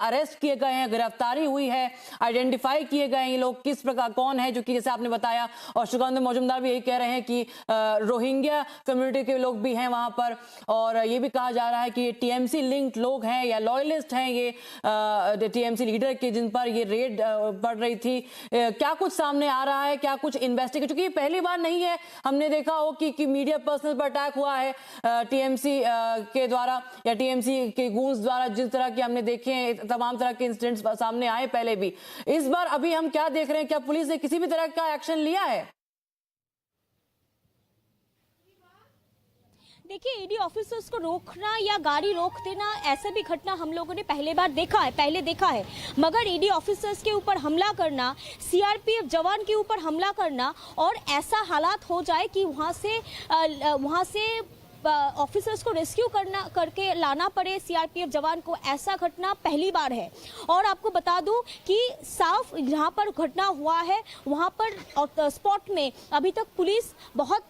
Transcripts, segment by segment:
Arrest किए गए हैं, गिरफ्तारी हुई है, आइडेंटिफाई किए गए हैं ये लोग किस प्रकार कौन है, जो कि जैसे आपने बताया। और सुगंध मजुमदार भी यही कह रहे हैं कि रोहिंग्या कम्युनिटी के लोग भी हैं वहां पर, और ये भी कहा जा रहा है कि ये टीएमसी लिंक्ड लोग हैं या लॉयलिस्ट हैं ये टीएमसी लीडर के, जिन पर ये रेड पड़ रही थी। क्या कुछ सामने आ रहा है, क्या कुछ इन्वेस्टिगेट, क्योंकि ये पहली बार नहीं है, हमने देखा हो कि मीडिया पर्सनल पर अटैक हुआ है टीएमसी के द्वारा या टीएमसी के गूंज द्वारा, जिस तरह के हमने देखे हैं तमाम तरह के इंसिडेंट्स सामने आए पहले भी। इस बार अभी हम क्या देख रहे हैं, क्या पुलिस ने किसी भी तरह का एक्शन लिया है? देखिए, ईडी ऑफिसर्स को रोकना या गाड़ी रोक देना, ऐसा भी घटना हम लोगों ने पहले देखा है, मगर ईडी ऑफिसर्स के ऊपर हमला करना, सीआरपीएफ जवान के ऊपर हमला करना और ऐसा हालात हो जाए कि वहां से ऑफिसर्स को रेस्क्यू करके लाना पड़े सीआरपीएफ जवान को, ऐसा घटना पहली बार है। और आपको बता दूं कि साफ जहां पर घटना हुआ है वहां पर स्पॉट में अभी तक पुलिस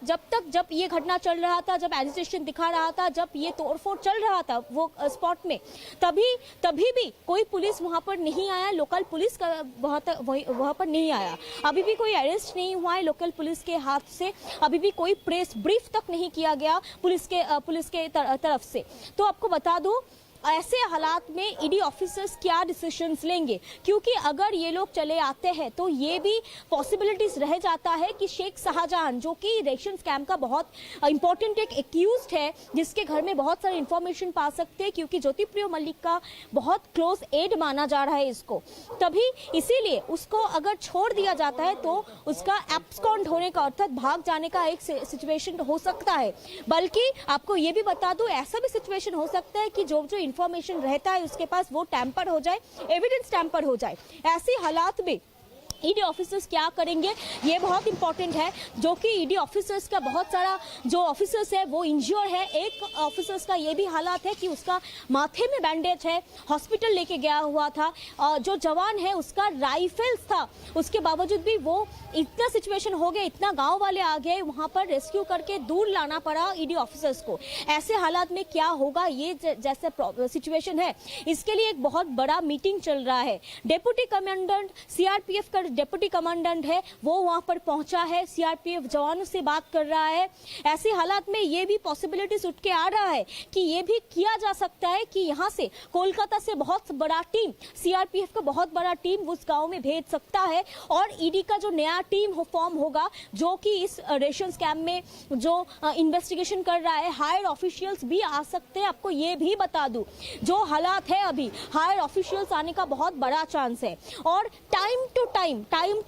जब ये घटना चल रहा था, जब एजिटेशन दिखा रहा था, जब ये तोड़फोड़ चल रहा था वो स्पॉट में, तभी भी कोई पुलिस वहां पर नहीं आया, लोकल पुलिस का वहां पर नहीं आया। अभी भी कोई अरेस्ट नहीं हुआ है लोकल पुलिस के हाथ से, अभी भी कोई प्रेस ब्रीफ तक नहीं किया गया पुलिस के तरफ से। तो आपको बता दूं, ऐसे हालात में ईडी ऑफिसर्स क्या डिसीजंस लेंगे, क्योंकि अगर ये लोग चले आते हैं तो ये भी पॉसिबिलिटीज रह जाता है कि शेख शाहजहां, जो कि रेशन स्कैम का बहुत इंपॉर्टेंट एक एक्यूज्ड है, जिसके घर में बहुत सारे इंफॉर्मेशन पा सकते हैं, क्योंकि ज्योतिप्रिय मलिक का बहुत क्लोज एड माना जा रहा है इसको, तभी इसीलिए उसको अगर छोड़ दिया जाता है तो उसका एब्सकॉन्ड होने का अर्थात भाग जाने का एक सिचुएशन हो सकता है। बल्कि आपको ये भी बता दूं, ऐसा भी सिचुएशन हो सकता है कि जो इंफॉर्मेशन रहता है उसके पास वो टैंपर हो जाए, एविडेंस टैंपर हो जाए। ऐसी हालात में ईडी ऑफिसर्स क्या करेंगे, ये बहुत इंपॉर्टेंट है, जो कि ईडी ऑफिसर्स का बहुत सारा जो ऑफिसर्स है वो इंज्योर है। एक ऑफिसर्स का ये भी हालात है कि उसका माथे में बैंडेज है, हॉस्पिटल लेके गया हुआ था। जो जवान है उसका राइफल्स था, उसके बावजूद भी वो इतना सिचुएशन हो गया, इतना गांव वाले आ गए, वहां पर रेस्क्यू करके दूर लाना पड़ा ईडी ऑफिसर्स को। ऐसे हालात में क्या होगा, ये जैसे सिचुएशन है, इसके लिए एक बहुत बड़ा मीटिंग चल रहा है। डेप्यूटी कमांडेंट सीआरपीएफ का डेप्यूटी कमांडेंट है वो वहां पर पहुंचा है, सीआरपीएफ जवानों से बात कर रहा है। ऐसे हालात में ये भी पॉसिबिलिटीज उठ के आ रहा है कि ये भी किया जा सकता है कि यहां से कोलकाता से बहुत बड़ा टीम, सीआरपीएफ का बहुत बड़ा टीम उस गांव में भेज सकता है, और ईडी का जो नया टीम फॉर्म होगा, जो कि इस रेशन स्कैम में जो इन्वेस्टिगेशन कर रहा है, हायर ऑफिशियल्स भी आ सकते हैं। आपको ये भी बता दूं, जो हालात है अभी, हायर ऑफिशियल्स आने का बहुत बड़ा चांस है। और time to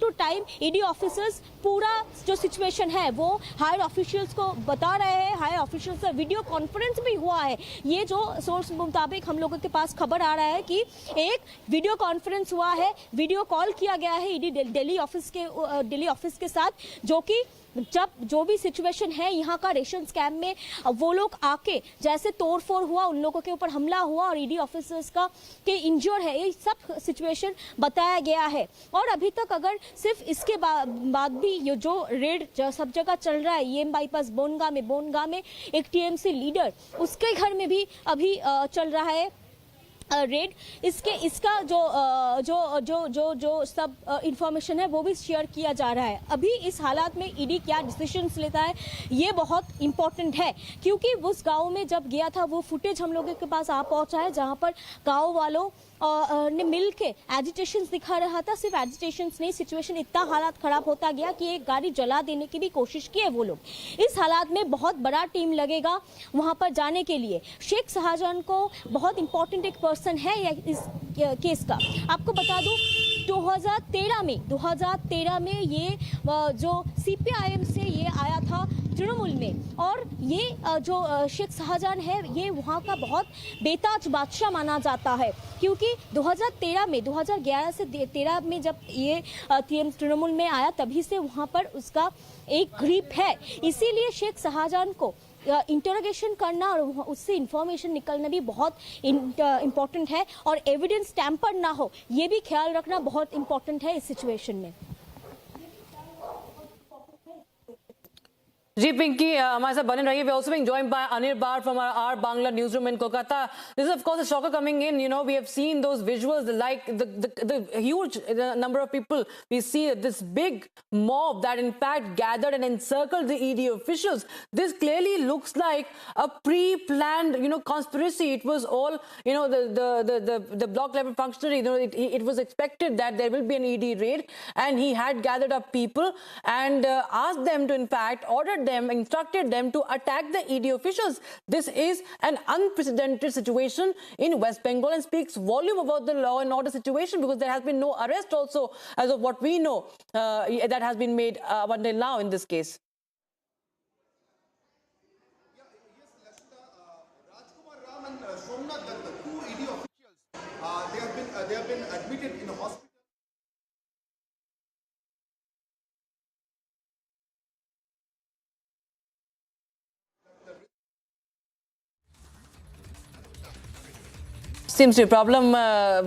time ED officers पूरा जो सिचुएशन है वो हायर ऑफिशियल्स को बता रहे हैं। हायर ऑफिशियल्स से वीडियो कॉन्फ्रेंस भी हुआ है, ये जो सोर्स मुताबिक हम लोगों के पास खबर आ रहा है कि एक वीडियो कॉन्फ्रेंस हुआ है, वीडियो कॉल किया गया है ईडी दिल्ली ऑफिस के साथ, जो कि जब जो भी सिचुएशन है यहाँ का रेशन स्कैम में, वो लोग आके जैसे तोड़फोड़ हुआ, उन लोगों के ऊपर हमला हुआ और ईडी ऑफिसर्स का के इंज्योर है, ये सब सिचुएशन बताया गया है। और अभी तक अगर सिर्फ इसके बाद भी ये जो रेड सब जगह चल रहा है, EM बाईपास बोनगा में एक टीएमसी लीडर, उसके घर में भी अभी चल रहा है रेड। इसका जो सब इंफॉर्मेशन है वो भी शेयर किया जा रहा है। अभी इस हालात में ईडी क्या डिसीजंस लेता है ये बहुत इंपॉर्टेंट है, क्योंकि उस गांव में जब गया था वो फुटेज हम लोगों के पास आ पहुंचा है, जहां पर गांव वालों ने मिल के एजिटेशंस दिखा रहा था। सिर्फ एजिटेशंस नहीं, सिचुएशन इतना हालात खराब होता गया कि एक गाड़ी जला देने की भी कोशिश की है वो लोग। इस हालात में बहुत बड़ा टीम लगेगा वहां पर जाने के लिए। शेख शाहजहां को बहुत इंपॉर्टेंट एक पर्सन है इस केस का। आपको बता दूं 2013 में ये जो सीपीआईएम से ये आया था तृणमूल में, और ये जो शेख शाहजहां है ये वहाँ का बहुत बेताज बादशाह माना जाता है, क्योंकि 2011 से 13 में जब ये तृणमूल में आया तभी से वहाँ पर उसका एक ग्रिप है। इसीलिए शेख शाहजहां को इंटरोगेशन करना और उससे इंफॉर्मेशन निकलना भी बहुत इम्पोर्टेंट है, और एविडेंस टैम्पर ना हो ये भी ख्याल रखना बहुत इम्पोर्टेंट है इस सिचुएशन में। जी पिंकी, हमारे साथ बने रहिए. We're also being joined by Anil Bar from our Bangla newsroom in Kolkata. This is of course a shocker coming in. You know, we have seen those visuals, like the huge number of people. We see this big mob that in fact gathered and encircled the ED officials. This clearly looks like a pre-planned, conspiracy. It was all, the block level functionary. It was expected that there will be an ED raid, and he had gathered up people and asked them to, in fact, instructed them to attack the ED officials. This is an unprecedented situation in West Bengal and speaks volume about the law and order situation, because there has been no arrest also, as of what we know, that has been made until now in this case. They have been admitted in a hospital. Seems to be a problem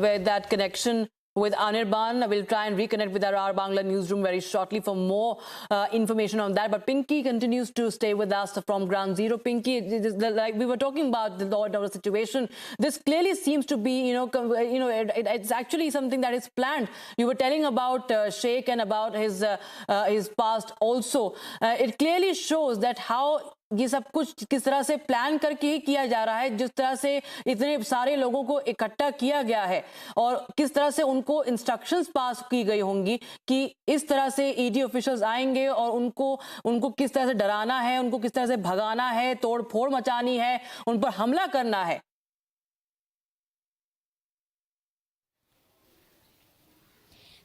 with that connection with Anirban. We'll try and reconnect with our Bangla newsroom very shortly for more information on that. But Pinky continues to stay with us from Ground Zero. Pinky, like we were talking about the law and order situation, this clearly seems to be, it's actually something that is planned. You were telling about Sheikh and about his past also. It clearly shows that how ये सब कुछ किस तरह से plan करके ही किया जा रहा है, जिस तरह से इतने सारे लोगों को इकट्ठा किया गया है और किस तरह से उनको इंस्ट्रक्शंस पास की गई होंगी कि इस तरह से ईडी ऑफिशियल्स आएंगे और उनको किस तरह से डराना है, उनको किस तरह से भगाना है, तोड़ फोड़ मचानी है, उन पर हमला करना है.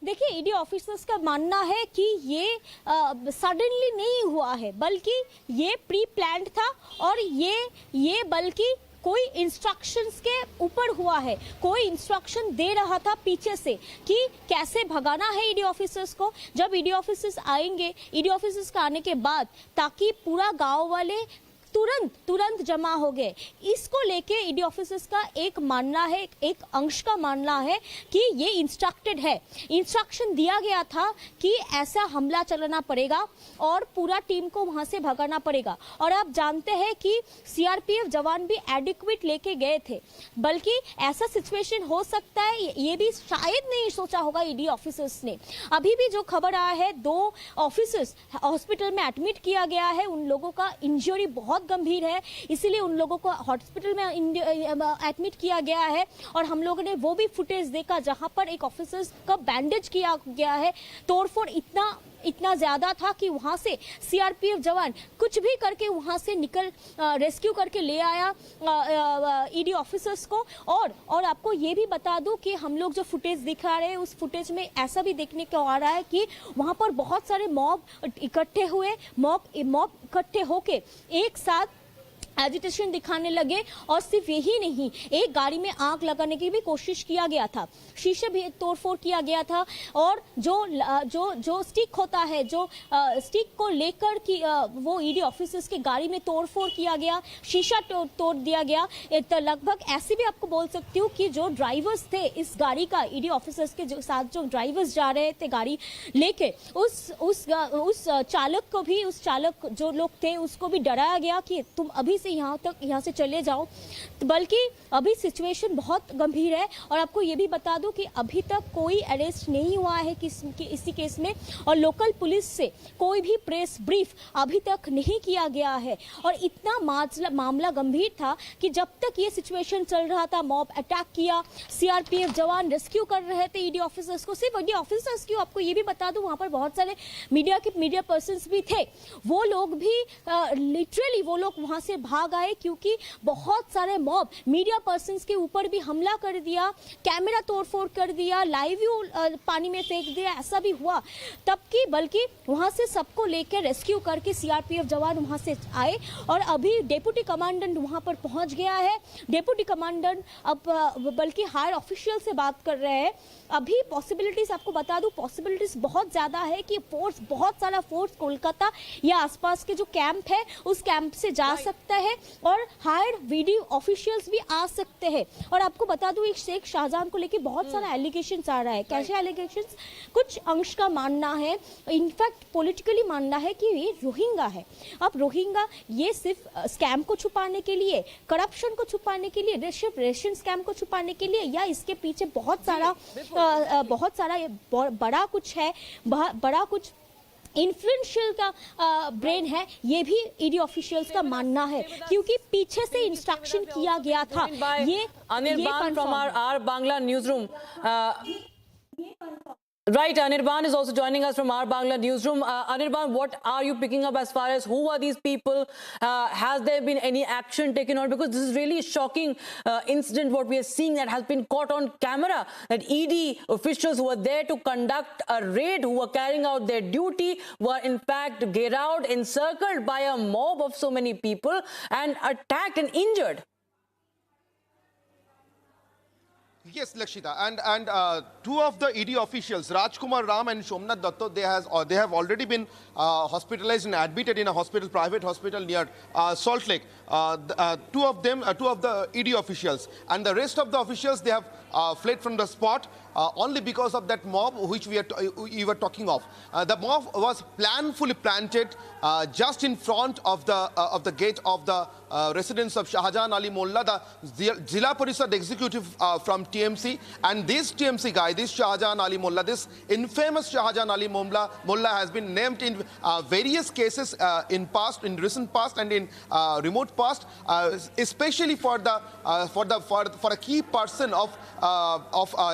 देखिए, ईडी ऑफिसर्स का मानना है कि ये सडनली नहीं हुआ है, बल्कि ये प्री प्लान्ड था और ये बल्कि कोई इंस्ट्रक्शंस के ऊपर हुआ है. कोई इंस्ट्रक्शन दे रहा था पीछे से कि कैसे भगाना है ईडी ऑफिसर्स को. जब ईडी ऑफिसर्स आएंगे, ईडी ऑफिसर्स का आने के बाद ताकि पूरा गांव वाले तुरंत जमा हो गए, इसको लेके ईडी ऑफिसर्स का एक मानना है, एक अंश का मानना है कि ये इंस्ट्रक्टेड है. इंस्ट्रक्शन दिया गया था कि ऐसा हमला चलाना पड़ेगा और पूरा टीम को वहां से भगाना पड़ेगा. और आप जानते हैं कि सीआरपीएफ जवान भी एडिक्वेट लेके गए थे, बल्कि ऐसा सिचुएशन हो सकता है ये भी शायद नहीं सोचा होगा ईडी ऑफिसर्स ने. अभी भी जो खबर आया है, 2 ऑफिसर्स हॉस्पिटल में एडमिट किया गया है. उन लोगों का इंजरी बहुत गंभीर है, इसीलिए उन लोगों को हॉस्पिटल में एडमिट किया गया है. और हम लोगों ने वो भी फुटेज देखा जहां पर एक ऑफिसर का बैंडेज किया गया है. तोड़फोड़ इतना ज्यादा था कि वहां से सीआरपीएफ जवान कुछ भी करके वहां से रेस्क्यू करके ले आया ईडी ऑफिसर्स को. और आपको ये भी बता दूं कि हम लोग जो फुटेज दिखा रहे हैं, उस फुटेज में ऐसा भी देखने को आ रहा है कि वहां पर बहुत सारे मॉब इकट्ठे हुए, मॉब इकट्ठे होके एक साथ एजिटेशन दिखाने लगे. और सिर्फ यही नहीं, एक गाड़ी में आग लगाने की भी कोशिश किया गया था, शीशे भी तोड़फोड़ किया गया था. और जो स्टिक होता है, जो स्टिक को लेकर कि वो ईडी ऑफिसर्स की गाड़ी में तोड़फोड़ किया गया, शीशा तोड़ दिया गया. तो लगभग ऐसे भी आपको बोल सकती हूँ कि जो ड्राइवर्स थे इस गाड़ी का, ईडी ऑफिसर्स के साथ जो ड्राइवर्स जा रहे थे गाड़ी लेके, उस चालक को भी, उस चालक जो लोग थे उसको भी डराया गया कि तुम अभी से यहाँ से चले जाओ. बल्कि अभी सिचुएशन बहुत गंभीर है. और आपको ये भी बता दूं कि अभी तक कोई अरेस्ट नहीं हुआ है इसी केस में, और लोकल पुलिस से कोई भी प्रेस ब्रीफ अभी तक नहीं किया गया है. और इतना मामला गंभीर था कि जब तक ये सिचुएशन चल रहा था, मॉब अटैक किया, सीआरपीएफ जवान रेस्क्यू कर रहे थे ईडी ऑफिसर्स को. सिर्फ ईडी ऑफिसर्स क्यों, आपको ये भी बता दूं वहां पर बहुत सारे मीडिया पर्सन्स भी थे. वो लोग भी लिटरली वो लोग वहां से भाग आए, क्योंकि बहुत सारे मॉब मीडिया पर्सन्स के ऊपर भी हमला कर दिया, कैमरा तोड़फोड़ कर दिया, लाइव पानी में फेंक दिया. ऐसा भी हुआ तब कि बल्कि वहां से सबको लेकर रेस्क्यू करके सीआरपीएफ जवान वहां से आए. और अभी डेप्यूटी कमांडेंट वहां पर पहुंच गया है. डेप्यूटी कमांडेंट अब बल्कि हायर ऑफिशियल से बात कर रहे हैं. अभी पॉसिबिलिटीज आपको बता दूं, पॉसिबिलिटीज बहुत ज्यादा है कि बहुत सारा फोर्स कोलकाता या आसपास के जो कैंप है उस कैंप से जा सकता हैं और हायर्ड वीडियो ऑफिशियल्स भी आ सकते हैं। और आपको बता दूं, एक शेख शाहजहां को लेके बहुत सारा एलिगेशंस आ रहा है। कैसे एलिगेशंस? कुछ अंश का मानना है, इनफैक्ट पॉलिटिकली मानना है कि ये रोहिंग्या है। अब रोहिंग्या ये सिर्फ स्कैम को छुपाने के लिए, करप्शन को छुपाने के लिए, रेशन स्कैम को छुपाने के लिए, या इसके पीछे बहुत सारा बड़ा कुछ है, बड़ा कुछ इन्फ्लुएंशियल का ब्रेन है, ये भी ईडी ऑफिशियल्स का मानना है, क्योंकि पीछे से इंस्ट्रक्शन किया गया था। ये Anirban from our Bangla newsroom. Right, Anirban is also joining us from our Bangla newsroom. Anirban, what are you picking up as far as who are these people? Has there been any action taken on? Because this is really a shocking incident, what we are seeing that has been caught on camera, that ED officials who were there to conduct a raid, who were carrying out their duty, were in fact gheraoed, encircled by a mob of so many people and attacked and injured. Yes, Lakshita, and two of the ED officials, Rajkumar Ram and Somnath Datto, they have already been hospitalized and admitted in a hospital, private hospital near Salt Lake. Two of the ED officials, and the rest of the officials, they have fled from the spot only because of that mob which we were talking of. The mob was planfully planted just in front of the gate of the residence of Shahjahan Ali Molla, the Zilla Parishad executive from TMC. And this TMC guy, this Shahjahan Ali Molla, this infamous Shahjahan Ali Molla has been named in various cases in recent past and in remote past, especially for a key person of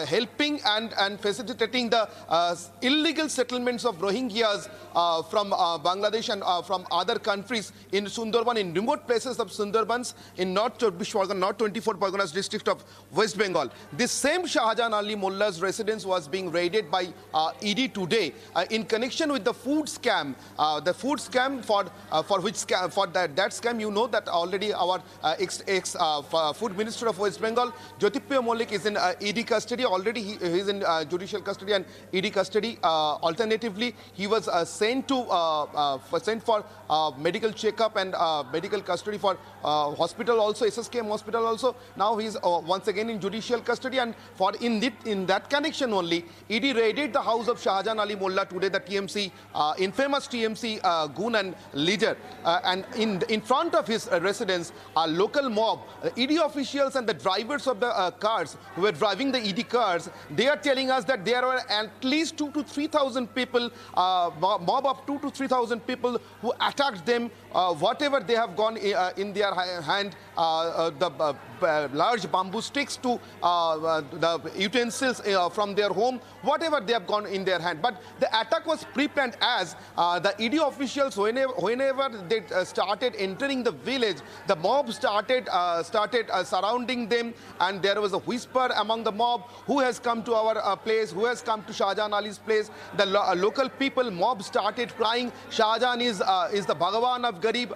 helping and facilitating the illegal settlements of Rohingyas from Bangladesh and from other countries in Sundarban, in remote places of Sundarbans in North 24 Parganas district of West Bengal. This same Shahjahan Ali Molla's residence was being raided by ED today in connection with the food scam. The food scam for that scam, you know that already our ex food minister of West Bengal, Jyotirmoy Mollik, is in ED custody. Already he is in judicial custody and ED custody. Alternatively, he was sent for medical checkup and medical custody for hospital also, SSKM hospital also. Now he is once again in judicial custody, and in that connection only, ED raided the house of Shahjahan Ali Molla today, the TMC, infamous TMC goon and leader. And in front of his residence, a local mob, ED officials and the drivers of the cars who were driving the ED cars, they are telling us that there were at least 2,000 to 3,000 people, mob of 2,000 to 3,000 people who attacked them. Whatever they have gone in their hand, the large bamboo sticks to the utensils from their home, whatever they have gone in their hand. But the attack was pre-planned, as the ED officials, whenever they started entering the village, the mob started surrounding them, and there was a whisper among the mob, who has come to our place, who has come to Shahjahan Ali's place. The local people, mob started crying, Shahjahan is the Bhagavan of Garib,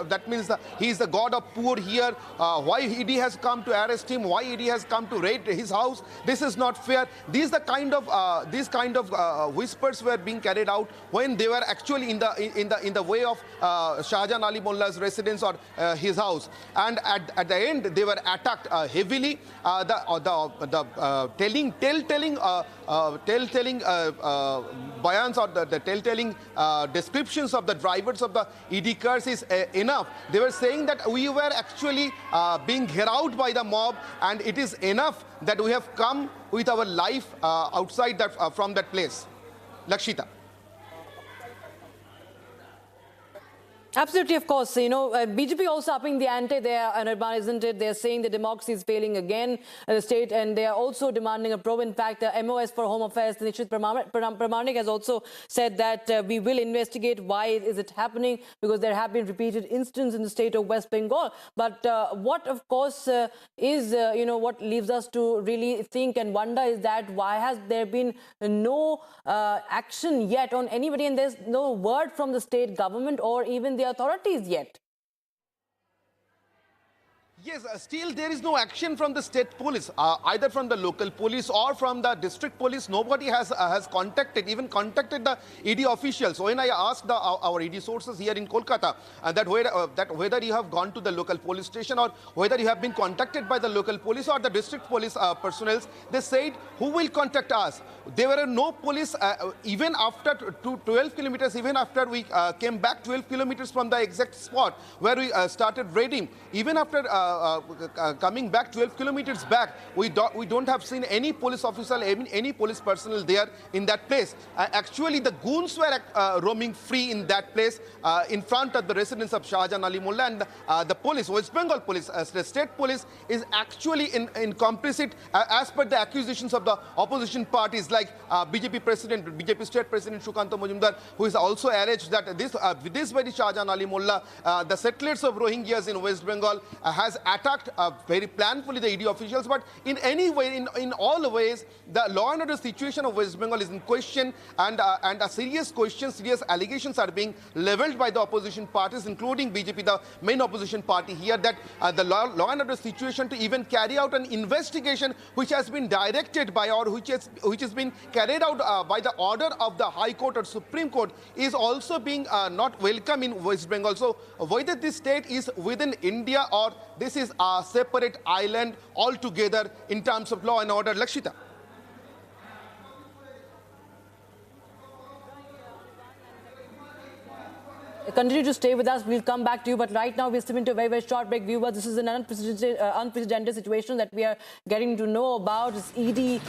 that means he is the god of poor here. Why ED has come to arrest him? Why ED has come to raid his house? This is not fair. These kind of whispers were being carried out when they were actually in the way of Shahjahan Ali Molla's residence or his house. And at the end, they were attacked heavily. The telltelling bayans or the telltelling descriptions of the drivers of the ED cars is enough. They were saying that we were actually being gheraoed by the mob, and it is enough that we have come with our life outside from that place. Lakshita. Absolutely, of course. You know, BJP also upping the ante there, Anirban, isn't it? They're saying the democracy is failing again in the state, and they are also demanding a probe. In fact, the MOS for Home Affairs, Nishit Pramanik, has also said that we will investigate why is it happening, because there have been repeated incidents in the state of West Bengal. But what, of course, is, what leaves us to really think and wonder is that why has there been no action yet on anybody, and there's no word from the state government or even the authorities yet? Yes, still there is no action from the state police, either from the local police or from the district police. Nobody has contacted the ED officials. When I asked our ED sources here in Kolkata that whether you have gone to the local police station or whether you have been contacted by the local police or the district police personnel, they said, who will contact us? There were no police even after 12 kilometers, even after we came back 12 kilometers from the exact spot where we started raiding. Even after coming back 12 kilometers back, we don't have seen any police officer, any police personnel there in that place. Actually, the goons were roaming free in that place in front of the residence of Shahjahan Ali Mullah, and the police, West Bengal police, the state police, is actually in complicit as per the accusations of the opposition parties like BJP state president Shukanta Majumdar, who is also alleged that this very Shahjahan Ali Mullah, the settlers of Rohingyas in West Bengal, has attacked very planfully the ED officials. But in any way, in all ways, the law and order situation of West Bengal is in question, and a serious allegations are being leveled by the opposition parties, including BJP, the main opposition party here, that the law and order situation to even carry out an investigation which has been directed by, or which has been carried out by the order of the High Court or Supreme Court, is also being not welcome in West Bengal. So whether this state is within India or this is a separate island altogether in terms of law and order. Lakshita. Continue to stay with us. We'll come back to you. But right now, we're stepping into a very, very short break. Viewers, this is an unprecedented situation that we are getting to know about. This ED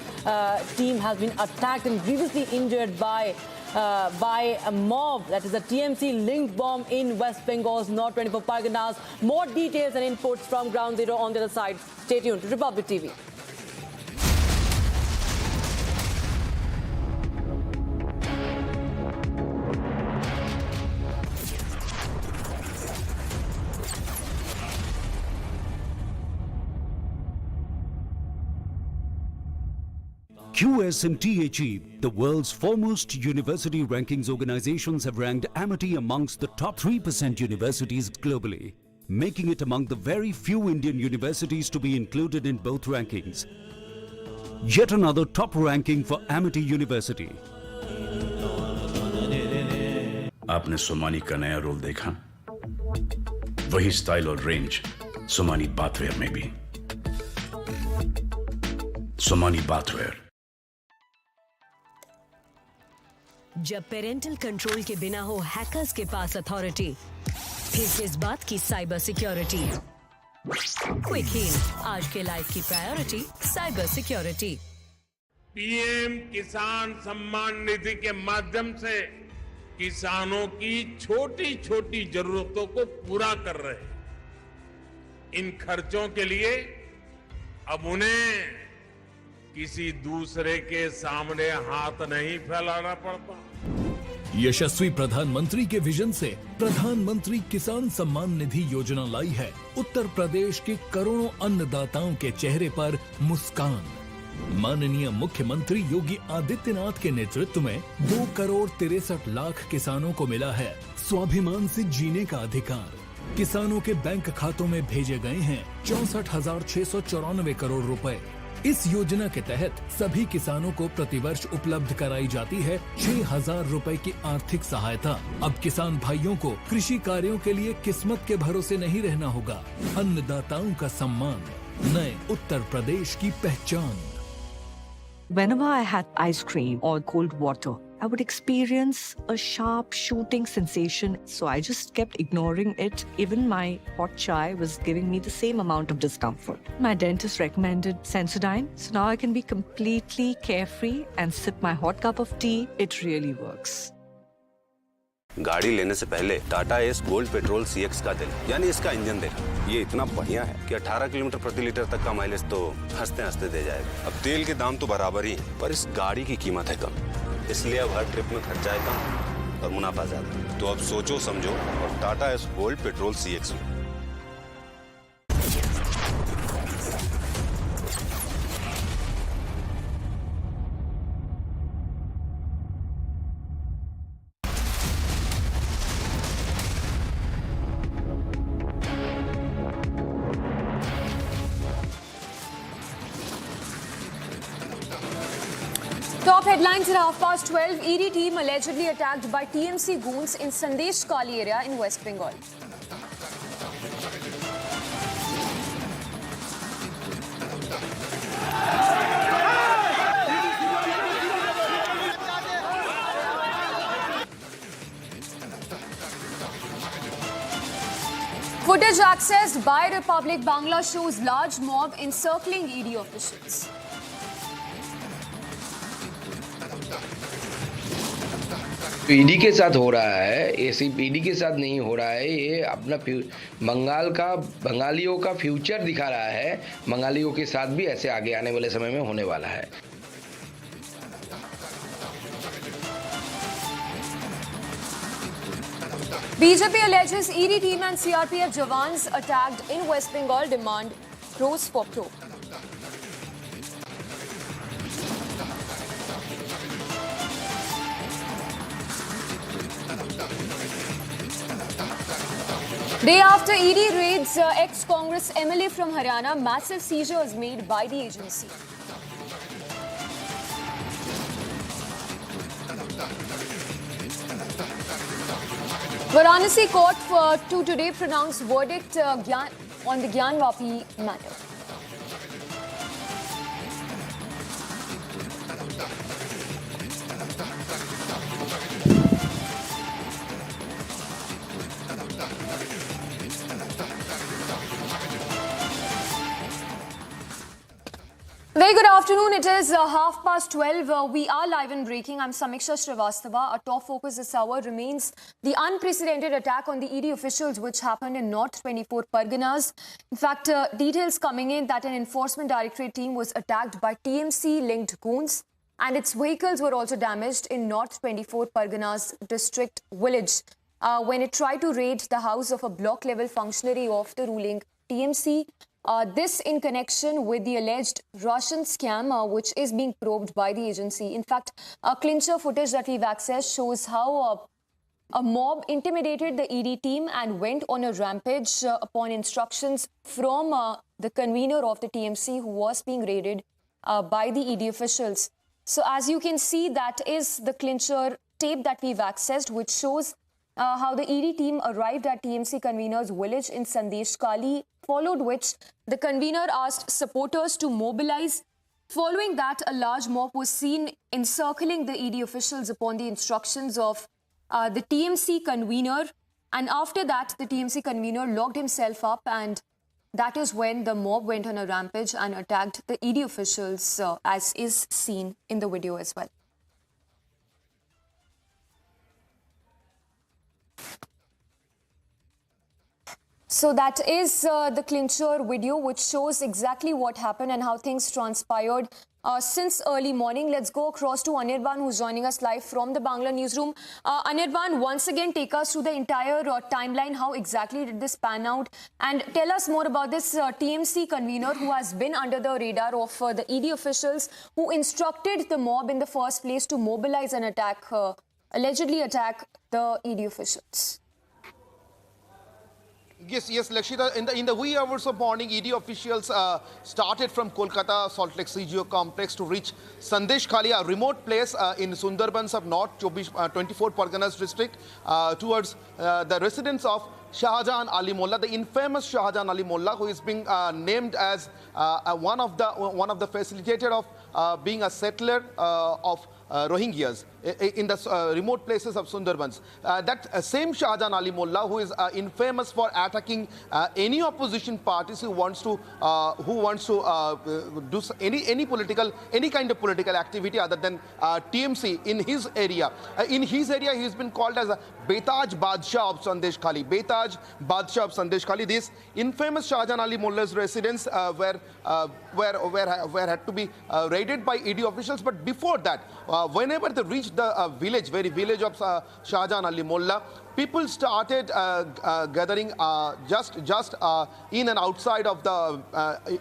team has been attacked and grievously injured by a mob, that is a TMC-linked bomb in West Bengal's North 24 Parganas. More details and inputs from Ground Zero on the other side. Stay tuned to Republic TV. QS&THE, the world's foremost university rankings organizations, have ranked Amity amongst the top 3% universities globally, making it among the very few Indian universities to be included in both rankings. Yet another top ranking for Amity University. आपने सोमानी का नया role देखा? वही style और range Somani bathware में भी। Somani bathware. जब parental control के बिना हो हैकर्स के पास अथॉरिटी, फिर किस बात की साइबर सिक्योरिटी? क्विक हील, आज के लाइफ की प्रायोरिटी साइबर सिक्योरिटी। पीएम किसान सम्मान निधि के माध्यम से किसानों की छोटी छोटी जरूरतों को पूरा कर रहे हैं। इन खर्चों के लिए अब उन्हें किसी दूसरे के सामने हाथ नहीं फैलाना पड़ता। यशस्वी प्रधानमंत्री के विजन से प्रधानमंत्री किसान सम्मान निधि योजना लाई है उत्तर प्रदेश के करोड़ों अन्नदाताओं के चेहरे पर मुस्कान। माननीय मुख्यमंत्री योगी आदित्यनाथ के नेतृत्व में 2,63,00,000 किसानों को मिला है स्वाभिमान से जीने का अधिकार। किसानों के बैंक खातों में भेजे गए हैं 64,694 करोड़ रुपए। इस योजना के तहत सभी किसानों को प्रतिवर्ष उपलब्ध कराई जाती है 6,000 रुपए की आर्थिक सहायता। अब किसान भाइयों को कृषि कार्यों के लिए किस्मत के भरोसे नहीं रहना होगा। अन्नदाताओं का सम्मान, नए उत्तर प्रदेश की पहचान। Whenever I had ice cream or cold water, I would experience a sharp shooting sensation, so I just kept ignoring it. Even my hot chai was giving me the same amount of discomfort. My dentist recommended Sensodyne, so now I can be completely carefree and sip my hot cup of tea. It really works. गाड़ी लेने से पहले Tata S gold petrol CX का दिल, यानी इसका engine देखा। ये इतना बढ़िया है कि 18 किलोमीटर प्रति लीटर तक का माइलेज तो हंसते हंसते दे जाएगा। अब तेल के दाम तो बराबर ही हैं, पर इस गाड़ी की कीमत है कम, इसलिए अब हर ट्रिप में खर्चा है कम और मुनाफा ज्यादा। तो अब सोचो समझो और Tata S gold petrol CX low. Top headlines at 12:30. ED team allegedly attacked by TMC goons in Sandesh Kali area in West Bengal. Footage accessed by Republic Bangla shows large mob encircling ED officials. तो ED के साथ हो रहा है, ये सिर्फ ED के साथ नहीं हो रहा है, ये अपना बंगालियों का फ्यूचर दिखा रहा है। बंगालियों के साथ भी ऐसे आगे आने वाले समय में होने वाला है। BJP alleges ED team and CRPF jawans attacked in West Bengal demand rose for probe. Day after ED raids ex-Congress MLA from Haryana, massive seizures made by the agency. Varanasi court to today pronounce verdict on the Gyanvapi matter. Very good afternoon. It is 12:30. We are live and breaking. I'm Samiksha Srivastava. Our top focus this hour remains the unprecedented attack on the ED officials which happened in North 24 Parganas. In fact, details coming in that an enforcement directorate team was attacked by TMC-linked goons and its vehicles were also damaged in North 24 Parganas district village when it tried to raid the house of a block-level functionary of the ruling TMC. This in connection with the alleged Russian scam, which is being probed by the agency. In fact, clincher footage that we've accessed shows how a mob intimidated the ED team and went on a rampage upon instructions from the convener of the TMC who was being raided by the ED officials. So as you can see, that is the clincher tape that we've accessed, which shows how the ED team arrived at TMC convener's village in Sandesh Kali, followed which the convener asked supporters to mobilize. Following that, a large mob was seen encircling the ED officials upon the instructions of the TMC convener. And after that, the TMC convener locked himself up, and that is when the mob went on a rampage and attacked the ED officials, as is seen in the video as well. So that is the clincher video, which shows exactly what happened and how things transpired since early morning. Let's go across to Anirban, who's joining us live from the Bangla newsroom. Anirban, once again, take us through the entire timeline. How exactly did this pan out? And tell us more about this TMC convener who has been under the radar of the ED officials who instructed the mob in the first place to mobilize and attack, allegedly attack the ED officials. Yes, Lakshita. In the wee hours of morning, ED officials started from Kolkata Salt Lake CGO complex to reach Sandesh Kali, a remote place in Sundarbans of North 24 Parganas district, towards the residence of Shahjahan Ali Mollah, the infamous Shahjahan Ali Mollah, who is being named as one of the facilitator of being a settler of Rohingyas in the remote places of Sundarbans. That same Shahjahan Ali Mollah, who is infamous for attacking any opposition parties who wants to do any kind of political activity other than TMC in his area. In his area, he has been called as a Betaj Badshah of Sandesh Kali. Betaj Badshah of Sandesh Kali. This infamous Shahjahan Ali Mollah's residence were had to be raided by ED officials. But before that, whenever they reached the very village of Shahjahan Ali Mollah, people started gathering just in and outside of the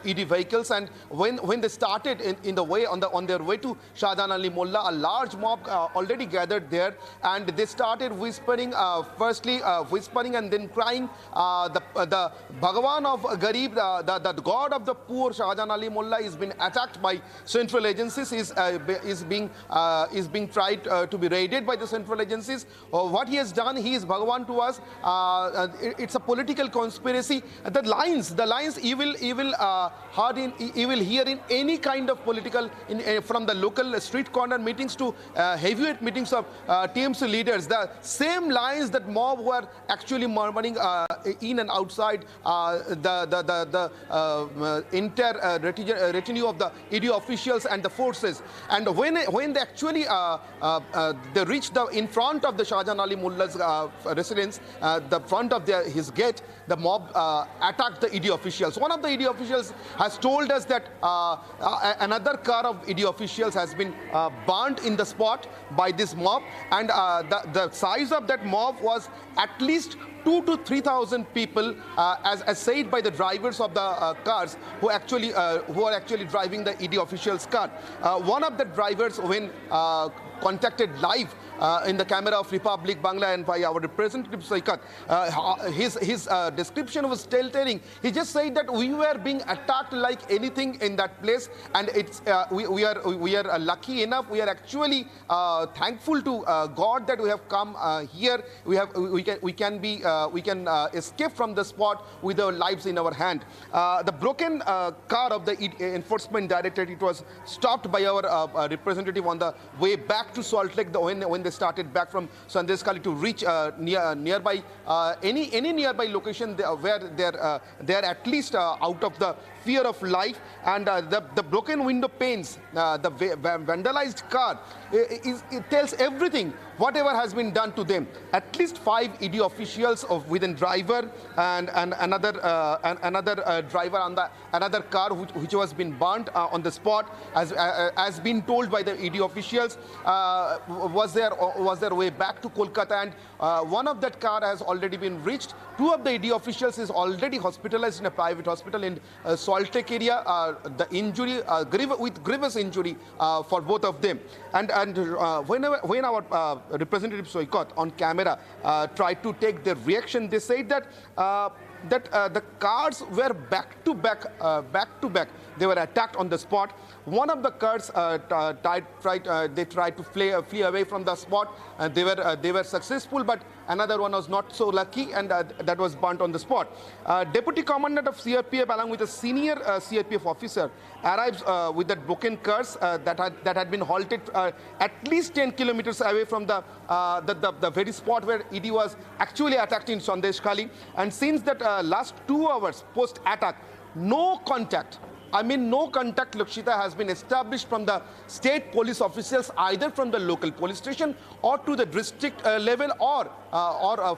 ED vehicles, and when they started in the way on their way to Shahjahan Ali Mullah, a large mob already gathered there, and they started whispering, firstly whispering and then crying, the Bhagavan of Garib, the god of the poor, Shahjahan Ali Mullah, is being attacked by central agencies, is being tried to be raided by the central agencies. What he has done, he is Bhagavan to us. It's a political conspiracy. The lines you will hear in any kind of political, from the local street corner meetings to heavyweight meetings of TMC leaders. The same lines that mob were actually murmuring in and outside the entire retinue of the ED officials and the forces. And when they actually they reached in front of the Shahjahan Ali Mullah's residence, the front of his gate, the mob attacked the ED officials. One of the ED officials has told us that another car of ED officials has been burnt in the spot by this mob, and the size of that mob was at least 2,000 to 3,000 people, as said by the drivers of the cars who are actually driving the ED officials' car. One of the drivers, when contacted live in the camera of Republic Bangla and by our representative Saikat, his description was telltale. He just said that we were being attacked like anything in that place, and it's we are lucky enough. We are actually thankful to God that we have come here. We can escape from the spot with our lives in our hand. The broken car of the Enforcement Directorate, it was stopped by our representative on the way back to Salt Lake when they started back from Sandesh Khali to reach nearby any nearby location where they're at least out of the fear of life. And the broken window panes, the vandalized car, it tells everything, whatever has been done to them. At least 5 ED officials within driver and another driver on another car which was been burnt on the spot, as been told by the ED officials, was their way back to Kolkata, and one of that car has already been reached. 2 of the ED officials is already hospitalized in a private hospital in Salt Lake area. The injury, with grievous injury for both of them. And when our representative Soikot on camera tried to take their reaction, they said that the cars were back to back. They were attacked on the spot. One of the cars they tried to flee away from the spot. They were successful, but another one was not so lucky, and that was burnt on the spot. Deputy Commandant of CRPF, along with a senior CRPF officer, arrives with that broken cars that had been halted at least 10 kilometers away from the very spot where ED was actually attacked in Sandesh Khali. And since that last 2 hours post-attack, no contact, Lakshita, has been established from the state police officials, either from the local police station or to the district level, or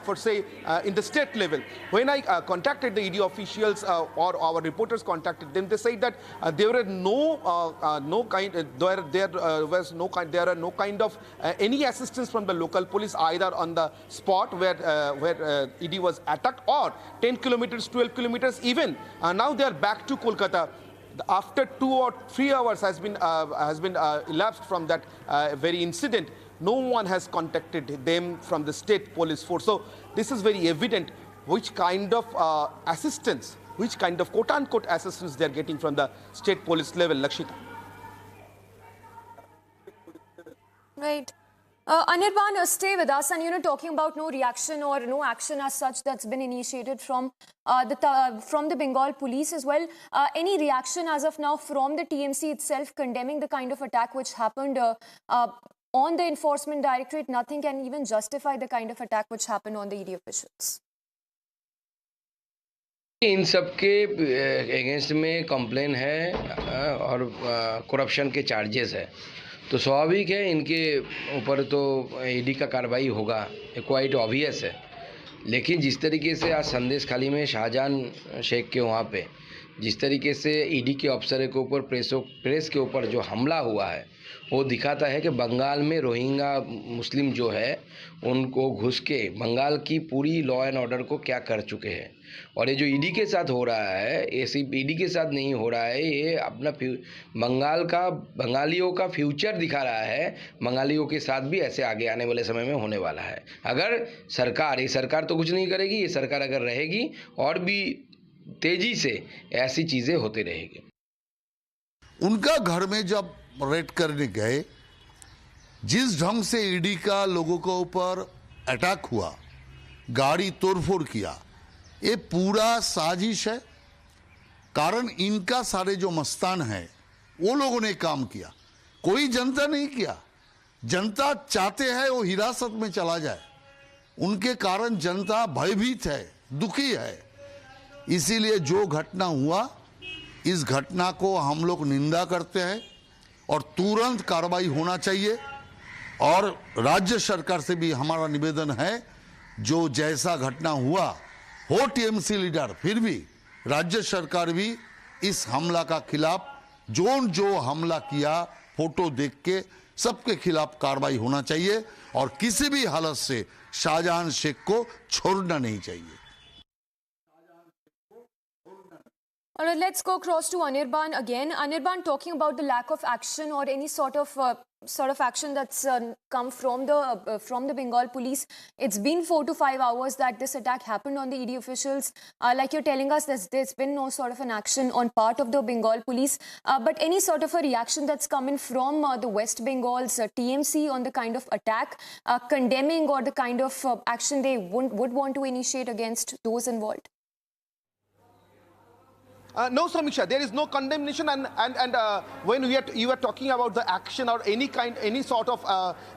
for say in the state level. When I contacted the ED officials or our reporters contacted them, they said that there were no kind of any assistance from the local police, either on the spot where ED was attacked, or 10 kilometers, 12 kilometers even. Now they are back to Kolkata. After 2 or 3 hours has been elapsed from that very incident, no one has contacted them from the state police force. So this is very evident which kind of assistance, which kind of quote-unquote assistance they are getting from the state police level, Lakshita. Right. Anirban, stay with us, and talking about no reaction or no action as such that's been initiated from the Bengal police as well. Any reaction as of now from the TMC itself condemning the kind of attack which happened on the Enforcement Directorate? Nothing can even justify the kind of attack which happened on the ED officials. इन सब के against में complain है और corruption के charges है, तो स्वाभाविक है इनके ऊपर तो ईडी का कार्रवाई होगा, क्वाइट ऑब्वियस है। लेकिन जिस तरीके से आज संदेश खाली में शाहजहान शेख के वहाँ पे जिस तरीके से ईडी के अफसर के ऊपर प्रेस के ऊपर जो हमला हुआ है, वो दिखाता है कि बंगाल में रोहिंग्या मुस्लिम जो है उनको घुस के बंगाल की पूरी लॉ एंड ऑर्डर को क्या कर चुके हैं। और ये जो ईडी के साथ हो रहा है, ये सिर्फ ईडी के साथ नहीं हो रहा है, ये अपना बंगालियों का फ्यूचर दिखा रहा है। बंगालियों के साथ भी ऐसे आगे आने वाले समय में होने वाला है। अगर ये सरकार तो कुछ नहीं करेगी, ये सरकार अगर रहेगी और भी तेजी से ऐसी चीजें होती रहेगी। उनका घर में जब रेड करने गए, जिस ढंग से ईडी का लोगों के ऊपर अटैक हुआ, गाड़ी तोड़फोड़ किया, ये पूरा साजिश है। कारण इनका सारे जो मस्तान है वो लोगों ने काम किया, कोई जनता नहीं किया। जनता चाहते हैं वो हिरासत में चला जाए, उनके कारण जनता भयभीत है, दुखी है। इसीलिए जो घटना हुआ, इस घटना को हम लोग निंदा करते हैं और तुरंत कार्रवाई होना चाहिए। और राज्य सरकार से भी हमारा निवेदन है, जो जैसा घटना हुआ हो टीएमसी लीडर, फिर भी राज्य सरकार भी इस हमला का खिलाफ जो हमला किया फोटो देख के सबके खिलाफ कार्रवाई होना चाहिए और किसी भी हालत से शाहजहां शेख को छोड़ना नहीं चाहिए। All right, let's go across to Anirban again. Anirban, talking about the lack of action or any sort of action that's come from the Bengal police. It's been 4 to 5 hours that this attack happened on the ED officials. Like you're telling us, there's been no sort of an action on part of the Bengal police. But any sort of a reaction that's coming from the West Bengal's TMC on the kind of attack, condemning or the kind of action they would want to initiate against those involved? No, Samiksha, there is no condemnation, and when you are talking about the action or any sort of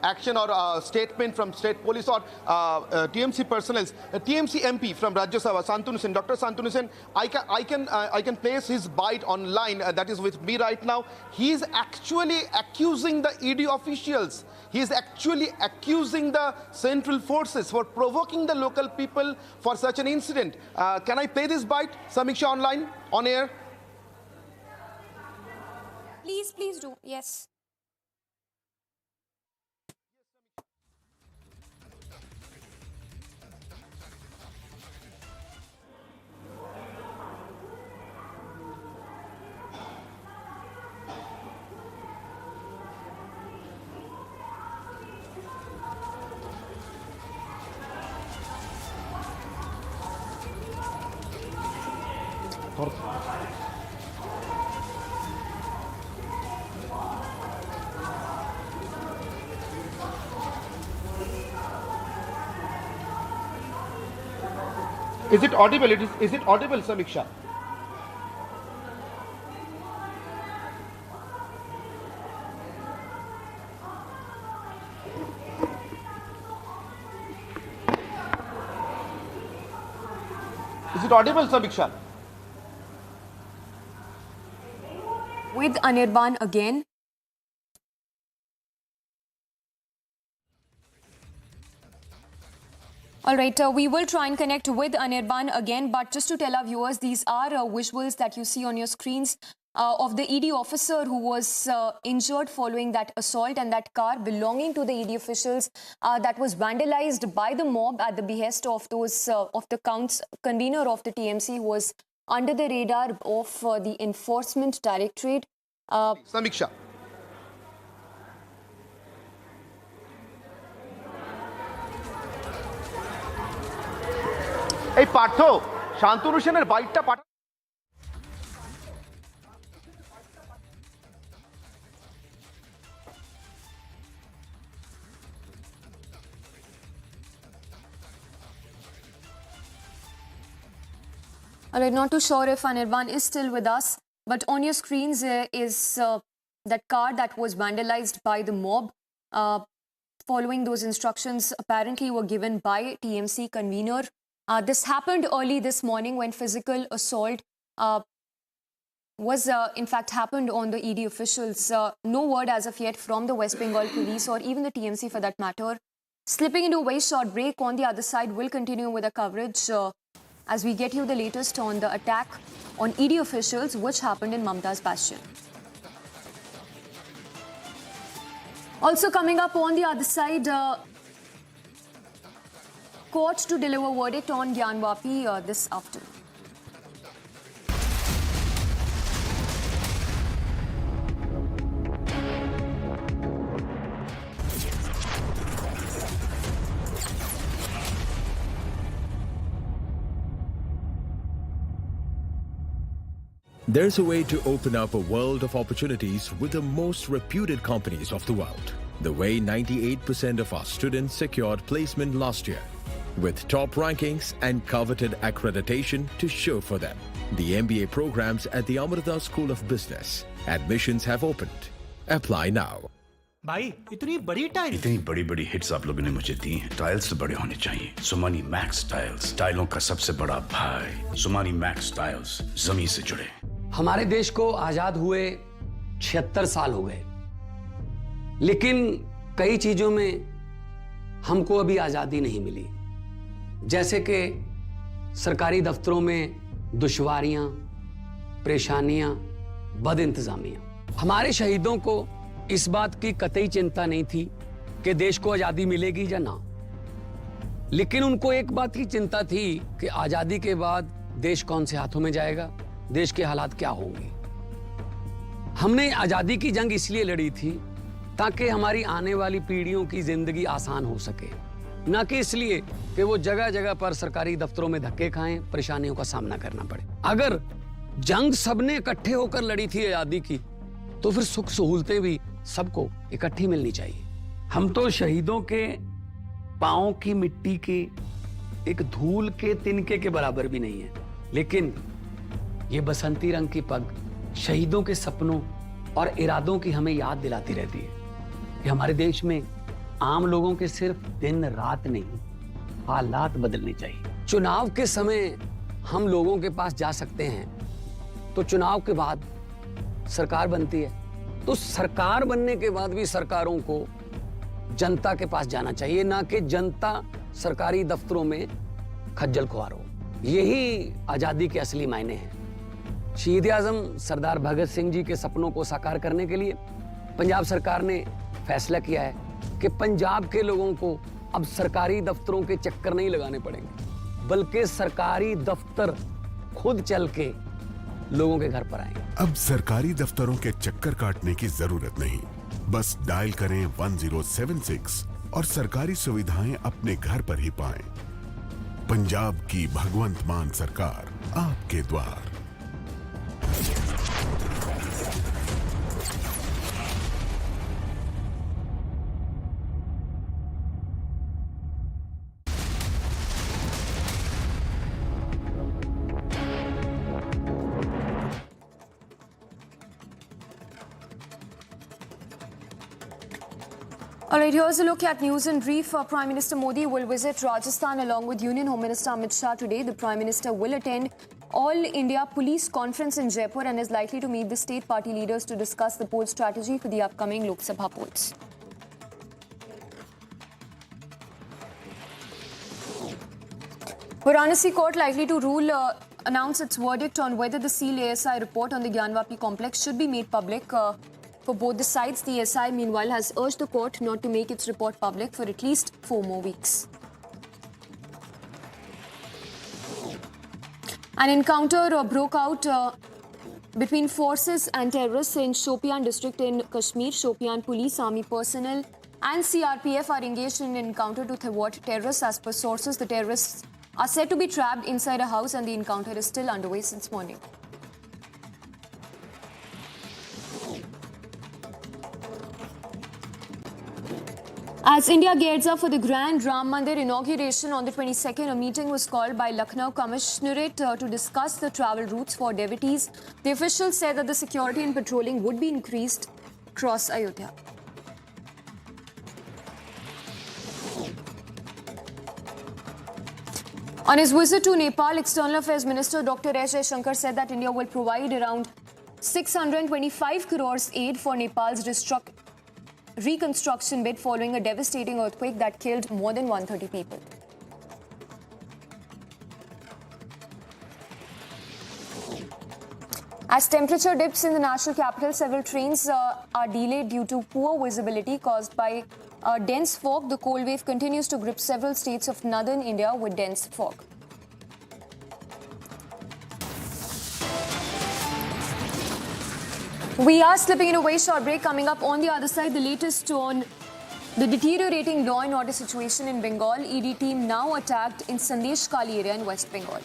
action or statement from state police or TMC personnel, TMC MP from Rajya Sabha, Shantanu Sen, Dr. Shantanu Sen, I can place his bite online. That is with me right now. He is actually accusing the ED officials. He is actually accusing the central forces for provoking the local people for such an incident. Can I play this bite, Samiksha, online? On air? Please do. Yes. Is it audible? Is it audible, Samiksha? Is it audible, Samiksha? With Anirban again. All right, we will try and connect with Anirban again, but just to tell our viewers, these are visuals that you see on your screens of the ED officer who was injured following that assault, and that car belonging to the ED officials that was vandalized by the mob at the behest of the convener of the TMC, who was under the radar of the Enforcement Directorate. Samiksha. এই পার্থ, শান্তনু সেনের বাইকটা পাঠা। Alright, not too sure if Anirban is still with us, but on your screens is that car that was vandalized by the mob. Following those instructions apparently were given by TMC convener. This happened early this morning when physical assault was in fact happened on the ED officials. No word as of yet from the West Bengal police or even the TMC for that matter. Slipping into a very short break. On the other side, we'll continue with the coverage as we get you the latest on the attack on ED officials which happened in Mamta's Bastion. Also coming up on the other side, court to deliver verdict on Gyanvapi this afternoon. There's a way to open up a world of opportunities with the most reputed companies of the world. The way 98% of our students secured placement last year, with top rankings and coveted accreditation to show for them. The MBA programs at the Amrita School of Business. Admissions have opened. Apply now. भाई इतनी बड़ी बड़ी hits आप लोगों ने मुझे दी हैं। Tiles तो बड़े होने चाहिए। सुमानी मैक्स टाइल्स, टाइलों का सबसे बड़ा भाई। सुमानी मैक्स टाइल्स, जमीन से जुड़े। हमारे देश को आजाद हुए 76 साल हो गए, लेकिन कई चीजों में हमको अभी आजादी नहीं मिली। जैसे कि सरकारी दफ्तरों में दुश्वारियां, परेशानियां, बदइंतजामियां। हमारे शहीदों को इस बात की कतई चिंता नहीं थी कि देश को आजादी मिलेगी या ना, लेकिन उनको एक बात की चिंता थी कि आजादी के बाद देश कौन से हाथों में जाएगा, देश के हालात क्या होंगे। हमने आजादी की जंग इसलिए लड़ी थी ताकि हमारी आने वाली पीढ़ियों की जिंदगी आसान हो सके, ना कि इसलिए कि वो जगह जगह पर सरकारी दफ्तरों में धक्के खाएं, परेशानियों का सामना करना पड़े। अगर जंग सबने इकट्ठे होकर लड़ी थी आजादी की, तो फिर सुख सहूलतें भी सबको इकट्ठी मिलनी चाहिए। हम तो शहीदों के पांव की मिट्टी के एक धूल के तिनके के बराबर भी नहीं है, लेकिन ये बसंती रंग की पग शहीदों के सपनों और इरादों की हमें याद दिलाती रहती है कि हमारे देश में आम लोगों के सिर्फ दिन रात नहीं, हालात बदलने चाहिए। चुनाव के समय हम लोगों के पास जा सकते हैं, तो चुनाव के बाद सरकार बनती है, तो सरकार बनने के बाद भी सरकारों को जनता के पास जाना चाहिए, ना कि जनता सरकारी दफ्तरों में खज्जल खुआर हो। यही आजादी के असली मायने हैं। शहीद आजम सरदार भगत सिंह जी के सपनों को साकार करने के लिए पंजाब सरकार ने फैसला किया है कि पंजाब के लोगों को अब सरकारी दफ्तरों के चक्कर नहीं लगाने पड़ेंगे, बल्कि सरकारी दफ्तर खुद चल के लोगों के घर पर आएंगे। अब सरकारी दफ्तरों के चक्कर काटने की जरूरत नहीं, बस डायल करें 1076 और सरकारी सुविधाएं अपने घर पर ही पाएं। पंजाब की भगवंत मान सरकार आपके द्वार। All right, here's a look at news in brief. Prime Minister Modi will visit Rajasthan along with Union Home Minister Amit Shah today. The Prime Minister will attend All India Police Conference in Jaipur and is likely to meet the state party leaders to discuss the poll strategy for the upcoming Lok Sabha polls. Varanasi Court likely to announce its verdict on whether the SEAL ASI report on the Gyanvapi complex should be made public. For both the sides, the SI meanwhile has urged the court not to make its report public for at least 4 more weeks. An encounter broke out between forces and terrorists in Shopian district in Kashmir. Shopian police, army personnel and CRPF are engaged in an encounter to thwart terrorists. As per sources, the terrorists are said to be trapped inside a house and the encounter is still underway since morning. As India gears up for the Grand Ram Mandir inauguration on the 22nd, a meeting was called by Lucknow Commissionerate to discuss the travel routes for devotees. The officials said that the security and patrolling would be increased across Ayodhya. On his visit to Nepal, External Affairs Minister Dr. S. Jaishankar said that India will provide around 625 crores aid for Nepal's reconstruction bid following a devastating earthquake that killed more than 130 people. As temperature dips in the national capital, several trains are delayed due to poor visibility caused by dense fog. The cold wave continues to grip several states of northern India with dense fog. We are slipping in a very short break. Coming up on the other side, the latest on the deteriorating law and order situation in Bengal. ED team now attacked in Sandesh Kali area in West Bengal.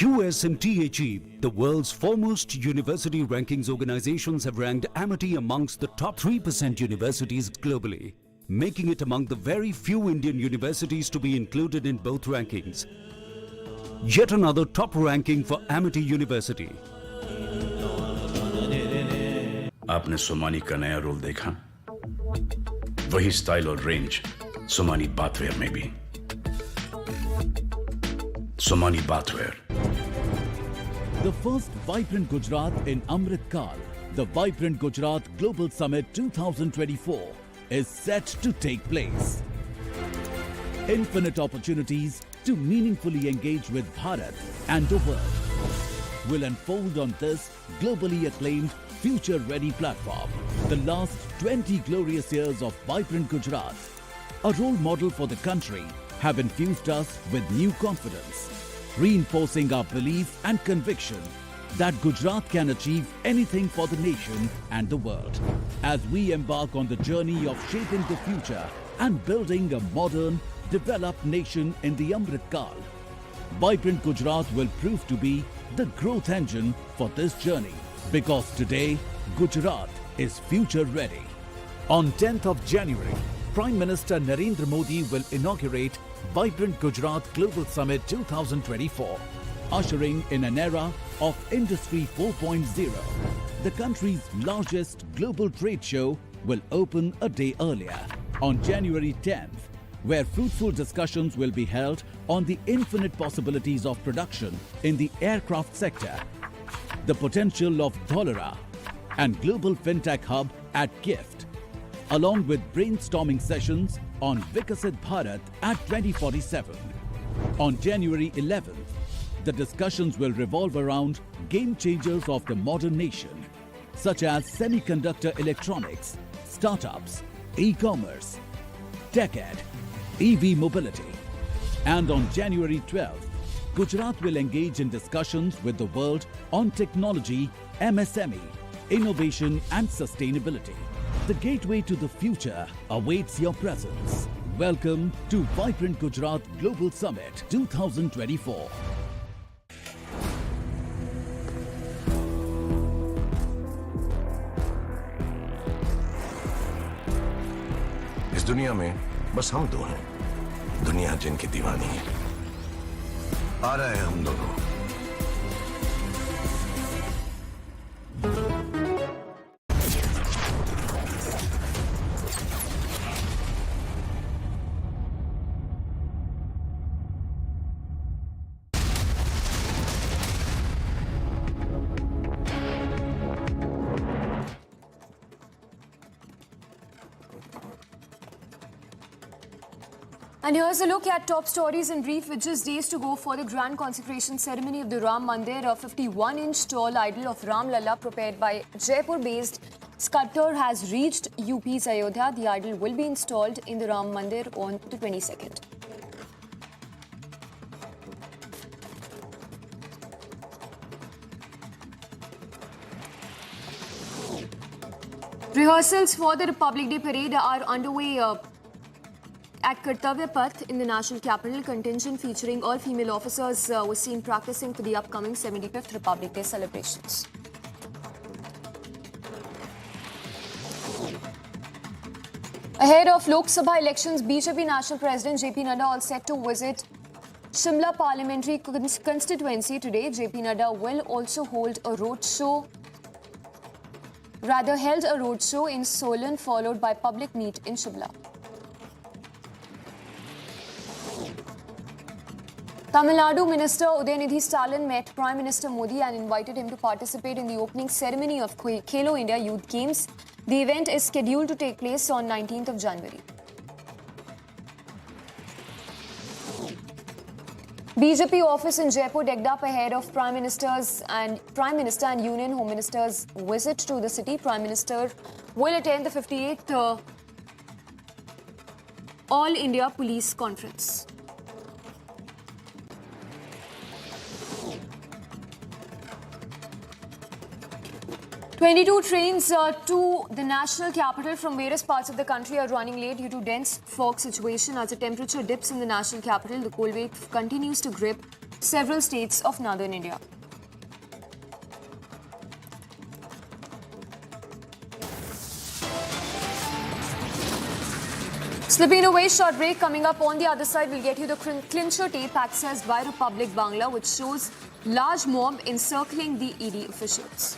QSMTHE, the world's foremost university rankings organizations, have ranked Amity amongst the top 3% universities globally, making it among the very few Indian universities to be included in both rankings. Yet another top ranking for Amity University. आपने सोमानी का नया role देखा? वही style और range Somani bathware में भी। Somani bathware. The first Vibrant Gujarat in Amrit Kal, the Vibrant Gujarat Global Summit 2024 is set to take place. Infinite opportunities to meaningfully engage with Bharat and the world will unfold on this globally acclaimed future-ready platform. The last 20 glorious years of Vibrant Gujarat, a role model for the country, have infused us with new confidence, reinforcing our belief and conviction that Gujarat can achieve anything for the nation and the world. As we embark on the journey of shaping the future and building a modern, developed nation in the Amrit Kal, Vibrant Gujarat will prove to be the growth engine for this journey. Because today, Gujarat is future ready. On 10th of January, Prime Minister Narendra Modi will inaugurate Vibrant Gujarat Global Summit 2024, ushering in an era of Industry 4.0. The country's largest global trade show will open a day earlier, on January 10th, where fruitful discussions will be held on the infinite possibilities of production in the aircraft sector, the potential of Dholera and global fintech hub at GIFT, along with brainstorming sessions on Vikasit Bharat at 2047. On January 11th, the discussions will revolve around game changers of the modern nation, such as semiconductor electronics, startups, e-commerce, tech ed, EV mobility. And on January 12th, Gujarat will engage in discussions with the world on technology, MSME, innovation and sustainability. The gateway to the future awaits your presence. Welcome to Vibrant Gujarat Global Summit 2024. इस दुनिया में बस हम दो हैं, दुनिया जिनकी दीवानी है। आ रहे हैं हम दोनों। And here's a look at top stories in brief. With just days to go for the grand consecration ceremony of the Ram Mandir, a 51-inch tall idol of Ram Lalla prepared by Jaipur-based sculptor has reached UP's Ayodhya. The idol will be installed in the Ram Mandir on the 22nd. Rehearsals for the Republic Day parade are underway at Kartavya Path in the national capital. Contingent featuring all female officers was seen practicing for the upcoming 75th Republic Day celebrations. Ahead of Lok Sabha elections, BJP National President JP Nadda all set to visit Shimla Parliamentary constituency today. JP Nadda will also held a roadshow in Solan, followed by public meet in Shimla. Tamil Nadu Minister Udayanidhi Stalin met Prime Minister Modi and invited him to participate in the opening ceremony of Khelo India Youth Games. The event is scheduled to take place on 19th of January. BJP office in Jaipur decked up ahead of Prime Minister and Union Home Minister's visit to the city. Prime Minister will attend the 58th All India Police Conference. "22 trains to the national capital from various parts of the country are running late due to dense fog situation. As the temperature dips in the national capital, the cold wave continues to grip several states of northern India. Slipping away, short break. Coming up on the other side, we'll get you the clincher tape accessed by Republic Bangla, which shows large mob encircling the ED officials.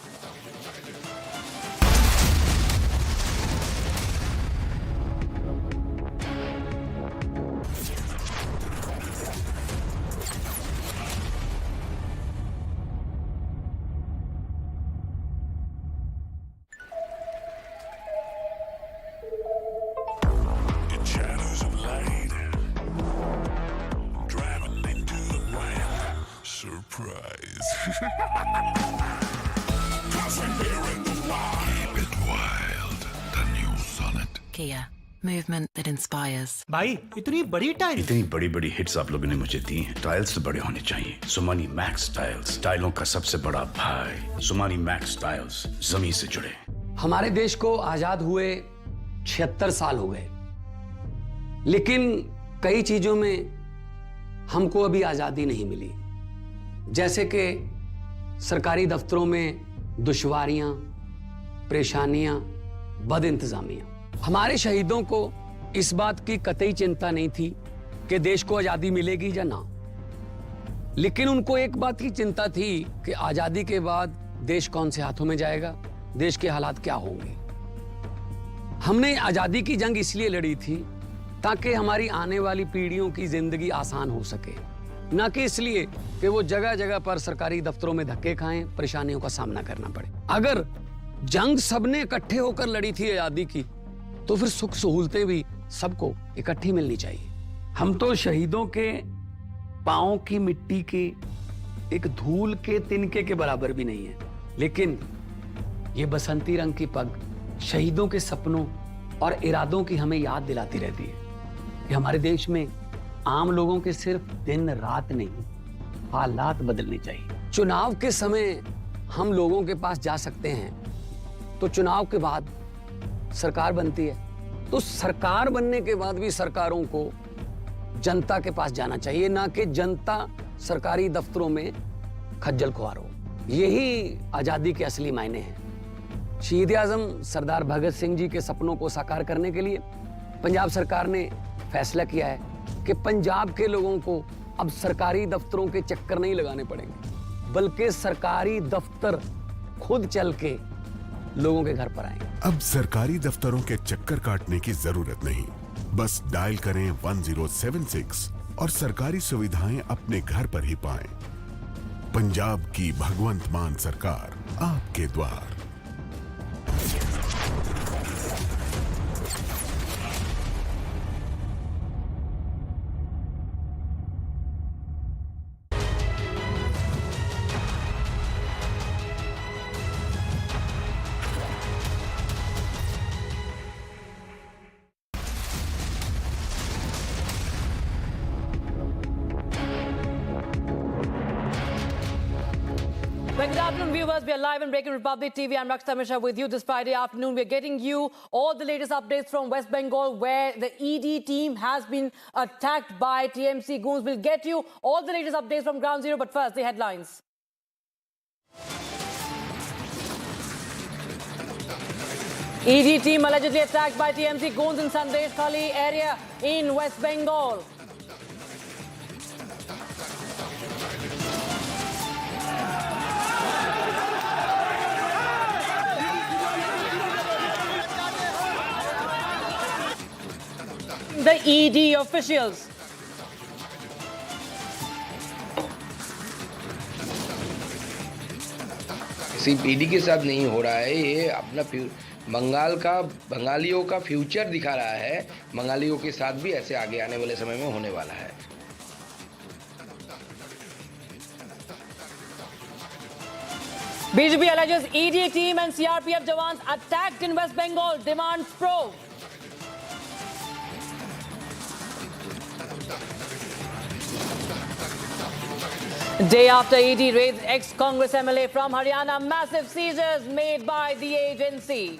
Kia, movement that inspires. भाई इतनी बड़ी बड़ी hits आप लोगों ने मुझे दी हैं। Tiles तो बड़े होने चाहिए। सोमानी मैक्स टाइल्स, टाइलों का सबसे बड़ा भाई। सोमानी मैक्स टाइल्स जमीन से जुड़े। हमारे देश को आजाद हुए 76 साल हो गए, लेकिन कई चीजों में हमको अभी आजादी नहीं मिली। जैसे कि सरकारी दफ्तरों में दुश्वारियां, परेशानियां, बदइंतजामियां। हमारे शहीदों को इस बात की कतई चिंता नहीं थी कि देश को आजादी मिलेगी या ना, लेकिन उनको एक बात की चिंता थी कि आजादी के बाद देश कौन से हाथों में जाएगा, देश के हालात क्या होंगे। हमने आजादी की जंग इसलिए लड़ी थी ताकि हमारी आने वाली पीढ़ियों की जिंदगी आसान हो सके, ना कि इसलिए कि वो जगह जगह पर सरकारी दफ्तरों में धक्के खाएं, परेशानियों का सामना करना पड़े। अगर जंग सबने इकट्ठे होकर लड़ी थी आजादी की, तो फिर सुख सहूलतें भी सबको इकट्ठी मिलनी चाहिए। हम तो शहीदों के पांव की मिट्टी के एक धूल के तिनके के बराबर भी नहीं है, लेकिन ये बसंती रंग की पग शहीदों के सपनों और इरादों की हमें याद दिलाती रहती है कि हमारे देश में आम लोगों के सिर्फ दिन रात नहीं, हालात बदलने चाहिए। चुनाव के समय हम लोगों के पास जा सकते हैं, तो चुनाव के बाद सरकार बनती है, तो सरकार बनने के बाद भी सरकारों को जनता के पास जाना चाहिए, ना कि जनता सरकारी दफ्तरों में खज्जल खुआर हो। यही आजादी के असली मायने हैं। शहीद आजम सरदार भगत सिंह जी के सपनों को साकार करने के लिए पंजाब सरकार ने फैसला किया है कि पंजाब के लोगों को अब सरकारी दफ्तरों के चक्कर नहीं लगाने पड़ेंगे, बल्कि सरकारी दफ्तर खुद चल के लोगों के घर पर आएंगे। अब सरकारी दफ्तरों के चक्कर काटने की जरूरत नहीं, बस डायल करें 1076 और सरकारी सुविधाएं अपने घर पर ही पाएं। पंजाब की भगवंत मान सरकार आपके द्वार। Good afternoon, viewers. We are live on Breaking Republic TV. I'm Rakshita Mishra with you this Friday afternoon. We're getting you all the latest updates from West Bengal, where the ED team has been attacked by TMC goons. We'll get you all the latest updates from Ground Zero, but first, the headlines. ED team allegedly attacked by TMC goons in Sandesh Khali area in West Bengal. The ED officials. सिर्फ ED के साथ नहीं हो रहा है, ये अपना बंगालियों का फ्यूचर दिखा रहा है। बंगालियों के साथ भी ऐसे आगे आने वाले समय में होने वाला है। BJP alleges ED team and CRPF jawans attacked in West Bengal, demands probe. Day after ED raids ex-Congress MLA from Haryana, massive seizures made by the agency.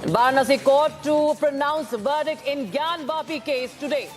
Varanasi court to pronounce verdict in Gyan Vapi case today.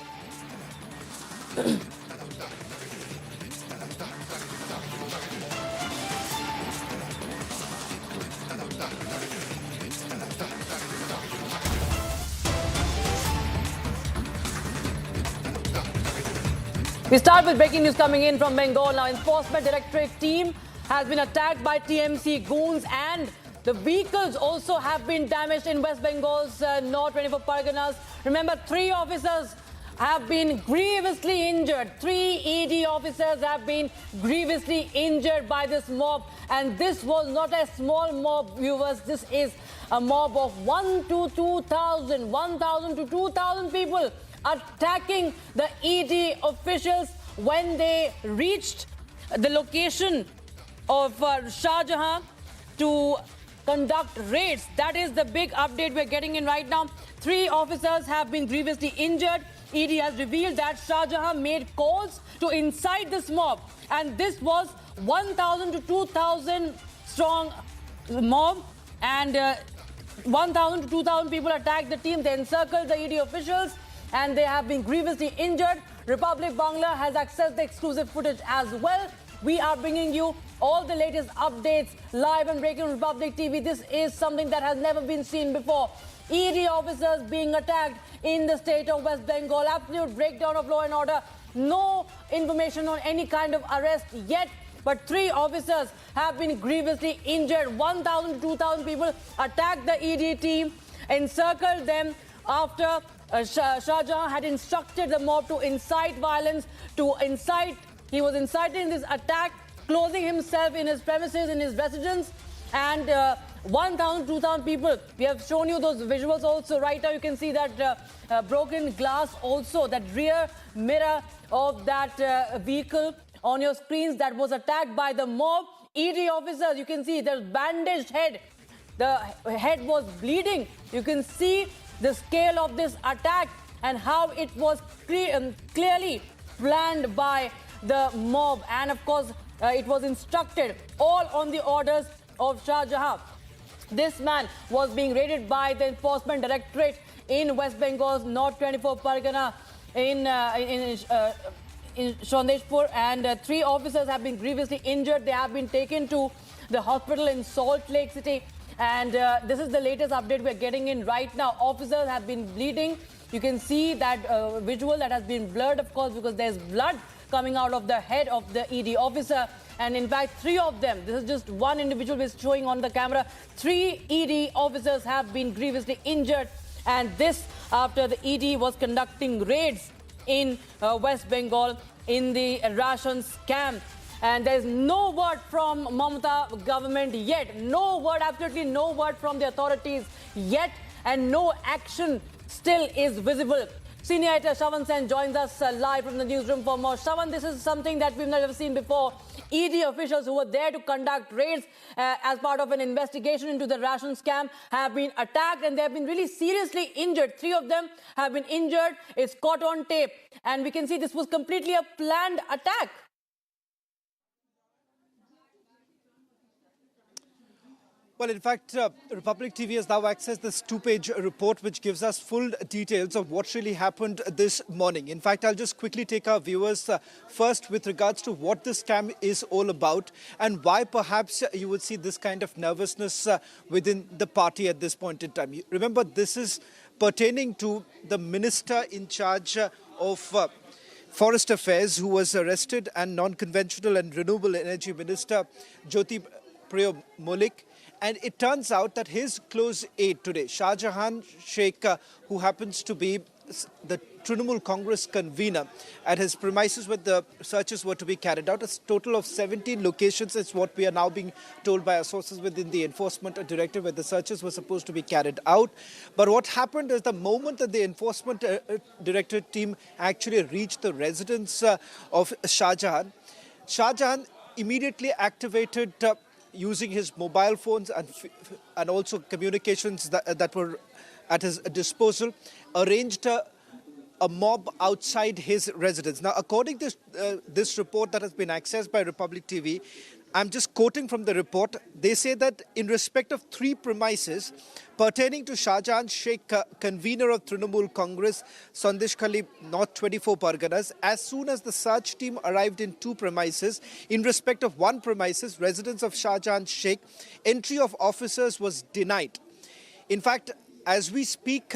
We start with breaking news coming in from Bengal. Now, Enforcement Directorate team has been attacked by TMC goons, and the vehicles also have been damaged in West Bengal's North 24 Parganas. Remember, 3 officers have been grievously injured. 3 ED officers have been grievously injured by this mob. And this was not a small mob, viewers. This is a mob of 1,000 to 2,000 people attacking the ED officials when they reached the location of Shah Jahan to conduct raids. That is the big update we're getting in right now. 3 officers have been grievously injured. ED has revealed that Shah Jahan made calls to incite this mob, and this was 1,000 to 2,000 strong mob, and 1,000 to 2,000 people attacked the team. They encircled the ED officials, and they have been grievously injured. Republic Bangla has accessed the exclusive footage as well. We are bringing you all the latest updates live and breaking on Republic TV. This is something that has never been seen before. ED officers being attacked in the state of West Bengal. Absolute breakdown of law and order. No information on any kind of arrest yet, but 3 officers have been grievously injured. 1,000 to 2,000 people attacked the ED team, encircled them after Shah Jahan had instructed the mob to incite violence, he was inciting this attack, closing himself in his premises, in his residence, and 1,000, 2,000 people. We have shown you those visuals also. Right now you can see that broken glass also, that rear mirror of that vehicle on your screens that was attacked by the mob. ED officers, you can see there's bandaged head. The head was bleeding. You can see the scale of this attack and how it was clearly planned by the mob, and of course it was instructed all on the orders of Shah Jahan. This man was being raided by the Enforcement Directorate in West Bengal's North 24 Pargana in Sondeshpur, and 3 officers have been grievously injured. They have been taken to the hospital in Salt Lake City. And this is the latest update we're getting in right now. Officers have been bleeding. You can see that visual that has been blurred, of course, because there's blood coming out of the head of the ED officer. And in fact, 3 of them, this is just one individual we're showing on the camera, 3 ED officers have been grievously injured. And this after the ED was conducting raids in West Bengal in the ration scam. And there's no word from Mamata government yet. No word, absolutely no word from the authorities yet. And no action still is visible. Senior editor Shravan Sen joins us live from the newsroom for more. Shravan, this is something that we've never seen before. ED officials who were there to conduct raids as part of an investigation into the ration scam have been attacked, and they have been really seriously injured. 3 of them have been injured. It's caught on tape. And we can see this was completely a planned attack. Well, in fact, Republic TV has now accessed this 2-page report which gives us full details of what really happened this morning. In fact, I'll just quickly take our viewers first with regards to what this scam is all about and why perhaps you would see this kind of nervousness within the party at this point in time. Remember, this is pertaining to the minister in charge of Forest Affairs who was arrested, and non-conventional and renewable energy minister Jyoti Priya Maulik. And it turns out that his close aide today, Shah Jahan Sheikh, who happens to be the Trinamool Congress convener at his premises where the searches were to be carried out. A total of 17 locations is what we are now being told by our sources within the Enforcement Directorate where the searches were supposed to be carried out. But what happened is the moment that the Enforcement Directorate team actually reached the residence of Shah Jahan, Shah Jahan immediately activated using his mobile phones and also communications that were at his disposal, arranged a mob outside his residence. Now, according to this report that has been accessed by Republic TV, I'm just quoting from the report. They say that in respect of 3 premises pertaining to Shah Jahan Sheikh, convener of Trinamool Congress, Sandeshkhali, North 24 Parganas, as soon as the search team arrived in 2 premises, in respect of 1 premises, residence of Shah Jahan Sheikh, entry of officers was denied. In fact, as we speak,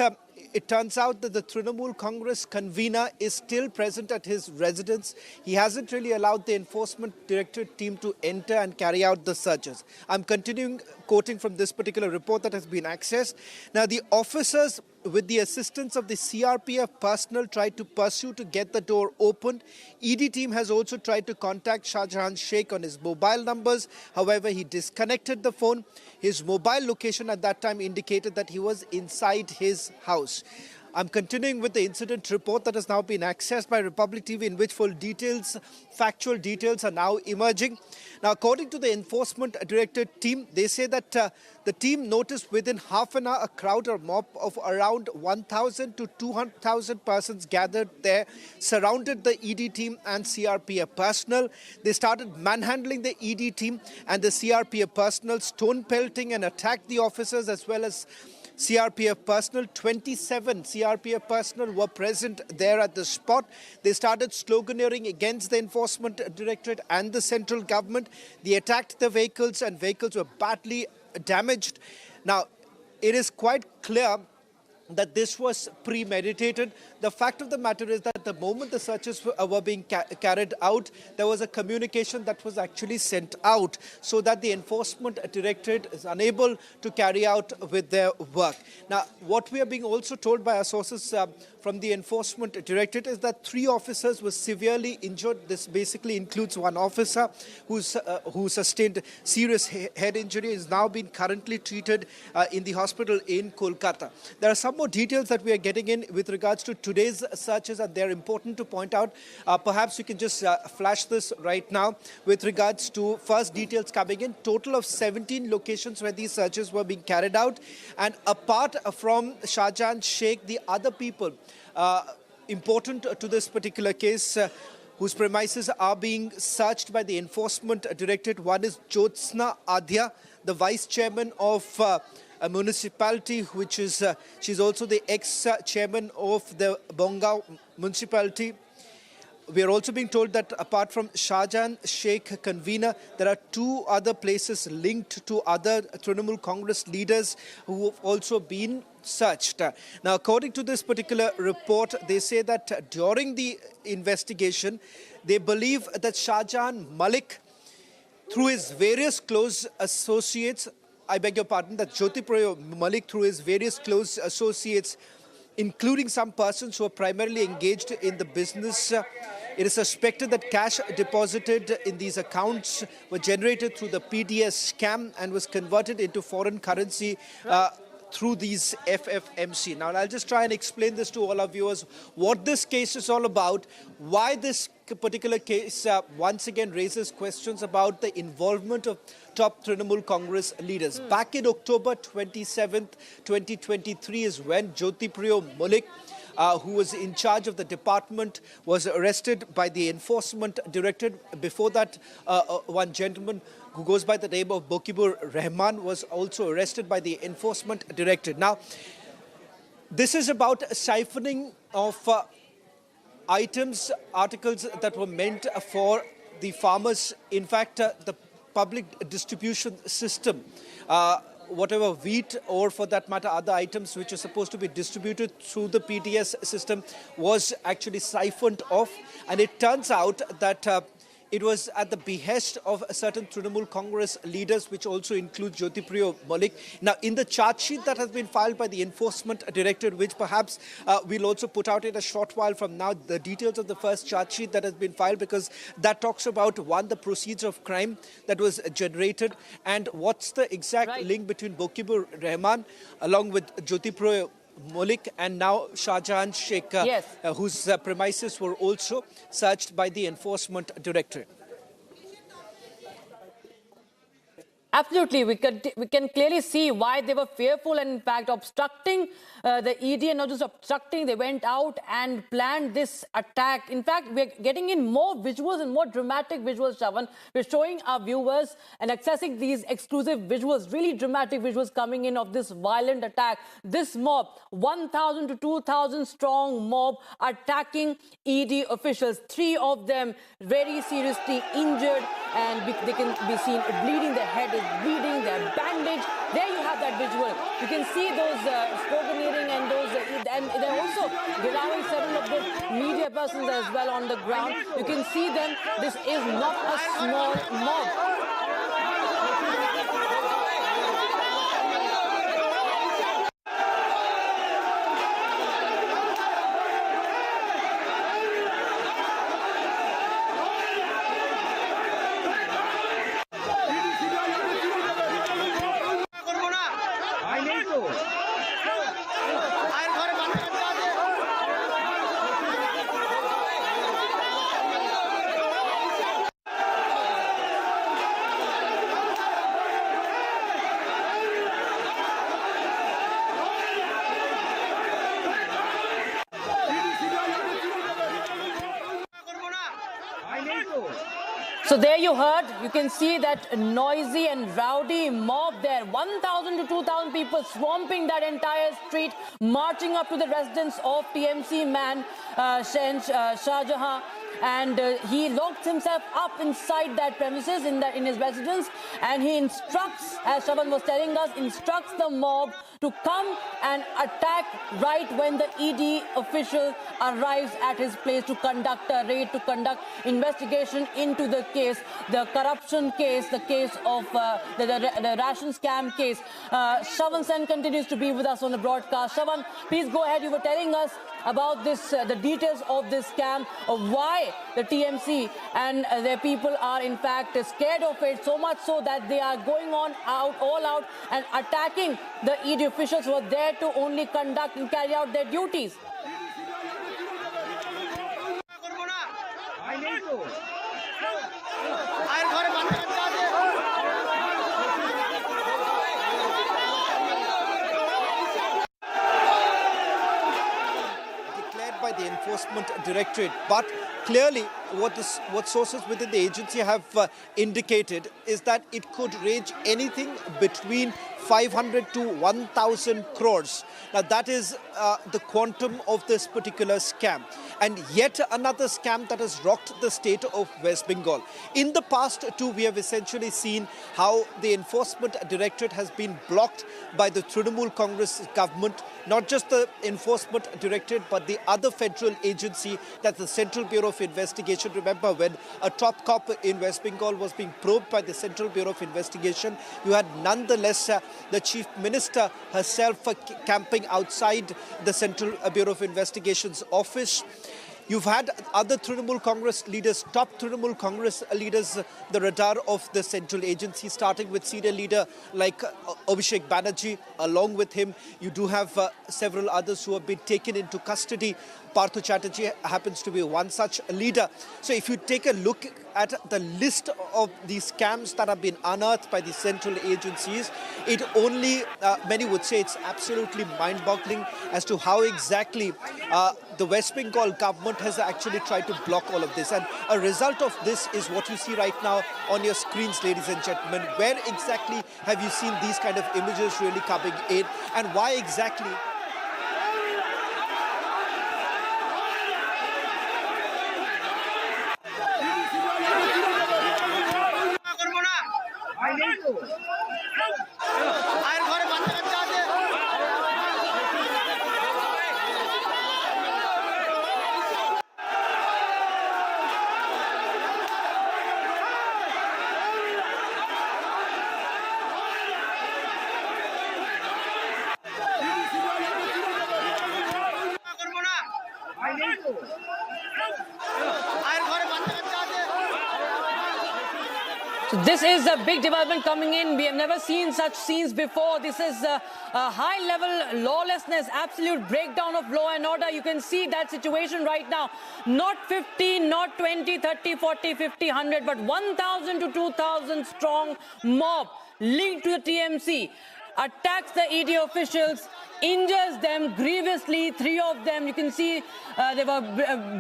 it turns out that the Trinamool Congress convener is still present at his residence. He hasn't really allowed the Enforcement Directorate team to enter and carry out the searches. I'm continuing quoting from this particular report that has been accessed. Now, the officers, with the assistance of the CRPF personnel, tried to pursue to get the door opened. ED team has also tried to contact Shah Jahan Sheikh on his mobile numbers. However, he disconnected the phone. His mobile location at that time indicated that he was inside his house. I'm continuing with the incident report that has now been accessed by Republic TV, in which full details, factual details are now emerging. Now, according to the Enforcement Directorate team, they say that the team noticed within half an hour a crowd or mob of around 1,000 to 200,000 persons gathered there, surrounded the ED team and CRPF personnel. They started manhandling the ED team and the CRPF personnel, stone pelting and attacked the officers as well as CRPF personnel. 27 CRPF personnel were present there at the spot. They started sloganeering against the Enforcement Directorate and the central government. They attacked the vehicles and vehicles were badly damaged. Now, it is quite clear that this was premeditated. The fact of the matter is that the moment the searches were being carried out, there was a communication that was actually sent out so that the Enforcement Directorate is unable to carry out with their work. Now, what we are being also told by our sources from the Enforcement Directorate is that 3 officers were severely injured. This basically includes 1 officer who sustained serious head injury, is now being currently treated in the hospital in Kolkata. There are some more details that we are getting in with regards to today's searches, and they're important to point out. Perhaps you can just flash this right now with regards to first details coming in. Total of 17 locations where these searches were being carried out. And apart from Shah Jahan Sheikh, the other people important to this particular case whose premises are being searched by the Enforcement Directorate. One is Jyotsna Adhya, the Vice Chairman of a municipality, which is, she's also the ex-chairman of the Bongao municipality. We are also being told that apart from Shah Jahan Sheikh convener, there are 2 other places linked to other Trinamool Congress leaders who have also been searched. Now, according to this particular report, they say that during the investigation, they believe that Shah Jahan Malik, through his various close associates, I beg your pardon, that Jyotipriya Malik, through his various close associates, including some persons who are primarily engaged in the business, it is suspected that cash deposited in these accounts were generated through the PDS scam and was converted into foreign currency through these FFMC. Now, I'll just try and explain this to all our viewers, what this case is all about, why this particular case once again raises questions about the involvement of top Trinamool Congress leaders. Back in October 27th, 2023 is when Jyotipriya Malik, who was in charge of the department, was arrested by the Enforcement Directorate. Before that, one gentleman who goes by the name of Bokibur Rahman was also arrested by the Enforcement Directorate. Now, this is about siphoning of items, articles that were meant for the farmers. In fact, the public distribution system, whatever wheat or for that matter other items which are supposed to be distributed through the PTS system was actually siphoned off. And it turns out that it was at the behest of certain Trinamool Congress leaders, which also includes Jyotipriya Malik. Now, in the charge sheet that has been filed by the Enforcement Directorate, which perhaps we'll also put out in a short while from now, the details of the first charge sheet that has been filed, because that talks about, one, the proceeds of crime that was generated, and what's the exact link between Boqibur Rahman along with Jyotipriya Malik and now Shahjahan Sheikh, whose premises were also searched by the Enforcement Directorate. Absolutely, we can clearly see why they were fearful and in fact obstructing the ED, and not just obstructing, they went out and planned this attack. In fact, we're getting in more visuals and more dramatic visuals, Shravan. We're showing our viewers and accessing these exclusive visuals, really dramatic visuals coming in of this violent attack. This mob, 1,000 to 2,000 strong mob attacking ED officials. 3 of them very seriously injured, and they can be seen bleeding. Their head is bleeding, they're bandaged. There you have that visual. You can see those spoken and those, and they're also allowing several of the media persons as well on the ground. You can see them. This is not a small mob. So there you heard, you can see that noisy and rowdy mob there. 1,000 to 2,000 people swamping that entire street, marching up to the residence of TMC man Shahjahan. And he locked himself up inside that premises in his residence, and he instructs, as Shravan was telling us, instructs the mob to come and attack right when the ED official arrives at his place to conduct a raid, to conduct investigation into the case, the corruption case, the case of the ration scam case. Shravan Sen continues to be with us on the broadcast. Shravan, please go ahead. You were telling us about this, the details of this scam, of why the TMC and their people are in fact scared of it, so much so that they are going all out and attacking the ED officials who are there to only conduct and carry out their duties. By the Enforcement Directorate, but clearly what sources within the agency have indicated is that it could range anything between 500 to 1,000 crores. Now that is the quantum of this particular scam, and yet another scam that has rocked the state of West Bengal. In the past too, we have essentially seen how the Enforcement Directorate has been blocked by the Trinamool Congress government, not just the Enforcement Directorate but the other federal agency, that's the Central Bureau of Investigation. Remember when a top cop in West Bengal was being probed by the Central Bureau of Investigation, you had nonetheless the Chief Minister herself camping outside the Central Bureau of Investigation's office. You've had other Trinamool Congress leaders, top Trinamool Congress leaders, the radar of the central agency, starting with senior leader like Abhishek Banerjee. Along with him, you do have several others who have been taken into custody. Partha Chatterjee happens to be one such leader. So if you take a look at the list of these scams that have been unearthed by the central agencies, it only, many would say it's absolutely mind-boggling as to how exactly the West Bengal government has actually tried to block all of this. And a result of this is what you see right now on your screens, ladies and gentlemen. Where exactly have you seen these kind of images really coming in, and why exactly? So this is a big development coming in. We have never seen such scenes before. This is a high-level lawlessness, absolute breakdown of law and order. You can see that situation right now. Not 15, not 20, 30, 40, 50, 100, but 1,000 to 2,000 strong mob linked to the TMC. Attacks the ED officials, injures them grievously. 3 of them, you can see they were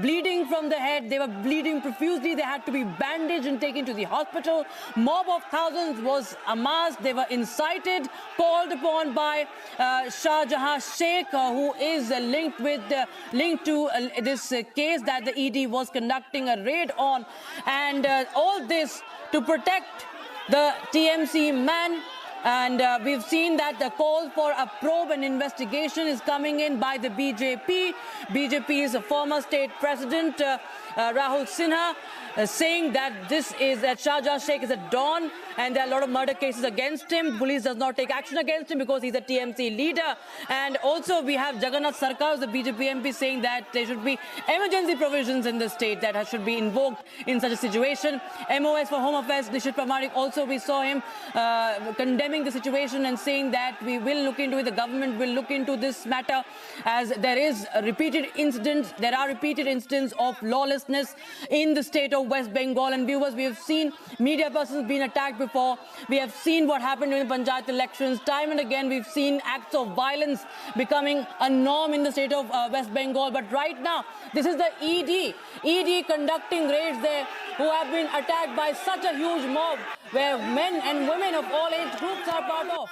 bleeding from the head. They were bleeding profusely. They had to be bandaged and taken to the hospital. Mob of thousands was amassed. They were incited, called upon by Shah Jahan Sheikh, who is linked to this case that the ED was conducting a raid on. And all this to protect the TMC man. And we've seen that the call for a probe and investigation is coming in by the BJP. BJP's former state president, Rahul Sinha, saying that Shah Jahan Sheikh is a don and there are a lot of murder cases against him. Police does not take action against him because he's a TMC leader. And also we have Jagannath Sarkar, the BJP MP, saying that there should be emergency provisions in the state that should be invoked in such a situation. MOS for Home Affairs, Nishit Pramanik, also we saw him condemning the situation and saying that we will look into it, the government will look into this matter, as there are repeated incidents of lawlessness in the state of West Bengal. And viewers, we have seen media persons being attacked before. We have seen what happened during the Panchayat elections. Time and again, we've seen acts of violence becoming a norm in the state of West Bengal. But right now, this is the ED conducting raids there, who have been attacked by such a huge mob where men and women of all age groups are part of.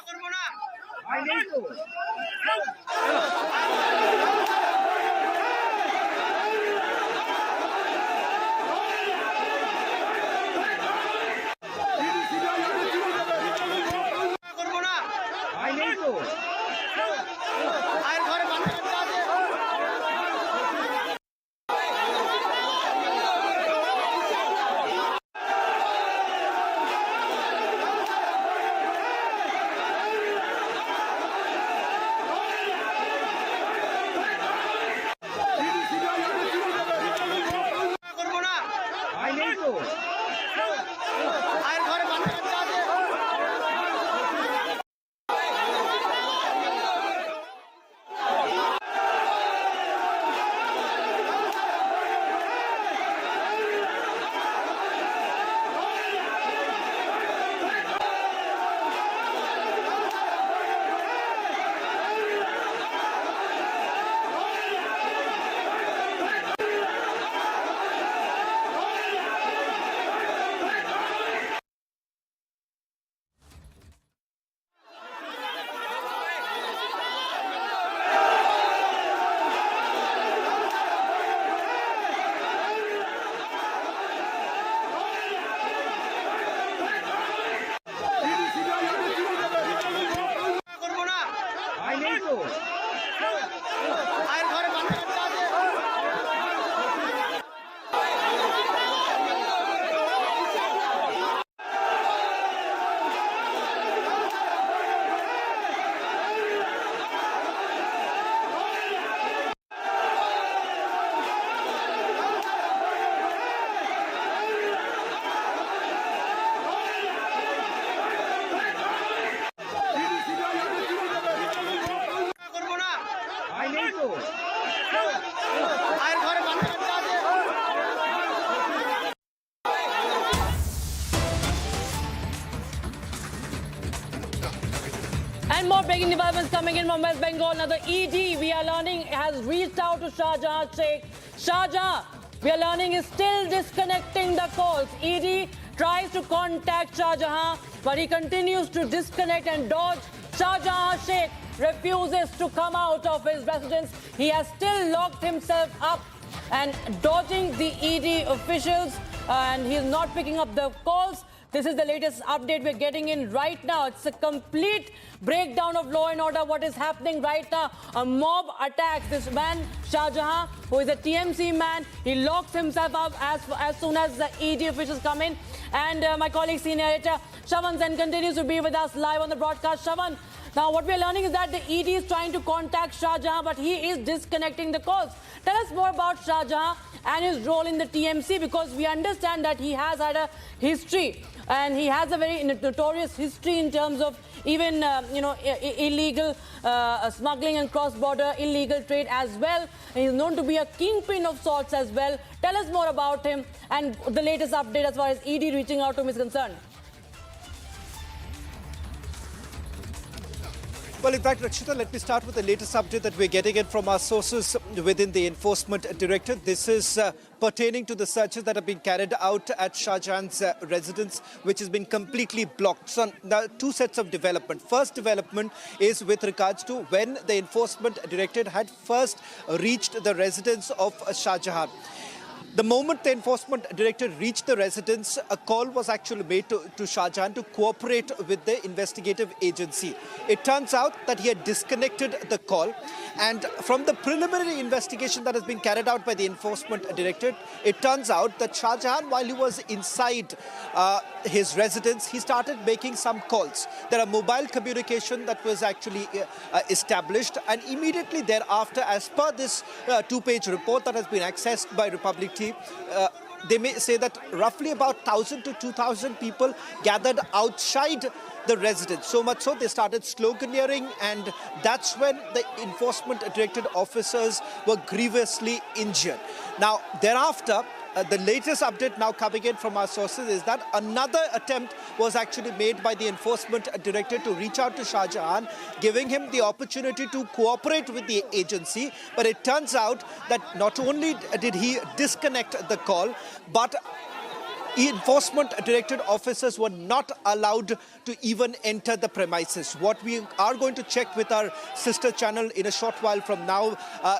And more breaking developments coming in from West Bengal. Now the ED, we are learning, has reached out to Shah Jahan Sheikh. Shah Jahan, we are learning, is still disconnecting the calls. ED tries to contact Shah Jahan, but he continues to disconnect and dodge. Shah Jahan Sheikh refuses to come out of his residence. He has still locked himself up and dodging the ED officials, and he is not picking up the calls. This is the latest update we're getting in right now. It's a complete breakdown of law and order. What is happening right now? A mob attacks this man, Shah Jahan, who is a TMC man. He locks himself up as soon as the ED officials come in. And my colleague, senior editor Shavan Sen, continues to be with us live on the broadcast. Shavan, Now, what we are learning is that the ED is trying to contact Shah Jahan, but he is disconnecting the calls. Tell us more about Shah Jahan and his role in the TMC, because we understand that he has had a history and he has a very notorious history in terms of even, illegal smuggling and cross-border illegal trade as well. He is known to be a kingpin of sorts as well. Tell us more about him and the latest update as far as ED reaching out to him is concerned. Well, in fact, Rakshita, let me start with the latest update that we're getting in from our sources within the Enforcement Directorate. This is pertaining to the searches that have been carried out at Shah Jahan's residence, which has been completely blocked. So, there are two sets of development. First development is with regards to when the Enforcement Directorate had first reached the residence of Shah Jahan. The moment the Enforcement Director reached the residence, a call was actually made to Shah Jahan to cooperate with the investigative agency. It turns out that he had disconnected the call, and from the preliminary investigation that has been carried out by the Enforcement Directorate, it turns out that Shah Jahan, while he was inside his residence, he started making some calls. There are mobile communication that was actually established, and immediately thereafter, as per this two-page report that has been accessed by Republic TV, they may say that roughly about 1,000 to 2,000 people gathered outside the residence. So much so, they started sloganeering, and that's when the Enforcement Directorate officers were grievously injured. Now, thereafter, the latest update now coming in from our sources is that another attempt was actually made by the Enforcement Directorate to reach out to Shah Jahan, giving him the opportunity to cooperate with the agency. But it turns out that not only did he disconnect the call, but Enforcement Directorate officers were not allowed to even enter the premises. What we are going to check with our sister channel in a short while from now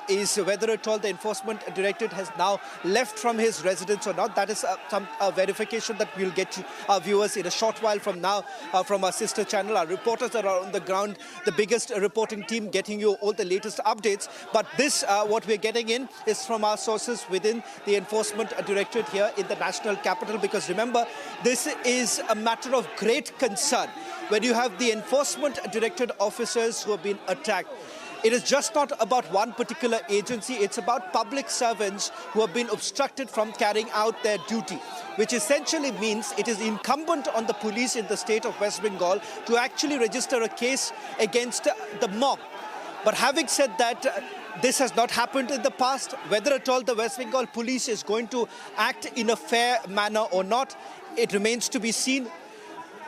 is whether at all the Enforcement Directorate has now left from his residence or not. That is some verification that we'll get to our viewers in a short while from now from our sister channel. Our reporters are on the ground, the biggest reporting team, getting you all the latest updates. But this, what we're getting in, is from our sources within the Enforcement Directorate here in the national capital. Because remember, this is a matter of great concern when you have the Enforcement Directorate officers who have been attacked. It is just not about one particular agency, it's about public servants who have been obstructed from carrying out their duty, which essentially means it is incumbent on the police in the state of West Bengal to actually register a case against the mob. But having said that, this has not happened in the past. Whether at all the West Bengal police is going to act in a fair manner or not, it remains to be seen.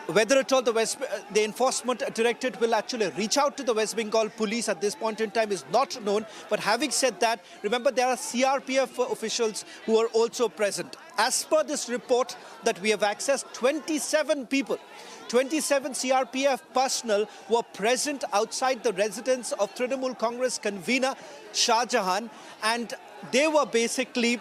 Whether at all the Enforcement Directorate will actually reach out to the West Bengal police at this point in time is not known. But having said that, remember there are CRPF officials who are also present. As per this report that we have accessed, 27 people, 27 CRPF personnel were present outside the residence of Trinamool Congress convener Shah Jahan, and they were basically,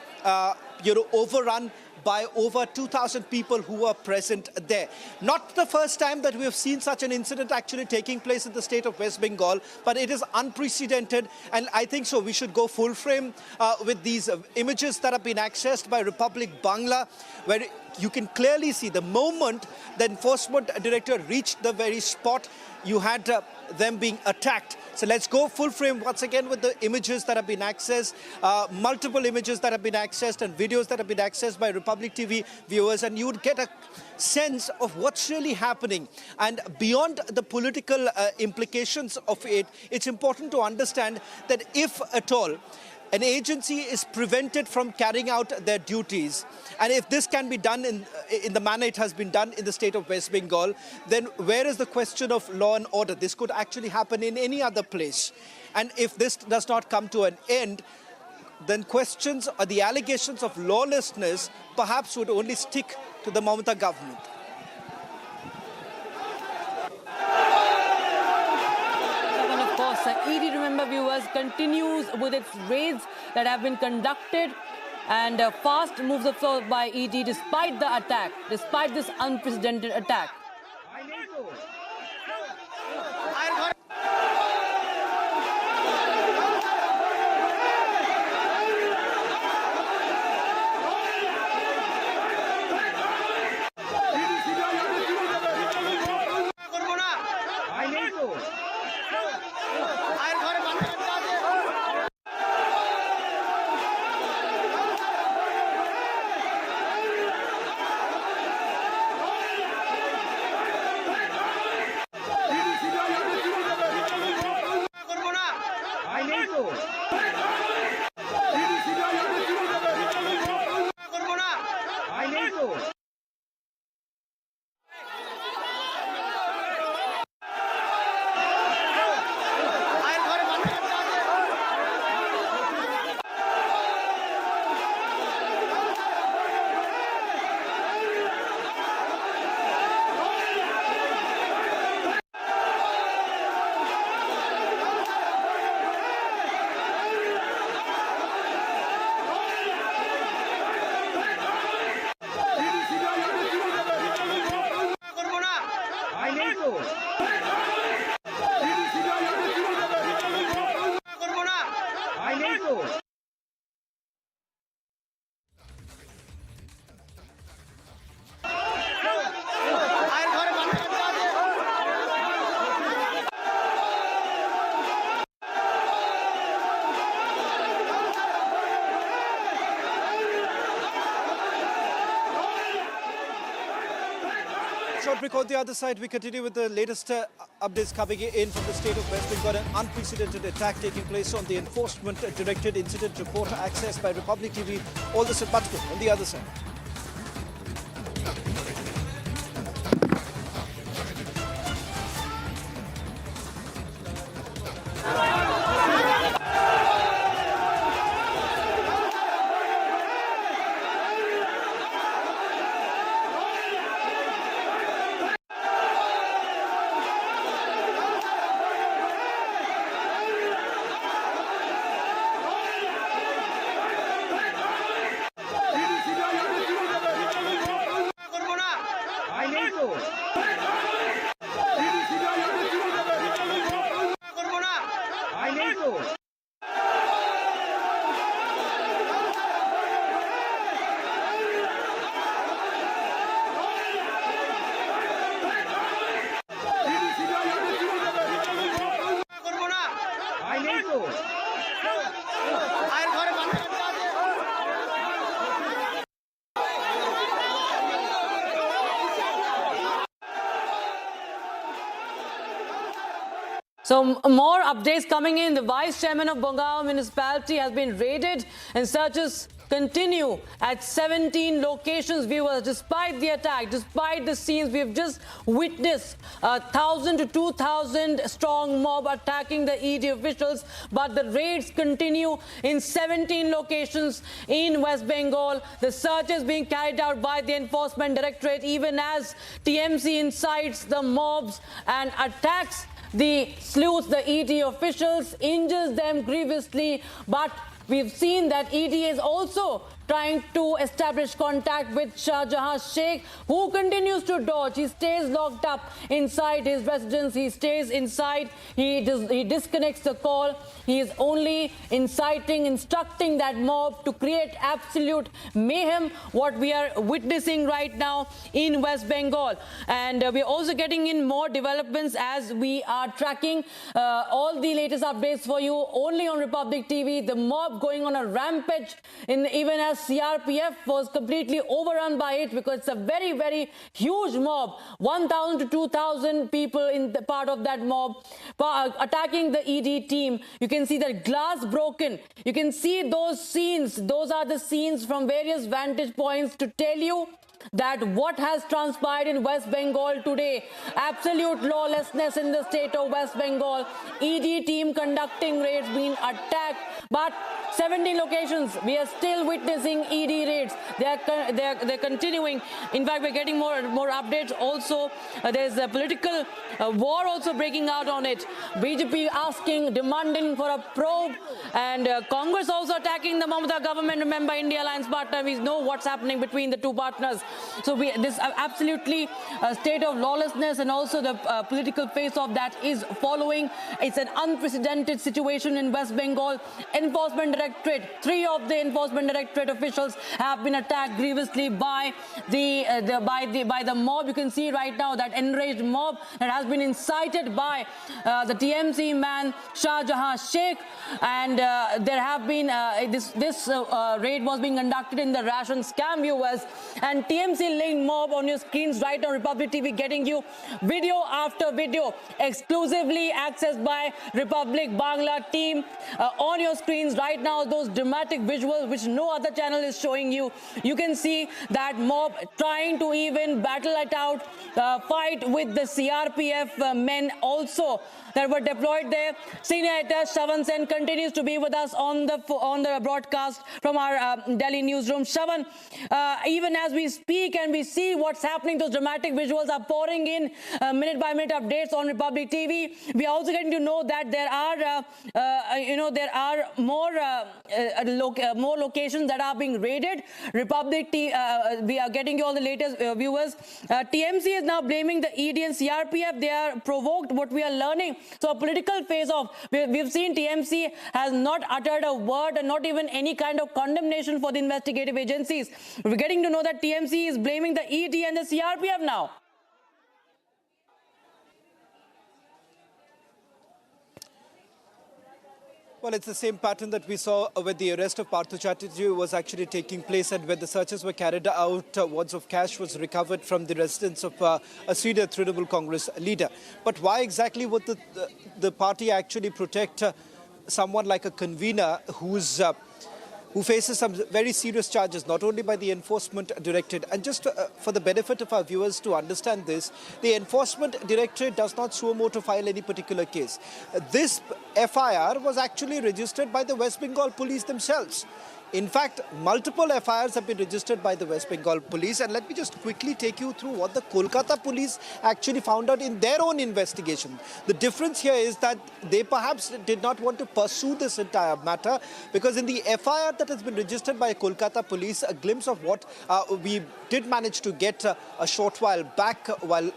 overrun by over 2,000 people who were present there. Not the first time that we have seen such an incident actually taking place in the state of West Bengal, but it is unprecedented, and I think so we should go full frame with these images that have been accessed by Republic Bangla, where you can clearly see the moment the Enforcement Director reached the very spot, you had them being attacked. So let's go full frame once again with the images that have been accessed, multiple images that have been accessed and videos that have been accessed by Republic TV viewers, and you would get a sense of what's really happening. And beyond the political implications of it, it's important to understand that if at all an agency is prevented from carrying out their duties, and if this can be done in the manner it has been done in the state of West Bengal, then where is the question of law and order? This could actually happen in any other place. And if this does not come to an end, then questions or the allegations of lawlessness perhaps would only stick to the Mamata government. ED, remember viewers, continues with its raids that have been conducted, and fast moves of by ED despite the attack, despite this unprecedented attack. Short break on the other side. We continue with the latest updates coming in from the state of West Bengal. An unprecedented attack taking place on the Enforcement Directorate incident report accessed by Republic TV. All this and much more on the other side. So more updates coming in. The vice chairman of Bongao municipality has been raided and searches continue at 17 locations, viewers. Despite the attack, despite the scenes, we have just witnessed 1,000 to 2,000 strong mob attacking the ED officials, but the raids continue in 17 locations in West Bengal. The search is being carried out by the Enforcement Directorate even as TMC incites the mobs and attacks the sleuths, the ED officials, injures them grievously. But we've seen that ED is also trying to establish contact with Shah Jahan Sheikh, who continues to dodge. He stays locked up inside his residence. He stays inside. He disconnects the call. He is only inciting, instructing that mob to create absolute mayhem, what we are witnessing right now in West Bengal. And we're also getting in more developments as we are tracking all the latest updates for you only on Republic TV. The mob going on a rampage, even as CRPF was completely overrun by it, because it's a very, very huge mob. 1,000 to 2,000 people in the part of that mob attacking the ED team. You can see that glass broken. You can see those scenes. Those are the scenes from various vantage points to tell you that what has transpired in West Bengal today. Absolute lawlessness in the state of West Bengal. ED team conducting raids, being attacked. But 17 locations, we are still witnessing ED raids. They're continuing. In fact, we're getting more updates. Also, there's a political war also breaking out on it. BJP asking, demanding for a probe, and Congress also attacking the Mamata government. Remember, India alliance partner. We know what's happening between the two partners. So this absolutely state of lawlessness and also the political face-off that is following. It's an unprecedented situation in West Bengal. Enforcement Directorate, 3 of the Enforcement Directorate officials have been attacked grievously by the mob. You can see right now that enraged mob that has been incited by the TMC man Shah Jahan Sheikh, and there have been this raid was being conducted in the ration scam, viewers, and TMC linked mob on your screens right now, Republic TV, getting you video after video exclusively accessed by Republic Bangla team on your screens right now. Those dramatic visuals which no other channel is showing you. You can see that mob trying to even battle it out, fight with the CRPF men also that were deployed there. Senior editor Shravan Sen continues to be with us on the broadcast from our Delhi newsroom. Shravan, even as we speak and we see what's happening, those dramatic visuals are pouring in minute by minute updates on Republic TV. We are also getting to know that there are more locations that are being raided. Republic TV, we are getting you all the latest, viewers. TMC is now blaming the ED and CRPF. They are provoked, what we are learning. So a political face-off. We've seen TMC has not uttered a word and not even any kind of condemnation for the investigative agencies. We're getting to know that TMC is blaming the ED and the CRPF now. Well, it's the same pattern that we saw when the arrest of Parthu Chatterjee was actually taking place, and when the searches were carried out, wads of cash was recovered from the residence of a senior Trinamool Congress leader. But why exactly would the party actually protect someone like a convener who faces some very serious charges, not only by the Enforcement Directorate? And just for the benefit of our viewers to understand this, the Enforcement Directorate does not suo motu file any particular case. This FIR was actually registered by the West Bengal police themselves. In fact, multiple FIRs have been registered by the West Bengal police, and let me just quickly take you through what the Kolkata police actually found out in their own investigation. The difference here is that they perhaps did not want to pursue this entire matter, because in the FIR that has been registered by Kolkata police, a glimpse of what we did manage to get a short while back while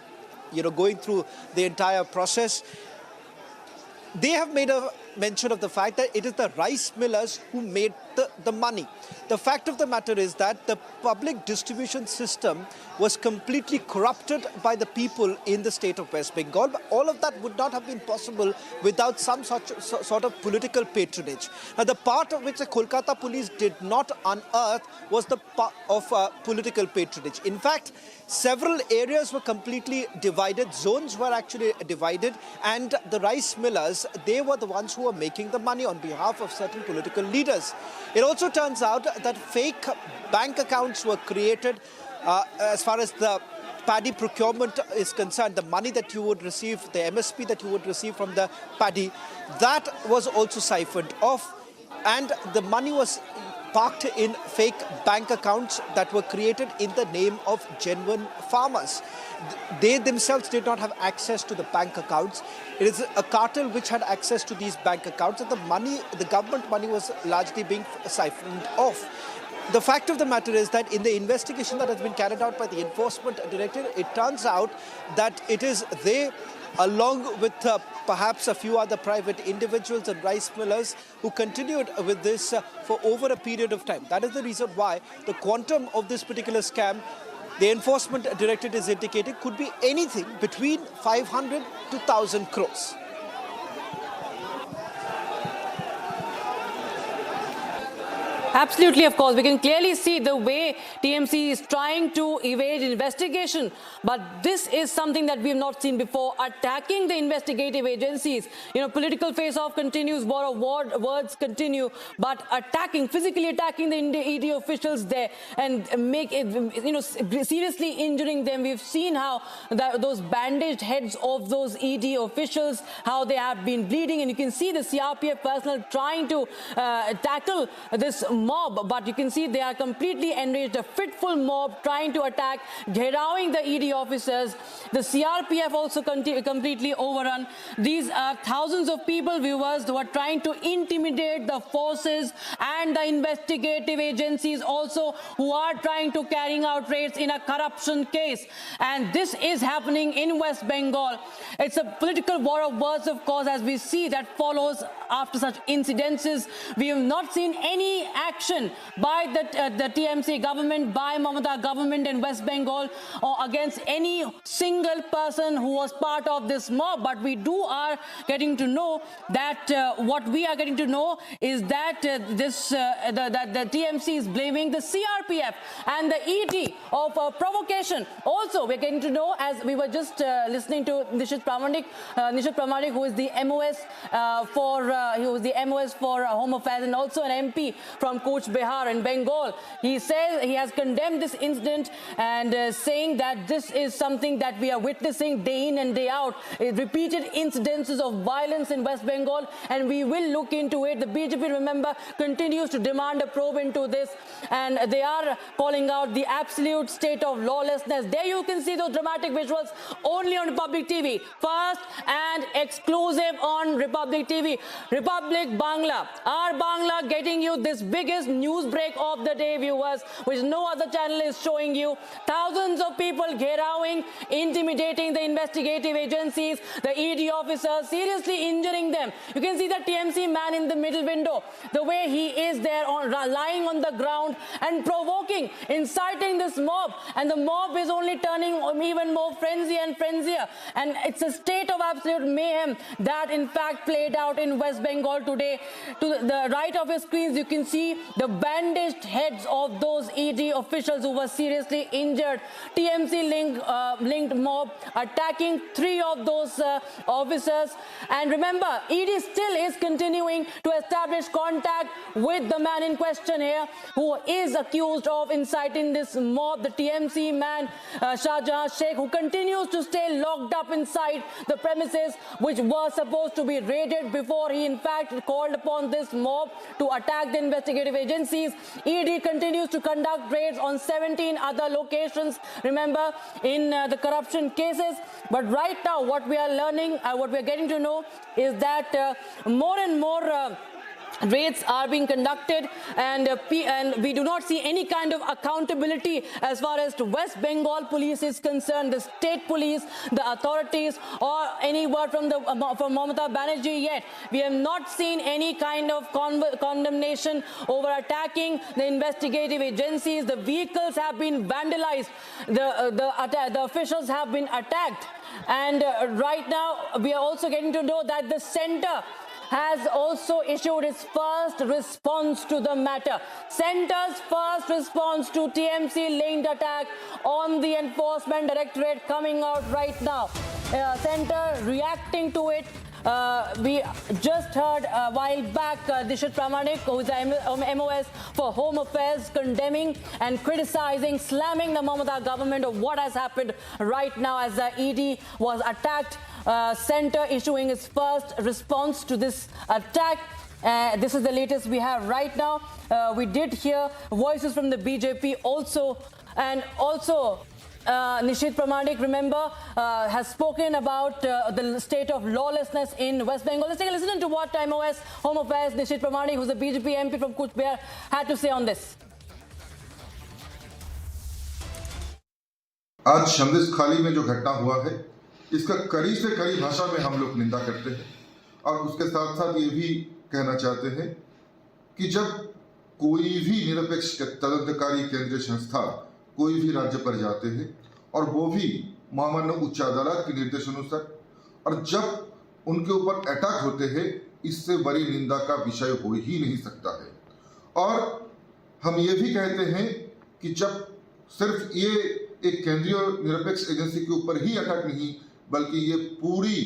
going through the entire process. They have made a mention of the fact that it is the rice millers who made the money. The fact of the matter is that the public distribution system was completely corrupted by the people in the state of West Bengal. But all of that would not have been possible without some sort of political patronage. Now, the part of which the Kolkata police did not unearth was the part of political patronage. In fact, several areas were completely divided, zones were actually divided, and the rice millers, they were the ones who were making the money on behalf of certain political leaders. It also turns out that fake bank accounts were created as far as the paddy procurement is concerned. The money that you would receive, the MSP that you would receive from the paddy, that was also siphoned off, and the money was parked in fake bank accounts that were created in the name of genuine farmers. They themselves did not have access to the bank accounts. It is a cartel which had access to these bank accounts, and the government money was largely being siphoned off. The fact of the matter is that in the investigation that has been carried out by the Enforcement Directorate, it turns out that it is they, along with perhaps a few other private individuals and rice millers, who continued with this for over a period of time. That is the reason why the quantum of this particular scam, the Enforcement Directorate is indicating, could be anything between 500 to 1,000 crores. Absolutely, of course. We can clearly see the way TMC is trying to evade investigation. But this is something that we have not seen before. Attacking the investigative agencies. Political face-off continues, war of words continue. But physically attacking the ED officials there and seriously injuring them. We've seen how those bandaged heads of those ED officials, how they have been bleeding. And you can see the CRPF personnel trying to tackle this mob, but you can see they are completely enraged, a fitful mob trying to attack, gherawing the ED officers. The CRPF also completely overrun. These are thousands of people, viewers, who are trying to intimidate the forces and the investigative agencies also, who are trying to carrying out raids in a corruption case. And this is happening in West Bengal. It's a political war of words, of course, as we see that follows after such incidences. We have not seen any action by the TMC government, by Mamata government in West Bengal, or against any single person who was part of this mob. But we are getting to know that what we are getting to know is that the TMC is blaming the CRPF and the ED of provocation. Also, we're getting to know, as we were just listening to Nishit Pramanik, who is the MOS for Home Affairs and also an MP from Cooch Behar in Bengal. He says he has condemned this incident and saying that this is something that we are witnessing day in and day out, repeated incidences of violence in West Bengal, and we will look into it. The BJP, remember, continues to demand a probe into this, and they are calling out the absolute state of lawlessness. There you can see those dramatic visuals only on Republic TV, first and exclusive on Republic TV. Republic Bangla, our Bangla, getting you this biggest news break of the day, viewers, which no other channel is showing you. Thousands of people gherawing, intimidating the investigative agencies, the ED officers, seriously injuring them. You can see the TMC man in the middle window, the way he is there lying on the ground and provoking, inciting this mob, and the mob is only turning even more frenzy and frenzier, and it's a state of absolute mayhem that in fact played out in West Bengal today. To the right of your screens, you can see the bandaged heads of those ED officials who were seriously injured. TMC linked mob attacking 3 of those officers. And remember, ED still is continuing to establish contact with the man in question here, who is accused of inciting this mob, the TMC man, Shahjahan Sheikh, who continues to stay locked up inside the premises, which were supposed to be raided before he in fact called upon this mob to attack the investigative agencies. ED continues to conduct raids on 17 other locations, remember, in the corruption cases. But right now, what we are learning, what we are getting to know is that more and more raids are being conducted, and we do not see any kind of accountability as far as the West Bengal police is concerned, the state police, the authorities, or any word from Mamata Banerjee yet. We have not seen any kind of condemnation over attacking the investigative agencies. The vehicles have been vandalized, the officials have been attacked, and right now we are also getting to know that the center has also issued its first response to the matter. Centre's first response to TMC-linked attack on the Enforcement Directorate coming out right now. Centre reacting to it. We just heard a while back Nishit Pramanik, who is the MOS for Home Affairs, condemning and criticizing, slamming the Mamata government of what has happened right now as the ED was attacked. Centre issuing its first response to this attack. This is the latest we have right now. We did hear voices from the BJP also, and also Nishit Pramanik, remember, has spoken about the state of lawlessness in West Bengal. Let's take a listen to what MOS Home Affairs Nishit Pramanik, who's a BJP MP from Cooch Behar, had to say on this. आज शंदिस खाली में जो घटना हुआ है, इसका कड़ी से कड़ी भाषा में हम लोग निंदा करते हैं, और उसके साथ साथ ये भी कहना चाहते हैं कि जब कोई भी निरपेक्ष तदंतकारी केंद्रीय संस्था कोई भी राज्य पर जाते हैं, और वो भी महामान्य उच्च अदालत के निर्देशानुसार, और जब उनके ऊपर अटैक होते हैं, इससे बड़ी निंदा का विषय हो ही नहीं सकता है। और हम ये भी कहते हैं कि जब सिर्फ ये एक केंद्रीय निरपेक्ष एजेंसी के ऊपर ही अटैक नहीं, बल्कि ये पूरी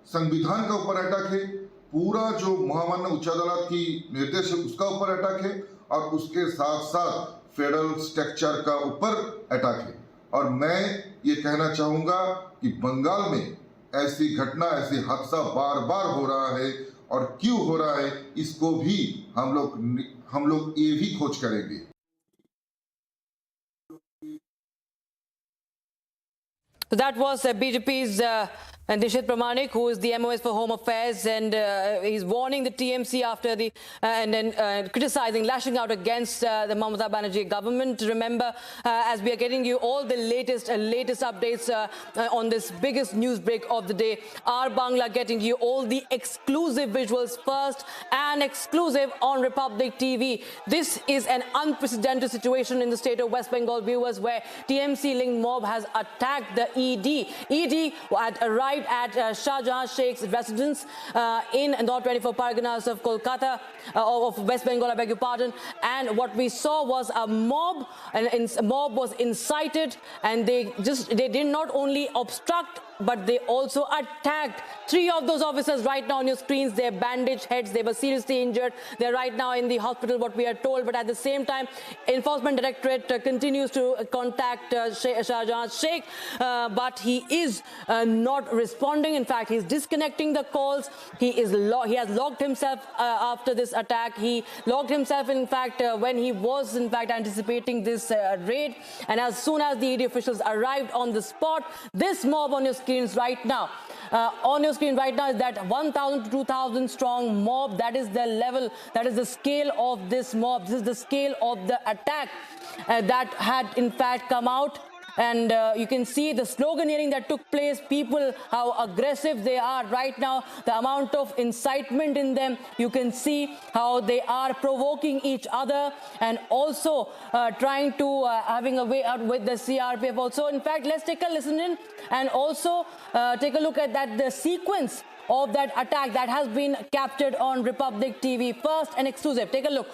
संविधान का ऊपर अटैक है, पूरा जो महामान्य उच्च अदालत की निर्देश है उसका ऊपर अटैक है, और उसके साथ साथ फेडरल स्ट्रक्चर का ऊपर अटैक है। और मैं ये कहना चाहूँगा कि बंगाल में ऐसी घटना, ऐसी हादसा बार बार हो रहा है, और क्यों हो रहा है इसको भी हम लोग ये भी खोज करेंगे। So that was BJP's Nishit Pramanik, who is the MOS for Home Affairs, and he's warning the TMC after the and then criticizing, lashing out against the Mamata Banerjee government. Remember, as we are getting you all the latest updates on this biggest news break of the day, our Bangla getting you all the exclusive visuals first and exclusive on Republic TV. This is an unprecedented situation in the state of West Bengal, viewers, where TMC-linked mob has attacked the ED. ED had arrived at Shah Jahan Sheikh's residence in North 24 Parganas of Kolkata, of West Bengal, I beg your pardon. And what we saw was a mob, and a mob was incited, and they did not only obstruct, but they also attacked 3 of those officers right now on your screens. They're bandaged heads. They were seriously injured. They're right now in the hospital, what we are told. But at the same time, Enforcement Directorate continues to contact Shah Jahan Sheikh, but he is not responding. In fact, he's disconnecting the calls. He has logged himself after this attack. He logged himself, in fact, when he was, in fact, anticipating this raid. And as soon as the ED officials arrived on the spot, this mob on your screens right now, is that 1,000 to 2,000 strong mob. That is the level, that is the scale of this mob. This is the scale of the attack that had, in fact, come out. And you can see the sloganeering that took place, people, how aggressive they are right now, the amount of incitement in them. You can see how they are provoking each other and also trying to having a way out with the CRPF also. In fact, let's take a listen in and also take a look at the sequence of that attack that has been captured on Republic TV. First and exclusive. Take a look.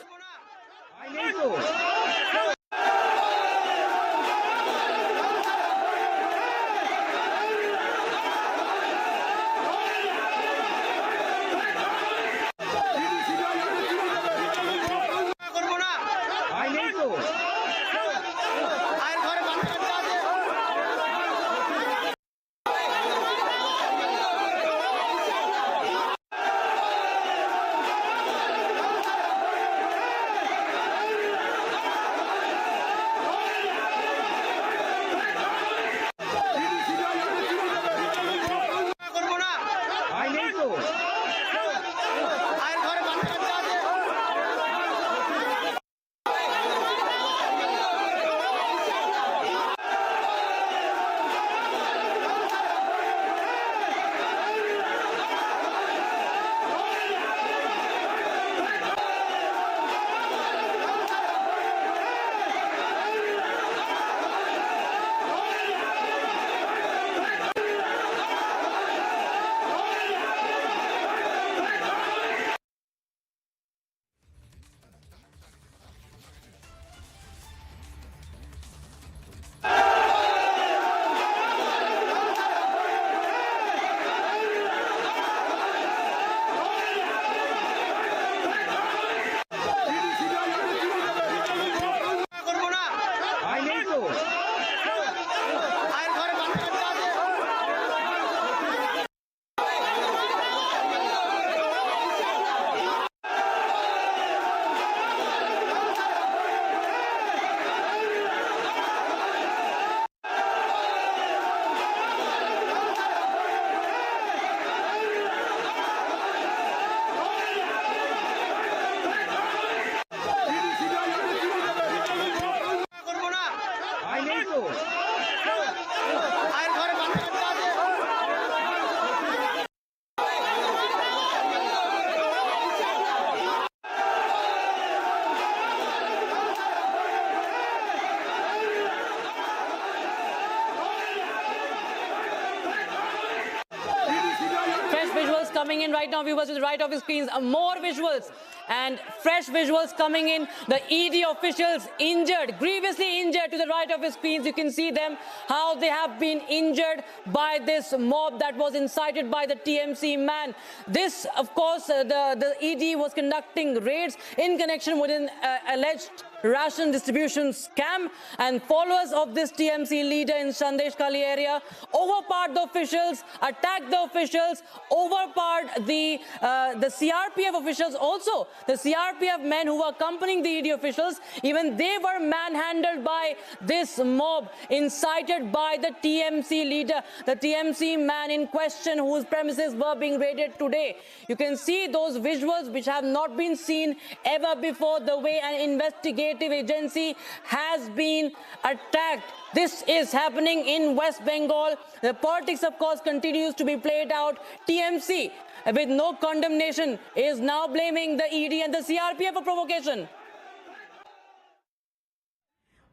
Coming in right now, viewers, to the right of your screens, more visuals and fresh visuals coming in. The ED officials injured, grievously injured. To the right of his screens, you can see them, how they have been injured by this mob that was incited by the TMC man. This, of course, the ED was conducting raids in connection with an alleged ration distribution scam, and followers of this TMC leader in Sandesh Kali area overpowered the officials, attacked the officials, overpowered the CRPF officials also. The CRPF men who were accompanying the ED officials, even they were manhandled by this mob incited by the TMC leader, the TMC man in question, whose premises were being raided today. You can see those visuals which have not been seen ever before, the way an investigative agency has been attacked. This is happening in West Bengal. The politics, of course, continues to be played out. TMC, with no condemnation, is now blaming the ED and the CRPF for provocation.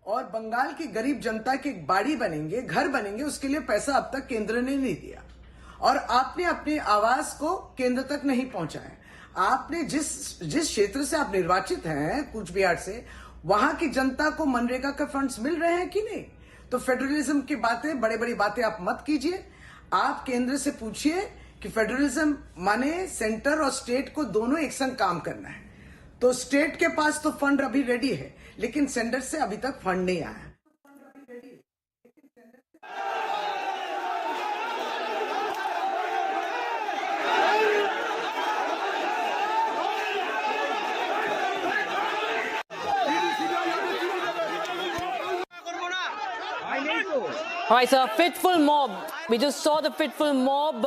और बंगाल की गरीब जनता के बाड़ी बनेंगे, घर बनेंगे, उसके लिए पैसा अब तक केंद्र ने नहीं दिया और आपने अपनी आवाज को केंद्र तक नहीं पहुंचाया। आपने जिस क्षेत्र से आप निर्वाचित हैं, कूच बिहार से, वहां की जनता को मनरेगा के फंड्स मिल रहे हैं कि नहीं? तो फेडरलिज्म की बातें, बड़ी बड़ी बातें आप मत कीजिए। आप केंद्र से पूछिए कि फेडरलिज्म माने सेंटर और स्टेट को दोनों एक संग काम करना है। तो स्टेट के पास तो फंड अभी रेडी है, लेकिन सेंटर से अभी तक फंड नहीं आया। All right, so a fitful mob. We just saw the fitful mob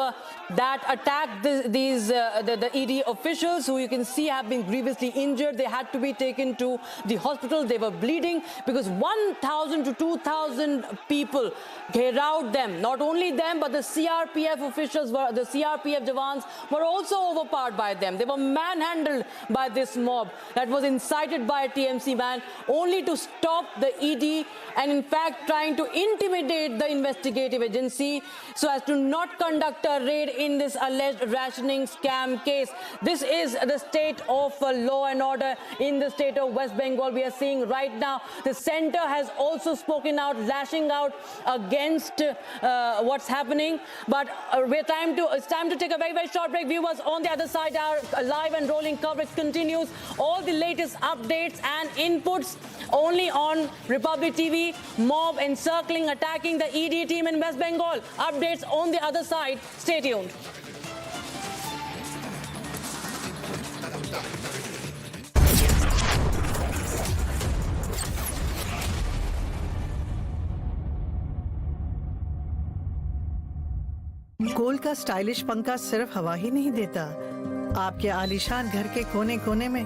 that attacked the ED officials, who you can see have been grievously injured. They had to be taken to the hospital. They were bleeding because 1,000 to 2,000 people gherowed them. Not only them, but the CRPF officials, the CRPF Jawans were also overpowered by them. They were manhandled by this mob that was incited by a TMC man, only to stop the ED and in fact trying to intimidate the investigative agency so as to not conduct a raid in this alleged rationing scam case. This is the state of law and order in the state of West Bengal. We are seeing right now the center has also spoken out, lashing out against what's happening. But it's time to take a very, very short break. Viewers, on the other side, our live and rolling coverage continues. All the latest updates and inputs only on Republic TV. Mob encircling, attacking the ED team in West Bengal. Updates on the other side. Stay tuned. गोल का stylish पंखा सिर्फ हवा ही नहीं देता, आपके आलीशान घर के कोने कोने में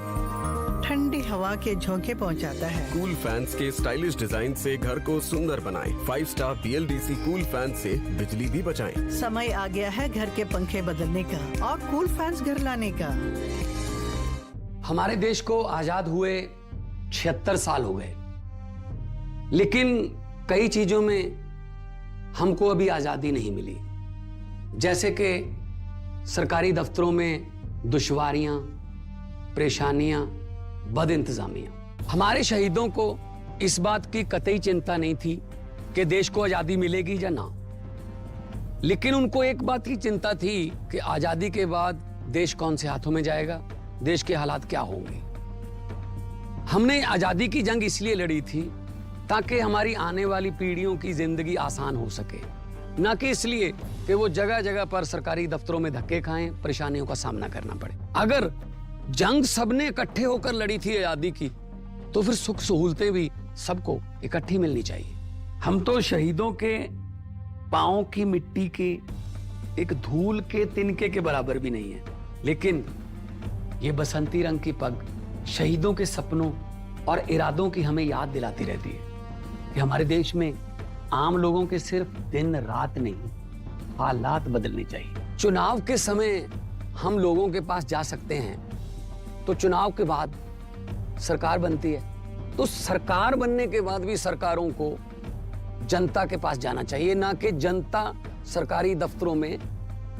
ठंडी हवा के झोंके पहुंचाता है। कूल फैंस के स्टाइलिश डिजाइन से घर को सुंदर बनाएं। 5 स्टार BLDC कूल फैन से बिजली भी बचाएं। समय आ गया है घर के पंखे बदलने का और कूल फैंस घर लाने का। हमारे देश को आजाद हुए 76 साल हो गए, लेकिन कई चीजों में हमको अभी आजादी नहीं मिली। जैसे कि सरकारी दफ्तरों में दुश्वारियां, परेशानियां, बद इंतजामिया। हमारे शहीदों को इस बात की कतई चिंता नहीं थी कि देश को आजादी मिलेगी या ना, लेकिन उनको एक बात की चिंता थी कि आजादी के बाद देश कौन से हाथों में जाएगा, देश के हालात क्या होंगे। हमने आजादी की जंग इसलिए लड़ी थी ताकि हमारी आने वाली पीढ़ियों की जिंदगी आसान हो सके, ना कि इसलिए कि वो जगह जगह पर सरकारी दफ्तरों में धक्के खाएं, परेशानियों का सामना करना पड़े। अगर जंग सबने इकट्ठे होकर लड़ी थी आजादी की, तो फिर सुख सहूलतें भी सबको इकट्ठी मिलनी चाहिए। हम तो शहीदों के पांव की मिट्टी के एक धूल के तिनके के बराबर भी नहीं है, लेकिन ये बसंती रंग की पग शहीदों के सपनों और इरादों की हमें याद दिलाती रहती है कि हमारे देश में आम लोगों के सिर्फ दिन रात नहीं, हालात बदलने चाहिए। चुनाव के समय हम लोगों के पास जा सकते हैं, तो चुनाव के बाद सरकार बनती है, तो सरकार बनने के बाद भी सरकारों को जनता के पास जाना चाहिए, ना कि जनता सरकारी दफ्तरों में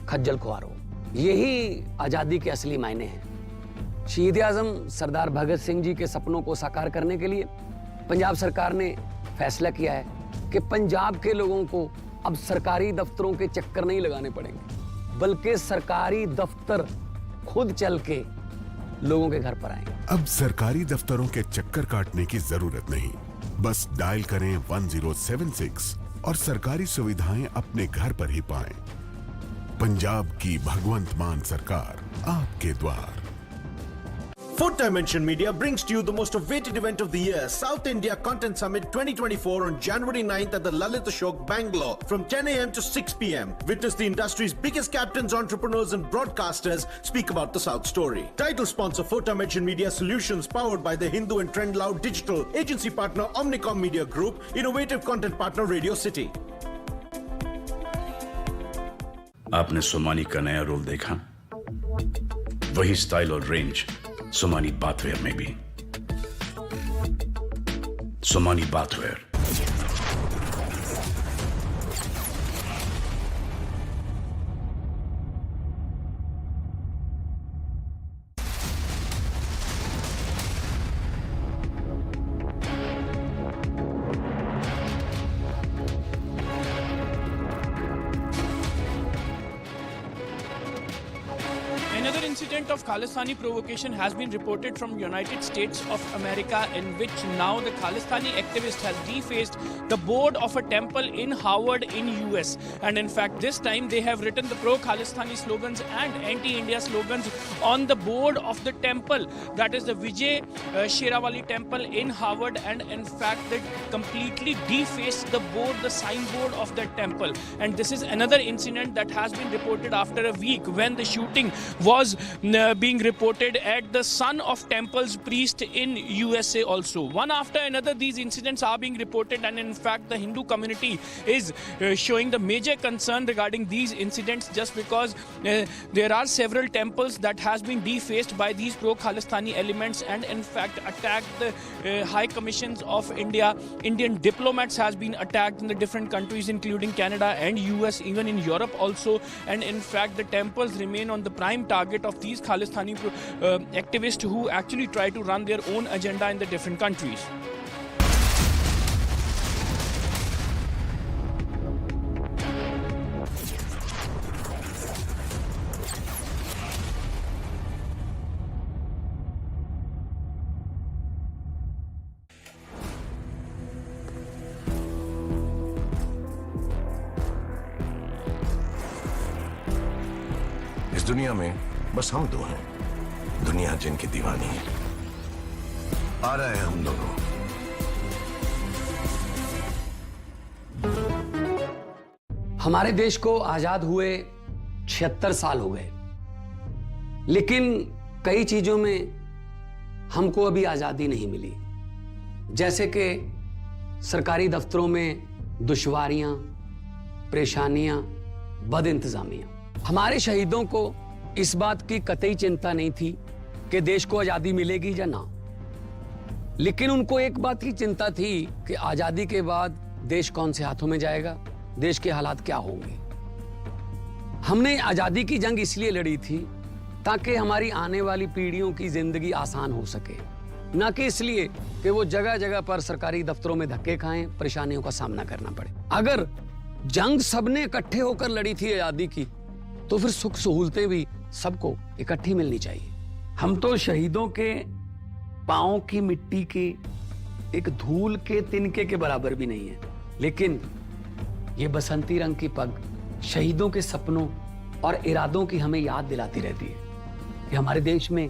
खज्जल खुआर हो। यही आजादी के असली मायने हैं। शहीद आजम सरदार भगत सिंह जी के सपनों को साकार करने के लिए पंजाब सरकार ने फैसला किया है कि पंजाब के लोगों को अब सरकारी दफ्तरों के चक्कर नहीं लगाने पड़ेंगे, बल्कि सरकारी दफ्तर खुद चल के लोगों के घर पर आएंगे। अब सरकारी दफ्तरों के चक्कर काटने की जरूरत नहीं, बस डायल करें 1076 और सरकारी सुविधाएं अपने घर पर ही पाएं। पंजाब की भगवंत मान सरकार आपके द्वार। Fourth Dimension Media brings to you the most awaited event of the year, South India Content Summit 2024 on January 9th at the Lalit Ashok, Bangalore from 10 a.m. to 6 p.m. Witness the industry's biggest captains, entrepreneurs and broadcasters speak about the South story. Title sponsor Fourth Dimension Media Solutions, powered by the Hindu and Trend Loud Digital. Agency partner Omnicom Media Group. Innovative content partner Radio City. आपने सोमानी का नया role देखा? वही style और range Somani bathware में भी। Somani bathware. Another incident of Khalistani provocation has been reported from United States of America, in which now the Khalistani activist has defaced the board of a temple in Howard in US. And in fact, this time they have written the pro-Khalistani slogans and anti-India slogans on the board of the temple. That is the Vijay Sherawali temple in Howard. And in fact, they completely defaced the board, the signboard of that temple. And this is another incident that has been reported after a week, when the shooting was being reported at the son of temple's priest in USA also. One after another, these incidents are being reported, and in fact the Hindu community is showing the major concern regarding these incidents, just because there are several temples that has been defaced by these pro-Khalistani elements and in fact attacked the high commissions of India. Indian diplomats has been attacked in the different countries including Canada and US, even in Europe also, and in fact the temples remain on the prime target of these Khalistani activists who actually try to run their own agenda in the different countries. इस दुनिया में बस हम दो हैं, दुनिया जिनकी दीवानी है। आ रहे हैं हम दोनों। हमारे देश को आजाद हुए 76 साल हो गए, लेकिन कई चीजों में हमको अभी आजादी नहीं मिली, जैसे कि सरकारी दफ्तरों में दुश्वारियां, परेशानियां, बदइंतजामियां। हमारे शहीदों को इस बात की कतई चिंता नहीं थी कि देश को आजादी मिलेगी या ना, लेकिन उनको एक बात की चिंता थी कि आजादी के बाद देश कौन से हाथों में जाएगा, देश के हालात क्या होंगे। हमने आजादी की जंग इसलिए लड़ी थी ताकि हमारी आने वाली पीढ़ियों की जिंदगी आसान हो सके, ना कि इसलिए कि वो जगह जगह पर सरकारी दफ्तरों में धक्के खाएं, परेशानियों का सामना करना पड़े। अगर जंग सबने इकट्ठे होकर लड़ी थी आजादी की, तो फिर सुख सहूलतें भी सबको इकट्ठी मिलनी चाहिए। हम तो शहीदों के पांव की मिट्टी के एक धूल के तिनके के बराबर भी नहीं है, लेकिन ये बसंती रंग की पग शहीदों के सपनों और इरादों की हमें याद दिलाती रहती है कि हमारे देश में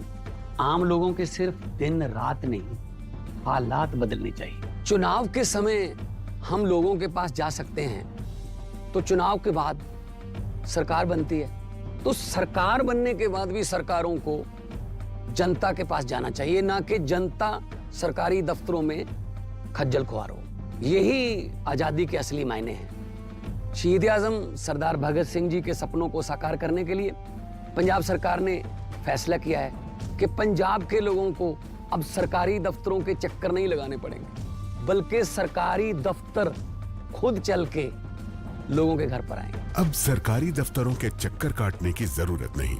आम लोगों के सिर्फ दिन रात नहीं, हालात बदलने चाहिए। चुनाव के समय हम लोगों के पास जा सकते हैं, तो चुनाव के बाद सरकार बनती है, तो सरकार बनने के बाद भी सरकारों को जनता के पास जाना चाहिए, ना कि जनता सरकारी दफ्तरों में खज्जल खुआर हो। यही आजादी के असली मायने हैं। शहीद आजम सरदार भगत सिंह जी के सपनों को साकार करने के लिए पंजाब सरकार ने फैसला किया है कि पंजाब के लोगों को अब सरकारी दफ्तरों के चक्कर नहीं लगाने पड़ेंगे, बल्कि सरकारी दफ्तर खुद चल के लोगों के घर पर आएंगे। अब सरकारी दफ्तरों के चक्कर काटने की जरूरत नहीं,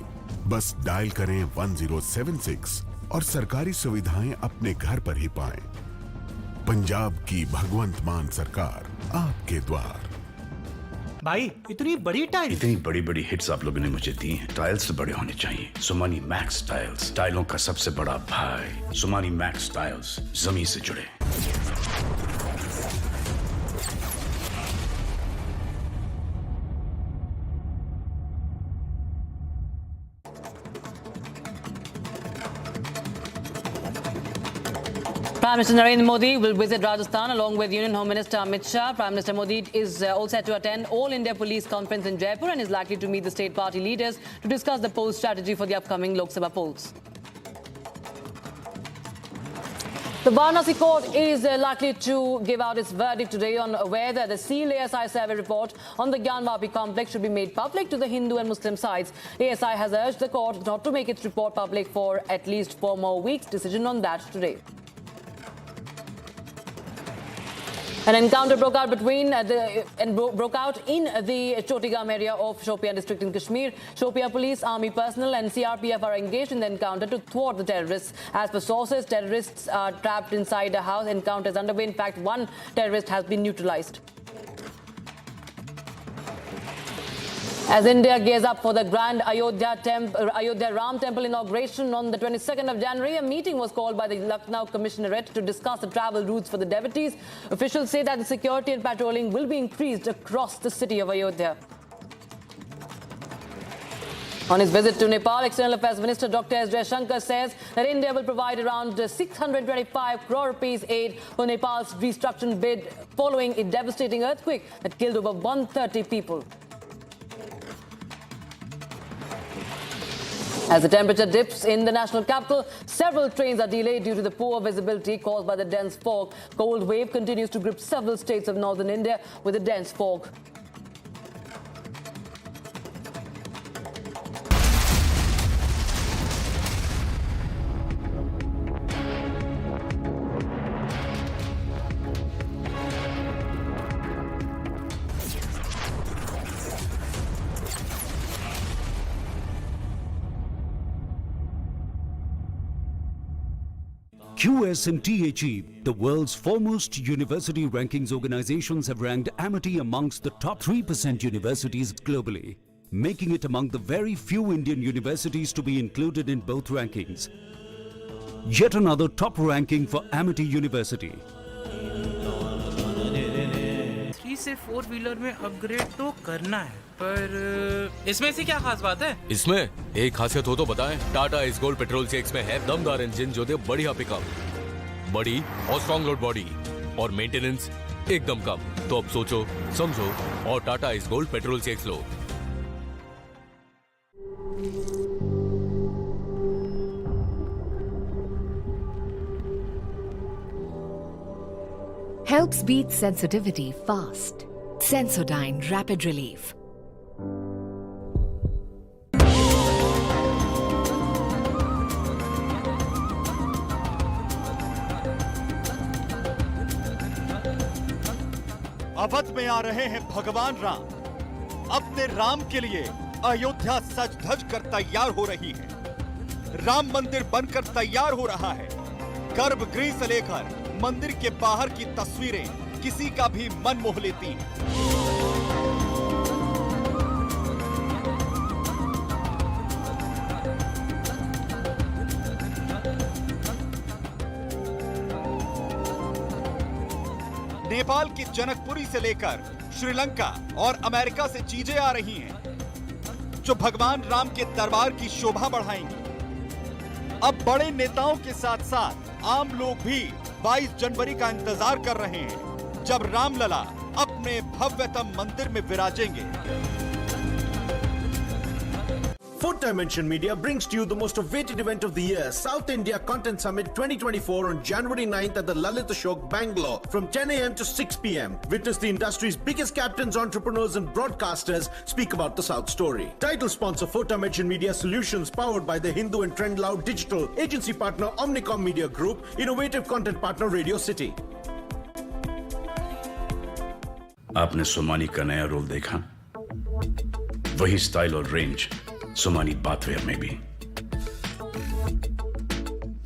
बस डायल करें 1076 और सरकारी सुविधाएं अपने घर पर ही पाएं। पंजाब की भगवंत मान सरकार आपके द्वार। भाई इतनी बड़ी टाइल, इतनी बड़ी बड़ी हिट्स आप लोगों ने मुझे दी हैं। टाइल्स बड़े होने चाहिए। सोमानी मैक्स टाइल्स, टाइलों का सबसे बड़ा भाई। सोमानी मैक्स टाइल्स, जमीन से जुड़े। Prime Minister Narendra Modi will visit Rajasthan along with Union Home Minister Amit Shah. Prime Minister Modi is all set to attend All India Police Conference in Jaipur and is likely to meet the state party leaders to discuss the poll strategy for the upcoming Lok Sabha polls. The Varanasi court is likely to give out its verdict today on whether the sealed ASI survey report on the Gyanvapi complex should be made public to the Hindu and Muslim sides. ASI has urged the court not to make its report public for at least 4 more weeks. Decision on that today. An encounter broke out in the Chotigam area of Shopian district in Kashmir. Shopian police, army personnel and CRPF are engaged in the encounter to thwart the terrorists. As per sources, terrorists are trapped inside a house. Encounter is underway. In fact, one terrorist has been neutralized. As India gears up for the grand Ayodhya Ram Temple inauguration on the 22nd of January, a meeting was called by the Lucknow Commissionerate to discuss the travel routes for the devotees. Officials say that the security and patrolling will be increased across the city of Ayodhya. On his visit to Nepal, External Affairs Minister Dr. S. Jaishankar says that India will provide around 625 crore rupees aid for Nepal's restructuring bid following a devastating earthquake that killed over 130 people. As the temperature dips in the national capital, several trains are delayed due to the poor visibility caused by the dense fog. Cold wave continues to grip several states of northern India with a dense fog. QS and THE, the world's foremost university rankings organizations, have ranked Amity amongst the top 3% universities globally, making it among the very few Indian universities to be included in both rankings. Yet another top ranking for Amity University. 3 से 4 wheeler में upgrade तो करना है, पर इसमें से क्या खास बात है? इसमें एक खासियत हो तो बताएं। टाटा इस गोल्ड पेट्रोल 6 में है दमदार इंजन जो दे बढ़िया पिकअप, बड़ी और स्ट्रॉन्ग लोड बॉडी और मेंटेनेंस एकदम कम। तो अब सोचो, समझो और टाटा इस गोल्ड पेट्रोल 6 लो। Helps beat sensitivity fast. Sensodyne Rapid Relief. Awadh में आ रहे हैं भगवान राम। अपने राम के लिए अयोध्या सज धज कर तैयार हो रही है। राम मंदिर बनकर तैयार हो रहा है। गर्भगृह से लेकर मंदिर के बाहर की तस्वीरें किसी का भी मन मोह लेती हैं। नेपाल की जनकपुरी से लेकर श्रीलंका और अमेरिका से चीजें आ रही हैं जो भगवान राम के दरबार की शोभा बढ़ाएंगी। अब बड़े नेताओं के साथ साथ आम लोग भी 22 जनवरी का इंतजार कर रहे हैं जब रामलला अपने भव्यतम मंदिर में विराजेंगे। Fourth Dimension Media brings to you the most awaited event of the year, South India Content Summit 2024 on January 9th at the Lalit Ashok, Bangalore from 10 a.m. to 6 p.m. Witness the industry's biggest captains, entrepreneurs and broadcasters speak about the South story. Title sponsor Fourth Dimension Media Solutions, powered by the Hindu and Trend Loud Digital. Agency partner Omnicom Media Group. Innovative content partner Radio City. आपने सोमानी का नया role देखा? वही style और range Somani bathware में भी।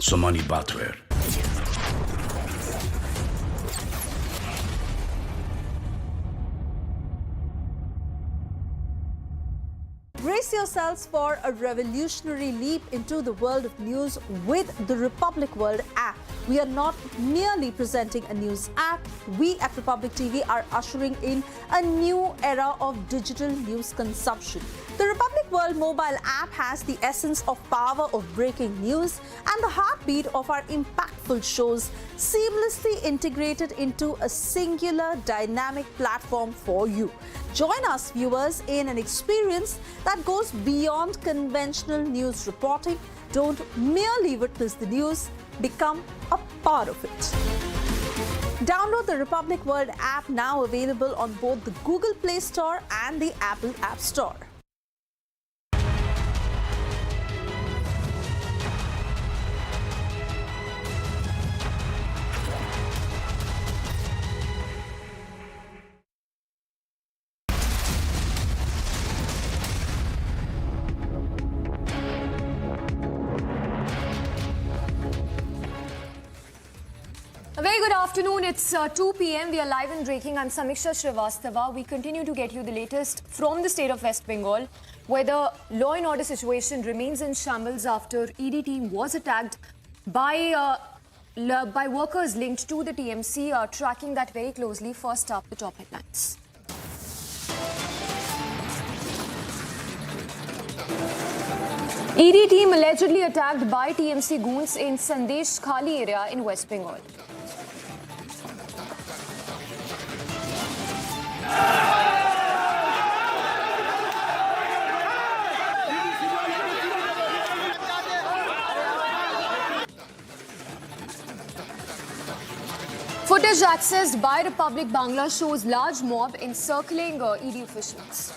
Somani bathware. Brace yourselves for a revolutionary leap into the world of news with the Republic World app. We are not merely presenting a news app. We at Republic TV are ushering in a new era of digital news consumption. The Republic World mobile app has the essence of power of breaking news and the heartbeat of our impactful shows seamlessly integrated into a singular dynamic platform for you. Join us, viewers, in an experience that goes beyond conventional news reporting. Don't merely witness the news, become a part of it. Download the Republic World app, now available on both the Google Play Store and the Apple App Store. A very good afternoon. It's 2 p.m. We are live and breaking. I'm Samiksha Srivastava. We continue to get you the latest from the state of West Bengal, where the law and order situation remains in shambles after ED team was attacked by workers linked to the TMC. Tracking that very closely. First up, the top headlines. ED team allegedly attacked by TMC goons in Sandesh Khali area in West Bengal. Footage accessed by Republic Bangla shows large mob encircling ED officials.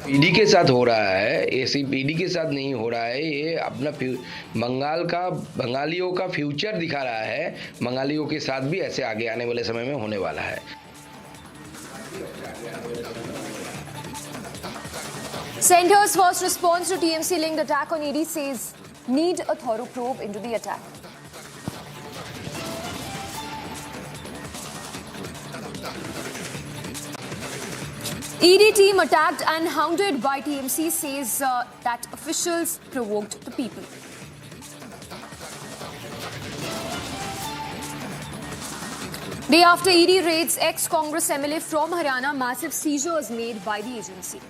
ED के साथ हो रहा है, ये सिर्फ ED के साथ नहीं हो रहा है, ये अपना बंगालियों का फ्यूचर दिखा रहा है। बंगालियों के साथ भी ऐसे आगे आने वाले समय में होने वाला है। Centre's first response to TMC linked attack on ED says need a thorough probe into the attack. ED team attacked and hounded by TMC says that officials provoked the people. Day after ED raids ex-Congress MLA from Haryana, massive seizures made by the agency.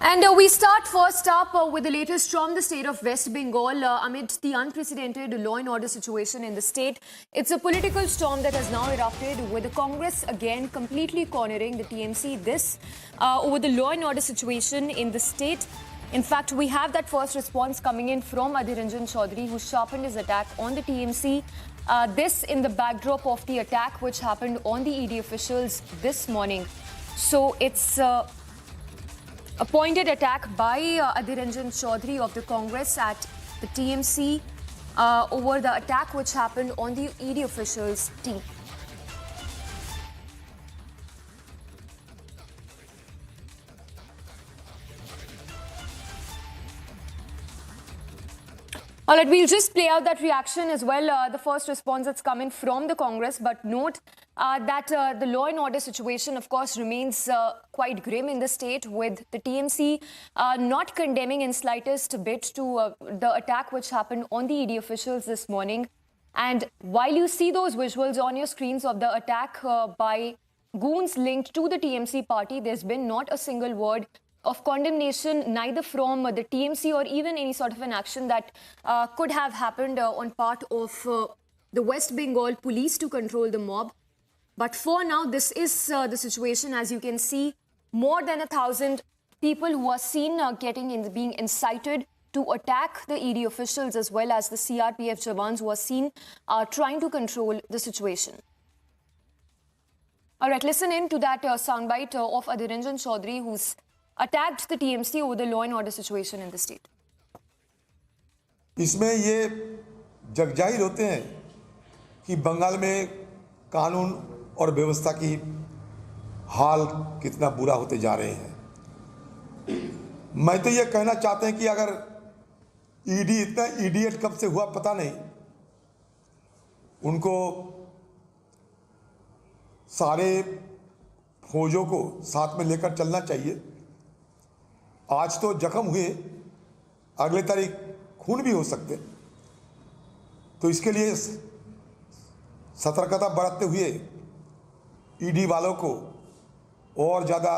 And we start first up with the latest from the state of West Bengal amid the unprecedented law and order situation in the state. It's a political storm that has now erupted with the Congress again completely cornering the TMC over the law and order situation in the state. In fact, we have that first response coming in from Adhir Ranjan Chaudhary, who sharpened his attack on the TMC. This in the backdrop of the attack which happened on the ED officials this morning. So it's a pointed attack by Adhir Ranjan Chaudhary of the Congress at the TMC over the attack which happened on the ED officials' team. All right, we'll just play out that reaction as well, the first response that's coming from the Congress. But note that the law and order situation, of course, remains quite grim in the state, with the TMC not condemning in slightest bit to the attack which happened on the ED officials this morning. And while you see those visuals on your screens of the attack by goons linked to the TMC party, there's been not a single word of condemnation, neither from the TMC or even any sort of an action that could have happened on part of the West Bengal police to control the mob. But for now, this is the situation. As you can see, more than 1,000 people who are seen being incited to attack the ED officials, as well as the CRPF Jawans who are seen trying to control the situation. All right, listen in to that soundbite of Adhir Ranjan Chaudhary, who's attacked the TMC over the law and order situation in the state. इसमें ये जगजाहिर होते हैं कि बंगाल में कानून और व्यवस्था की हाल कितना बुरा होते जा रहे हैं। मैं तो ये कहना चाहते हैं कि अगर ईडी इतना इडियट कब से हुआ पता नहीं, उनको सारे फौजों को साथ में लेकर चलना चाहिए। आज तो जख्म हुए, अगले तारीख खून भी हो सकते, तो इसके लिए सतर्कता बरतते हुए ईडी वालों को और ज़्यादा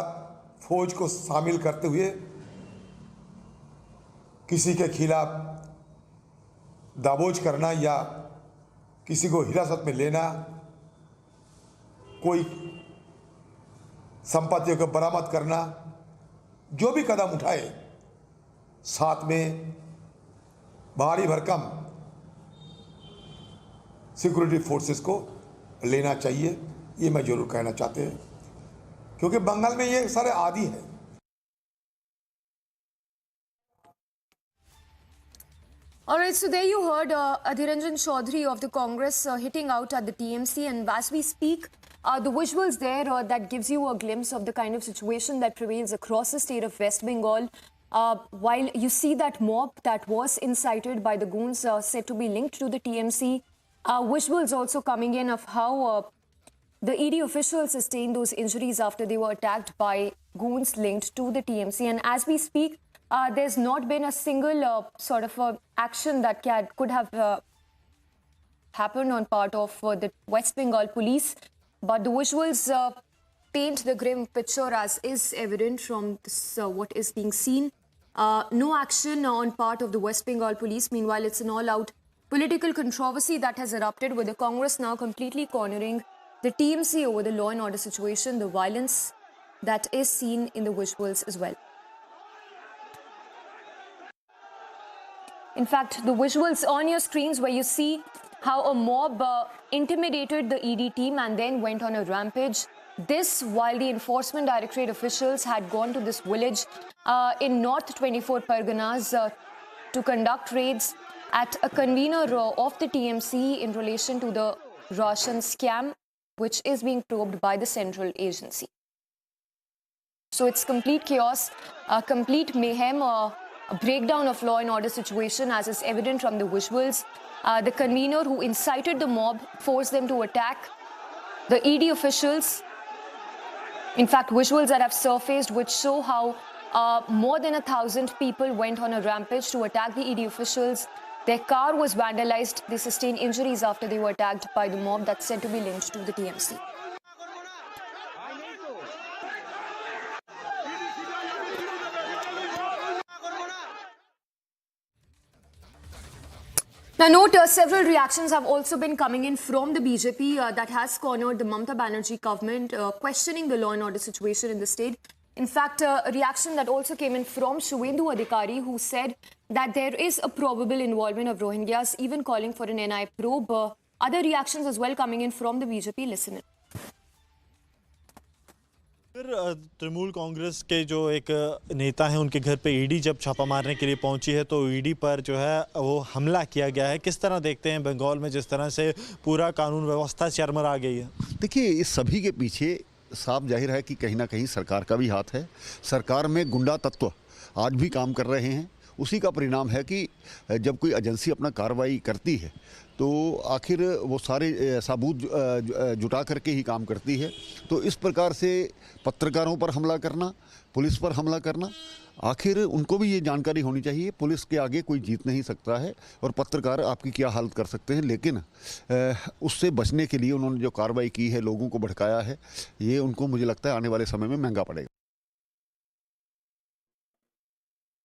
फौज को शामिल करते हुए किसी के खिलाफ दाबोच करना या किसी को हिरासत में लेना, कोई संपत्तियों को बरामद करना, जो भी कदम उठाए साथ में भारी भरकम सिक्योरिटी फोर्सेस को लेना चाहिए। ये मैं जरूर कहना चाहते हैं, क्योंकि बंगाल में ये सारे आदी हैं। All right, so there you heard Adhiranjan Chaudhary of the Congress hitting out at the TMC, and as we speak, the visuals there that gives you a glimpse of the kind of situation that prevails across the state of West Bengal. While you see that mob that was incited by the goons said to be linked to the TMC, visuals also coming in of how the ED officials sustained those injuries after they were attacked by goons linked to the TMC. And as we speak, there's not been a single sort of action that could have happened on part of the West Bengal police. But the visuals paint the grim picture, as is evident from this, what is being seen. No action on part of the West Bengal police. Meanwhile, it's an all-out political controversy that has erupted, with the Congress now completely cornering the TMC over the law and order situation, the violence that is seen in the visuals as well. In fact, the visuals on your screens where you see how a mob intimidated the ED team and then went on a rampage. This while the Enforcement Directorate officials had gone to this village in North 24 Parganas to conduct raids at a convener of the TMC in relation to the ration scam, which is being probed by the central agency. So it's complete chaos, complete mayhem, a breakdown of law and order situation, as is evident from the visuals. The convener who incited the mob forced them to attack the ED officials. In fact, visuals that have surfaced which show how more than 1,000 people went on a rampage to attack the ED officials. Their car was vandalized. They sustained injuries after they were attacked by the mob that's said to be linked to the TMC. Now note, several reactions have also been coming in from the BJP that has cornered the Mamata Banerjee government, questioning the law and order situation in the state. In fact, a reaction that also came in from Shuvendu Adhikari, who said that there is a probable involvement of Rohingyas, even calling for an NI probe. Other reactions as well coming in from the BJP. Listen in. Trinamool Congress के जो एक नेता हैं, उनके घर पे ED जब छापा मारने के लिए पहुंची है तो ईडी पर जो है वो हमला किया गया है। किस तरह देखते हैं बंगाल में जिस तरह से पूरा कानून व्यवस्था चरमरा गई है? देखिए, इस सभी के पीछे साफ जाहिर है कि कहीं ना कहीं सरकार का भी हाथ है। सरकार में गुंडा तत्व आज भी काम कर रहे हैं। उसी का परिणाम है कि जब कोई एजेंसी अपना कार्रवाई करती है तो आखिर वो सारे सबूत जुटा करके ही काम करती है। तो इस प्रकार से पत्रकारों पर हमला करना, पुलिस पर हमला करना, आखिर उनको भी ये जानकारी होनी चाहिए पुलिस के आगे कोई जीत नहीं सकता है और पत्रकार आपकी क्या हालत कर सकते हैं। लेकिन उससे बचने के लिए उन्होंने जो कार्रवाई की है, लोगों को भड़काया है, ये उनको मुझे लगता है आने वाले समय में महंगा पड़ेगा।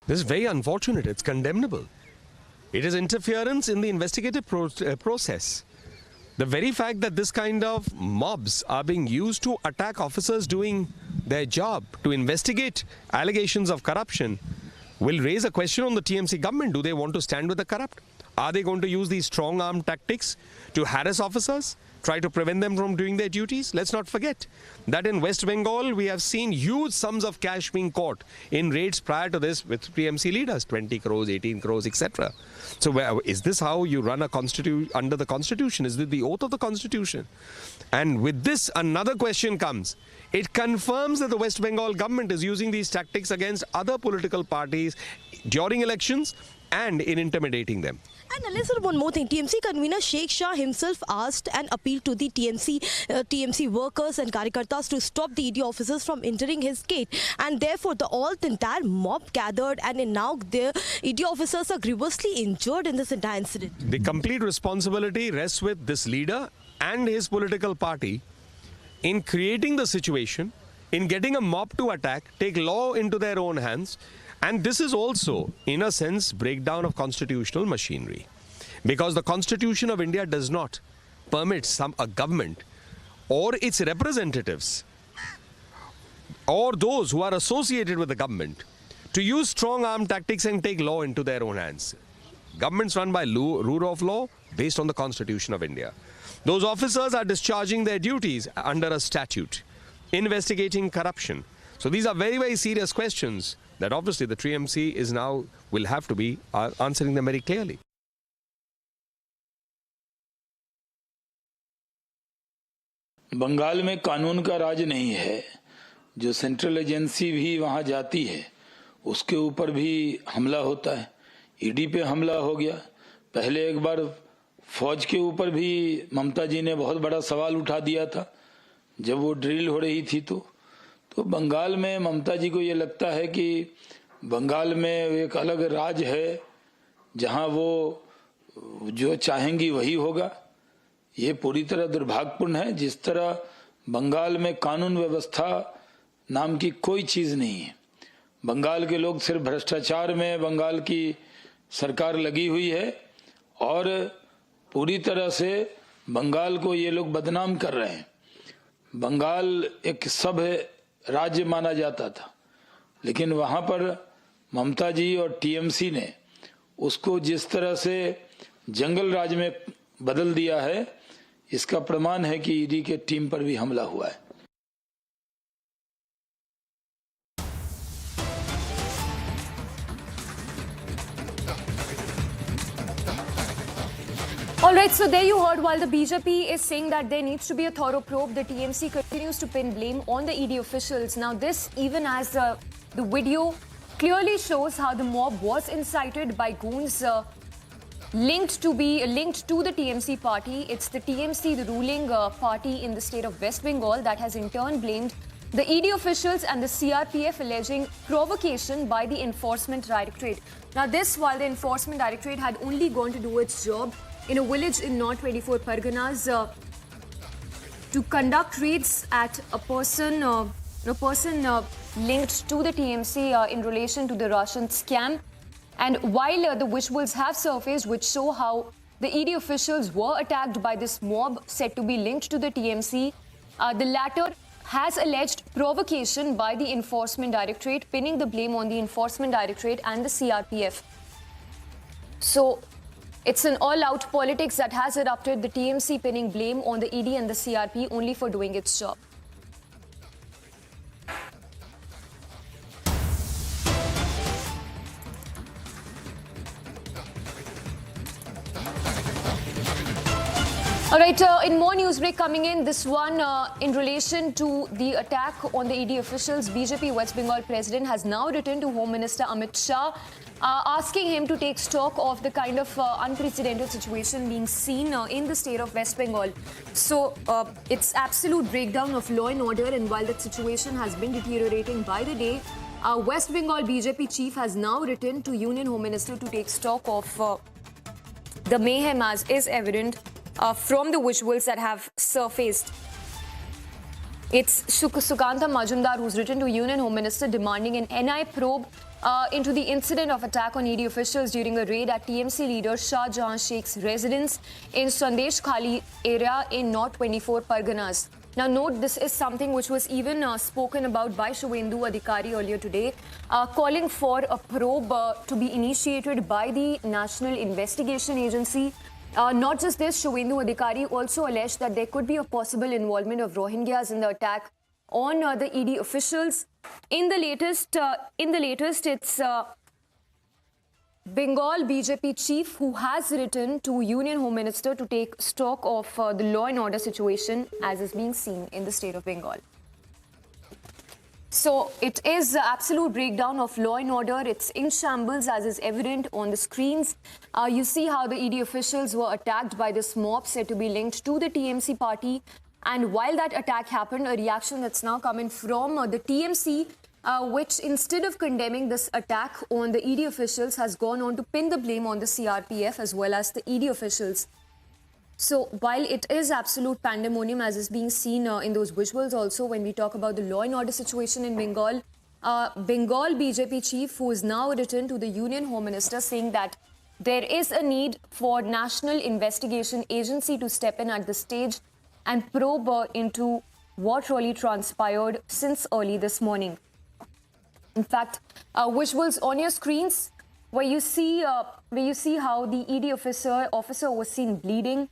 This is very unfortunate. It's condemnable. It is interference in the investigative process. The very fact that this kind of mobs are being used to attack officers doing their job, to investigate allegations of corruption, will raise a question on the TMC government. Do they want to stand with the corrupt? Are they going to use these strong arm tactics to harass officers, try to prevent them from doing their duties? Let's not forget that in West Bengal, we have seen huge sums of cash being caught in raids prior to this with TMC leaders, 20 crores, 18 crores, etc. So is this how you run a under the Constitution? Is this the oath of the Constitution? And with this, another question comes. It confirms that the West Bengal government is using these tactics against other political parties during elections and in intimidating them. And unless one more thing, TMC convener Sheikh Shah himself asked and appealed to the TMC workers and Karyakartas to stop the ED officers from entering his gate, and therefore the entire mob gathered, and now the ED officers are grievously injured in this entire incident. The complete responsibility rests with this leader and his political party in creating the situation, in getting a mob to attack, take law into their own hands. And this is also, in a sense, breakdown of constitutional machinery. Because the Constitution of India does not permit a government or its representatives or those who are associated with the government to use strong arm tactics and take law into their own hands. Governments run by rule of law based on the Constitution of India. Those officers are discharging their duties under a statute, investigating corruption. So these are very, very serious questions that obviously the TMC is now will have to be answering them very clearly. Bengal में कानून का राज नहीं है। जो central agency भी वहां जाती है उसके ऊपर भी हमला होता है। ईडी पे हमला हो गया। पहले एक बार फौज के ऊपर भी ममता जी ने बहुत बड़ा सवाल उठा दिया था जब वो ड्रिल हो रही थी। तो बंगाल में ममता जी को ये लगता है कि बंगाल में एक अलग राज है जहां वो जो चाहेंगी वही होगा। ये पूरी तरह दुर्भाग्यपूर्ण है। जिस तरह बंगाल में कानून व्यवस्था नाम की कोई चीज नहीं है। बंगाल के लोग सिर्फ भ्रष्टाचार में बंगाल की सरकार लगी हुई है और पूरी तरह से बंगाल को ये लोग बदनाम कर रहे हैं। बंगाल एक सभ्य राज्य माना जाता था, लेकिन वहां पर ममता जी और टीएमसी ने उसको जिस तरह से जंगल राज में बदल दिया है, इसका प्रमाण है कि ईडी के टीम पर भी हमला हुआ है। All right, so there you heard, while the BJP is saying that there needs to be a thorough probe, the TMC continues to pin blame on the ED officials. Now this, even as the video clearly shows how the mob was incited by goons linked to the TMC party. It's the TMC, the ruling party in the state of West Bengal, that has in turn blamed the ED officials and the CRPF, alleging provocation by the Enforcement Directorate. Now this, while the Enforcement Directorate had only gone to do its job in a village in North 24 Parganas to conduct raids at a person linked to the TMC in relation to the Russian scam. And while the visuals have surfaced which show how the ED officials were attacked by this mob said to be linked to the TMC, the latter has alleged provocation by the Enforcement Directorate, pinning the blame on the Enforcement Directorate and the CRPF. So it's an all-out politics that has erupted, the TMC pinning blame on the ED and the CRP only for doing its job. All right, in more news break coming in, this one in relation to the attack on the ED officials, BJP West Bengal president has now written to Home Minister Amit Shah, asking him to take stock of the kind of unprecedented situation being seen in the state of West Bengal. So it's absolute breakdown of law and order, and while that situation has been deteriorating by the day, West Bengal BJP chief has now written to Union Home Minister to take stock of the mayhem, as is evident from the visuals that have surfaced. It's Sukanta Majumdar who's written to Union Home Minister demanding an NI probe into the incident of attack on ED officials during a raid at TMC leader Shah Jahan Sheikh's residence in Sandesh Khali area in North 24 Parganas. Now note, this is something which was even spoken about by Shubhendu Adhikari earlier today, calling for a probe to be initiated by the National Investigation Agency. Not just this, Shubhendu Adhikari also alleged that there could be a possible involvement of Rohingyas in the attack on the ED officials. In the latest, it's Bengal BJP chief who has written to Union Home Minister to take stock of the law and order situation as is being seen in the state of Bengal. So it is the absolute breakdown of law and order. It's in shambles, as is evident on the screens. You see how the ED officials were attacked by this mob said to be linked to the TMC party. And while that attack happened, a reaction that's now coming from the TMC, which instead of condemning this attack on the ED officials has gone on to pin the blame on the CRPF as well as the ED officials. So while it is absolute pandemonium as is being seen in those visuals also when we talk about the law and order situation in Bengal, Bengal BJP chief who is now written to the Union Home Minister saying that there is a need for National Investigation Agency to step in at this stage and probe into what really transpired since early this morning. In fact, visuals on your screens where you see how the ED officer was seen bleeding.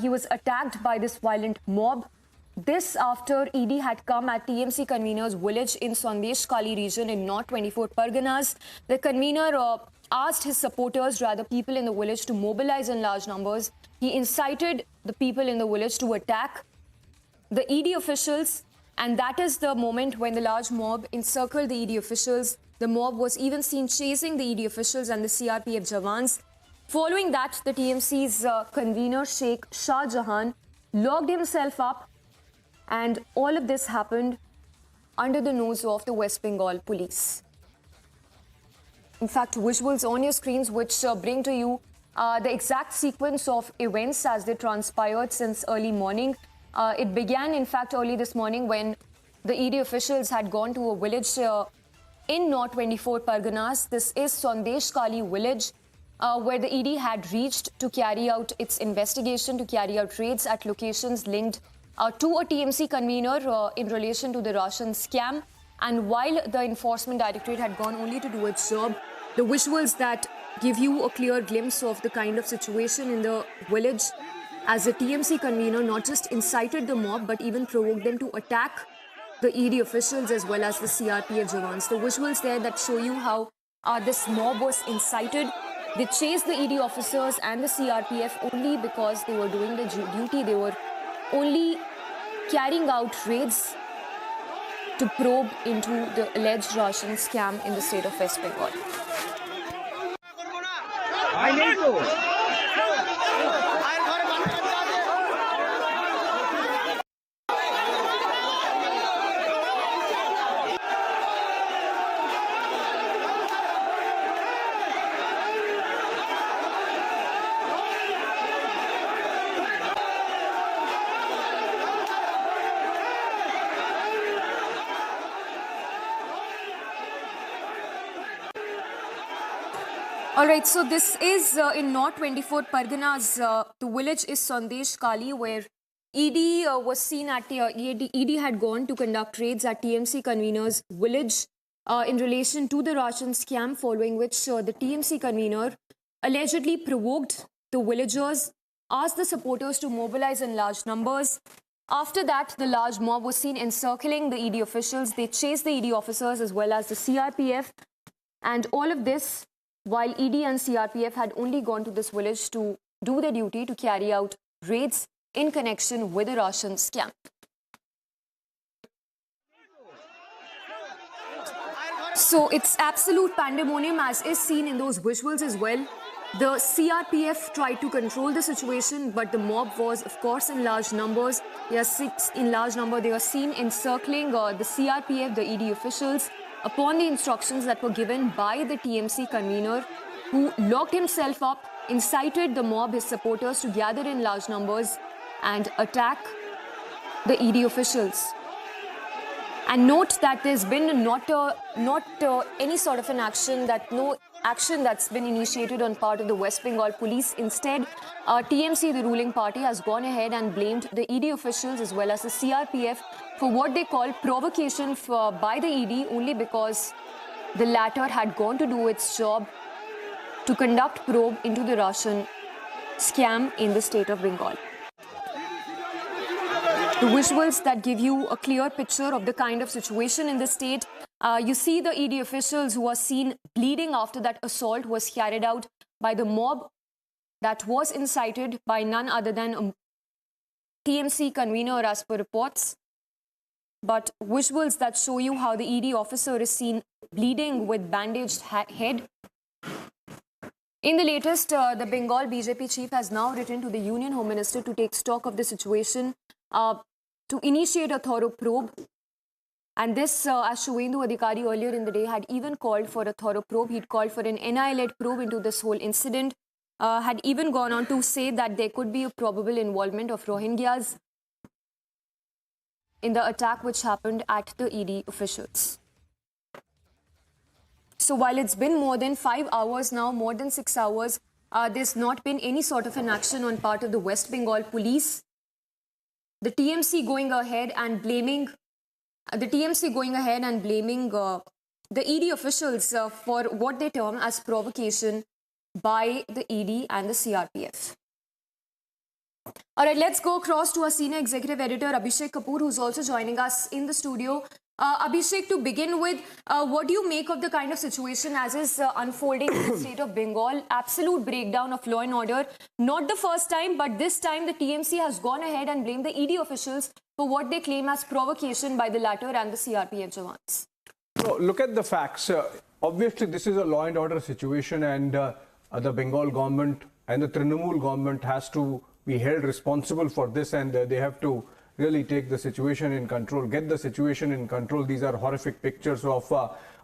He was attacked by this violent mob. This after ED had come at TMC convener's village in Sandesh Kali region in North 24 Parganas. The convener asked his supporters, rather people in the village, to mobilize in large numbers. He incited the people in the village to attack the ED officials, and that is the moment when the large mob encircled the ED officials. The mob was even seen chasing the ED officials and the CRPF Jawans. Following that, the TMC's convener Sheikh Shah Jahan locked himself up, and all of this happened under the nose of the West Bengal police. In fact, visuals on your screens which bring to you the exact sequence of events as they transpired since early morning. It began, in fact, early this morning when the ED officials had gone to a village in North 24 Parganas. This is Sandesh Kali village, where the ED had reached to carry out its investigation, to carry out raids at locations linked to a TMC convener in relation to the ration scam. And while the Enforcement Directorate had gone only to do its job, the visuals that give you a clear glimpse of the kind of situation in the village as the TMC convener not just incited the mob but even provoked them to attack the ED officials as well as the CRPF Jawans. The visuals there that show you how this mob was incited. They chased the ED officers and the CRPF only because they were doing the duty. They were only carrying out raids to probe into the alleged ration scam in the state of West Bengal. All right, so this is in North 24 Parganas. The village is Sandesh Kali, where ED was seen at ED had gone to conduct raids at TMC convener's village in relation to the ration scam, following which the TMC convener allegedly provoked the villagers, asked the supporters to mobilize in large numbers. After that, the large mob was seen encircling the ED officials. They chased the ED officers as well as the CRPF, and all of this while ED and CRPF had only gone to this village to do their duty to carry out raids in connection with the ration scam. So it's absolute pandemonium as is seen in those visuals as well. The CRPF tried to control the situation, but the mob was, of course, in large numbers. They are they were seen encircling the CRPF, the ED officials, upon the instructions that were given by the TMC convener, who locked himself up, incited the mob, his supporters, to gather in large numbers and attack the ED officials. And note that there's been not any sort of an action, that no action that's been initiated on part of the West Bengal police. Instead, TMC, the ruling party, has gone ahead and blamed the ED officials as well as the CRPF for what they call provocation by the ED, only because the latter had gone to do its job to conduct probe into the Russian scam in the state of Bengal. The visuals that give you a clear picture of the kind of situation in the state. You see the ED officials who are seen bleeding after that assault was carried out by the mob that was incited by none other than a TMC convener as per reports. But visuals that show you how the ED officer is seen bleeding with bandaged head. In the latest, the Bengal BJP chief has now written to the Union Home Minister to take stock of the situation, to initiate a thorough probe. And this, as Shuvendu Adhikari earlier in the day had even called for a thorough probe. He'd called for an NI-led probe into this whole incident. Had even gone on to say that there could be a probable involvement of Rohingyas in the attack which happened at the ED officials. So while it's been more than 5 hours now, more than 6 hours, there's not been any sort of an action on part of the West Bengal police. The TMC going ahead and blaming the ED officials for what they term as provocation by the ED and the CRPF. All right, let's go across to our senior executive editor, Abhishek Kapoor, who's also joining us in the studio. Abhishek, to begin with, what do you make of the kind of situation as is unfolding in the state of Bengal? Absolute breakdown of law and order. Not the first time, but this time the TMC has gone ahead and blamed the ED officials for what they claim as provocation by the latter and the CRPF jawans. So look at the facts. Obviously, this is a law and order situation, and the Bengal government and the Trinamool government has to be held responsible for this, and they have to really take the situation in control, get the situation in control. These are horrific pictures of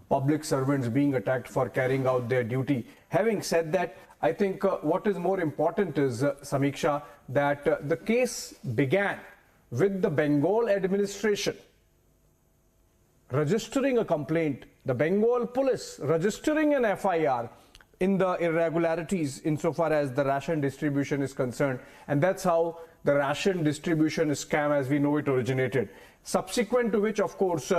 public servants being attacked for carrying out their duty. Having said that, I think what is more important is, Samiksha, that the case began with the Bengal administration registering a complaint, the Bengal police registering an FIR in the irregularities insofar as the ration distribution is concerned. And that's how the ration distribution scam as we know it originated. Subsequent to which, of course,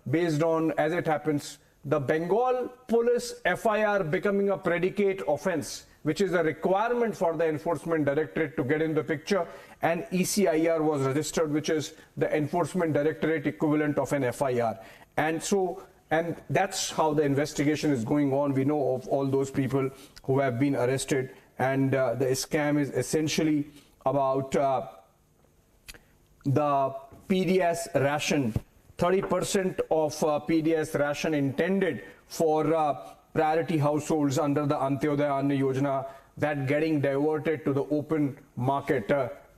based on, as it happens, the Bengal police FIR becoming a predicate offense, which is a requirement for the Enforcement Directorate to get in the picture, and ECIR was registered, which is the Enforcement Directorate equivalent of an FIR. And that's how the investigation is going on. We know of all those people who have been arrested, and the scam is essentially about the PDS ration, 30% of PDS ration intended for priority households under the Antyodaya Anna Yojana, that getting diverted to the open market.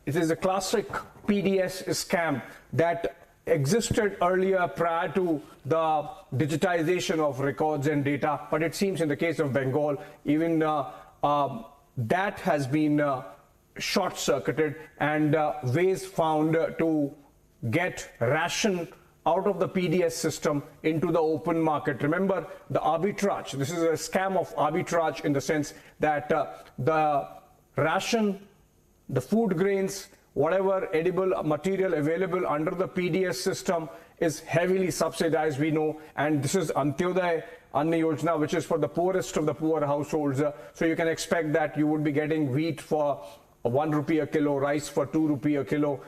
It is a classic PDS scam that existed earlier prior to the digitization of records and data, but it seems in the case of Bengal, even that has been short-circuited, and ways found to get ration out of the PDS system into the open market. Remember the arbitrage. This is a scam of arbitrage in the sense that the ration, the food grains, whatever edible material available under the PDS system is heavily subsidized, we know, and this is Antyodaya Anna Yojana, which is for the poorest of the poor households. So you can expect that you would be getting wheat for 1 rupee a kilo, rice for 2 rupee a kilo,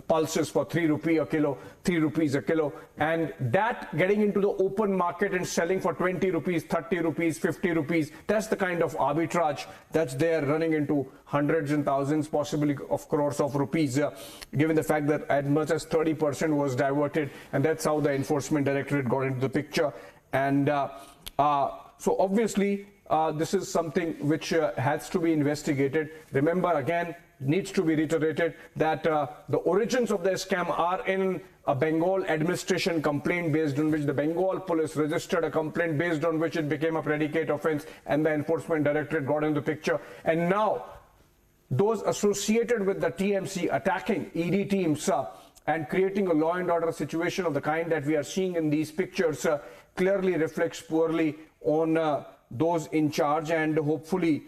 pulses for 3 rupee a kilo, 3 rupees a kilo, and that getting into the open market and selling for 20 rupees, 30 rupees, 50 rupees, that's the kind of arbitrage that's there, running into hundreds and thousands, possibly of crores of rupees, given the fact that as much as 30% was diverted, and that's how the Enforcement Directorate got into the picture. And so obviously this is something which has to be investigated. Remember, again, needs to be reiterated that the origins of the scam are in a Bengal administration complaint, based on which the Bengal police registered a complaint, based on which it became a predicate offense, and the Enforcement Directorate got into the picture. And now those associated with the TMC attacking ED teams and creating a law and order situation of the kind that we are seeing in these pictures clearly reflects poorly on those in charge, and hopefully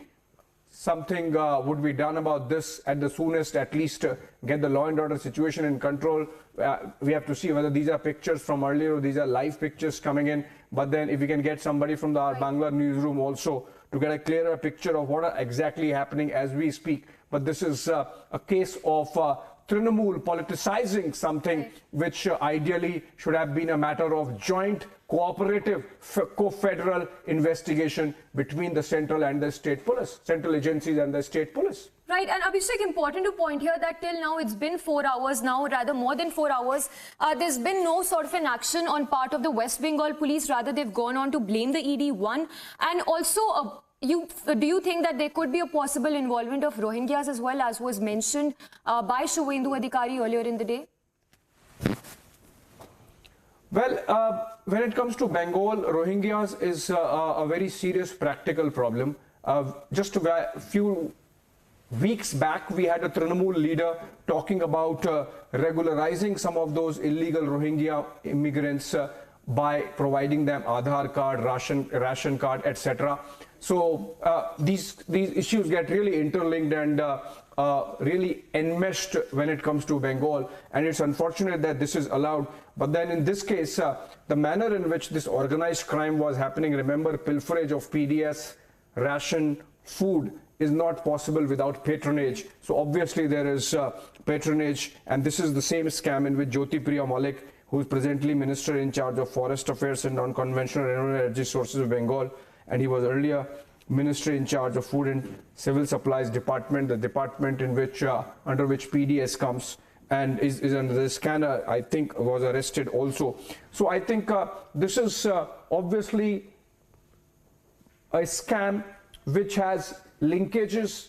something would be done about this at the soonest, at least get the law and order situation in control. We have to see whether these are pictures from earlier or these are live pictures coming in. But then if we can get somebody from our Bangla newsroom also to get a clearer picture of what are exactly happening as we speak. But this is a case of Trinamool politicizing something which ideally should have been a matter of joint cooperative co-federal investigation between the central and the state police, central agencies and the state police. Right, and Abhishek, important to point here that till now it's been 4 hours now, rather more than 4 hours. There's been no sort of an action on part of the West Bengal police. Rather, they've gone on to blame the ED one. And also, do you think that there could be a possible involvement of Rohingyas as well, as was mentioned by Shubhendu Adhikari earlier in the day? Well, when it comes to Bengal, Rohingyas is a very serious practical problem. Just a few weeks back, we had a Trinamool leader talking about regularizing some of those illegal Rohingya immigrants by providing them Aadhaar card, ration card, etc. So these issues get really interlinked and really enmeshed when it comes to Bengal, and it's unfortunate that this is allowed. But then in this case, the manner in which this organized crime was happening, remember, pilferage of PDS, ration, food, is not possible without patronage. So obviously there is patronage, and this is the same scam in which Jyoti Priya Malik, who is presently Minister in charge of Forest Affairs and Non-Conventional Renewable Energy Sources of Bengal, and he was earlier Minister in charge of Food and Civil Supplies Department, the department in which under which PDS comes, and is under the scanner, I think, was arrested also. So I think this is obviously a scam which has linkages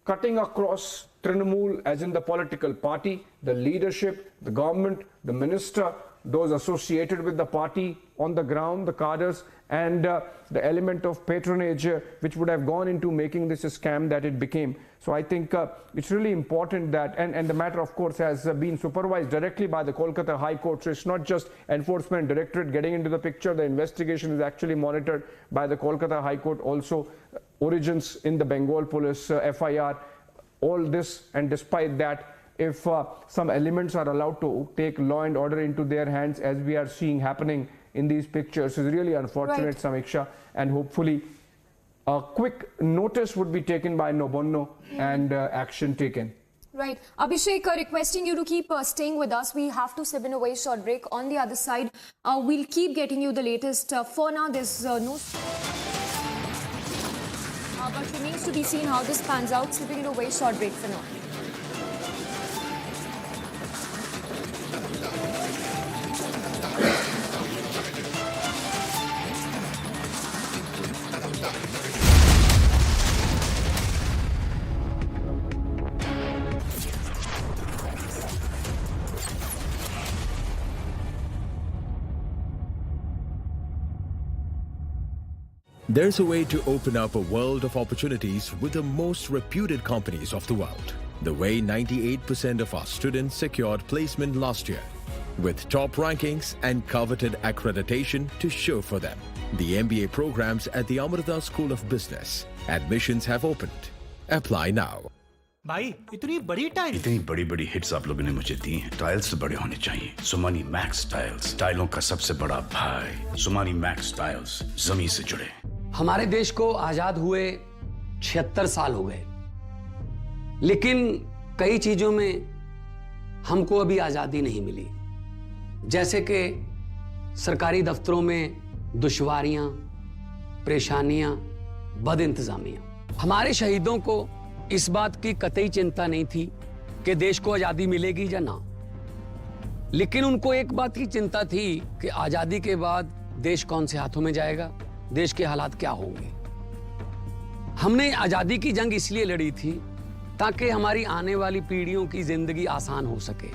cutting across Trinamool, as in the political party, the leadership, the government, the minister, those associated with the party on the ground, the cadres, and the element of patronage which would have gone into making this a scam that it became. So I think it's really important that, and the matter of course has been supervised directly by the Kolkata High Court. So it's not just Enforcement Directorate getting into the picture, the investigation is actually monitored by the Kolkata High Court also, origins in the Bengal police FIR, all this, and despite that, if some elements are allowed to take law and order into their hands, as we are seeing happening in these pictures, is really unfortunate, right, Samiksha, and hopefully a quick notice would be taken by Nobonno and action taken. Right. Abhishek, requesting you to keep staying with us. We have to step in a very short break. On the other side, we'll keep getting you the latest. For now, there's no... but remains to be seen how this pans out. Slipping into a very short break for now. There's a way to open up a world of opportunities with the most reputed companies of the world. The way 98% of our students secured placement last year, with top rankings and coveted accreditation to show for them. The MBA programs at the Amrita School of Business. Admissions have opened. Apply now. भाई इतनी बड़ी बड़ी hits आप लोगों ने मुझे दी हैं। Tiles बड़े होने चाहिए। सुमानी मैक्स टाइल्स, टाइलों का सबसे बड़ा भाई। सुमानी मैक्स टाइल्स जमीन से जुड़े। हमारे देश को आजाद हुए 76 साल हो गए, लेकिन कई चीजों में हमको अभी आजादी नहीं मिली, जैसे कि सरकारी दफ्तरों में दुश्वारियां, परेशानियां, बदइंतजामियां। हमारे शहीदों को इस बात की कतई चिंता नहीं थी कि देश को आजादी मिलेगी या ना, लेकिन उनको एक बात की चिंता थी कि आजादी के बाद देश कौन से हाथों में जाएगा, देश के हालात क्या होंगे। हमने आजादी की जंग इसलिए लड़ी थी ताकि हमारी आने वाली पीढ़ियों की जिंदगी आसान हो सके,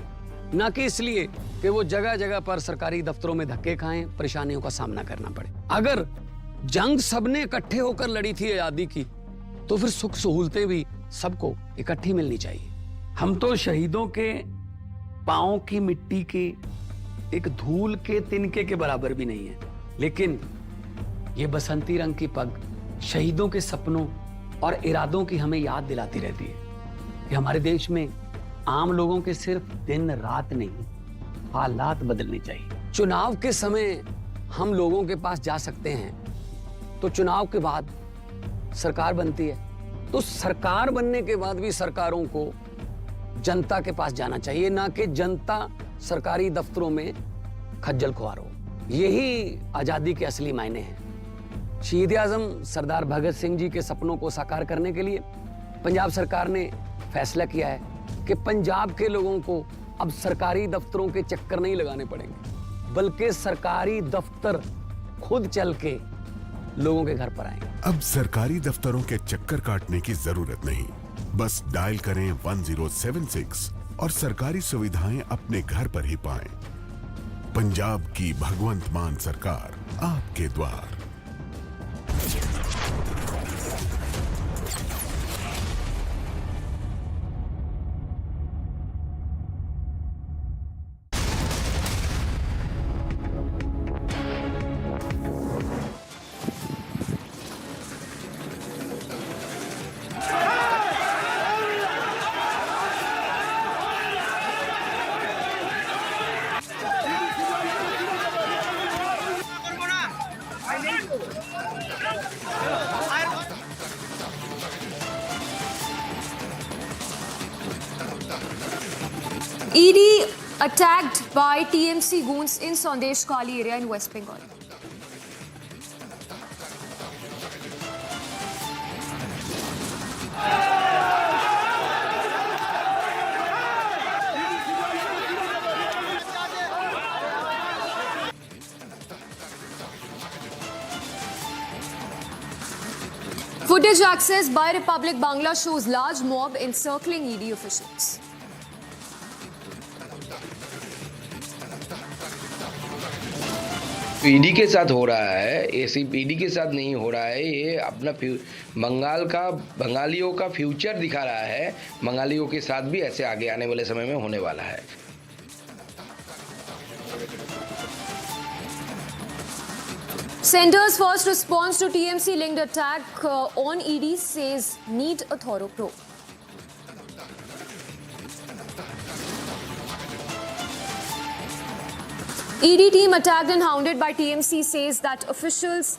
ना कि इसलिए कि वो जगह जगह पर सरकारी दफ्तरों में धक्के खाएं, परेशानियों का सामना करना पड़े। अगर जंग सबने इकट्ठे होकर लड़ी थी आजादी की, तो फिर सुख सहूलतें भी सबको इकट्ठी मिलनी चाहिए। हम तो शहीदों के पांव की मिट्टी के एक धूल के तिनके के बराबर भी नहीं है, लेकिन ये बसंती रंग की पग शहीदों के सपनों और इरादों की हमें याद दिलाती रहती है कि हमारे देश में आम लोगों के सिर्फ दिन रात नहीं, हालात बदलने चाहिए। चुनाव के समय हम लोगों के पास जा सकते हैं तो चुनाव के बाद सरकार बनती है, तो सरकार बनने के बाद भी सरकारों को जनता के पास जाना चाहिए, ना कि जनता सरकारी दफ्तरों में खज्जल खुआर हो। यही आजादी के असली मायने हैं। शहीद आजम सरदार भगत सिंह जी के सपनों को साकार करने के लिए पंजाब सरकार ने फैसला किया है कि पंजाब के लोगों को अब सरकारी दफ्तरों के चक्कर नहीं लगाने पड़ेंगे, बल्कि सरकारी दफ्तर खुद चल के लोगों के घर पर आएंगे। अब सरकारी दफ्तरों के चक्कर काटने की जरूरत नहीं, बस डायल करें 1076 और सरकारी सुविधाएं अपने घर पर ही पाएं। पंजाब की भगवंत मान सरकार आपके द्वार। ED attacked by TMC goons in Sandesh Kali area in West Bengal. Footage accessed by Republic Bangla shows large mob encircling ED officials. ED के साथ हो रहा है, ये सिर्फ ईडी के साथ नहीं हो रहा है, ये अपना बंगालियों का फ्यूचर दिखा रहा है। बंगालियों के साथ भी ऐसे आगे आने वाले समय में होने वाला है। Centre's first response to TMC linked attack on ED says need a thorough probe. ED team attacked and hounded by TMC says that officials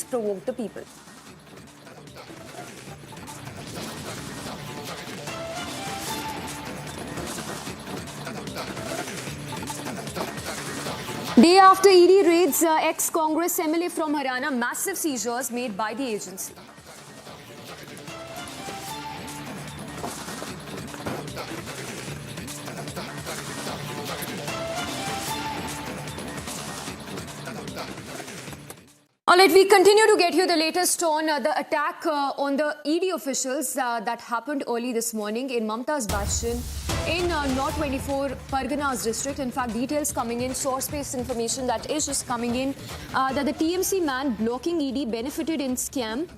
provoked the people. Day after ED raids ex-Congress MLA from Haryana, massive seizures made by the agency. All right, we continue to get you the latest on the attack on the ED officials that happened early this morning in Mamta's Bastion in North 24 Parganas district. In fact, details coming in, source-based information that is just coming in, that the TMC man blocking ED benefited in scam.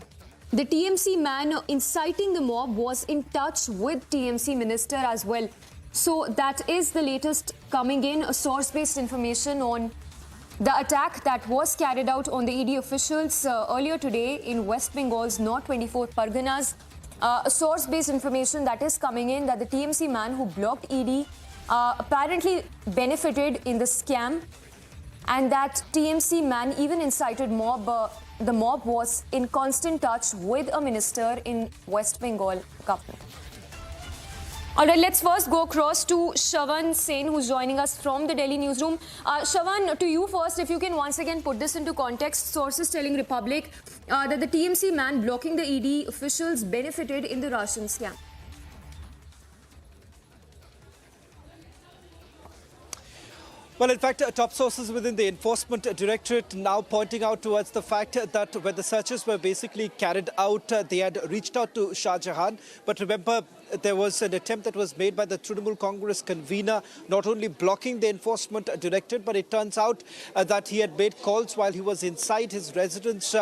The TMC man inciting the mob was in touch with TMC minister as well. So that is the latest coming in, source-based information on the attack that was carried out on the ED officials earlier today in West Bengal's North 24 Parganas. A source-based information that is coming in that the TMC man who blocked ED apparently benefited in the scam, and that TMC man even incited mob. The mob was in constant touch with a minister in West Bengal government. All right, let's first go across to Shravan Sen, who's joining us from the Delhi newsroom. Shravan, to you first, if you can once again put this into context. Sources telling Republic that the TMC man blocking the ED officials benefited in the ration scam. Well, in fact, top sources within the Enforcement Directorate now pointing out towards the fact that when the searches were basically carried out, they had reached out to Shah Jahan. But remember, there was an attempt that was made by the Trinamool Congress convener, not only blocking the Enforcement Directorate, but it turns out that he had made calls while he was inside his residence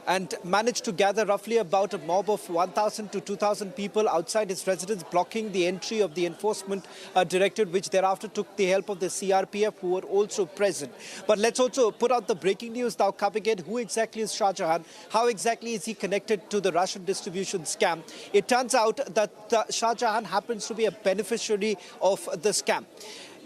and managed to gather roughly about a mob of 1,000 to 2,000 people outside his residence, blocking the entry of the enforcement directorate, which thereafter took the help of the CRPF, who were also present. But let's also put out the breaking news now coming in. Who exactly is Shah Jahan? How exactly is he connected to the Russian distribution scam? It turns out that Shah Jahan happens to be a beneficiary of the scam.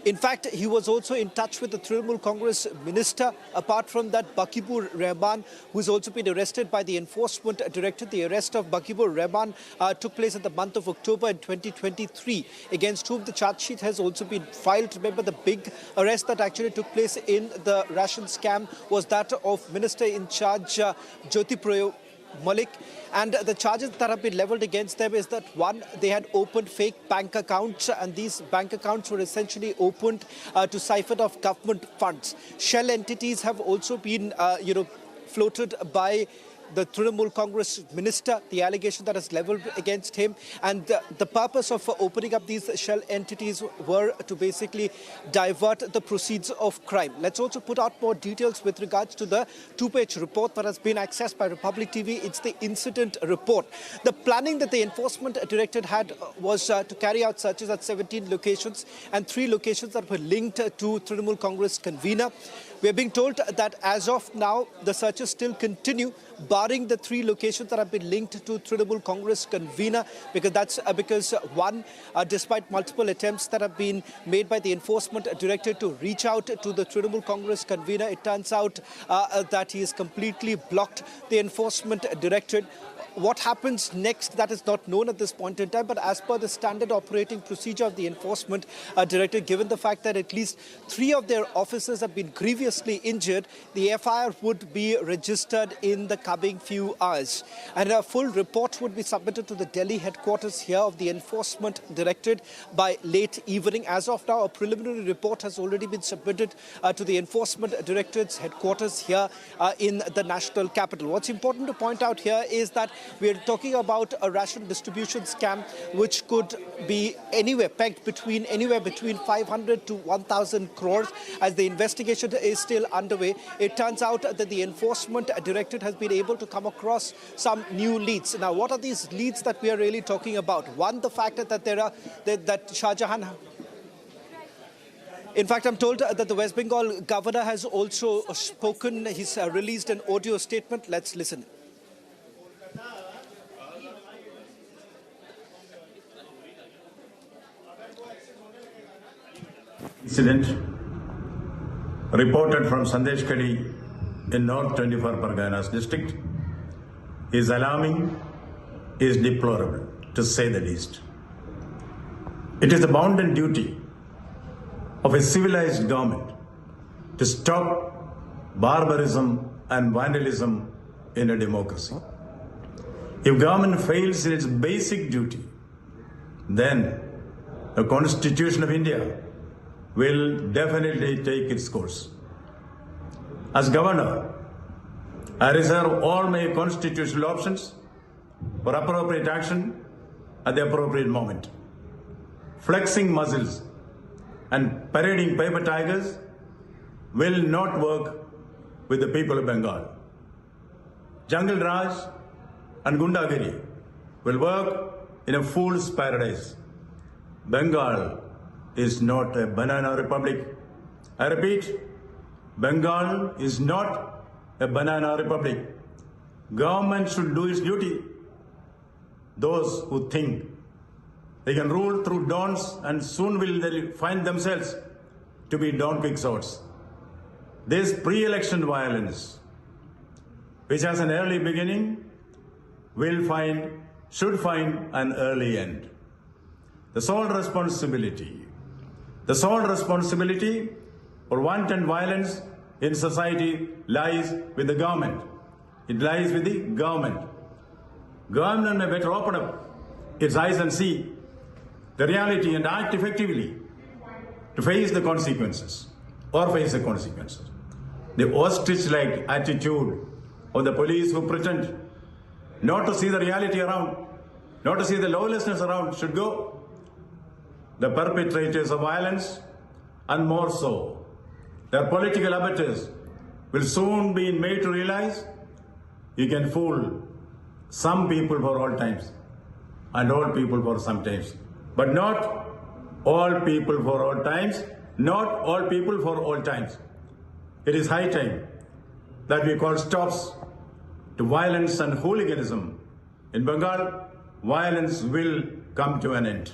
In fact, he was also in touch with the Trinamool Congress minister. Apart from that, Bakibur Rahman, who's also been arrested by the enforcement directorate. The arrest of Bakibur Rahman took place in the month of October in 2023, against whom the charge sheet has also been filed. Remember, the big arrest that actually took place in the Russian scam was that of Minister in charge Jyoti Malik, and the charges that have been leveled against them is that, one, they had opened fake bank accounts, and these bank accounts were essentially opened to siphon off government funds. Shell entities have also been, floated by the Trinamool Congress minister, the allegation that is leveled against him. And the purpose of opening up these shell entities were to basically divert the proceeds of crime. Let's also put out more details with regards to the two-page report that has been accessed by Republic TV. It's the incident report. The planning that the enforcement directorate had was to carry out searches at 17 locations and 3 locations that were linked to Trinamool Congress convener. We are being told that as of now, the searches still continue, barring the 3 locations that have been linked to Trinamool Congress convener, because one, despite multiple attempts that have been made by the enforcement directorate to reach out to the Trinamool Congress convener, it turns out that he has completely blocked the enforcement directorate. What happens next, that is not known at this point in time, but as per the standard operating procedure of the enforcement directorate, given the fact that at least 3 of their officers have been grievously injured, the FIR would be registered in the coming few hours. And a full report would be submitted to the Delhi headquarters here of the enforcement directorate by late evening. As of now, a preliminary report has already been submitted to the enforcement directorate's headquarters here in the national capital. What's important to point out here is that we are talking about a ration distribution scam which could be pegged between 500 to 1,000 crores. As the investigation is still underway, it turns out that the enforcement directorate has been able to come across some new leads. Now, what are these leads that we are really talking about? One, the fact that that Shah Jahan. In fact, I'm told that the West Bengal governor has also spoken. He's released an audio statement. Let's listen. Incident reported from Sandeshkhadi in North 24 Parganas district is alarming, is deplorable, to say the least. It is the bounden duty of a civilized government to stop barbarism and vandalism in a democracy. If government fails in its basic duty, then the Constitution of India will definitely take its course. As governor, I reserve all my constitutional options for appropriate action at the appropriate moment. Flexing muscles and parading paper tigers will not work with the people of Bengal. Jungle Raj and Gundagiri will work in a fool's paradise. Bengal is not a banana republic. I repeat, Bengal is not a banana republic. Government should do its duty. Those who think they can rule through dawns and soon will they find themselves to be Don Quixotes. This pre-election violence, which has an early beginning, should find an early end. The sole responsibility for wanton violence in society lies with the government. It lies with the government. Government may better open up its eyes and see the reality and act effectively to face the consequences. The ostrich-like attitude of the police who pretend not to see the reality around, not to see the lawlessness around should go. The perpetrators of violence, and more so, their political abettors, will soon be made to realize you can fool some people for all times and all people for some times, but not all people for all times, not all people for all times. It is high time that we call stops to violence and hooliganism. In Bengal, violence will come to an end.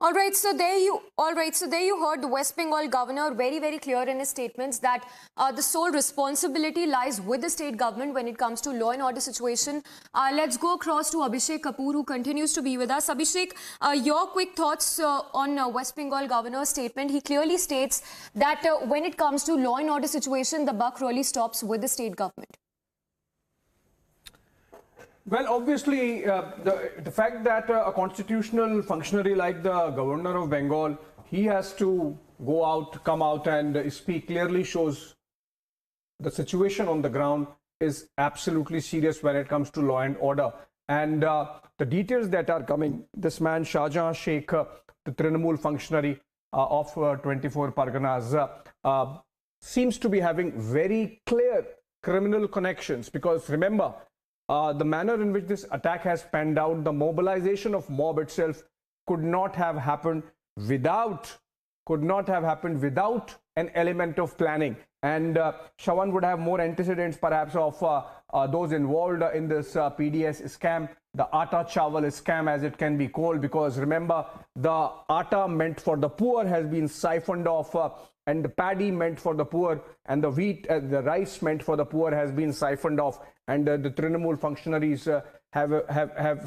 All right, so there you heard the West Bengal governor very, very clear in his statements that the sole responsibility lies with the state government when it comes to law and order situation. Let's go across to Abhishek Kapoor, who continues to be with us. Abhishek, your quick thoughts on West Bengal governor's statement. He clearly states that when it comes to law and order situation, the buck really stops with the state government. Well, obviously, the fact that a constitutional functionary like the governor of Bengal, he has to come out and speak clearly shows the situation on the ground is absolutely serious when it comes to law and order. And the details that are coming, this man Shahjahan Sheikh, the Trinamool functionary of 24 Parganas, seems to be having very clear criminal connections, because remember, the manner in which this attack has panned out, the mobilization of mob itself could not have happened without an element of planning. And Shawan would have more antecedents perhaps of those involved in this PDS scam, the Atta Chawal scam as it can be called, because remember, the atta meant for the poor has been siphoned off, and the paddy meant for the poor, and the wheat, the rice meant for the poor has been siphoned off. And the Trinamool functionaries have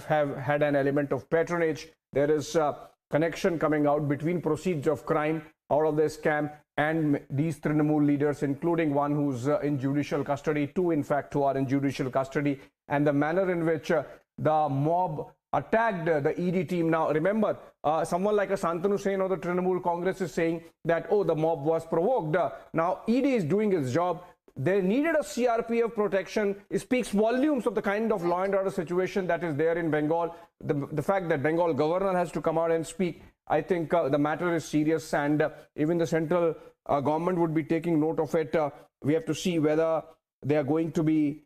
had an element of patronage. There is a connection coming out between proceeds of crime out of the scam and these Trinamool leaders, including one who's in judicial custody, two in fact who are in judicial custody, and the manner in which the mob attacked the ED team. Now remember, someone like a Santanu Sen or the Trinamool Congress is saying that, oh, the mob was provoked. Now ED is doing its job. They needed a CRPF protection. It speaks volumes of the kind of law and order situation that is there in Bengal. The fact that Bengal governor has to come out and speak, I think the matter is serious, and even the central government would be taking note of it. We have to see whether they are going to be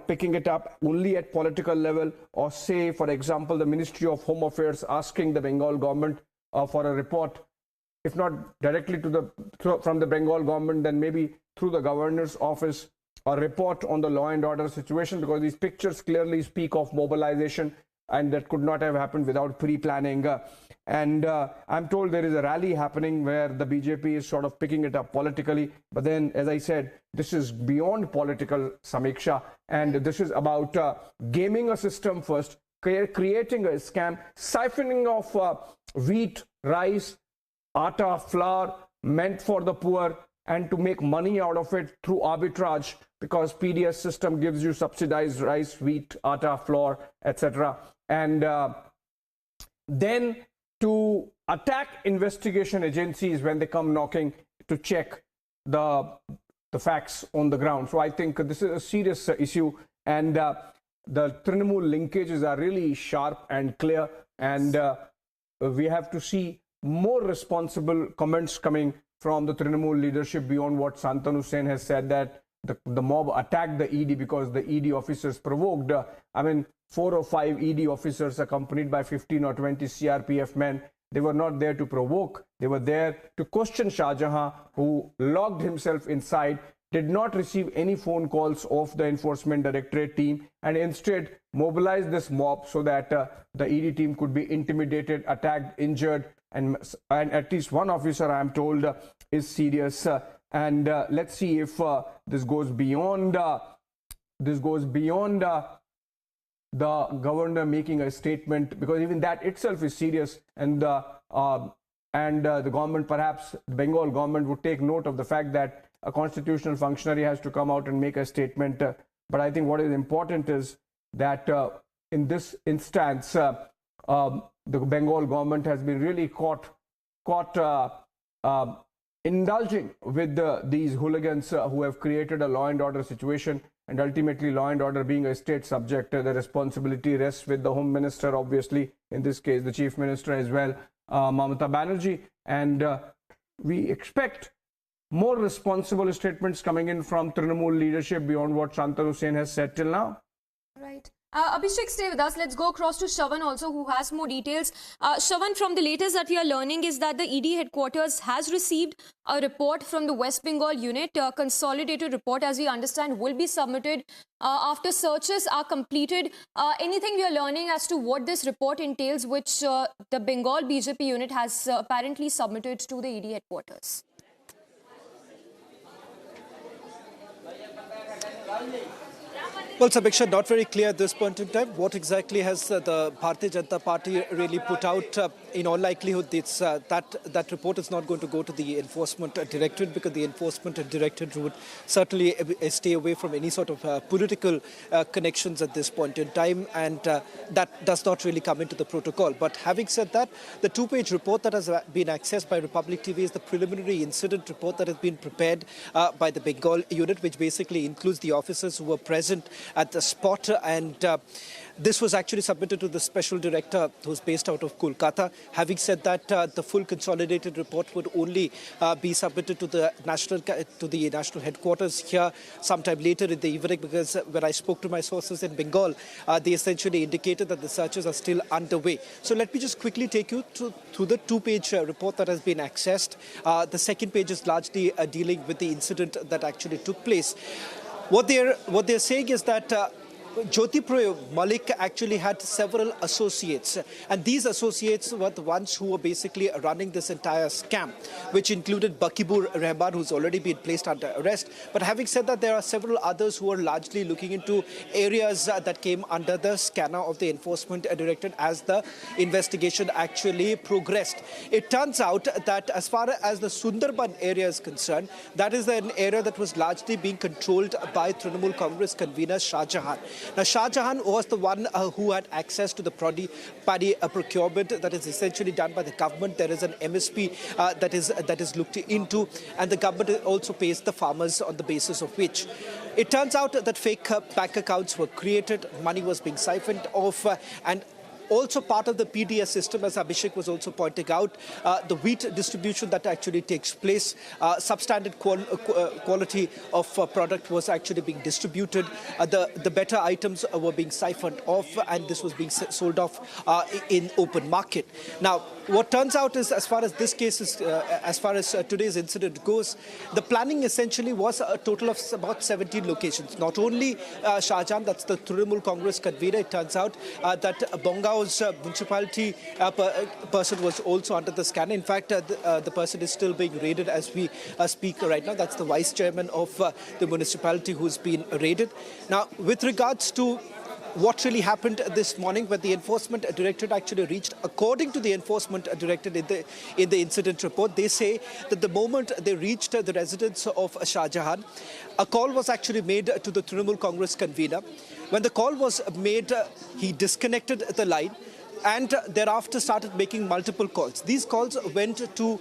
picking it up only at political level, or say, for example, the Ministry of Home Affairs asking the Bengal government for a report, if not directly from the Bengal government, then maybe through the governor's office, a report on the law and order situation, because these pictures clearly speak of mobilization, and that could not have happened without pre-planning. And I'm told there is a rally happening where the BJP is sort of picking it up politically. But then, as I said, this is beyond political samiksha, and this is about gaming a system first, creating a scam, siphoning off wheat, rice, atta, flour meant for the poor, and to make money out of it through arbitrage, because PDS system gives you subsidized rice, wheat, atta, flour, etc. And then to attack investigation agencies when they come knocking to check the facts on the ground. So I think this is a serious issue, and the Trinamool linkages are really sharp and clear, and we have to see more responsible comments coming from the Trinamool leadership beyond what Santanu Sen has said, that the mob attacked the ED because the ED officers provoked. 4 or 5 ED officers accompanied by 15 or 20 CRPF men. They were not there to provoke. They were there to question Shahjahan, who locked himself inside, did not receive any phone calls of the Enforcement Directorate team, and instead mobilized this mob so that the ED team could be intimidated, attacked, injured, and at least one officer, I am told, is serious. And let's see if this goes beyond the governor making a statement, because even that itself is serious, and the government, perhaps the Bengal government, would take note of the fact that a constitutional functionary has to come out and make a statement. But I think what is important is that in this instance, the Bengal government has been really caught indulging with these hooligans who have created a law and order situation, and ultimately law and order being a state subject, the responsibility rests with the Home Minister, obviously, in this case the Chief Minister as well, Mamata Banerjee, and we expect more responsible statements coming in from Trinamool leadership beyond what Shantanu Sen has said till now? Right. Abhishek, stay with us. Let's go across to Shravan also, who has more details. Shravan, from the latest that we are learning is that the ED headquarters has received a report from the West Bengal unit. A consolidated report, as we understand, will be submitted after searches are completed. Anything we are learning as to what this report entails, which the Bengal BJP unit has apparently submitted to the ED headquarters? Well, Sabiksha, not very clear at this point in time. What exactly has the Bharatiya Janata Party really put out? In all likelihood, it's, that report is not going to go to the Enforcement Directorate, because the Enforcement Directorate would certainly stay away from any sort of political connections at this point in time, and that does not really come into the protocol. But having said that, the two-page report that has been accessed by Republic TV is the preliminary incident report that has been prepared by the Bengal unit, which basically includes the officers who were present at the spot, and this was actually submitted to the special director who's based out of Kolkata. Having said that, the full consolidated report would only be submitted to the national headquarters here sometime later in the evening, because when I spoke to my sources in Bengal, they essentially indicated that the searches are still underway. So let me just quickly take you through the two-page report that has been accessed. The second page is largely dealing with the incident that actually took place. What they're saying is that Jyotipriya Malik actually had several associates, and these associates were the ones who were basically running this entire scam, which included Bakibur Rahman, who's already been placed under arrest. But having said that, there are several others who are largely looking into areas that came under the scanner of the Enforcement Directorate as the investigation actually progressed. It turns out that as far as the Sundarban area is concerned, that is an area that was largely being controlled by Trinamool Congress convener Shah Jahan. Now, Shah Jahan was the one who had access to the paddy procurement that is essentially done by the government. There is an MSP that is looked into, and the government also pays the farmers on the basis of which. It turns out that fake bank accounts were created, money was being siphoned off, and also part of the PDS system, as Abhishek was also pointing out, the wheat distribution that actually takes place, substandard quality of product was actually being distributed. The better items were being siphoned off, and this was being sold off in open market. Now, what turns out is, as far as this case is, as far as today's incident goes, the planning essentially was a total of about 17 locations. Not only Shah Jahan, that's the Trinamool Congress convener, it turns out that Bongao's municipality person was also under the scanner. In fact, the person is still being raided as we speak right now. That's the vice chairman of the municipality who's been raided. Now, with regards to what really happened this morning when the Enforcement Directorate actually reached, according to the Enforcement Directorate in the incident report, they say that the moment they reached the residence of Shah Jahan, a call was actually made to the Trinamool Congress convener. When the call was made, he disconnected the line and thereafter started making multiple calls. These calls went to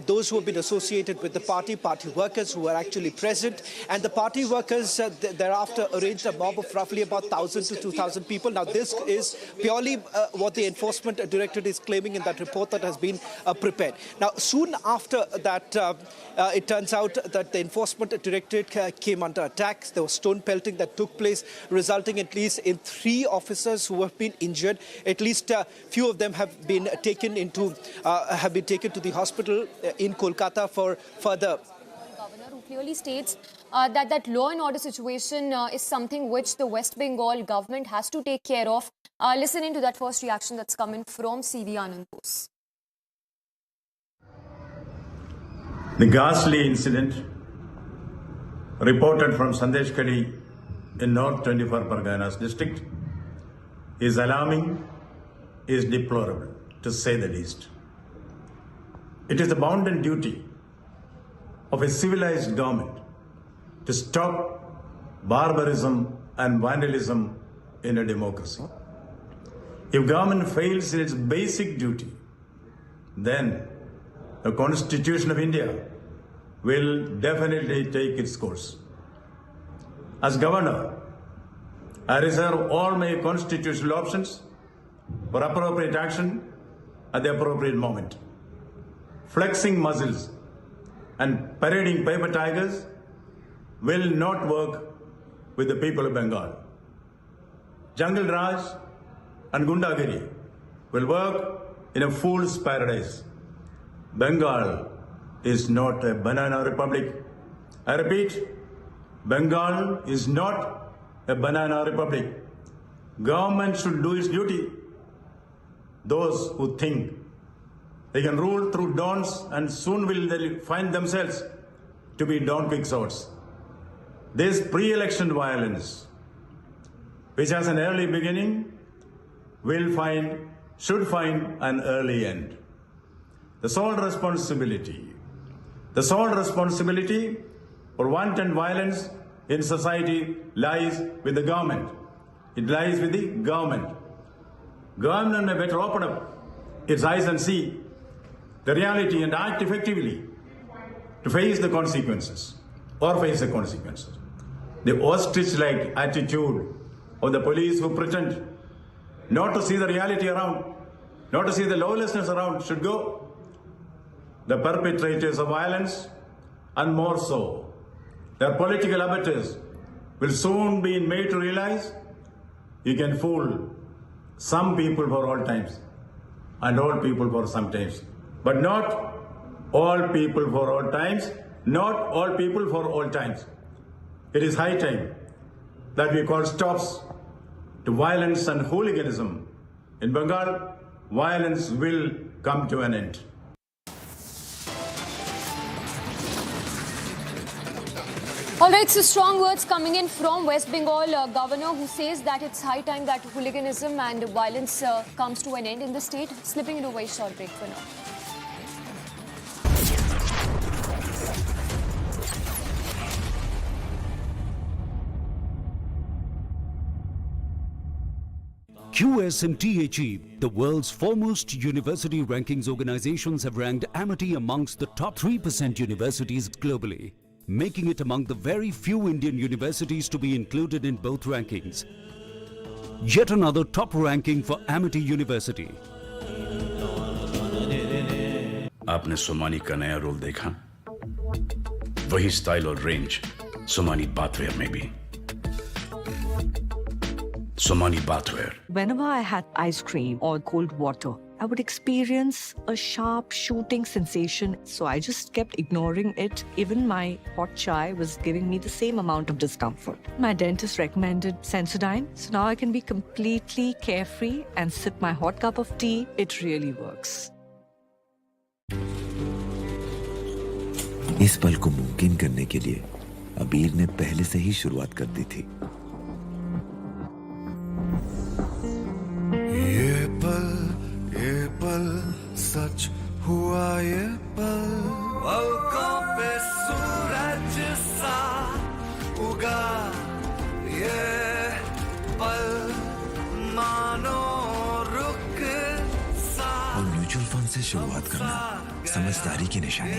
those who have been associated with the party workers who were actually present, and the party workers thereafter arranged a mob of roughly about 1,000 to 2,000 people. Now, this is purely what the Enforcement Directorate is claiming in that report that has been prepared. Now, soon after that, it turns out that the Enforcement Directorate came under attack. There was stone pelting that took place, resulting at least in 3 officers who have been injured. At least few of them have been taken to the hospital in Kolkata for further. Governor, who clearly states that law and order situation is something which the West Bengal government has to take care of. Listening to that first reaction that's coming from CV Anand Bose. The ghastly incident reported from Sandeshkhali in North 24 Parganas district is alarming, is deplorable, to say the least. It is the bounden duty of a civilized government to stop barbarism and vandalism in a democracy. If government fails in its basic duty, then the Constitution of India will definitely take its course. As governor, I reserve all my constitutional options for appropriate action at the appropriate moment. Flexing muscles and parading paper tigers will not work with the people of Bengal. Jungle Raj and Gundagiri will work in a fool's paradise. Bengal is not a banana republic. I repeat, Bengal is not a banana republic. Government should do its duty. Those who think they can rule through dons and soon will they find themselves to be Don Quixotes. This pre-election violence, which has an early beginning, should find an early end. The sole responsibility for wanton violence in society lies with the government. It lies with the government. Government may better open up its eyes and see the reality and act effectively to face the consequences. The ostrich-like attitude of the police who pretend not to see the reality around, not to see the lawlessness around should go. The perpetrators of violence, and more so, their political abettors, will soon be made to realize you can fool some people for all times and all people for some times, but not all people for all times, not all people for all times. It is high time that we call stops to violence and hooliganism. In Bengal, violence will come to an end. All right, so strong words coming in from West Bengal governor, who says that it's high time that hooliganism and violence comes to an end in the state. Slipping into a very short break for now. QS&THE, the world's foremost university rankings organizations, have ranked Amity amongst the top 3% universities globally, making it among the very few Indian universities to be included in both rankings. Yet another top ranking for Amity University. आपने सोमानी का नया role देखा? वही style और range Somani bathware में भी. Somani bathware. Whenever I had ice cream or cold water, I would experience a sharp shooting sensation. So I just kept ignoring it. Even my hot chai was giving me the same amount of discomfort. My dentist recommended Sensodyne. So now I can be completely carefree and sip my hot cup of tea. It really works. इस पल को मुमकिन करने के लिए अबीर ने पहले से ही शुरुआत कर दी थी. ये पल सच हुआ, ये पल पलकों पे सूरज सा उगा, ये पल मानो रुक सा. और म्यूचुअल फंड से शुरुआत करना समझदारी की निशानी है.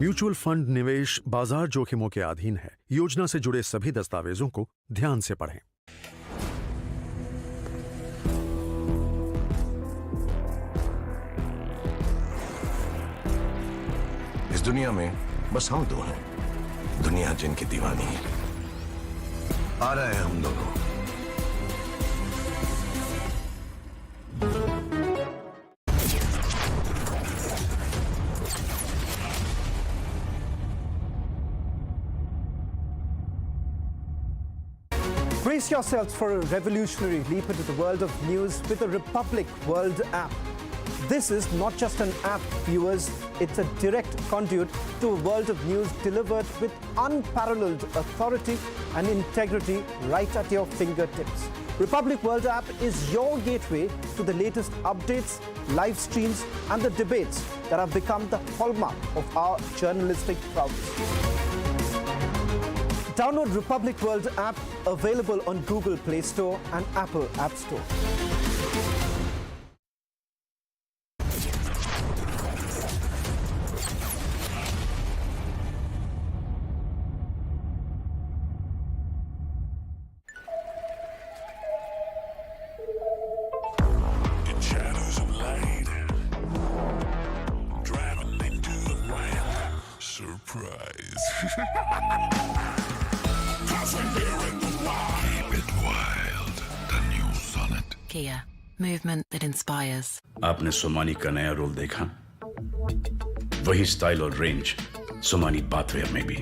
म्यूचुअल फंड निवेश बाजार जोखिमों के अधीन है. योजना से जुड़े सभी दस्तावेजों को ध्यान से पढ़ें. इस दुनिया में बस हम दो हैं, दुनिया जिनकी दीवानी है. आ रहे हैं हम दोनों. Brace yourselves for a revolutionary leap into the world of news with the Republic World app. This is not just an app, viewers. It's a direct conduit to a world of news delivered with unparalleled authority and integrity right at your fingertips. Republic World app is your gateway to the latest updates, live streams, and the debates that have become the hallmark of our journalistic prowess. Download Republic World app, available on Google Play Store and Apple App Store. In shadows of light, driving Keep it wild. The new Sonnet. Kia, movement that inspires. आपने सोमानी का नया role देखा? वही style और range Somani bathware में भी।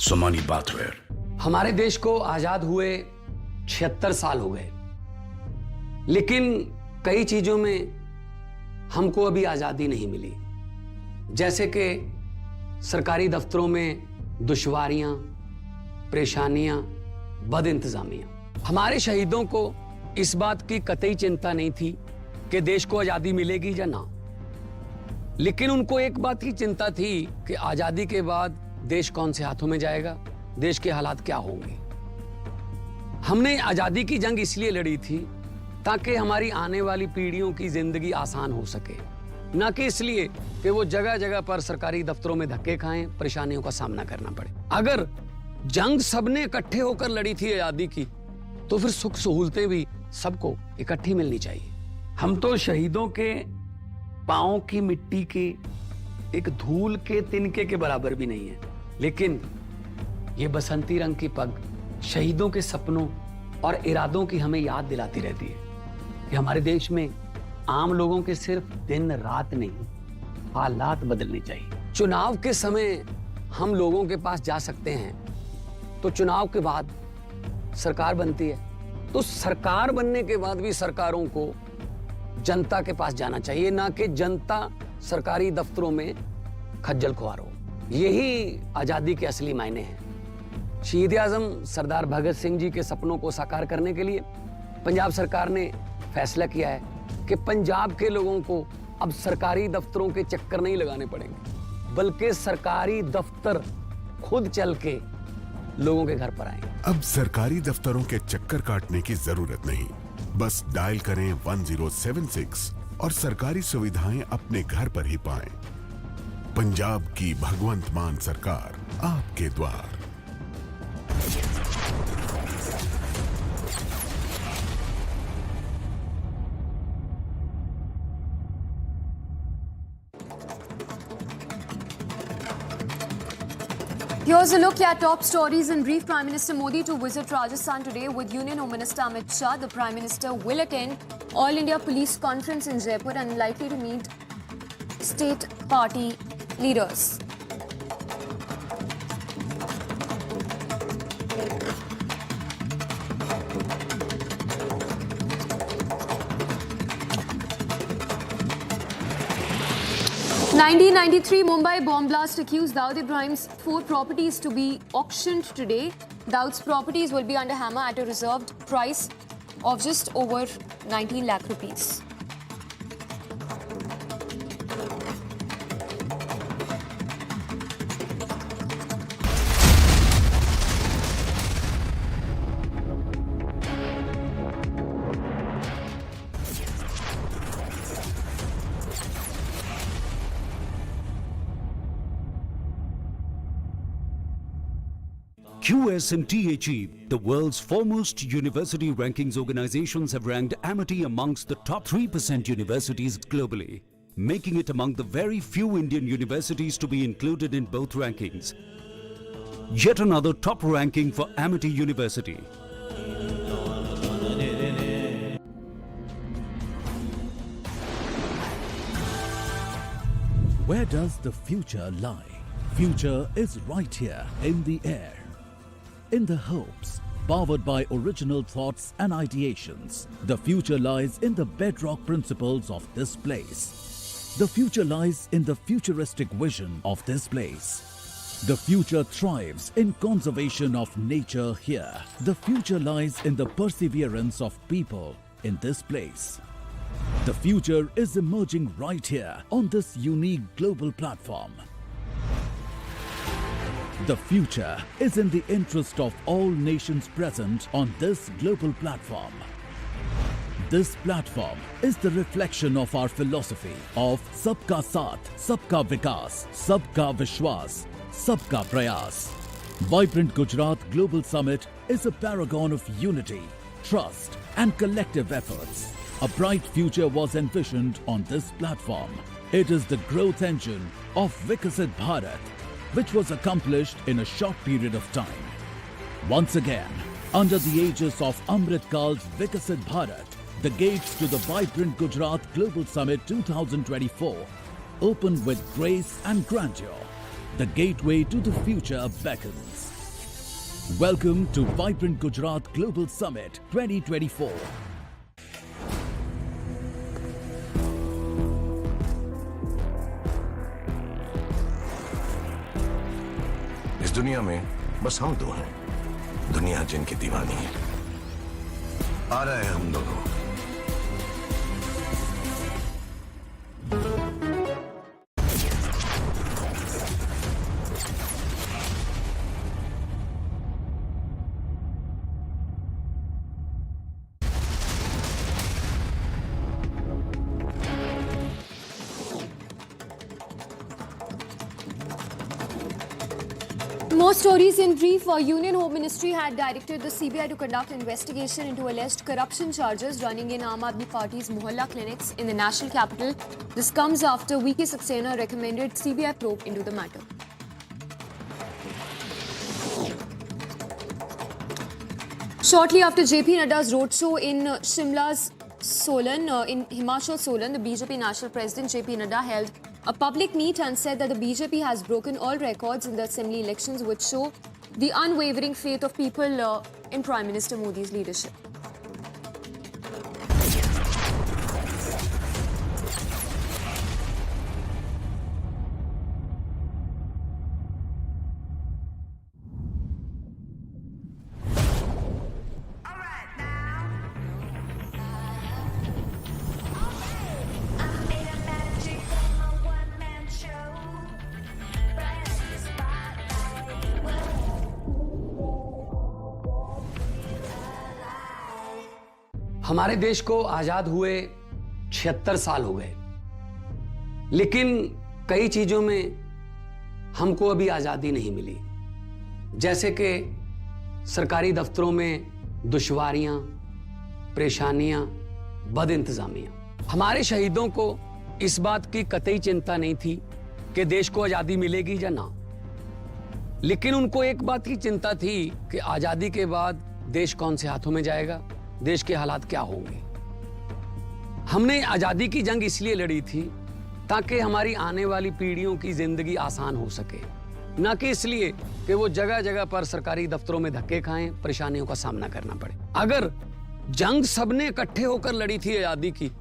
Somani bathware. हमारे देश को आजाद हुए 76 साल हो गए, लेकिन कई चीजों में हमको अभी आजादी नहीं मिली। जैसे कि सरकारी दफ्तरों में दुश्वारियां, परेशानियां, बदइंतजामियां। हमारे शहीदों को इस बात की कतई चिंता नहीं थी कि देश को आजादी मिलेगी या ना, लेकिन उनको एक बात की चिंता थी कि आजादी के बाद देश कौन से हाथों में जाएगा, देश के हालात क्या होंगे। हमने आजादी की जंग इसलिए लड़ी थी ताकि हमारी आने वाली पीढ़ियों की जिंदगी आसान हो सके, ना कि इसलिए कि वो जगह जगह पर सरकारी दफ्तरों में धक्के खाएं, परेशानियों का सामना करना पड़े। अगर जंग सबने इकट्ठे होकर लड़ी थी आजादी की, तो फिर सुख सहूलतें भी सबको इकट्ठी मिलनी चाहिए। हम तो शहीदों के पांव की मिट्टी के एक धूल के तिनके के बराबर भी नहीं है, लेकिन ये बसंती रंग की पग शहीदों के सपनों और इरादों की हमें याद दिलाती रहती है कि हमारे देश में आम लोगों के सिर्फ दिन रात नहीं, हालात बदलने चाहिए। चुनाव के समय हम लोगों के पास जा सकते हैं, तो चुनाव के बाद सरकार बनती है, तो सरकार बनने के बाद भी सरकारों को जनता के पास जाना चाहिए, ना कि जनता सरकारी दफ्तरों में खज्जल खुआर हो। यही आजादी के असली मायने हैं। शहीद आजम सरदार भगत सिंह जी के सपनों को साकार करने के लिए पंजाब सरकार ने फैसला किया है कि पंजाब के लोगों को अब सरकारी दफ्तरों के चक्कर नहीं लगाने पड़ेंगे, बल्कि सरकारी दफ्तर खुद चल के लोगों के घर पर आएंगे। अब सरकारी दफ्तरों के चक्कर काटने की जरूरत नहीं, बस डायल करें 1076 और सरकारी सुविधाएं अपने घर पर ही पाएं। पंजाब की भगवंत मान सरकार आपके द्वार। Here's a look at top stories in brief. Prime Minister Modi to visit Rajasthan today with Union Home Minister Amit Shah. The Prime Minister will attend All India Police Conference in Jaipur and likely to meet state party leaders. In 1993 Mumbai bomb blast accused Dawood Ibrahim's 4 properties to be auctioned today. Dawood's properties will be under hammer at a reserved price of just over 19 lakh rupees. QSMTHE, the world's foremost university rankings organizations, have ranked Amity amongst the top 3% universities globally, making it among the very few Indian universities to be included in both rankings. Yet another top ranking for Amity University. Where does the future lie? Future is right here in the air. In the hopes, powered by original thoughts and ideations, the future lies in the bedrock principles of this place. The future lies in the futuristic vision of this place. The future thrives in conservation of nature here. The future lies in the perseverance of people in this place. The future is emerging right here on this unique global platform. The future is in the interest of all nations present on this global platform. This platform is the reflection of our philosophy of Sabka Saath, Sabka Vikas, Sabka Vishwas, Sabka Prayas. Vibrant Gujarat Global Summit is a paragon of unity, trust and collective efforts. A bright future was envisioned on this platform. It is the growth engine of Vikasit Bharat, which was accomplished in a short period of time. Once again, under the aegis of Amrit Kal's Vikasit Bharat, the gates to the vibrant Gujarat Global Summit 2024 open with grace and grandeur. The gateway to the future beckons. Welcome to Vibrant Gujarat Global Summit 2024. इस दुनिया में बस हम दो हैं, दुनिया जिनकी दीवानी है। आ रहे हैं हम दोनों। More stories in brief. Union Home Ministry had directed the CBI to conduct investigation into alleged corruption charges running in Aam Aadmi Party's Mohalla clinics in the national capital. This comes after V.K. Saxena recommended CBI probe into the matter. Shortly after JP Nadda's roadshow in Shimla's Solan, in Himachal Solan, the BJP National President JP Nadda held a public meet and said that the BJP has broken all records in the assembly elections which show the unwavering faith of people in Prime Minister Modi's leadership. हमारे देश को आजाद हुए 76 साल हो गए, लेकिन कई चीजों में हमको अभी आजादी नहीं मिली, जैसे कि सरकारी दफ्तरों में दुश्वारियां, परेशानियां, बदइंतजामियां। हमारे शहीदों को इस बात की कतई चिंता नहीं थी कि देश को आजादी मिलेगी या ना, लेकिन उनको एक बात की चिंता थी कि आजादी के बाद देश कौन से हाथों में जाएगा, देश के हालात क्या होंगे। हमने आजादी की जंग इसलिए लड़ी थी ताकि हमारी आने वाली पीढ़ियों की जिंदगी आसान हो सके, ना कि इसलिए कि वो जगह जगह पर सरकारी दफ्तरों में धक्के खाएं, परेशानियों का सामना करना पड़े। अगर जंग सबने इकट्ठे होकर लड़ी थी आजादी की,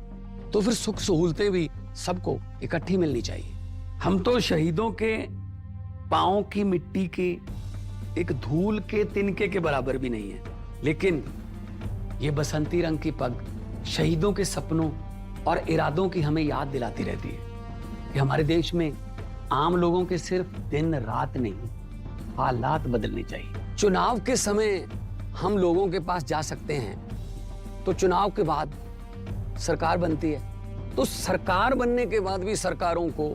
तो फिर सुख सहूलतें भी सबको इकट्ठी मिलनी चाहिए। हम तो शहीदों के पांव की मिट्टी के एक धूल के तिनके के बराबर भी नहीं है, लेकिन ये बसंती रंग की पग शहीदों के सपनों और इरादों की हमें याद दिलाती रहती है कि हमारे देश में आम लोगों के सिर्फ दिन रात नहीं, हालात बदलने चाहिए। चुनाव के समय हम लोगों के पास जा सकते हैं, तो चुनाव के बाद सरकार बनती है, तो सरकार बनने के बाद भी सरकारों को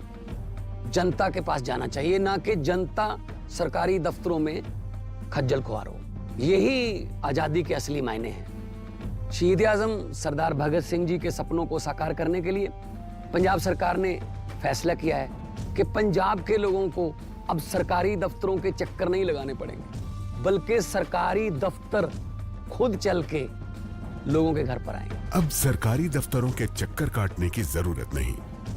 जनता के पास जाना चाहिए, ना कि जनता सरकारी दफ्तरों में खज्जल खुआर हो। यही आजादी के असली मायने हैं। शहीद आजम सरदार भगत सिंह जी के सपनों को साकार करने के लिए पंजाब सरकार ने फैसला किया है कि पंजाब के लोगों को अब सरकारी दफ्तरों के चक्कर नहीं लगाने पड़ेंगे, बल्कि सरकारी दफ्तर खुद चल के लोगों के घर पर आएंगे। अब सरकारी दफ्तरों के चक्कर काटने की जरूरत नहीं,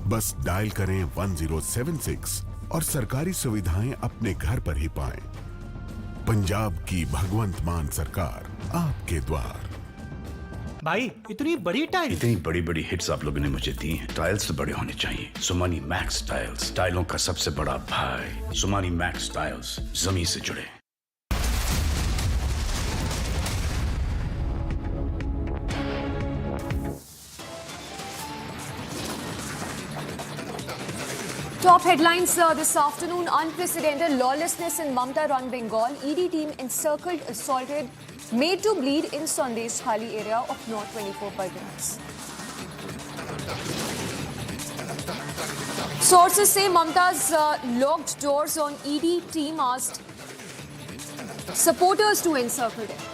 बस डायल करें 1076 और सरकारी सुविधाएं अपने घर पर ही पाएं। पंजाब की भगवंत मान सरकार आपके द्वार। भाई इतनी बड़ी टाइल, इतनी बड़ी बड़ी हिट्स आप लोगों ने मुझे दी हैं। टाइल्स तो बड़े होने चाहिए। सुमानी मैक्स टाइल्स, टाइलों का सबसे बड़ा भाई। सुमानी मैक्स टाइल्स, जमीन से जुड़े। Top headlines this afternoon. Unprecedented lawlessness in Mamta-run Bengal. ED team encircled, assaulted, made to bleed in Sandesh Khali area of North 24 Parganas. Sources say Mamta's locked doors on ED team asked supporters to encircle them.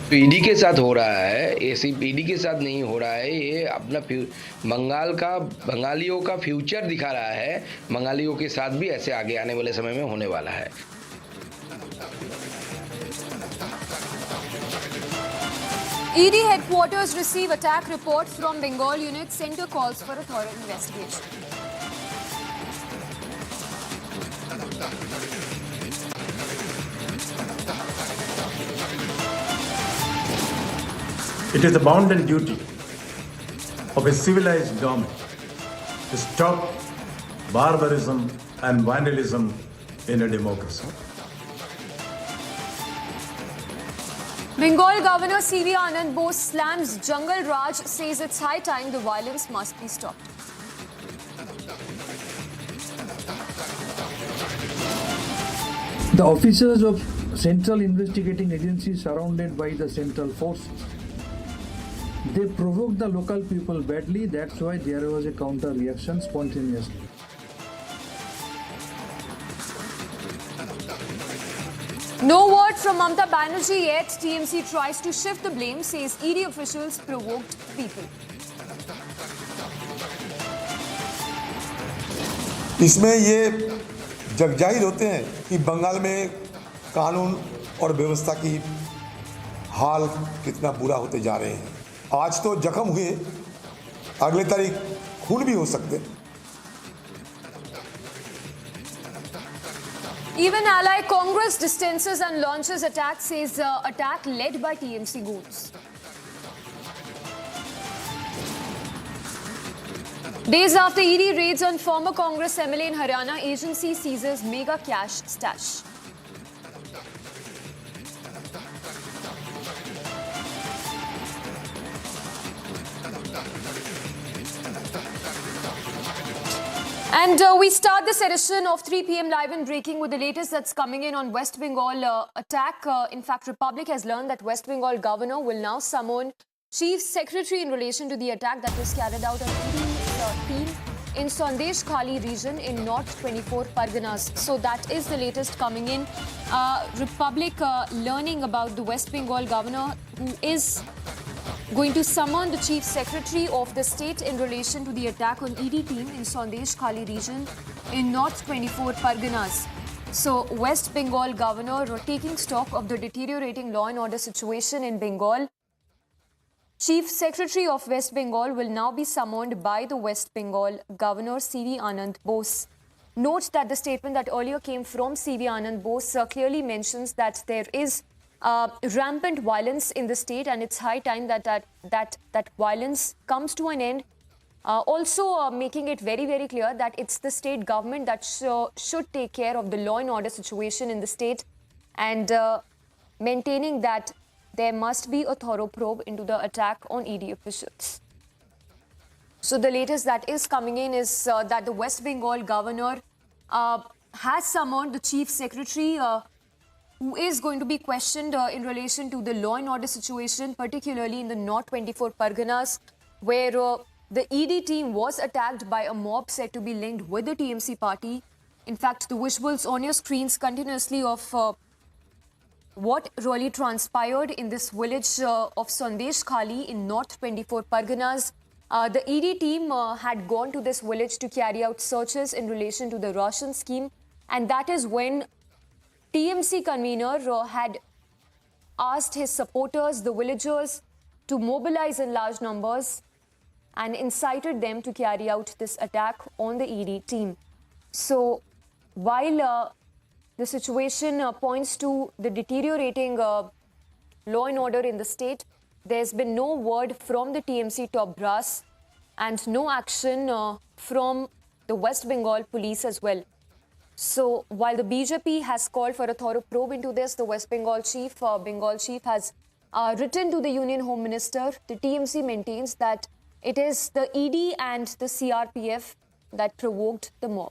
तो ED के साथ हो रहा है, ये सिर्फ ED के साथ नहीं हो रहा है, ये अपना बंगालियों का फ्यूचर दिखा रहा है। बंगालियों के साथ भी ऐसे आगे आने वाले समय में होने वाला है। ED headquarters receive attack report from Bengal unit. Center calls for a thorough investigation. It is the bounden duty of a civilized government to stop barbarism and vandalism in a democracy. Bengal Governor C.V. Anand Bose slams Jungle Raj, says it's high time the violence must be stopped. The officers of Central Investigating Agency surrounded by the central forces. They provoked the local people badly, that's why there was a counter reaction spontaneously. No word from Mamata Banerjee yet. TMC tries to shift the blame, says ED officials provoked people. इसमें ये जगजाहिर होते हैं कि बंगाल में कानून और व्यवस्था की हाल कितना बुरा होते जा रहे हैं। आज तो जख्म हुए, अगले तारीख खून भी हो सकते हैं। Even ally Congress distances and launches attack, says attack led by TMC goons. Days after ED raids on former Congress MLA in Haryana, agency seizes mega cash stash. And we start this edition of 3 p.m. live and breaking with the latest that's coming in on West Bengal attack. In fact, Republic has learned that West Bengal governor will now summon Chief Secretary in relation to the attack that was carried out on ED's team in Sandesh Khali region in North 24 Parganas. So that is the latest coming in. Republic learning about the West Bengal governor who is going to summon the Chief Secretary of the state in relation to the attack on ED team in Sandesh Khali region in North 24 Parganas. So, West Bengal governor taking stock of the deteriorating law and order situation in Bengal. Chief Secretary of West Bengal will now be summoned by the West Bengal Governor C.V. Anand Bose. Note that the statement that earlier came from C.V. Anand Bose clearly mentions that there is rampant violence in the state, and it's high time that violence comes to an end. Also making it very, very clear that it's the state government that should take care of the law and order situation in the state, and maintaining that there must be a thorough probe into the attack on ED officials. So the latest that is coming in is that the West Bengal governor has summoned the Chief Secretary who is going to be questioned in relation to the law and order situation, particularly in the North 24 Parganas, where the ED team was attacked by a mob said to be linked with the TMC party. In fact, the visuals on your screens continuously of what really transpired in this village of Sandesh Khali in North 24 Parganas. The ED team had gone to this village to carry out searches in relation to the Russian scheme, and that is when TMC convener had asked his supporters, the villagers, to mobilize in large numbers and incited them to carry out this attack on the ED team. So while the situation points to the deteriorating law and order in the state, there's been no word from the TMC top brass and no action from the West Bengal police as well. So while the BJP has called for a thorough probe into this, the West Bengal chief has written to the Union Home Minister. The TMC maintains that it is the ED and the CRPF that provoked the mob.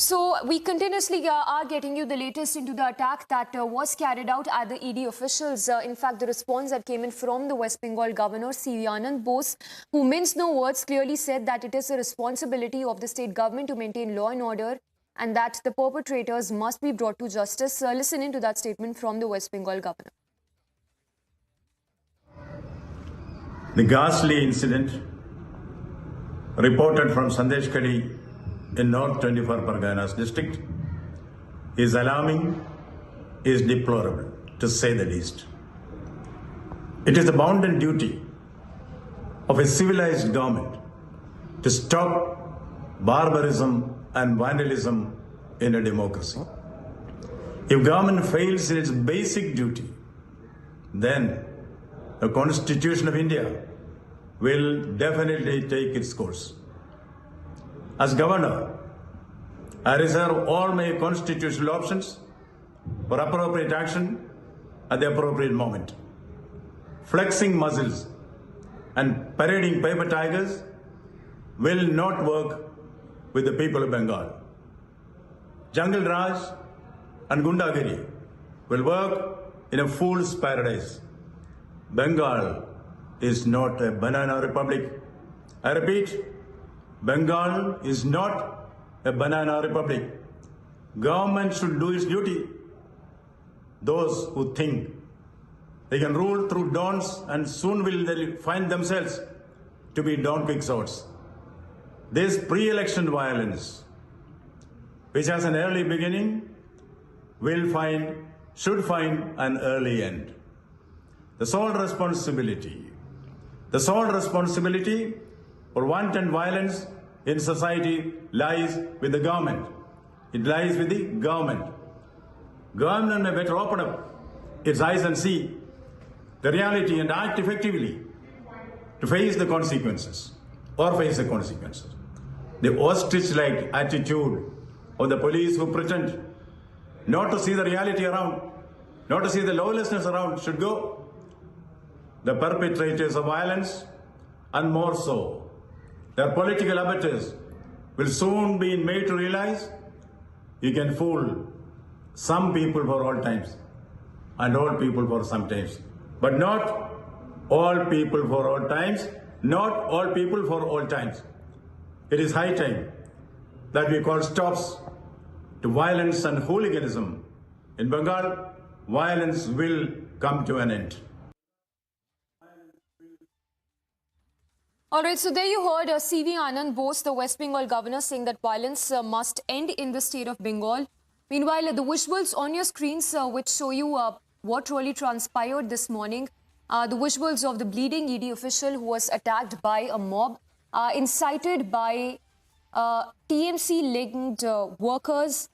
So we continuously are getting you the latest into the attack that was carried out at the ED officials. In fact, the response that came in from the West Bengal governor, CV Anand Bose, who minced no words, clearly said that it is the responsibility of the state government to maintain law and order and that the perpetrators must be brought to justice. Listen into that statement from the West Bengal governor. The ghastly incident reported from Sandeshkhali in North 24 Parganas district is alarming, is deplorable, to say the least. It is the bounden duty of a civilized government to stop barbarism and vandalism in a democracy. If government fails in its basic duty, then the Constitution of India will definitely take its course. As governor, I reserve all my constitutional options for appropriate action at the appropriate moment. Flexing muscles and parading paper tigers will not work with the people of Bengal. Jungle Raj and Gundagiri will work in a fool's paradise. Bengal is not a banana republic. I repeat, Bengal is not a banana republic. Government should do its duty. Those who think they can rule through dons and soon will they find themselves to be Don Quixotes. This pre-election violence, which has an early beginning, should find an early end. The sole responsibility for wanton violence in society lies with the government. It lies with the government. Government may better open up its eyes and see the reality and act effectively to face the consequences. The ostrich-like attitude of the police who pretend not to see the reality around, not to see the lawlessness around should go. The perpetrators of violence, and more so, their political abettors, will soon be made to realize you can fool some people for all times and all people for some times, but not all people for all times, not all people for all times. It is high time that we call stops to violence and hooliganism. In Bengal, violence will come to an end. All right, so there you heard CV Anand Bose, the West Bengal governor, saying that violence must end in the state of Bengal. Meanwhile, the visuals on your screens which show you what really transpired this morning, the visuals of the bleeding ED official who was attacked by a mob, incited by TMC-linked workers.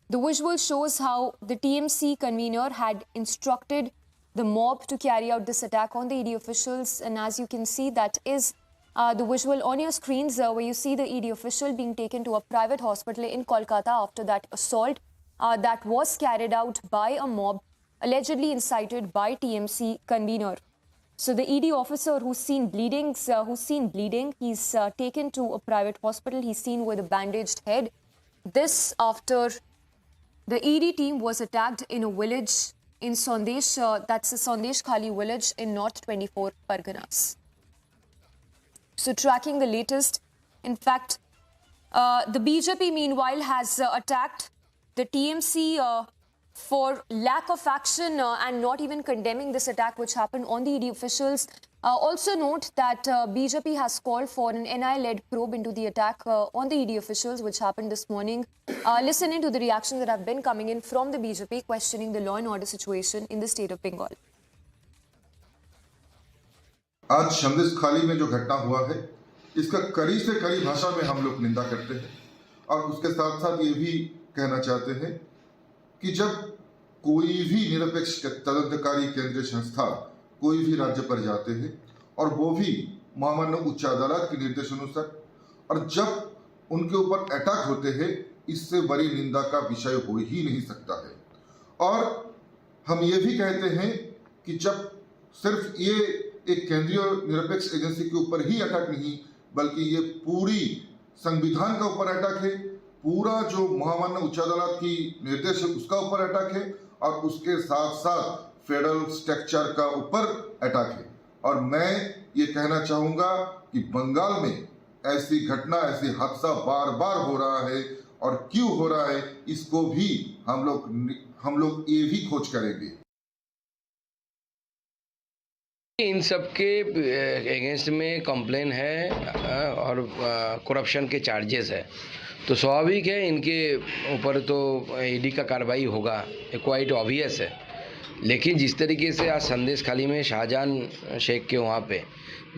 The visual shows how the TMC convener had instructed the mob to carry out this attack on the ED officials. And as you can see, that is the visual on your screens where you see the ED official being taken to a private hospital in Kolkata after that assault that was carried out by a mob allegedly incited by TMC convener. So the ED officer who's seen bleeding, he's taken to a private hospital. He's seen with a bandaged head. This after the ED team was attacked in a village in Sandesh, that's the Sandesh Khali village in North 24 Parganas. So tracking the latest, in fact, the BJP meanwhile has attacked the TMC for lack of action and not even condemning this attack which happened on the ED officials. Also note that BJP has called for an NI-led probe into the attack on the ED officials which happened this morning. Listen into the reactions that have been coming in from the BJP questioning the law and order situation in the state of Bengal. आज संदेश खाली में जो घटना हुआ है इसका कड़ी से कड़ी भाषा में हम लोग निंदा करते हैं और उसके साथ साथ ये भी कहना चाहते हैं कि जब कोई भी निरपेक्ष तदंतकारी केंद्रीय संस्था कोई भी राज्य पर जाते हैं और वो भी महामान्य उच्च अदालत के निर्देशानुसार और जब उनके ऊपर अटैक होते हैं इससे बड़ी निंदा का विषय हो ही नहीं सकता है। और हम ये भी कहते हैं कि जब सिर्फ ये एक केंद्रीय निरपेक्ष एजेंसी के ऊपर ही अटैक नहीं बल्कि ये पूरी संविधान का ऊपर अटैक है, पूरा जो महामान्य उच्च अदालत की निर्देश है उसका ऊपर अटैक है और उसके साथ साथ फेडरल स्ट्रक्चर का ऊपर अटैक है। और मैं ये कहना चाहूंगा कि बंगाल में ऐसी घटना, ऐसी हादसा बार बार हो रहा है और क्यों हो रहा है इसको भी हम लोग ये भी खोज करेंगे। इन सब के अगेंस्ट में कंप्लेन है और करप्शन के चार्जेस है, तो स्वाभाविक है इनके ऊपर तो ईडी का कार्रवाई होगा, क्वाइट ऑब्वियस है। लेकिन जिस तरीके से आज संदेश खाली में शाहजहां शेख के वहाँ पे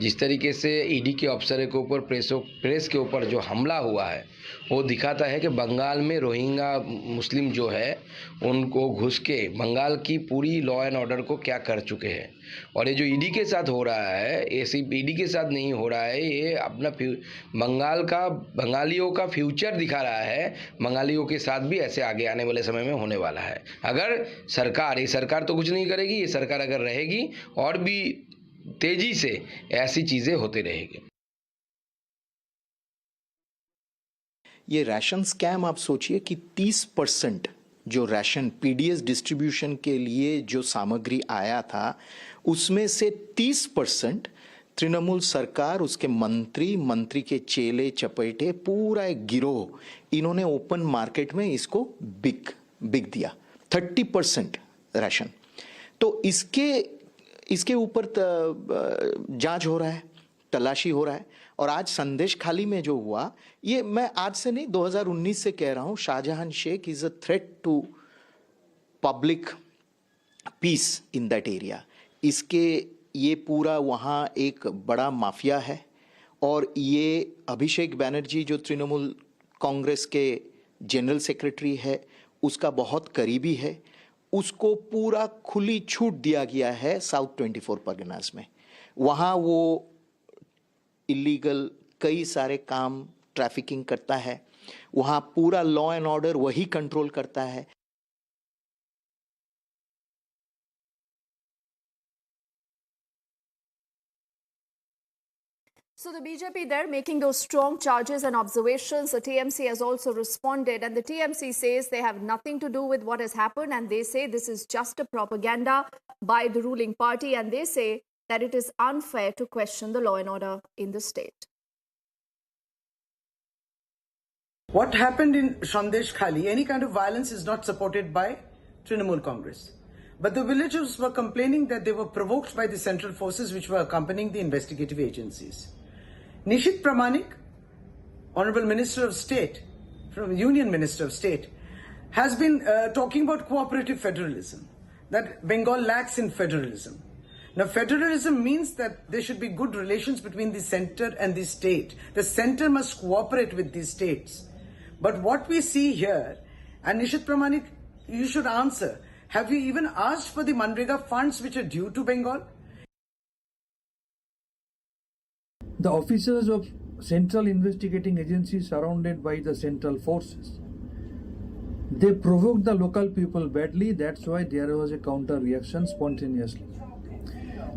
जिस तरीके से ईडी के अफसर के ऊपर प्रेस के ऊपर जो हमला हुआ है वो दिखाता है कि बंगाल में रोहिंग्या मुस्लिम जो है उनको घुस के बंगाल की पूरी लॉ एंड ऑर्डर को क्या कर चुके हैं। और ये जो ईडी के साथ हो रहा है, ये सिर्फ ईडी के साथ नहीं हो रहा है, ये अपना बंगालियों का फ्यूचर दिखा रहा है। बंगालियों के साथ भी ऐसे आगे आने वाले समय में होने वाला है। अगर ये सरकार तो कुछ नहीं करेगी, ये सरकार अगर रहेगी और भी तेजी से ऐसी चीजें होती रहेगी। ये राशन स्कैम आप सोचिए कि 30% जो राशन पीडीएस डिस्ट्रीब्यूशन के लिए जो सामग्री आया था उसमें से 30% तृणमूल सरकार, उसके मंत्री के चेले चपेटे, पूरा एक गिरोह, इन्होंने ओपन मार्केट में इसको बिक दिया 30% राशन। तो इसके ऊपर जांच हो रहा है, तलाशी हो रहा है। और आज संदेश खाली में जो हुआ, ये मैं आज से नहीं 2019 से कह रहा हूं, Shahjahan Sheikh is a threat to public peace in that area. ये पूरा वहाँ एक बड़ा माफिया है और ये अभिषेक बैनर्जी जो तृणमूल कांग्रेस के जनरल सेक्रेटरी है उसका बहुत करीबी है, उसको पूरा खुली छूट दिया गया है साउथ 24 परगनास में। वहाँ वो इलीगल कई सारे काम, ट्रैफिकिंग करता है, वहाँ पूरा लॉ एंड ऑर्डर वही कंट्रोल करता है। So the BJP there making those strong charges and observations. The TMC has also responded, and the TMC says they have nothing to do with what has happened, and they say this is just a propaganda by the ruling party, and they say that it is unfair to question the law and order in the state. What happened in Sandesh Khali, any kind of violence is not supported by Trinamool Congress. But the villagers were complaining that they were provoked by the central forces which were accompanying the investigative agencies. Nishit Pramanik, Honorable Minister of State, from Union Minister of State, has been talking about cooperative federalism, that Bengal lacks in federalism. Now, federalism means that there should be good relations between the center and the state. The center must cooperate with these states. But what we see here, and Nishit Pramanik, you should answer, have you even asked for the Manrega funds which are due to Bengal? The officers of Central Investigating Agency surrounded by the central forces, they provoked the local people badly. That's why there was a counter reaction spontaneously.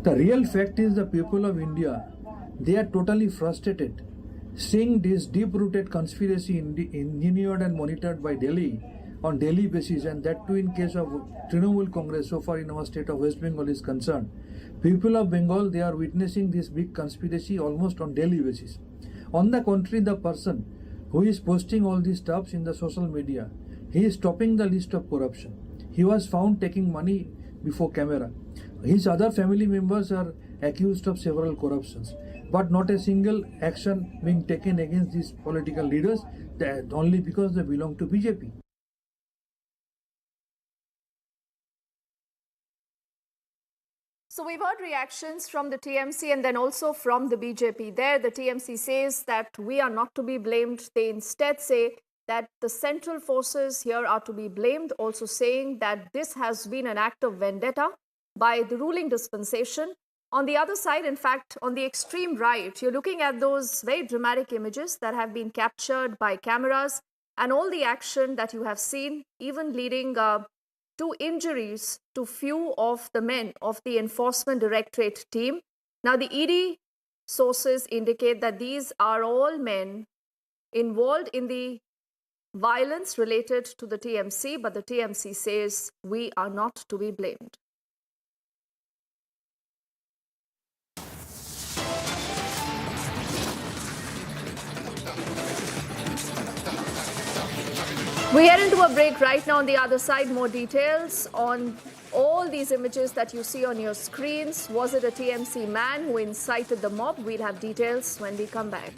The real fact is the people of India, they are totally frustrated seeing this deep-rooted conspiracy engineered and monitored by Delhi on daily basis, and that too in case of Trinamool Congress so far in our state of West Bengal is concerned. People of Bengal, they are witnessing this big conspiracy almost on daily basis. On the contrary, the person who is posting all these stuffs in the social media, he is topping the list of corruption. He was found taking money before camera. His other family members are accused of several corruptions, but not a single action being taken against these political leaders, that only because they belong to BJP. So we've heard reactions from the TMC and then also from the BJP. There, the TMC says that we are not to be blamed. They instead say that the central forces here are to be blamed, also saying that this has been an act of vendetta by the ruling dispensation. On the other side, in fact, on the extreme right, you're looking at those very dramatic images that have been captured by cameras and all the action that you have seen, even leading to injuries to few of the men of the Enforcement Directorate team. Now, the ED sources indicate that these are all men involved in the violence related to the TMC, but the TMC says we are not to be blamed. We head into a break right now. On the other side, more details on all these images that you see on your screens. Was it a TMC man who incited the mob? We'll have details when we come back.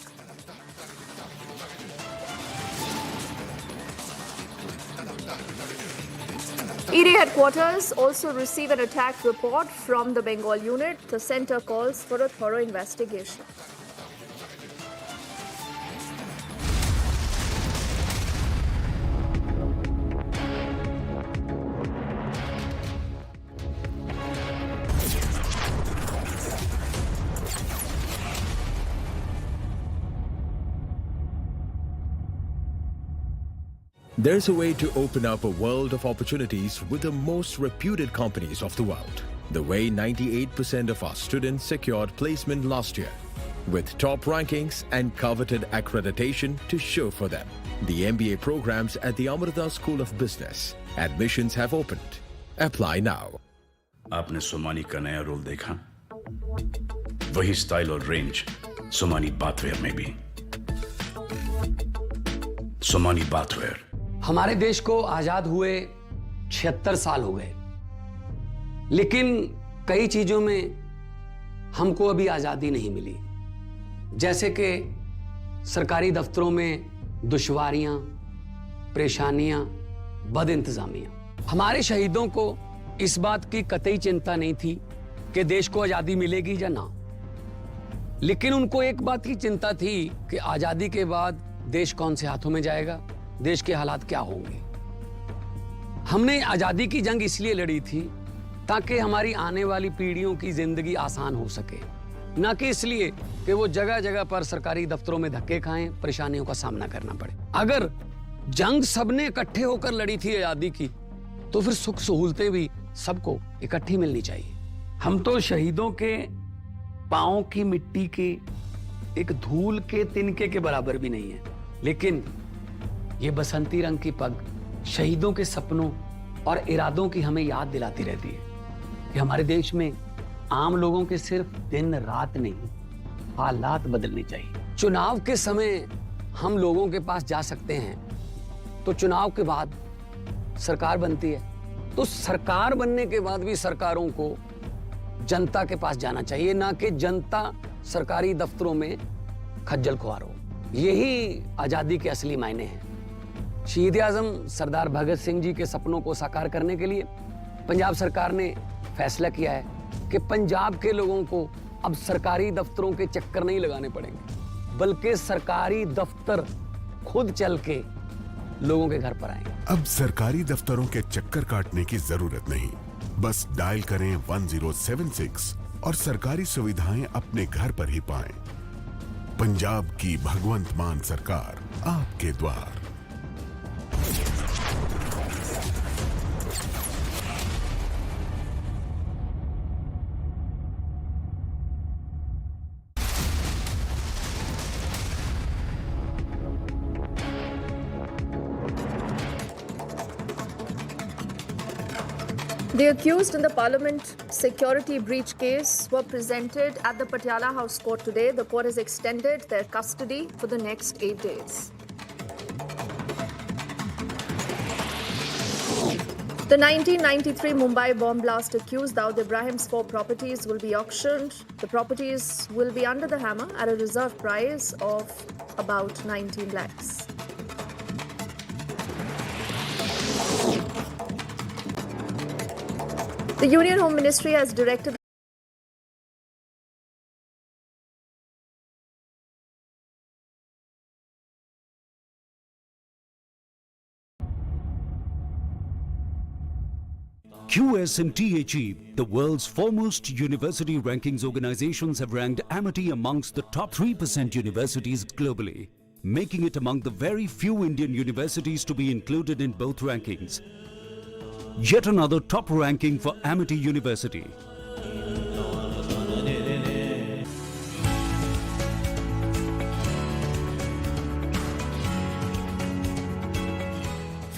ED headquarters also receive an attack report from the Bengal unit. The centre calls for a thorough investigation. There's a way to open up a world of opportunities with the most reputed companies of the world. The way 98% of our students secured placement last year, with top rankings and coveted accreditation to show for them. The MBA programs at the Amrita School of Business. Admissions have opened. Apply now. आपने सोमानी का नया role देखा? वही style और range Somani bathware में भी। Somani bathware. हमारे देश को आजाद हुए 76 साल हो गए, लेकिन कई चीजों में हमको अभी आजादी नहीं मिली। जैसे कि सरकारी दफ्तरों में दुश्वारियां, परेशानियां, बदइंतजामियां। हमारे शहीदों को इस बात की कतई चिंता नहीं थी कि देश को आजादी मिलेगी या ना, लेकिन उनको एक बात की चिंता थी कि आजादी के बाद देश कौन से हाथों में जाएगा, देश के हालात क्या होंगे। हमने आजादी की जंग इसलिए लड़ी थी ताकि हमारी आने वाली पीढ़ियों की जिंदगी आसान हो सके, ना कि इसलिए कि वो जगह जगह पर सरकारी दफ्तरों में धक्के खाएं, परेशानियों का सामना करना पड़े। अगर जंग सबने इकट्ठे होकर लड़ी थी आजादी की, तो फिर सुख सहूलतें भी सबको इकट्ठी मिलनी चाहिए। हम तो शहीदों के पांव की मिट्टी के एक धूल के तिनके के बराबर भी नहीं है, लेकिन ये बसंती रंग की पग शहीदों के सपनों और इरादों की हमें याद दिलाती रहती है कि हमारे देश में आम लोगों के सिर्फ दिन रात नहीं, हालात बदलने चाहिए। चुनाव के समय हम लोगों के पास जा सकते हैं, तो चुनाव के बाद सरकार बनती है, तो सरकार बनने के बाद भी सरकारों को जनता के पास जाना चाहिए, ना कि जनता सरकारी दफ्तरों में खज्जल खुआर हो। यही आजादी के असली मायने हैं। शहीद आजम सरदार भगत सिंह जी के सपनों को साकार करने के लिए पंजाब सरकार ने फैसला किया है कि पंजाब के लोगों को अब सरकारी दफ्तरों के चक्कर नहीं लगाने पड़ेंगे, बल्कि सरकारी दफ्तर खुद चल के लोगों के घर पर आएंगे। अब सरकारी दफ्तरों के चक्कर काटने की जरूरत नहीं, बस डायल करें 1076 और सरकारी सुविधाएं अपने घर पर ही पाएं। पंजाब की भगवंत मान सरकार आपके द्वार। The accused in the Parliament security breach case were presented at the Patiala House Court today. The court has extended their custody for the next 8 days. The 1993 Mumbai bomb blast accused Dawood Ibrahim's 4 properties will be auctioned. The properties will be under the hammer at a reserve price of about 19 lakhs. The Union Home Ministry has directed QS and THE, the world's foremost university rankings organizations, have ranked Amity amongst the top 3% universities globally, making it among the very few Indian universities to be included in both rankings. Yet another top ranking for Amity University.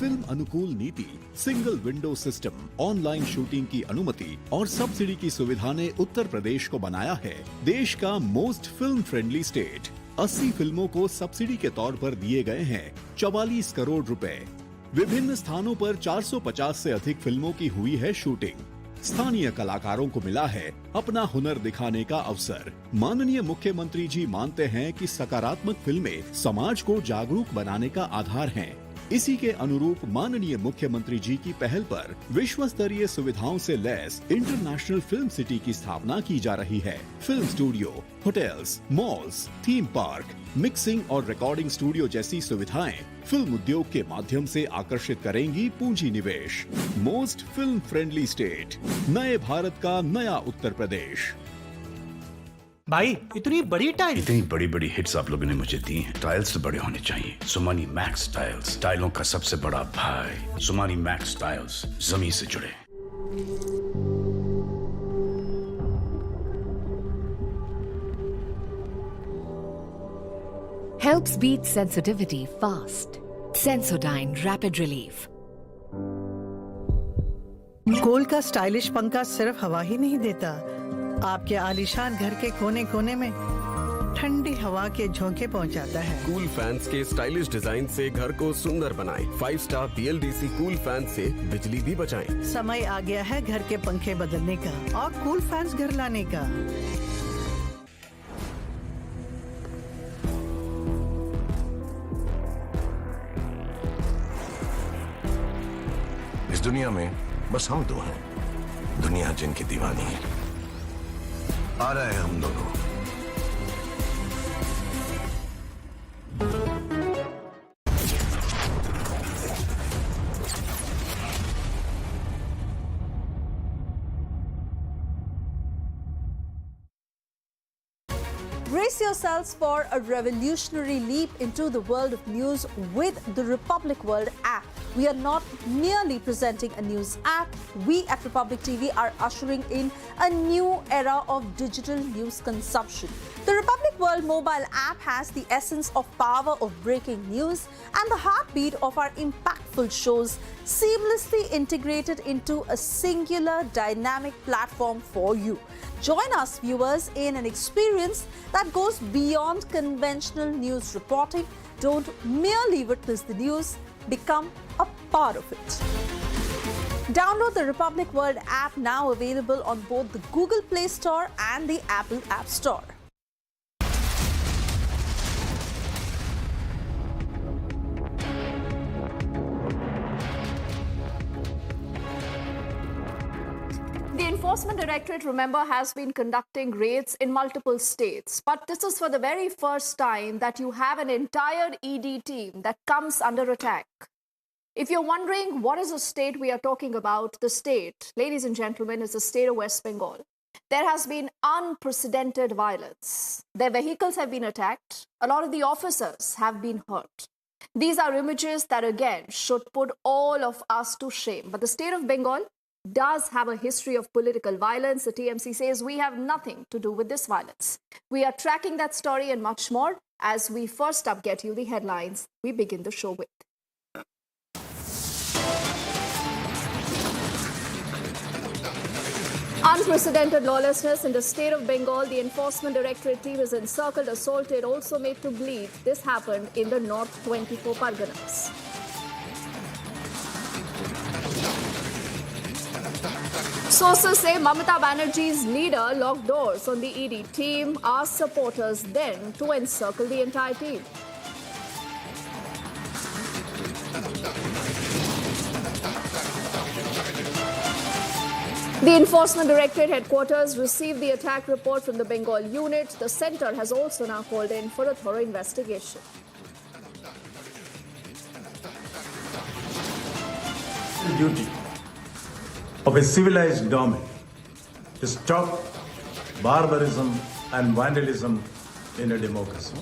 Film अनुकूल नीति, single window system, online shooting की अनुमति और subsidy की सुविधा ने उत्तर प्रदेश को बनाया है देश का मोस्ट फिल्म फ्रेंडली स्टेट। 80 फिल्मों को सब्सिडी के तौर पर दिए गए हैं 44 करोड़ रुपए। विभिन्न स्थानों पर 450 से अधिक फिल्मों की हुई है शूटिंग। स्थानीय कलाकारों को मिला है अपना हुनर दिखाने का अवसर। माननीय मुख्यमंत्री जी मानते हैं कि सकारात्मक फिल्में समाज को जागरूक बनाने का आधार हैं। इसी के अनुरूप माननीय मुख्यमंत्री जी की पहल पर विश्व स्तरीय सुविधाओं से लैस इंटरनेशनल फिल्म सिटी की स्थापना की जा रही है। Film studio, hotels, malls, theme park, mixing और रिकॉर्डिंग स्टूडियो जैसी सुविधाएं फिल्म उद्योग के माध्यम से आकर्षित करेंगी पूंजी निवेश। मोस्ट फिल्म फ्रेंडली स्टेट, नए भारत का नया उत्तर प्रदेश। भाई इतनी बड़ी टाइल, इतनी बड़ी बड़ी हिट्स आप लोगों ने मुझे दी हैं। टाइल्स तो बड़े होने चाहिए। सुमानी मैक्स टाइल्स, टाइलों का सबसे बड़ा भाई। सुमानी मैक्स टाइल्स, जमीन से जुड़े। Helps beat sensitivity fast. Sensodyne Rapid Relief. Gold का स्टाइलिश पंखा सिर्फ हवा ही नहीं देता, आपके आलीशान घर के कोने कोने में ठंडी हवा के झोंके पहुंचाता है। कूल फैंस के स्टाइलिश डिजाइन से घर को सुंदर बनाएं। 5 स्टार BLDC कूल फैन से बिजली भी बचाएं। समय आ गया है घर के पंखे बदलने का और कूल फैंस घर लाने का। इस दुनिया में बस हम दो हैं, दुनिया जिनकी दीवानी है। आ रहे हैं हम दोनों। Brace yourselves for a revolutionary leap into the world of news with the Republic World app. We are not merely presenting a news app. We at Republic TV are ushering in a new era of digital news consumption. The Republic World mobile app has the essence of power of breaking news and the heartbeat of our impactful shows seamlessly integrated into a singular dynamic platform for you. Join us, viewers, in an experience that goes beyond conventional news reporting. Don't merely witness the news, become a part of it. Download the Republic World app, now available on both the Google Play Store and the Apple App Store. The Enforcement Directorate, remember, has been conducting raids in multiple states. But this is for the very first time that you have an entire ED team that comes under attack. If you're wondering what is the state we are talking about, the state, ladies and gentlemen, is the state of West Bengal. There has been unprecedented violence. Their vehicles have been attacked. A lot of the officers have been hurt. These are images that, again, should put all of us to shame. But the state of Bengal does have a history of political violence. The TMC says we have nothing to do with this violence. We are tracking that story and much more as we first up get you the headlines we begin the show with. Unprecedented lawlessness in the state of Bengal. The Enforcement Directorate team is encircled, assaulted, also made to bleed. This happened in the North 24 Parganas. Sources say Mamata Banerjee's leader locked doors on the ED team, asked supporters then to encircle the entire team. The Enforcement Directorate headquarters received the attack report from the Bengal unit. The centre has also now called in for a thorough investigation. Duty of a civilized government to stop barbarism and vandalism in a democracy.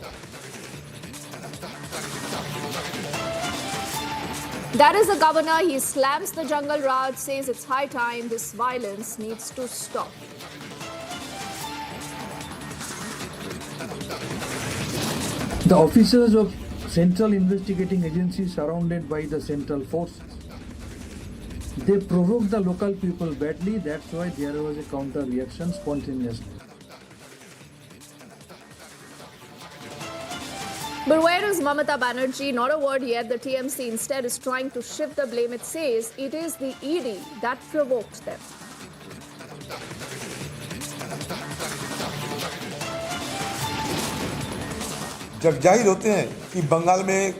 That is the governor. He slams the jungle Raj, says it's high time this violence needs to stop. The officers of central investigating agency surrounded by the central forces. They provoked the local people badly, that's why there was a counter reaction spontaneously. But where is Mamata Banerjee? Not a word yet. The TMC instead is trying to shift the blame. It says it is the ED that provoked them. जब जाहिर होते हैं कि बंगाल में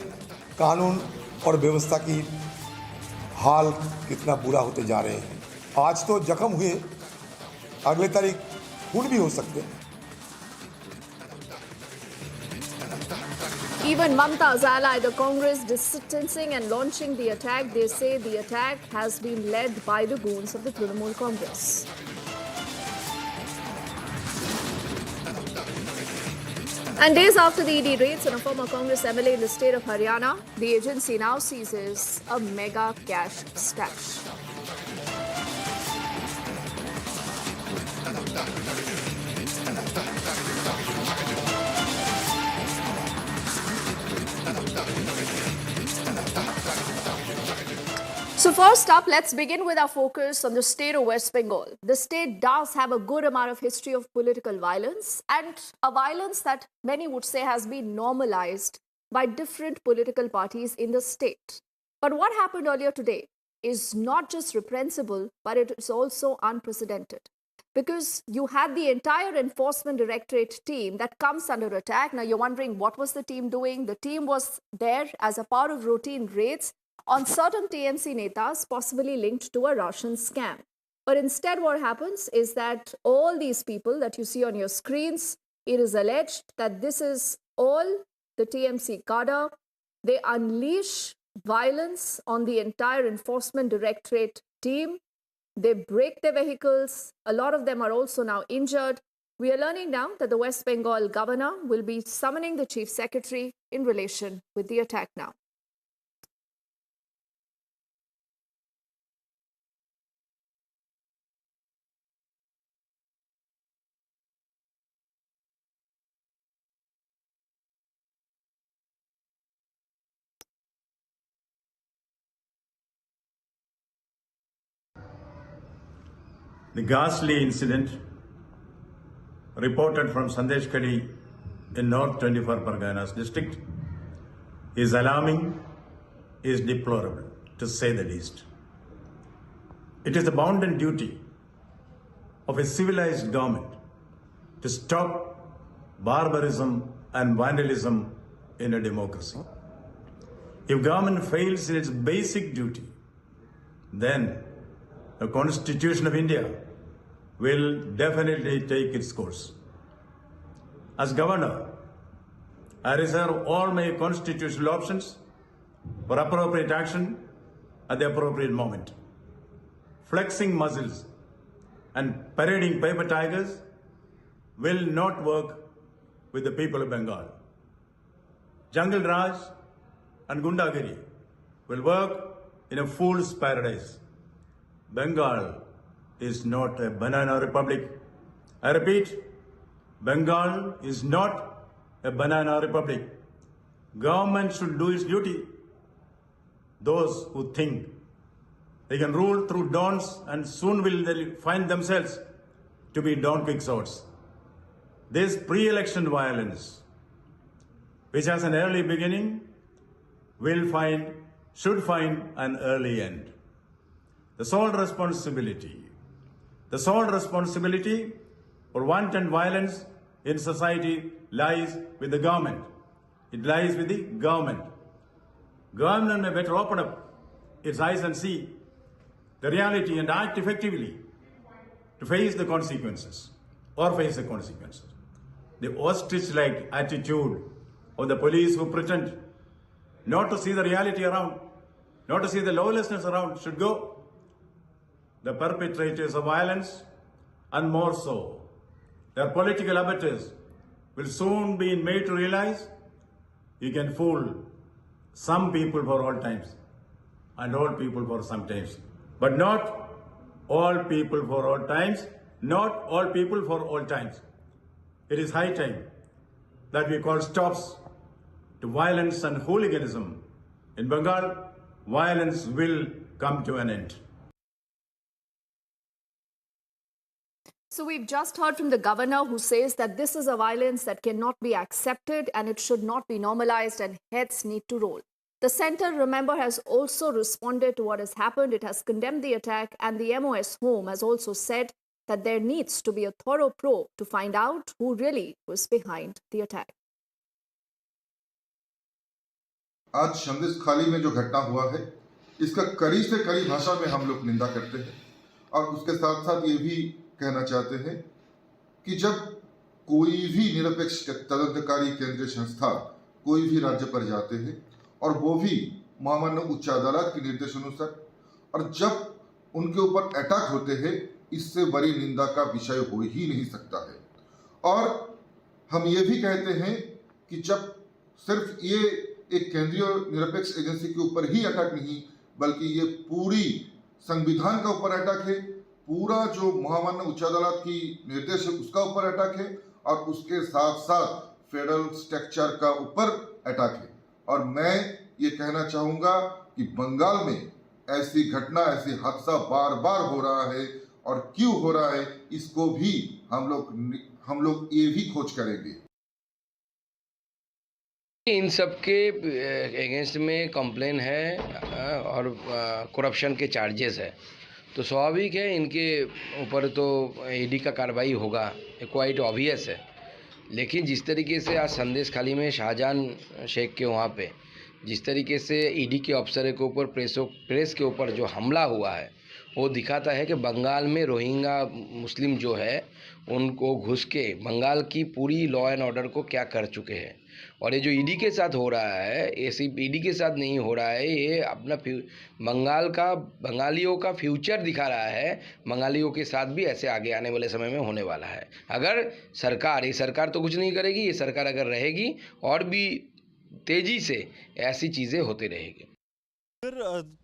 कानून और व्यवस्था की हाल कितना बुरा होते जा रहे हैं। आज तो जख्म हुए, अगले तारीख खून भी हो सकते हैं। Even Mamata's ally, the Congress, distancing and launching the attack. They say the attack has been led by the goons of the Trinamool Congress. And days after the ED raids on a former Congress MLA in the state of Haryana, the agency now seizes a mega cash stash. So first up, let's begin with our focus on the state of West Bengal. The state does have a good amount of history of political violence, and a violence that many would say has been normalized by different political parties in the state. But what happened earlier today is not just reprehensible, but it is also unprecedented. Because you had the entire Enforcement Directorate team that comes under attack. Now you're wondering, what was the team doing? The team was there as a part of routine raids on certain TMC netas possibly linked to a Russian scam. But instead what happens is that all these people that you see on your screens, it is alleged that this is all the TMC cadre. They unleash violence on the entire Enforcement Directorate team. They break their vehicles. A lot of them are also now injured. We are learning now that the West Bengal governor will be summoning the chief secretary in relation with the attack now. The ghastly incident reported from Sandesh Khali in North 24 Parganas district is alarming, is deplorable, to say the least. It is the bounden duty of a civilized government to stop barbarism and vandalism in a democracy. If government fails in its basic duty, then the Constitution of India will definitely take its course. As governor, I reserve all my constitutional options for appropriate action at the appropriate moment. Flexing muscles and parading paper tigers will not work with the people of Bengal. Jungle Raj and Gundagiri will work in a fool's paradise. Bengal is not a banana republic. I repeat, Bengal is not a banana republic. Government should do its duty. Those who think they can rule through dons and soon will they find themselves to be Don Quixotes. This pre-election violence, which has an early beginning, should find an early end. The sole responsibility for wanton violence in society lies with the government. It lies with the government. Government may better open up its eyes and see the reality and act effectively to face the consequences. The ostrich-like attitude of the police who pretend not to see the reality around, not to see the lawlessness around should go. The perpetrators of violence, and more so, their political abettors, will soon be made to realize you can fool some people for all times and all people for some times, but not all people for all times, not all people for all times. It is high time that we call stops to violence and hooliganism in Bengal, violence will come to an end. So we've just heard from the governor who says that this is a violence that cannot be accepted and it should not be normalized and heads need to roll. The centre, remember, has also responded to what has happened. It has condemned the attack, and the MOS home has also said that there needs to be a thorough probe to find out who really was behind the attack. आज संदेश खाली में जो घटना हुआ है, इसका कड़ी से कड़ी भाषा में हम लोग निंदा करते हैं और उसके साथ साथ ये भी कहना चाहते हैं कि जब कोई भी निरपेक्ष तदंतकारी केंद्रीय संस्था कोई भी राज्य पर जाते हैं और वो भी महामान्य उच्च अदालत के निर्देशानुसार, और जब उनके ऊपर अटैक होते हैं, इससे बड़ी निंदा का विषय हो ही नहीं सकता है। और हम ये भी कहते हैं कि जब सिर्फ ये एक केंद्रीय निरपेक्ष एजेंसी के ऊपर ही अटैक नहीं, बल्कि ये पूरी संविधान का ऊपर अटैक है, पूरा जो महामान्य उच्च अदालत की निर्देश है उसका ऊपर अटैक है, और उसके साथ साथ फेडरल स्ट्रक्चर का ऊपर अटैक है। और मैं ये कहना चाहूँगा कि बंगाल में ऐसी घटना, ऐसी हादसा बार बार हो रहा है, और क्यों हो रहा है इसको भी हम लोग ये भी खोज करेंगे। इन सब के अगेंस्ट में कंप्लेन है और करप्शन के चार्जेस है, तो स्वाभाविक है इनके ऊपर तो ईडी का कार्रवाई होगा, क्वाइट ऑब्वियस है। लेकिन जिस तरीके से आज संदेश खाली में शाहजहान शेख के वहाँ पे जिस तरीके से ईडी के अफसर के ऊपर प्रेस के ऊपर जो हमला हुआ है, वो दिखाता है कि बंगाल में रोहिंग्या मुस्लिम जो है उनको घुस के बंगाल की पूरी लॉ एंड ऑर्डर को क्या कर चुके हैं। और ये जो ईडी के साथ हो रहा है, ये सिर्फ ईडी के साथ नहीं हो रहा है, ये अपना बंगालियों का फ्यूचर दिखा रहा है। बंगालियों के साथ भी ऐसे आगे आने वाले समय में होने वाला है। अगर ये सरकार तो कुछ नहीं करेगी, ये सरकार अगर रहेगी और भी तेजी से ऐसी चीज़ें होती रहेगी। फिर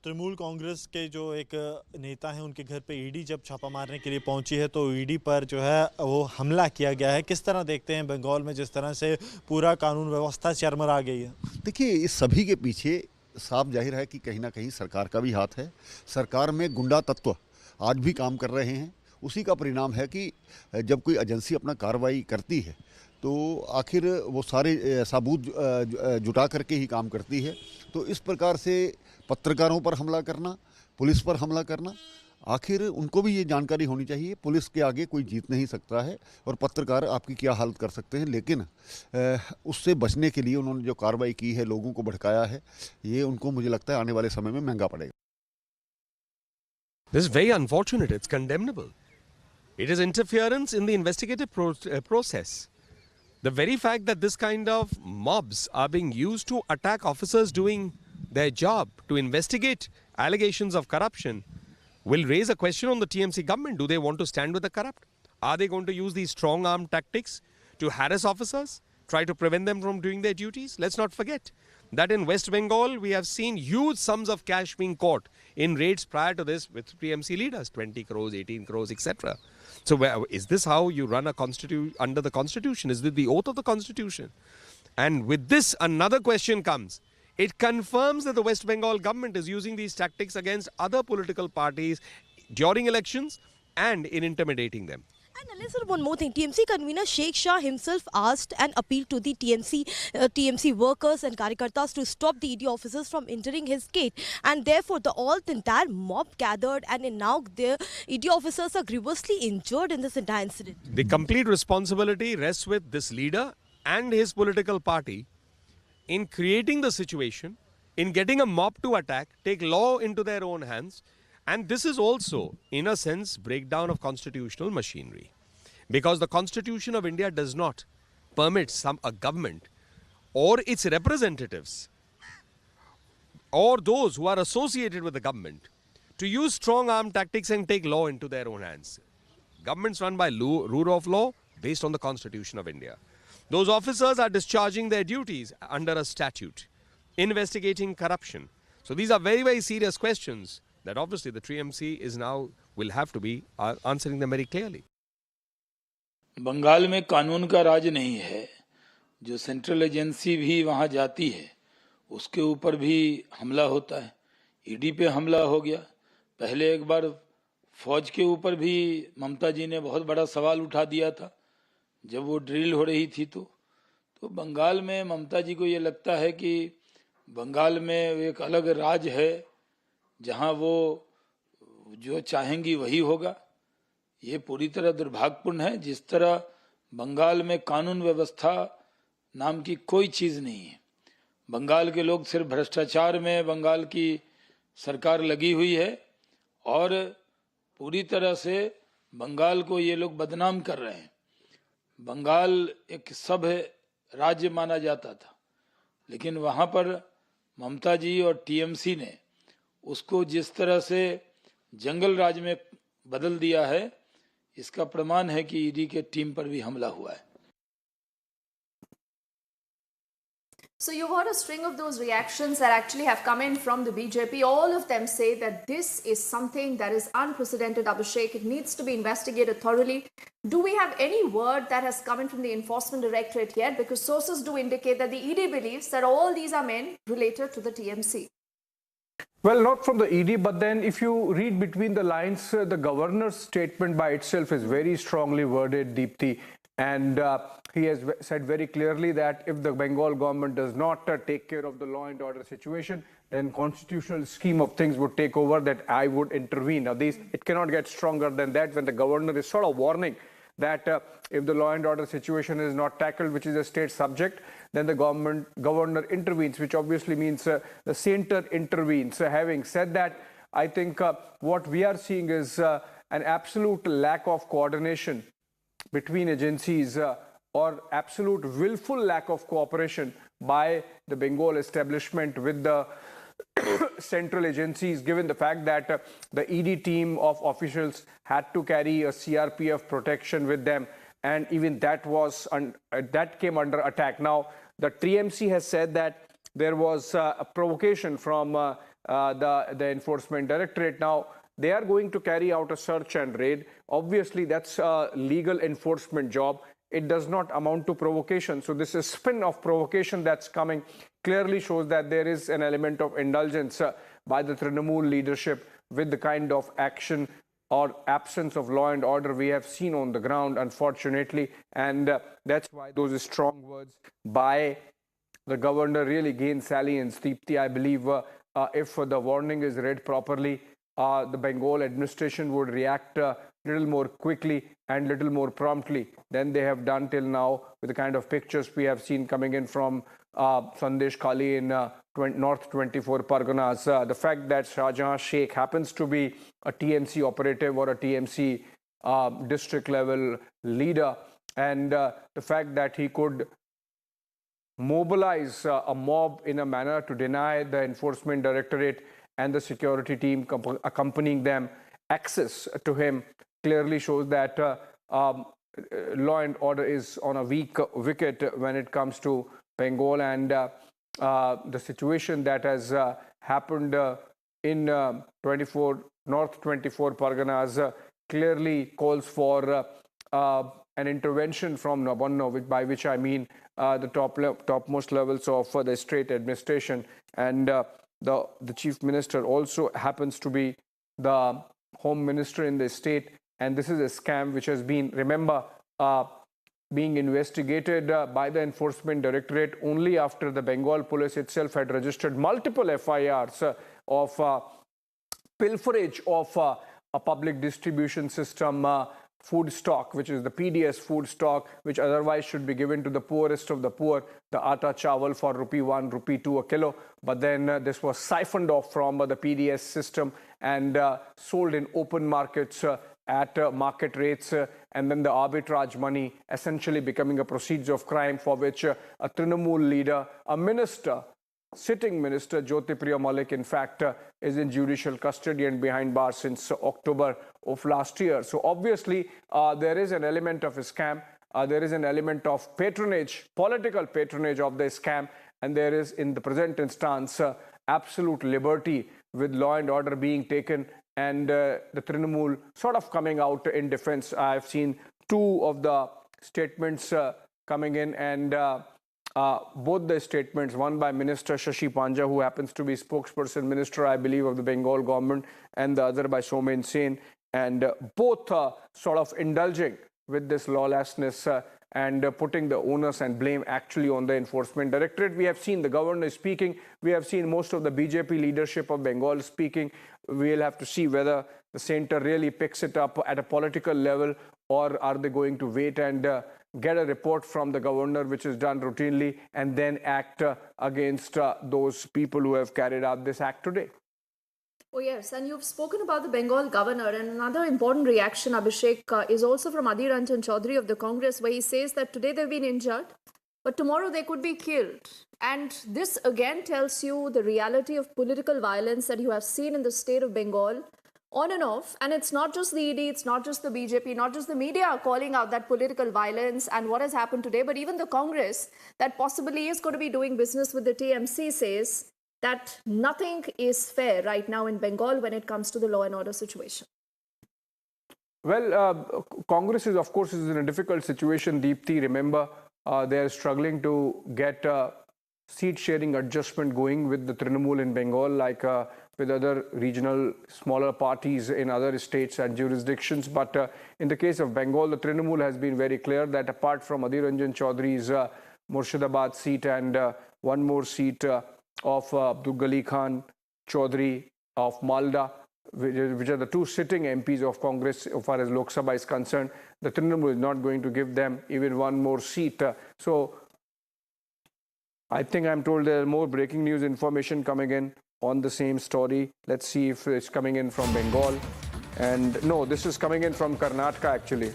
तृणमूल कांग्रेस के जो एक नेता हैं, उनके घर पे ईडी जब छापा मारने के लिए पहुंची है तो ईडी पर जो है वो हमला किया गया है। किस तरह देखते हैं बंगाल में जिस तरह से पूरा कानून व्यवस्था चरमरा गई है? देखिए, इस सभी के पीछे साफ जाहिर है कि कहीं ना कहीं सरकार का भी हाथ है। सरकार में गुंडा तत्व आज भी काम कर रहे हैं। उसी का परिणाम है कि जब कोई एजेंसी अपना कार्रवाई करती है तो आखिर वो सारे सबूत जुटा करके ही काम करती है। तो इस प्रकार से पत्रकारों पर हमला करना, पुलिस पर हमला करना, आखिर उनको भी ये जानकारी होनी चाहिए पुलिस के आगे कोई जीत नहीं सकता है और पत्रकार आपकी क्या हालत कर सकते हैं। लेकिन उससे बचने के लिए उन्होंने जो कार्रवाई की है, लोगों को भड़काया है, ये उनको मुझे लगता है आने वाले समय में महंगा पड़ेगा। This is very unfortunate. It's condemnable. It is interference in the investigative process. The very fact that this kind of mobs are being used to attack officers doing their job, to investigate allegations of corruption, will raise a question on the TMC government. Do they want to stand with the corrupt? Are they going to use these strong arm tactics to harass officers, try to prevent them from doing their duties? Let's not forget that in West Bengal, we have seen huge sums of cash being caught in raids prior to this with TMC leaders, 20 crores, 18 crores, etc. So is this how you run a under the Constitution? Is this the oath of the Constitution? And with this, another question comes. It confirms that the West Bengal government is using these tactics against other political parties during elections and in intimidating them. And sir, one more thing, TMC convener Sheikh Shah himself asked and appealed to the TMC workers and Karyakartas to stop the ED officers from entering his gate, and therefore the entire mob gathered, and now the ED officers are grievously injured in this entire incident. The complete responsibility rests with this leader and his political party in creating the situation, in getting a mob to attack, take law into their own hands. And this is also, in a sense, breakdown of constitutional machinery. Because the Constitution of India does not permit a government or its representatives or those who are associated with the government to use strong arm tactics and take law into their own hands. Governments run by rule of law based on the Constitution of India. Those officers are discharging their duties under a statute, investigating corruption. So these are very, very serious questions that obviously the TMC will have to be answering them very clearly. Bengal में कानून का राज नहीं है, जो central agency भी वहाँ जाती है उसके ऊपर भी हमला होता है। ईडी पे हमला हो गया। पहले एक बार फौज के ऊपर भी ममता जी ने बहुत बड़ा सवाल उठा दिया था जब वो ड्रिल हो रही थी। तो बंगाल में ममता जी को ये लगता है कि बंगाल में एक अलग राज है जहाँ वो जो चाहेंगी वही होगा। ये पूरी तरह दुर्भाग्यपूर्ण है। जिस तरह बंगाल में कानून व्यवस्था नाम की कोई चीज नहीं है। बंगाल के लोग सिर्फ भ्रष्टाचार में बंगाल की सरकार लगी हुई है और पूरी तरह से बंगाल को ये लोग बदनाम कर रहे हैं। बंगाल एक सभ्य राज्य माना जाता था, लेकिन वहां पर ममता जी और टीएमसी ने उसको जिस तरह से जंगल राज में बदल दिया है, इसका प्रमाण है कि ईडी के टीम पर भी हमला हुआ है। So you've heard a string of those reactions that actually have come in from the BJP. All of them say that this is something that is unprecedented, Abhishek. It needs to be investigated thoroughly. Do we have any word that has come in from the Enforcement Directorate yet? Because sources do indicate that the ED believes that all these are men related to the TMC. Well, not from the ED, but then if you read between the lines, the governor's statement by itself is very strongly worded, Deepthi. And he has said very clearly that if the Bengal government does not take care of the law and order situation, then constitutional scheme of things would take over, that I would intervene. Now, it cannot get stronger than that when the governor is sort of warning that if the law and order situation is not tackled, which is a state subject, then the governor intervenes, which obviously means the center intervenes. So having said that, I think what we are seeing is an absolute lack of coordination between agencies or absolute willful lack of cooperation by the Bengal establishment with the central agencies, given the fact that the ED team of officials had to carry a CRPF protection with them, and even that came under attack. Now, the TMC has said that there was a provocation from the Enforcement Directorate. Now, they are going to carry out a search and raid. Obviously, that's a legal enforcement job. It does not amount to provocation. So this is spin of provocation that's coming clearly shows that there is an element of indulgence by the Trinamool leadership with the kind of action or absence of law and order we have seen on the ground, unfortunately. And that's why those strong words by the governor really gain salience. Deepthi, I believe if the warning is read properly, the Bengal administration would react a little more quickly and little more promptly than they have done till now, with the kind of pictures we have seen coming in from Sandesh Khali in North 24 Parganas. The fact that Shahjahan Sheikh happens to be a TMC operative or a TMC district level leader, and the fact that he could mobilize a mob in a manner to deny the Enforcement Directorate and the security team accompanying them access to him clearly shows that law and order is on a weak wicket when it comes to Bengal, and the situation that has happened in North 24 Parganas clearly calls for an intervention from Nabanno, by which I mean the topmost levels of the state administration, and the chief minister also happens to be the home minister in the state. And this is a scam which has been, remember, being investigated by the Enforcement Directorate only after the Bengal police itself had registered multiple FIRs of pilferage of a public distribution system food stock, which is the PDS food stock, which otherwise should be given to the poorest of the poor, the atta chawal for ₹1, ₹2 a kilo. But then this was siphoned off from the PDS system and sold in open markets at market rates, and then the arbitrage money essentially becoming a proceeds of crime for which a Trinamool leader, a minister, sitting minister, Jyotipriya Malik, in fact, is in judicial custody and behind bars since October of last year. So obviously, there is an element of a scam. There is an element of patronage, political patronage of the scam, and there is, in the present instance, absolute liberty with law and order being taken, and the Trinamool sort of coming out in defense. I've seen two of the statements coming in, and both the statements, one by Minister Shashi Panja, who happens to be spokesperson minister, I believe, of the Bengal government, and the other by Somen Sen, and both sort of indulging with this lawlessness and putting the onus and blame actually on the enforcement directorate. We have seen the governor speaking. We have seen most of the BJP leadership of Bengal speaking. We'll have to see whether the center really picks it up at a political level, or are they going to wait and get a report from the governor, which is done routinely, and then act against those people who have carried out this act today. Oh, yes. And you've spoken about the Bengal governor. And another important reaction, Abhishek, is also from Adhir Ranjan Chaudhary of the Congress, where he says that today they've been injured, but tomorrow they could be killed. And this again tells you the reality of political violence that you have seen in the state of Bengal on and off. And it's not just the ED, it's not just the BJP, not just the media calling out that political violence and what has happened today, but even the Congress that possibly is going to be doing business with the TMC says that nothing is fair right now in Bengal when it comes to the law and order situation. Well, Congress is, of course, is in a difficult situation, Deepthi. Remember, they are struggling to get seat-sharing adjustment going with the Trinamool in Bengal, like with other regional smaller parties in other states and jurisdictions. But in the case of Bengal, the Trinamool has been very clear that apart from Adhir Ranjan Chaudhary's Murshidabad seat and one more seat of Abdul Ghani Khan Chaudhary of Malda, which are the two sitting MPs of Congress as far as Lok Sabha is concerned, the Trinamool is not going to give them even one more seat. So I think I'm told there are more breaking news information coming in on the same story. Let's see if it's coming in from Bengal. And no, this is coming in from Karnataka actually.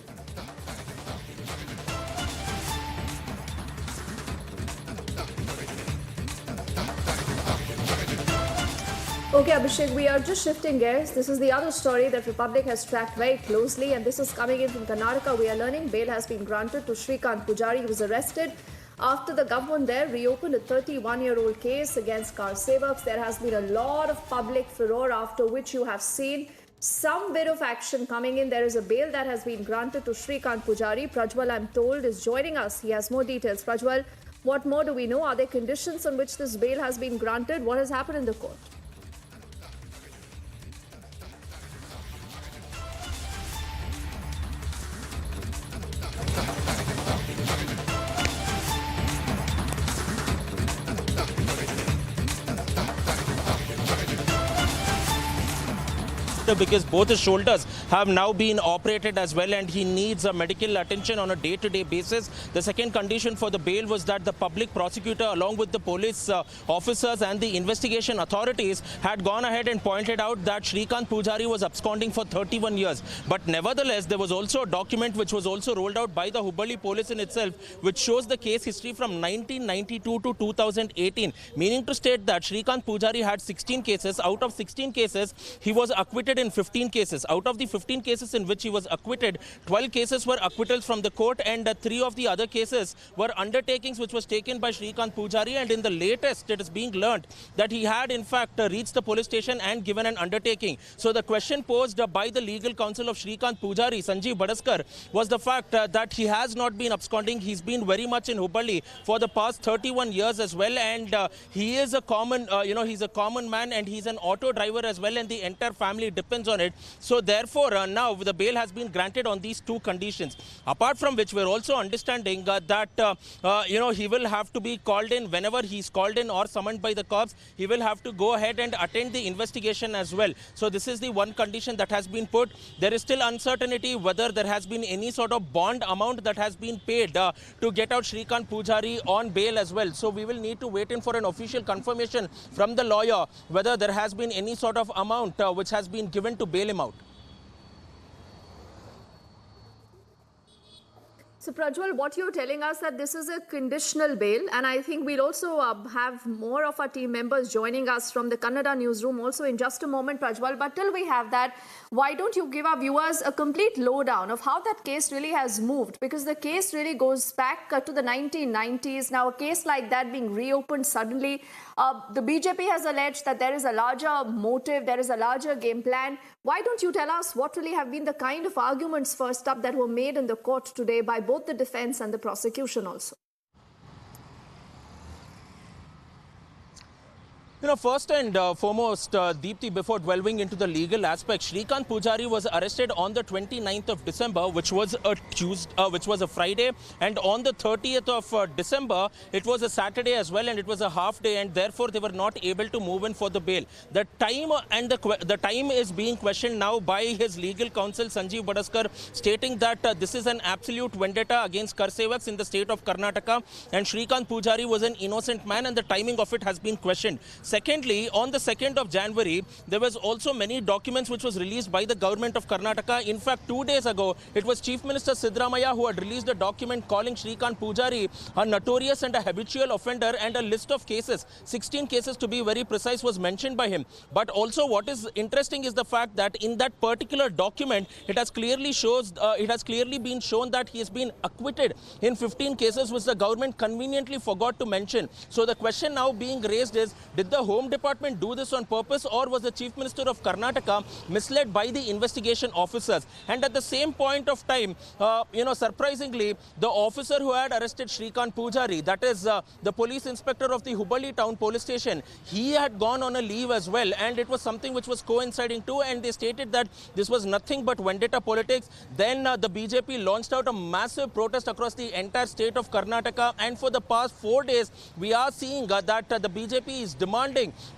Okay, Abhishek, we are just shifting gears. This is the other story that Republic has tracked very closely, and this is coming in from Karnataka. We are learning bail has been granted to Shrikant Pujari. He was arrested after the government there reopened a 31-year-old case against car sevaks. There has been a lot of public furore, after which you have seen some bit of action coming in. There is a bail that has been granted to Shrikant Pujari. Prajwal, I'm told, is joining us. He has more details. Prajwal, what more do we know? Are there conditions on which this bail has been granted? What has happened in the court? Because both his shoulders have now been operated as well, and he needs medical attention on a day-to-day basis. The second condition for the bail was that the public prosecutor, along with the police officers and the investigation authorities, had gone ahead and pointed out that Shrikant Pujari was absconding for 31 years. But nevertheless, there was also a document which was also rolled out by the Hubballi police in itself, which shows the case history from 1992 to 2018, meaning to state that Shrikant Pujari had 16 cases. Out of 16 cases, he was acquitted in 15 cases. Out of the 15 cases in which he was acquitted, 12 cases were acquittals from the court, and 3 of the other cases were undertakings which was taken by Shrikant Pujari. And in the latest, it is being learnt that he had in fact reached the police station and given an undertaking. So the question posed by the legal counsel of Shrikant Pujari, Sanjeev Badaskar, was the fact that he has not been absconding. He's been very much in Hubballi for the past 31 years as well, and he is a common, he's a common man, and he's an auto driver as well, and the entire family depends on it. So therefore, now the bail has been granted on these two conditions. Apart from which, we're also understanding that, he will have to be called in whenever he's called in or summoned by the cops. He will have to go ahead and attend the investigation as well. So this is the one condition that has been put. There is still uncertainty whether there has been any sort of bond amount that has been paid to get out Shrikant Pujari on bail as well. So we will need to wait in for an official confirmation from the lawyer whether there has been any sort of amount which has been given to bail him out. So Prajwal, what you're telling us that this is a conditional bail, and I think we'll also have more of our team members joining us from the Kannada newsroom also in just a moment, Prajwal. But till we have that, why don't you give our viewers a complete lowdown of how that case really has moved? Because the case really goes back to the 1990s. Now, a case like that being reopened suddenly, the BJP has alleged that there is a larger motive, there is a larger game plan. Why don't you tell us what really have been the kind of arguments first up that were made in the court today by both the defense and the prosecution also? First and foremost, Deepthi, before delving into the legal aspect, Shrikant Pujari was arrested on the 29th of December, which was a Friday, and on the 30th of December, it was a Saturday as well, and it was a half day, and therefore they were not able to move in for the bail. The time and the time is being questioned now by his legal counsel Sanjeev Badaskar, stating that this is an absolute vendetta against Karsevaks in the state of Karnataka, and Shrikant Pujari was an innocent man, and the timing of it has been questioned. Secondly, on the 2nd of January, there was also many documents which was released by the government of Karnataka. In fact, 2 days ago, it was Chief Minister Siddaramaiah who had released a document calling Shrikant Pujari a notorious and a habitual offender, and a list of cases, 16 cases to be very precise, was mentioned by him. But also what is interesting is the fact that in that particular document, it has clearly been shown that he has been acquitted in 15 cases which the government conveniently forgot to mention. So the question now being raised is, did the Home Department do this on purpose, or was the Chief Minister of Karnataka misled by the investigation officers? And at the same point of time, surprisingly, the officer who had arrested Shrikant Pujari, that is the police inspector of the Hubballi town police station, he had gone on a leave as well, and it was something which was coinciding too, and they stated that this was nothing but vendetta politics. Then the BJP launched out a massive protest across the entire state of Karnataka, and for the past 4 days, we are seeing that the BJP is demanding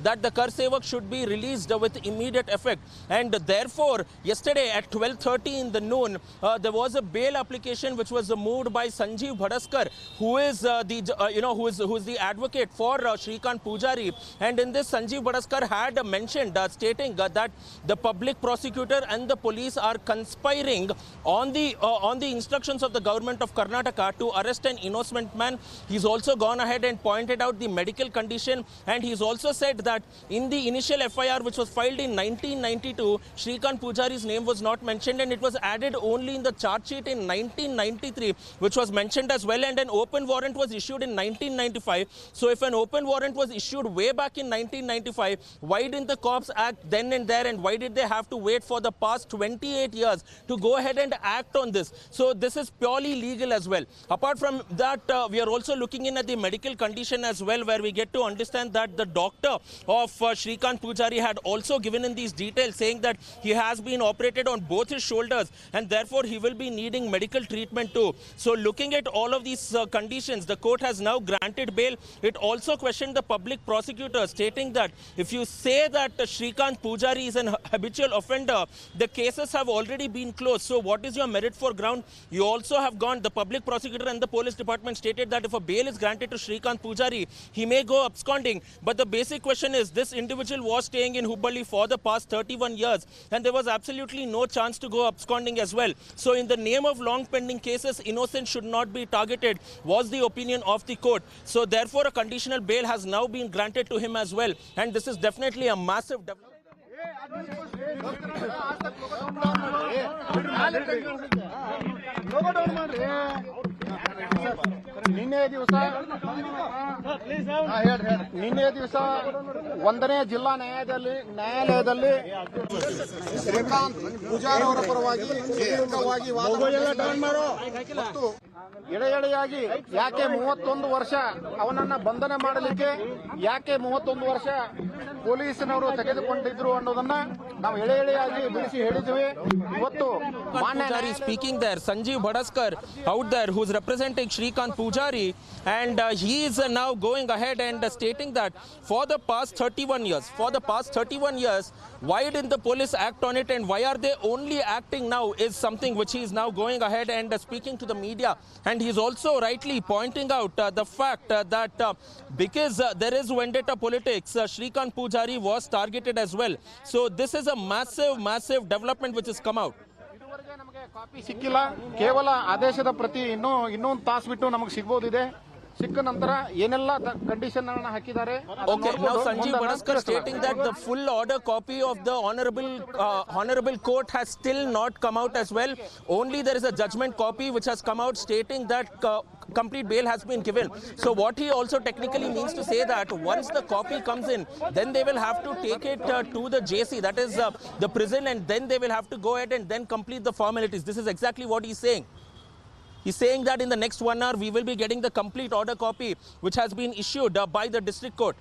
that the Karsevak should be released with immediate effect. And therefore, yesterday at 12:30 in the noon, there was a bail application which was moved by Sanjeev Badaskar, who is the advocate for Shrikant Pujari. And in this, Sanjeev Badaskar had mentioned, stating that the public prosecutor and the police are conspiring on the instructions of the government of Karnataka to arrest an innocent man. He's also gone ahead and pointed out the medical condition, and he's also said that in the initial FIR which was filed in 1992, Shrikant Pujari's name was not mentioned, and it was added only in the charge sheet in 1993, which was mentioned as well, and an open warrant was issued in 1995. So if an open warrant was issued way back in 1995, why didn't the cops act then and there, and why did they have to wait for the past 28 years to go ahead and act on this? So this is purely legal as well. Apart from that, we are also looking in at the medical condition as well, where we get to understand that the doctor of Shrikant Pujari had also given in these details, saying that he has been operated on both his shoulders, and therefore he will be needing medical treatment too. So looking at all of these conditions, the court has now granted bail. It also questioned the public prosecutor, stating that if you say that Shrikant Pujari is an habitual offender, the cases have already been closed. So what is your merit for ground? You also have gone, the public prosecutor and the police department stated that if a bail is granted to Shrikant Pujari, he may go absconding. But the basic question is, this individual was staying in Hubballi for the past 31 years, and there was absolutely no chance to go absconding as well. So in the name of long pending cases, innocent should not be targeted, was the opinion of the court. So therefore, a conditional bail has now been granted to him as well, and this is definitely a massive development. ನಿನ್ನೆ ದಿವಸ 1ನೇ ಜಿಲ್ಲಾ ನ್ಯಾಯಾಲಯದಲ್ಲಿ ಶ್ರೀಕಾಂತ್ ಪೂಜಾರಿ ಅವರ ಪರವಾಗಿ ಮತ್ತು ಎಳೆಯಾಗಿ ಯಾಕೆ 31 ವರ್ಷ ಅವನನ್ನ ಬಂಧನ ಮಾಡಲಿಕ್ಕೆ ಯಾಕೆ 31 ವರ್ಷ ಪೊಲೀಸನವರು ತೆಗೆದುಕೊಂಡಿದ್ರು ಅನ್ನೋದನ್ನ ನಾವು ಎಳೆಯಾಗಿ ಬಿಡಿಸಿ ಹೇಳಿದ್ವಿ. ಇವತ್ತು Pujari speaking there, Sanjeev Badaskar out there, who's representing Shrikant Pujari, and he is now going ahead and stating that for the past 31 years, why didn't the police act on it, and why are they only acting now, is something which he is now going ahead and speaking to the media. And he's also rightly pointing out the fact that because there is vendetta politics, Shrikant Pujari was targeted as well. So this is a massive development which has come out. Copy ಸಿಕ್ಕಿಲ್ಲ, ಕೇವಲ ಆದೇಶದ ಪ್ರತಿ ಇನ್ನೊಂದು ತಾಸು ಬಿಟ್ಟು ನಮಗೆ ಸಿಗಬಹುದಿದೆ. ಸಿಕ್ಕ ನಂತರ ಏನೆಲ್ಲ ಕಂಡೀಷನ್ ಅನ್ನು ಹಾಕಿದ್ದಾರೆ. Okay, now Sanjeev Badaskar stating that the full order copy of the honorable court has still not come out as well. Only there is a judgment copy which has come out stating that complete bail has been given. So what he also technically means to say that once the copy comes in, then they will have to take it to the JC, that is the prison, and then they will have to go ahead and then complete the formalities. This is exactly what he's saying. He's saying that in the next 1 hour, we will be getting the complete order copy, which has been issued by the district court.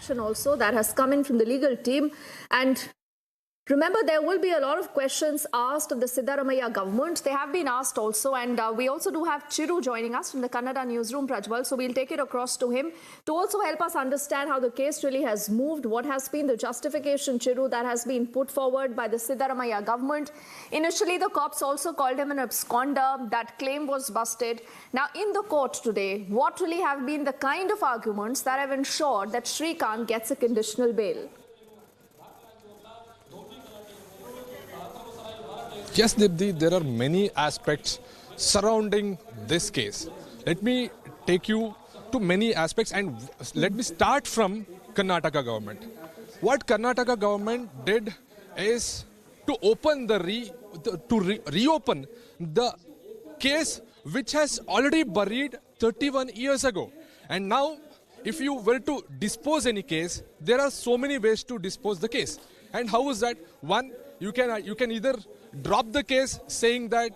reaction also that has come in from the legal team. And remember, there will be a lot of questions asked of the Siddaramaiah government. They have been asked also, and we also do have Chiru joining us from the Kannada newsroom, Prajwal. So we'll take it across to him to also help us understand how the case really has moved, what has been the justification, Chiru, that has been put forward by the Siddaramaiah government. Initially, the cops also called him an absconder. That claim was busted. Now, in the court today, what really have been the kind of arguments that have ensured that Srikanth gets a conditional bail? Yes, Dipti, there are many aspects surrounding this case. Let me take you to many aspects, and let me start from Karnataka government. What Karnataka government did is to open reopen the case which has already buried 31 years ago. And now, if you were to dispose any case, there are so many ways to dispose the case. And how is that? One, you can either drop the case saying that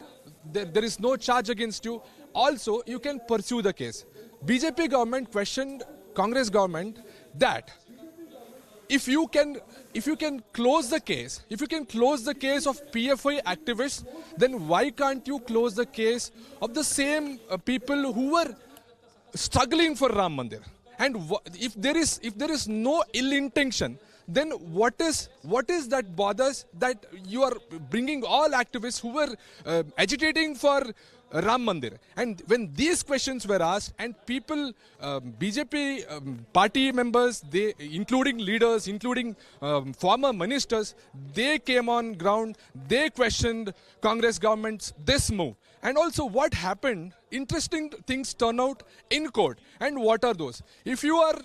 there is no charge against you. Also, you can pursue the case. BJP government questioned Congress government that if you can close the case, of PFI activists, then why can't you close the case of the same people who were struggling for Ram Mandir? And if there is no ill intention, then what is that bothers that you are bringing all activists who were agitating for Ram Mandir? And when these questions were asked, and people, BJP party members, including leaders, including former ministers, they came on ground, they questioned Congress government's this move. And also what happened, interesting things turn out in court. And what are those? If you are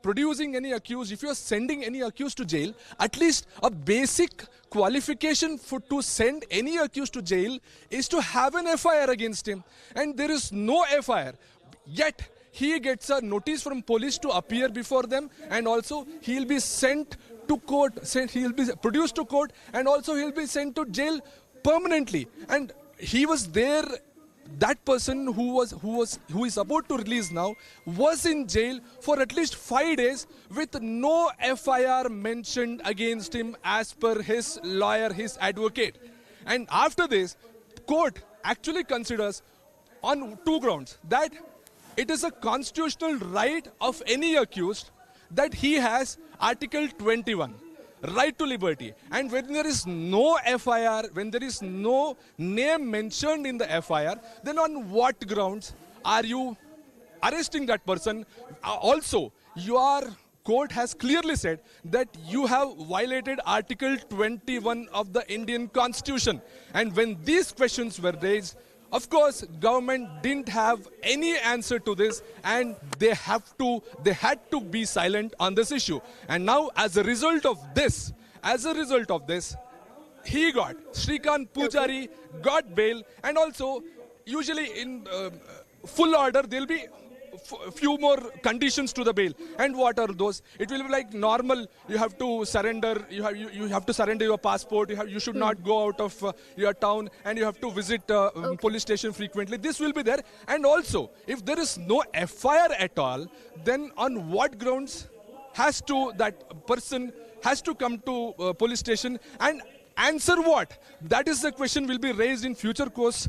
producing any accused, if you are sending any accused to jail, at least a basic qualification to send any accused to jail is to have an FIR against him. And there is no FIR. Yet he gets a notice from police to appear before them, and also he'll be sent to court, he'll be produced to court, and also he'll be sent to jail permanently. And he was there. That person who is about to release now was in jail for at least 5 days with no FIR mentioned against him as per his lawyer, his advocate. And after this, court actually considers on 2 grounds that it is a constitutional right of any accused that he has Article 21. Right to liberty. And when there is no FIR, when there is no name mentioned in the FIR, then on what grounds are you arresting that person? Also, your court has clearly said that you have violated Article 21 of the Indian Constitution. And when these questions were raised, of course, government didn't have any answer to this, and they had to be silent on this issue. And now, as a result of this, Srikanth Pujari got bail, and also usually in full order there'll be a few more conditions to the bail. And what are those? It will be like normal. You have to surrender. You have to surrender your passport. You should not go out of your town, and you have to visit police station frequently. This will be there. And also, if there is no FIR at all, then on what grounds that person has to come to police station and answer what? That is the question will be raised in future course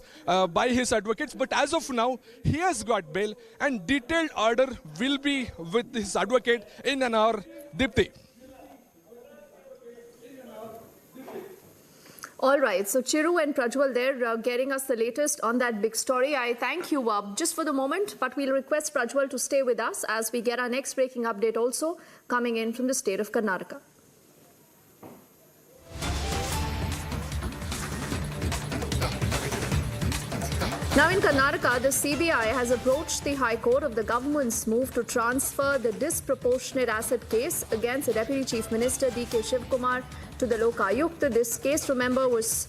by his advocates. But as of now, he has got bail, and detailed order will be with his advocate in an hour. Deepti. All right, so Chiru and Prajwal there getting us the latest on that big story. I thank you just for the moment, but we'll request Prajwal to stay with us as we get our next breaking update also coming in from the state of Karnataka. Now in Karnataka, the CBI has approached the High Court of the government's move to transfer the disproportionate asset case against the Deputy Chief Minister D.K. Shivkumar to the Lok Ayukt. This case, remember, was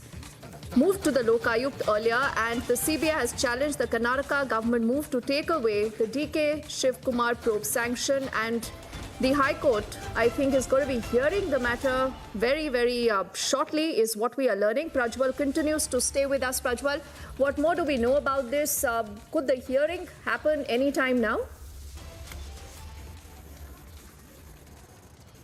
moved to the Lok Ayukt earlier, and the CBI has challenged the Karnataka government move to take away the D.K. Shivkumar probe sanction, and the High Court, I think, is going to be hearing the matter very, very shortly, is what we are learning. Prajwal continues to stay with us. Prajwal, what more do we know about this? Could the hearing happen anytime now?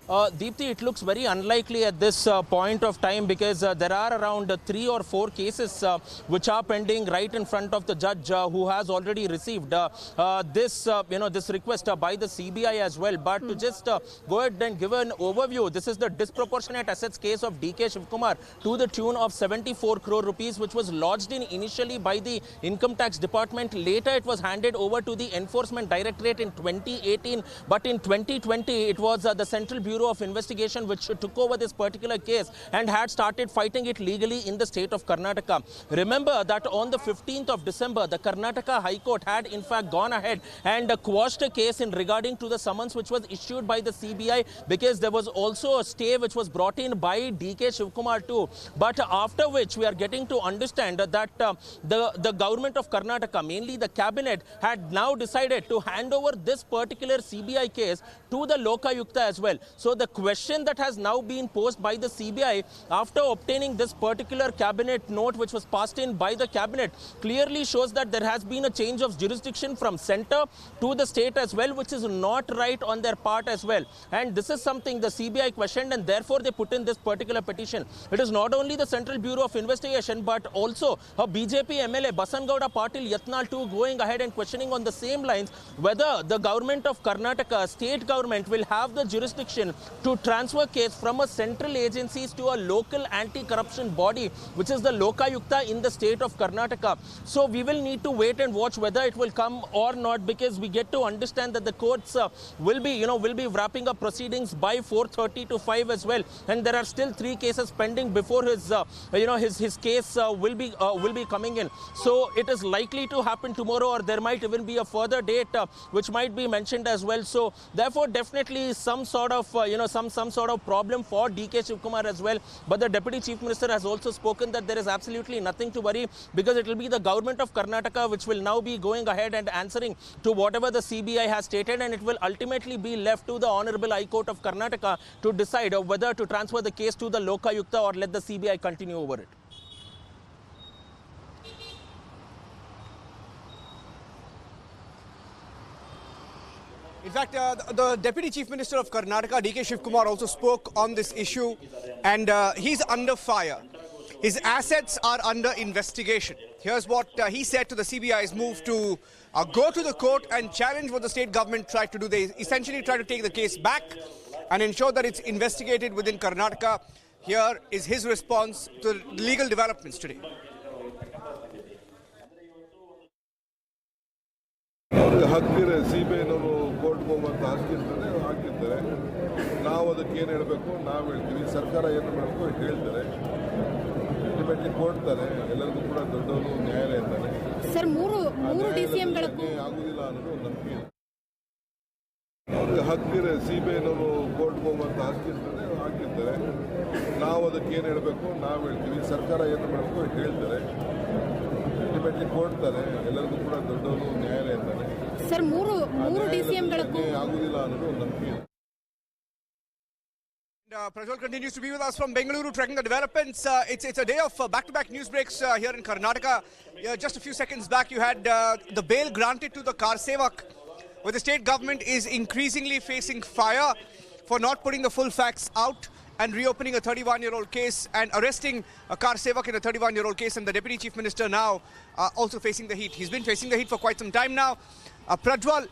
Deepthi, it looks very unlikely at this point of time because there are around 3 or 4 cases which are pending right in front of the judge who has already received this request by the CBI as well. But to just go ahead and give an overview, this is the disproportionate assets case of DK Shivkumar to the tune of 74 crore rupees, which was lodged in initially by the Income Tax Department. Later, it was handed over to the Enforcement Directorate in 2018. But in 2020, it was the Central Bureau of Investigation which took over this particular case and had started fighting it legally in the state of Karnataka. Remember that on the 15th of December, the Karnataka High Court had in fact gone ahead and quashed a case in regarding to the summons which was issued by the CBI, because there was also a stay which was brought in by DK Shivkumar too. But after which we are getting to understand that the government of Karnataka, mainly the cabinet, had now decided to hand over this particular CBI case to the Lokayukta as well. So the question that has now been posed by the CBI after obtaining this particular cabinet note which was passed in by the cabinet clearly shows that there has been a change of jurisdiction from center to the state as well, which is not right on their part as well. And this is something the CBI questioned, and therefore they put in this particular petition. It is not only the Central Bureau of Investigation but also a BJP MLA Basangauda Patil Yatnal too going ahead and questioning on the same lines whether the government of Karnataka, state government, will have the jurisdiction to transfer case from a central agencies to a local anti-corruption body, which is the Lokayukta in the state of Karnataka. So we will need to wait and watch whether it will come or not, because we get to understand that the courts will be wrapping up proceedings by 4:30 to 5 as well, and there are still 3 cases pending before his case will be coming in. So it is likely to happen tomorrow, or there might even be a further date which might be mentioned as well. So therefore, definitely some sort of some sort of problem for DK Shivkumar as well. But the Deputy Chief Minister has also spoken that there is absolutely nothing to worry, because it will be the government of Karnataka which will now be going ahead and answering to whatever the CBI has stated, and it will ultimately be left to the Honorable High Court of Karnataka to decide whether to transfer the case to the Lokayukta or let the CBI continue over it. In fact, the Deputy Chief Minister of Karnataka, DK Shivkumar, also spoke on this issue, and he's under fire. His assets are under investigation. Here's what he said to the CBI's move to go to the court and challenge what the state government tried to do. They essentially tried to take the case back and ensure that it's investigated within Karnataka. Here is his response to legal developments today. ಹಾಕ್ತಿರೆ ಸಿಬಿಐನವರು ಕೋರ್ಟ್ಗೆ ಹೋಗುವಂತ ಹಾಕಿರ್ತಾರೆ ಹಾಕಿರ್ತಾರೆ. ನಾವು ಅದಕ್ಕೆ ಏನು ಹೇಳಬೇಕು ನಾವು ಹೇಳ್ತೀವಿ, ಸರ್ಕಾರ ಏನು ಮಾಡಬೇಕು ಹೇಳ್ತಾರೆ. ಅಲ್ಟಿಮೇಟ್ಲಿ ಕೋರ್ಟ್ ತಾನೆ, ಎಲ್ಲರಿಗೂ ಕೂಡ ದೊಡ್ಡವರು ನ್ಯಾಯಾಲಯ ಅಂತಾನೆ. ಸರ್, ಮೂರು ಡಿಸಿಎಂಗಳಕ್ಕೂ ಆಗುದಿಲ್ಲ ಅನ್ನೋದು ನಂಬಿಕೆ. ಅವ್ರಿಗೆ ಹಾಕ್ತಿರೆ ಸಿಬಿಐನವರು ಕೋರ್ಟ್ಗೆ ಹೋಗುವಂತ ಹಾಕಿರ್ತಾರೆ. ನಾವು ಅದಕ್ಕೆ ಏನು ಹೇಳಬೇಕು ನಾವು ಹೇಳ್ತೀವಿ, ಸರ್ಕಾರ ಏನು ಮಾಡಬೇಕು ಹೇಳ್ತಾರೆ. ಅಲ್ಟಿಮೇಟ್ಲಿ ಕೋರ್ಟ್ ತಾನೆ, ಎಲ್ಲರಿಗೂ ಕೂಡ ದೊಡ್ಡವರು ನ್ಯಾಯಾಲಯ ಅಂತಾನೆ. ಸರ್, ಮೂರು ಡಿಸಿಎಂಗಳಕ್ಕೂ ಆಗುದಿಲ್ಲ ಅನ್ನೋದು ನಂಬಿಕೆ. Prajwal continues to be with us from Bengaluru, tracking the developments. It's a day of back-to-back news breaks here in Karnataka. Just a few seconds back, you had the bail granted to the car sevak, where the state government is increasingly facing fire for not putting the full facts out and reopening a 31-year-old case and arresting a car sevak in a 31-year-old case. And the Deputy Chief Minister now also facing the heat. He's been facing the heat for quite some time now. Prajwal,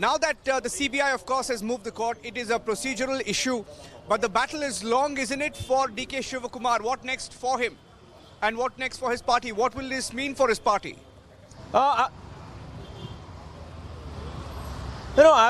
now that the CBI, of course, has moved the court, it is a procedural issue. But the battle is long, isn't it, for DK Shivkumar? What next for him? And what next for his party? What will this mean for his party?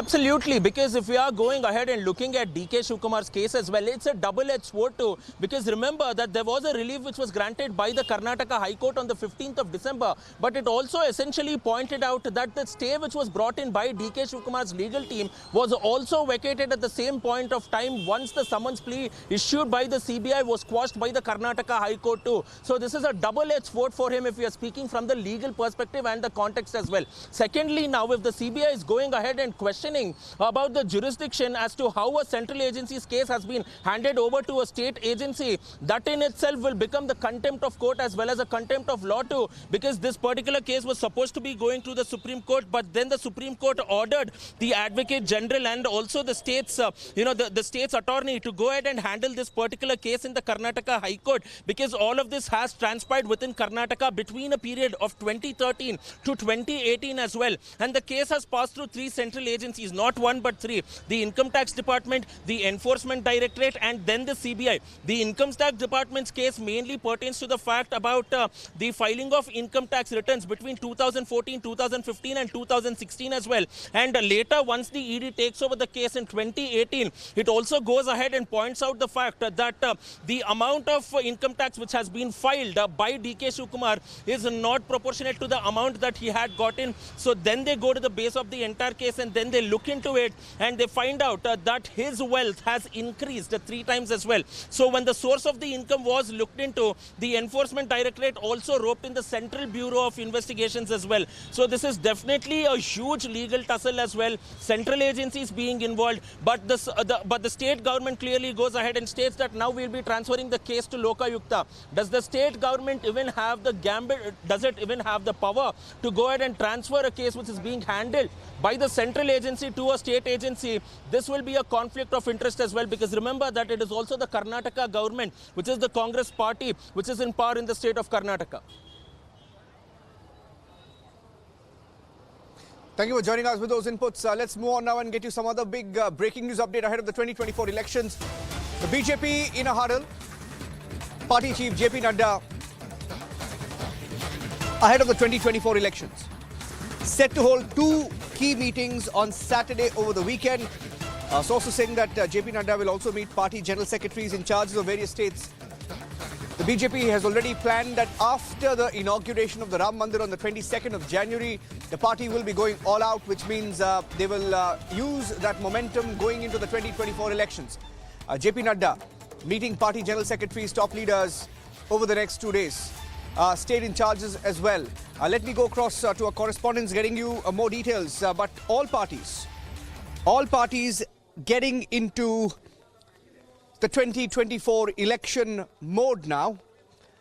Absolutely, because if we are going ahead and looking at DK Shivkumar's case as well, it's a double-edged sword too, because remember that there was a relief which was granted by the Karnataka High Court on the 15th of December, but it also essentially pointed out that the stay which was brought in by DK Shivkumar's legal team was also vacated at the same point of time once the summons plea issued by the CBI was quashed by the Karnataka High Court too. So this is a double-edged sword for him if we are speaking from the legal perspective and the context as well. Secondly, now if the CBI is going ahead and questioning about the jurisdiction as to how a central agency's case has been handed over to a state agency. That in itself will become the contempt of court as well as a contempt of law too, because this particular case was supposed to be going to the Supreme Court, but then the Supreme Court ordered the Advocate General and also the state's, the state's attorney to go ahead and handle this particular case in the Karnataka High Court, because all of this has transpired within Karnataka between a period of 2013 to 2018 as well. And the case has passed through 3 central agencies, not 1 but 3. The Income Tax Department, the Enforcement Directorate and then the CBI. The Income Tax Department's case mainly pertains to the fact about the filing of income tax returns between 2014, 2015 and 2016 as well. And later, once the ED takes over the case in 2018, it also goes ahead and points out the fact that the amount of income tax which has been filed by DK Shivakumar is not proportionate to the amount that he had gotten. So then they go to the base of the entire case and then they look into it and they find out that his wealth has increased 3 times as well. So when the source of the income was looked into, the Enforcement Directorate also roped in the Central Bureau of Investigations as well. So this is definitely a huge legal tussle as well. Central agencies being involved, but the state government clearly goes ahead and states that now we'll be transferring the case to Lokayukta. Does the state government even have the gambit? Does it even have the power to go ahead and transfer a case which is being handled by the central agency to a state agency? This will be a conflict of interest as well, because remember that it is also the Karnataka government, which is the Congress party, which is in power in the state of Karnataka. Thank you for joining us with those inputs. Let's move on now and get you some other big breaking news update ahead of the 2024 elections. The BJP in a huddle. Party chief JP Nadda ahead of the 2024 elections. Set to hold 2 key meetings on Saturday over the weekend. Sources saying that JP Nadda will also meet party general secretaries in charge of various states. The BJP has already planned that after the inauguration of the Ram Mandir on the 22nd of January, the party will be going all out, which means they will use that momentum going into the 2024 elections. JP Nadda meeting party general secretaries, top leaders over the next 2 days. State in charges as well. Let me go across to our correspondents getting you more details. But all parties getting into the 2024 election mode now.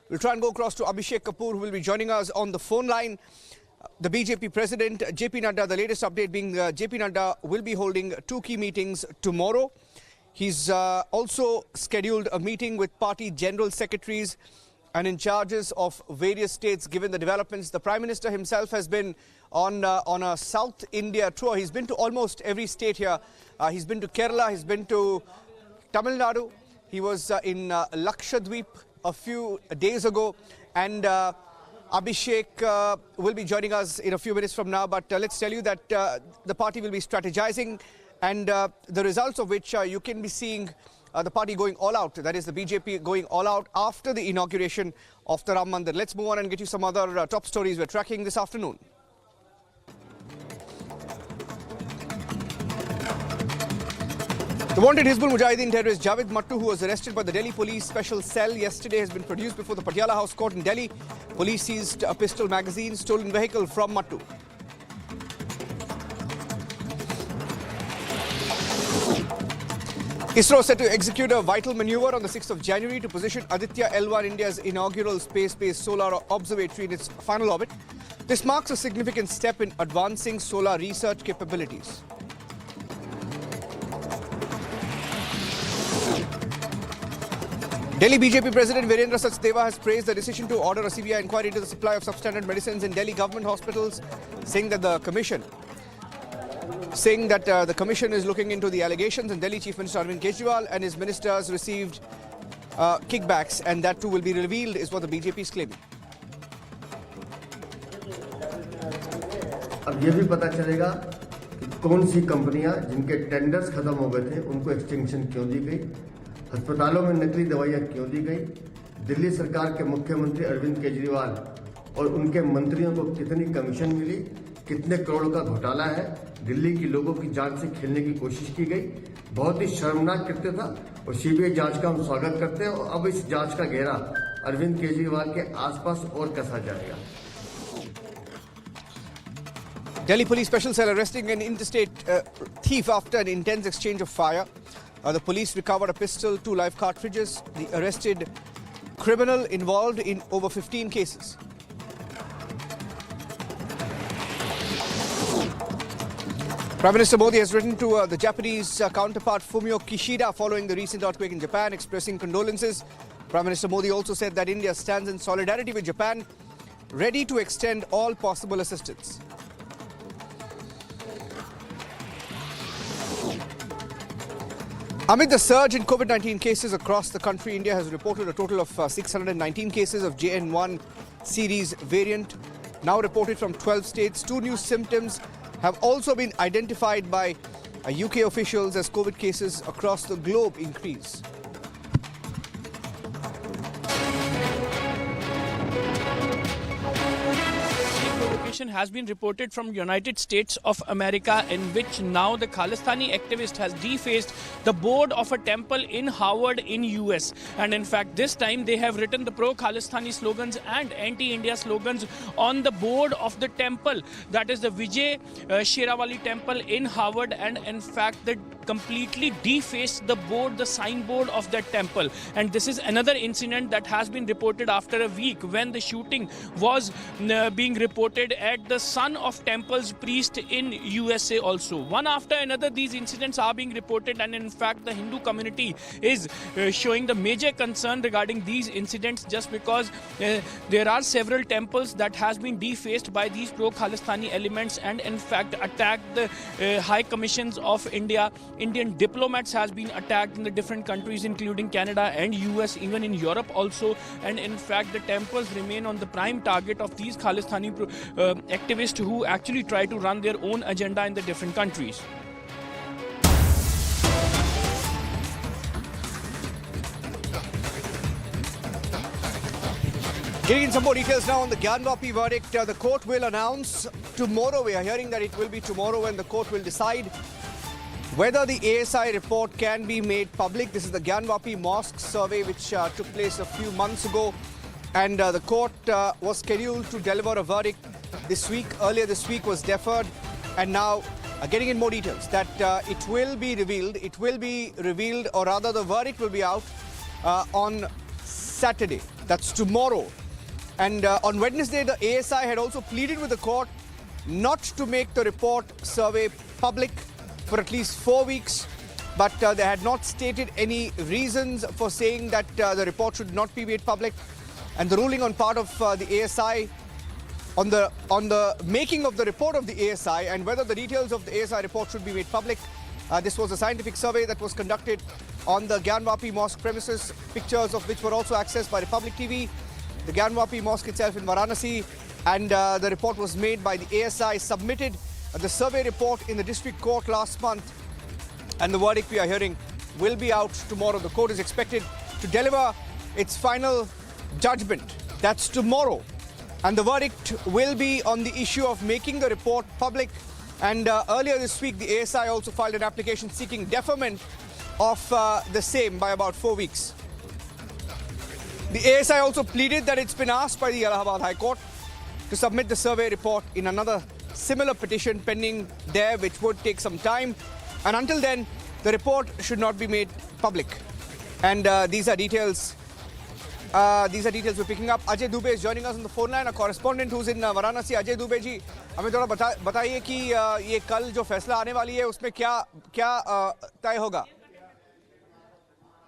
We'll try and go across to Abhishek Kapoor, who will be joining us on the phone line. The BJP president, JP Nadda, the latest update being JP Nadda will be holding 2 key meetings tomorrow. He's also scheduled a meeting with party general secretaries and in charges of various states, given the developments. The Prime Minister himself has been on a South India tour. He's been to almost every state here. He's been to Kerala, he's been to Tamil Nadu. He was in Lakshadweep a few days ago. And Abhishek will be joining us in a few minutes from now. But let's tell you that the party will be strategizing, and the results of which you can be seeing the party going all out. That is the BJP going all out after the inauguration of the Ram Mandir. Let's move on and get you some other top stories we're tracking this afternoon. The wanted Hizbul Mujahideen terrorist Javed Mattu, who was arrested by the Delhi Police Special Cell yesterday, has been produced before the Patiala House Court in Delhi. Police seized a pistol, magazine, stolen vehicle from Mattu. ISRO set to execute a vital maneuver on the 6th of January to position Aditya L1, India's inaugural space-based solar observatory, in its final orbit. This marks a significant step in advancing solar research capabilities. Delhi BJP President Virendra Sachdeva has praised the decision to order a CBI inquiry into the supply of substandard medicines in Delhi government hospitals, saying that the commission is looking into the allegations, and Delhi Chief Minister Arvind Kejriwal and his ministers received kickbacks, and that too will be revealed, is what the BJP is claiming. अब ये भी पता चलेगा कि कौन सी कंपनियां जिनके tenders खत्म हो गए थे उनको एक्सटेंशन क्यों दी गई, अस्पतालों में नकली दवाइयां क्यों दी गई, दिल्ली सरकार के मुख्यमंत्री अरविंद केजरीवाल और उनके मंत्रियों को कितनी कमीशन मिली, कितने करोड़ का घोटाला है, दिल्ली की लोगों की जान से खेलने की कोशिश की गई। बहुत ही शर्मनाक कृत्य था और सीबीआई जांच का हम स्वागत करते हैं। और अब इस जांच का घेरा अरविंद केजरीवाल के आसपास और कसा जाएगा। Delhi Police Special Cell arresting an interstate thief after an intense exchange of fire. The police recovered a pistol, 2 live cartridges. The arrested criminal involved in over 15 cases. Prime Minister Modi has written to the Japanese counterpart Fumio Kishida following the recent earthquake in Japan, expressing condolences. Prime Minister Modi also said that India stands in solidarity with Japan, ready to extend all possible assistance. Amid the surge in COVID-19 cases across the country, India has reported a total of 619 cases of JN1 series variant, now reported from 12 states. 2 new symptoms have also been identified by UK officials as COVID cases across the globe increase. Has been reported from United States of America, in which now the Khalistani activist has defaced the board of a temple in Howard in US. And in fact, this time they have written the pro-Khalistani slogans and anti-India slogans on the board of the temple. That is the Vijay Sherawali temple in Howard, and in fact they completely defaced the board, the signboard of that temple. And this is another incident that has been reported after a week when the shooting was being reported at the son of temple's priest in USA also. One after another, these incidents are being reported, and in fact the Hindu community is showing the major concern regarding these incidents, just because there are several temples that has been defaced by these pro-Khalistani elements and in fact attacked the high commissions of India. Indian diplomats has been attacked in the different countries including Canada and US, even in Europe also, and in fact the temples remain on the prime target of these Khalistani activists who actually try to run their own agenda in the different countries. Getting in some more details now on the Gyanvapi verdict. The court will announce tomorrow. We are hearing that it will be tomorrow when the court will decide whether the ASI report can be made public. This is the Gyanvapi mosque survey which took place a few months ago, and the court was scheduled to deliver a verdict this week. Earlier this week was deferred, and now getting in more details that it will be revealed. It will be revealed, or rather the verdict will be out on Saturday. That's tomorrow. And on Wednesday, the ASI had also pleaded with the court not to make the report survey public for at least 4 weeks, but they had not stated any reasons for saying that the report should not be made public. And the ruling on part of the ASI on the making of the report of the ASI and whether the details of the ASI report should be made public. This was a scientific survey that was conducted on the Gyanvapi mosque premises, pictures of which were also accessed by Republic TV. The Gyanvapi mosque itself in Varanasi, and the report was made by the ASI, submitted the survey report in the district court last month, and the verdict we are hearing will be out tomorrow. The court is expected to deliver its final judgment. That's tomorrow. And the verdict will be on the issue of making the report public. And earlier this week, the ASI also filed an application seeking deferment of the same by about 4 weeks. The ASI also pleaded that it's been asked by the Allahabad High Court to submit the survey report in another similar petition pending there, which would take some time. And until then, the report should not be made public. And these are details we're picking up. Ajay Dubey is joining us on the phone line, a correspondent who's in Varanasi. Ajay Dubey ji, हमें थोड़ा बताइए कि ये कल जो फैसला आने वाली है उसमें क्या तय होगा?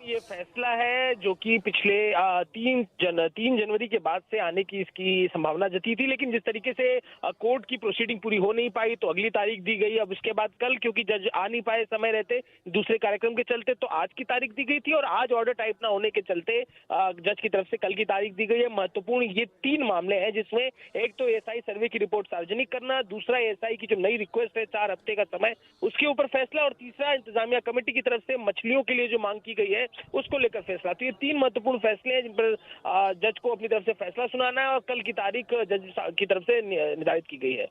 ये फैसला है जो कि पिछले 3 जनवरी के बाद से आने की इसकी संभावना जती थी, लेकिन जिस तरीके से कोर्ट की प्रोसीडिंग पूरी हो नहीं पाई तो अगली तारीख दी गई। अब उसके बाद कल, क्योंकि जज आ नहीं पाए समय रहते दूसरे कार्यक्रम के चलते, तो आज की तारीख दी गई थी, और आज ऑर्डर टाइप ना होने के चलते जज की तरफ से कल की तारीख दी गई है। महत्वपूर्ण ये 3 मामले हैं, जिसमें एक तो एएसआई सर्वे की रिपोर्ट सार्वजनिक करना, दूसरा एएसआई की जो नई रिक्वेस्ट है 4 हफ्ते का समय, उसके ऊपर फैसला, और तीसरा इंतजामिया कमेटी की तरफ से मछलियों के लिए जो मांग की गई है उसको लेकर फैसला। तो ये 3 महत्वपूर्ण फैसले हैं जिन पर जज को अपनी तरफ से फैसला सुनाना है, और कल की तारीख जज की तरफ से निर्धारित की गई है।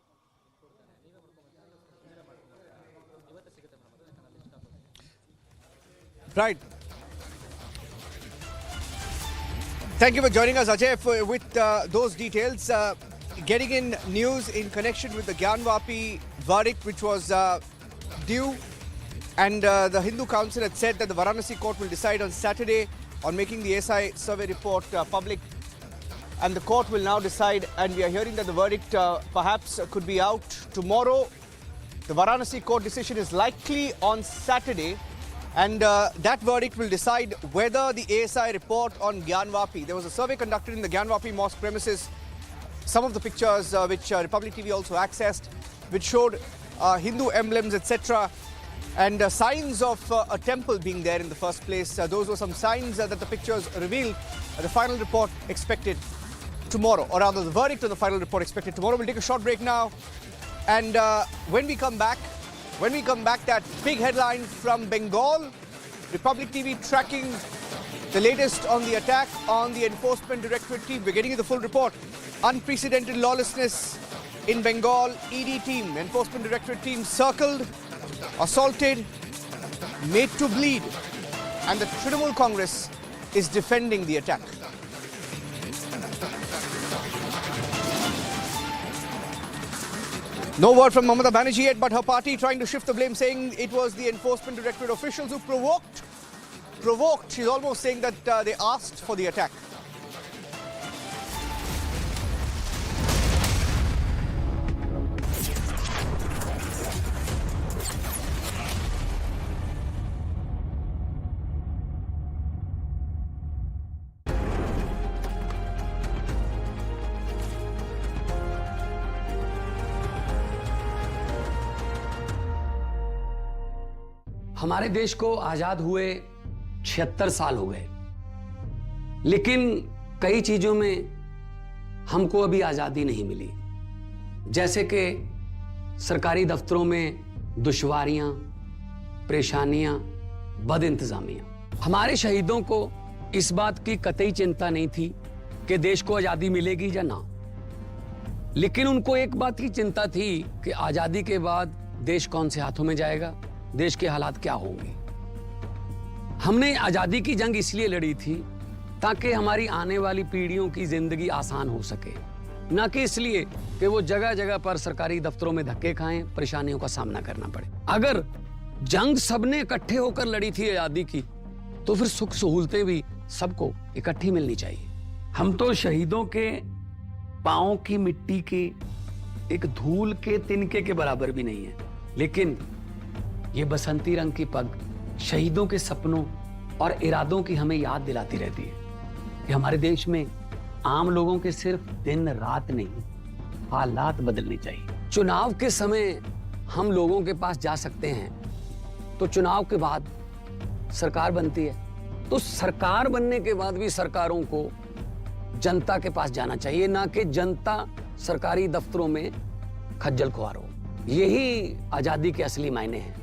Right. Thank you for joining us, Ajay, with those details. getting in news in connection with the Gyanvapi verdict, which was due, and the Hindu Council had said that the Varanasi court will decide on Saturday on making the SI survey report public, and the court will now decide, and we are hearing that the verdict perhaps could be out tomorrow. The Varanasi court decision is likely on Saturday, and that verdict will decide whether the ASI report on Gyanvapi. There was a survey conducted in the Gyanvapi mosque premises. Some of the pictures which Republic TV also accessed, which showed Hindu emblems, etc., and signs of a temple being there in the first place. Those were some signs that the pictures revealed. The final report expected tomorrow, or rather the verdict of the final report expected tomorrow. We'll take a short break now, and when we come back, that big headline from Bengal, Republic TV tracking the latest on the attack on the Enforcement Directorate team. We're getting you the full report. Unprecedented lawlessness in Bengal. ED team, Enforcement Directorate team circled, assaulted, made to bleed, and the Trinamool Congress is defending the attack. No word from Mamata Banerjee yet, but her party trying to shift the blame, saying it was the Enforcement Directorate officials who provoked. She's almost saying that they asked for the attack. हमारे देश को आजाद हुए 76 साल हो गए, लेकिन कई चीजों में हमको अभी आजादी नहीं मिली, जैसे कि सरकारी दफ्तरों में दुश्वारियां, परेशानियां, बदइंतजामियां। हमारे शहीदों को इस बात की कतई चिंता नहीं थी कि देश को आजादी मिलेगी या ना, लेकिन उनको एक बात की चिंता थी कि आजादी के बाद देश कौन से हाथों में जाएगा, देश के हालात क्या होंगे। हमने आजादी की जंग इसलिए लड़ी थी ताकि हमारी आने वाली पीढ़ियों की जिंदगी आसान हो सके, ना कि इसलिए कि वो जगह जगह पर सरकारी दफ्तरों में धक्के खाएं, परेशानियों का सामना करना पड़े। अगर जंग सबने इकट्ठे होकर लड़ी थी आजादी की, तो फिर सुख सहूलतें भी सबको इकट्ठी मिलनी चाहिए। हम तो शहीदों के पांव की मिट्टी के एक धूल के तिनके के बराबर भी नहीं है, लेकिन ये बसंती रंग की पग शहीदों के सपनों और इरादों की हमें याद दिलाती रहती है कि हमारे देश में आम लोगों के सिर्फ दिन रात नहीं, हालात बदलने चाहिए। चुनाव के समय हम लोगों के पास जा सकते हैं, तो चुनाव के बाद सरकार बनती है, तो सरकार बनने के बाद भी सरकारों को जनता के पास जाना चाहिए, ना कि जनता सरकारी दफ्तरों में खज्जल खुआर हो। यही आजादी के असली मायने हैं।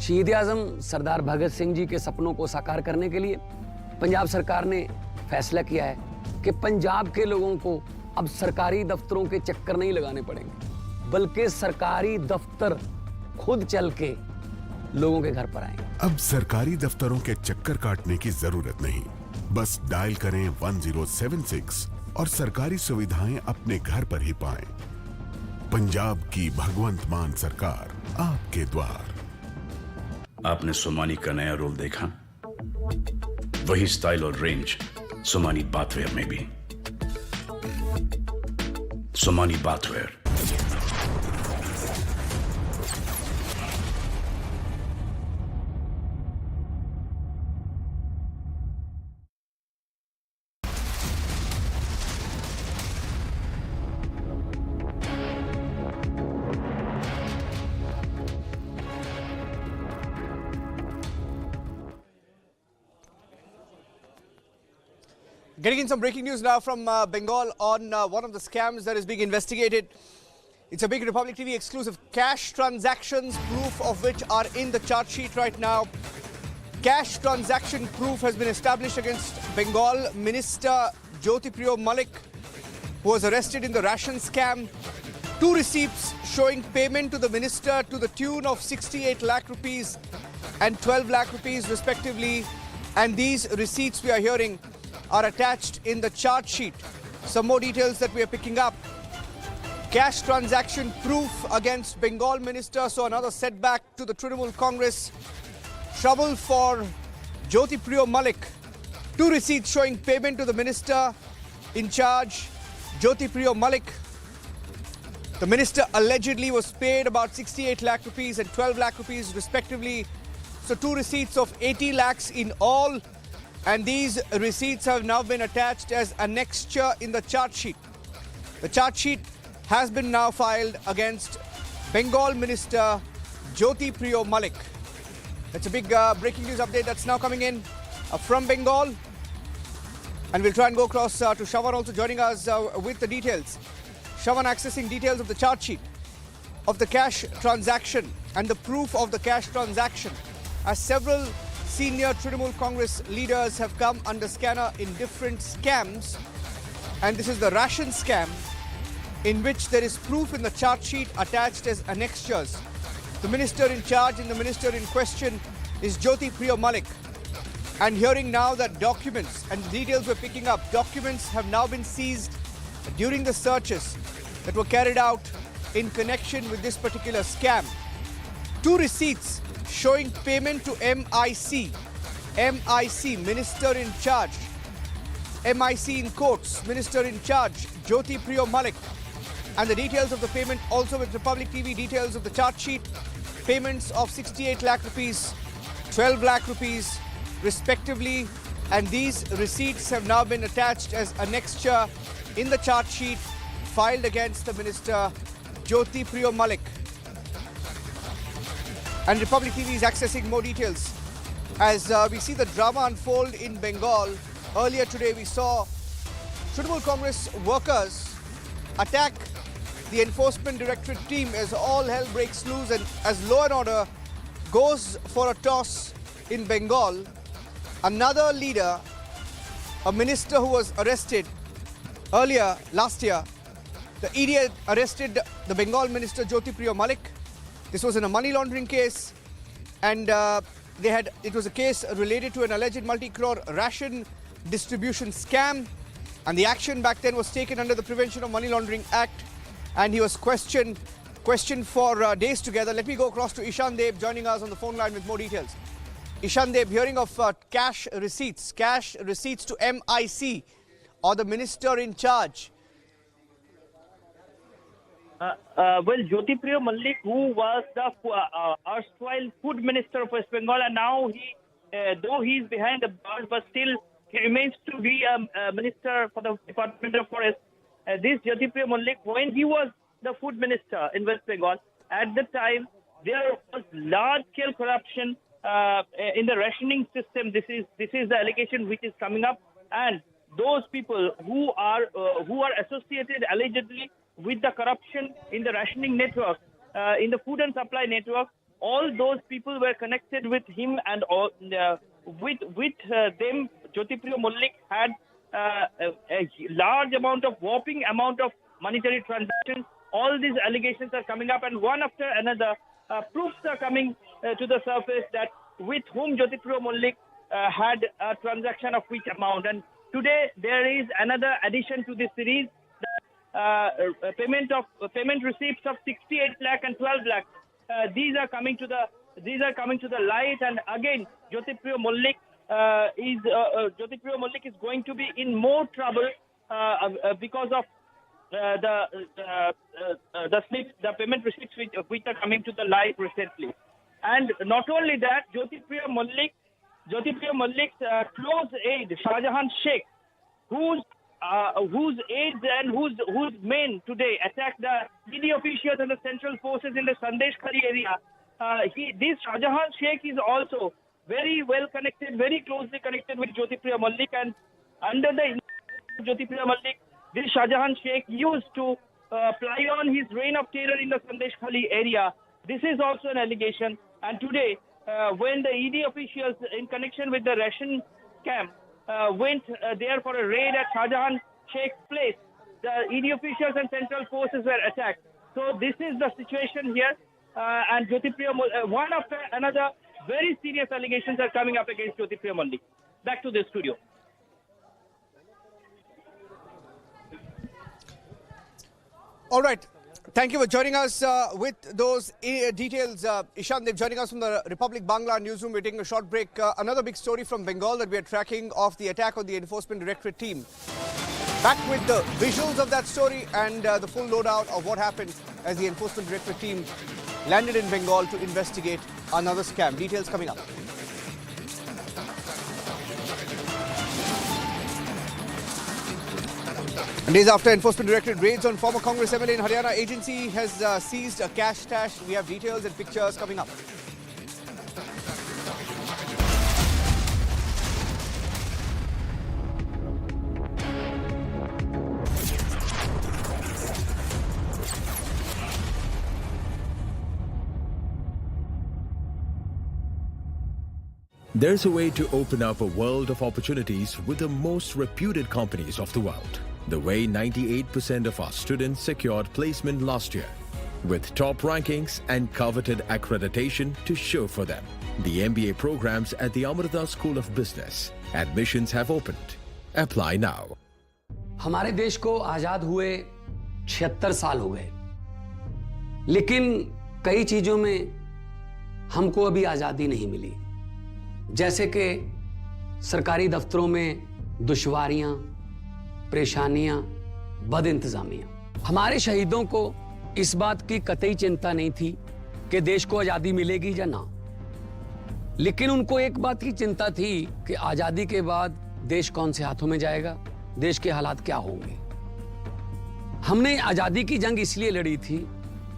शहीद आजम सरदार भगत सिंह जी के सपनों को साकार करने के लिए पंजाब सरकार ने फैसला किया है कि पंजाब के लोगों को अब सरकारी दफ्तरों के चक्कर नहीं लगाने पड़ेंगे, बल्कि सरकारी दफ्तर खुद चल के लोगों के घर पर आएंगे। अब सरकारी दफ्तरों के चक्कर काटने की जरूरत नहीं, बस डायल करें 1076 और सरकारी सुविधाएं अपने घर पर ही पाएं। पंजाब की भगवंत मान सरकार आपके द्वार। आपने सोमानी का नया रोल देखा, वही स्टाइल और रेंज सोमानी बाथवेयर में भी। Somani bathware. Getting in some breaking news now from Bengal on one of the scams that is being investigated. It's a big Republic TV exclusive. Cash transactions, proof of which are in the chart sheet right now. Cash transaction proof has been established against Bengal Minister Jyotipriya Malik, who was arrested in the ration scam. 2 receipts showing payment to the minister to the tune of 68 lakh rupees and 12 lakh rupees respectively. And these receipts, we are hearing, are attached in the chart sheet. Some more details that we are picking up. cash transaction proof against Bengal minister. So another setback to the Trinamool Congress. Trouble for Jyotipriya Malik. 2 receipts showing payment to the minister in charge, Jyotipriya Malik. The minister allegedly was paid about 68 lakh rupees and 12 lakh rupees respectively. So 2 receipts of 80 lakhs in all. And these receipts have now been attached as annexure in the charge sheet. The charge sheet has been now filed against Bengal Minister Jyotipriya Malik. It's a big breaking news update that's now coming in from Bengal. And we'll try and go across to Shravan also joining us with the details. Shravan accessing details of the charge sheet of the cash transaction and the proof of the cash transaction, as several senior Trinamool Congress leaders have come under scanner in different scams. And this is the ration scam, in which there is proof in the charge sheet attached as annexures. The minister in charge and the minister in question is Jyotipriya Malik. And hearing now that documents and the details we're picking up, documents have now been seized during the searches that were carried out in connection with this particular scam. 2 receipts showing payment to MIC, minister in charge, MIC in quotes, minister in charge, Jyotipriya Malik. And the details of the payment also with Republic TV, details of the charge sheet, payments of 68 lakh rupees, 12 lakh rupees respectively. And these receipts have now been attached as annexure in the charge sheet filed against the minister Jyotipriya Malik. And Republic TV is accessing more details as we see the drama unfold in Bengal. Earlier today we saw Trinamool Congress workers attack the Enforcement Directorate team as all hell breaks loose and as law and order goes for a toss in Bengal. Another leader, a minister who was arrested earlier last year, the ED arrested the Bengal minister Jyotipriya Malik. This was in a money laundering case, and it was a case related to an alleged multi-crore ration distribution scam, and the action back then was taken under the Prevention of Money Laundering Act, and he was questioned for days together. Let me go across to Ishan Deb joining us on the phone line with more details. Ishan Deb, hearing of cash receipts to MIC or the minister in charge. Well, Jyotipriya Malik, who was the erstwhile food minister of West Bengal, and now though he is behind the bars, but still he remains to be a minister for the Department of Forest. This Jyotipriya Malik, when he was the food minister in West Bengal, at the time there was large-scale corruption in the rationing system. This is the allegation which is coming up, and those people who are associated allegedly with the corruption in the rationing network, in the food and supply network, all those people were connected with him, and with them, Jyotipriya Malik had a large amount of, whopping amount of monetary transactions. All these allegations are coming up, and one after another, proofs are coming to the surface that with whom Jyotipriya Malik had a transaction of which amount. And today there is another addition to this series. Payment receipts of 68 lakh and 12 lakh. These are coming to the light, and again Jyotipriya Malik is going to be in more trouble because of the payment receipts which are coming to the light recently. And not only that, Jyotipriya Malik's close aide Shahjahan Sheikh, whose aides and whose men today attacked the ED officials and the central forces in the Sandesh Khali area. This Shahjahan Sheikh is also very well connected, very closely connected with Jyotipriya Malik, and under the Jyotipriya Malik, this Shahjahan Sheikh used to ply on his reign of terror in the Sandesh Khali area. This is also an allegation. And today, when the ED officials in connection with the ration camp went there for a raid at Shahjahan Sheikh's place, the ED officials and central forces were attacked. So this is the situation here, and Jyotipriya Malik, one after another, very serious allegations are coming up against Jyotipriya Malik. Back to the studio. All right. Thank you for joining us with those details. Ishan, they're joining us from the Republic Bangla newsroom. We're taking a short break. Another big story from Bengal that we are tracking of the attack on the Enforcement Directorate team. Back with the visuals of that story and the full loadout of what happened as the Enforcement Directorate team landed in Bengal to investigate another scam. Details coming up. Days after Enforcement Directorate raids on former Congress MLA in Haryana, agency has seized a cash stash. We have details and pictures coming up. There's a way to open up a world of opportunities with the most reputed companies of the world. The way 98% of our students secured placement last year, with top rankings and coveted accreditation to show for them. The MBA programs at the Amrita School of Business. Admissions have opened. Apply now. हमारे देश को आजाद हुए 76 साल हो गए, लेकिन कई चीजों में हमको अभी आजादी नहीं मिली, जैसे कि सरकारी दफ्तरों में दुश्वारियां, परेशानियां, बदइंतजामियां। हमारे शहीदों को इस बात की कतई चिंता नहीं थी कि देश को आजादी मिलेगी या ना, लेकिन उनको एक बात की चिंता थी कि आजादी के बाद देश कौन से हाथों में जाएगा, देश के हालात क्या होंगे। हमने आजादी की जंग इसलिए लड़ी थी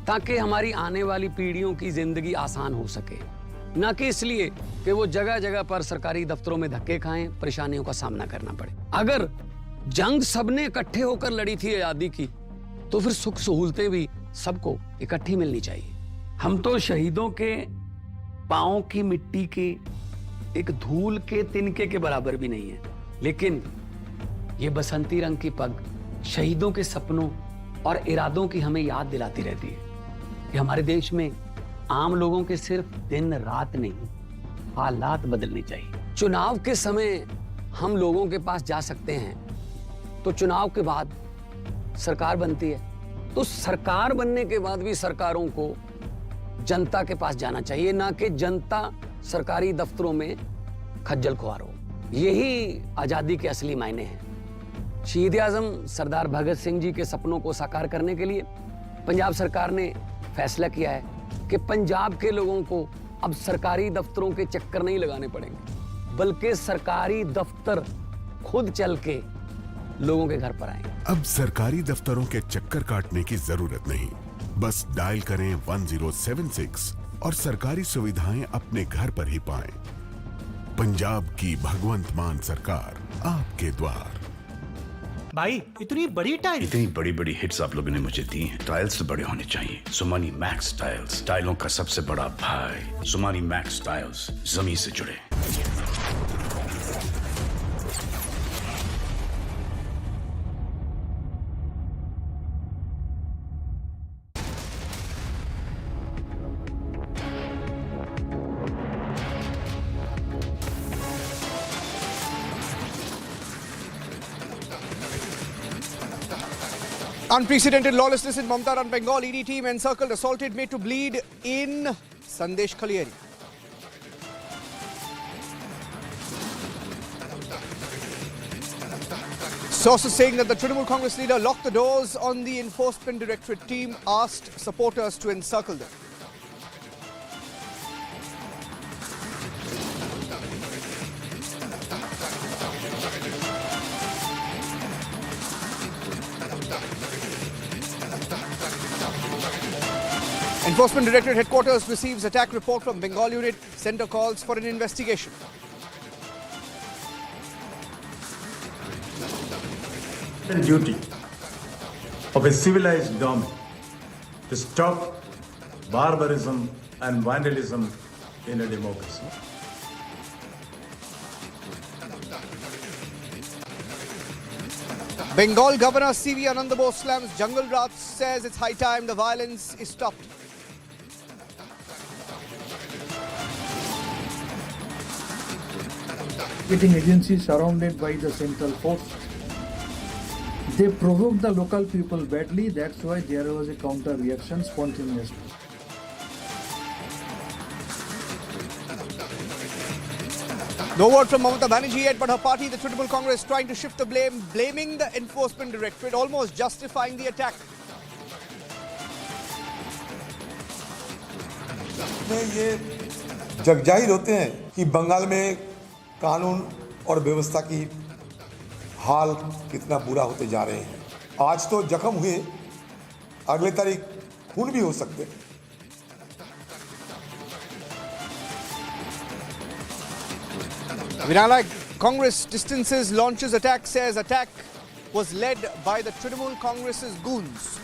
ताकि हमारी आने वाली पीढ़ियों की जिंदगी आसान हो सके, ना कि इसलिए कि वो जगह जगह पर सरकारी दफ्तरों में धक्के खाएं, परेशानियों का सामना करना पड़े। अगर जंग सबने इकट्ठे होकर लड़ी थी आजादी की, तो फिर सुख सहूलतें भी सबको इकट्ठी मिलनी चाहिए। हम तो शहीदों के पांव की मिट्टी के एक धूल के तिनके के बराबर भी नहीं है, लेकिन ये बसंती रंग की पग शहीदों के सपनों और इरादों की हमें याद दिलाती रहती है कि हमारे देश में आम लोगों के सिर्फ दिन रात नहीं, हालात बदलने चाहिए। चुनाव के समय हम लोगों के पास जा सकते हैं, तो चुनाव के बाद सरकार बनती है, तो सरकार बनने के बाद भी सरकारों को जनता के पास जाना चाहिए, ना कि जनता सरकारी दफ्तरों में खज्जल खुआर हो। यही आजादी के असली मायने हैं। शहीद आजम सरदार भगत सिंह जी के सपनों को साकार करने के लिए पंजाब सरकार ने फैसला किया है कि पंजाब के लोगों को अब सरकारी दफ्तरों के चक्कर नहीं लगाने पड़ेंगे, बल्कि सरकारी दफ्तर खुद चल के लोगों के घर पर आएंगे। अब सरकारी दफ्तरों के चक्कर काटने की जरूरत नहीं, बस डायल करें 1076 और सरकारी सुविधाएं अपने घर पर ही पाएं। पंजाब की भगवंत मान सरकार आपके द्वार। भाई इतनी बड़ी टाइल, इतनी बड़ी बड़ी हिट्स आप लोगों ने मुझे दी हैं। टाइल्स तो बड़े होने चाहिए। सोमानी मैक्स टाइल्स, टाइलों का सबसे बड़ा भाई। सोमानी मैक्स टाइल्स, जमीन से जुड़े। Unprecedented lawlessness in Mamta run Bengal. ED team encircled, assaulted, made to bleed in Sandesh Khalieri. Sources saying that the Trinamool Congress leader locked the doors on the Enforcement Directorate team, asked supporters to encircle them. Enforcement Directorate headquarters receives attack report from Bengal unit. Center calls for an investigation. The duty of a civilized government to stop barbarism and vandalism in a democracy. Bengal Governor C.V. Anandabose slams Jungle Raj, says it's high time the violence is stopped. Getting agencies surrounded by the central force. They provoked the local people badly. That's why there was a counter reaction spontaneously. No word from Mamata Banerjee yet, but her party, the Trinamool Congress, trying to shift the blame, blaming the Enforcement Directorate, almost justifying the attack. ये जगजाहिर होते हैं कि बंगाल में कानून और व्यवस्था की हाल कितना बुरा होते जा रहे हैं। आज तो जख्म हुए, अगले तारीख खून भी हो सकते हैं। Vinala Congress distances, launches attack, says attack was led by the Trinamool Congress's goons.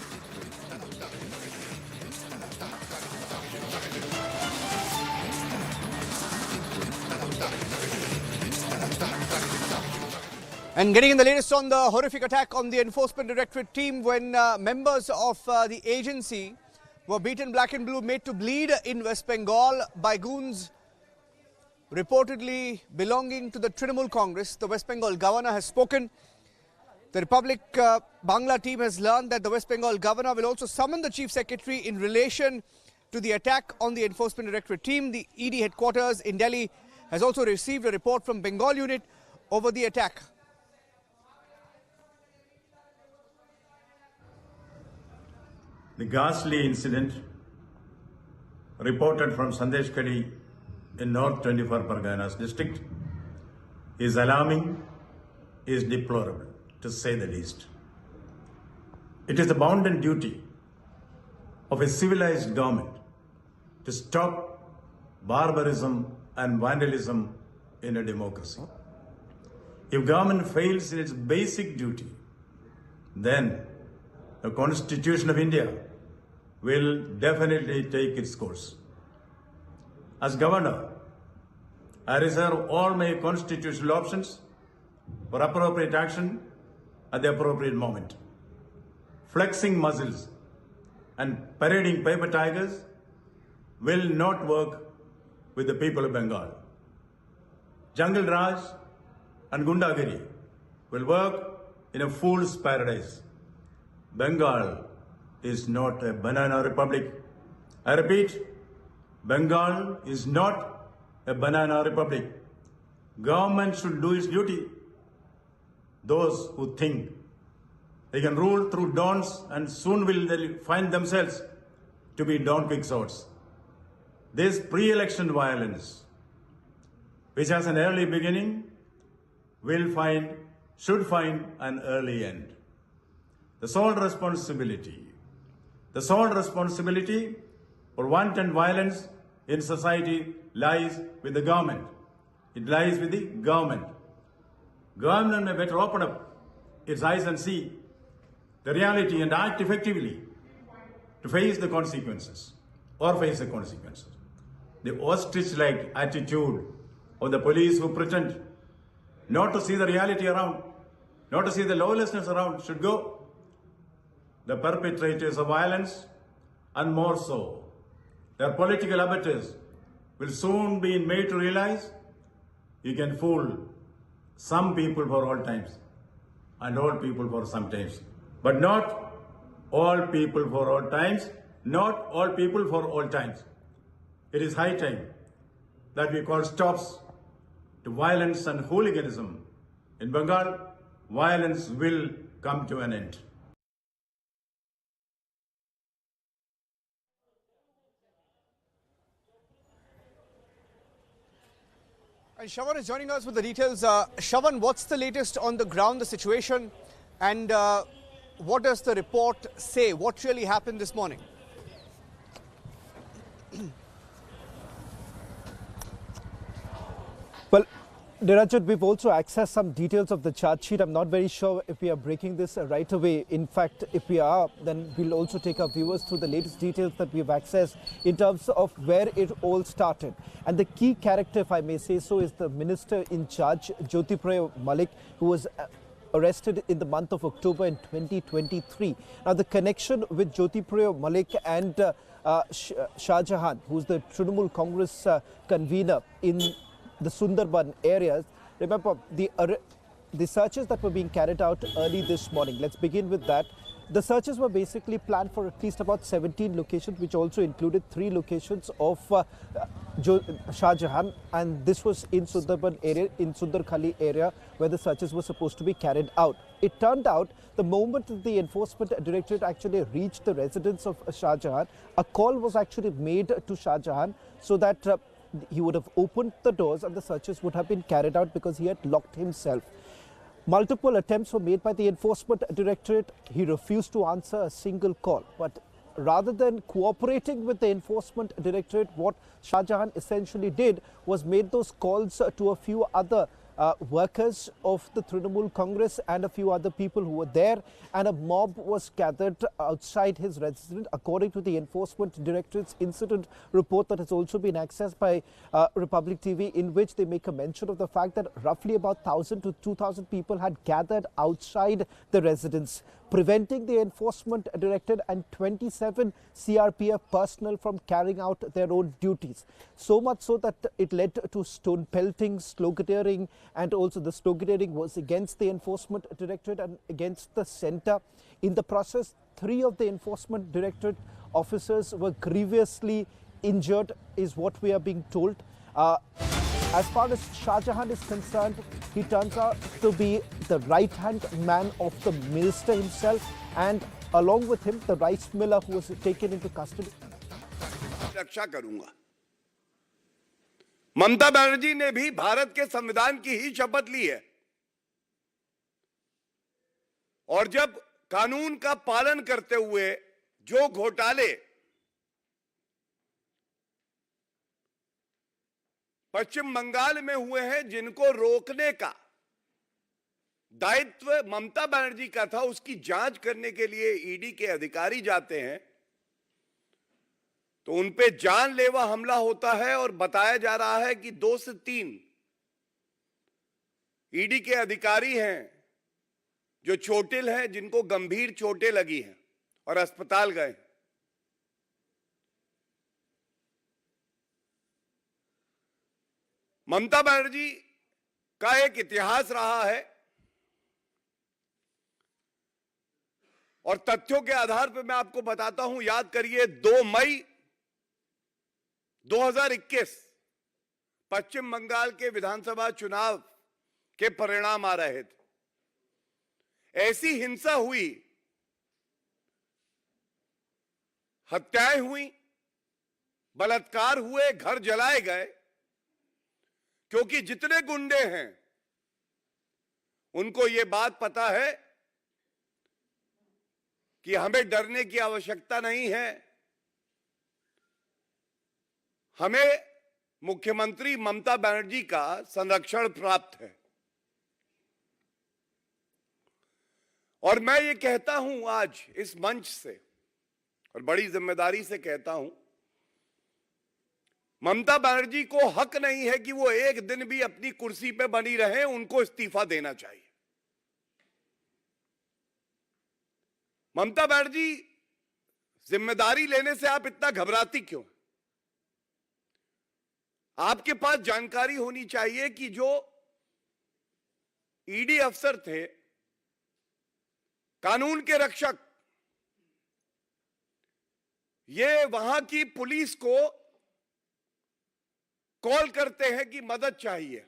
And getting in the latest on the horrific attack on the Enforcement Directorate team when members of the agency were beaten black and blue, made to bleed in West Bengal by goons reportedly belonging to the Trinamool Congress. The West Bengal governor has spoken. The Republic Bangla team has learned that the West Bengal governor will also summon the chief secretary in relation to the attack on the Enforcement Directorate team. The ED headquarters in Delhi has also received a report from Bengal unit over the attack. The ghastly incident reported from Sandeshkhali in North 24 Parganas district is alarming, is deplorable, to say the least. It is the bounden duty of a civilized government to stop barbarism and vandalism in a democracy. If government fails in its basic duty, then the Constitution of India will definitely take its course. As governor, I reserve all my constitutional options for appropriate action at the appropriate moment. Flexing muscles and parading paper tigers will not work with the people of Bengal. Jungle Raj and Gundagiri will work in a fool's paradise. Bengal is not a banana republic. I repeat, Bengal is not a banana republic. Government should do its duty. Those who think they can rule through dawns and soon will they find themselves to be Don Quixotes. This pre-election violence, which has an early beginning, should find an early end. The sole responsibility for wanton violence in society lies with the government. It lies with the government. Government may better open up its eyes and see the reality and act effectively to face the consequences. The ostrich-like attitude of the police who pretend not to see the reality around, not to see the lawlessness around should go. The perpetrators of violence, and more so, their political abettors, will soon be made to realize you can fool some people for all times and all people for some times, but not all people for all times, not all people for all times. It is high time that we call stops to violence and hooliganism. In Bengal, violence will come to an end. And Shravan is joining us with the details. Shravan, what's the latest on the ground, the situation, and what does the report say? What really happened this morning? Well, Nirajat, we've also accessed some details of the charge sheet. I'm not very sure if we are breaking this right away. In fact, if we are, then we'll also take our viewers through the latest details that we've accessed in terms of where it all started. And the key character, if I may say so, is the minister in charge, Jyotipriya Malik, who was arrested in the month of October in 2023. Now, the connection with Jyotipriya Malik and Shah Jahan, who's the Trinamool Congress convener in the Sundarban areas. Remember, the searches that were being carried out early this morning. Let's begin with that. The searches were basically planned for at least about 17 locations, which also included 3 locations of Shah Jahan, and this was in Sundarban area, in Sundarkhali area, where the searches were supposed to be carried out. It turned out the moment that the Enforcement Directorate actually reached the residence of Shah Jahan, a call was actually made to Shah Jahan so that he would have opened the doors and the searches would have been carried out because he had locked himself. Multiple attempts were made by the Enforcement Directorate. He refused to answer a single call. But rather than cooperating with the Enforcement Directorate, what Shah Jahan essentially did was made those calls to a few other workers of the Trinamool Congress and a few other people who were there, and a mob was gathered outside his residence, according to the Enforcement Directorate's incident report that has also been accessed by Republic TV, in which they make a mention of the fact that roughly about 1,000 to 2,000 people had gathered outside the residence, preventing the Enforcement Directorate and 27 CRPF personnel from carrying out their own duties. So much so that it led to stone pelting, sloganeering, and also the sloganeering was against the Enforcement Directorate and against the centre. In the process, 3 of the Enforcement Directorate officers were grievously injured, is what we are being told. As far as Shah Jahan is concerned, he turns out to be the right-hand man of the minister himself, and along with him, the rice miller who was taken into custody. रक्षा करूंगा। ममता बनर्जी ने भी भारत के संविधान की ही शपथ ली है, और जब कानून का पालन करते हुए जो घोटाले पश्चिम बंगाल में हुए हैं, जिनको रोकने का दायित्व ममता बनर्जी का था, उसकी जांच करने के लिए ईडी के अधिकारी जाते हैं तो उन पे जानलेवा हमला होता है, और बताया जा रहा है कि 2 से 3 ईडी के अधिकारी हैं जो चोटिल हैं, जिनको गंभीर चोटें लगी हैं और अस्पताल गए। ममता बनर्जी का एक इतिहास रहा है, और तथ्यों के आधार पर मैं आपको बताता हूं। याद करिए, 2 मई 2021 पश्चिम बंगाल के विधानसभा चुनाव के परिणाम आ रहे थे। ऐसी हिंसा हुई, हत्याएं हुई, बलात्कार हुए, घर जलाए गए, क्योंकि जितने गुंडे हैं उनको यह बात पता है कि हमें डरने की आवश्यकता नहीं है, हमें मुख्यमंत्री ममता बनर्जी का संरक्षण प्राप्त है। और मैं ये कहता हूं आज इस मंच से, और बड़ी जिम्मेदारी से कहता हूं, ममता बनर्जी को हक नहीं है कि वो एक दिन भी अपनी कुर्सी पे बनी रहे, उनको इस्तीफा देना चाहिए। ममता बनर्जी, जिम्मेदारी लेने से आप इतना घबराती क्यों? आपके पास जानकारी होनी चाहिए कि जो ईडी अफसर थे, कानून के रक्षक, ये वहां की पुलिस को कॉल करते हैं कि मदद चाहिए।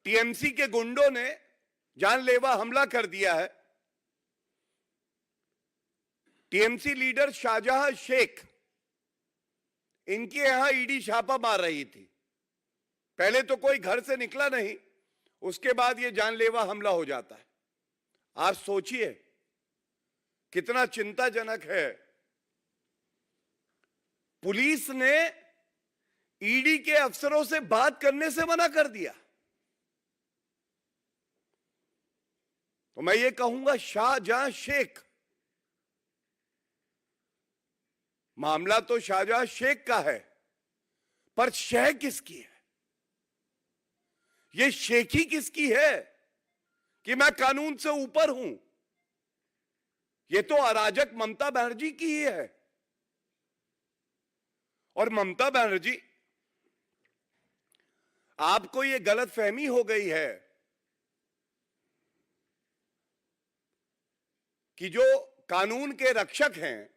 टीएमसी के गुंडों ने जानलेवा हमला कर दिया है। टीएमसी लीडर शाहजहां शेख, इनके यहां ईडी छापा मार रही थी। पहले तो कोई घर से निकला नहीं, उसके बाद यह जानलेवा हमला हो जाता है। आप सोचिए कितना चिंताजनक है। पुलिस ने ईडी के अफसरों से बात करने से मना कर दिया। तो मैं ये कहूंगा, शाहजहां शेख, मामला तो शाहजहां शेख का है, पर शह किसकी है? ये शेखी किसकी है कि मैं कानून से ऊपर हूं? ये तो अराजक ममता बनर्जी की ही है। और ममता बनर्जी, आपको ये गलतफहमी हो गई है कि जो कानून के रक्षक हैं,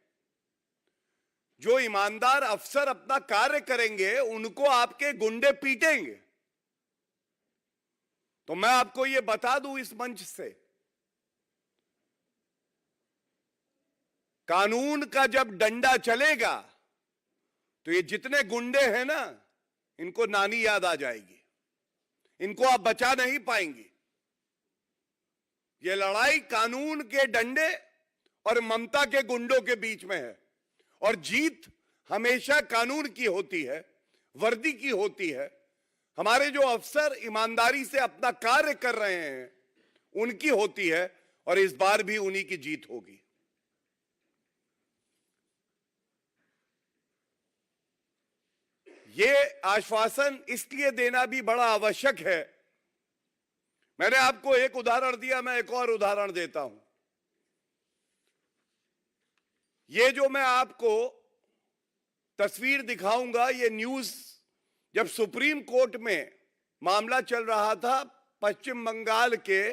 जो ईमानदार अफसर अपना कार्य करेंगे, उनको आपके गुंडे पीटेंगे। तो मैं आपको ये बता दूं इस मंच से, कानून का जब डंडा चलेगा तो ये जितने गुंडे हैं ना, इनको नानी याद आ जाएगी, इनको आप बचा नहीं पाएंगे। ये लड़ाई कानून के डंडे और ममता के गुंडों के बीच में है, और जीत हमेशा कानून की होती है, वर्दी की होती है। हमारे जो अफसर ईमानदारी से अपना कार्य कर रहे हैं, उनकी होती है, और इस बार भी उन्हीं की जीत होगी। ये आश्वासन इसलिए देना भी बड़ा आवश्यक है। मैंने आपको एक उदाहरण दिया, मैं एक और उदाहरण देता हूं। ये जो मैं आपको तस्वीर दिखाऊंगा, ये न्यूज जब सुप्रीम कोर्ट में मामला चल रहा था पश्चिम बंगाल के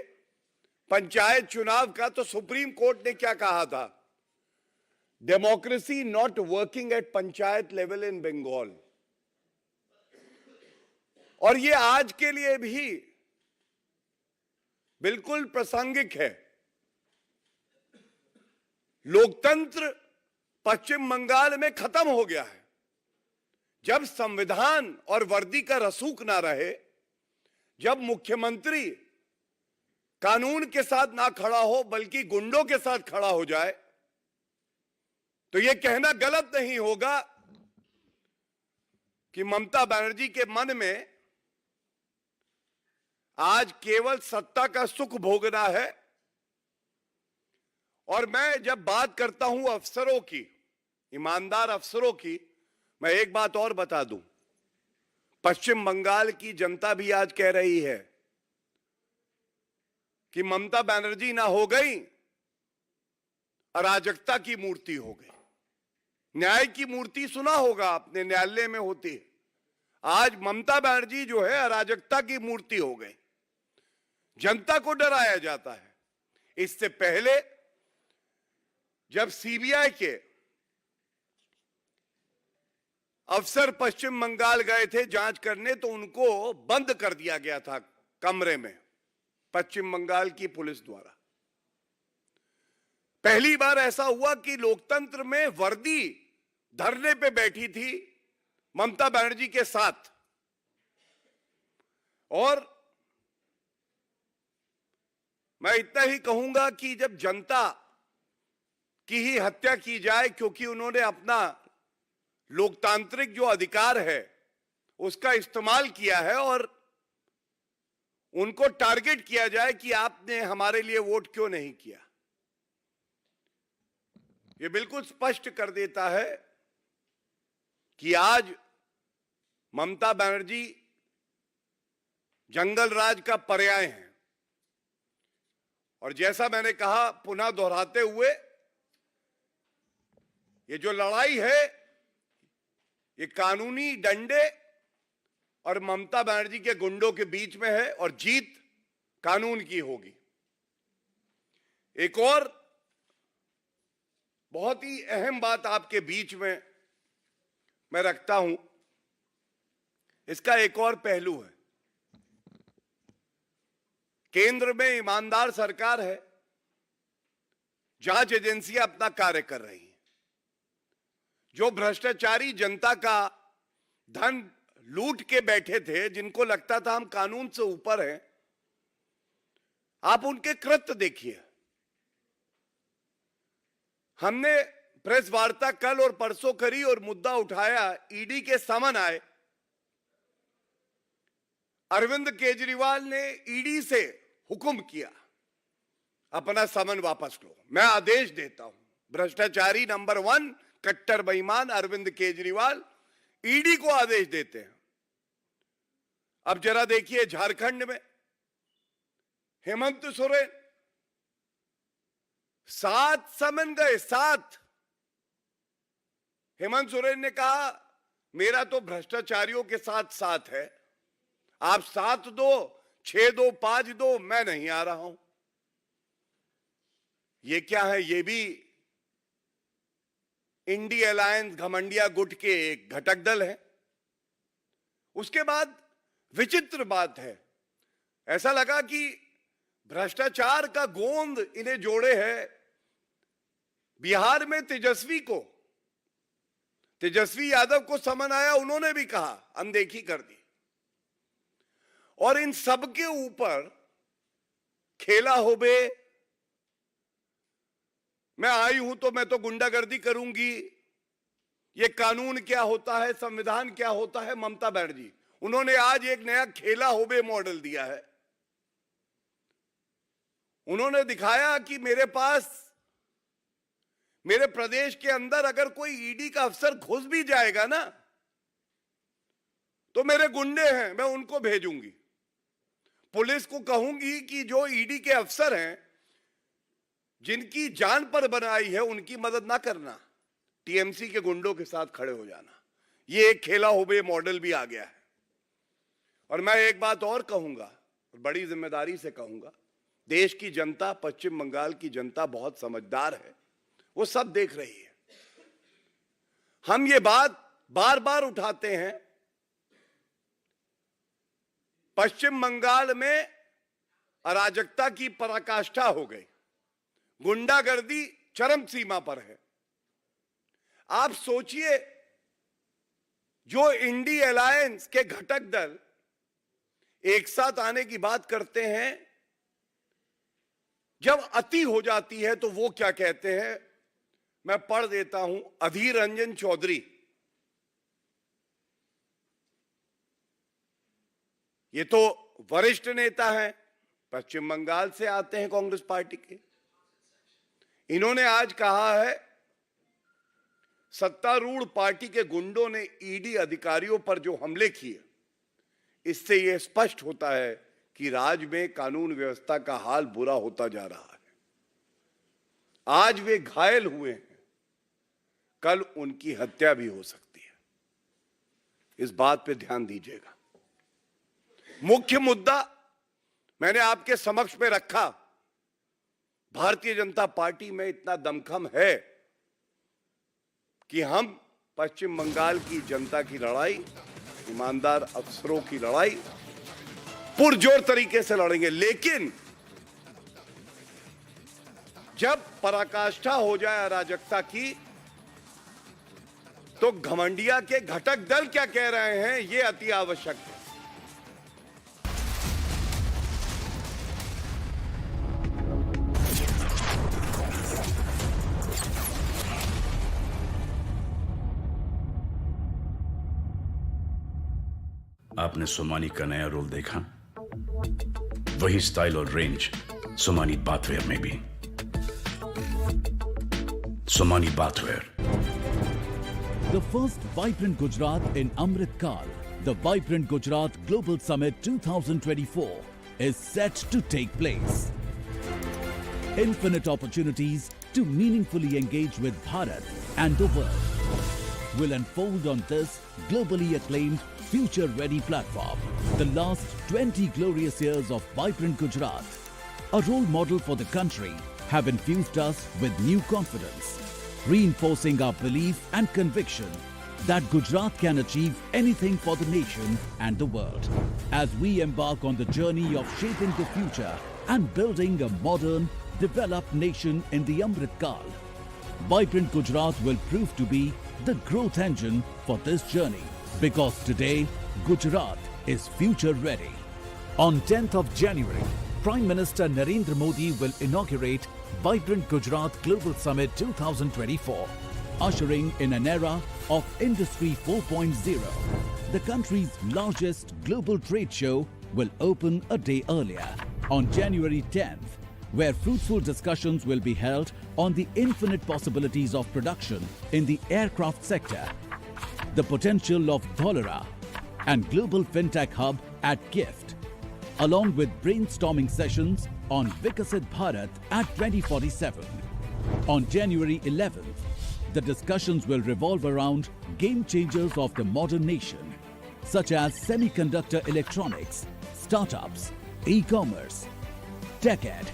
पंचायत चुनाव का, तो सुप्रीम कोर्ट ने क्या कहा था? Democracy not working at panchayat level in Bengal. और ये आज के लिए भी बिल्कुल प्रासंगिक है। लोकतंत्र पश्चिम बंगाल में खत्म हो गया है। जब संविधान और वर्दी का रसूख ना रहे, जब मुख्यमंत्री कानून के साथ ना खड़ा हो बल्कि गुंडों के साथ खड़ा हो जाए, तो यह कहना गलत नहीं होगा कि ममता बनर्जी के मन में आज केवल सत्ता का सुख भोगना है। और मैं जब बात करता हूं अफसरों की, ईमानदार अफसरों की, मैं एक बात और बता दूं, पश्चिम बंगाल की जनता भी आज कह रही है कि ममता बनर्जी ना हो गई, अराजकता की मूर्ति हो गई। न्याय की मूर्ति सुना होगा आपने, न्यायालय में होती है। आज ममता बनर्जी जो है अराजकता की मूर्ति हो गई। जनता को डराया जाता है। इससे पहले जब सीबीआई के अफसर पश्चिम बंगाल गए थे जांच करने, तो उनको बंद कर दिया गया था कमरे में पश्चिम बंगाल की पुलिस द्वारा। पहली बार ऐसा हुआ कि लोकतंत्र में वर्दी धरने पे बैठी थी ममता बनर्जी के साथ। और मैं इतना ही कहूंगा कि जब जनता की ही हत्या की जाए क्योंकि उन्होंने अपना लोकतांत्रिक जो अधिकार है उसका इस्तेमाल किया है, और उनको टारगेट किया जाए कि आपने हमारे लिए वोट क्यों नहीं किया, ये बिल्कुल स्पष्ट कर देता है कि आज ममता बनर्जी जंगल राज का पर्याय है। और जैसा मैंने कहा, पुनः दोहराते हुए, ये जो लड़ाई है ये कानूनी डंडे और ममता बनर्जी के गुंडों के बीच में है, और जीत कानून की होगी। एक और बहुत ही अहम बात आपके बीच में मैं रखता हूं, इसका एक और पहलू है। केंद्र में ईमानदार सरकार है, जांच एजेंसियां अपना कार्य कर रही हैं। जो भ्रष्टाचारी जनता का धन लूट के बैठे थे, जिनको लगता था हम कानून से ऊपर हैं, आप उनके कृत्य देखिए। हमने प्रेस वार्ता कल और परसों करी और मुद्दा उठाया, ईडी के समन आए। अरविंद केजरीवाल ने ईडी से हुक्म किया, अपना समन वापस लो, मैं आदेश देता हूं। भ्रष्टाचारी नंबर 1, कट्टर बेईमान अरविंद केजरीवाल ईडी को आदेश देते हैं। अब जरा देखिए झारखंड में हेमंत सोरेन 7 समन गए, 7। हेमंत सोरेन ने कहा मेरा तो भ्रष्टाचारियों के साथ साथ है, आप 7 दो, 6 दो, 5 दो, मैं नहीं आ रहा हूं। ये क्या है? ये भी इंडी अलायंस घमंडिया गुट के एक घटक दल है। उसके बाद विचित्र बात है, ऐसा लगा कि भ्रष्टाचार का गोंद इन्हें जोड़े है। बिहार में तेजस्वी यादव को समन आया, उन्होंने भी कहा, अनदेखी कर दी। और इन सब के ऊपर खेला हो बे, मैं आई हूं तो मैं तो गुंडागर्दी करूंगी, ये कानून क्या होता है, संविधान क्या होता है। ममता बनर्जी, उन्होंने आज एक नया खेला हो बे मॉडल दिया है। उन्होंने दिखाया कि मेरे प्रदेश के अंदर अगर कोई ईडी का अफसर घुस भी जाएगा ना, तो मेरे गुंडे हैं, मैं उनको भेजूंगी। पुलिस को कहूंगी कि जो ईडी के अफसर हैं, जिनकी जान पर बनाई है, उनकी मदद ना करना, टीएमसी के गुंडों के साथ खड़े हो जाना। ये एक खेला हो बे मॉडल भी आ गया है। और मैं एक बात और कहूंगा, बड़ी जिम्मेदारी से कहूंगा, देश की जनता, पश्चिम बंगाल की जनता बहुत समझदार है, वो सब देख रही है। हम ये बात बार बार उठाते हैं, पश्चिम बंगाल में अराजकता की पराकाष्ठा हो गई, गुंडागर्दी चरम सीमा पर है। आप सोचिए, जो इंडी अलायंस के घटक दल एक साथ आने की बात करते हैं, जब अति हो जाती है तो वो क्या कहते हैं, मैं पढ़ देता हूं। अधीर रंजन चौधरी, ये तो वरिष्ठ नेता हैं, पश्चिम बंगाल से आते हैं कांग्रेस पार्टी के। इन्होंने आज कहा है, सत्तारूढ़ पार्टी के गुंडों ने ईडी अधिकारियों पर जो हमले किए, इससे यह स्पष्ट होता है कि राज्य में कानून व्यवस्था का हाल बुरा होता जा रहा है। आज वे घायल हुए हैं, कल उनकी हत्या भी हो सकती है। इस बात पे ध्यान दीजिएगा। मुख्य मुद्दा मैंने आपके समक्ष में रखा। भारतीय जनता पार्टी में इतना दमखम है कि हम पश्चिम बंगाल की जनता की लड़ाई, ईमानदार अफसरों की लड़ाई पुरजोर तरीके से लड़ेंगे। लेकिन जब पराकाष्ठा हो जाए अराजकता की, तो घमंडिया के घटक दल क्या कह रहे हैं, यह अति आवश्यक है। आपने सोमानी का नया रोल देखा, वही स्टाइल और रेंज सोमानी बाथवेयर में भी। Somani bathware, The first Vibrant Gujarat in Amrit Kal, the Vibrant Gujarat Global Summit 2024 is set to take place. Infinite opportunities to meaningfully engage with Bharat and the world will unfold on this globally acclaimed future-ready platform. The last 20 glorious years of Vibrant Gujarat, a role model for the country, have infused us with new confidence, reinforcing our belief and conviction that Gujarat can achieve anything for the nation and the world. As we embark on the journey of shaping the future and building a modern, developed nation in the Amrit Kal, Vibrant Gujarat will prove to be the growth engine for this journey. Because today, Gujarat is future ready. On 10th of January, Prime Minister Narendra Modi will inaugurate Vibrant Gujarat Global Summit 2024, ushering in an era of Industry 4.0. The country's largest global trade show will open a day earlier, on January 10th, where fruitful discussions will be held on the infinite possibilities of production in the aircraft sector, the potential of Dholera and global fintech hub at GIFT, along with brainstorming sessions on Vikasit Bharat at 2047. On January 11th, the discussions will revolve around game changers of the modern nation, such as semiconductor electronics, startups, e-commerce, tech ed,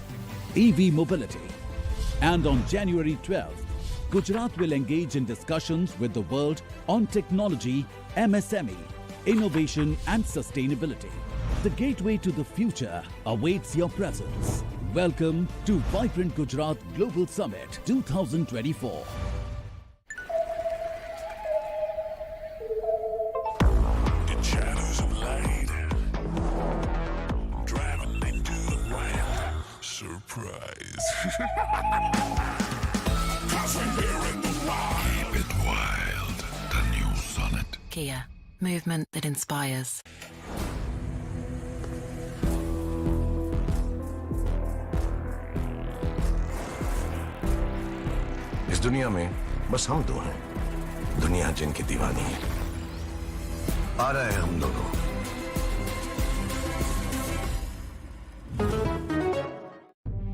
EV mobility, And on January 12th, Gujarat will engage in discussions with the world on technology, MSME, innovation and sustainability. The gateway to the future awaits your presence. Welcome to Vibrant Gujarat Global Summit 2024. Surprise. Keep it wild. The new Sonnet. Kia, movement that inspires. इस दुनिया में बस हम दो हैं, दुनिया जिनकी दीवानी है। आ रहे हैं हम दोनों।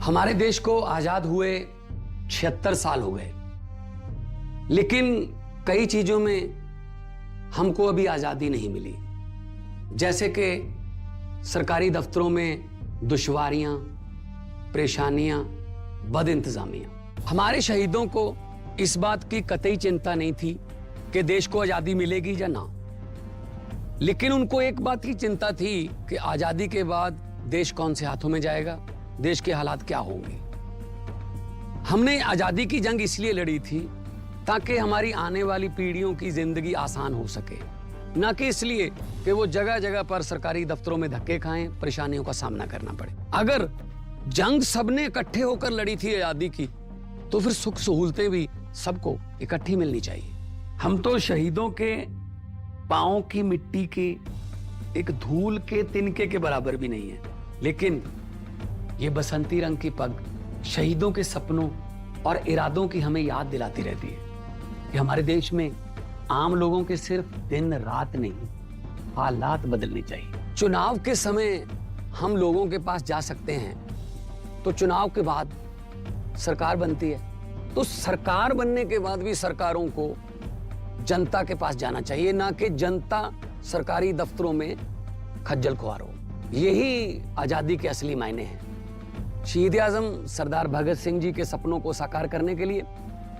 हमारे देश को आजाद हुए 76 साल हो गए, लेकिन कई चीजों में हमको अभी आजादी नहीं मिली। जैसे कि सरकारी दफ्तरों में दुश्वारियां, परेशानियां, बदइंतजामियां। हमारे शहीदों को इस बात की कतई चिंता नहीं थी कि देश को आजादी मिलेगी या ना, लेकिन उनको एक बात की चिंता थी कि आजादी के बाद देश कौन से हाथों में जाएगा, देश के हालात क्या होंगे। हमने आजादी की जंग इसलिए लड़ी थी ताकि हमारी आने वाली पीढ़ियों की जिंदगी आसान हो सके, ना कि इसलिए कि वो जगह जगह पर सरकारी दफ्तरों में धक्के खाएं, परेशानियों का सामना करना पड़े। अगर जंग सबने इकट्ठे होकर लड़ी थी आजादी की, तो फिर सुख सहूलतें भी सबको इकट्ठी मिलनी चाहिए। हम तो शहीदों के पांव की मिट्टी के एक धूल के तिनके के बराबर भी नहीं है, लेकिन ये बसंती रंग की पग शहीदों के सपनों और इरादों की हमें याद दिलाती रहती है कि हमारे देश में आम लोगों के सिर्फ दिन रात नहीं, हालात बदलने चाहिए। चुनाव के समय हम लोगों के पास जा सकते हैं, तो चुनाव के बाद सरकार बनती है, तो सरकार बनने के बाद भी सरकारों को जनता के पास जाना चाहिए, ना कि जनता सरकारी दफ्तरों में खज्जल खुआर हो। यही आजादी के असली मायने हैं। शहीद आजम सरदार भगत सिंह जी के सपनों को साकार करने के लिए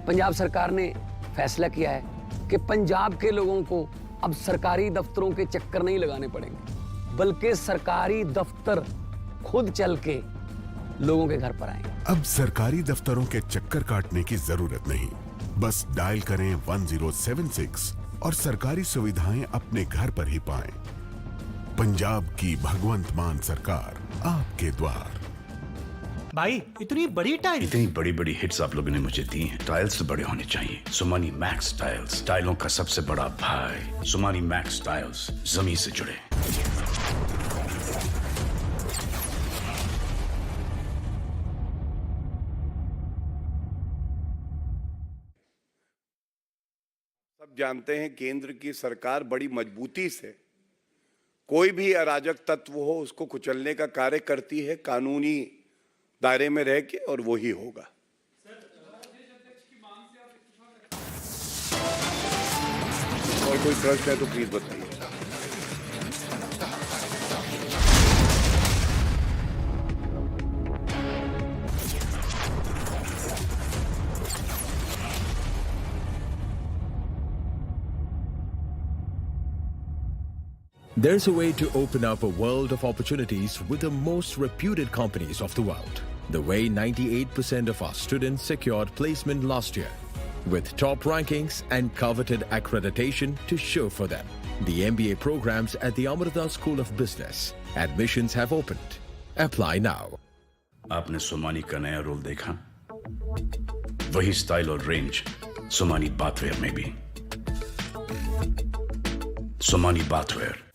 पंजाब सरकार ने फैसला किया है कि पंजाब के लोगों को अब सरकारी दफ्तरों के चक्कर नहीं लगाने पड़ेंगे, बल्कि सरकारी दफ्तर खुद चल के लोगों के घर पर आएंगे। अब सरकारी दफ्तरों के चक्कर काटने की जरूरत नहीं, बस डायल करें 1076 और सरकारी सुविधाएं अपने घर पर ही पाएं। पंजाब की भगवंत मान सरकार आपके द्वार। भाई इतनी बड़ी टाइल, इतनी बड़ी बड़ी हिट्स आप लोगों ने मुझे दी हैं। टाइल्स तो बड़े होने चाहिए। सुमानी मैक्स टाइल्स, टाइलों का सबसे बड़ा भाई। सुमानी मैक्स टाइल्स, जमीन से जुड़े। सब जानते हैं केंद्र की सरकार बड़ी मजबूती से कोई भी अराजक तत्व हो उसको कुचलने का कार्य करती है, कानूनी दायरे में रह के, और वो ही होगा। और कोई प्रश्न है तो प्लीज बताइए। There's a way to open up a world of opportunities with the most reputed companies of the world. The way 98% of our students secured placement last year, with top rankings and coveted accreditation to show for them. The MBA programs at the Amrita School of Business. Admissions have opened. Apply now. आपने सोमानी का नया role देखा? वही style और range Somani bathware में भी। Somani bathware.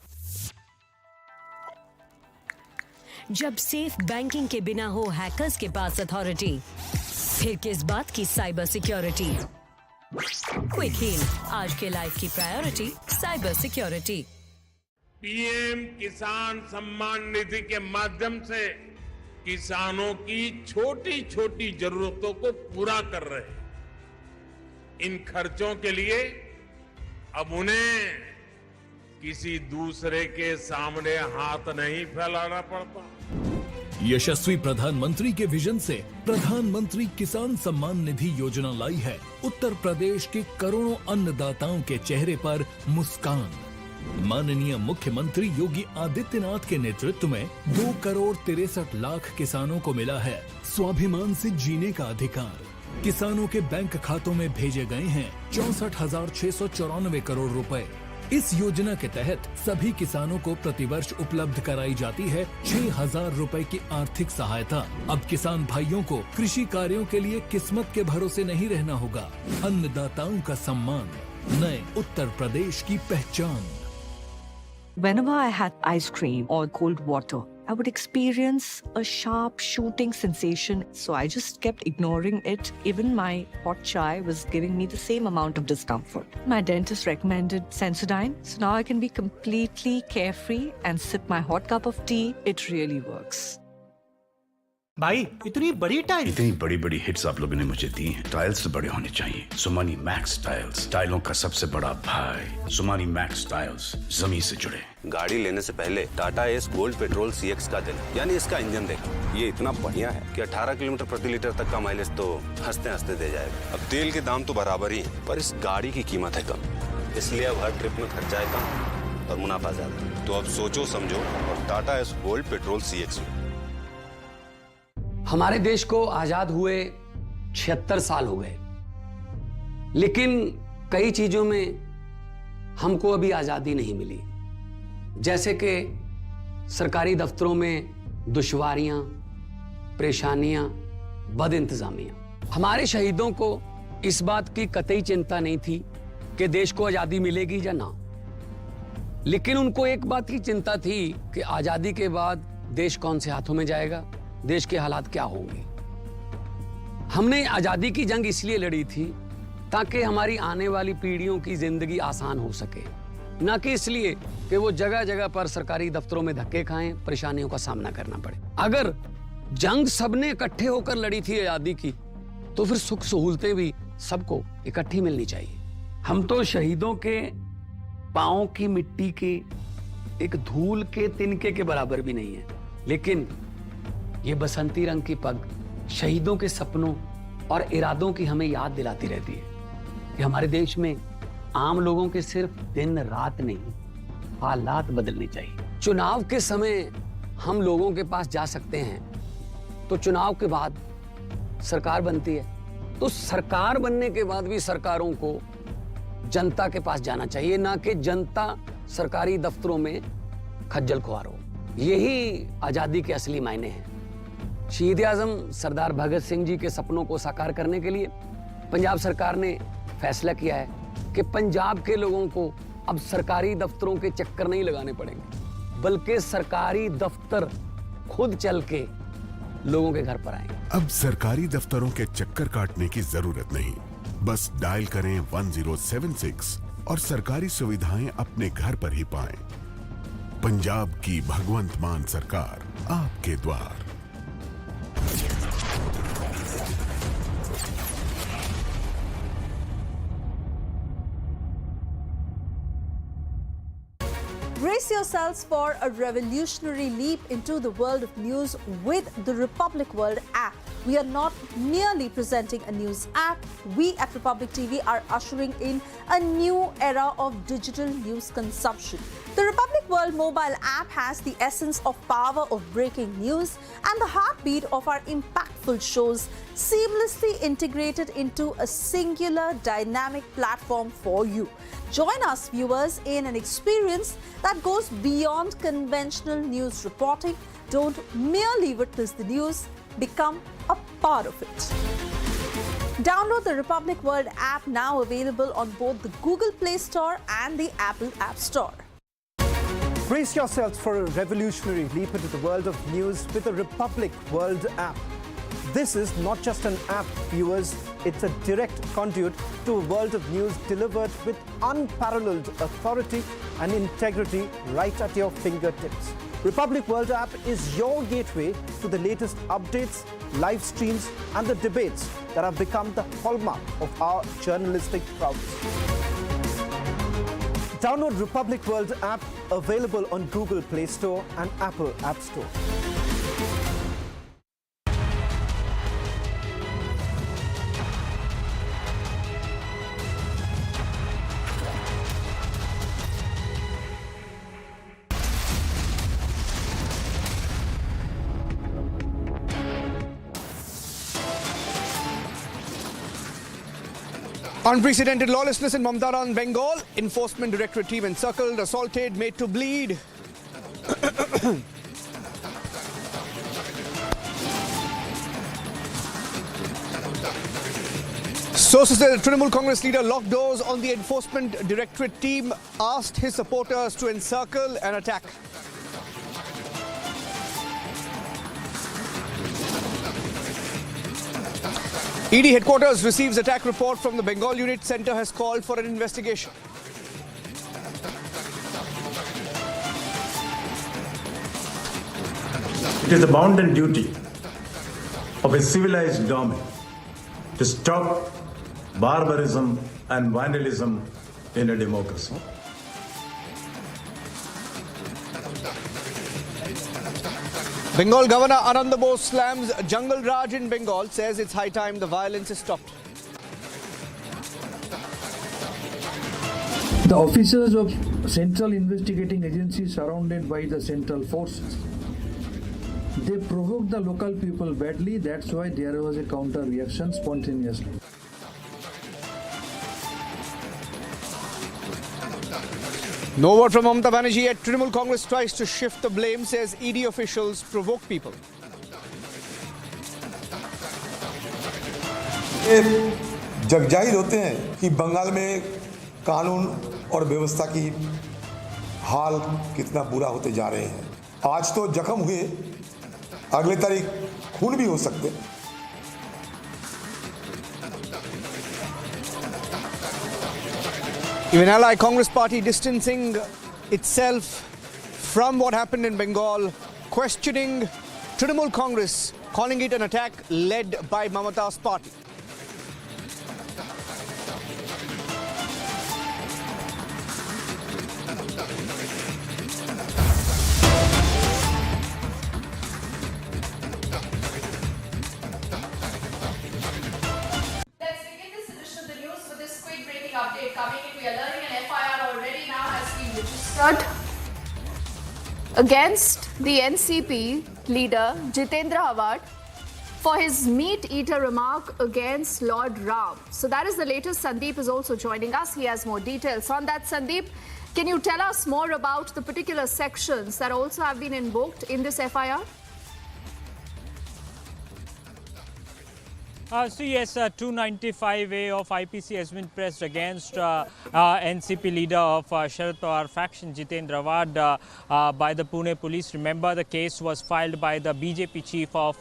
जब safe banking के बिना हो हैकर्स के पास अथॉरिटी, फिर किस बात की साइबर सिक्योरिटी। क्विक हील, आज के लाइफ की प्रायोरिटी साइबर सिक्योरिटी। पीएम किसान सम्मान निधि के माध्यम से किसानों की छोटी छोटी जरूरतों को पूरा कर रहे हैं। इन खर्चों के लिए अब उन्हें किसी दूसरे के सामने हाथ नहीं फैलाना पड़ता। यशस्वी प्रधानमंत्री के विजन से प्रधानमंत्री किसान सम्मान निधि योजना लाई है उत्तर प्रदेश के करोड़ों अन्नदाताओं के चेहरे पर मुस्कान। माननीय मुख्यमंत्री योगी आदित्यनाथ के नेतृत्व में 2,63,00,000 किसानों को मिला है स्वाभिमान से जीने का अधिकार। किसानों के बैंक खातों में भेजे गए हैं 64,694 करोड़ रुपए। इस योजना के तहत सभी किसानों को प्रतिवर्ष उपलब्ध कराई जाती है 6,000 रुपए की आर्थिक सहायता। अब किसान भाइयों को कृषि कार्यों के लिए किस्मत के भरोसे नहीं रहना होगा। अन्नदाताओं का सम्मान, नए उत्तर प्रदेश की पहचान। Whenever I had ice cream or cold water, I would experience a sharp shooting sensation. So I just kept ignoring it. Even my hot chai was giving me the same amount of discomfort. My dentist recommended Sensodyne. So now I can be completely carefree and sip my hot cup of tea. It really works. भाई इतनी बड़ी tile, इतनी बड़ी बड़ी hits आप लोगों ने मुझे दी हैं। टाइल्स तो बड़े होने चाहिए। सुमानी मैक्स टाइल्स, टाइलों का सबसे बड़ा भाई। सुमानी मैक्स टाइल्स जमीन से जुड़े। गाड़ी लेने से पहले Tata S gold petrol CX का दिन, यानी इसका इंजन देखो, ये इतना बढ़िया है कि 18 किलोमीटर प्रति लीटर तक का माइलेज तो हंसते हंसते दे जाएगा। अब तेल के दाम तो बराबर ही है, पर इस गाड़ी की कीमत है कम, इसलिए अब हर ट्रिप में खर्चा है कम और मुनाफा ज्यादा। तो अब सोचो समझो और Tata S gold petrol CX लो। हमारे देश को आजाद हुए 76 साल हो गए, लेकिन कई चीजों में हमको अभी आजादी नहीं मिली। जैसे कि सरकारी दफ्तरों में दुश्वारियां, परेशानियां, बदइंतजामियां। हमारे शहीदों को इस बात की कतई चिंता नहीं थी कि देश को आजादी मिलेगी या ना, लेकिन उनको एक बात की चिंता थी कि आजादी के बाद देश कौन से हाथों में जाएगा, देश के हालात क्या होंगे। हमने आजादी की जंग इसलिए लड़ी थी ताकि हमारी आने वाली पीढ़ियों की जिंदगी आसान हो सके, ना कि इसलिए कि वो जगह जगह पर सरकारी दफ्तरों में धक्के खाएं, परेशानियों का सामना करना पड़े। अगर जंग सबने इकट्ठे होकर लड़ी थी आजादी की, तो फिर सुख सहूलतें भी सबको इकट्ठी मिलनी चाहिए। हम तो शहीदों के पांव की मिट्टी के एक धूल के तिनके के बराबर भी नहीं है, लेकिन ये बसंती रंग की पग शहीदों के सपनों और इरादों की हमें याद दिलाती रहती है कि हमारे देश में आम लोगों के सिर्फ दिन रात नहीं, हालात बदलने चाहिए। चुनाव के समय हम लोगों के पास जा सकते हैं, तो चुनाव के बाद सरकार बनती है, तो सरकार बनने के बाद भी सरकारों को जनता के पास जाना चाहिए, ना कि जनता सरकारी दफ्तरों में खज्जल खुआर हो। यही आजादी के असली मायने हैं। शहीद आजम सरदार भगत सिंह जी के सपनों को साकार करने के लिए पंजाब सरकार ने फैसला किया है कि पंजाब के लोगों को अब सरकारी दफ्तरों के चक्कर नहीं लगाने पड़ेंगे, बल्कि सरकारी दफ्तर खुद चल के लोगों के घर पर आएंगे। अब सरकारी दफ्तरों के चक्कर काटने की जरूरत नहीं, बस डायल करें 1076 और सरकारी सुविधाएं अपने घर पर ही पाएं। पंजाब की भगवंत मान सरकार आपके द्वार। Brace yourselves for a revolutionary leap into the world of news with the Republic World app. We are not merely presenting a news app. We at Republic TV are ushering in a new era of digital news consumption. The Republic World mobile app has the essence of power of breaking news and the heartbeat of our impactful shows seamlessly integrated into a singular dynamic platform for you. Join us, viewers, in an experience that goes beyond conventional news reporting. Don't merely witness the news, become a part of it. Download the Republic World app, now available on both the Google Play Store and the Apple App Store. Brace yourselves for a revolutionary leap into the world of news with the Republic World app. This is not just an app, viewers, it's a direct conduit to a world of news delivered with unparalleled authority and integrity right at your fingertips. Republic World app is your gateway to the latest updates, live streams and the debates that have become the hallmark of our journalistic prowess. Download Republic World app, available on Google Play Store and Apple App Store. Unprecedented lawlessness in Mamtaran, Bengal. Enforcement Directorate team encircled, assaulted, made to bleed. Sources say the Trinamool Congress leader locked doors on the Enforcement Directorate team, asked his supporters to encircle and attack. ED headquarters receives attack report from the Bengal unit. Centre has called for an investigation. It is the bounden duty of a civilized government to stop barbarism and vandalism in a democracy. Bengal Governor Ananda Bose slams Jungle Raj in Bengal, says it's high time the violence is stopped. The officers of Central Investigating Agency surrounded by the central forces. They provoked the local people badly, that's why there was a counter reaction spontaneously. No word from Mamata Banerjee yet. Trinamool Congress tries to shift the blame, says ED officials provoke people. जग जाहिर होते हैं कि बंगाल में कानून और व्यवस्था की हाल कितना बुरा होते जा रहे हैं। आज तो जख्म हुए, अगले तारीख खून भी हो सकते हैं। Even ally Congress party distancing itself from what happened in Bengal, questioning Trinamool Congress, calling it an attack led by Mamata's party. Let's begin this edition of the news with this quick breaking update coming in. We are learning an FIR already now has been registered against the NCP leader Jitendra Awad for his meat-eater remark against Lord Ram. So that is the latest. Sandeep is also joining us. He has more details on that. Sandeep, can you tell us more about the particular sections that also have been invoked in this FIR? So yes, 295A of IPC has been pressed against NCP leader of Sharad Pawar faction, Jitendra Awad, by the Pune police. Remember, the case was filed by the BJP chief of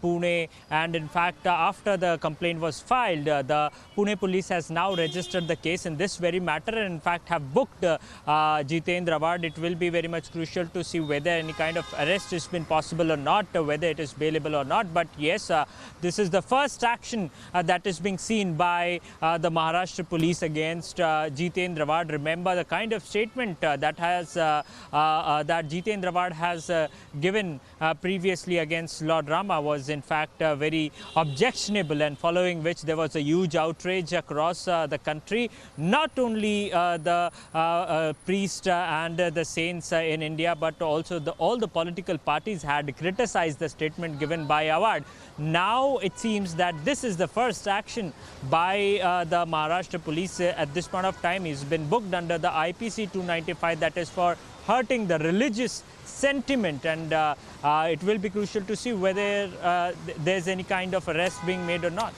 Pune, and in fact, after the complaint was filed, the Pune police has now registered the case in this very matter, and in fact have booked Jitendra Awad. It will be very much crucial to see whether any kind of arrest has been possible or not, whether it is bailable or not. But yes, this is the first action that is being seen by the Maharashtra police against Jitendra Awad. Remember, the kind of statement that Jitendra Awad has given previously against Lord Rama was in fact very objectionable, and following which there was a huge outrage across the country. Not only the priest and the saints in India, but also all the political parties had criticized the statement given by Awad. Now it seems that this is the first action by the Maharashtra police at this point of time. He's been booked under the IPC 295, that is for hurting the religious sentiment, and it will be crucial to see whether there's any kind of arrest being made or not.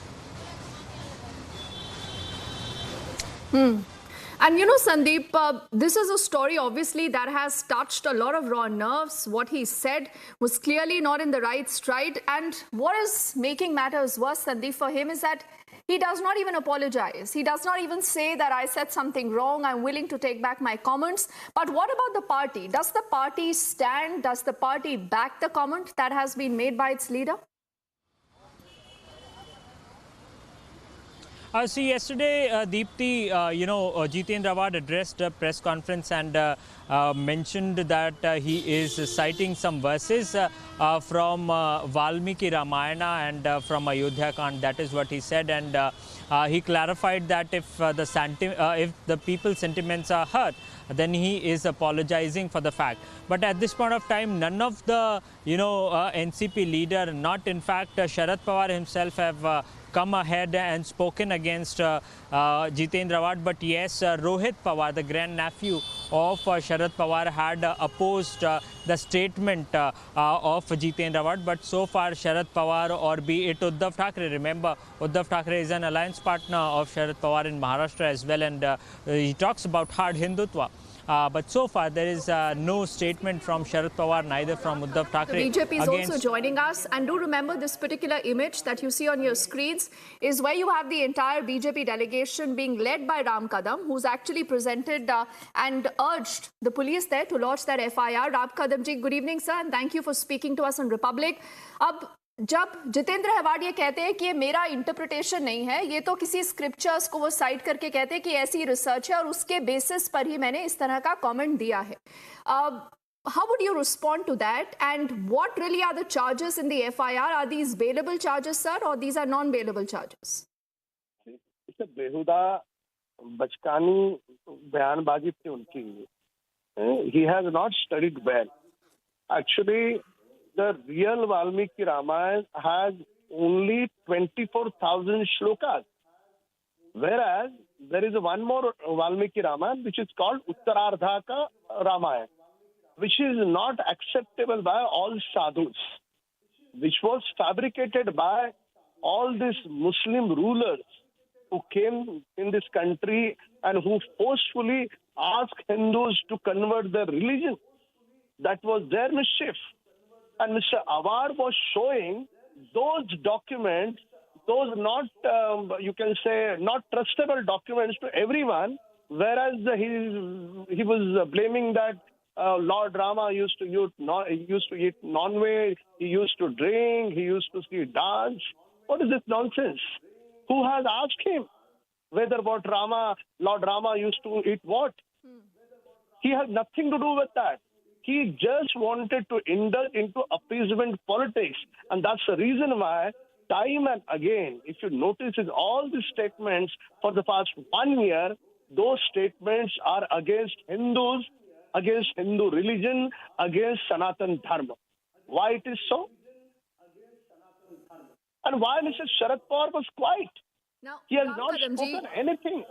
And you know, Sandeep, this is a story obviously that has touched a lot of raw nerves. What he said was clearly not in the right stride. And what is making matters worse, Sandeep, for him is that he does not even apologize. He does not even say that I said something wrong, I'm willing to take back my comments. But what about the party? Does the party stand? Does the party back the comment that has been made by its leader? See, yesterday, Deepti, Jitendra Awad addressed a press conference and mentioned that he is citing some verses from Valmiki Ramayana and from Ayodhya Kand. That is what he said, and he clarified that if the people's sentiments are hurt, then he is apologizing for the fact. But at this point of time, none of the NCP leader, not in fact Sharad Pawar himself, have come ahead and spoken against Jitendra Rawat. But yes, Rohit Pawar, the grandnephew of Sharad Pawar, had opposed the statement of Jitendra Rawat. But so far, Sharad Pawar, or be it Uddhav Thackeray, remember Uddhav Thackeray is an alliance partner of Sharad Pawar in Maharashtra as well, and he talks about hard Hindutva. But so far, there is no statement from Sharad Pawar, neither from Uddhav Thackeray. The BJP is also joining us. And do remember, this particular image that you see on your screens is where you have the entire BJP delegation being led by Ram Kadam, who's actually presented and urged the police there to lodge their FIR. Ram Kadam ji, good evening, sir, and thank you for speaking to us on Republic. जब Jitendra award ये कहते हैं कि ये मेरा interpretation नहीं है, ये तो किसी स्क्रिप्चर्स को वो साइट करके कहते हैं कि ऐसी रिसर्च है और उसके बेसिस पर ही मैंने इस तरह का कमेंट दिया है. How would you respond to that, and what really are the charges in the FIR? Are these bailable charges, sir, or these are non-bailable charges? It's a बेहुदा बचकानी बयानबाजी थी उनकी. He has not studied well. Actually, the real Valmiki Ramayana has only 24,000 shlokas, whereas there is one more Valmiki Ramayana which is called Uttarardhaka Ramayana, which is not acceptable by all sadhus, which was fabricated by all these Muslim rulers who came in this country and who forcefully asked Hindus to convert their religion. That was their mischief. And Mr. Awar was showing those documents, those not, you can say, not trustable documents to everyone, whereas he was blaming that Lord Rama used to eat non-veg, he used to drink, he used to see dance. What is this nonsense? Who has asked him whether Lord Rama used to eat what? He has nothing to do with that. He just wanted to indulge into appeasement politics. And that's the reason why, time and again, if you notice, is all these statements for the past 1 year, those statements are against Hindus, against Hindu religion, against Sanatan Dharma. Why it is so? And why Mr. Sharad Pawar was quiet? Now, he has not spoken anything.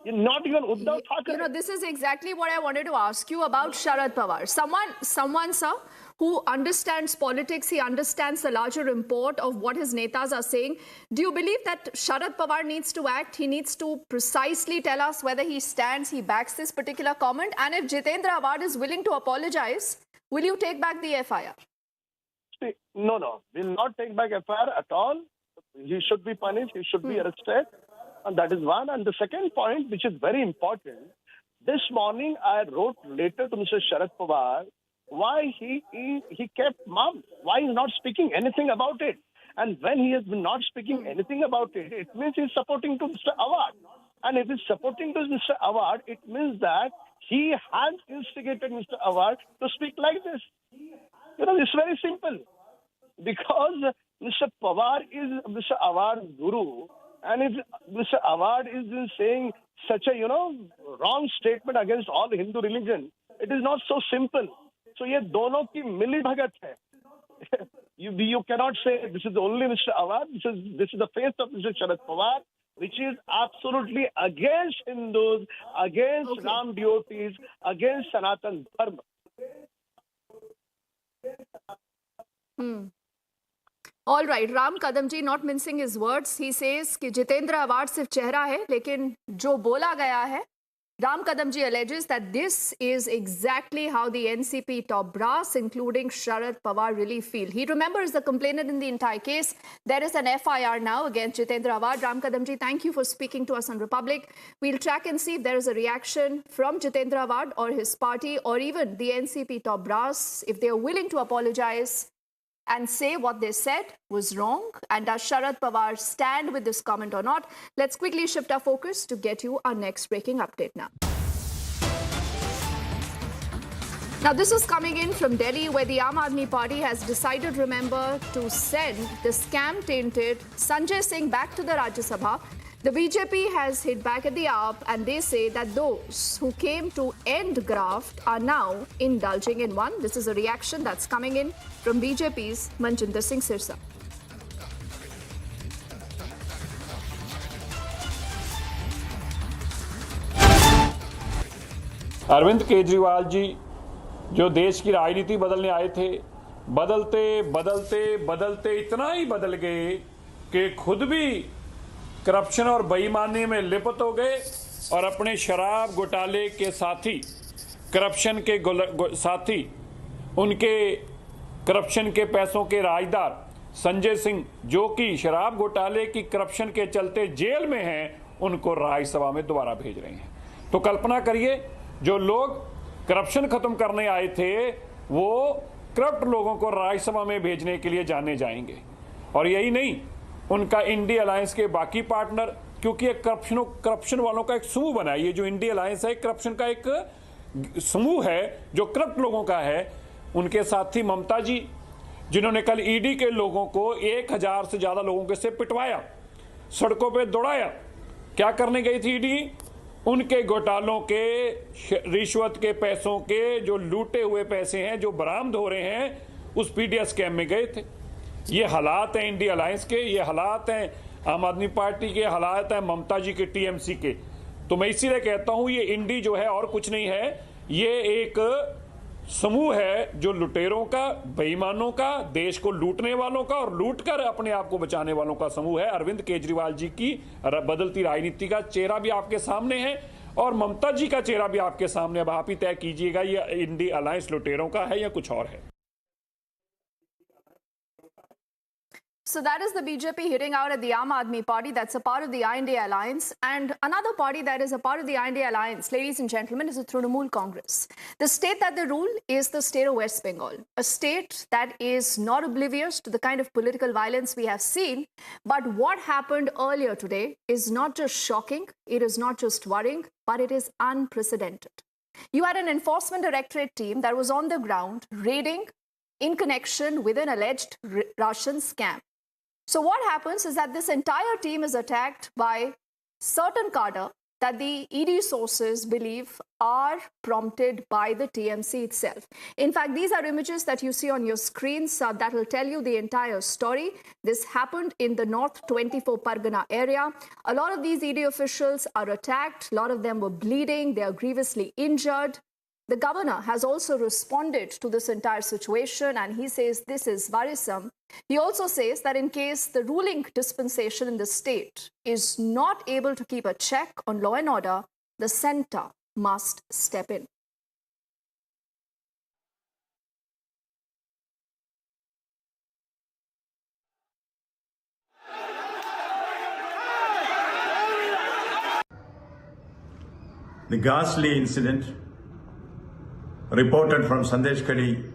Not even Uddhav Thackeray. You know, this is exactly what I wanted to ask you about Sharad Pawar. Someone, sir, who understands politics, he understands the larger import of what his netas are saying. Do you believe that Sharad Pawar needs to act? He needs to precisely tell us whether he backs this particular comment? And if Jitendra Award is willing to apologize, will you take back the FIR? No. Will not take back FIR at all. He should be punished. He should be arrested. And that is one. And the second point, which is very important, this morning I wrote letter to Mr. Sharad Pawar why he kept mum, why he is not speaking anything about it. And when he has been not speaking anything about it, it means he is supporting to Mr. Award. And if he is supporting to Mr. Award, it means that he has instigated Mr. Award to speak like this. You know, it's very simple. Because Mr. Pawar is Mr. Award's guru, and if Mr. Award is saying such a, wrong statement against all Hindu religion, it is not so simple. So, ye dono ki mili bhagat hai. You cannot say this is only Mr. Award. This is the face of Mr. Sharad Pawar, which is absolutely against Hindus, against Ram devotees, against Sanatan Dharma. All right, Ram Kadam ji, not mincing his words, he says कि Jitendra award सिर्फ चेहरा है, लेकिन जो बोला गया है, Ram Kadam ji alleges that this is exactly how the NCP top brass, including Sharad Pawar, really feel. He remembers the complainant in the entire case. There is an FIR now against Jitendra Award. Ram Kadam ji, thank you for speaking to us on Republic. We'll track and see if there is a reaction from Jitendra Award or his party or even the NCP top brass, if they are willing to apologize and say what they said was wrong. And does Sharad Pawar stand with this comment or not? Let's quickly shift our focus to get you our next breaking update now. Now, this is coming in from Delhi, where the Aam Aadmi Party has decided, remember, to send the scam-tainted Sanjay Singh back to the Rajya Sabha. The BJP has hit back at the AAP, and they say that those who came to end graft are now indulging in one. This is a reaction that's coming in from BJP's Manjinder Singh Sirsa. Arvind Kejriwal ji जो देश की राजनीति बदलने आए थे, बदलते बदलते बदलते इतना ही बदल गए कि खुद भी करप्शन और बेईमानी में लिप्त हो गए और अपने शराब घोटाले के साथी, करप्शन के साथी, उनके करप्शन के पैसों के राजदार संजय सिंह, जो कि शराब घोटाले की करप्शन के चलते जेल में हैं, उनको राज्यसभा में दोबारा भेज रहे हैं। तो कल्पना करिए, जो लोग करप्शन खत्म करने आए थे वो करप्ट लोगों को राज्यसभा में भेजने के लिए जाने जाएंगे। और यही नहीं, उनका इंडी अलायंस के बाकी पार्टनर, क्योंकि एक करप्शन वालों का एक समूह बना है। ये जो इंडी अलायंस है, करप्शन का एक समूह है जो करप्ट लोगों का है। उनके साथी ममता जी, जिन्होंने कल ईडी के लोगों को 1000 से ज्यादा लोगों के से पिटवाया, सड़कों पे दौड़ाया। क्या करने गई थी ईडी? उनके घोटालों के, रिश्वत के पैसों के, जो लूटे हुए पैसे हैं जो बरामद हो रहे हैं, उस पीडीएस स्कैम में गए थे। ये हालात हैं इंडिया अलायंस के, ये हालात हैं आम आदमी पार्टी के, हालात हैं ममता जी के, टीएमसी के। तो मैं इसीलिए कहता हूं, ये इंडी जो है और कुछ नहीं है, ये एक समूह है जो लुटेरों का, बेईमानों का, देश को लूटने वालों का और लूटकर अपने आप को बचाने वालों का समूह है। अरविंद केजरीवाल जी की बदलती राजनीति का चेहरा भी आपके सामने है और ममता जी का चेहरा भी आपके सामने। अब आप ही तय कीजिएगा, ये इंडी अलायंस लुटेरों का है या कुछ और है। So that is the BJP hitting out at the Aam Aadmi Party, that's a part of the INDA alliance. And another party that is a part of the INDA alliance, ladies and gentlemen, is the Trinamool Congress. The state that they rule is the state of West Bengal, a state that is not oblivious to the kind of political violence we have seen. But what happened earlier today is not just shocking, it is not just worrying, but it is unprecedented. You had an enforcement directorate team that was on the ground raiding in connection with an alleged Russian scam. So what happens is that this entire team is attacked by certain cadre that the ED sources believe are prompted by the TMC itself. In fact, these are images that you see on your screens that will tell you the entire story. This happened in the North 24 Pargana area. A lot of these ED officials are attacked. A lot of them were bleeding. They are grievously injured. The governor has also responded to this entire situation, and he says this is worrisome. He also says that in case the ruling dispensation in the state is not able to keep a check on law and order, the center must step in. The ghastly incident reported from Sandeshkhali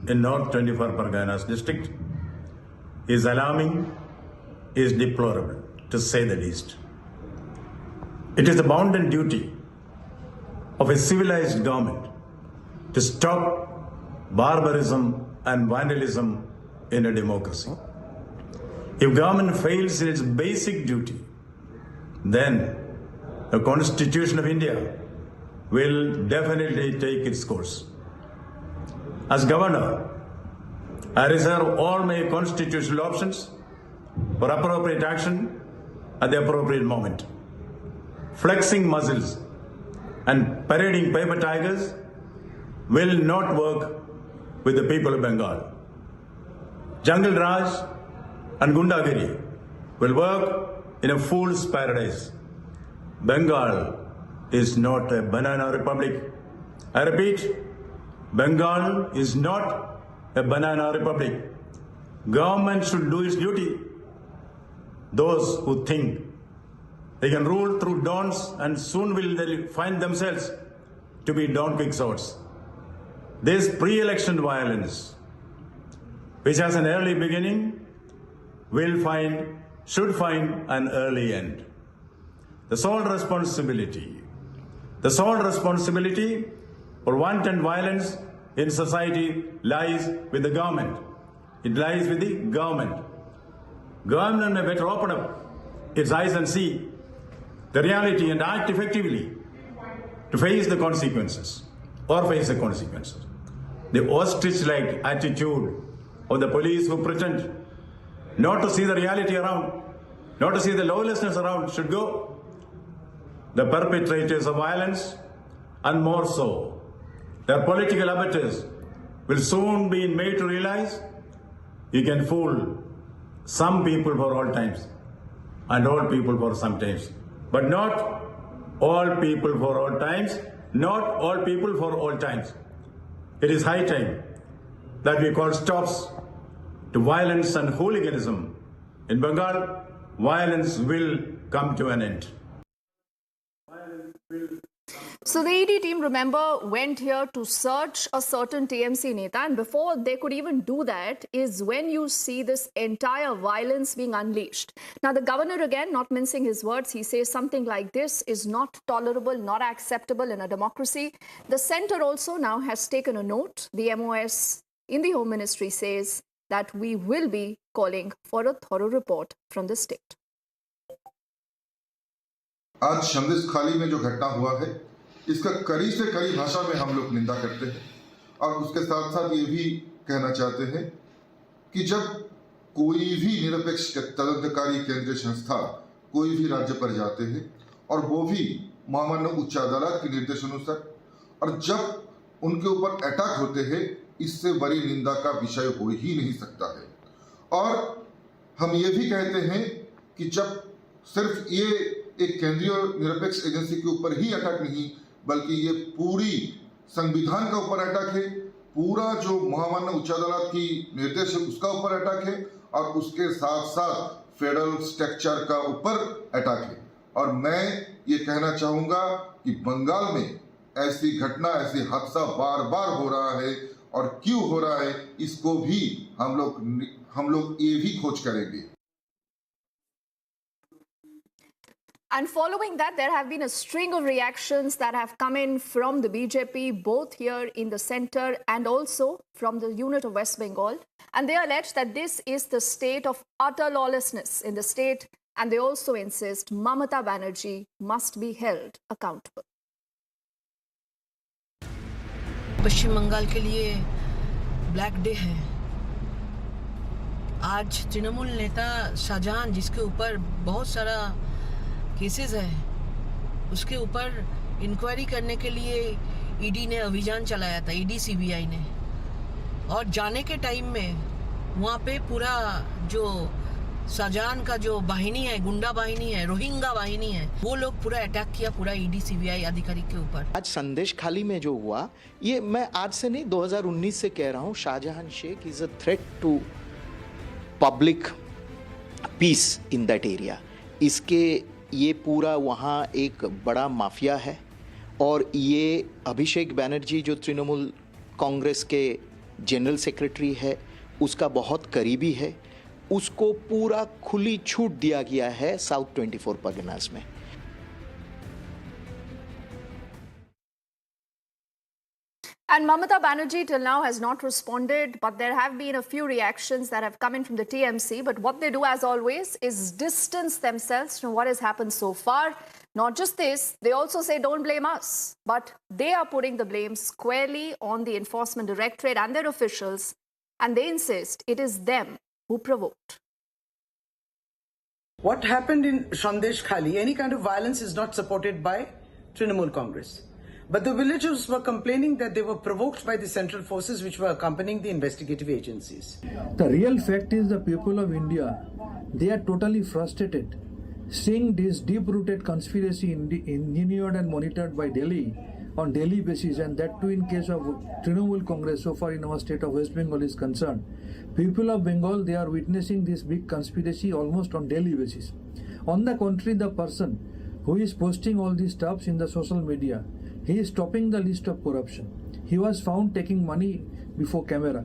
in North 24 Parganas district is alarming, is deplorable, to say the least. It is the bounden duty of a civilized government to stop barbarism and vandalism in a democracy. If government fails in its basic duty, then the Constitution of India will definitely take its course. As governor, I reserve all my constitutional options for appropriate action at the appropriate moment. Flexing muscles and parading paper tigers will not work with the people of Bengal. Jungle Raj and Gundagiri will work in a fool's paradise. Bengal is not a banana republic. I repeat, Bengal is not a banana republic. Government should do its duty. Those who think they can rule through dawns and soon will they find themselves to be Don Quixotes. This pre-election violence, which has an early beginning, should find an early end. The sole responsibility for wanton violence in society lies with the government. It lies with the government. Government may better open up its eyes and see the reality and act effectively to face the consequences. The ostrich-like attitude of the police who pretend not to see the reality around, not to see the lawlessness around should go. The perpetrators of violence and more so. Their political abettors will soon be made to realize you can fool some people for all times and all people for some times, but not all people for all times, not all people for all times. It is high time that we call stops to violence and hooliganism. In Bengal, violence will come to an end. So the ED team, remember, went here to search a certain TMC Neta, and before they could even do that is when you see this entire violence being unleashed. Now the governor, again, not mincing his words, he says something like this is not tolerable, not acceptable in a democracy. The centre also now has taken a note. The MOS in the Home Ministry says that we will be calling for a thorough report from the state. आज संदेश खाली में जो घटना हुआ है इसका कड़ी से कड़ी भाषा में हम लोग निंदा करते हैं और उसके साथ साथ ये भी कहना चाहते हैं कि जब कोई भी निरपेक्ष तदंतकारी केंद्रीय संस्था कोई भी राज्य पर जाते हैं और वो भी महामान्य उच्च अदालत के निर्देशानुसार और जब उनके ऊपर अटैक होते हैं इससे बड़ी निंदा का विषय हो ही नहीं सकता है। और हम ये भी कहते हैं कि जब सिर्फ ये एक केंद्रीय निरपेक्ष एजेंसी के ऊपर ही अटैक नहीं बल्कि ये पूरी संविधान का ऊपर अटैक है, पूरा जो महामान्य उच्च अदालत की निर्देश है उसका ऊपर अटैक है और उसके साथ साथ फेडरल स्ट्रक्चर का ऊपर अटैक है। और मैं ये कहना चाहूँगा कि बंगाल में ऐसी घटना, ऐसी हादसा बार बार हो रहा है और क्यों हो रहा है इसको भी हम लोग ये भी खोज करेंगे। And following that, there have been a string of reactions that have come in from the BJP, both here in the centre and also from the unit of West Bengal. And they allege that this is the state of utter lawlessness in the state. And they also insist Mamata Banerjee must be held accountable. पश्चिम बंगाल के लिए black day है। आज तृणमूल नेता शाहजहां जिसके ऊपर बहुत सारा cases है उसके ऊपर इंक्वायरी करने के लिए ईडी ने अभियान चलाया था, ईडी सीबीआई ने। और जाने के टाइम में वहाँ पे पूरा जो शाहजहां का जो वाहिनी है, गुंडा वाहिनी है, रोहिंगा वाहिनी है, वो लोग पूरा अटैक किया पूरा ईडी सीबीआई अधिकारी के ऊपर। आज संदेश खाली में जो हुआ ये मैं आज से नहीं 2019 से कह रहा हूँ, Shahjahan Sheikh is a threat to public peace in that area. इसके ये पूरा वहाँ एक बड़ा माफिया है और ये अभिषेक बैनर्जी जो तृणमूल कांग्रेस के जनरल सेक्रेटरी है उसका बहुत करीबी है, उसको पूरा खुली छूट दिया गया है साउथ 24 परगनास में। And Mamata Banerjee till now has not responded, but there have been a few reactions that have come in from the TMC. But what they do, as always, is distance themselves from what has happened so far. Not just this, they also say don't blame us. But they are putting the blame squarely on the Enforcement Directorate and their officials. And they insist it is them who provoked. What happened in Sandesh Khali, any kind of violence is not supported by Trinamool Congress. But the villagers were complaining that they were provoked by the central forces which were accompanying the investigative agencies. The real fact is the people of India, they are totally frustrated. Seeing this deep-rooted conspiracy engineered and monitored by Delhi on daily basis, and that too in case of Trinamool Congress so far in our state of West Bengal is concerned. People of Bengal, they are witnessing this big conspiracy almost on daily basis. On the contrary, the person who is posting all these stuffs in the social media, he is topping the list of corruption. He was found taking money before camera.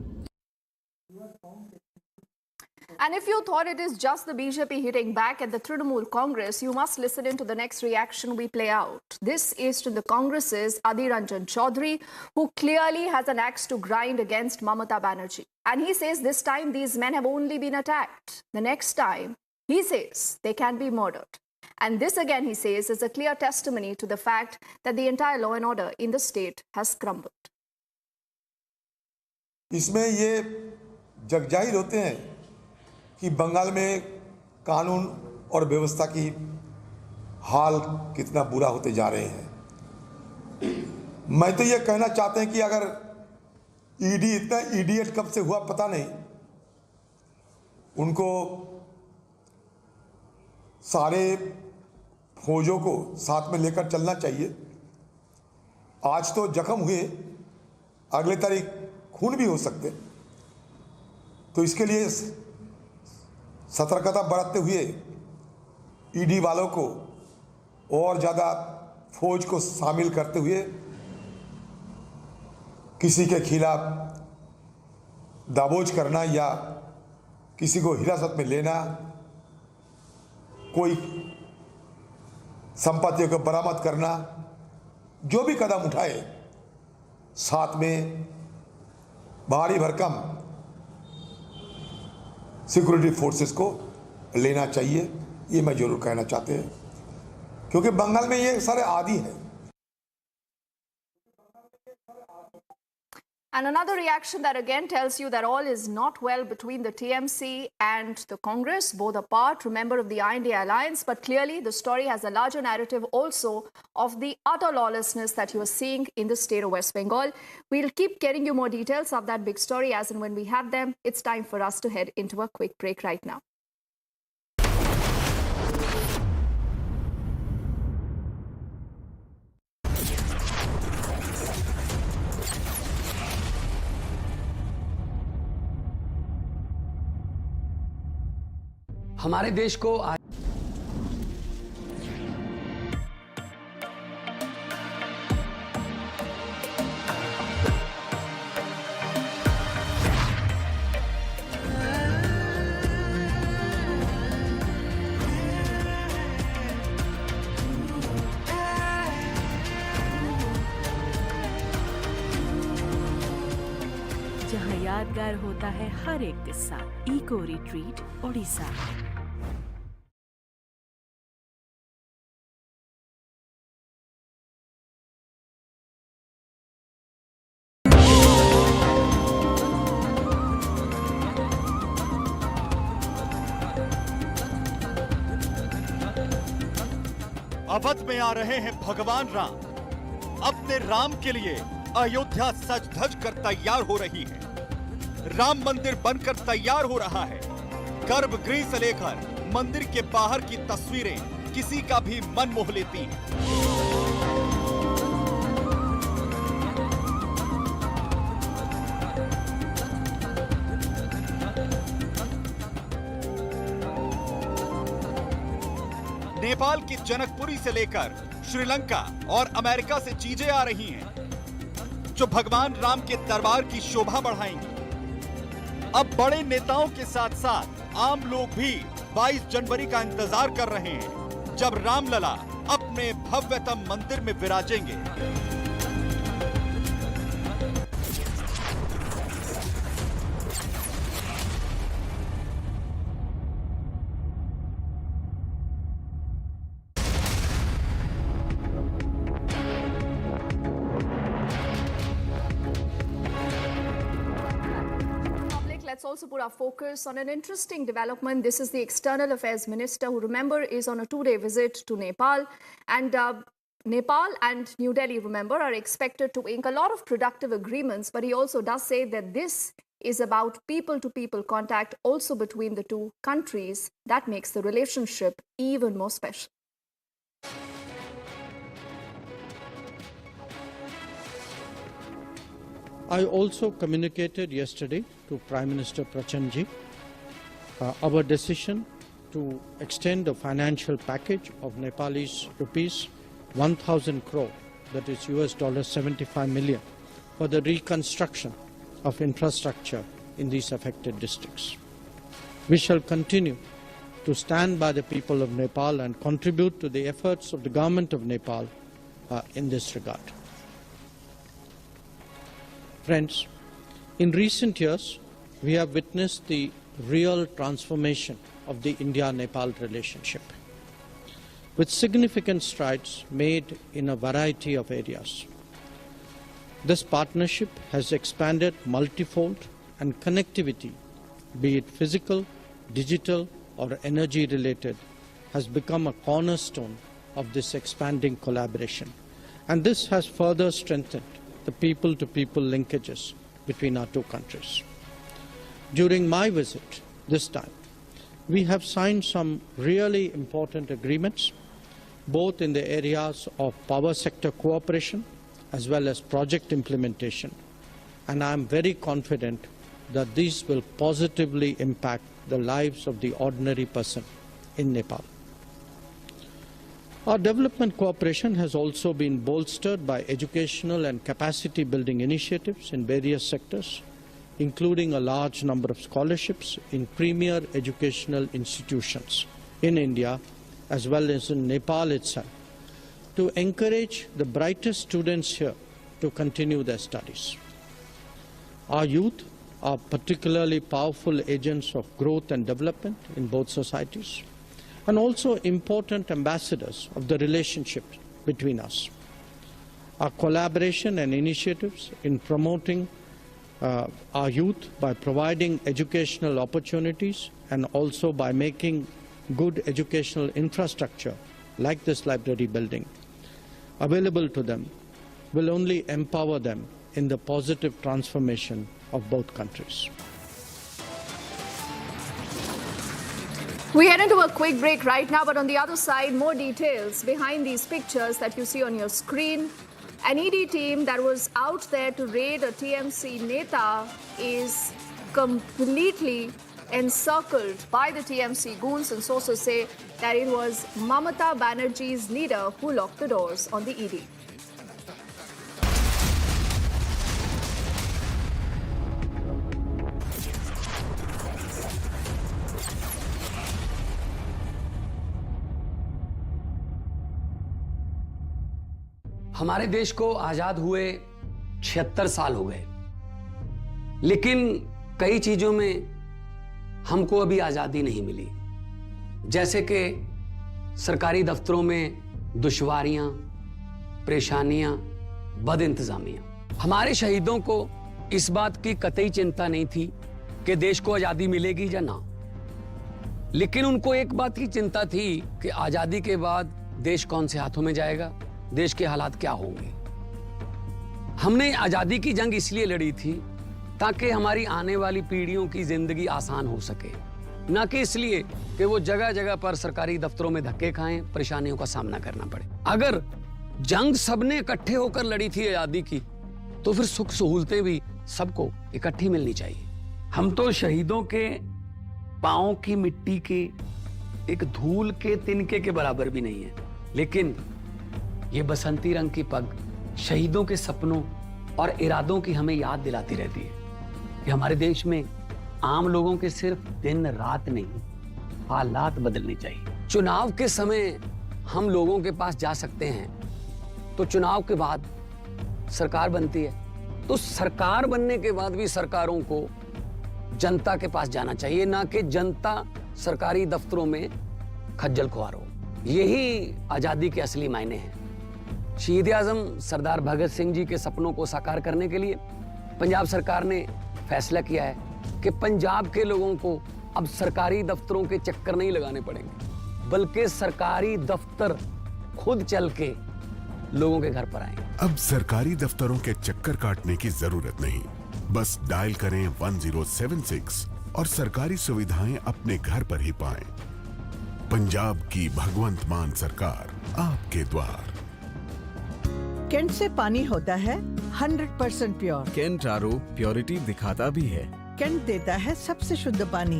And if you thought it is just the BJP hitting back at the Trinamool Congress, you must listen in to the next reaction we play out. This is to the Congress's Adhir Ranjan Chaudhary, who clearly has an axe to grind against Mamata Banerjee. And he says this time these men have only been attacked. The next time, he says they can be murdered. And this again, he says, is a clear testimony to the fact that the entire law and order in the state has crumbled. इसमें ये जगजाहिर होते हैं कि बंगाल में कानून और व्यवस्था की हाल कितना बुरा होते जा रहे हैं। मैं तो ये कहना चाहते हैं कि अगर ईडी इतना इडियट कब से हुआ पता नहीं, उनको सारे फौजों को साथ में लेकर चलना चाहिए। आज तो जख्म हुए, अगले तारीख खून भी हो सकते, तो इसके लिए सतर्कता बरतते हुए ईडी वालों को और ज़्यादा फौज को शामिल करते हुए किसी के खिलाफ दाबोच करना या किसी को हिरासत में लेना, कोई संपत्तियों को बरामद करना, जो भी कदम उठाए साथ में भारी भरकम सिक्योरिटी फोर्सेस को लेना चाहिए। ये मैं जरूर कहना चाहते हैं, क्योंकि बंगाल में ये सारे आदी हैं। And another reaction that again tells you that all is not well between the TMC and the Congress. Both are part, remember, of the India alliance. But clearly, the story has a larger narrative also of the utter lawlessness that you are seeing in the state of West Bengal. We'll keep getting you more details of that big story as and when we have them. It's time for us to head into a quick break right now. हमारे देश को जहां यादगार होता है हर एक किस्सा, इको रिट्रीट ओडिशा। अवध में आ रहे हैं भगवान राम। अपने राम के लिए अयोध्या सज धज कर तैयार हो रही है। राम मंदिर बनकर तैयार हो रहा है। गर्भगृह से लेकर मंदिर के बाहर की तस्वीरें किसी का भी मन मोह लेती हैं। नेपाल की जनकपुरी से लेकर श्रीलंका और अमेरिका से चीजें आ रही हैं जो भगवान राम के दरबार की शोभा बढ़ाएंगी। अब बड़े नेताओं के साथ साथ आम लोग भी 22 जनवरी का इंतजार कर रहे हैं, जब रामलला अपने भव्यतम मंदिर में विराजेंगे। Let's also put our focus on an interesting development. This is the External Affairs Minister, who, remember, is on a 2-day visit to Nepal. And Nepal and New Delhi, remember, are expected to ink a lot of productive agreements. But he also does say that this is about people-to-people contact also between the two countries. That makes the relationship even more special. I also communicated yesterday to Prime Minister Prachandji our decision to extend a financial package of Nepalese rupees 1,000 crore, that is $75 million, for the reconstruction of infrastructure in these affected districts. We shall continue to stand by the people of Nepal and contribute to the efforts of the government of Nepal in this regard. Friends, in recent years, we have witnessed the real transformation of the India-Nepal relationship, with significant strides made in a variety of areas. This partnership has expanded multifold, and connectivity, be it physical, digital, or energy-related, has become a cornerstone of this expanding collaboration. And this has further strengthened the people-to-people linkages between our two countries. During my visit this time, we have signed some really important agreements, both in the areas of power sector cooperation as well as project implementation. And I am very confident that these will positively impact the lives of the ordinary person in Nepal. Our development cooperation has also been bolstered by educational and capacity building initiatives in various sectors, including a large number of scholarships in premier educational institutions in India as well as in Nepal itself, to encourage the brightest students here to continue their studies. Our youth are particularly powerful agents of growth and development in both societies, and also important ambassadors of the relationship between us. Our collaboration and initiatives in promoting our youth by providing educational opportunities and also by making good educational infrastructure like this library building available to them will only empower them in the positive transformation of both countries. We head into a quick break right now, but on the other side, more details behind these pictures that you see on your screen. An ED team that was out there to raid a TMC Neta is completely encircled by the TMC goons, and sources say that it was Mamata Banerjee's leader who locked the doors on the ED. हमारे देश को आजाद हुए 76 साल हो गए, लेकिन कई चीजों में हमको अभी आजादी नहीं मिली, जैसे कि सरकारी दफ्तरों में दुश्वारियां, परेशानियां, बदइंतजामियां। हमारे शहीदों को इस बात की कतई चिंता नहीं थी कि देश को आजादी मिलेगी या ना, लेकिन उनको एक बात की चिंता थी कि आजादी के बाद देश कौन से हाथों में जाएगा, देश के हालात क्या होंगे। हमने आजादी की जंग इसलिए लड़ी थी ताकि हमारी आने वाली पीढ़ियों की जिंदगी आसान हो सके, ना कि इसलिए कि वो जगह जगह पर सरकारी दफ्तरों में धक्के खाएं, परेशानियों का सामना करना पड़े। अगर जंग सबने इकट्ठे होकर लड़ी थी आजादी की, तो फिर सुख सहूलतें भी सबको इकट्ठी मिलनी चाहिए। हम तो शहीदों के पांव की मिट्टी के एक धूल के तिनके के बराबर भी नहीं है, लेकिन ये बसंती रंग की पग शहीदों के सपनों और इरादों की हमें याद दिलाती रहती है कि हमारे देश में आम लोगों के सिर्फ दिन रात नहीं, हालात बदलने चाहिए। चुनाव के समय हम लोगों के पास जा सकते हैं, तो चुनाव के बाद सरकार बनती है, तो सरकार बनने के बाद भी सरकारों को जनता के पास जाना चाहिए, ना कि जनता सरकारी दफ्तरों में खज्जल खुआर हो। यही आजादी के असली मायने हैं। शहीद आजम सरदार भगत सिंह जी के सपनों को साकार करने के लिए पंजाब सरकार ने फैसला किया है कि पंजाब के लोगों को अब सरकारी दफ्तरों के चक्कर नहीं लगाने पड़ेंगे, बल्कि सरकारी दफ्तर खुद चल के लोगों के घर पर आएंगे। अब सरकारी दफ्तरों के चक्कर काटने की जरूरत नहीं, बस डायल करें 1076 और सरकारी सुविधाएं अपने घर पर ही पाएं। पंजाब की भगवंत मान सरकार आपके द्वार। केंट से पानी होता है 100% प्योर। केंट आरओ प्योरिटी दिखाता भी है। केंट देता है सबसे शुद्ध पानी।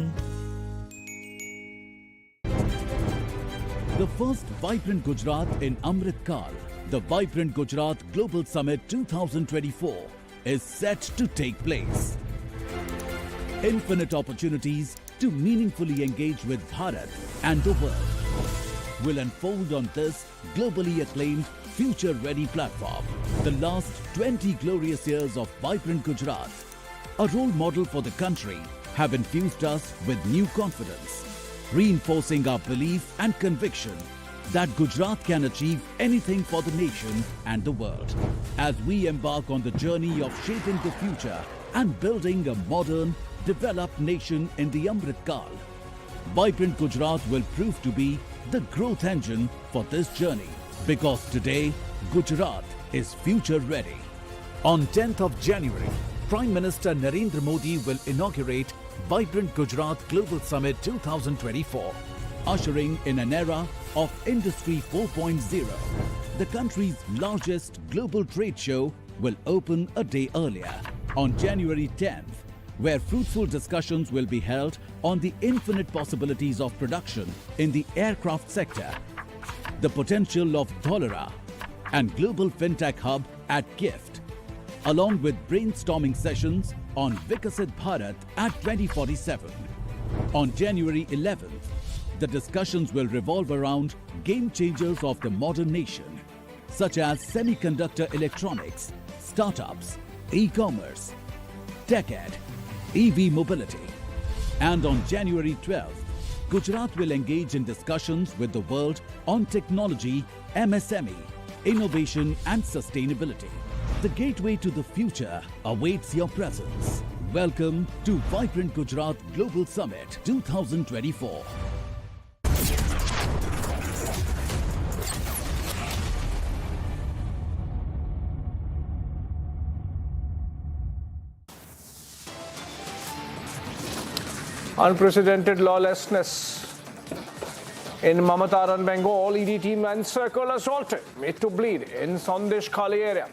The first Vibrant Gujarat in Amrit Kal, the Vibrant Gujarat Global Summit 2024 is set to take place. Infinite opportunities to meaningfully engage with Bharat and the world will unfold on this globally acclaimed future-ready platform. The last 20 glorious years of Vibrant Gujarat, a role model for the country, have infused us with new confidence, reinforcing our belief and conviction that Gujarat can achieve anything for the nation and the world. As we embark on the journey of shaping the future and building a modern, developed nation in the Amrit Kal, Vibrant Gujarat will prove to be the growth engine for this journey. Because today, Gujarat is future ready. On 10th of January, Prime Minister Narendra Modi will inaugurate Vibrant Gujarat Global Summit 2024, ushering in an era of Industry 4.0. The country's largest global trade show will open a day earlier, on January 10th, where fruitful discussions will be held on the infinite possibilities of production in the aircraft sector, the potential of Dholera, and global fintech hub at GIFT, along with brainstorming sessions on Vikasit Bharat at 2047. On January 11th, the discussions will revolve around game changers of the modern nation, such as semiconductor electronics, startups, e-commerce, tech ed, EV mobility. And on January 12th, Gujarat will engage in discussions with the world on technology, MSME, innovation and sustainability. The gateway to the future awaits your presence. Welcome to Vibrant Gujarat Global Summit 2024. Unprecedented lawlessness in Mamataran, Bengal. ED team encircled, assaulted, made to bleed in Sandesh Khali area.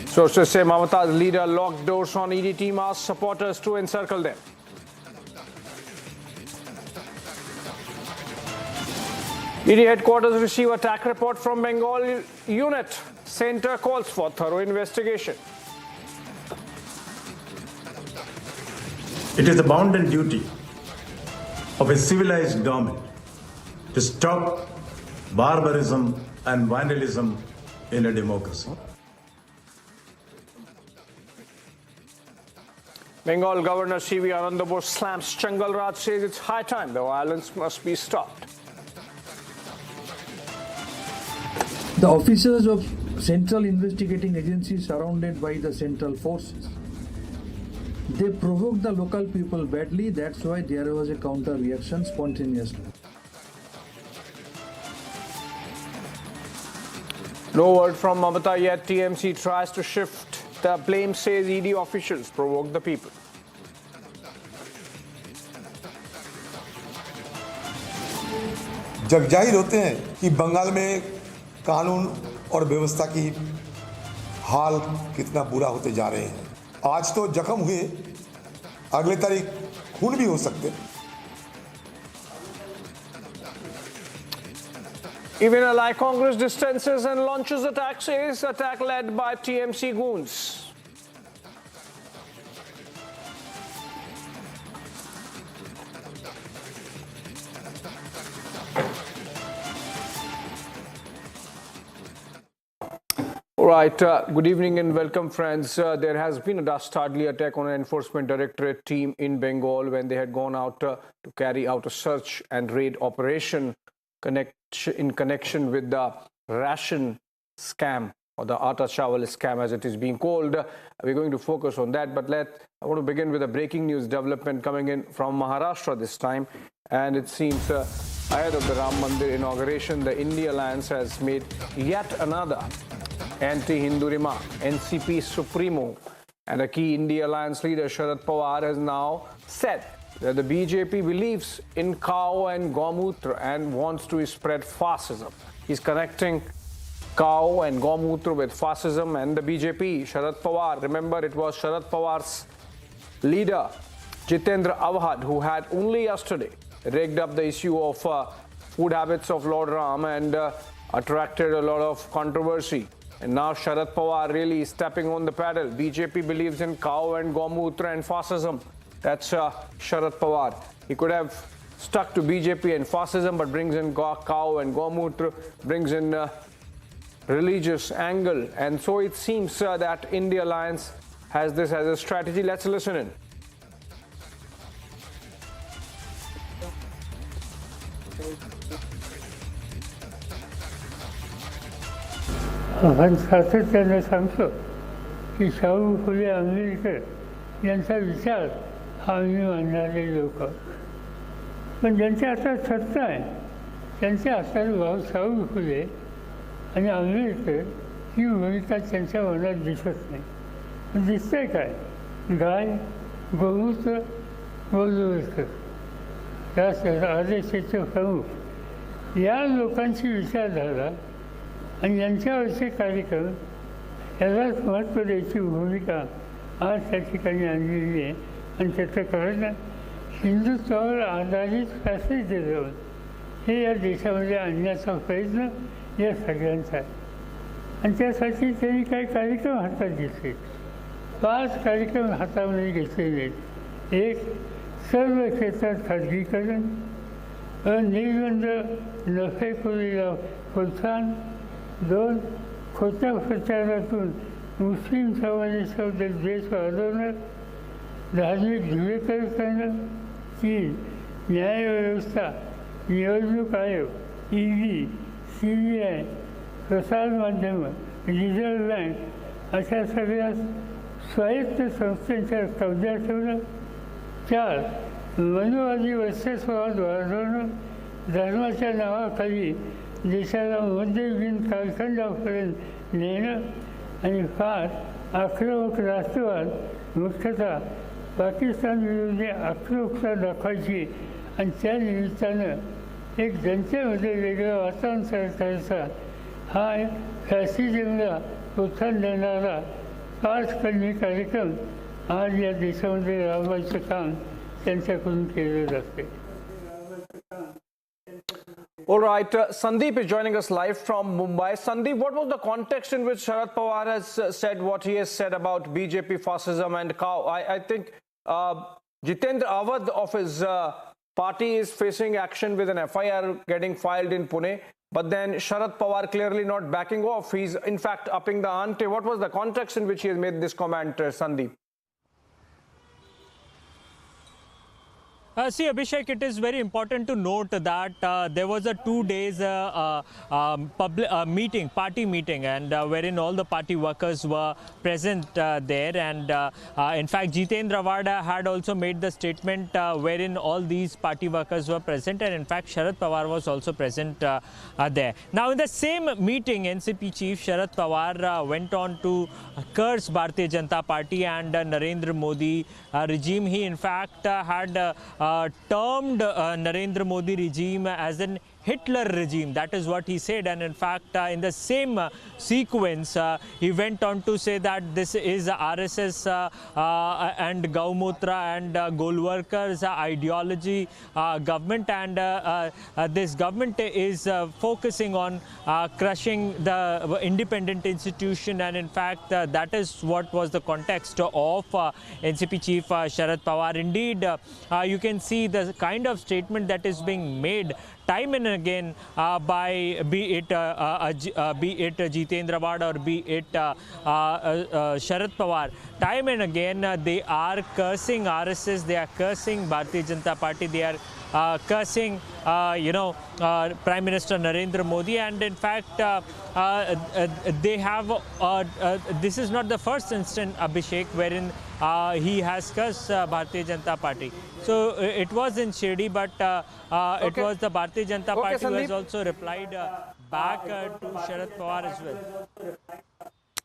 Sources say Mamata's leader locked doors on ED team, asked supporters to encircle them. ED headquarters receive attack report from Bengal unit. Center calls for thorough investigation. It is the bounden duty of a civilized government to stop barbarism and vandalism in a democracy. Bengal Governor C.V. Anandabose slams Changal Raj, says it's high time the violence must be stopped. The officers of Central Investigating Agency surrounded by the central forces. They provoked the local people badly, that's why there was a counter reaction spontaneously. No word from Mamata yet. TMC tries to shift the blame, says ED officials provoked the people. जग जाहिर होते हैं कि बंगाल में कानून और व्यवस्था की हाल कितना बुरा होते जा रहे हैं। आज तो जख्म हुए, अगले तारीख खून भी हो सकते हैं। Even ally Congress distances and launches attack, says attack led by TMC goons. All right, good evening and welcome, friends. There has been a dastardly attack on an enforcement directorate team in Bengal when they had gone out to carry out a search and raid operation in connection with the ration scam, or the Atta Chawal scam as it is being called. We're going to focus on that, but I want to begin with a breaking news development coming in from Maharashtra this time. And it seems ahead of the Ram Mandir inauguration, the India Alliance has made yet another anti-Hindu remark. NCP Supremo and a key India Alliance leader, Sharad Pawar, has now said that the BJP believes in cow and Gomutra and wants to spread fascism. He's connecting cow and Gomutra with fascism and the BJP. Sharad Pawar, remember, it was Sharad Pawar's leader, Jitendra Avhad, who had only yesterday rigged up the issue of food habits of Lord Ram and attracted a lot of controversy. And now Sharad Pawar really is stepping on the pedal. BJP believes in cow and Gomutra and fascism. That's Sharad Pawar. He could have stuck to BJP and fascism, but brings in cow and Gomutra, brings in religious angle. And so it seems that India Alliance has this as a strategy. Let's listen in. सातत्याने सांगतो की शाहू फुले आंबेडकर यांचा विचार आम्ही मानणारे लोक पण ज्यांच्या हातात सत्ता आहे त्यांच्या हातात भाऊ फुले आणि आंबेडकर ही भूमिका त्यांच्या मनात दिसत नाही. पण दिसतंय काय? गाय, गोमूत्र, गोदूरकर या आदेशाचे प्रमुख या लोकांची विचारधारा आणि यांच्यावरचे कार्यक्रम यालाच महत्त्व द्यायची भूमिका आज त्या ठिकाणी आणलेली आहे. आणि त्याचं कारण हिंदुत्वावर आधारित फॅसिलिटीजम हे या देशामध्ये आणण्याचा प्रयत्न या सगळ्यांचा आहे. आणि त्यासाठी त्यांनी काही कार्यक्रम हातात घेतले. 5 कार्यक्रम हातामध्ये घेतलेले आहेत. एक, सर्व क्षेत्रात खाजगीकरण, निर्बंध नफेखोरीला प्रोत्साहन. 2, खोट्या प्रचारातून मुस्लिम समाजाबद्दल द्वेष वाढवणं, धार्मिक ध्रुवीकरण करणं. 3, न्यायव्यवस्था, निवडणूक आयोग, ED, CBI, प्रसारमाध्यमं, रिझर्व्ह बँक अशा सगळ्या स्वायत्त संस्थांच्या कब्जा ठेवणं. 4, मनुवादी वर्चस्ववाद वाढवणं, धर्माच्या नावाखाली देशाला मध्ययुगीन कालखंडापर्यंत नेणं. आणि 5, आक्रमक राष्ट्रवाद, मुख्यतः पाकिस्तान विरोधी आक्रमकता दाखवायची आणि त्या निमित्तानं एक जनतेमध्ये वेगळं वातावरण तयार करायचा. हा फॅसिझमला प्रोत्साहन देणारा 5 कलमी कार्यक्रम आज या देशामध्ये राबवायचं काम त्यांच्याकडून केलं जाते. All right, Sandeep is joining us live from Mumbai. Sandeep, what was the context in which Sharad Pawar has said what he has said about BJP fascism and cow? I think Jitendra Awad of his party is facing action with an FIR getting filed in Pune, but then Sharad Pawar clearly not backing off. He's in fact upping the ante. What was the context in which he has made this comment, Sandeep? See, Abhishek, it is very important to note that there was a 2 days meeting, party meeting, and wherein all the party workers were present there. And in fact, Jitendra Awad had also made the statement wherein all these party workers were present, and in fact, Sharad Pawar was also present there. Now, in the same meeting, NCP chief Sharad Pawar went on to curse Bharatiya Janata Party and Narendra Modi regime. He, in fact, had termed Narendra Modi regime as an Hitler regime. That is what he said. And in fact, in the same sequence, he went on to say that this is RSS and Gaumutra and Golwarkers ideology government, and this government is focusing on crushing the independent institution. And in fact, that is what was the context of NCP chief Sharad Pawar. Indeed, you can see the kind of statement that is being made time and again by be it Jitendra Awad or be it Sharad Pawar. Time and again they are cursing RSS, they are cursing Bharatiya Janata Party, they are cursing Prime Minister Narendra Modi. And in fact they have this is not the first instance, Abhishek, wherein he has cursed Bharatiya Janata Party. So it was in Shirdi, but it was the Bharatiya Janata Party who has also replied back to Sharad Pawar as well.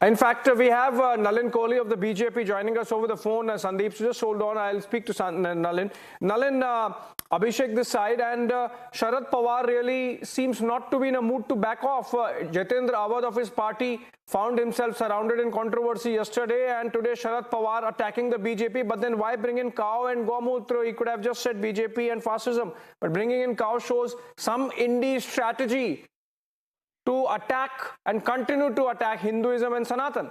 In fact, we have Nalin Kohli of the BJP joining us over the phone. Sandeep, so just hold on. I'll speak to Nalin. Nalin, Abhishek this side, and Sharad Pawar really seems not to be in a mood to back off. Jitendra Awad of his party found himself surrounded in controversy yesterday, and today Sharad Pawar attacking the BJP. But then why bring in cow and Gomutra? He could have just said BJP and fascism. But bringing in cow shows some indie strategy to attack and continue to attack Hinduism and Sanatan.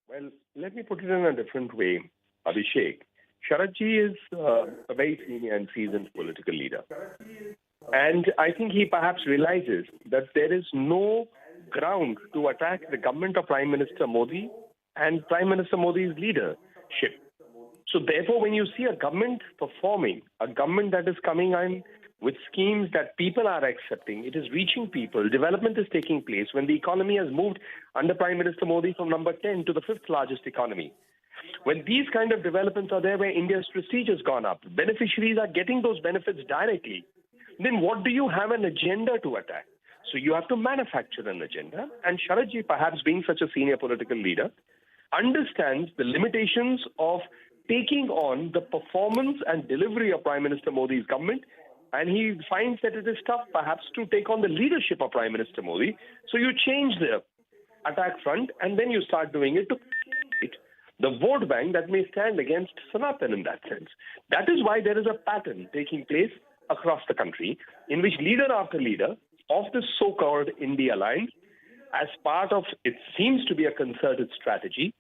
Well, let me put it in a different way, Abhishek. Sharadji is a very senior and seasoned political leader. And I think he perhaps realizes that there is no ground to attack the government of Prime Minister Modi and Prime Minister Modi's leadership. So therefore, when you see a government performing, a government that is coming in with schemes that people are accepting, it is reaching people, development is taking place, when the economy has moved under Prime Minister Modi from number 10 to the 5th largest economy, When these kind of developments are there where India's prestige has gone up, beneficiaries are getting those benefits directly, then what do you have an agenda to attack? So you have to manufacture an agenda. And Sharadji, perhaps being such a senior political leader, understands the limitations of taking on the performance and delivery of Prime Minister Modi's government. And he finds that it is tough perhaps to take on the leadership of Prime Minister Modi. So you change the attack front and then you start doing it to the vote bank that may stand against Sanatan in that sense. That is why there is a pattern taking place across the country in which leader after leader of the so-called India Alliance, as part of, it seems to be a concerted strategy,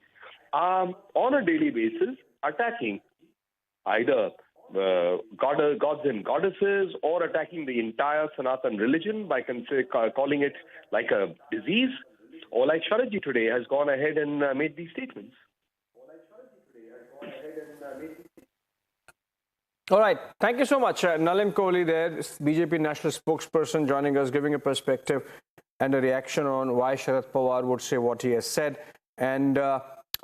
are on a daily basis attacking either gods and goddesses or attacking the entire Sanatan religion by calling it like a disease, or like Sharadji today has gone ahead and made these statements. All right. Thank you so much. Nalin Kohli there, BJP national spokesperson, joining us, giving a perspective and a reaction on why Sharad Pawar would say what he has said. And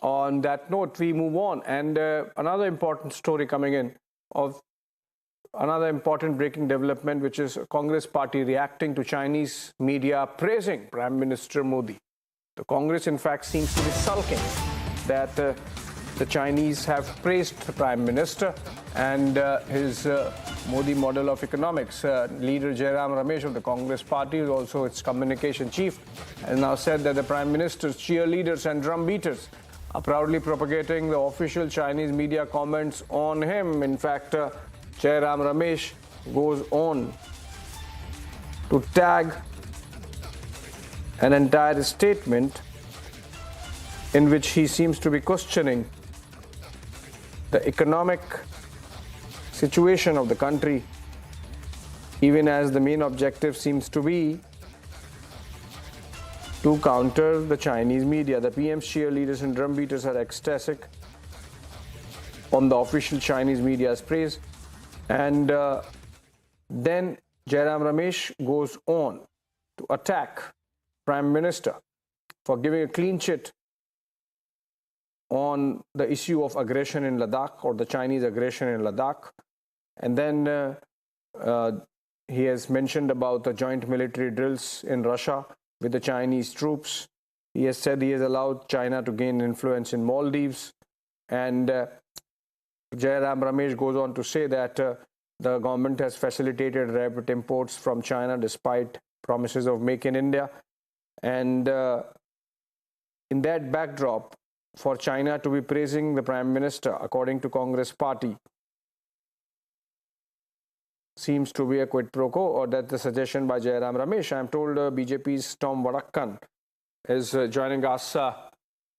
on that note, we move on. And another important story coming in of another important breaking development, which is Congress party reacting to Chinese media praising Prime Minister Modi. The Congress, in fact, seems to be sulking that the Chinese have praised the Prime Minister and his Modi model of economics. Leader Jairam Ramesh of the Congress party, who is also its communication chief, has now said that the Prime Minister's cheerleaders and drum beaters are proudly propagating the official Chinese media comments on him. In fact, Jairam Ramesh goes on to tag an entire statement in which he seems to be questioning the economic situation of the country, even as the main objective seems to be to counter the Chinese media. The PM's cheerleaders and drum beaters are ecstatic on the official Chinese media's praise. And then Jairam Ramesh goes on to attack Prime Minister for giving a clean chit on the issue of aggression in Ladakh, or the Chinese aggression in Ladakh. And then he has mentioned about the joint military drills in Russia with the Chinese troops. He has said he has allowed China to gain influence in Maldives. And Jairam Ramesh goes on to say that the government has facilitated rapid imports from China despite promises of Make in India. And in that backdrop, for China to be praising the Prime Minister, according to Congress party, seems to be a quid pro quo, or that's the suggestion by Jairam Ramesh. I am told BJP's Tom Vadakkan is joining us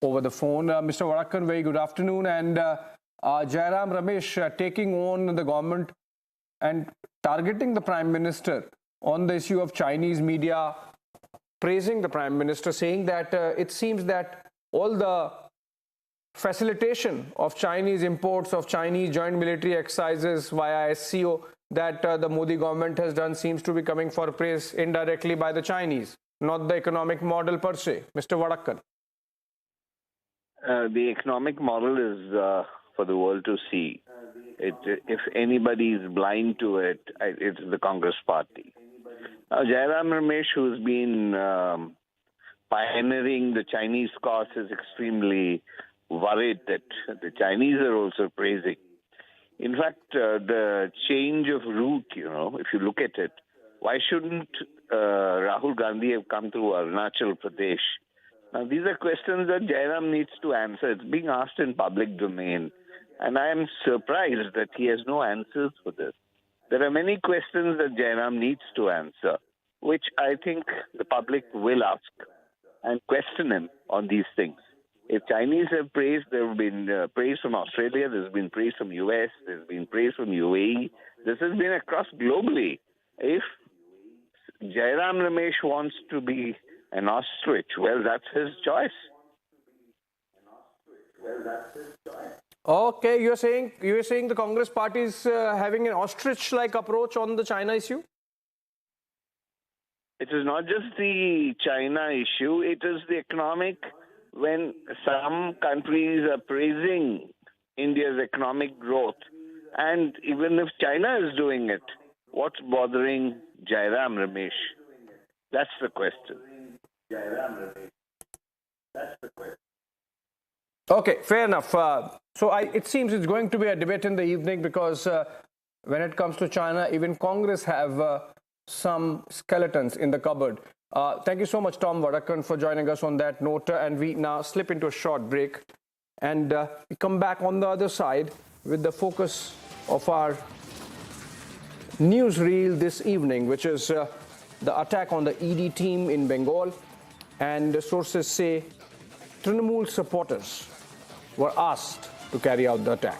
over the phone. Mr. Vadakkan, very good afternoon. And Jairam Ramesh taking on the government and targeting the Prime Minister on the issue of Chinese media, praising the Prime Minister, saying that it seems that all the facilitation of Chinese imports of Chinese joint military exercises via SCO that the Modi government has done seems to be coming for praise indirectly by the Chinese, not the economic model per se. Mr. Vadakkan. The economic model is for the world to see. If anybody is blind to it, it's the Congress party. Jairam Ramesh, who's been pioneering the Chinese cause, is extremely worried that the Chinese are also praising. In fact, the change of route, if you look at it, why shouldn't Rahul Gandhi have come through Arunachal Pradesh? Now, these are questions that Jairam needs to answer. It's being asked in public domain. And I am surprised that he has no answers for this. There are many questions that Jairam needs to answer, which I think the public will ask and question him on these things. If Chinese have praised, there have been praise from Australia, there's been praise from US, there's been praise from UAE. This has been across globally. If Jairam Ramesh wants to be an ostrich, well, that's his choice. Okay, you're saying the Congress party is having an ostrich-like approach on the China issue? It is not just the China issue, it is the economic when some countries are praising India's economic growth, and even if China is doing it, what's bothering Jairam Ramesh? That's the question. Okay, fair enough. It seems it's going to be a debate in the evening because when it comes to China, even Congress have some skeletons in the cupboard. Thank you so much, Tom Vadakan, for joining us on that note. And we now slip into a short break. And we come back on the other side with the focus of our newsreel this evening, which is the attack on the ED team in Bengal. And the sources say Trinamool supporters were asked to carry out the attack.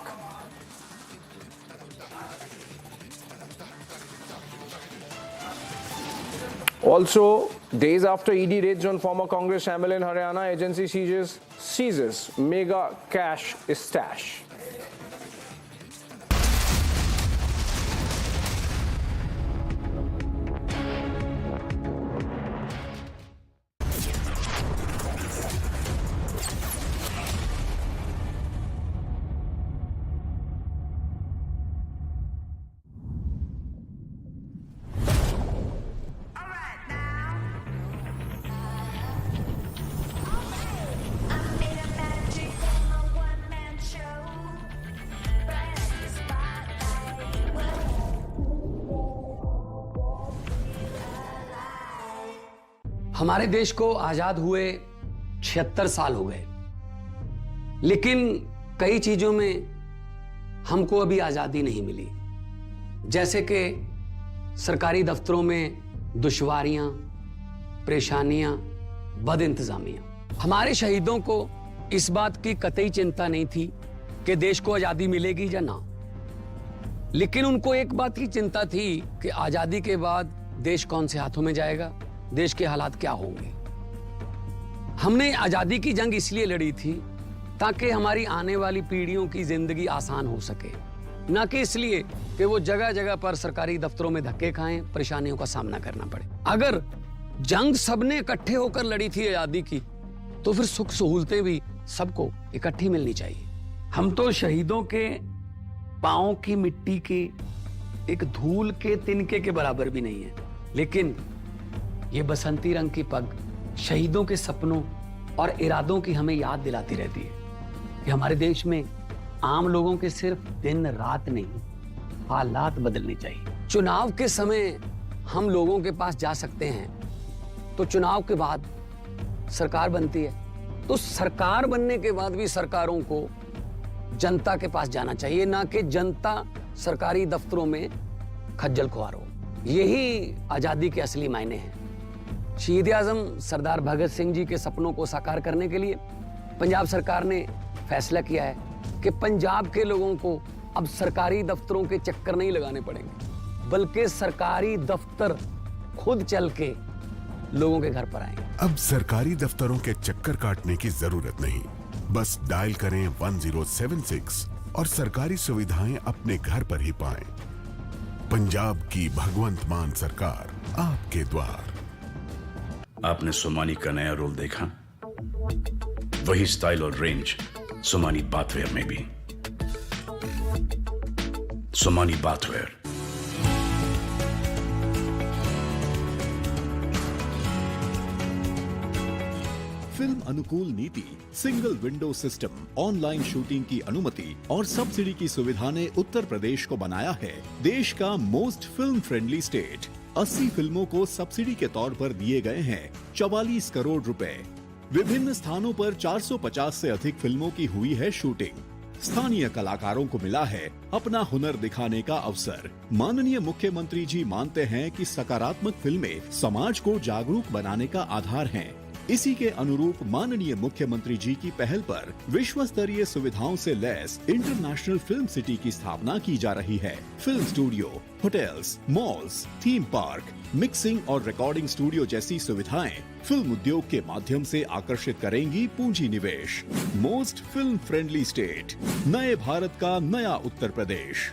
Also, days after ED raids on former Congress MLA in Haryana, agency seizes mega cash stash. हमारे देश को आजाद हुए 76 साल हो गए, लेकिन कई चीजों में हमको अभी आजादी नहीं मिली, जैसे कि सरकारी दफ्तरों में दुश्वारियां, परेशानियां, बदइंतजामियां। हमारे शहीदों को इस बात की कतई चिंता नहीं थी कि देश को आजादी मिलेगी या ना, लेकिन उनको एक बात की चिंता थी कि आजादी के बाद देश कौन से हाथों में जाएगा, देश के हालात क्या होंगे। हमने आजादी की जंग इसलिए लड़ी थी ताकि हमारी आने वाली पीढ़ियों की जिंदगी आसान हो सके, ना कि इसलिए कि वो जगह जगह पर सरकारी दफ्तरों में धक्के खाएं, परेशानियों का सामना करना पड़े। अगर जंग सबने इकट्ठे होकर लड़ी थी आजादी की, तो फिर सुख सहूलतें भी सबको इकट्ठी मिलनी चाहिए। हम तो शहीदों के पांव की मिट्टी के एक धूल के तिनके के बराबर भी नहीं है, लेकिन ये बसंती रंग की पग शहीदों के सपनों और इरादों की हमें याद दिलाती रहती है कि हमारे देश में आम लोगों के सिर्फ दिन रात नहीं, हालात बदलने चाहिए। चुनाव के समय हम लोगों के पास जा सकते हैं, तो चुनाव के बाद सरकार बनती है, तो सरकार बनने के बाद भी सरकारों को जनता के पास जाना चाहिए, ना कि जनता सरकारी दफ्तरों में खज्जल खुआर हो। यही आजादी के असली मायने हैं। शहीद आजम सरदार भगत सिंह जी के सपनों को साकार करने के लिए पंजाब सरकार ने फैसला किया है कि पंजाब के लोगों को अब सरकारी दफ्तरों के चक्कर नहीं लगाने पड़ेंगे, बल्कि सरकारी दफ्तर खुद चल के लोगों के घर पर आएंगे। अब सरकारी दफ्तरों के चक्कर काटने की जरूरत नहीं, बस डायल करें 1076 और सरकारी सुविधाएं अपने घर पर ही पाएं। पंजाब की भगवंत मान सरकार आपके द्वार। आपने सोमानी का नया रोल देखा? वही स्टाइल और रेंज सोमानी बाथवेयर में भी। सोमानी बाथवेयर। फिल्म अनुकूल नीति, single window system, online shooting की अनुमति और सब्सिडी की सुविधा ने उत्तर प्रदेश को बनाया है देश का मोस्ट फिल्म फ्रेंडली स्टेट। 80 फिल्मों को सब्सिडी के तौर पर दिए गए हैं 44 करोड़ रुपए। विभिन्न स्थानों पर 450 से अधिक फिल्मों की हुई है शूटिंग। स्थानीय कलाकारों को मिला है अपना हुनर दिखाने का अवसर। माननीय मुख्यमंत्री जी मानते हैं कि सकारात्मक फिल्में समाज को जागरूक बनाने का आधार हैं। इसी के अनुरूप माननीय मुख्यमंत्री जी की पहल पर विश्व स्तरीय सुविधाओं से लैस इंटरनेशनल फिल्म सिटी की स्थापना की जा रही है। Film studio, hotels, malls, theme park, mixing और रिकॉर्डिंग स्टूडियो जैसी सुविधाएं फिल्म उद्योग के माध्यम से आकर्षित करेंगी पूंजी निवेश। मोस्ट फिल्म फ्रेंडली स्टेट, नए भारत का नया Uttar Pradesh.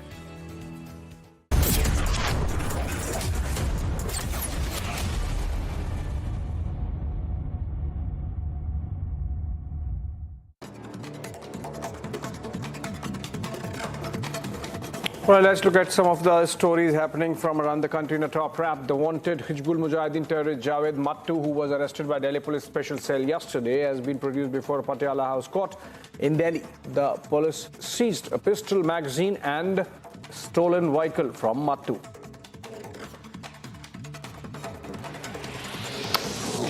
Well, let's look at some of the stories happening from around the country in a top wrap. The wanted Hizbul Mujahideen terrorist Javed Mattu, who was arrested by Delhi Police Special Cell yesterday, has been produced before Patiala House Court in Delhi. The police seized a pistol, magazine and stolen vehicle from Mattu.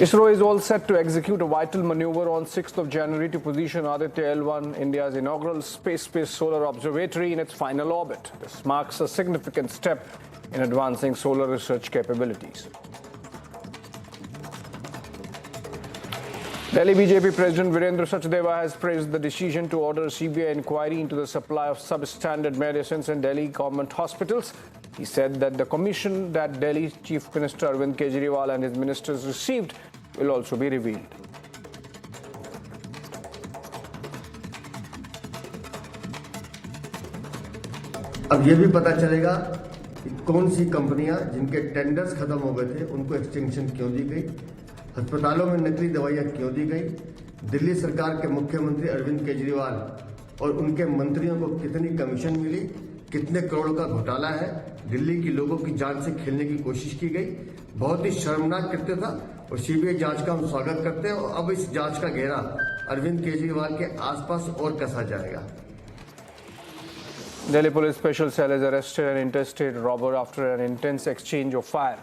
ISRO is all set to execute a vital maneuver on 6th of January to position Aditya L1, India's inaugural space-based solar observatory, in its final orbit. This marks a significant step in advancing solar research capabilities. Delhi BJP President Virendra Sachdeva has praised the decision to order a CBI inquiry into the supply of substandard medicines in Delhi government hospitals. He said that the commission that Delhi Chief Minister Arvind Kejriwal and his ministers received will also be revealed. अब ये भी पता चलेगा कि कौन सी कंपनियां जिनके tenders खत्म हो गए थे उनको एक्सटेंशन क्यों दी गई, अस्पतालों में नकली दवाइयां क्यों दी गई, दिल्ली सरकार के मुख्यमंत्री अरविंद केजरीवाल और उनके मंत्रियों को कितनी कमीशन मिली, कितने करोड़ का घोटाला है, दिल्ली की लोगों की जान से खेलने की कोशिश की गई। बहुत ही शर्मनाक कृत्य था और सीबीआई जांच का हम स्वागत करते हैं और अब इस जांच का घेरा अरविंद केजरीवाल के आसपास और कसा जाएगा। Delhi Police Special Cell has arrested an interstate robber after an intense exchange of fire.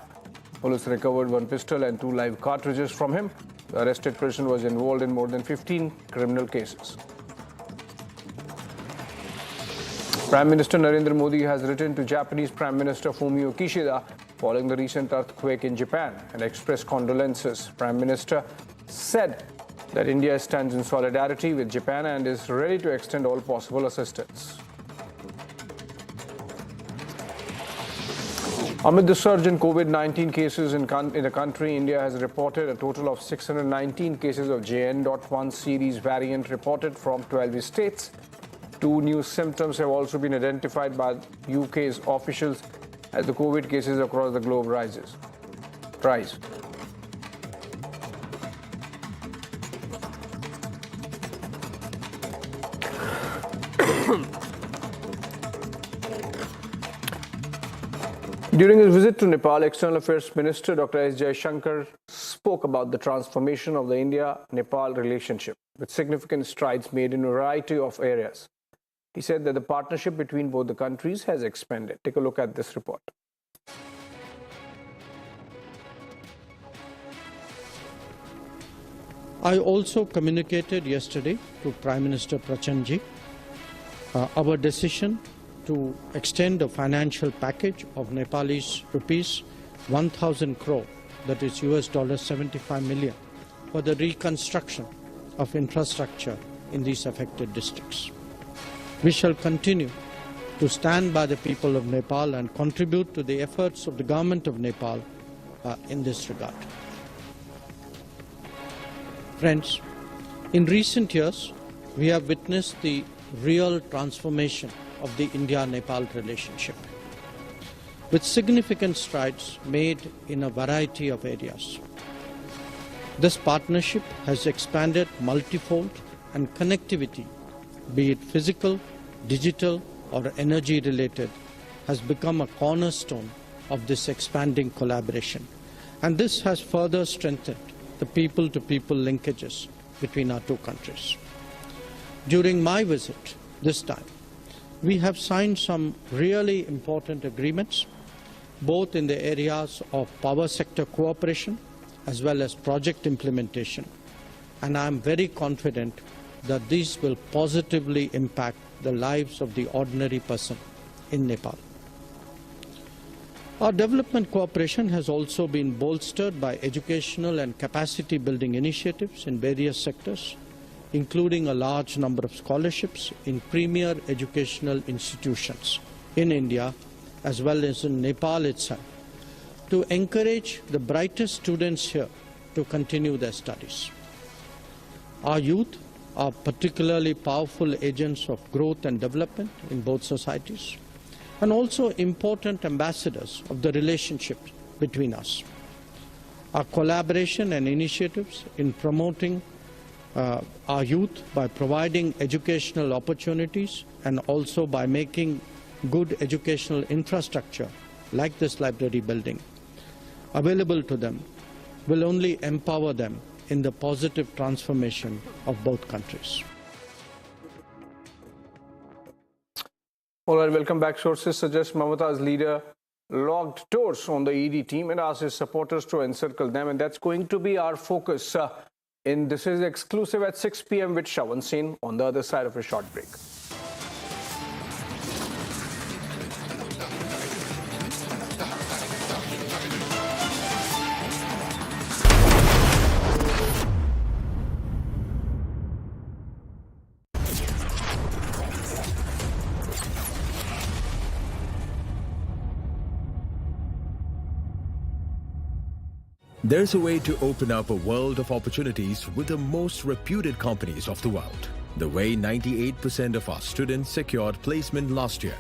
Police recovered one pistol and 2 live cartridges from him. The arrested person was involved in more than 15 criminal cases. Prime Minister Narendra Modi has written to Japanese Prime Minister Fumio Kishida following the recent earthquake in Japan and expressed condolences. Prime Minister said that India stands in solidarity with Japan and is ready to extend all possible assistance. Amid the surge in COVID-19 cases in the country, India has reported a total of 619 cases of JN.1 series variant reported from 12 states. 2 new symptoms have also been identified by UK's officials as the COVID cases across the globe rise. During his visit to Nepal, External Affairs Minister Dr. S. Jaishankar spoke about the transformation of the India-Nepal relationship, with significant strides made in a variety of areas. He said that the partnership between both the countries has expanded. Take a look at this report. I also communicated yesterday to Prime Minister Prachanji our decision to extend a financial package of Nepalese rupees 1,000 crore, that is $75 million, for the reconstruction of infrastructure in these affected districts. We shall continue to stand by the people of Nepal and contribute to the efforts of the government of Nepal in this regard. Friends, in recent years, we have witnessed the real transformation of the India-Nepal relationship, with significant strides made in a variety of areas. This partnership has expanded multifold, and connectivity, be it physical, digital or energy related, has become a cornerstone of this expanding collaboration. And this has further strengthened the people-to-people linkages between our 2 countries. During my visit this time, we have signed some really important agreements, both in the areas of power sector cooperation as well as project implementation. And I am very confident that these will positively impact the lives of the ordinary person in Nepal. Our development cooperation has also been bolstered by educational and capacity building initiatives in various sectors, including a large number of scholarships in premier educational institutions in India as well as in Nepal itself, to encourage the brightest students here to continue their studies. Our youth are particularly powerful agents of growth and development in both societies, and also important ambassadors of the relationship between us. Our collaboration and initiatives in promoting our youth by providing educational opportunities and also by making good educational infrastructure like this library building available to them will only empower them in the positive transformation of both countries. All right, welcome back. Sources suggest Mamata's leader locked doors on the ED team and asked his supporters to encircle them, and that's going to be our focus. This is exclusive at 6 p.m. with Shravan Sen on the other side of a short break. There's a way to open up a world of opportunities with the most reputed companies of the world. The way 98% of our students secured placement last year,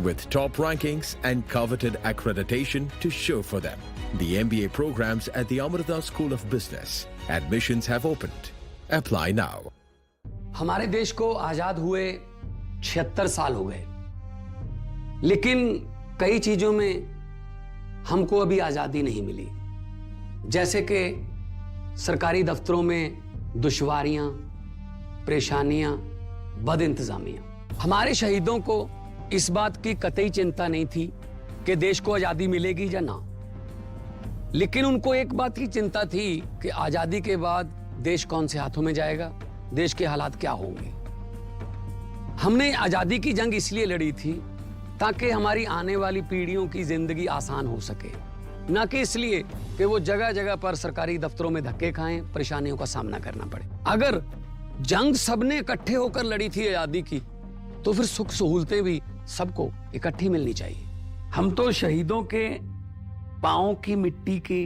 with top rankings and coveted accreditation to show for them. The MBA programs at the Amrita School of Business. Admissions have opened. Apply now. हमारे देश को आजाद हुए 76 साल हो गए, लेकिन कई चीजों में हमको अभी आजादी नहीं मिली, जैसे कि सरकारी दफ्तरों में दुश्वारियां, परेशानियां, बदइंतजामियां। हमारे शहीदों को इस बात की कतई चिंता नहीं थी कि देश को आजादी मिलेगी या ना, लेकिन उनको एक बात की चिंता थी कि आजादी के बाद देश कौन से हाथों में जाएगा, देश के हालात क्या होंगे। हमने आजादी की जंग इसलिए लड़ी थी ताकि हमारी आने वाली पीढ़ियों की जिंदगी आसान हो सके, ना कि इसलिए कि वो जगह जगह पर सरकारी दफ्तरों में धक्के खाएं, परेशानियों का सामना करना पड़े। अगर जंग सबने इकट्ठे होकर लड़ी थी आजादी की, तो फिर सुख सहूलतें भी सबको इकट्ठी मिलनी चाहिए। हम तो शहीदों के पांव की मिट्टी के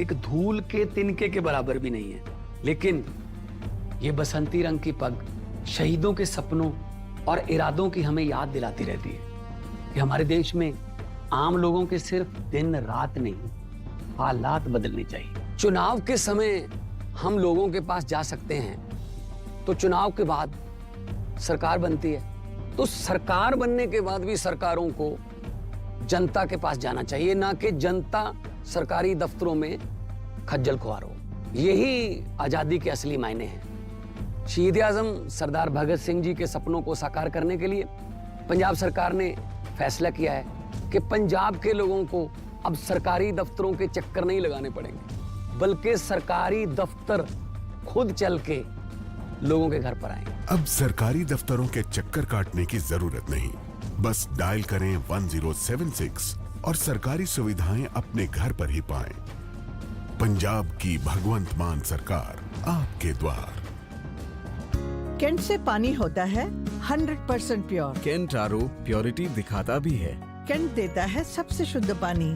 एक धूल के तिनके के बराबर भी नहीं है, लेकिन ये बसंती रंग की पग शहीदों के सपनों और इरादों की हमें याद दिलाती रहती है कि हमारे देश में आम लोगों के सिर्फ दिन रात नहीं, हालात बदलने चाहिए। चुनाव के समय हम लोगों के पास जा सकते हैं, तो चुनाव के बाद सरकार बनती है, तो सरकार बनने के बाद भी सरकारों को जनता के पास जाना चाहिए, ना कि जनता सरकारी दफ्तरों में खज्जल खुआर हो। यही आजादी के असली मायने हैं। शहीद आजम सरदार भगत सिंह जी के सपनों को साकार करने के लिए पंजाब सरकार ने फैसला किया है कि पंजाब के लोगों को अब सरकारी दफ्तरों के चक्कर नहीं लगाने पड़ेंगे, बल्कि सरकारी दफ्तर खुद चल के लोगों के घर पर आएंगे। अब सरकारी दफ्तरों के चक्कर काटने की जरूरत नहीं, बस डायल करें 1076 और सरकारी सुविधाएं अपने घर पर ही पाएं। पंजाब की भगवंत मान सरकार आपके द्वार। कैंट से पानी होता है 100% प्योर। कैंट आरओ प्योरिटी दिखाता भी है। कैंट देता है सबसे शुद्ध पानी।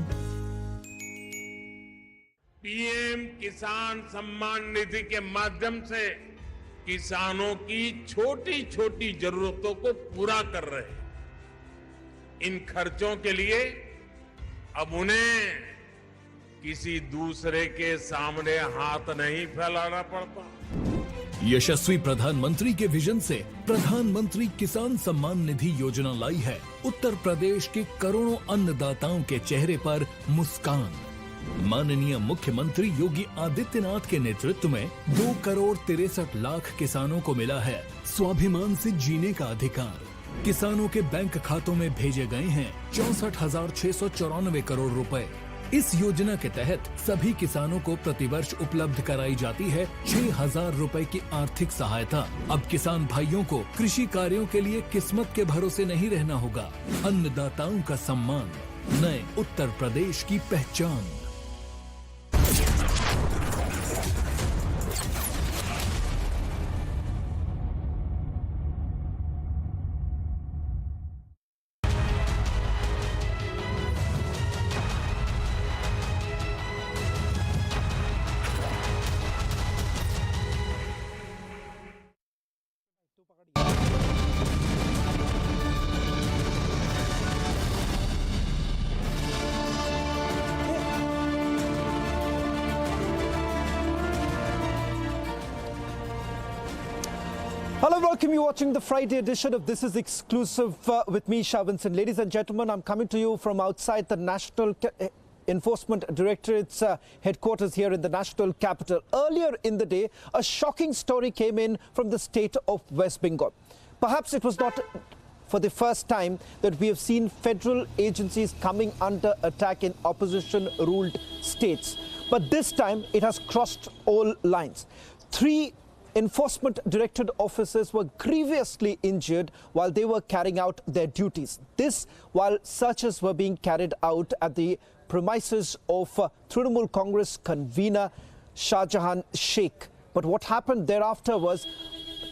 पीएम किसान सम्मान निधि के माध्यम से किसानों की छोटी छोटी जरूरतों को पूरा कर रहे हैं। इन खर्चों के लिए अब उन्हें किसी दूसरे के सामने हाथ नहीं फैलाना पड़ता। यशस्वी प्रधानमंत्री के विजन से प्रधानमंत्री किसान सम्मान निधि योजना लाई है उत्तर प्रदेश के करोड़ों अन्नदाताओं के चेहरे पर मुस्कान। माननीय मुख्यमंत्री योगी आदित्यनाथ के नेतृत्व में 2,63,00,000 किसानों को मिला है स्वाभिमान से जीने का अधिकार। किसानों के बैंक खातों में भेजे गए हैं 64,694 करोड़ रुपए। इस योजना के तहत सभी किसानों को प्रतिवर्ष उपलब्ध कराई जाती है 6,000 रुपए की आर्थिक सहायता। अब किसान भाइयों को कृषि कार्यों के लिए किस्मत के भरोसे नहीं रहना होगा। अन्नदाताओं का सम्मान, नए उत्तर प्रदेश की पहचान। Hello, welcome. You're watching the Friday edition of This Is Exclusive with me, Shavinson. Ladies and gentlemen, I'm coming to you from outside the National Enforcement Directorate's headquarters here in the national capital. Earlier in the day, a shocking story came in from the state of West Bengal. Perhaps it was not for the first time that we have seen federal agencies coming under attack in opposition-ruled states. But this time, it has crossed all lines. 3 Enforcement Directorate officers were grievously injured while they were carrying out their duties. This while searches were being carried out at the premises of Trinamool Congress convener Shahjahan Sheikh. But what happened thereafter was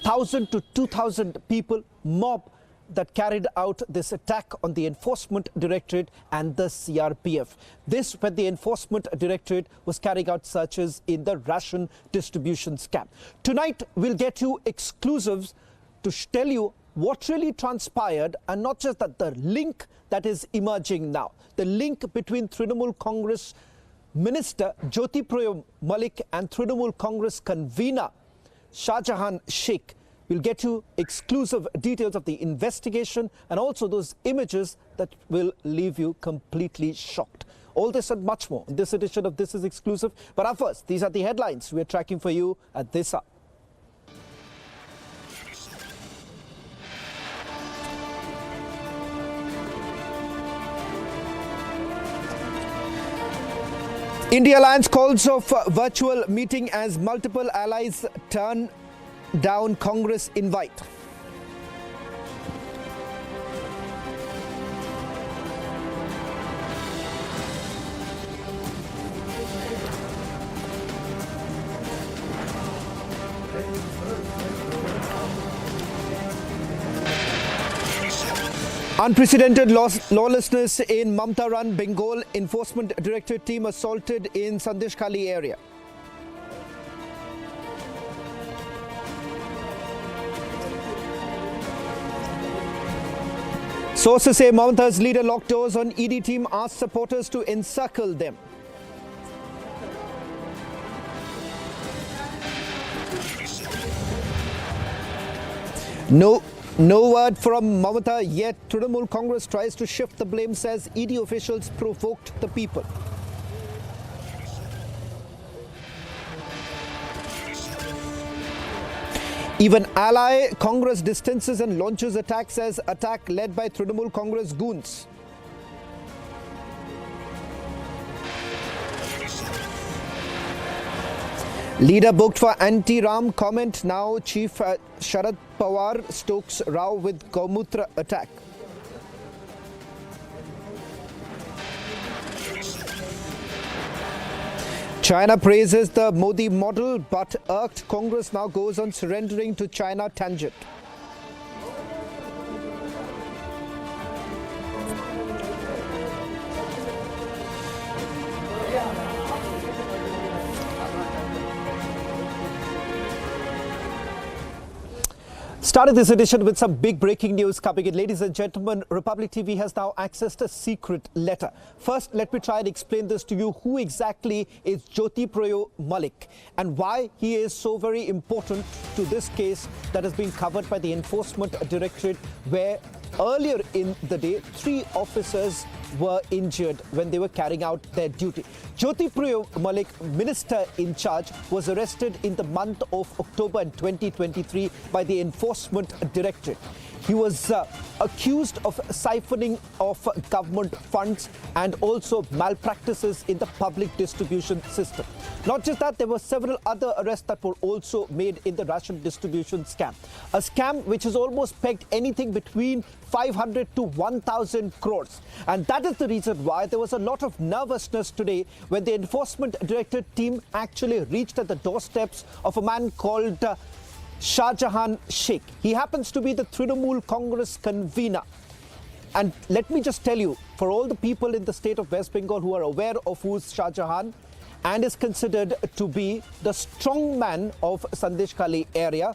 1,000 to 2,000 people mob that carried out this attack on the Enforcement Directorate and the CRPF. This when the Enforcement Directorate was carrying out searches in the ration distribution scam. Tonight, we'll get you exclusives to tell you what really transpired, and not just that, the link that is emerging now. The link between Trinamool Congress Minister Jyotipriya Malik and Trinamool Congress convener Shahjahan Sheikh. We'll get you exclusive details of the investigation and also those images that will leave you completely shocked. All this and much more in this edition of This Is Exclusive. But up first, these are the headlines we're tracking for you at this hour. India Alliance calls off virtual meeting as multiple allies turn down Congress invite. Unprecedented lawlessness in Mamta run Bengal. Enforcement Directorate team assaulted in Sandeshkhali area. Sources say Mamta's leader locked doors on ED team, asked supporters to encircle them. No word from Mamata yet. Trinamool Congress tries to shift the blame, says ED officials provoked the people. Even ally Congress distances and launches attacks as attack led by Trinamool Congress goons. Leader booked for anti-Ram comment. Now Chief Sharad Pawar stokes row with Gaumutra attack. China praises the Modi model but irked Congress now goes on surrendering to China tangent. Started this edition with some big breaking news coming in. Ladies and gentlemen, Republic TV has now accessed a secret letter. First, let me try and explain this to you. Who exactly is Jyotipriya Malik and why he is so very important to this case that has been covered by the Enforcement Directorate, where earlier in the day, 3 officers were injured when they were carrying out their duty. Jyotipriya Malik, minister in charge, was arrested in the month of October in 2023 by the Enforcement Directorate. He was accused of siphoning of government funds and also malpractices in the public distribution system. Not just that, there were several other arrests that were also made in the ration distribution scam. A scam which has almost pegged anything between 500 to 1,000 crores. And that is the reason why there was a lot of nervousness today when the Enforcement Directorate team actually reached at the doorsteps of a man called Shahjahan Sheikh. He happens to be the Trinamool Congress convener. And let me just tell you, for all the people in the state of West Bengal who are aware of who is Shahjahan and is considered to be the strong man of Sandeshkhali area,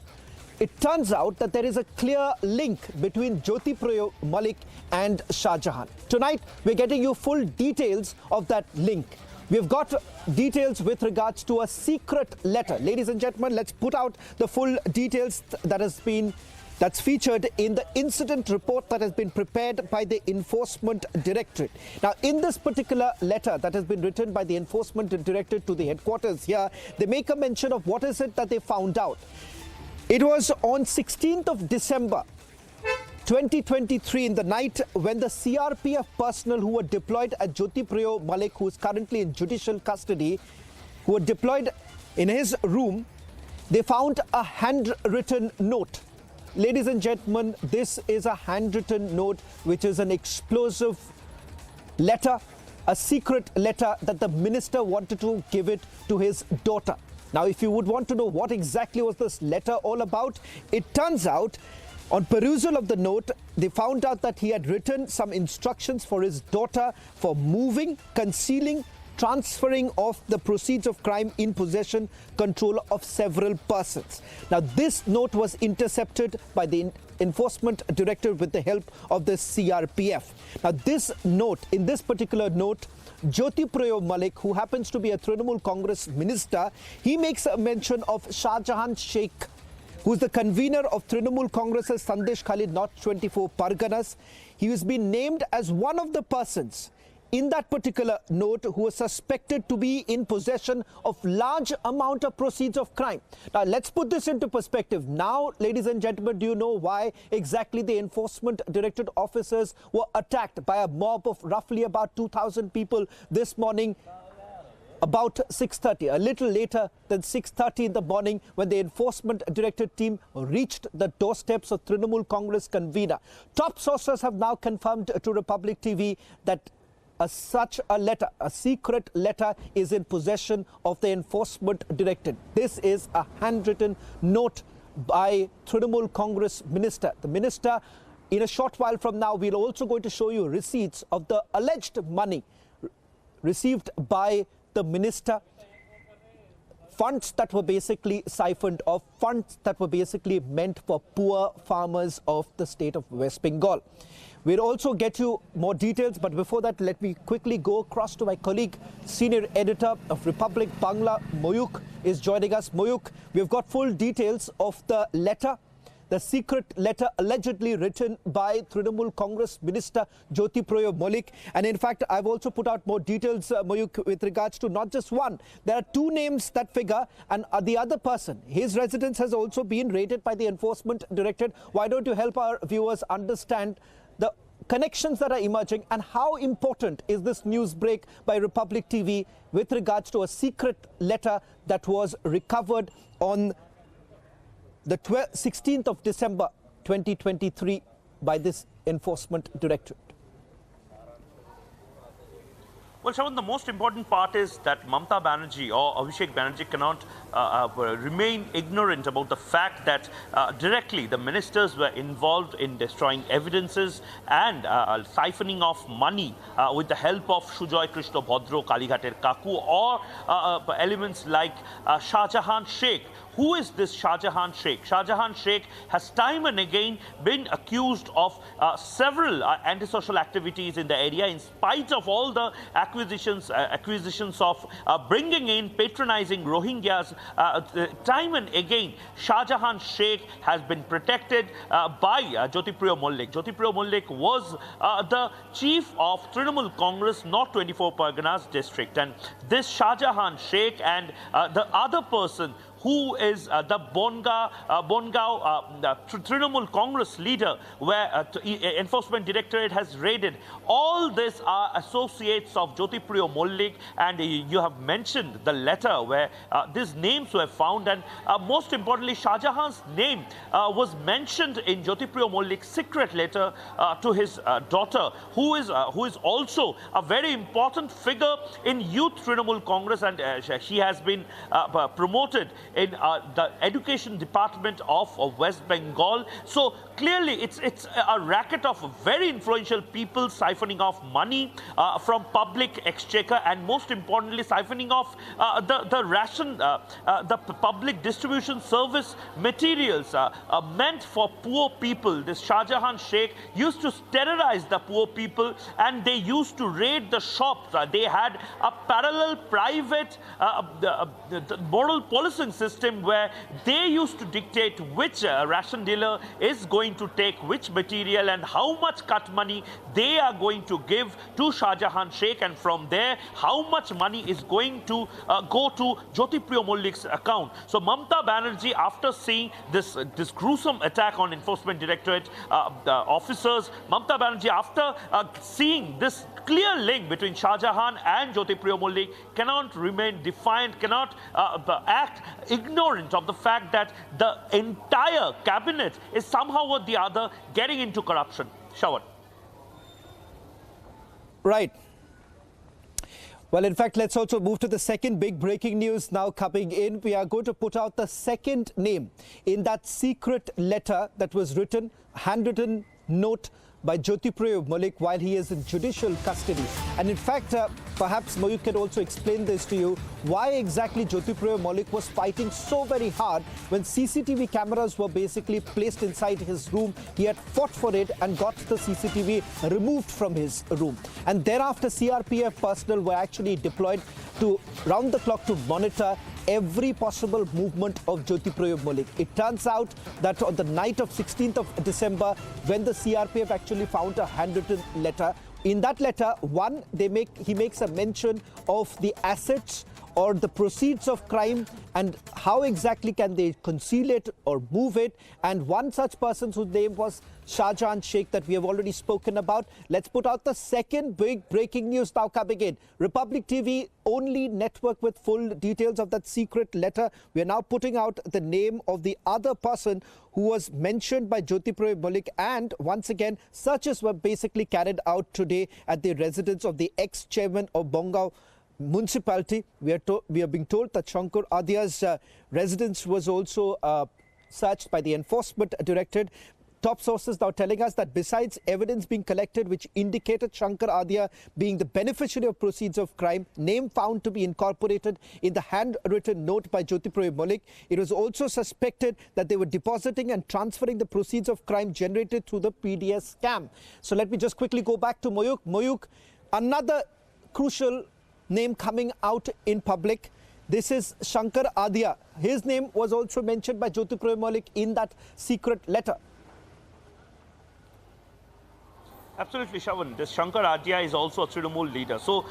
it turns out that there is a clear link between Jyotipriya Malik and Shahjahan. Tonight, we're getting you full details of that link. We've got details with regards to a secret letter. Ladies and gentlemen, let's put out the full details that's featured in the incident report that has been prepared by the Enforcement Directorate. Now, in this particular letter that has been written by the Enforcement Directorate to the headquarters here, they make a mention of what is it that they found out. It was on 16th of December 2023 in the night when the CRPF personnel who were deployed at Jyotipriya Malik, who is currently in judicial custody, who were deployed in his room, they found a handwritten note. Ladies and gentlemen, this is a handwritten note which is an explosive letter, a secret letter that the minister wanted to give it to his daughter. Now, if you would want to know what exactly was this letter all about, it turns out on perusal of the note, they found out that he had written some instructions for his daughter for moving, concealing, transferring of the proceeds of crime in possession, control of several persons. Now, this note was intercepted by the Enforcement Directorate with the help of the CRPF. Now, this note, in this particular note, Jyotipriya Malik, who happens to be a Trinamool Congress minister, he makes a mention of Shah Jahan Sheikh, who is the convener of Trinamool Congress's Sandesh Khalid North 24 Parganas. He has been named as one of the persons in that particular note who was suspected to be in possession of large amount of proceeds of crime. Now, let's put this into perspective. Now, ladies and gentlemen, do you know why exactly the Enforcement Directorate officers were attacked by a mob of roughly about 2,000 people this morning? About 6:30, a little later than 6:30 in the morning, when the Enforcement Directorate team reached the doorsteps of Trinamool Congress convener. Top sources have now confirmed to Republic TV that such a letter, a secret letter, is in possession of the Enforcement Directorate. This is a handwritten note by Trinamool Congress minister. The minister, in a short while from now, we're also going to show you receipts of the alleged money received by the minister, funds that were basically siphoned off, funds that were basically meant for poor farmers of the state of West Bengal. We'll also get you more details, but before that, let me quickly go across to my colleague, senior editor of Republic Bangla, Moyuk, is joining us. Moyuk, we've got full details of the letter, the secret letter allegedly written by Trinamool Congress Minister Jyotipriya Malik. And in fact, I've also put out more details, Moyuk, with regards to not just one. There are two names that figure, and the other person, his residence has also been raided by the Enforcement Directorate. Why don't you help our viewers understand the connections that are emerging and how important is this news break by Republic TV with regards to a secret letter that was recovered on the 16th of December 2023 by this Enforcement Directorate? Well, Shravan, the most important part is that Mamata Banerjee or Abhishek Banerjee cannot remain ignorant about the fact that directly the ministers were involved in destroying evidences and siphoning off money with the help of Sujoy Krishna Bhadro, Kalighater Kaku, or elements like Shah Jahan Sheikh. Who is this Shah Jahan Sheikh? Shah Jahan Sheikh has time and again been accused of several antisocial activities in the area, in spite of all the acquisitions of bringing in, patronizing Rohingyas. Time and again, Shah Jahan Sheikh has been protected by Jyotipriya Malik. Jyotipriya Malik was the chief of Trinamool Congress North 24 Parganas district, and this Shah Jahan Sheikh and the other person who is the Bongaon Trinamool Congress leader, where Enforcement Directorate has raided. All these are associates of Jyotipriya Malik, and you have mentioned the letter where these names were found, and most importantly, Shah Jahan's name was mentioned in Jyotipriya Malik's secret letter to his daughter, who is also a very important figure in youth Trinamool Congress, and she has been promoted in the education department of West Bengal. So clearly, it's a racket of very influential people siphoning off money from public exchequer, and most importantly, siphoning off the ration, the public distribution service materials meant for poor people. This Shah Jahan Sheikh used to terrorize the poor people, and they used to raid the shops. They had a parallel private moral policing system where they used to dictate which ration dealer is going to take which material and how much cut money they are going to give to Shah Jahan Sheikh, and from there how much money is going to go to Jyotipriya Mallik's account. So Mamata Banerjee, after seeing this gruesome attack on Enforcement Directorate officers, Mamata Banerjee, after seeing this clear link between Shah Jahan and Jyotipriya Mallik, cannot remain defiant, cannot act ignorant of the fact that the entire cabinet is somehow or the other getting into corruption. Shravan. Right. Well, in fact, let's also move to the second big breaking news now coming in. We are going to put out the second name in that secret letter that was written, handwritten note by Jyotipriya Mallik while he is in judicial custody. And in fact, perhaps Mayuk can also explain this to you, why exactly Jyotipriya Mallik was fighting so very hard when CCTV cameras were basically placed inside his room. He had fought for it and got the CCTV removed from his room. And thereafter, CRPF personnel were actually deployed to round the clock to monitor every possible movement of Jyotipriya Mallik. It turns out that on the night of 16th of December, when the CRPF actually found a handwritten letter, in that letter, he makes a mention of the assets or the proceeds of crime and how exactly can they conceal it or move it. And one such person whose name was Shah Jahan Sheikh that we have already spoken about. Let's put out the second big breaking news now coming in. Republic TV only network with full details of that secret letter. We are now putting out the name of the other person who was mentioned by Jyotipriya Mallik, and once again searches were basically carried out today at the residence of the ex-chairman of Bongaon municipality. We are being told that Shankar Adya's residence was also searched by the Enforcement Directorate. Top sources now telling us that besides evidence being collected which indicated Shankar Adya being the beneficiary of proceeds of crime, name found to be incorporated in the handwritten note by Jyotipriya Mallik, it was also suspected that they were depositing and transferring the proceeds of crime generated through the PDS scam. So let me just quickly go back to Mayuk. Mayuk, another crucial name coming out in public. This is Shankar Adya. His name was also mentioned by Jyotipriya Mallik in that secret letter. Absolutely, Shravan. This Shankar Adya is also a Trinamool leader. So,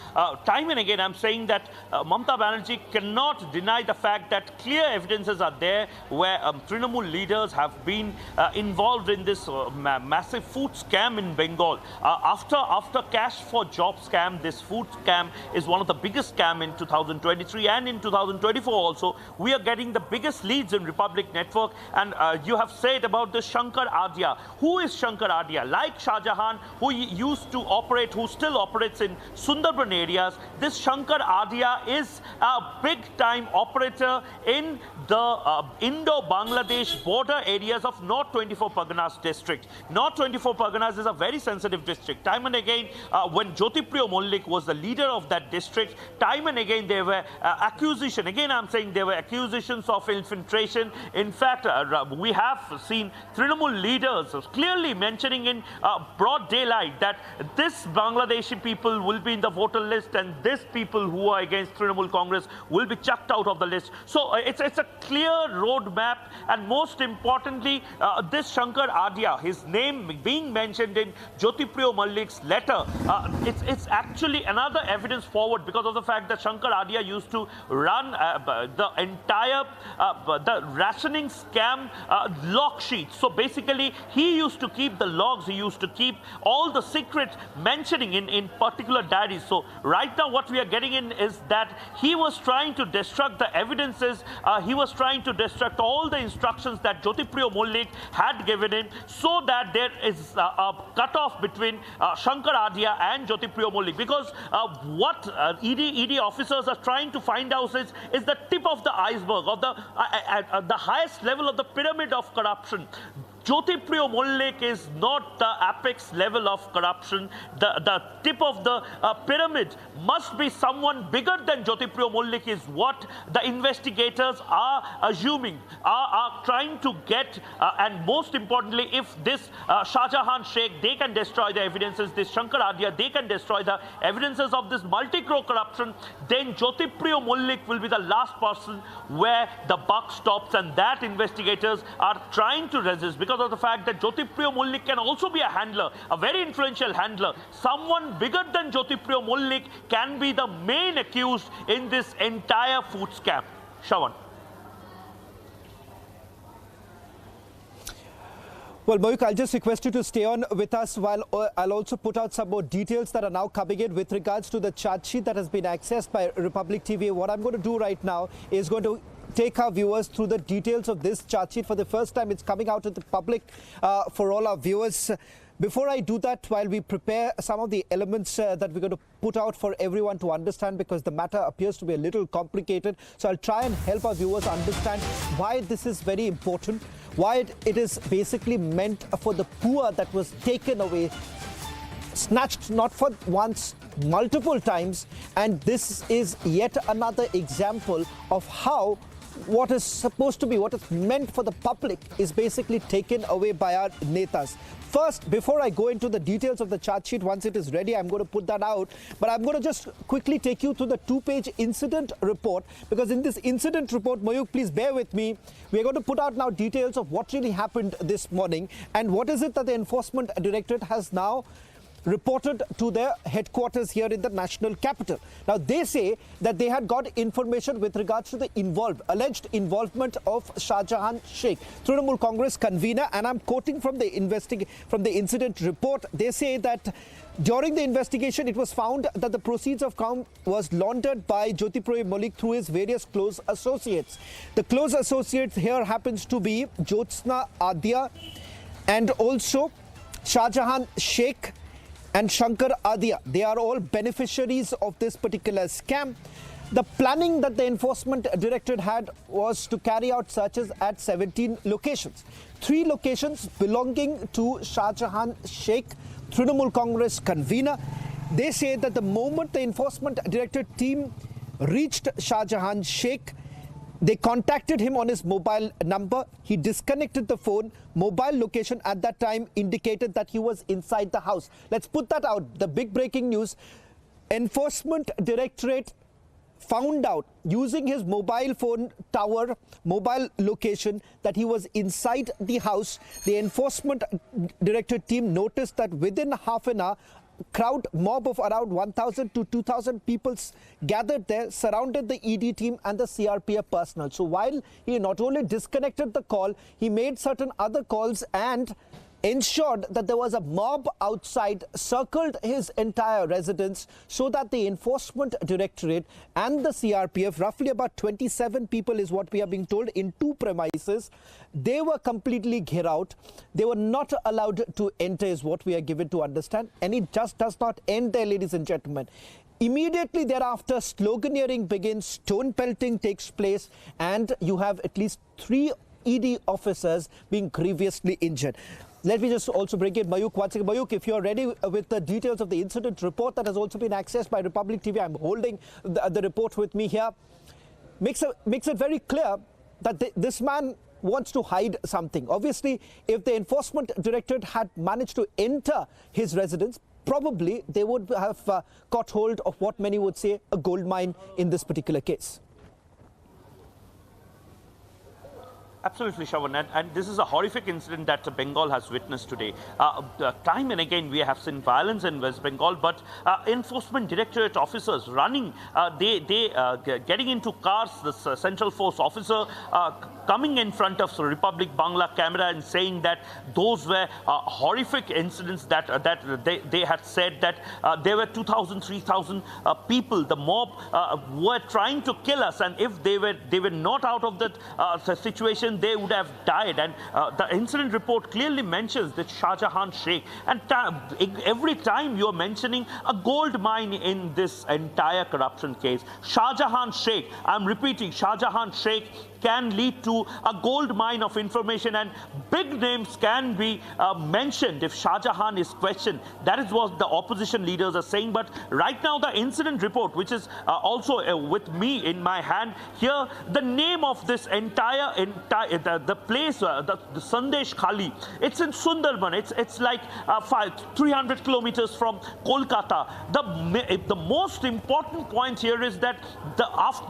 time and again, I'm saying that Mamata Banerjee cannot deny the fact that clear evidences are there where Trinamool leaders have been involved in this massive food scam in Bengal. After cash for job scam, this food scam is one of the biggest scam in 2023 and in 2024 also. We are getting the biggest leads in Republic Network, and you have said about this Shankar Adya. Who is Shankar Adya? Like Shah Jahan, who used to operate, who still operates in Sundarban areas, this Shankar Adya is a big-time operator in the Indo-Bangladesh border areas of North 24 Parganas district. North 24 Parganas is a very sensitive district. Time and again, when Jyotipriya Mallik was the leader of that district, time and again there were accusations. Again, I'm saying there were accusations of infiltration. In fact, we have seen Trinamool leaders clearly mentioning in broad daylight that this Bangladeshi people will be in the voter list and this people who are against Trinamool Congress will be chucked out of the list. So it's a clear roadmap, and most importantly, this Shankar Adya, his name being mentioned in Jyotipriya Mallik's letter, it's actually another evidence forward because of the fact that Shankar Adya used to run the entire the rationing scam log sheet. So basically, he used to keep the logs, he used to keep all the secret mentioning in particular diaries. So right now what we are getting in is that he was trying to destruct the evidences. He was trying to destruct all the instructions that Jyotipriya Mollik had given him, so that there is a cutoff between Shankar Adhia and Jyotipriya Mollik. Because what ED officers are trying to find out is the tip of the iceberg, of the highest level of the pyramid of corruption. Jyotipriya Mollik is not the apex level of corruption. The tip of the pyramid must be someone bigger than Jyotipriya Mollik, is what the investigators are assuming, are trying to get. And most importantly, if this Shah Jahan Sheikh, they can destroy the evidences, this Shankar Adhia, they can destroy the evidences of this multi-crore corruption, then Jyotipriya Mollik will be the last person where the buck stops, and that investigators are trying to resist, because of the fact that Jyotipriya Mollik can also be a handler, a very influential handler. Someone bigger than Jyotipriya Mollik can be the main accused in this entire food scam. Shravan. Well, Mayuk, I'll just request you to stay on with us while I'll also put out some more details that are now coming in with regards to the charge sheet that has been accessed by Republic TV. What I'm going to do right now is going to take our viewers through the details of this charge sheet. For the first time, it's coming out to the public for all our viewers. Before I do that, while we prepare some of the elements that we're going to put out for everyone to understand, because the matter appears to be a little complicated, so I'll try and help our viewers understand why this is very important, why it is basically meant for the poor that was taken away, snatched not for once, multiple times, and this is yet another example of how what is supposed to be, what is meant for the public, is basically taken away by our netas. First, before I go into the details of the charge sheet, once it is ready, I'm going to put that out. But I'm going to just quickly take you through the two-page incident report, because in this incident report, Mayuk, please bear with me, we're going to put out now details of what really happened this morning and what is it that the Enforcement Directorate has now reported to their headquarters here in the national capital. Now, they say that they had got information with regards to the alleged involvement of Shah Jahan Sheikh, Trinamool Congress convener, and I'm quoting from the incident report. They say that during the investigation, it was found that the proceeds of crime was laundered by Jyotipriya Mollik through his various close associates. The close associates here happens to be Jyotsna Adhia and also Shah Jahan Sheikh and Shankar Adhia. They are all beneficiaries of this particular scam. The planning that the Enforcement Directorate had was to carry out searches at 17 locations. 3 locations belonging to Shah Jahan Sheikh, Trinamool Congress convener. They say that the moment the Enforcement Directorate team reached Shah Jahan Sheikh, they contacted him on his mobile number. He disconnected the phone. Mobile location at that time indicated that he was inside the house. Let's put that out. The big breaking news. Enforcement Directorate found out using his mobile phone tower, mobile location, that he was inside the house. The Enforcement Directorate team noticed that within half an hour, mob of around 1,000 to 2,000 people gathered there, surrounded the ED team and the CRPF personnel. So while he not only disconnected the call, he made certain other calls and ensured that there was a mob outside, circled his entire residence, so that the Enforcement Directorate and the CRPF, roughly about 27 people is what we are being told, in 2 premises, they were completely geared out. They were not allowed to enter, is what we are given to understand. And it just does not end there, ladies and gentlemen. Immediately thereafter, sloganeering begins, stone pelting takes place, and you have at least 3 ED officers being grievously injured. Let me just also bring in Mayuk once again. Mayuk, if you're ready with the details of the incident report that has also been accessed by Republic TV, I'm holding the report with me here. Makes it very clear that this man wants to hide something. Obviously, if the Enforcement Directorate had managed to enter his residence, probably they would have caught hold of what many would say a gold mine in this particular case. Absolutely, Shravan, and this is a horrific incident that Bengal has witnessed today. Time and again, we have seen violence in West Bengal, but Enforcement Directorate officers running, getting into cars, this Central Force officer coming in front of Republic Bangla camera and saying that those were horrific incidents, that they had said that there were 2,000, 3,000 people, the mob were trying to kill us, and if they were not out of that situation, they would have died. And the incident report clearly mentions that Shah Jahan Sheikh, and every time you're mentioning a gold mine in this entire corruption case, Shah Jahan Sheikh, I'm repeating, Shah Jahan Sheikh can lead to a gold mine of information, and big names can be mentioned if Shah Jahan is questioned. That is what the opposition leaders are saying. But right now, the incident report, which is also with me in my hand here, the name of this entire the place, the Sandesh Khali, it's in Sundarban. It's like 300 kilometers from Kolkata. The most important point here is that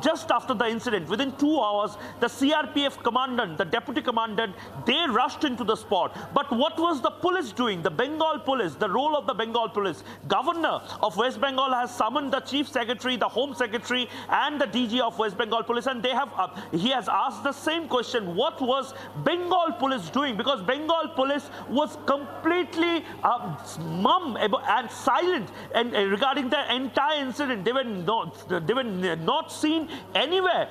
just after the incident, within 2 hours, the CRPF commandant, the deputy commandant, they rushed into the spot. But what was the police doing? The Bengal police, the role of the Bengal police. Governor of West Bengal has summoned the chief secretary, the home secretary, and the DG of West Bengal police, and they have he has asked the same question: what was Bengal police doing? Because Bengal police was completely mum and silent and regarding the entire incident. They were not seen anywhere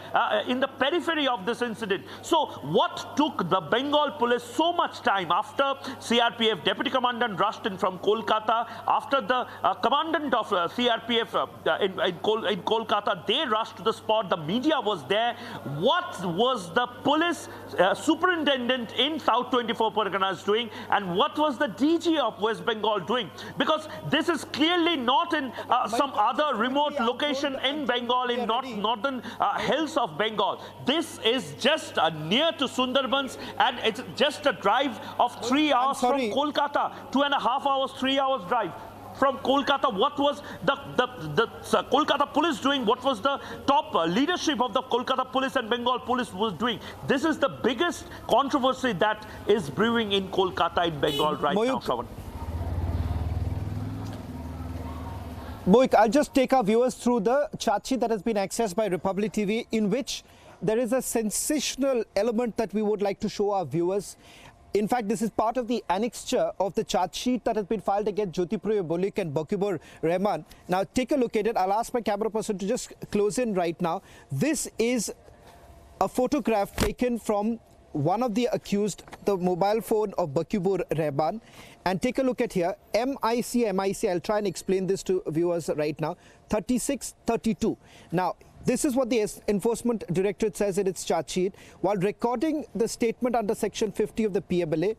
in the periphery of this incident. So what took the Bengal police so much time after CRPF deputy commandant rushed in from Kolkata, after the commandant of CRPF in Kolkata, they rushed to the spot, the media was there. What was the police superintendent in South 24 Parganas doing, and what was the DG of West Bengal doing? Because this is clearly not in some other remote location in Bengal, in northern hills of Bengal. This is just near to Sundarbans, and it's just a drive of 3 hours from Kolkata, 2.5 hours, 3 hours drive from Kolkata. What was the Kolkata police doing? What was the top leadership of the Kolkata police and Bengal police was doing? This is the biggest controversy that is brewing in Kolkata, in Bengal right now, Shravan. Moik, I'll just take our viewers through the chart sheet that has been accessed by Republic TV, in which there is a sensational element that we would like to show our viewers. In fact, this is part of the annexure of the charge sheet that has been filed against Jyotipriya Malik and Bakibur Rahman. Now, take a look at it. I'll ask my camera person to just close in right now. This is a photograph taken from one of the accused, the mobile phone of Bakibur Rahman. And take a look at here, MIC, I'll try and explain this to viewers right now, 3632. Now, this is what the Enforcement Directorate says in its charge sheet. While recording the statement under Section 50 of the PMLA,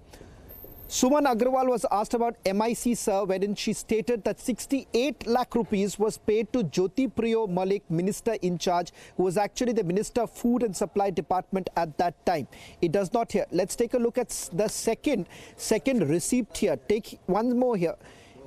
Suman Agrawal was asked about MIC, sir, wherein she stated that 68 lakh rupees was paid to Jyotipriya Malik, minister in charge, who was actually the Minister of Food and Supply Department at that time. It does not here. Let's take a look at the second receipt here. Take one more here.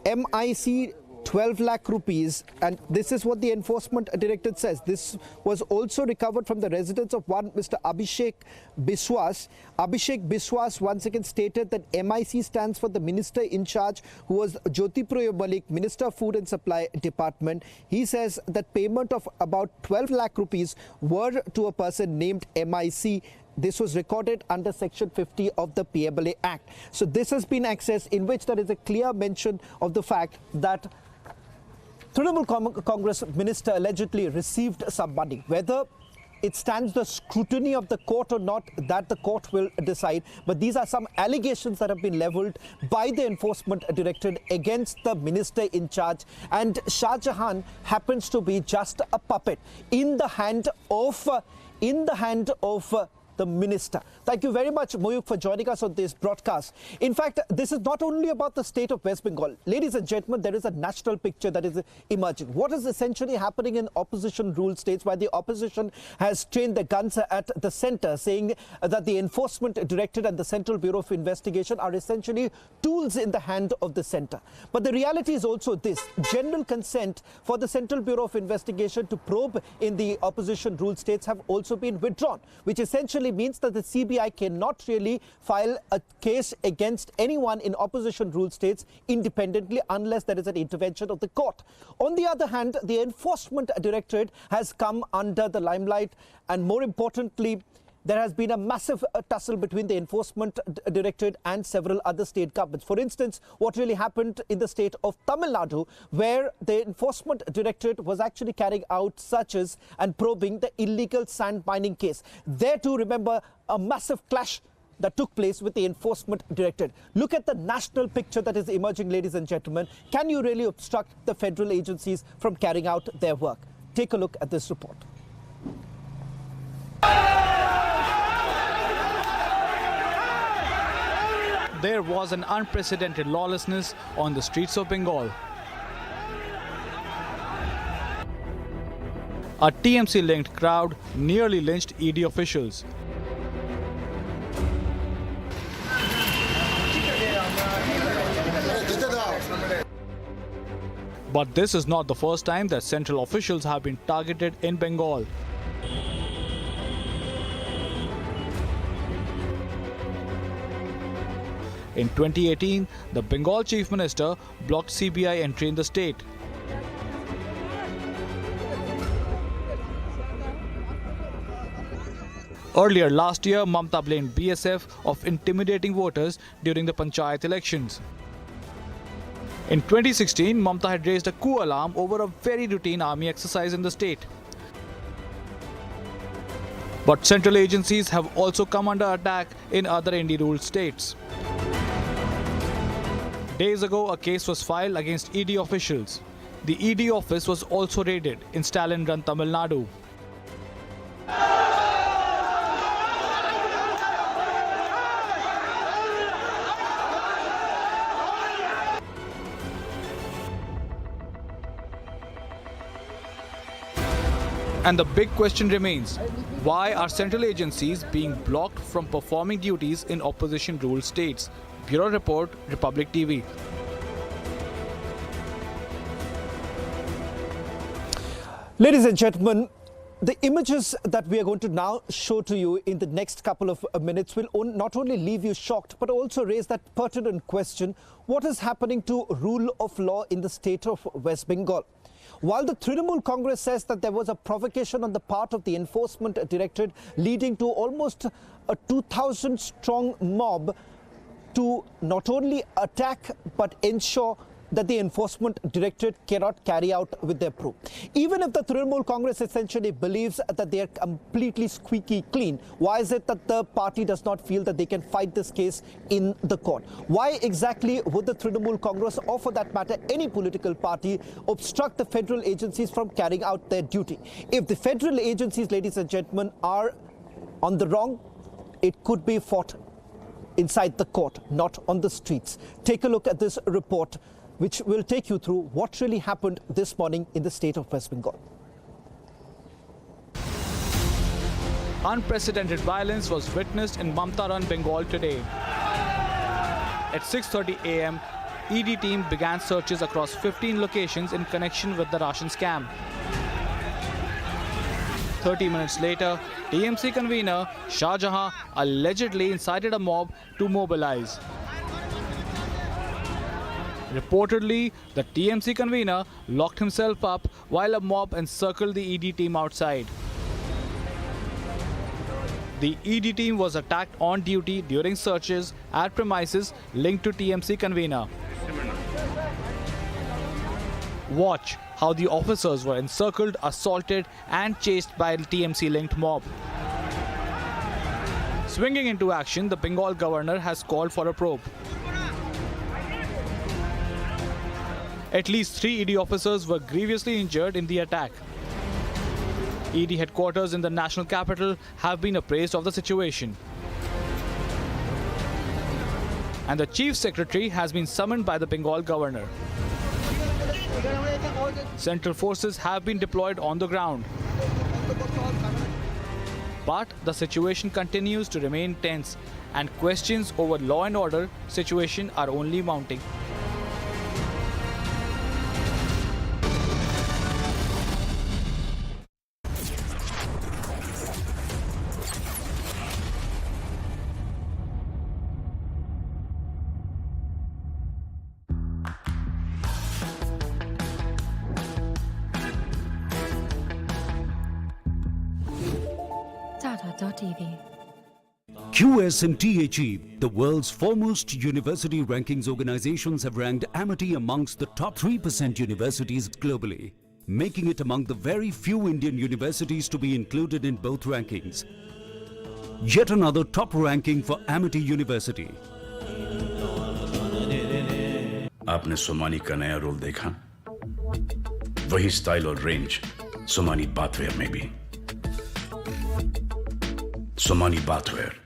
MIC 12 lakh rupees, and this is what the Enforcement Directorate says. This was also recovered from the residence of one Mr. Abhishek Biswas. Abhishek Biswas once again stated that MIC stands for the Minister in charge, who was Jyotipriya Malik, Minister of Food and Supply Department. He says that payment of about 12 lakh rupees were to a person named MIC. This was recorded under Section 50 of the PMLA Act. So this has been accessed, in which there is a clear mention of the fact that Trinamool Congress minister allegedly received some money. Whether it stands the scrutiny of the court or not, that the court will decide. But these are some allegations that have been leveled by the Enforcement Directorate against the minister in charge. And Shah Jahan happens to be just a puppet in the hand of the minister. Thank you very much, Moyuk, for joining us on this broadcast. In fact, this is not only about the state of West Bengal. Ladies and gentlemen, there is a national picture that is emerging. What is essentially happening in opposition-ruled states, where the opposition has trained the guns at the center, saying that the Enforcement Directorate and the Central Bureau of Investigation are essentially tools in the hand of the center. But the reality is also this: general consent for the Central Bureau of Investigation to probe in the opposition-ruled states have also been withdrawn, which essentially means that the CBI cannot really file a case against anyone in opposition-ruled states independently unless there is an intervention of the court. On the other hand, the Enforcement Directorate has come under the limelight, and more importantly, there has been a massive tussle between the Enforcement Directorate and several other state governments. For instance, what really happened in the state of Tamil Nadu, where the Enforcement Directorate was actually carrying out searches and probing the illegal sand mining case. There too, remember, a massive clash that took place with the Enforcement Directorate. Look at the national picture that is emerging, ladies and gentlemen. Can you really obstruct the federal agencies from carrying out their work? Take a look at this report. There was an unprecedented lawlessness on the streets of Bengal. A TMC-linked crowd nearly lynched ED officials. But this is not the first time that central officials have been targeted in Bengal. In 2018, the Bengal Chief Minister blocked CBI entry in the state. Earlier last year, Mamta blamed BSF of intimidating voters during the Panchayat elections. In 2016, Mamta had raised a coup alarm over a very routine army exercise in the state. But central agencies have also come under attack in other Indian-ruled states. Days ago, a case was filed against ED officials. The ED office was also raided in Stalin-run Tamil Nadu. And the big question remains, why are central agencies being blocked from performing duties in opposition-ruled states? Bureau Report, Republic TV. Ladies and gentlemen, the images that we are going to now show to you in the next couple of minutes will not only leave you shocked, but also raise that pertinent question, what is happening to rule of law in the state of West Bengal? While the Trinamool Congress says that there was a provocation on the part of the Enforcement Directorate leading to almost a 2,000-strong mob to not only attack but ensure that the Enforcement Directorate cannot carry out with their probe. Even if the Trinamool Congress essentially believes that they are completely squeaky clean, why is it that the party does not feel that they can fight this case in the court? Why exactly would the Trinamool Congress, or for that matter any political party, obstruct the federal agencies from carrying out their duty? If the federal agencies, ladies and gentlemen, are on the wrong, it could be fought inside the court, not on the streets. Take a look at this report, which will take you through what really happened this morning in the state of West Bengal. Unprecedented violence was witnessed in Mamta-run Bengal today. At 6:30 a.m., ED team began searches across 15 locations in connection with the ration scam. 30 minutes later, TMC convener Shah Jahan allegedly incited a mob to mobilize. Reportedly, the TMC convener locked himself up while a mob encircled the ED team outside. The ED team was attacked on duty during searches at premises linked to TMC convener. Watch how the officers were encircled, assaulted and chased by a TMC-linked mob. Swinging into action, the Bengal governor has called for a probe. At least 3 ED officers were grievously injured in the attack. ED headquarters in the national capital have been appraised of the situation. And the Chief Secretary has been summoned by the Bengal governor. Central forces have been deployed on the ground. But the situation continues to remain tense and questions over law and order situation are only mounting. TV. QS&THE, the world's foremost university rankings organizations, have ranked Amity amongst the top 3% universities globally, making it among the very few Indian universities to be included in both rankings. Yet another top ranking for Amity University. आपने सोमानी का नया role देखा? वही style और range Somani bathware में भी। Somani bathware.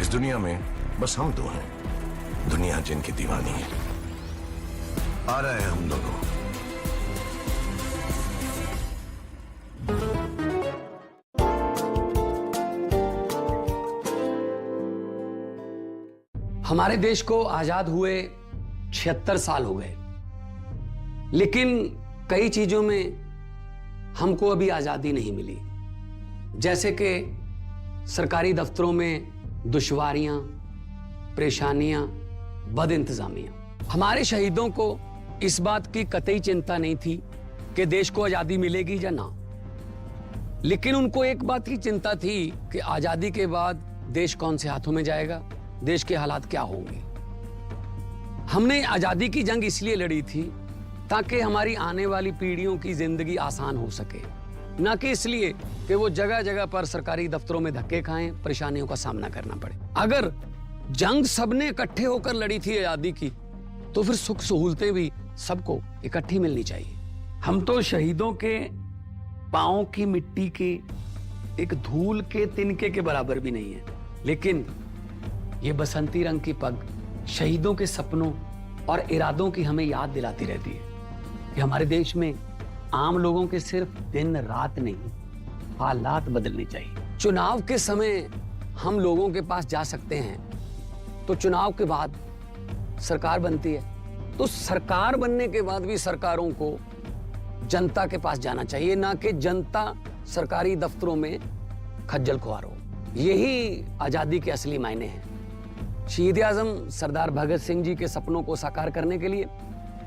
इस दुनिया में बस हम दो हैं, दुनिया जिनकी दीवानी है। आ रहे हैं हम दोनों। हमारे देश को आजाद हुए 76 साल हो गए, लेकिन कई चीजों में हमको अभी आजादी नहीं मिली। जैसे कि सरकारी दफ्तरों में दुश्वारियां, परेशानियां, बदइंतजामियां। हमारे शहीदों को इस बात की कतई चिंता नहीं थी कि देश को आजादी मिलेगी या ना, लेकिन उनको एक बात की चिंता थी कि आजादी के बाद देश कौन से हाथों में जाएगा, देश के हालात क्या होंगे। हमने आजादी की जंग इसलिए लड़ी थी ताकि हमारी आने वाली पीढ़ियों की जिंदगी आसान हो सके, ना कि इसलिए कि वो जगह जगह पर सरकारी दफ्तरों में धक्के खाएं, परेशानियों का सामना करना पड़े। अगर जंग सबने इकट्ठे होकर लड़ी थी आजादी की, तो फिर सुख सहूलतें भी सबको इकट्ठी मिलनी चाहिए। हम तो शहीदों के पांव की मिट्टी के एक धूल के तिनके के बराबर भी नहीं है, लेकिन ये बसंती रंग की पग शहीदों के सपनों और इरादों की हमें याद दिलाती रहती है कि हमारे देश में आम लोगों के सिर्फ दिन रात नहीं, हालात बदलने चाहिए। चुनाव के समय हम लोगों के पास जा सकते हैं, तो चुनाव के बाद सरकार बनती है, तो सरकार बनने के बाद भी सरकारों को जनता के पास जाना चाहिए, ना कि जनता सरकारी दफ्तरों में खज्जल खुआर हो। यही आजादी के असली मायने हैं। शहीद आजम सरदार भगत सिंह जी के सपनों को साकार करने के लिए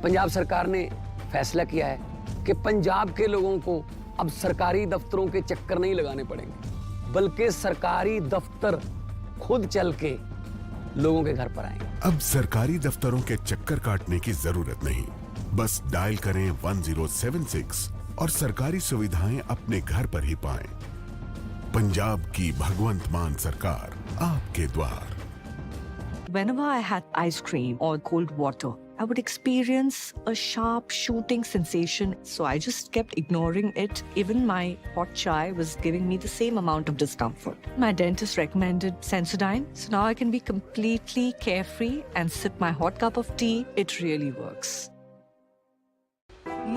पंजाब सरकार ने फैसला किया है कि पंजाब के लोगों को अब सरकारी दफ्तरों के चक्कर नहीं लगाने पड़ेंगे, बल्कि सरकारी दफ्तर खुद चल के लोगों के घर पर आएंगे। अब सरकारी दफ्तरों के चक्कर काटने की जरूरत नहीं, बस डायल करें 1076 और सरकारी सुविधाएं अपने घर पर ही पाएं। पंजाब की भगवंत मान सरकार आपके द्वार। Whenever I had ice cream or cold water, I would experience a sharp shooting sensation. So I just kept ignoring it. Even my hot chai was giving me the same amount of discomfort. My dentist recommended Sensodyne. So now I can be completely carefree and sip my hot cup of tea. It really works.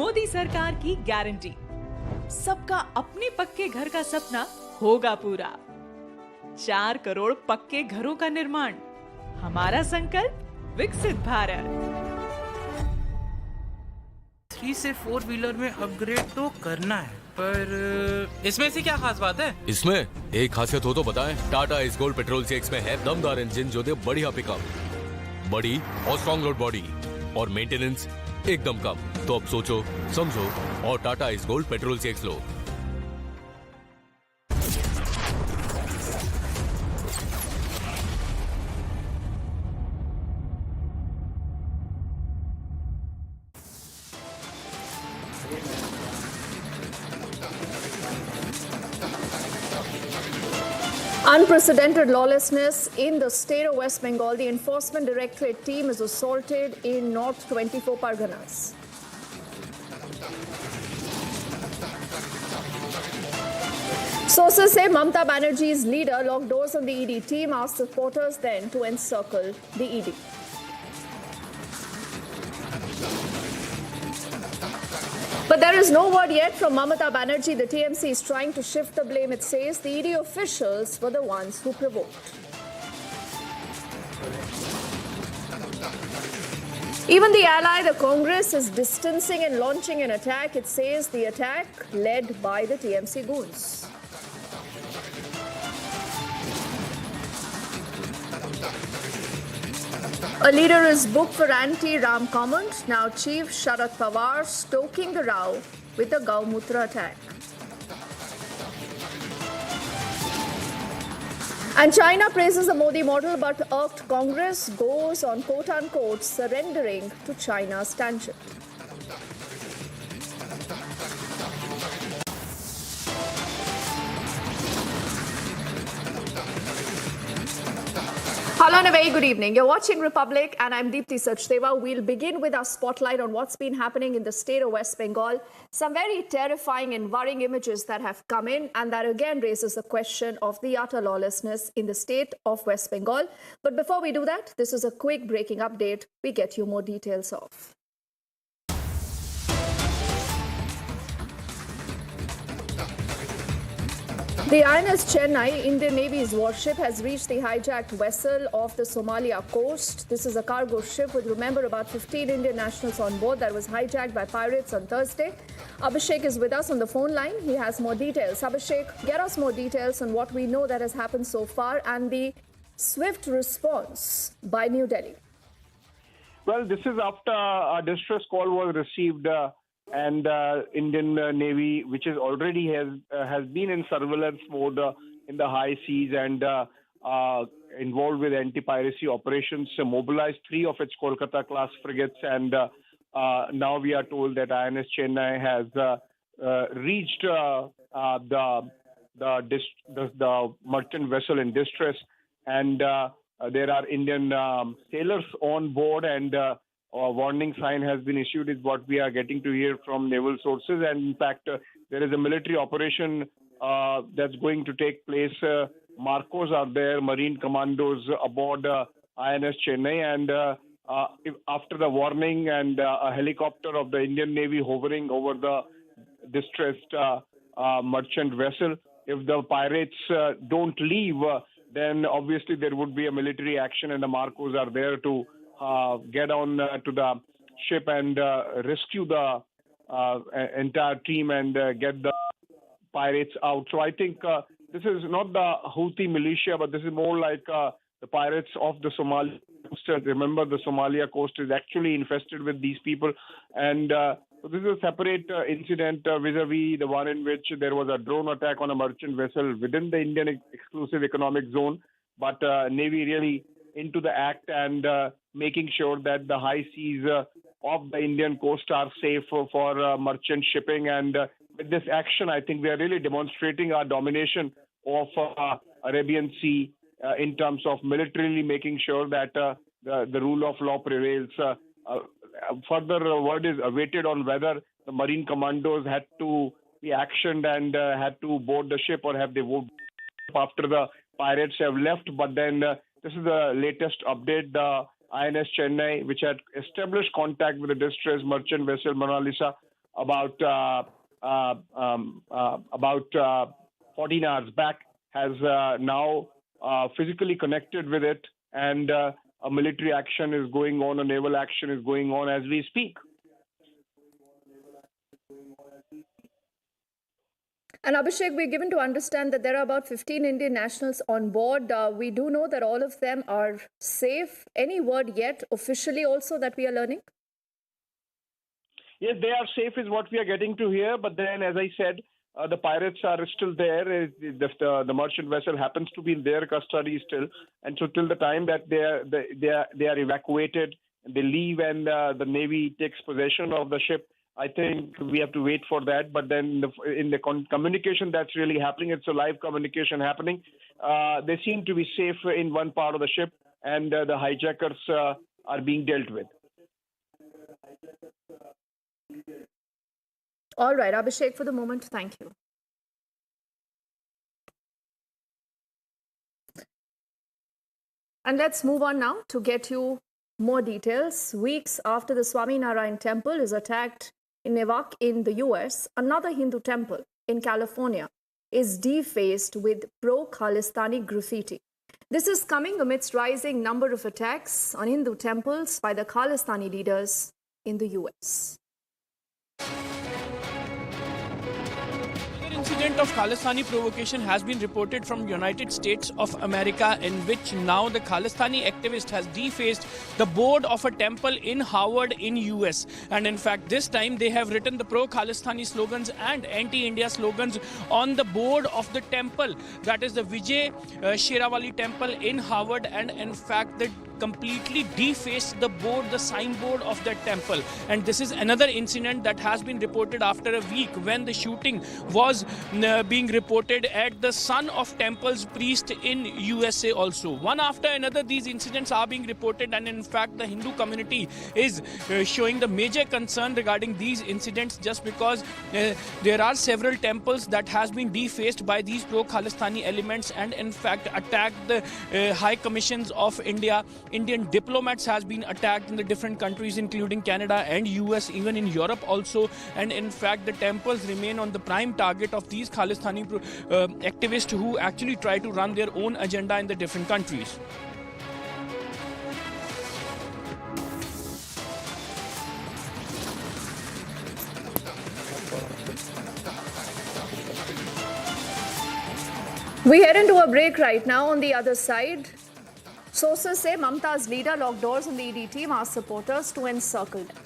Modi सरकार की guarantee, सबका अपने पक्के घर का सपना होगा पूरा। 4 करोड़ पक्के घरों का निर्माण, हमारा संकल्प विकसित भारत। 3 से 4 व्हीलर में अपग्रेड तो करना है, पर इसमें से क्या खास बात है? इसमें एक खासियत हो तो बताएं। टाटा इस गोल्ड पेट्रोल 6 में है दमदार इंजन जो दे बढ़िया पिकअप, बड़ी और स्ट्रॉन्ग लोड बॉडी और मेंटेनेंस एकदम कम। तो अब सोचो, समझो और टाटा इस gold petrol 6 low. Unprecedented lawlessness in the state of West Bengal. The Enforcement Directorate team is assaulted in North 24 Parganas. Sources say Mamata Banerjee's leader locked doors on the ED team, asked supporters then to encircle the ED. But there is no word yet from Mamata Banerjee. The TMC is trying to shift the blame. It says the ED officials were the ones who provoked. Even the ally, the Congress, is distancing and launching an attack. It says the attack led by the TMC goons. A leader is booked for anti-Ram comment. Now Chief Sharad Pawar stoking the row with the Gaumutra attack. And China praises the Modi model but irked Congress goes on quote-unquote surrendering to China's tangent. Hello and a very good evening. You're watching Republic and I'm Deepthi Sachdeva. We'll begin with our spotlight on what's been happening in the state of West Bengal. Some very terrifying and worrying images that have come in, and that again raises the question of the utter lawlessness in the state of West Bengal. But before we do that, this is a quick breaking update we get you more details of. The INS Chennai, Indian Navy's warship, has reached the hijacked vessel off the Somalia coast. This is a cargo ship with, remember, about 15 Indian nationals on board that was hijacked by pirates on Thursday. Abhishek is with us on the phone line. He has more details. Abhishek, get us more details on what we know that has happened so far and the swift response by New Delhi. Well, this is after a distress call was received and Indian Navy, which is already has been in surveillance mode in the high seas and involved with anti-piracy operations, mobilized 3 of its Kolkata-class frigates, and now we are told that INS Chennai has reached the merchant vessel in distress, and there are Indian sailors on board, and a warning sign has been issued, is what we are getting to hear from naval sources. And in fact, there is a military operation that's going to take place. Marcos are there, marine commandos aboard INS Chennai, and after the warning and a helicopter of the Indian Navy hovering over the distressed merchant vessel, if the pirates don't leave, then obviously there would be a military action, and the Marcos are there to get on to the ship and rescue the entire team and get the pirates out. So I think this is not the Houthi militia, but this is more like the pirates of the Somalia coast. Remember, the Somalia coast is actually infested with these people. And so this is a separate incident vis-a-vis the one in which there was a drone attack on a merchant vessel within the Indian exclusive economic zone. But Navy really into the act and making sure that the high seas of the Indian coast are safe for merchant shipping. And with this action, I think we are really demonstrating our domination of Arabian Sea in terms of militarily making sure that the rule of law prevails. Further word is awaited on whether the marine commandos had to be actioned and had to board the ship, or have they boarded after the pirates have left. But then this is the latest update. The INS Chennai, which had established contact with the distressed merchant vessel Mona Lisa about 14 hours back, has now physically connected with it, and a military action is going on, a naval action is going on as we speak. And Abhishek, we're given to understand that there are about 15 Indian nationals on board. We do know that all of them are safe. Any word yet officially also that we are learning? Yes, they are safe is what we are getting to hear. But then, as I said, the pirates are still there. The merchant vessel happens to be in their custody still. And so till the time that they are evacuated, they leave and the Navy takes possession of the ship, I think we have to wait for that. But then in the communication that's really happening, it's a live communication happening. They seem to be safe in one part of the ship, and the hijackers are being dealt with. All right, Abhishek, for the moment, thank you. And let's move on now to get you more details. Weeks after the Swaminarayan temple is attacked in Newark in the US, another Hindu temple in California is defaced with pro-Khalistani graffiti. This is coming amidst rising number of attacks on Hindu temples by the Khalistani leaders in the US. इनसे incident of Khalistani provocation has been reported from United States of America, in which now the Khalistani activist has defaced the board of a temple in Howard in US. And in fact, this time they have written the pro-Khalistani slogans and anti-India slogans on the board of the temple. That is the Vijay Sherawali temple in Howard, and in fact they completely defaced the board, the signboard of that temple. And this is another incident that has been reported after a week, when the shooting was being reported at the son of temple's priest in USA also. One after another, these incidents are being reported, and in fact the Hindu community is showing the major concern regarding these incidents, just because there are several temples that has been defaced by these pro-Khalistani elements, and in fact attacked the high commissions of India. Indian diplomats has been attacked in the different countries, including Canada and US, even in Europe also. And in fact, the temples remain on the prime target of these Khalistani activists who actually try to run their own agenda in the different countries. We head into a break right now. On the other side, sources say Mamta's leader locked doors on the ED team, asked supporters to encircle them.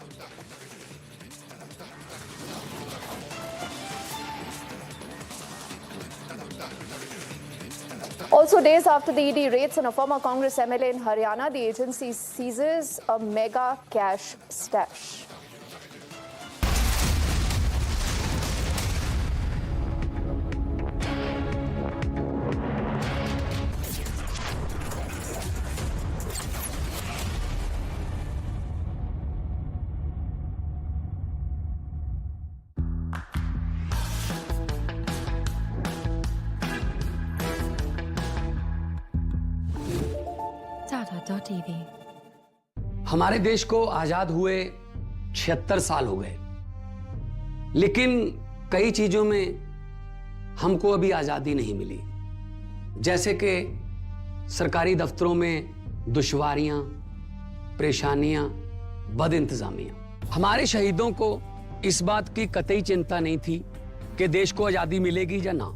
Also, days after the ED raids on a former Congress MLA in Haryana, the agency seizes a mega cash stash. हमारे देश को आजाद हुए 76 साल हो गए, लेकिन कई चीजों में हमको अभी आजादी नहीं मिली, जैसे कि सरकारी दफ्तरों में दुश्वारियां, परेशानियां, बदइंतजामियां। हमारे शहीदों को इस बात की कतई चिंता नहीं थी कि देश को आजादी मिलेगी या ना,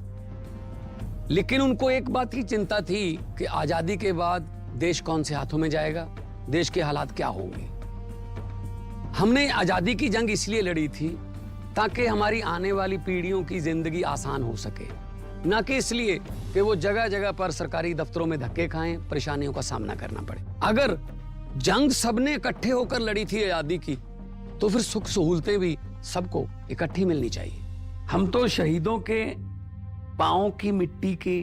लेकिन उनको एक बात की चिंता थी कि आजादी के बाद देश कौन से हाथों में जाएगा, देश के हालात क्या होंगे। हमने आजादी की जंग इसलिए लड़ी थी ताकि हमारी आने वाली पीढ़ियों की जिंदगी आसान हो सके, ना कि इसलिए कि वो जगह जगह पर सरकारी दफ्तरों में धक्के खाएं, परेशानियों का सामना करना पड़े। अगर जंग सबने इकट्ठे होकर लड़ी थी आजादी की, तो फिर सुख सहूलतें भी सबको इकट्ठी मिलनी चाहिए। हम तो शहीदों के पांव की मिट्टी के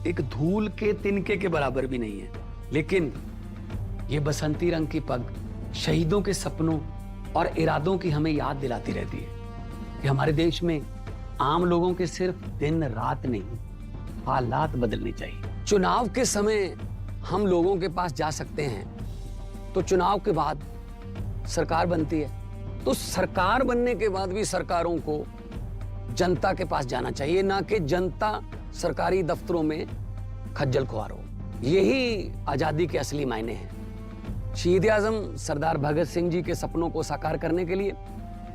एक धूल के तिनके के बराबर भी नहीं है, लेकिन ये बसंती रंग की पग शहीदों के सपनों और इरादों की हमें याद दिलाती रहती है कि हमारे देश में आम लोगों के सिर्फ दिन रात नहीं, हालात बदलने चाहिए। चुनाव के समय हम लोगों के पास जा सकते हैं, तो चुनाव के बाद सरकार बनती है, तो सरकार बनने के बाद भी सरकारों को जनता के पास जाना चाहिए, ना कि जनता सरकारी दफ्तरों में खज्जल खुआर हो। यही आजादी के असली मायने हैं। शहीद आजम सरदार भगत सिंह जी के सपनों को साकार करने के लिए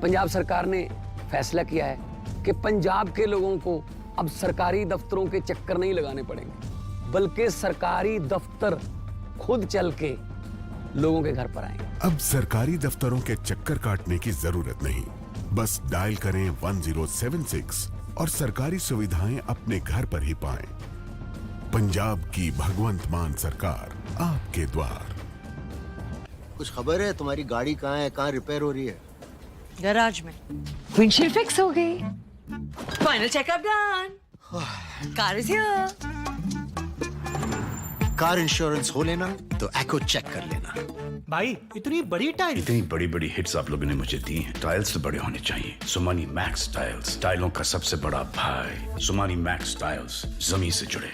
पंजाब सरकार ने फैसला किया है कि पंजाब के लोगों को अब सरकारी दफ्तरों के चक्कर नहीं लगाने पड़ेंगे, बल्कि सरकारी दफ्तर खुद चल के लोगों के घर पर आएंगे। अब सरकारी दफ्तरों के चक्कर काटने की जरूरत नहीं, बस डायल करें 1076 और सरकारी सुविधाएं अपने घर पर ही पाएं। पंजाब की भगवंत मान सरकार आपके द्वार। कुछ खबर है? तुम्हारी गाड़ी कहाँ है? कहाँ रिपेयर हो रही है? गैराज में। विंडशील्ड फिक्स हो गई। Final checkup done. Car is here. Car insurance हो लेना तो एको चेक कर लेना। भाई इतनी बड़ी टाइल, इतनी बड़ी बड़ी हिट्स आप लोगों ने मुझे दी हैं। टाइल्स तो बड़े होने चाहिए। सुमानी मैक्स टाइल्स, टाइलों का सबसे बड़ा भाई। सुमानी मैक्स टाइल्स, जमीन से जुड़े।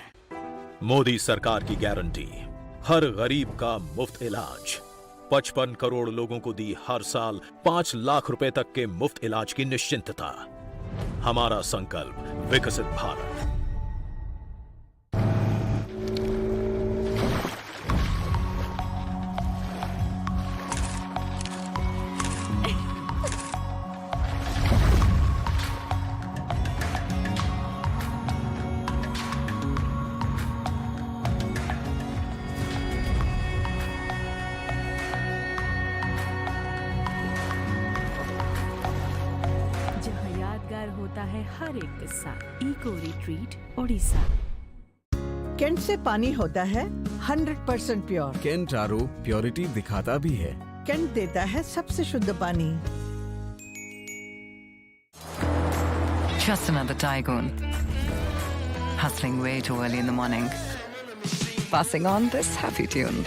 मोदी सरकार की गारंटी, हर गरीब का मुफ्त इलाज। 55 करोड़ लोगों को दी हर साल 5 लाख रुपए तक के मुफ्त इलाज की निश्चिंतता। हमारा संकल्प विकसित भारत। पर होता है हर एक किस्सा। Eco retreat Odisha. कैंट से पानी होता है 100% प्योर। कैंट आरओ प्योरिटी दिखाता भी है। कैंट देता है सबसे शुद्ध पानी। Just another tycoon. Hustling way too early in the morning. Passing on this happy tune.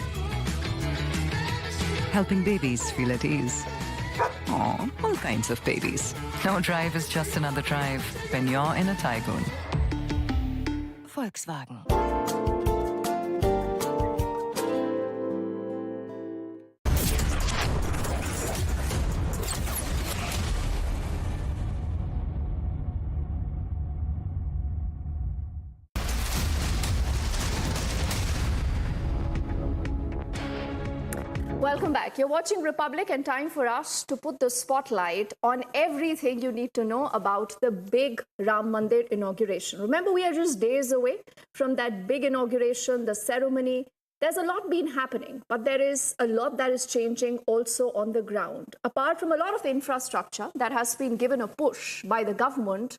Helping babies feel at ease. Aw, all kinds of babies. No drive is just another drive when you're in a tycoon. Volkswagen. Welcome back. You're watching Republic, and time for us to put the spotlight on everything you need to know about the big Ram Mandir inauguration. Remember, we are just days away from that big inauguration, the ceremony. There's a lot been happening, but there is a lot that is changing also on the ground. Apart from a lot of infrastructure that has been given a push by the government,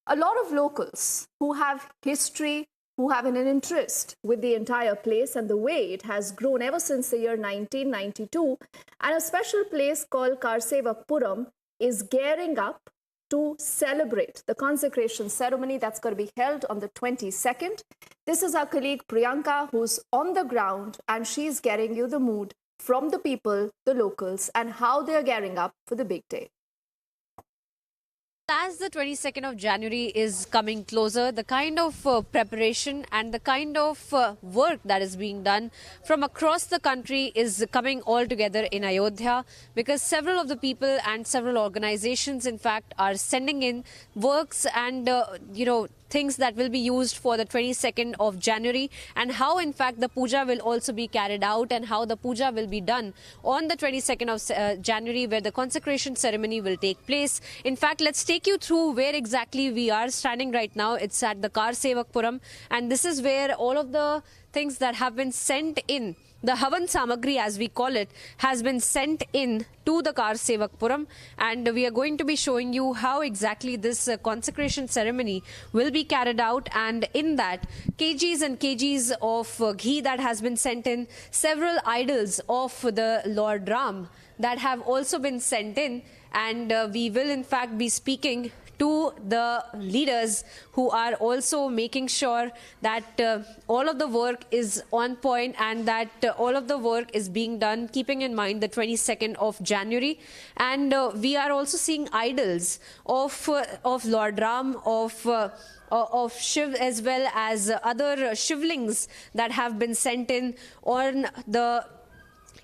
a lot of locals who have history, who have an interest with the entire place and the way it has grown ever since the year 1992. And a special place called Karsevakpuram is gearing up to celebrate the consecration ceremony that's going to be held on the 22nd. This is our colleague Priyanka, who's on the ground, and she's getting you the mood from the people, the locals, and how they're gearing up for the big day. As the 22nd of January is coming closer, the kind of preparation and the kind of work that is being done from across the country is coming all together in Ayodhya, because several of the people and several organizations, in fact, are sending in works and, things that will be used for the 22nd of January, and how in fact the puja will also be carried out, and how the puja will be done on the 22nd of January, where the consecration ceremony will take place. In fact, let's take you through where exactly we are standing right now. It's at the Karsevakpuram, and this is where all of the things that have been sent in, the Havan Samagri as we call it, has been sent in to the Karsevakpuram, and we are going to be showing you how exactly this consecration ceremony will be carried out. And in that, kgs and kgs of ghee that has been sent in, several idols of the Lord Ram that have also been sent in, and we will in fact be speaking to the leaders who are also making sure that all of the work is on point, and that all of the work is being done keeping in mind the 22nd of January. And we are also seeing idols of Lord Ram, of Shiv, as well as other shivlings that have been sent in on the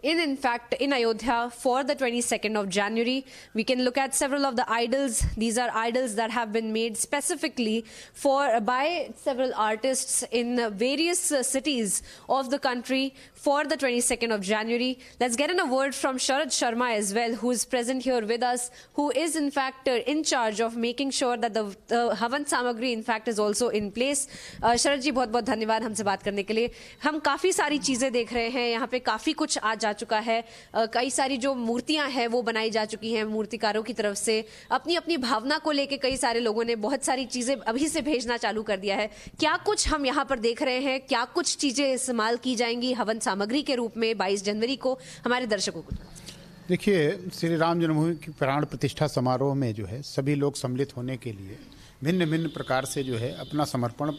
in fact in Ayodhya for the 22nd of January. We can look at several of the idols. These are idols that have been made specifically by several artists in various cities of the country for the 22nd of January. Let's get in a word from Sharad Sharma as well, who is present here with us, who is in fact in charge of making sure that the Havan Samagri in fact is also in place. Sharad ji, बहुत बहुत धन्यवाद हमसे बात करने के लिए. हम काफ़ी सारी चीज़ें देख रहे हैं यहाँ पे, काफ़ी कुछ आ जा चुका है. कई सारी जो मूर्तियां हैं वो बनाई जा चुकी हैं मूर्तिकारों की तरफ से. अपनी अपनी भावना को लेके कई सारे लोगों ने बहुत सारी चीज़ें अभी से भेजना चालू कर दिया है. क्या कुछ हम यहाँ पर देख रहे हैं, क्या कुछ चीज़ें इस्तेमाल की जाएंगी हवन सामग्री के रूप में 22 जनवरी को हमारे दर्शकों को? देखिए, श्री राम जन्मभूमि की प्राण प्रतिष्ठा समारोह में जो है सभी लोग सम्मिलित होने के लिए भिन्न भिन्न प्रकार से जो है अपना समर्पण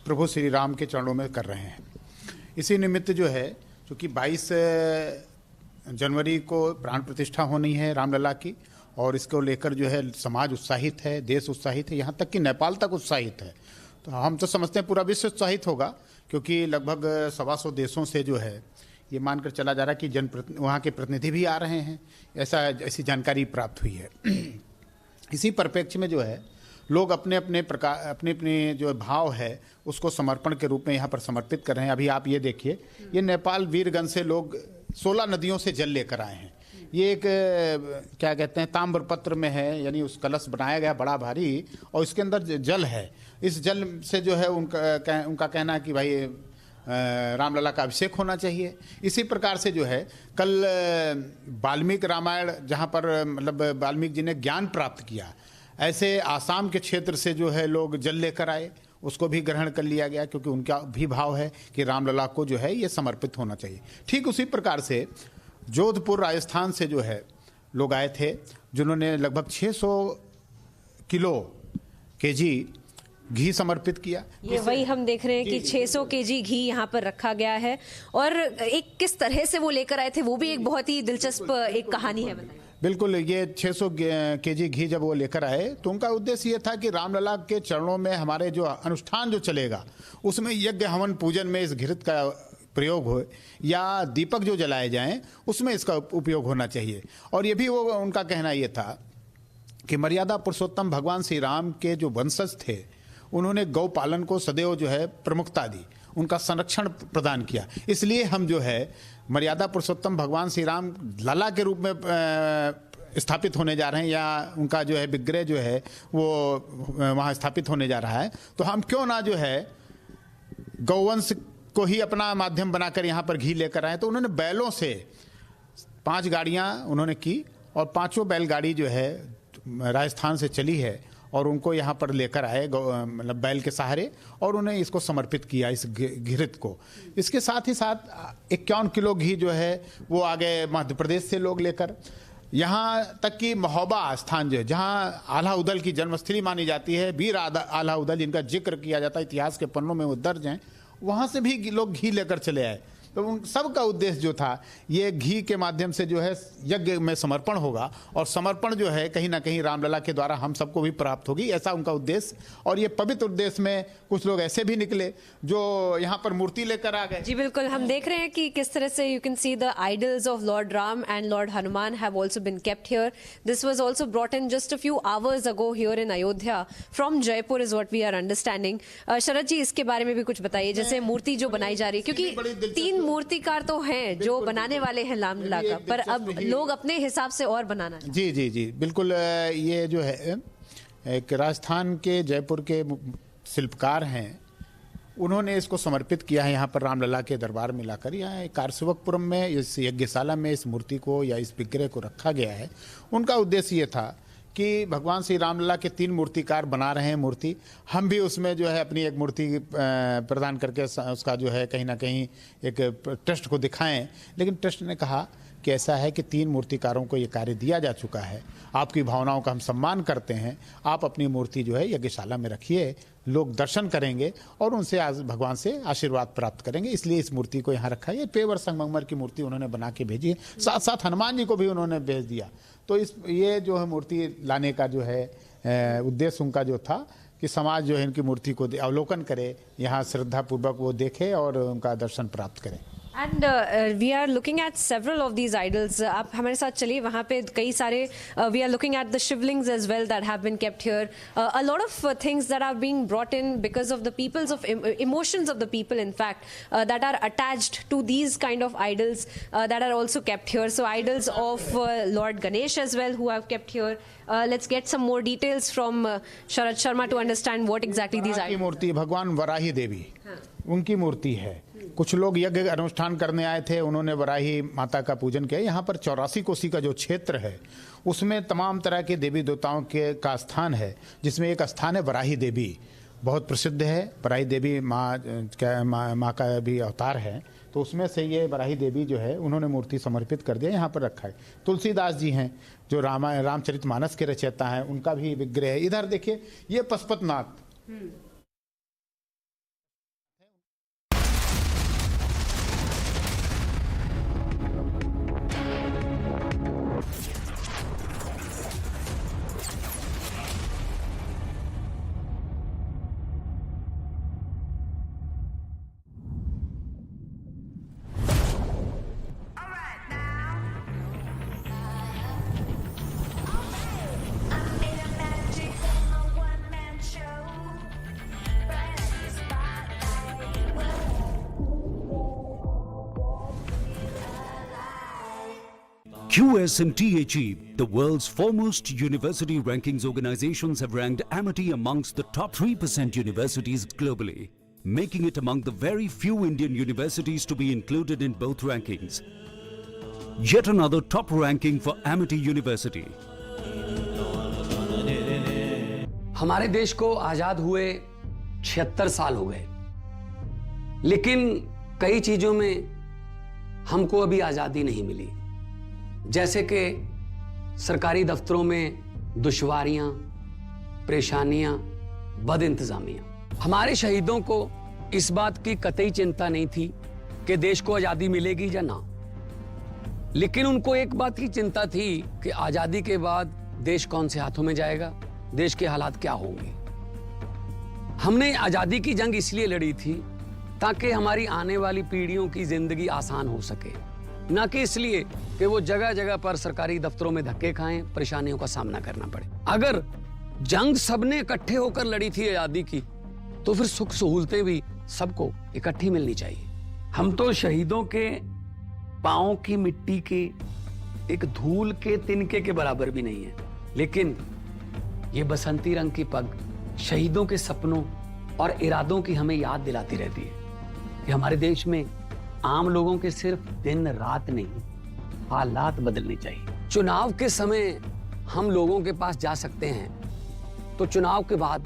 प्रभु श्री राम के चरणों में कर रहे हैं. इसी निमित्त जो है, क्योंकि 22 जनवरी को प्राण प्रतिष्ठा होनी है रामलला की, और इसको लेकर जो है समाज उत्साहित है, देश उत्साहित है, यहाँ तक कि नेपाल तक उत्साहित है. तो हम तो समझते हैं पूरा विश्व उत्साहित होगा, क्योंकि लगभग 125 देशों से जो है ये मानकर चला जा रहा है कि वहाँ के प्रतिनिधि भी आ रहे हैं. ऐसी जानकारी प्राप्त हुई है. इसी परिप्रेक्ष्य में जो है लोग अपने अपने जो भाव है उसको समर्पण के रूप में यहाँ पर समर्पित कर रहे हैं. अभी आप ये देखिए, ये नेपाल वीरगंज से लोग 16 नदियों से जल लेकर आए हैं. ये एक क्या कहते हैं ताम्र पत्र में है, यानी उस कलश बनाया गया बड़ा भारी, और इसके अंदर जल है. इस जल से जो है उनका कहना है कि भाई रामलला का अभिषेक होना चाहिए. इसी प्रकार से जो है कल वाल्मीकि रामायण, जहाँ पर मतलब वाल्मीकि जी ने ज्ञान प्राप्त किया, ऐसे आसाम के क्षेत्र से जो है लोग जल लेकर आए, उसको भी ग्रहण कर लिया गया क्योंकि उनका भी भाव है कि रामलला को जो है ये समर्पित होना चाहिए। ठीक उसी प्रकार से जोधपुर राजस्थान से जो है लोग आए थे जिन्होंने लगभग 600 किलो केजी घी समर्पित किया। ये वही हम देख रहे हैं कि 600 केजी घी यहाँ पर रखा गया है और एक किस तरह से वो लेकर आए थे वो भी एक बहुत ही दिलचस्प एक कहानी है। बताइए। बिल्कुल, ये 600 केजी घी जब वो लेकर आए तो उनका उद्देश्य ये था कि रामलला के चरणों में हमारे जो अनुष्ठान जो चलेगा उसमें यज्ञ हवन पूजन में इस घृत का प्रयोग हो या दीपक जो जलाए जाएं उसमें इसका उपयोग होना चाहिए। और ये भी वो उनका कहना ये था कि मर्यादा पुरुषोत्तम भगवान श्री राम के जो वंशज थे उन्होंने गौ पालन को सदैव जो है प्रमुखता दी, उनका संरक्षण प्रदान किया। इसलिए हम जो है मर्यादा पुरुषोत्तम भगवान श्री राम लला के रूप में स्थापित होने जा रहे हैं या उनका जो है विग्रह जो है वो वहाँ स्थापित होने जा रहा है, तो हम क्यों ना जो है गौवंश को ही अपना माध्यम बनाकर यहाँ पर घी लेकर आए। तो उन्होंने बैलों से 5 गाड़ियाँ उन्होंने की और 5 बैलगाड़ी जो है राजस्थान से चली है और उनको यहाँ पर लेकर आए मतलब बैल के सहारे और उन्हें इसको समर्पित किया इस घृत को। इसके साथ ही साथ 51 किलो घी जो है वो आगे मध्य प्रदेश से लोग लेकर यहाँ तक कि महोबा स्थान जो है जहाँ आला उदल की जन्मस्थली मानी जाती है, वीर आला उदल जिनका जिक्र किया जाता है इतिहास के पन्नों में वो दर्ज हैं, वहाँ से भी लोग घी लेकर चले आए। तो उन सब का उद्देश्य जो था ये घी के माध्यम से जो है यज्ञ में समर्पण होगा और समर्पण जो है कहीं ना कहीं रामलला के द्वारा हम सबको भी प्राप्त होगी, ऐसा उनका उद्देश्य। और ये पवित्र उद्देश्य में कुछ लोग ऐसे भी निकले जो यहाँ पर मूर्ति लेकर आ गए। जी बिल्कुल, हम देख रहे हैं कि किस तरह से you can see the idols of lord Ram and lord Hanuman have also been kept here. This was also brought in just a few hours ago here in Ayodhya from Jaipur is what we are understanding. Sharad ji, इसके बारे में भी कुछ बताइए, जैसे मूर्ति जो बनाई जा रही है, क्योंकि 3 मूर्तिकार तो हैं जो बनाने वाले हैं रामलला का, पर अब लोग अपने हिसाब से और बनाना। जी जी जी बिल्कुल, ये जो है एक राजस्थान के जयपुर के शिल्पकार हैं, उन्होंने इसको समर्पित किया है यहाँ पर रामलला के दरबार में लाकर। यहाँ कारसेवकपुरम में इस यज्ञशाला में इस मूर्ति को या इस विग्रह को रखा गया है। उनका उद्देश्य ये था कि भगवान श्री रामलला के 3 मूर्तिकार बना रहे हैं मूर्ति, हम भी उसमें जो है अपनी एक मूर्ति प्रदान करके उसका जो है कहीं ना कहीं एक ट्रस्ट को दिखाएं। लेकिन ट्रस्ट ने कहा कि ऐसा है कि 3 मूर्तिकारों को ये कार्य दिया जा चुका है, आपकी भावनाओं का हम सम्मान करते हैं, आप अपनी मूर्ति जो है यज्ञशाला में रखिए, लोग दर्शन करेंगे और उनसे भगवान से आशीर्वाद प्राप्त करेंगे, इसलिए इस मूर्ति को यहाँ रखा है। ये पेवर संगमरमर की मूर्ति उन्होंने बना के भेजी है, साथ साथ हनुमान जी को भी उन्होंने भेज दिया। तो ये जो है मूर्ति लाने का जो है उद्देश्य उनका जो था कि समाज जो है इनकी मूर्ति को अवलोकन करे, यहाँ श्रद्धापूर्वक वो देखे और उनका दर्शन प्राप्त करें। And we are looking at several of these idols. आप हमारे साथ चलिए, वहाँ पे कई सारे we are looking at the shivlings as well that have been kept here. A lot of things that are being brought in because of the peoples of emotions of the people in fact that are attached to these kind of idols that are also kept here. So idols of Lord Ganesh as well who have kept here. Let's get some more details from Sharad Sharma to understand what exactly these are. मूर्ति भगवान वराही देवी उनकी मूर्ति है। कुछ लोग यज्ञ अनुष्ठान करने आए थे, उन्होंने वराही माता का पूजन किया। यहाँ पर 84 कोसी का जो क्षेत्र है उसमें तमाम तरह के देवी देवताओं का स्थान है, जिसमें एक स्थान है वराही देवी, बहुत प्रसिद्ध है। वराही देवी माँ का भी अवतार है, तो उसमें से ये वराही देवी जो है उन्होंने मूर्ति समर्पित कर दिया, यहाँ पर रखा है। तुलसीदास जी हैं जो रामचरितमानस के रचयिता हैं, उनका भी विग्रह है। इधर देखिए ये Pashupatinath, QS&THE, the world's foremost university rankings organizations, have ranked Amity amongst the top 3% universities globally, making it among the very few Indian universities to be included in both rankings. Yet another top ranking for Amity University. हमारे देश को आजाद हुए 76 साल हो गए, लेकिन कई चीजों में हमको अभी आजादी नहीं मिली। जैसे कि सरकारी दफ्तरों में दुश्वारियां, परेशानियां, बदइंतजामियां। हमारे शहीदों को इस बात की कतई चिंता नहीं थी कि देश को आजादी मिलेगी या ना, लेकिन उनको एक बात की चिंता थी कि आजादी के बाद देश कौन से हाथों में जाएगा, देश के हालात क्या होंगे। हमने आजादी की जंग इसलिए लड़ी थी ताकि हमारी आने वाली पीढ़ियों की जिंदगी आसान हो सके, ना कि इसलिए कि वो जगह जगह पर सरकारी दफ्तरों में धक्के खाएं, परेशानियों का सामना करना पड़े। अगर जंग सबने इकट्ठे होकर लड़ी थी आजादी की, तो फिर सुख सहूलतें भी सबको इकट्ठी मिलनी चाहिए। हम तो शहीदों के पांव की मिट्टी के एक धूल के तिनके के बराबर भी नहीं है, लेकिन ये बसंती रंग की पग शहीदों के सपनों और इरादों की हमें याद दिलाती रहती है कि हमारे देश में आम लोगों के सिर्फ दिन रात नहीं, हालात बदलने चाहिए। चुनाव के समय हम लोगों के पास जा सकते हैं, तो चुनाव के बाद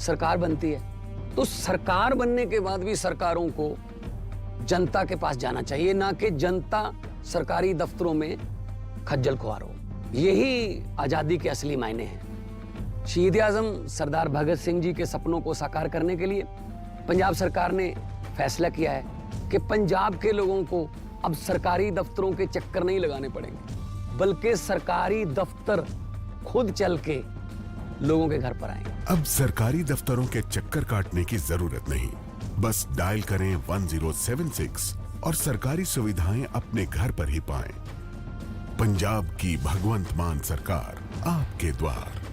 सरकार बनती है, तो सरकार बनने के बाद भी सरकारों को जनता के पास जाना चाहिए, ना कि जनता सरकारी दफ्तरों में खज्जल खुआर हो। यही आजादी के असली मायने हैं। शहीद आजम सरदार भगत सिंह जी के सपनों को साकार करने के लिए पंजाब सरकार ने फैसला किया है कि पंजाब के लोगों को अब सरकारी दफ्तरों के चक्कर नहीं लगाने पड़ेंगे, बल्कि सरकारी दफ्तर खुद चल के लोगों के घर पर आएंगे। अब सरकारी दफ्तरों के चक्कर काटने की जरूरत नहीं, बस डायल करें 1076 और सरकारी सुविधाएं अपने घर पर ही पाएं। पंजाब की भगवंत मान सरकार आपके द्वार।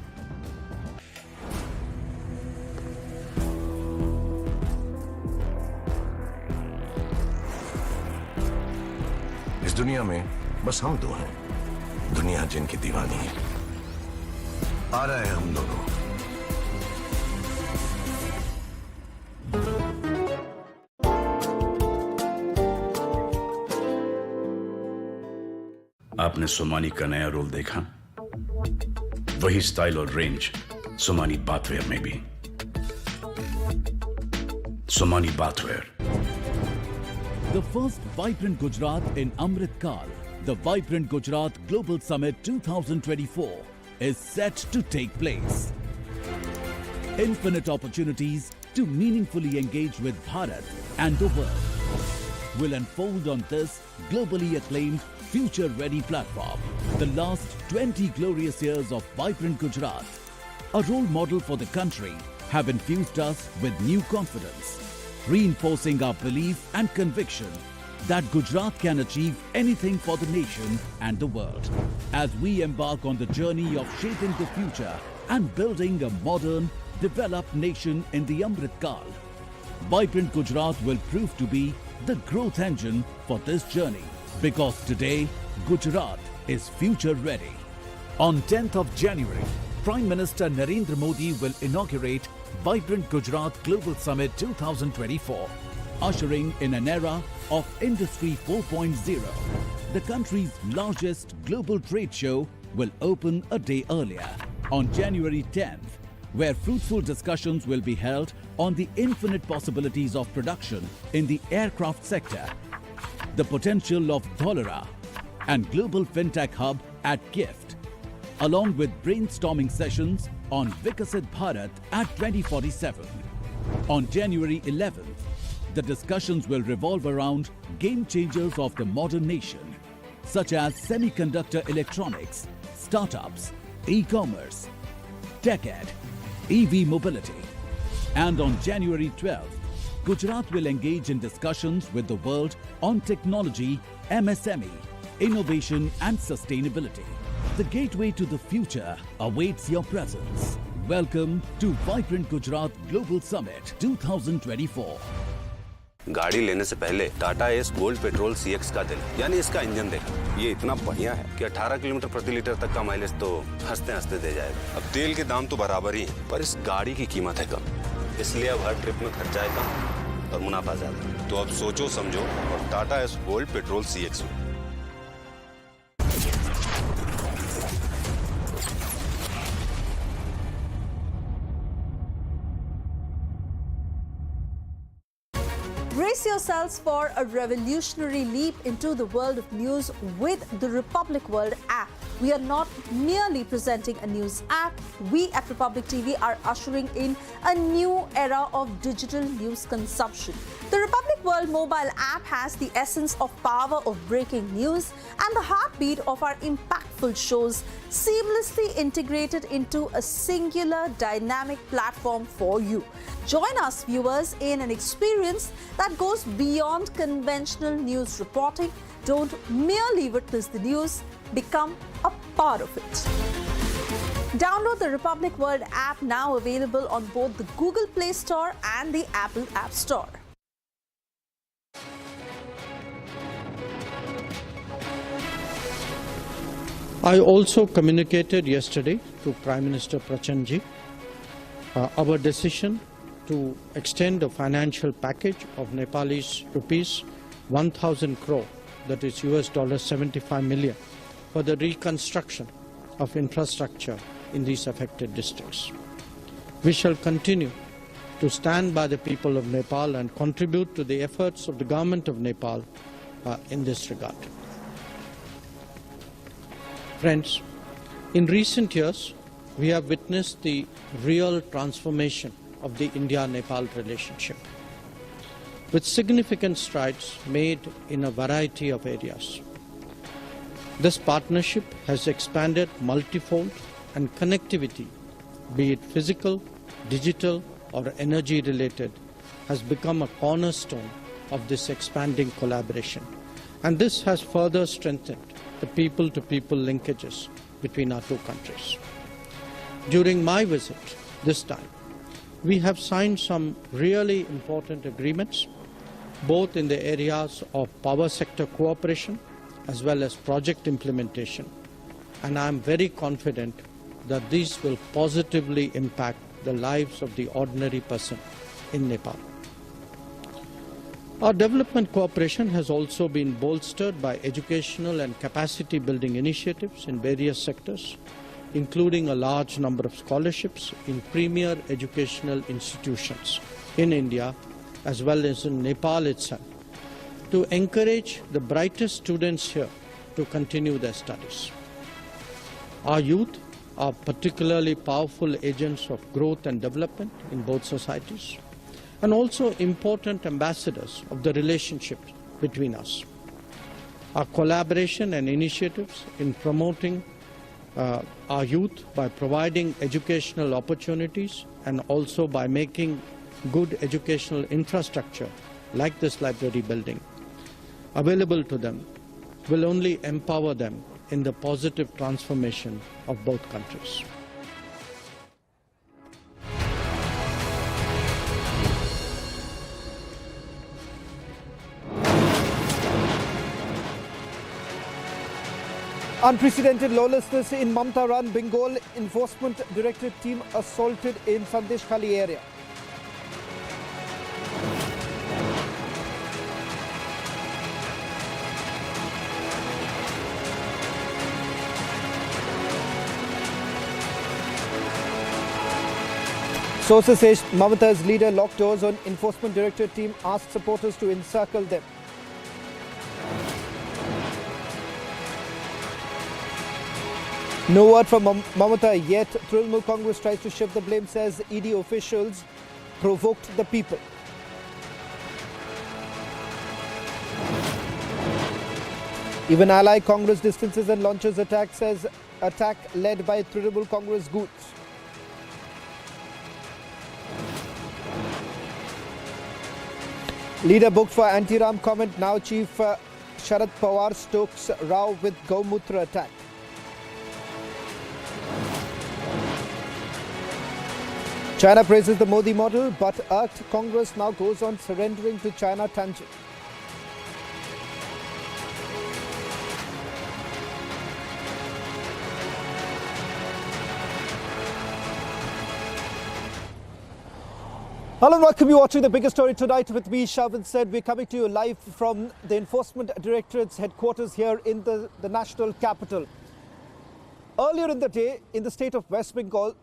इस दुनिया में बस हम दो हैं, दुनिया जिनकी दीवानी है। आ रहे हैं हम दोनों। आपने सोमानी का नया रोल देखा? वही स्टाइल और रेंज सोमानी बाथवेयर में भी। Somani bathware. The first Vibrant Gujarat in Amrit Kal, the Vibrant Gujarat Global Summit 2024 is set to take place. Infinite opportunities to meaningfully engage with Bharat and the world will unfold on this globally acclaimed future-ready platform. The last 20 glorious years of Vibrant Gujarat, a role model for the country, have infused us with new confidence, reinforcing our belief and conviction that Gujarat can achieve anything for the nation and the world. As we embark on the journey of shaping the future and building a modern, developed nation in the Amrit Kal, Vibrant Gujarat will prove to be the growth engine for this journey. Because today, Gujarat is future ready. On 10th of January, Prime Minister Narendra Modi will inaugurate Vibrant Gujarat Global Summit 2024, ushering in an era of Industry 4.0. The country's largest global trade show will open a day earlier, on January 10th, where fruitful discussions will be held on the infinite possibilities of production in the aircraft sector, the potential of Dholera and global fintech hub at GIFT, along with brainstorming sessions on Vikasit Bharat at 2047. On January 11th, the discussions will revolve around game changers of the modern nation, such as semiconductor electronics, startups, e-commerce, tech ed, EV mobility. And on January 12th, Gujarat will engage in discussions with the world on technology, MSME, innovation and sustainability. The gateway to the future awaits your presence. Welcome to Vibrant Gujarat Global Summit 2024. गाड़ी लेने से पहले Tata S gold petrol CX का दिल यानी इसका engine देखा। ये इतना बढ़िया है कि 18 किलोमीटर प्रति लीटर तक का माइलेज तो हंसते हंसते दे जाएगा। अब तेल के दाम तो बराबर ही हैं, पर इस गाड़ी की कीमत है कम, इसलिए अब हर ट्रिप में खर्चा है कम और मुनाफा ज्यादा। तो अब सोचो समझो और Tata S gold petrol CX low. Brace yourselves for a revolutionary leap into the world of news with the Republic World app. We are not merely presenting a news app. We at Republic TV are ushering in a new era of digital news consumption. The Republic World mobile app has the essence of power of breaking news and the heartbeat of our impactful shows seamlessly integrated into a singular dynamic platform for you. Join us, viewers, in an experience that goes beyond conventional news reporting. Don't merely witness the news, become a part of it. Download the Republic World app, now available on both the Google Play Store and the Apple App Store. I also communicated yesterday to Prime Minister Prachandji our decision to extend a financial package of Nepalese rupees 1,000 crore, that is $75 million, for the reconstruction of infrastructure in these affected districts. We shall continue to stand by the people of Nepal and contribute to the efforts of the government of Nepal in this regard. Friends, in recent years, we have witnessed the real transformation of the India-Nepal relationship, with significant strides made in a variety of areas. This partnership has expanded multifold, and connectivity, be it physical, digital or energy related, has become a cornerstone of this expanding collaboration. And this has further strengthened the people-to-people linkages between our two countries. During my visit this time, we have signed some really important agreements, both in the areas of power sector cooperation as well as project implementation. And I am very confident that these will positively impact the lives of the ordinary person in Nepal. Our development cooperation has also been bolstered by educational and capacity building initiatives in various sectors, including a large number of scholarships in premier educational institutions in India as well as in Nepal itself, to encourage the brightest students here to continue their studies. Our youth are particularly powerful agents of growth and development in both societies, and also important ambassadors of the relationship between us. Our collaboration and initiatives in promoting our youth by providing educational opportunities and also by making good educational infrastructure like this library building available to them will only empower them in the positive transformation of both countries. Unprecedented lawlessness in Mamta run Bengal Enforcement Directorate team assaulted in Sandesh Khali area. Sources say Mamata's leader locked doors on Enforcement Directorate team, asked supporters to encircle them. No word from Mamata yet. Trinamool Congress tries to shift the blame, says ED officials provoked the people. Even ally Congress distances and launches attack, says attack led by Trinamool Congress Goots. Leader booked for anti-Ram comment. Now Chief Sharad Pawar stokes row with Gaumutra attack. China praises the Modi model, but irked Congress now goes on surrendering to China tangent. Hello and welcome. You're watching the biggest story tonight with me, Shavin said. We're coming to you live from the Enforcement Directorate's headquarters here in the national capital. Earlier in the day, in the state of West Bengal,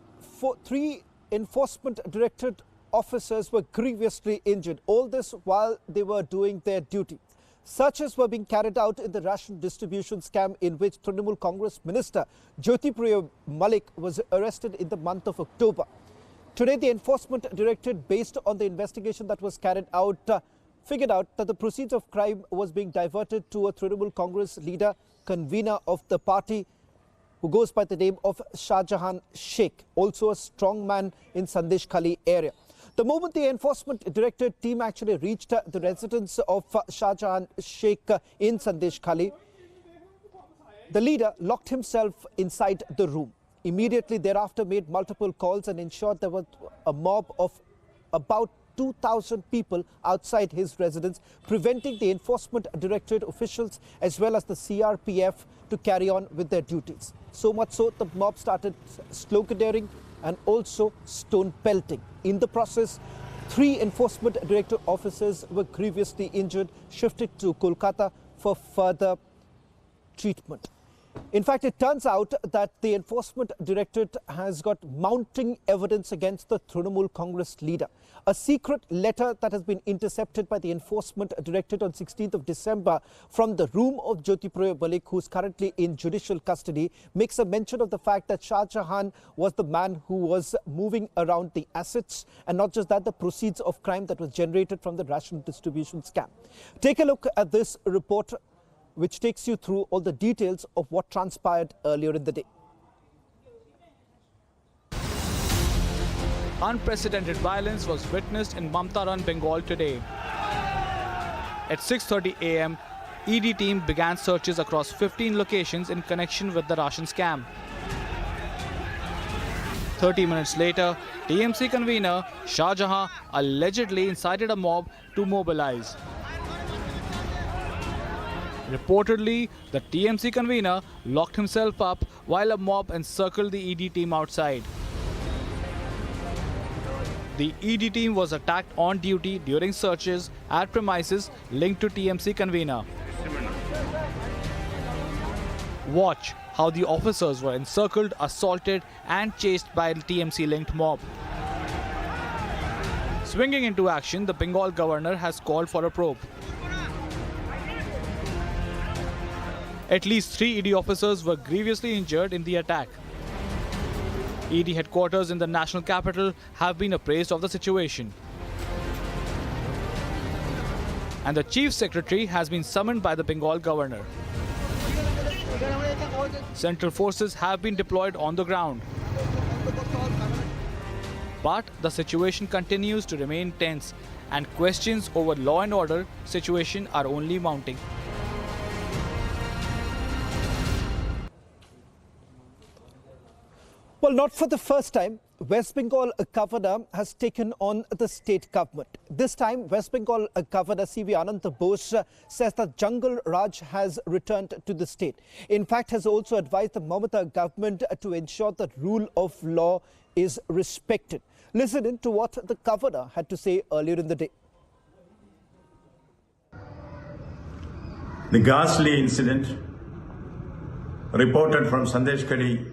3 Enforcement Directorate officers were grievously injured. All this while they were doing their duty. Searches were being carried out in the ration distribution scam in which Trinamool Congress Minister Jyotipriya Malik was arrested in the month of October. Today, the Enforcement Directorate, based on the investigation that was carried out, figured out that the proceeds of crime was being diverted to a Trinamool Congress leader, convener of the party, who goes by the name of Shahjahan Sheikh, also a strong man in Sandesh Khali area. The moment the Enforcement Directorate team actually reached the residence of Shahjahan Sheikh in Sandesh Khali, the leader locked himself inside the room. Immediately thereafter made multiple calls and ensured there was a mob of about 2,000 people outside his residence, preventing the Enforcement Directorate officials as well as the CRPF to carry on with their duties. So much so, the mob started sloganeering and also stone pelting. In the process, 3 Enforcement Directorate officers were grievously injured, shifted to Kolkata for further treatment. In fact, it turns out that the Enforcement Directorate has got mounting evidence against the Trinamool Congress leader. A secret letter that has been intercepted by the Enforcement Directorate on 16th of December from the room of Jyotipriya Malik, who is currently in judicial custody, makes a mention of the fact that Shah Jahan was the man who was moving around the assets, and not just that, the proceeds of crime that was generated from the ration distribution scam. Take a look at this report, which takes you through all the details of what transpired earlier in the day. Unprecedented violence was witnessed in Mamtaran, Bengal today. At 6:30 a.m., ED team began searches across 15 locations in connection with the ration scam. 30 minutes later, TMC convener Shah Jahan allegedly incited a mob to mobilize. Reportedly, the TMC convener locked himself up while a mob encircled the ED team outside. The ED team was attacked on duty during searches at premises linked to TMC convener. Watch how the officers were encircled, assaulted and chased by the TMC-linked mob. Swinging into action, the Bengal governor has called for a probe. At least 3 ED officers were grievously injured in the attack. ED headquarters in the national capital have been appraised of the situation. And the Chief Secretary has been summoned by the Bengal governor. Central forces have been deployed on the ground. But the situation continues to remain tense, and questions over law and order situation are only mounting. Well, not for the first time, West Bengal governor has taken on the state government. This time, West Bengal governor C.V. Ananta Bose says that Jungle Raj has returned to the state. In fact, has also advised the Mamata government to ensure that rule of law is respected. Listen in to what the governor had to say earlier in the day. The ghastly incident reported from Sandesh Khali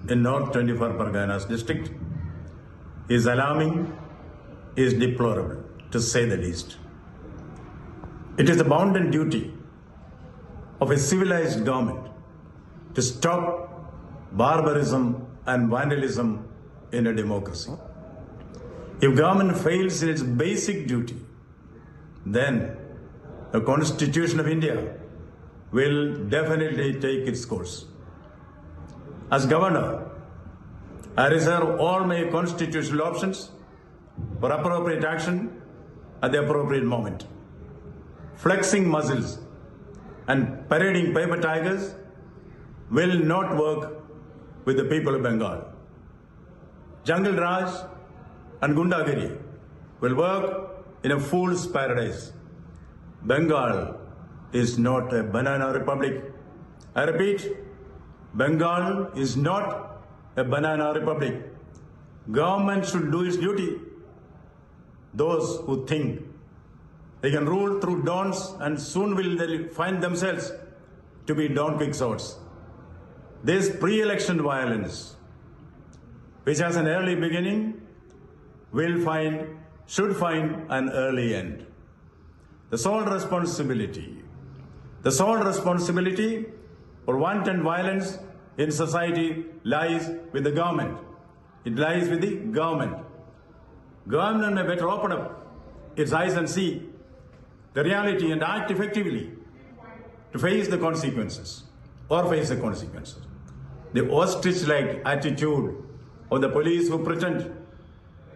in North 24 Parganas district is alarming, is deplorable, to say the least. It is the bounden duty of a civilized government to stop barbarism and vandalism in a democracy. If government fails in its basic duty, then the Constitution of India will definitely take its course. As governor, I reserve all my constitutional options for appropriate action at the appropriate moment. Flexing muscles and parading paper tigers will not work with the people of Bengal. Jungle Raj and Gundagiri will work in a fool's paradise. Bengal is not a banana republic. I repeat, Bengal is not a banana republic. Government should do its duty. Those who think they can rule through dons and soon will they find themselves to be Don Quixotes. This pre-election violence, which has an early beginning, should find an early end. The sole responsibility for wanton violence in society lies with the government. It lies with the government. Government may better open up its eyes and see the reality and act effectively to face the consequences. The ostrich-like attitude of the police who pretend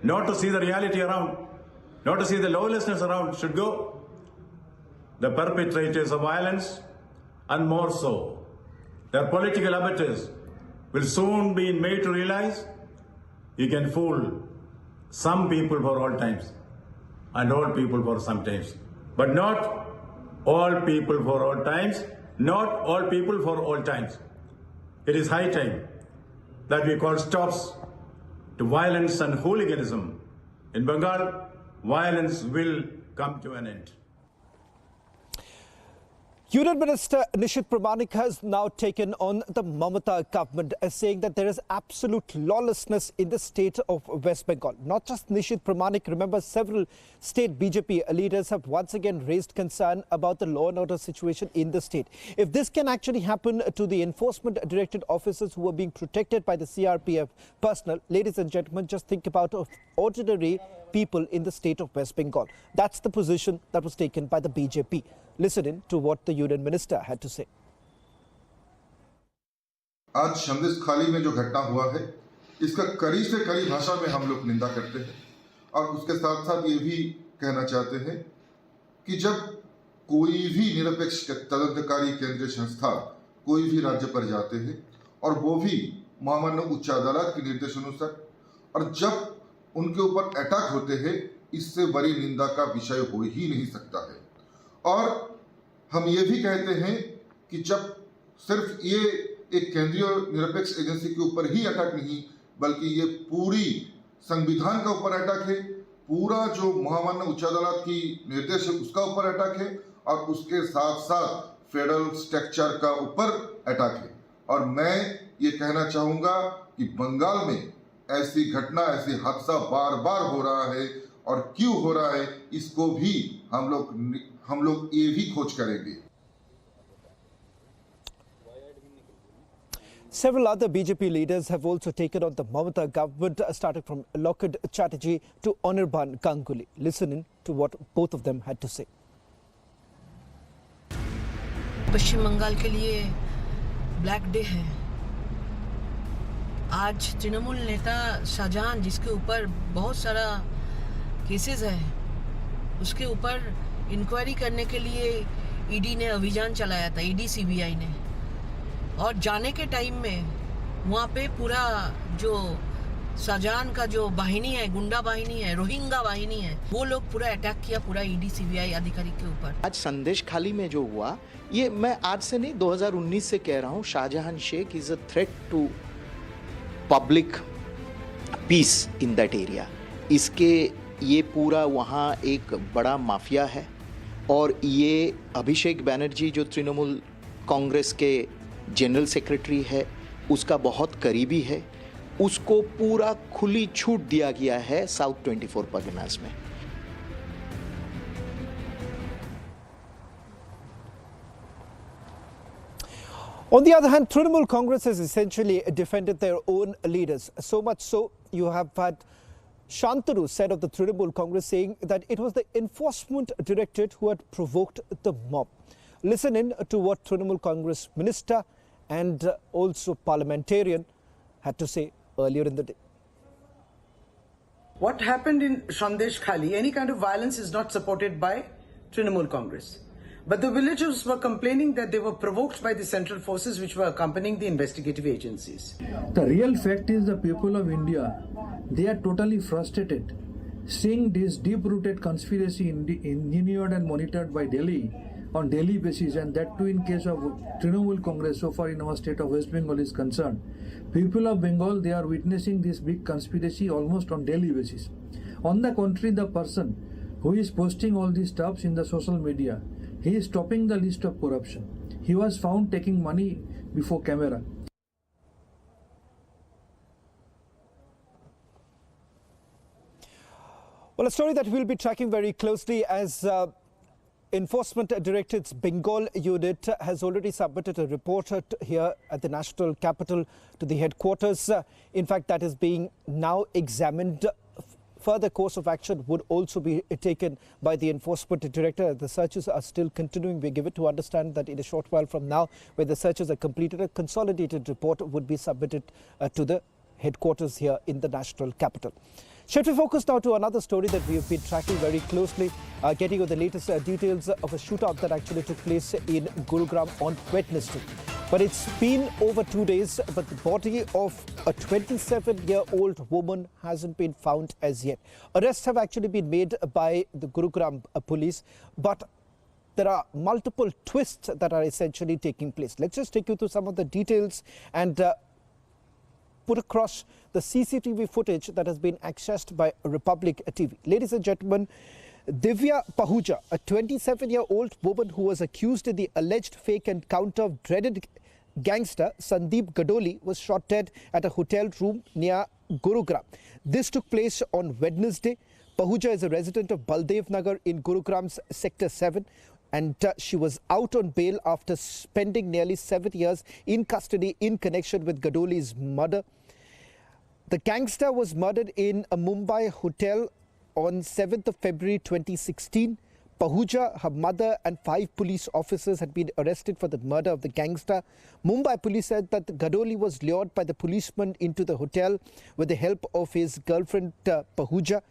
not to see the reality around, not to see the lawlessness around should go. The perpetrators of violence, and more so, their political abettors, will soon be made to realize you can fool some people for all times and all people for some times, but not all people for all times, not all people for all times. It is high time that we call stops to violence and hooliganism. In Bengal, violence will come to an end. Union Minister Nishit Pramanik has now taken on the Mamata government, saying that there is absolute lawlessness in the state of West Bengal. Not just Nishit Pramanik, remember several state BJP leaders have once again raised concern about the law and order situation in the state. If this can actually happen to the enforcement directed officers who are being protected by the CRPF personnel, ladies and gentlemen, just think about ordinary people in the state of West Bengal. That's the position that was taken by the BJP. Listen in to what the Union Minister had to say. आज संदेश खाली में जो घटना हुआ है, इसका कड़ी से कड़ी भाषा में हम लोग निंदा करते हैं और उसके साथ साथ ये भी कहना चाहते हैं कि जब कोई भी निरपेक्ष तदंतकारी केंद्रीय संस्था कोई भी राज्य पर जाते हैं और वो भी महामान्य उच्च अदालत के निर्देशानुसार, और जब उनके ऊपर अटैक होते हैं, इससे बड़ी निंदा का विषय हो ही नहीं सकता है। और हम ये भी कहते हैं कि जब सिर्फ ये एक केंद्रीय निरपेक्ष एजेंसी के ऊपर ही अटैक नहीं, बल्कि ये पूरी संविधान का ऊपर अटैक है, पूरा जो महामान्य उच्च अदालत की निर्देश है उसका ऊपर अटैक है, और उसके साथ साथ फेडरल स्ट्रक्चर का ऊपर अटैक है। और मैं ये कहना चाहूँगा कि बंगाल में ऐसी घटना, ऐसी हादसा बार बार हो रहा है, और क्यों हो रहा है इसको भी हम लोग ये भी खोज करेंगे। Several other BJP leaders have also taken on the Mamata government, starting from Lokad Chatterjee to Anirban Ganguly. Listen in to what both of them had to say. पश्चिम बंगाल के लिए ब्लैक डे है। आज तृणमूल नेता शाहजहां, जिसके ऊपर बहुत सारा केसेस है, उसके ऊपर इंक्वायरी करने के लिए ईडी ने अभियान चलाया था, ईडी सीबीआई ने। और जाने के टाइम में वहाँ पे पूरा जो शाहजहां का जो वाहिनी है, गुंडा वाहिनी है, रोहिंगा वाहिनी है, वो लोग पूरा अटैक किया पूरा ईडी सीबीआई अधिकारी के ऊपर। आज संदेश खाली में जो हुआ, ये मैं आज से नहीं 2019 से कह रहा हूँ, Shahjahan Sheikh is a threat to public peace in that area. इसके ये पूरा वहाँ एक बड़ा माफिया है, और ये अभिषेक बैनर्जी जो तृणमूल कांग्रेस के जनरल सेक्रेटरी है, उसका बहुत करीबी है, उसको पूरा खुली छूट दिया गया है साउथ 24 परगनास में। On the other hand, Trinamool Congress has essentially defended their own leaders. So much so, you have had Shantanu said of the Trinamool Congress saying that it was the enforcement directorate who had provoked the mob. Listen in to what Trinamool Congress minister and also parliamentarian had to say earlier in the day. What happened in Sandesh Khali, any kind of violence is not supported by Trinamool Congress. But the villagers were complaining that they were provoked by the central forces which were accompanying the investigative agencies. The real fact is the people of India, they are totally frustrated. Seeing this deep-rooted conspiracy engineered and monitored by Delhi on daily basis, and that too in case of Trinamool Congress so far in our state of West Bengal is concerned. People of Bengal, they are witnessing this big conspiracy almost on daily basis. On the contrary, the person who is posting all these stuffs in the social media, he is topping the list of corruption. He was found taking money before camera. Well, a story that we'll be tracking very closely as Enforcement Directorate's Bengal unit has already submitted a report here at the national capital to the headquarters. In fact, that is being now examined. Further course of action would also be taken by the Enforcement Director. The searches are still continuing. We give it to understand that in a short while from now, when the searches are completed, a consolidated report would be submitted to the headquarters here in the national capital. Should we focus now to another story that we have been tracking very closely, getting you the latest details of a shootout that actually took place in Gurugram on Wednesday. But it's been over 2 days, but the body of a 27-year-old woman hasn't been found as yet. Arrests have actually been made by the Gurugram police, but there are multiple twists that are essentially taking place. Let's just take you through some of the details and put across the CCTV footage that has been accessed by Republic TV. Ladies and gentlemen, Divya Pahuja, a 27-year-old woman who was accused in the alleged fake encounter of dreaded gangster Sandeep Gadoli, was shot dead at a hotel room near Gurugram. This took place on Wednesday. Pahuja is a resident of Baldev Nagar in Gurugram's Sector 7. And she was out on bail after spending nearly 7 years in custody in connection with Gadoli's murder. The gangster was murdered in a Mumbai hotel on 7th of February 2016. Pahuja, her mother and 5 police officers had been arrested for the murder of the gangster. Mumbai police said that Gadoli was lured by the policeman into the hotel with the help of his girlfriend Pahuja.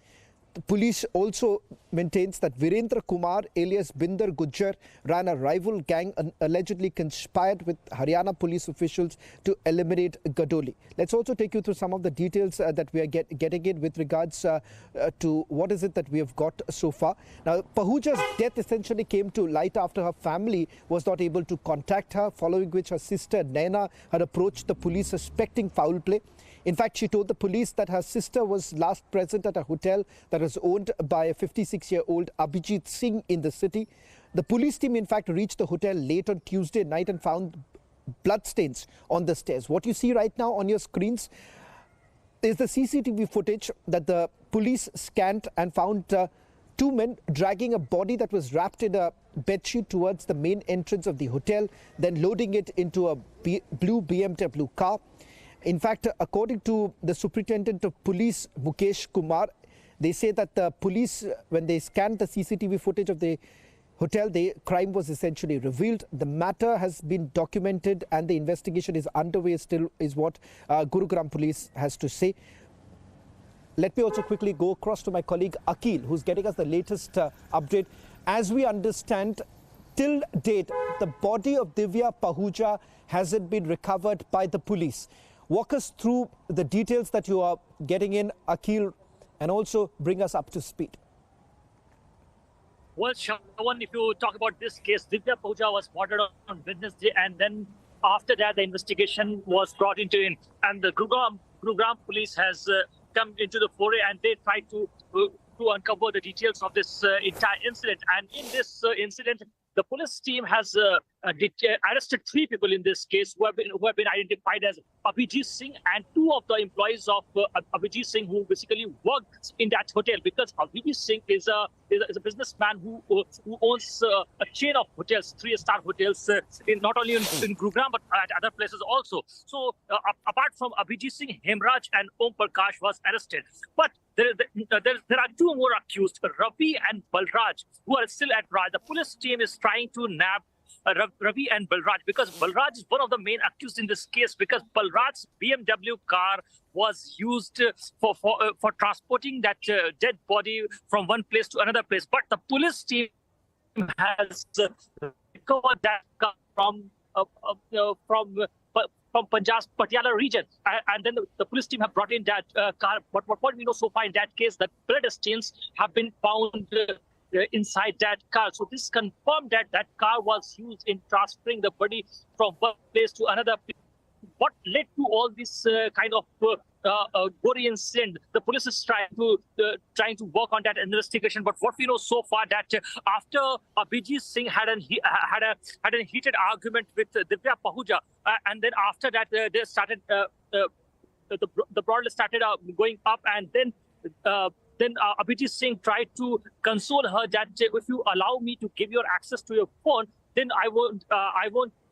The police also maintains that Virendra Kumar alias Binder Gujjar ran a rival gang and allegedly conspired with Haryana police officials to eliminate Gadoli. Let's also take you through some of the details that we are getting in with regards to what is it that we have got so far. Now, Pahuja's death essentially came to light after her family was not able to contact her, following which her sister Naina had approached the police suspecting foul play. In fact, she told the police that her sister was last present at a hotel that was owned by a 56-year-old Abhijit Singh in the city. The police team, in fact, reached the hotel late on Tuesday night and found bloodstains on the stairs. What you see right now on your screens is the CCTV footage that the police scanned and found 2 men dragging a body that was wrapped in a bedsheet towards the main entrance of the hotel, then loading it into a blue BMW car. In fact, according to the Superintendent of Police, Mukesh Kumar, they say that the police, when they scanned the CCTV footage of the hotel, the crime was essentially revealed. The matter has been documented and the investigation is underway still, is what Gurugram police has to say. Let me also quickly go across to my colleague Akil, who's getting us the latest update. As we understand, till date, the body of Divya Pahuja hasn't been recovered by the police. Walk us through the details that you are getting in, Akil, and also bring us up to speed. Well, Shawan, if you talk about this case, Divya Pahuja was murdered on Wednesday, and then after that, the investigation was brought into in, and the Gurugram police has come into the foray, and they tried to uncover the details of this entire incident. And in this incident, the police team has arrested 3 people in this case who have been identified as Abhijit Singh and 2 of the employees of Abhijit Singh who basically worked in that hotel, because Abhijit Singh is a businessman who owns a chain of hotels, 3-star hotels, not only in Gurugram but at other places also. So apart from Abhijit Singh, Hemraj and Om Prakash was arrested. But there are 2 more accused, Ravi and Balraj, who are still at large. The police team is trying to nab Ravi and Balraj, because Balraj is one of the main accused in this case, because Balraj's BMW car was used for transporting that dead body from one place to another place. But the police team has recovered that car from Punjab's Patiala region, and then the police team have brought in that car. But what we know so far in that case, that blood stains have been found inside that car. So this confirmed that that car was used in transferring the body from one place to another place. What led to all this kind of gory incident? The police is trying to work on that investigation. But what we know so far, that after Abhijit Singh had a heated argument with Divya Pahuja, and then after that they started the brawl started going up, and then then Abhijit Singh tried to console her that if you allow me to give your access to your phone, then I won't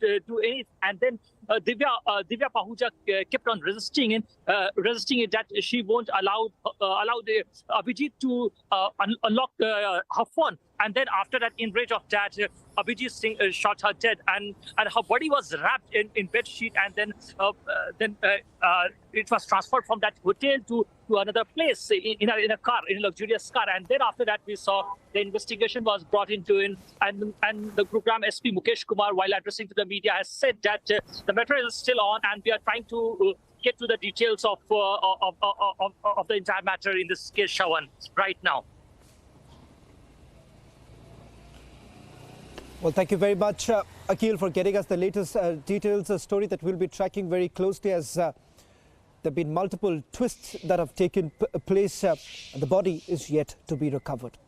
do anything. And then Divya Pahuja kept on resisting it that she won't allow the Abhijit to unlock her phone. And then after that, in rage of that, Abhijit Singh shot her dead, and her body was wrapped in bed sheet, and then it was transferred from that hotel to another place in a car, in a luxurious car. And then after that, we saw the investigation was brought into it, and the Gurugram SP Mukesh Kumar, while addressing to the media, has said that the matter is still on, and we are trying to get to the details of the entire matter in this case, Shawan, right now. Well, thank you very much, Akhil, for getting us the latest details, a story that we'll be tracking very closely as there have been multiple twists that have taken place. And the body is yet to be recovered.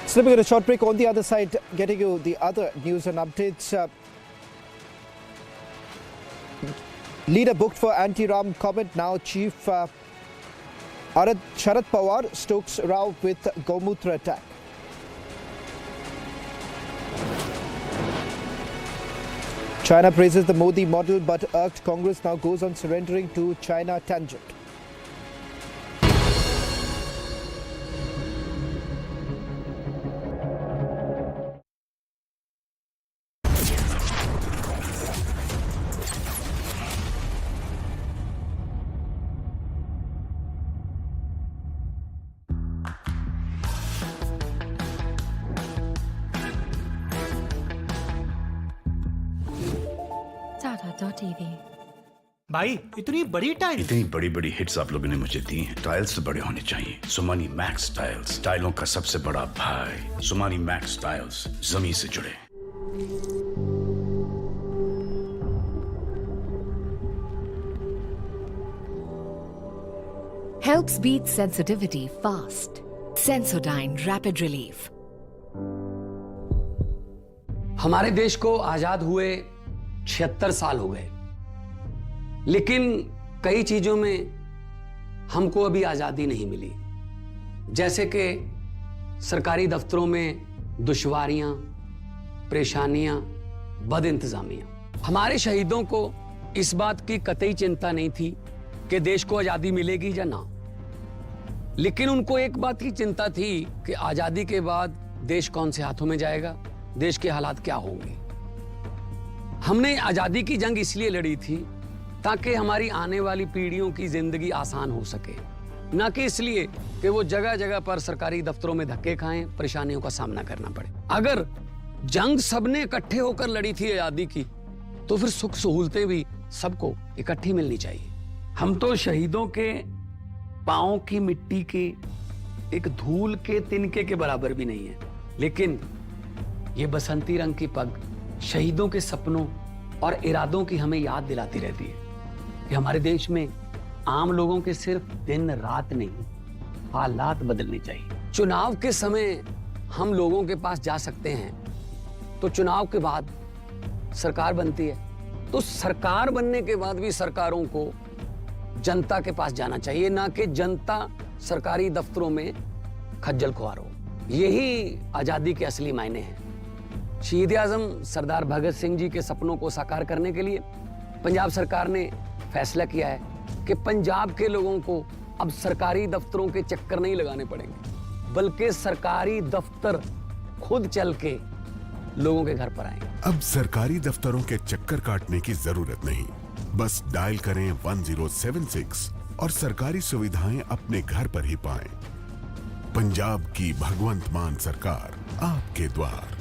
Slipping in a short break, on the other side, getting you the other news and updates. Leader booked for anti-Ram comment, now Chief Sharad Pawar stokes row with Gomutra attack. China praises the Modi model but irked Congress now goes on surrendering to China tangent. भाई इतनी बड़ी tiles, इतनी बड़ी बड़ी hits आप लोगों ने मुझे दी हैं। टाइल्स तो बड़े होने चाहिए। सुमानी मैक्स टाइल्स, टाइलों का सबसे बड़ा भाई। सुमानी मैक्स टाइल्स, जमीन से जुड़े। Helps beat sensitivity fast. Sensodyne Rapid Relief. हमारे देश को आजाद हुए 76 साल हो गए, लेकिन कई चीजों में हमको अभी आजादी नहीं मिली। जैसे कि सरकारी दफ्तरों में दुश्वारियां, परेशानियां, बदइंतजामियां। हमारे शहीदों को इस बात की कतई चिंता नहीं थी कि देश को आजादी मिलेगी या ना, लेकिन उनको एक बात की चिंता थी कि आजादी के बाद देश कौन से हाथों में जाएगा, देश के हालात क्या होंगे। हमने आजादी की जंग इसलिए लड़ी थी ताकि हमारी आने वाली पीढ़ियों की जिंदगी आसान हो सके, ना कि इसलिए कि वो जगह जगह पर सरकारी दफ्तरों में धक्के खाएं, परेशानियों का सामना करना पड़े। अगर जंग सबने इकट्ठे होकर लड़ी थी आजादी की, तो फिर सुख सहूलतें भी सबको इकट्ठी मिलनी चाहिए। हम तो शहीदों के पांव की मिट्टी के एक धूल के तिनके के बराबर भी नहीं है, लेकिन ये बसंती रंग की पग शहीदों के सपनों और इरादों की हमें याद दिलाती रहती है कि हमारे देश में आम लोगों के सिर्फ दिन रात नहीं, हालात बदलने चाहिए। चुनाव के समय हम लोगों के पास जा सकते हैं, तो चुनाव के बाद सरकार बनती है, तो सरकार बनने के बाद भी सरकारों को जनता के पास जाना चाहिए, ना कि जनता सरकारी दफ्तरों में खज्जल खुआर हो। यही आजादी के असली मायने हैं। शहीद आजम सरदार भगत सिंह जी के सपनों को साकार करने के लिए पंजाब सरकार ने फैसला किया है कि पंजाब के लोगों को अब सरकारी दफ्तरों के चक्कर नहीं लगाने पड़ेंगे, बल्कि सरकारी दफ्तर खुद चल के लोगों के घर पर आएंगे। अब सरकारी दफ्तरों के चक्कर काटने की जरूरत नहीं, बस डायल करें 1076 और सरकारी सुविधाएं अपने घर पर ही पाएं। पंजाब की भगवंत मान सरकार आपके द्वार।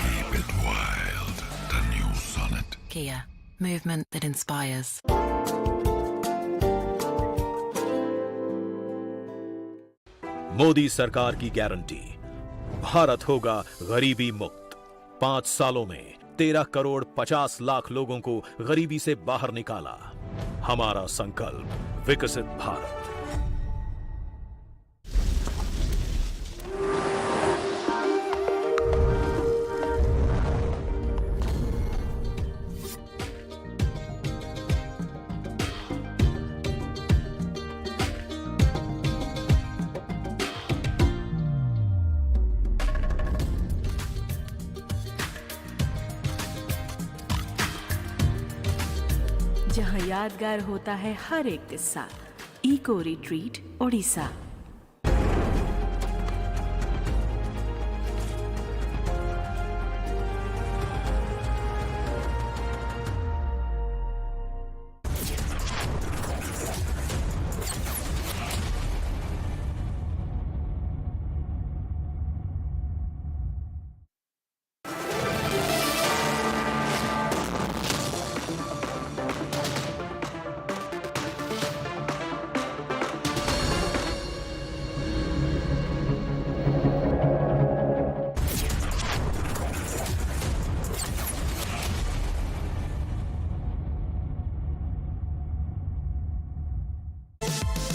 Keep it wild. The new Sonnet. Kia. Movement that inspires. Modi सरकार की गारंटी, भारत होगा गरीबी मुक्त। 5 सालों में 13 करोड़ 50 लाख लोगों को गरीबी से बाहर निकाला। हमारा संकल्प विकसित भारत। जहां यादगार होता है हर एक किस्सा। Eco retreat Odisha.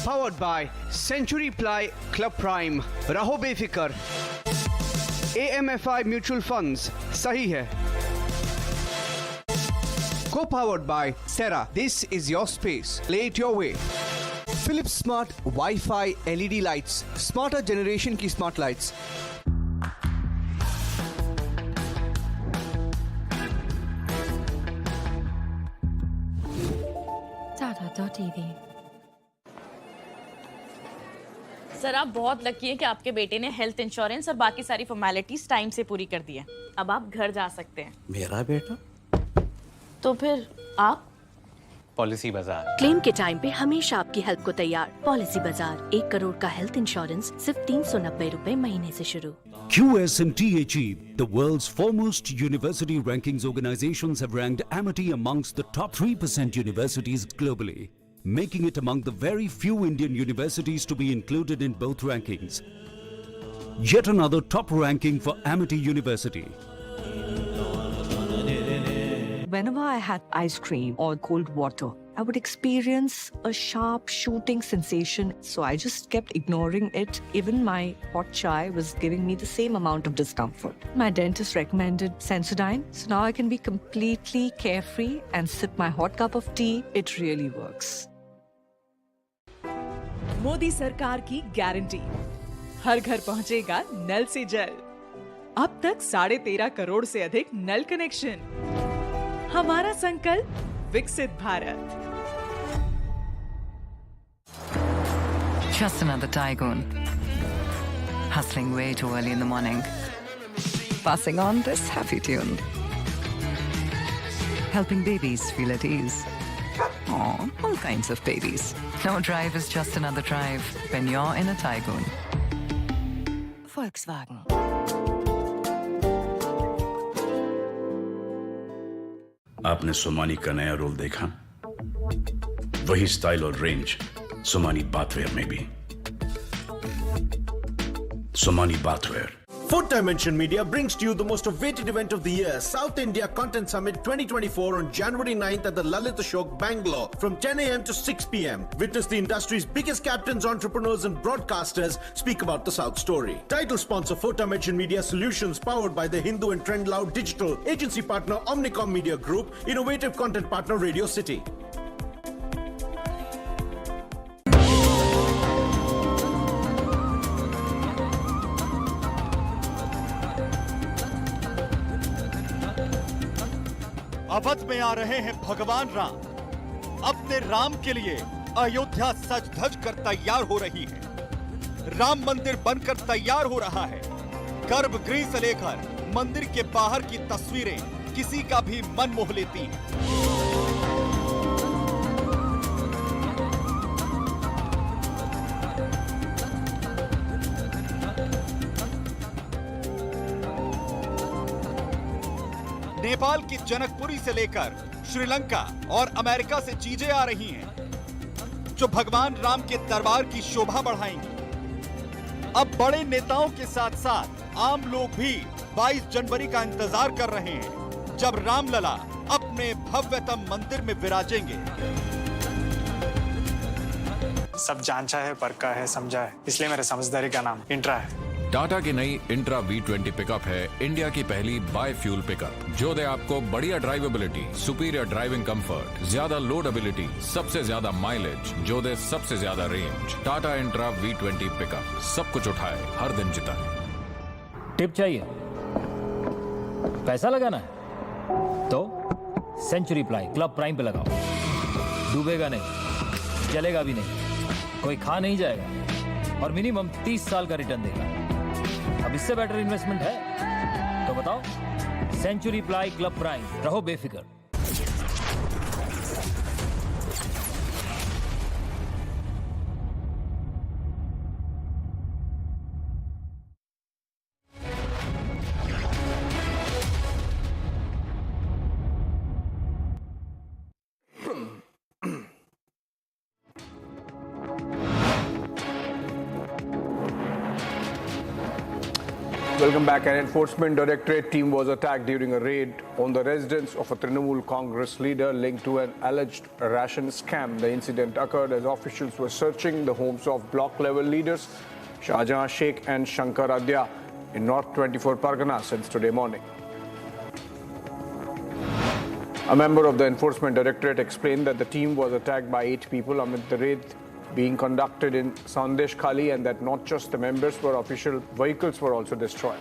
Powered by Century Ply Club Prime. रहो बेफिक्र। AMFI Mutual Funds सही है। Co-powered by Sera. This is your space. Play it your way. Philips Smart Wi-Fi LED lights. Smarter generation की smart lights. Tata.tv. सर आप बहुत lucky हैं कि आपके बेटे ने हेल्थ इंश्योरेंस और बाकी सारी फॉर्मेलिटीज टाइम से पूरी कर दी है। अब आप घर जा सकते हैं। मेरा बेटा? तो फिर आप? पॉलिसी बाजार। क्लेम के टाइम पे हमेशा आपकी हेल्प को तैयार। पॉलिसी बाजार। 1 करोड़ का हेल्थ इंश्योरेंस सिर्फ 390 रुपए महीने से शुरू। QS&THE, the world's foremost university rankings organizations, have ranked Amity amongst the top 3% universities globally, making it among the very few Indian universities to be included in both rankings. Yet another top ranking for Amity University. Whenever I had ice cream or cold water, I would experience a sharp shooting sensation, so I just kept ignoring it. Even my hot chai was giving me the same amount of discomfort. My dentist recommended Sensodyne, so now I can be completely carefree and sip my hot cup of tea. It really works. Modi सरकार की guarantee, हर घर पहुंचेगा नल से जल। अब तक 13.5 करोड़ से अधिक नल कनेक्शन। हमारा संकल्प विकसित Bharat. Just another tycoon. Hustling way too early in the morning. Passing on this happy tune. Helping babies feel at ease. Aw, all kinds of babies. No drive is just another drive when you're in a Tycoon. Volkswagen. आपने सोमानी का नया role देखा? वही style और range Somani bathware में भी। Somani bathware. Fourth Dimension Media brings to you the most awaited event of the year, South India Content Summit 2024 on January 9th at the Lalit Ashok, Bangalore from 10 a.m. to 6 p.m. Witness the industry's biggest captains, entrepreneurs and broadcasters speak about the South story. Title sponsor Fourth Dimension Media Solutions, powered by the Hindu and Trend Loud Digital. Agency partner Omnicom Media Group. Innovative content partner Radio City. Awadh में आ रहे हैं भगवान राम। अपने राम के लिए अयोध्या सज धज कर तैयार हो रही है। राम मंदिर बनकर तैयार हो रहा है। गर्भगृह से लेकर मंदिर के बाहर की तस्वीरें किसी का भी मन मोह लेती हैं। नेपाल की जनकपुरी से लेकर श्रीलंका और अमेरिका से चीजें आ रही हैं जो भगवान राम के दरबार की शोभा बढ़ाएंगी। अब बड़े नेताओं के साथ साथ आम लोग भी 22 जनवरी का इंतजार कर रहे हैं, जब रामलला अपने भव्यतम मंदिर में विराजेंगे। सब जांचा है, परखा है, समझा है, इसलिए मेरे समझदारी का नाम इंट्रा है। टाटा की नई इंट्रा V20 पिकअप है इंडिया की पहली बाय फ्यूल पिकअप जो दे आपको बढ़िया ड्राइवेबिलिटी, सुपीरियर ड्राइविंग कंफर्ट, ज्यादा लोडेबिलिटी, सबसे ज्यादा माइलेज, जो दे सबसे ज्यादा range. Tata intra V20 pickup, सब कुछ उठाए, हर दिन जिताए। टिप चाहिए, पैसा लगाना है तो सेंचुरी प्लाई क्लब प्राइम पे लगाओ। डूबेगा नहीं, जलेगा भी नहीं, कोई खा नहीं जाएगा और मिनिमम 30 साल का रिटर्न देगा। अब इससे बेटर इन्वेस्टमेंट है तो बताओ। सेंचुरी प्लाई क्लब प्राइम, रहो बेफिक्र। Welcome back. An enforcement directorate team was attacked during a raid on the residence of a Trinamool Congress leader linked to an alleged ration scam. The incident occurred as officials were searching the homes of block-level leaders Shahjahan Sheikh and Shankar Adya in North 24 Pargana since today morning. A member of the enforcement directorate explained that the team was attacked by 8 people amid the raid being conducted in Sandesh Khali, and that not just the members but official vehicles were also destroyed.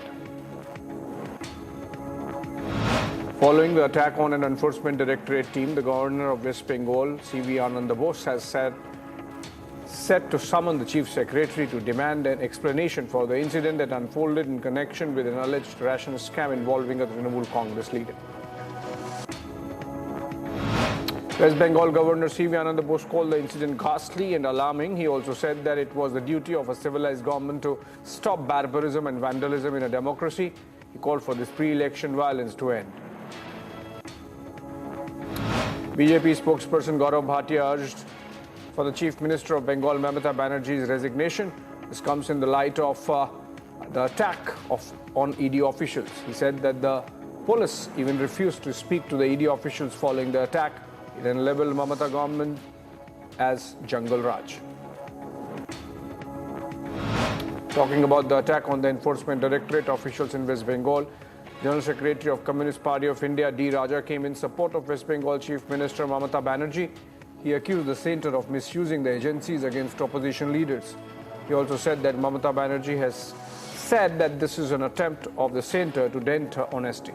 Following the attack on an enforcement directorate team, the governor of West Bengal, C.V. Ananda Bose, has set to summon the chief secretary to demand an explanation for the incident that unfolded in connection with an alleged ration scam involving a Trinamool Congress leader. West Bengal Governor C.V. Ananda Bose called the incident ghastly and alarming. He also said that it was the duty of a civilized government to stop barbarism and vandalism in a democracy. He called for this pre-election violence to end. BJP spokesperson Gaurav Bhatia urged for the Chief Minister of Bengal, Mamata Banerjee's resignation. This comes in the light of the attack on ED officials. He said that the police even refused to speak to the ED officials following the attack. He then labelled Mamata government as Jungle Raj. Talking about the attack on the Enforcement Directorate officials in West Bengal, General Secretary of Communist Party of India D. Raja came in support of West Bengal Chief Minister Mamata Banerjee. He accused the centre of misusing the agencies against opposition leaders. He also said that Mamata Banerjee has said that this is an attempt of the centre to dent her honesty.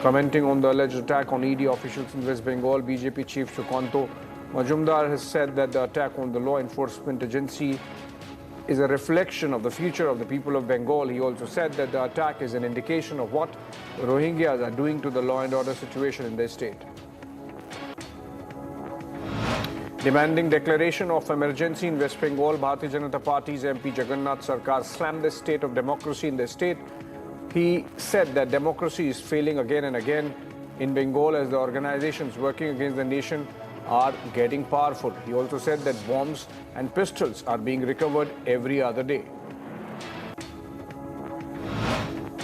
Commenting on the alleged attack on ED officials in West Bengal, BJP Chief Sukanto Majumdar has said that the attack on the law enforcement agency is a reflection of the future of the people of Bengal. He also said that the attack is an indication of what the Rohingyas are doing to the law and order situation in their state. Demanding declaration of emergency in West Bengal, Bharatiya Janata Party's MP Jagannath Sarkar slammed the state of democracy in the state. He said that democracy is failing again and again in Bengal as the organizations working against the nation are getting powerful. He also said that bombs and pistols are being recovered every other day.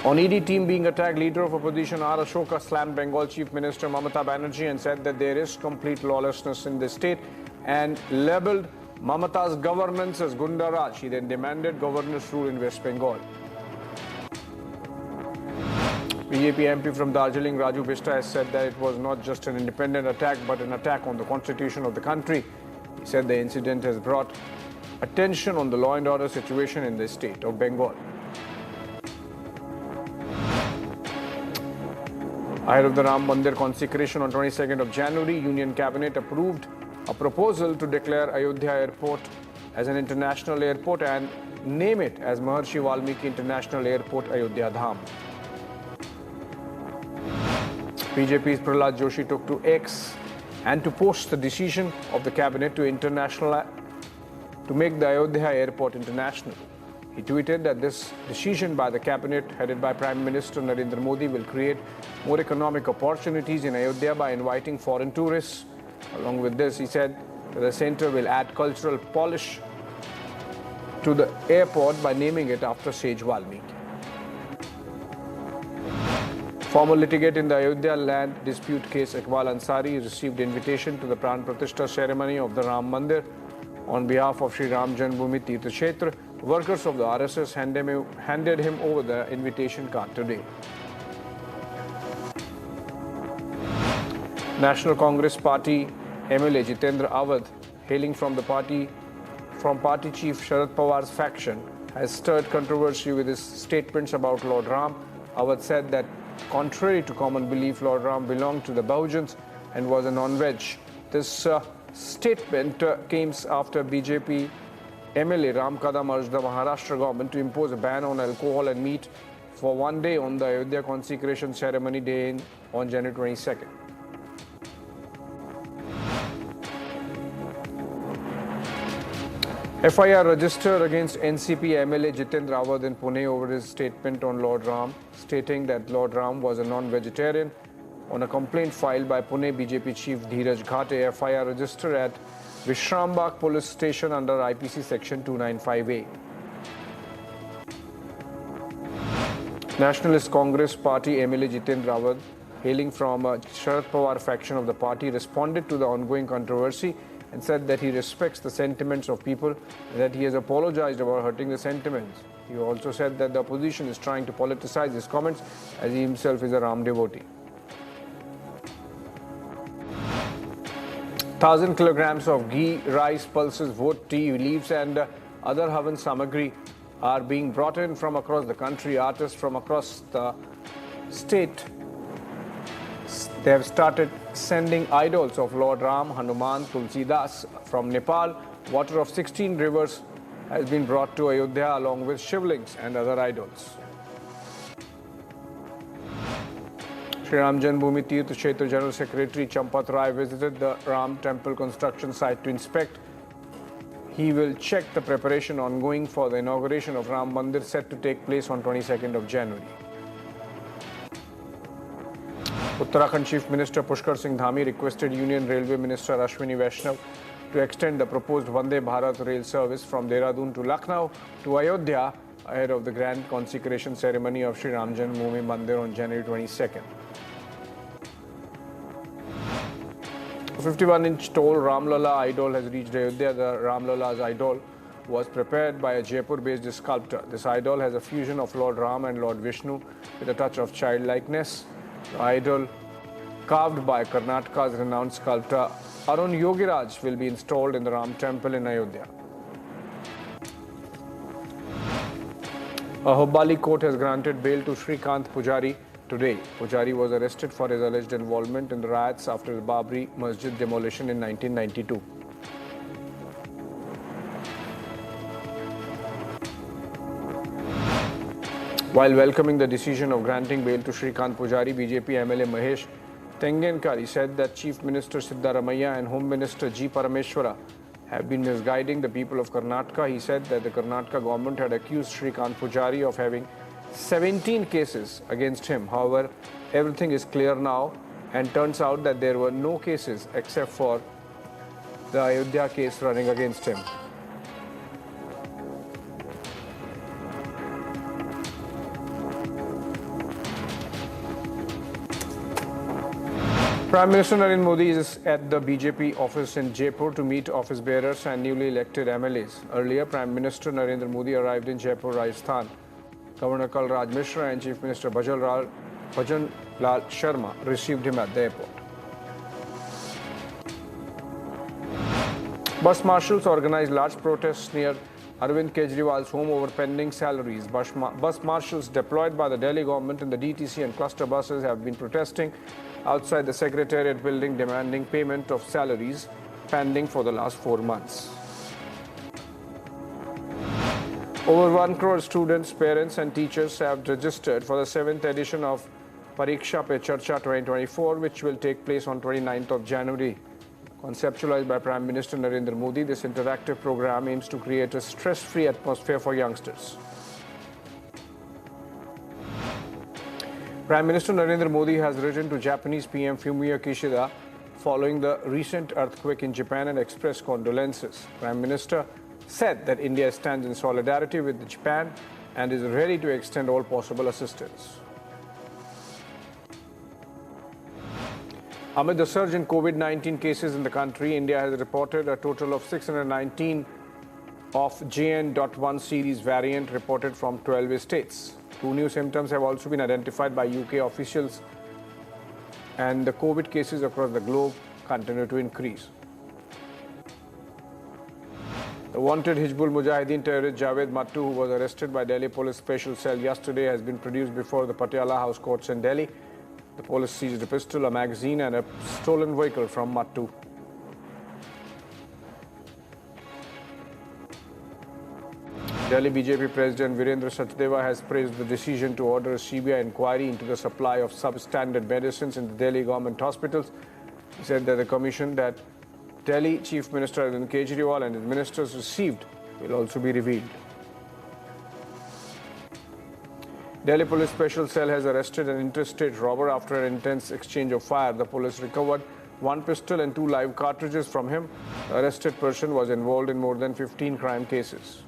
On ED team being attacked, leader of opposition R. Ashoka slammed Bengal Chief Minister Mamata Banerjee and said that there is complete lawlessness in the state and labelled Mamata's governance as Gunda Raj. He then demanded governor's rule in West Bengal. BJP MP from Darjeeling, Raju Bista, has said that it was not just an independent attack but an attack on the constitution of the country. He said the incident has brought attention on the law and order situation in the state of Bengal. Ahead of the Ram Mandir consecration on 22nd of January, Union Cabinet approved a proposal to declare Ayodhya Airport as an international airport and name it as Maharshi Valmiki International Airport, Ayodhya Dham. BJP's Prahlad Joshi took to X and to post the decision of the cabinet to make the Ayodhya Airport international. He tweeted that this decision by the cabinet headed by Prime Minister Narendra Modi will create more economic opportunities in Ayodhya by inviting foreign tourists. Along with this, he said that the centre will add cultural polish to the airport by naming it after Sage Valmiki. Former litigant in the Ayodhya land dispute case, Iqbal Ansari, received invitation to the Pran Pratishtha ceremony of the Ram Mandir on behalf of Sri Ram Janmabhoomi Tirth Kshetra. Workers of the RSS handed him over the invitation card today. National Congress Party MLA Jitendra Awadh, hailing from party chief Sharad Pawar's faction, has stirred controversy with his statements about Lord Ram. Awadh said that, contrary to common belief, Lord Ram belonged to the Bahujans and was a non-veg. This statement came after BJP MLA Ram Kadam urged the Maharashtra government to impose a ban on alcohol and meat for one day on the Ayodhya consecration ceremony day on January 22nd. FIR registered against NCP MLA Jitendra Awadh in Pune over his statement on Lord Ram, stating that Lord Ram was a non-vegetarian. On a complaint filed by Pune BJP chief Dheeraj Ghate, FIR registered at Vishrambagh police station under IPC section 295A. Nationalist Congress Party MLA Jitendra Awadh, hailing from Sharad Pawar faction of the party, responded to the ongoing controversy and said that he respects the sentiments of people and that he has apologized about hurting the sentiments. He also said that the opposition is trying to politicize his comments as he himself is a Ram devotee. 1,000 kilograms of ghee, rice, pulses, vote, tea, leaves and other Havan Samagri are being brought in from across the country. Artists from across the state, they have started sending idols of Lord Ram, Hanuman, Tulsidas from Nepal. Water of 16 rivers has been brought to Ayodhya along with shivlings and other idols. Sri Ram Janmabhoomi Tirth Kshetra General Secretary Champat Rai visited the Ram temple construction site to inspect. He will check the preparation ongoing for the inauguration of Ram Mandir set to take place on 22nd of January. Uttarakhand Chief Minister Pushkar Singh Dhami requested Union Railway Minister Ashwini Vaishnav to extend the proposed Vande Bharat rail service from Dehradun to Lucknow to Ayodhya ahead of the grand consecration ceremony of Sri Ram Janmabhoomi Mandir on January 22nd. A 51-inch tall Ramlala idol has reached Ayodhya. The Ramlala's idol was prepared by a Jaipur-based sculptor. This idol has a fusion of Lord Ram and Lord Vishnu with a touch of childlikeness. The idol, carved by Karnataka's renowned sculptor Arun Yogiraj, will be installed in the Ram temple in Ayodhya. A Hubballi court has granted bail to Shrikant Pujari today. Pujari was arrested for his alleged involvement in the riots after the Babri Masjid demolition in 1992. While welcoming the decision of granting bail to Shrikant Pujari, BJP MLA Mahesh Tengenkari said that Chief Minister Siddaramaiah and Home Minister G. Parameshwara have been misguiding the people of Karnataka. He said that the Karnataka government had accused Shrikant Pujari of having 17 cases against him. However, everything is clear now and turns out that there were no cases except for the Ayodhya case running against him. Prime Minister Narendra Modi is at the BJP office in Jaipur to meet office bearers and newly elected MLAs. Earlier, Prime Minister Narendra Modi arrived in Jaipur, Rajasthan. Governor Kalraj Mishra and Chief Minister Bhajan Lal Sharma received him at the airport. Bus marshals organized large protests near Arvind Kejriwal's home over pending salaries. Bus marshals deployed by the Delhi government in the DTC and cluster buses have been protesting outside the Secretariat building, demanding payment of salaries pending for the last 4 months. Over 1 crore students, parents and teachers have registered for the 7th edition of Pariksha Pe Charcha 2024, which will take place on 29th of January. Conceptualized by Prime Minister Narendra Modi, this interactive program aims to create a stress-free atmosphere for youngsters. Prime Minister Narendra Modi has written to Japanese PM Fumio Kishida following the recent earthquake in Japan and expressed condolences. Prime Minister said that India stands in solidarity with Japan and is ready to extend all possible assistance. Amid the surge in COVID-19 cases in the country, India has reported a total of 619 of JN.1 series variant reported from 12 states. 2 new symptoms have also been identified by UK officials, and the COVID cases across the globe continue to increase. The wanted Hizbul Mujahideen terrorist Javed Mattu, who was arrested by Delhi Police Special Cell yesterday, has been produced before the Patiala House Courts in Delhi. The police seized a pistol, a magazine and a stolen vehicle from Mattu. Delhi BJP President Virendra Sachdeva has praised the decision to order a CBI inquiry into the supply of substandard medicines in the Delhi government hospitals. He said that the commission that Delhi Chief Minister Arvind Kejriwal and his ministers received will also be revealed. Delhi Police Special Cell has arrested an interstate robber after an intense exchange of fire. The police recovered 1 pistol and 2 live cartridges from him. The arrested person was involved in more than 15 crime cases.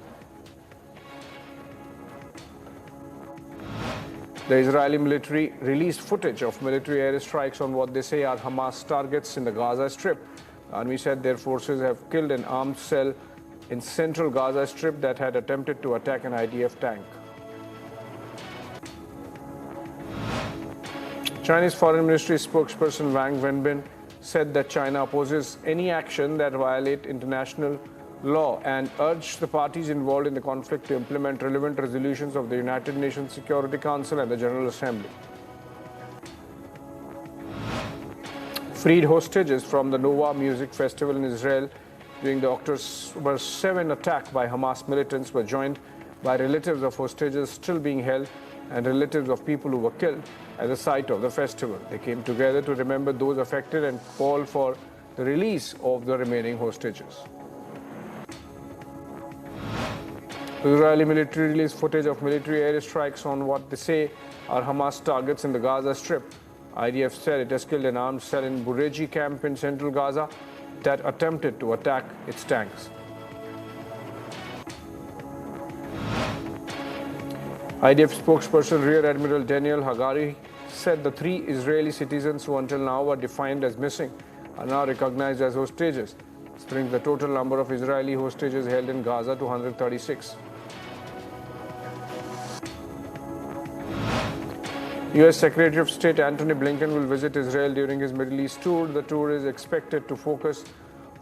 The Israeli military released footage of military airstrikes on what they say are Hamas targets in the Gaza Strip. The army said their forces have killed an armed cell in central Gaza Strip that had attempted to attack an IDF tank. Chinese Foreign Ministry spokesperson Wang Wenbin said that China opposes any action that violate international law and urged the parties involved in the conflict to implement relevant resolutions of the United Nations Security Council and the General Assembly. Freed hostages from the Nova Music Festival in Israel during the October 7 attack by Hamas militants were joined by relatives of hostages still being held and relatives of people who were killed at the site of the festival. They came together to remember those affected and call for the release of the remaining hostages. The Israeli military released footage of military airstrikes on what they say are Hamas targets in the Gaza Strip. IDF said it has killed an armed cell in Bureji camp in central Gaza that attempted to attack its tanks. IDF spokesperson Rear Admiral Daniel Hagari said the 3 Israeli citizens who until now were defined as missing are now recognized as hostages. This brings the total number of Israeli hostages held in Gaza to 136. U.S. Secretary of State Antony Blinken will visit Israel during his Middle East tour. The tour is expected to focus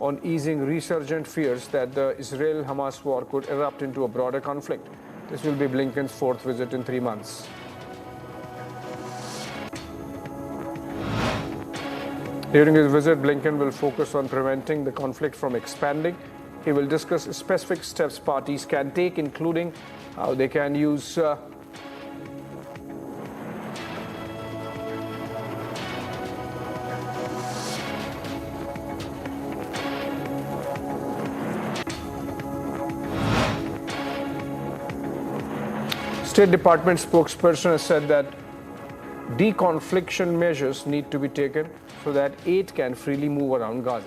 on easing resurgent fears that the Israel-Hamas war could erupt into a broader conflict. This will be Blinken's 4th visit in 3 months. During his visit, Blinken will focus on preventing the conflict from expanding. He will discuss specific steps parties can take, including how they can use State Department spokesperson has said that deconfliction measures need to be taken so that aid can freely move around Gaza.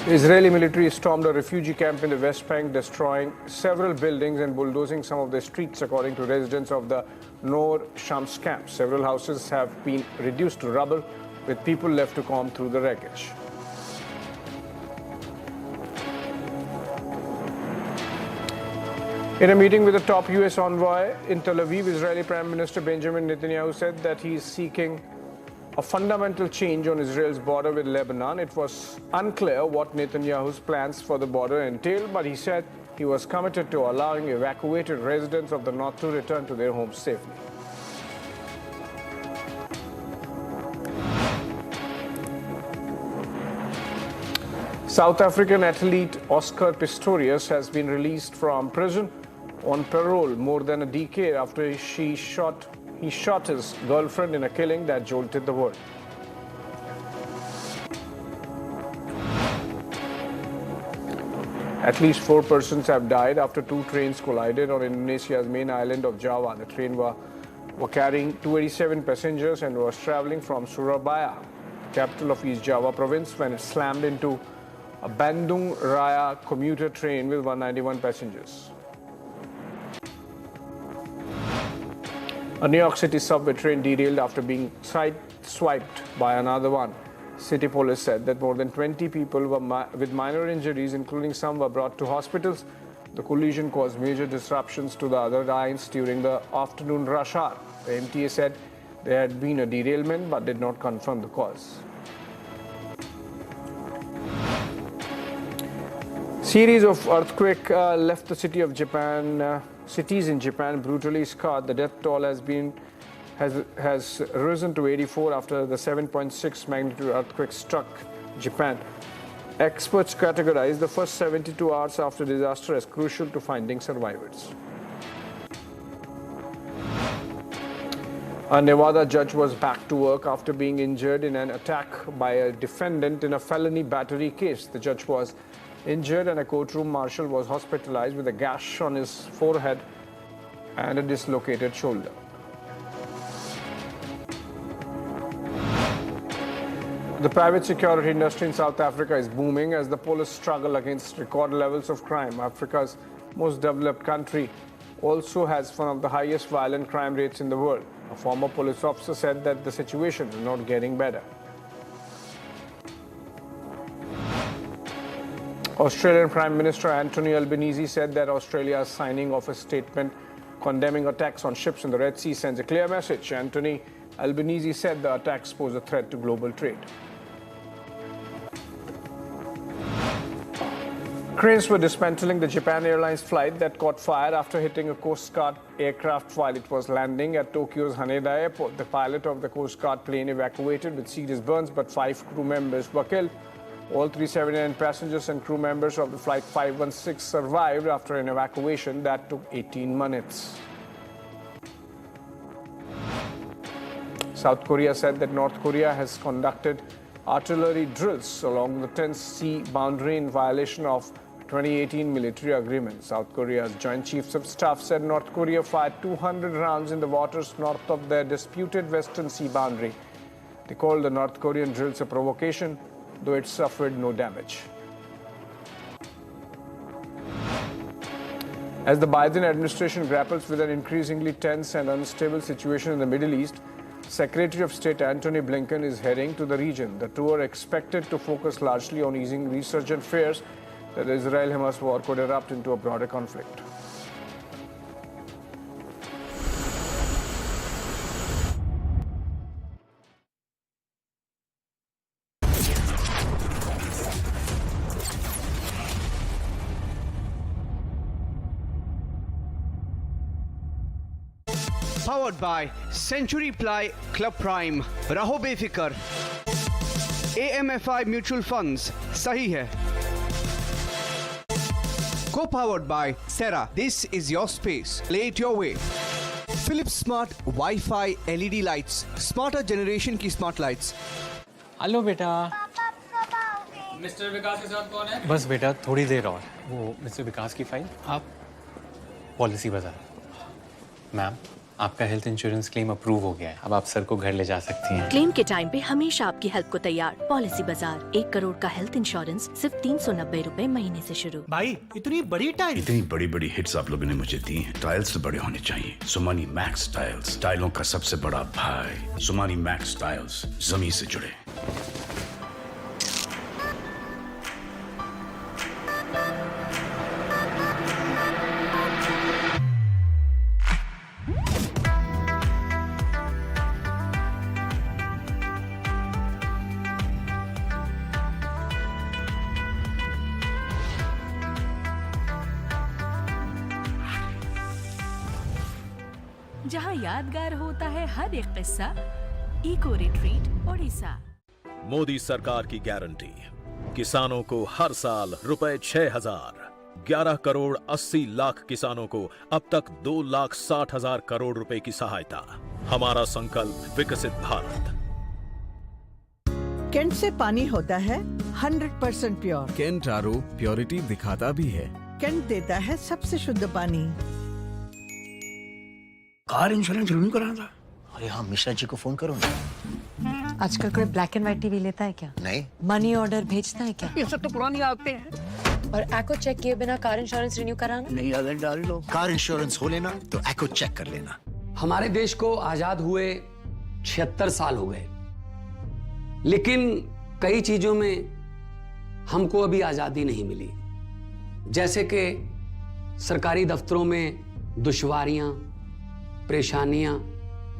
The Israeli military stormed a refugee camp in the West Bank, destroying several buildings and bulldozing some of the streets, according to residents of the Nor Shams camp. Several houses have been reduced to rubble, with people left to comb through the wreckage. In a meeting with the top U.S. envoy in Tel Aviv, Israeli Prime Minister Benjamin Netanyahu said that he is seeking a fundamental change on Israel's border with Lebanon. It was unclear what Netanyahu's plans for the border entailed, but he said he was committed to allowing evacuated residents of the north to return to their homes safely. South African athlete Oscar Pistorius has been released from prison on parole more than a decade after he shot his girlfriend in a killing that jolted the world. At least 4 persons have died after 2 trains collided on Indonesia's main island of Java. The train were carrying 287 passengers and was traveling from Surabaya, capital of East Java province, when it slammed into a Bandung Raya commuter train with 191 passengers. A New York City subway train derailed after being sideswiped by another one. City police said that more than 20 people with minor injuries, including some, were brought to hospitals. The collision caused major disruptions to the other lines during the afternoon rush hour. The MTA said there had been a derailment but did not confirm the cause. Series of earthquake left the cities in Japan brutally scarred. The death toll has risen to 84 after the 7.6 magnitude earthquake struck Japan. Experts categorize the first 72 hours after disaster as crucial to finding survivors. A Nevada judge was back to work after being injured in an attack by a defendant in a felony battery case. The judge was injured and a courtroom marshal was hospitalized with a gash on his forehead and a dislocated shoulder. The private security industry in South Africa is booming as the police struggle against record levels of crime. Africa's most developed country also has one of the highest violent crime rates in the world. A former police officer said that the situation is not getting better. Australian Prime Minister Anthony Albanese said that Australia's signing of a statement condemning attacks on ships in the Red Sea sends a clear message. Anthony Albanese said the attacks pose a threat to global trade. Cranes were dismantling the Japan Airlines flight that caught fire after hitting a Coast Guard aircraft while it was landing at Tokyo's Haneda Airport. The pilot of the Coast Guard plane evacuated with serious burns, but 5 crew members were killed. All 379 passengers and crew members of the Flight 516 survived after an evacuation that took 18 minutes. South Korea said that North Korea has conducted artillery drills along the tense sea boundary in violation of 2018 military agreement. South Korea's Joint Chiefs of Staff said North Korea fired 200 rounds in the waters north of their disputed western sea boundary. They called the North Korean drills a provocation, though it suffered no damage. As the Biden administration grapples with an increasingly tense and unstable situation in the Middle East, Secretary of State Antony Blinken is heading to the region. The tour expected to focus largely on easing resurgent fears that the Israel-Hamas war could erupt into a broader conflict. Powered by Century Ply Club Prime. Raho befikar. AMFI Mutual Funds. Sahi hai. Co-powered by Sera. This is your space. Play it your way. Philips Smart Wi-Fi LED lights. Smarter generation की smart lights. Hello बेटा। Mister विकास के साथ कौन है? बस बेटा थोड़ी देर और। वो मिस्टर विकास की फाइल आप पॉलिसी बाजार। मैम आपका हेल्थ इंश्योरेंस क्लेम अप्रूव हो गया है। अब आप सर को घर ले जा सकती हैं। क्लेम के टाइम पे हमेशा आपकी हेल्प को तैयार। पॉलिसी बाजार 1 करोड़ का हेल्थ इंश्योरेंस सिर्फ 390 रुपए महीने से शुरू। भाई इतनी बड़ी बड़ी हिट्स आप लोगों ने मुझे दी हैं। टाइल्स तो बड़े होने चाहिए। सुमानी मैक्स टाइल्स, टाइलों का सबसे बड़ा भाई। सुमानी मैक्स टाइल्स, जमीन से जुड़े। जहां यादगार होता है हर एक किस्सा, इको रिट्रीट ओडिशा। मोदी सरकार की गारंटी, किसानों को हर साल रुपए 6,000। 11 करोड़ 80 लाख किसानों को अब तक 2,60,000 करोड़ रुपए की सहायता। हमारा संकल्प विकसित भारत। केंट से पानी होता है 100% प्योर। केंट आरओ प्योरिटी दिखाता भी है। केंट देता है सबसे शुद्ध पानी। कार इंश्योरेंस रिन्यू कराना था। अरे हाँ, मिश्रा जी को फोन करो ना। आजकल कोई ब्लैक एंड व्हाइट टीवी लेता है क्या? नहीं। मनी ऑर्डर भेजता है क्या? ये सब तो पुरानी आदतें हैं। और एको चेक किए बिना कार इंश्योरेंस रिन्यू कराना? नहीं, अगर डाल लो। कार इंश्योरेंस हो लेना तो एको चेक कर लेना। हमारे देश को आजाद हुए 76 साल हो गए, लेकिन कई चीजों में हमको अभी आजादी नहीं मिली। जैसे कि सरकारी दफ्तरों में दुश्वारियां, परेशानियां,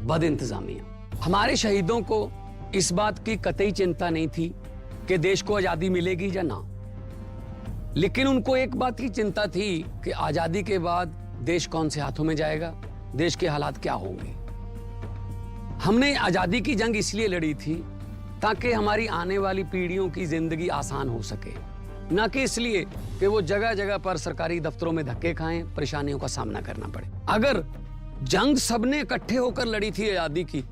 बदइंतजामियां। हमारे शहीदों को इस बात की कतई चिंता नहीं थी कि देश को आजादी मिलेगी या ना, लेकिन उनको एक बात की चिंता थी कि आजादी के बाद देश कौन से हाथों में जाएगा, देश के हालात क्या होंगे। हमने आजादी की जंग इसलिए लड़ी थी ताकि हमारी आने वाली पीढ़ियों की जिंदगी आसान हो सके, ना कि इसलिए कि वो जगह जगह पर सरकारी दफ्तरों में धक्के खाएं, परेशानियों का सामना करना पड़े। अगर जंग सबने इकट्ठे होकर लड़ी थी आजादी की,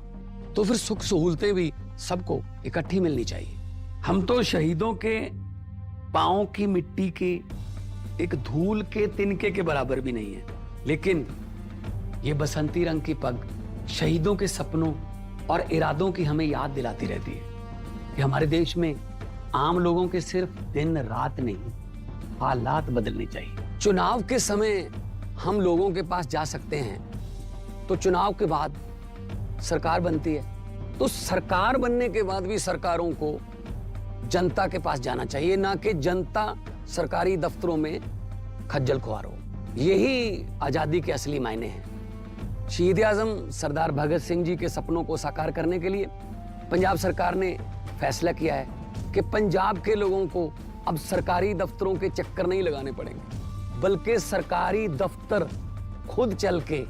तो फिर सुख सहूलतें भी सबको इकट्ठी मिलनी चाहिए। हम तो शहीदों के पांव की मिट्टी के एक धूल के तिनके के बराबर भी नहीं है, लेकिन ये बसंती रंग की पग शहीदों के सपनों और इरादों की हमें याद दिलाती रहती है कि हमारे देश में आम लोगों के सिर्फ दिन रात नहीं, हालात बदलने चाहिए। चुनाव के समय हम लोगों के पास जा सकते हैं, तो चुनाव के बाद सरकार बनती है, तो सरकार बनने के बाद भी सरकारों को जनता के पास जाना चाहिए, ना कि जनता सरकारी दफ्तरों में खज्जल खुआर हो। यही आजादी के असली मायने हैं। शहीद आजम सरदार भगत सिंह जी के सपनों को साकार करने के लिए पंजाब सरकार ने फैसला किया है कि पंजाब के लोगों को अब सरकारी दफ्तरों के चक्कर नहीं लगाने पड़ेंगे, बल्कि सरकारी दफ्तर खुद चल के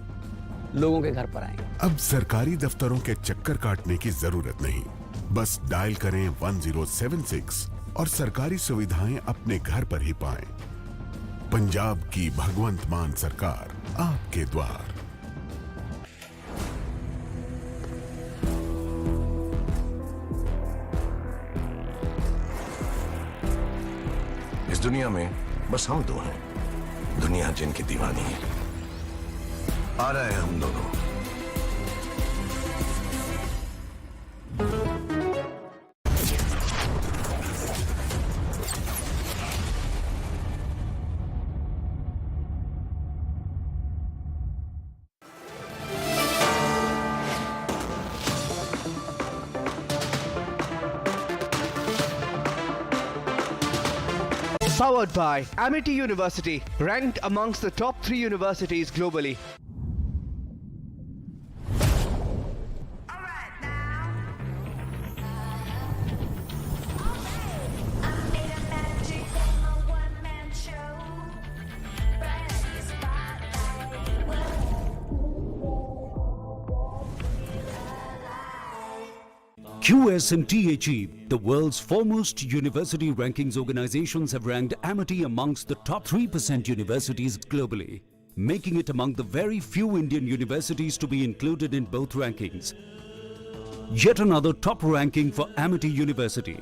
लोगों के घर पर आएंगे। अब सरकारी दफ्तरों के चक्कर काटने की जरूरत नहीं, बस डायल करें 1076 और सरकारी सुविधाएं अपने घर पर ही पाएं। पंजाब की भगवंत मान सरकार आपके द्वार। इस दुनिया में बस हम दो हैं, दुनिया जिनकी दीवानी है। आ रहे हैं हम दोनों। Powered by Amity University, ranked amongst the top 3 universities globally. QS&THE, the world's foremost university rankings organizations, have ranked Amity amongst the top 3% universities globally, making it among the very few Indian universities to be included in both rankings. Yet another top ranking for Amity University.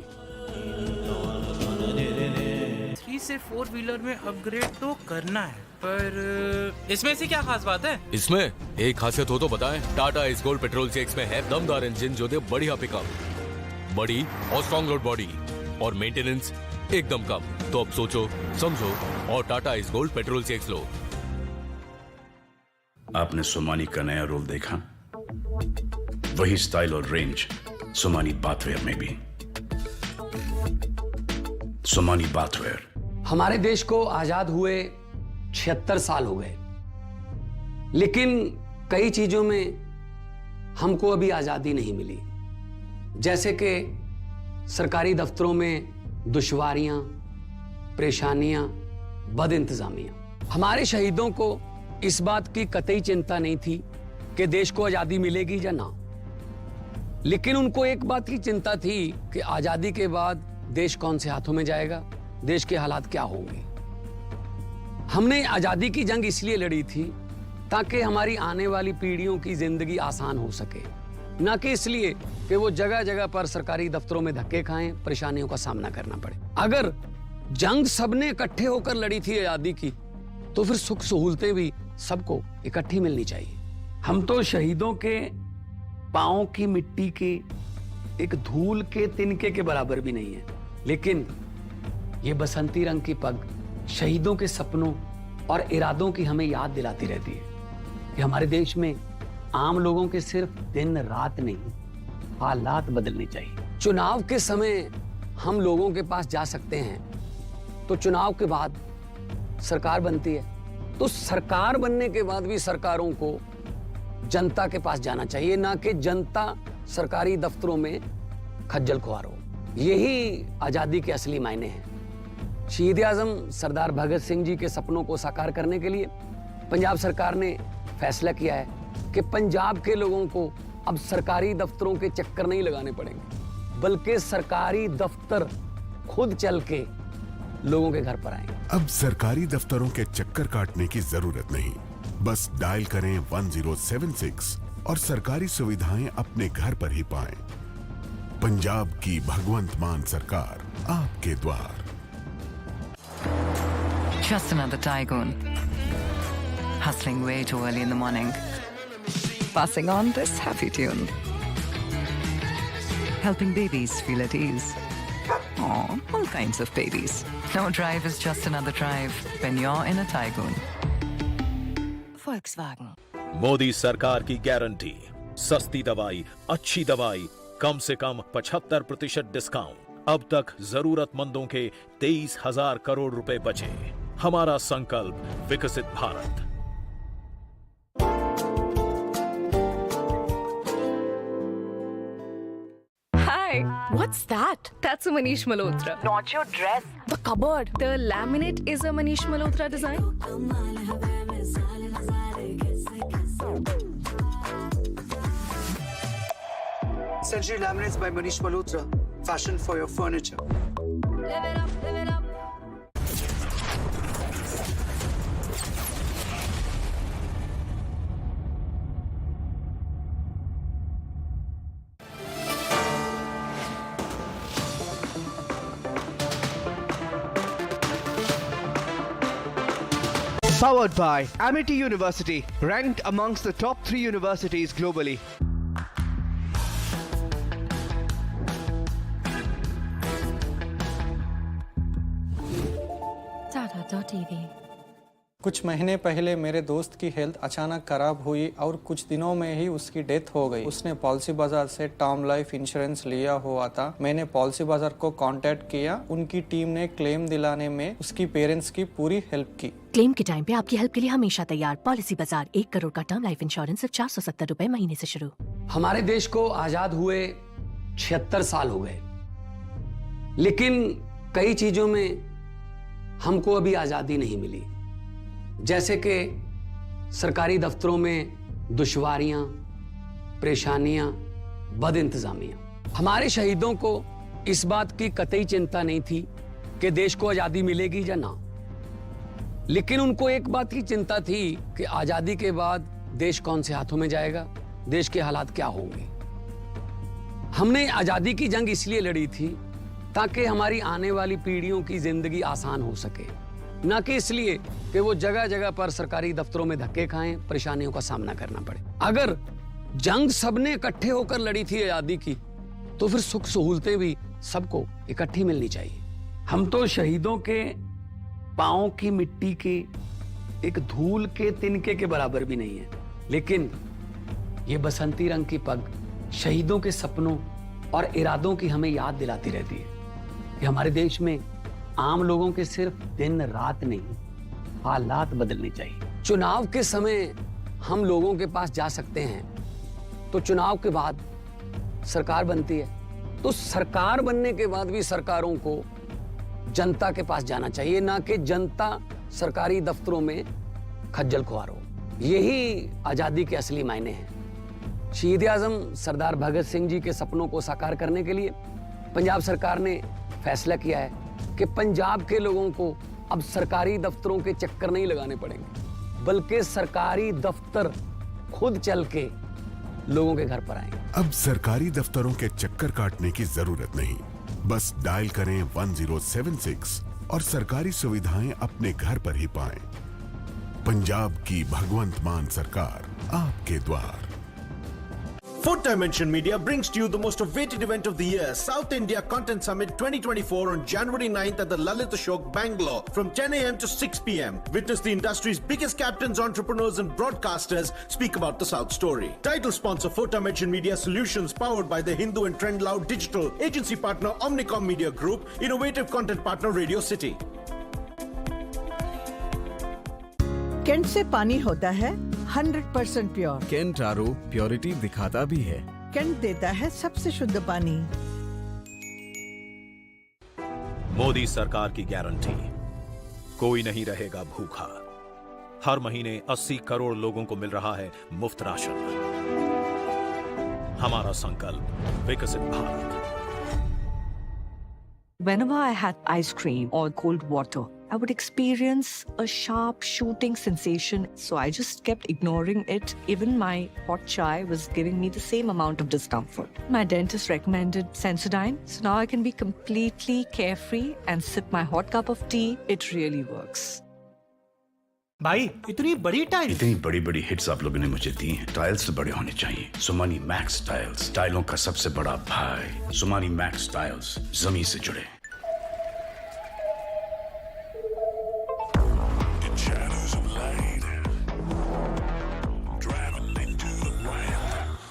3 से 4 wheeler में upgrade तो करना है, पर इसमें से क्या खास बात है? इसमें एक खासियत हो तो बताएं। टाटा इस गोल्ड पेट्रोल 6 में है दमदार इंजन जो दे बढ़िया पिकअप, बड़ी और स्ट्रॉन्ग रोड बॉडी और मेंटेनेंस एकदम कम। तो अब सोचो, समझो और टाटा इस गोल्ड पेट्रोल 6 लो। आपने सोमानी का नया रोल देखा? वही स्टाइल और रेंज सोमानी बाथवेयर में भी। सोमानी बाथवेयर। हमारे देश को आजाद हुए 76 साल हो गए, लेकिन कई चीजों में हमको अभी आजादी नहीं मिली। जैसे कि सरकारी दफ्तरों में दुश्वारियां, परेशानियां, बदइंतजामियां। हमारे शहीदों को इस बात की कतई चिंता नहीं थी कि देश को आजादी मिलेगी या ना, लेकिन उनको एक बात की चिंता थी कि आजादी के बाद देश कौन से हाथों में जाएगा, देश के हालात क्या होंगे। हमने आजादी की जंग इसलिए लड़ी थी ताकि हमारी आने वाली पीढ़ियों की जिंदगी आसान हो सके, ना कि इसलिए कि वो जगह जगह पर सरकारी दफ्तरों में धक्के खाएं, परेशानियों का सामना करना पड़े। अगर जंग सबने इकट्ठे होकर लड़ी थी आजादी की, तो फिर सुख सहूलतें भी सबको इकट्ठी मिलनी चाहिए। हम तो शहीदों के पांव की मिट्टी के एक धूल के तिनके के बराबर भी नहीं है, लेकिन ये बसंती रंग की पग शहीदों के सपनों और इरादों की हमें याद दिलाती रहती है कि हमारे देश में आम लोगों के सिर्फ दिन रात नहीं, हालात बदलने चाहिए। चुनाव के समय हम लोगों के पास जा सकते हैं, तो चुनाव के बाद सरकार बनती है, तो सरकार बनने के बाद भी सरकारों को जनता के पास जाना चाहिए, ना कि जनता सरकारी दफ्तरों में खज्जल खुआर हो। यही आजादी के असली मायने हैं। शहीद आजम सरदार भगत सिंह जी के सपनों को साकार करने के लिए पंजाब सरकार ने फैसला किया है कि पंजाब के लोगों को अब सरकारी दफ्तरों के चक्कर नहीं लगाने पड़ेंगे, बल्कि सरकारी दफ्तर खुद चल के लोगों के घर पर आएंगे। अब सरकारी दफ्तरों के चक्कर काटने की जरूरत नहीं, बस डायल करें 1076 और सरकारी सुविधाएं अपने घर पर ही पाएं। पंजाब की भगवंत मान सरकार आपके द्वार। Just another tycoon. Hustling way too early in the morning. Passing on this happy tune. Helping babies feel at ease. Aw, all kinds of babies. No drive is just another drive when you're in a tycoon. Volkswagen. Modi सरकार की guarantee, सस्ती दवाई, अच्छी दवाई, कम से कम 75% discount. अब तक जरूरतमंदों के 23,000 करोड़ रुपए बचे। हमारा संकल्प विकसित Bharat. Hi, what's that? That's a Manish Malhotra. Not your dress. The cupboard. The laminate is a Manish Malhotra design. Century Laminates by Manish Malhotra. Fashion for your furniture. Live it up, live it up. Powered by Amity University, ranked amongst the top 3 universities globally. Tata.tv. कुछ महीने पहले मेरे दोस्त की health अचानक खराब हुई और कुछ दिनों में ही उसकी डेथ हो गई। उसने पॉलिसी बाजार से टर्म लाइफ इंश्योरेंस लिया हुआ था। मैंने पॉलिसी बाजार को कांटेक्ट किया। उनकी टीम ने क्लेम दिलाने में उसकी पेरेंट्स की पूरी हेल्प की। क्लेम के टाइम पे आपकी हेल्प के लिए हमेशा तैयार। पॉलिसी बाजार, 1 करोड़ का टर्म लाइफ इंश्योरेंस सिर्फ 470 रुपए महीने से शुरू। हमारे देश को आजाद हुए 76 साल हो गए, लेकिन कई चीजों में हमको अभी आजादी नहीं मिली, जैसे कि सरकारी दफ्तरों में दुश्वारियां, परेशानियां, बदइंतजामियां। हमारे शहीदों को इस बात की कतई चिंता नहीं थी कि देश को आजादी मिलेगी या ना, लेकिन उनको एक बात की चिंता थी कि आजादी के बाद देश कौन से हाथों में जाएगा, देश के हालात क्या होंगे। हमने आजादी की जंग इसलिए लड़ी थी ताकि हमारी आने वाली पीढ़ियों की जिंदगी आसान हो सके, ना कि इसलिए कि वो जगह जगह पर सरकारी दफ्तरों में धक्के खाएं, परेशानियों का सामना करना पड़े। अगर जंग सबने इकट्ठे होकर लड़ी थी आजादी की, तो फिर सुख सहूलतें भी सबको इकट्ठी मिलनी चाहिए। हम तो शहीदों के पांव की मिट्टी के एक धूल के तिनके के बराबर भी नहीं है, लेकिन ये बसंती रंग की पग शहीदों के सपनों और इरादों की हमें याद दिलाती रहती है कि हमारे देश में आम लोगों के सिर्फ दिन रात नहीं, हालात बदलने चाहिए। चुनाव के समय हम लोगों के पास जा सकते हैं, तो चुनाव के बाद सरकार बनती है, तो सरकार बनने के बाद भी सरकारों को जनता के पास जाना चाहिए, ना कि जनता सरकारी दफ्तरों में खज्जल खुआर हो। यही आजादी के असली मायने हैं। शहीद आजम सरदार भगत सिंह जी के सपनों को साकार करने के लिए पंजाब सरकार ने फैसला किया है कि पंजाब के लोगों को अब सरकारी दफ्तरों के चक्कर नहीं लगाने पड़ेंगे, बल्कि सरकारी दफ्तर खुद चल के लोगों के घर पर आएंगे। अब सरकारी दफ्तरों के चक्कर काटने की जरूरत नहीं, बस डायल करें 1076 और सरकारी सुविधाएं अपने घर पर ही पाएं। पंजाब की भगवंत मान सरकार आपके द्वार। Fourth Dimension Media brings to you the most awaited event of the year, South India Content Summit 2024 on January 9th at the Lalit Ashok, Bangalore from 10 a.m. to 6 p.m. Witness the industry's biggest captains, entrepreneurs and broadcasters speak about the South story. Title sponsor Fourth Dimension Media Solutions, powered by the Hindu and Trend Loud Digital. Agency partner Omnicom Media Group. Innovative content partner Radio City. कैंट से पानी होता है 100% pure. Cantt RO purity दिखाता भी है। Cantt देता है सबसे शुद्ध पानी। मोदी सरकार की गारंटी, कोई नहीं रहेगा भूखा। हर महीने 80 करोड़ लोगों को मिल रहा है मुफ्त राशन। हमारा संकल्प विकसित Bharat. Whenever I had ice cream or cold water, I would experience a sharp shooting sensation, so I just kept ignoring it. Even my hot chai was giving me the same amount of discomfort. My dentist recommended Sensodyne, so now I can be completely carefree and sip my hot cup of tea. It really works. भाई इतनी बड़ी बड़ी hits आप लोगों ने मुझे दी हैं। Tiles तो बड़े होने चाहिए। सुमानी मैक्स टाइल्स, टाइलों का सबसे बड़ा भाई। सुमानी मैक्स टाइल्स, जमीन से जुड़े।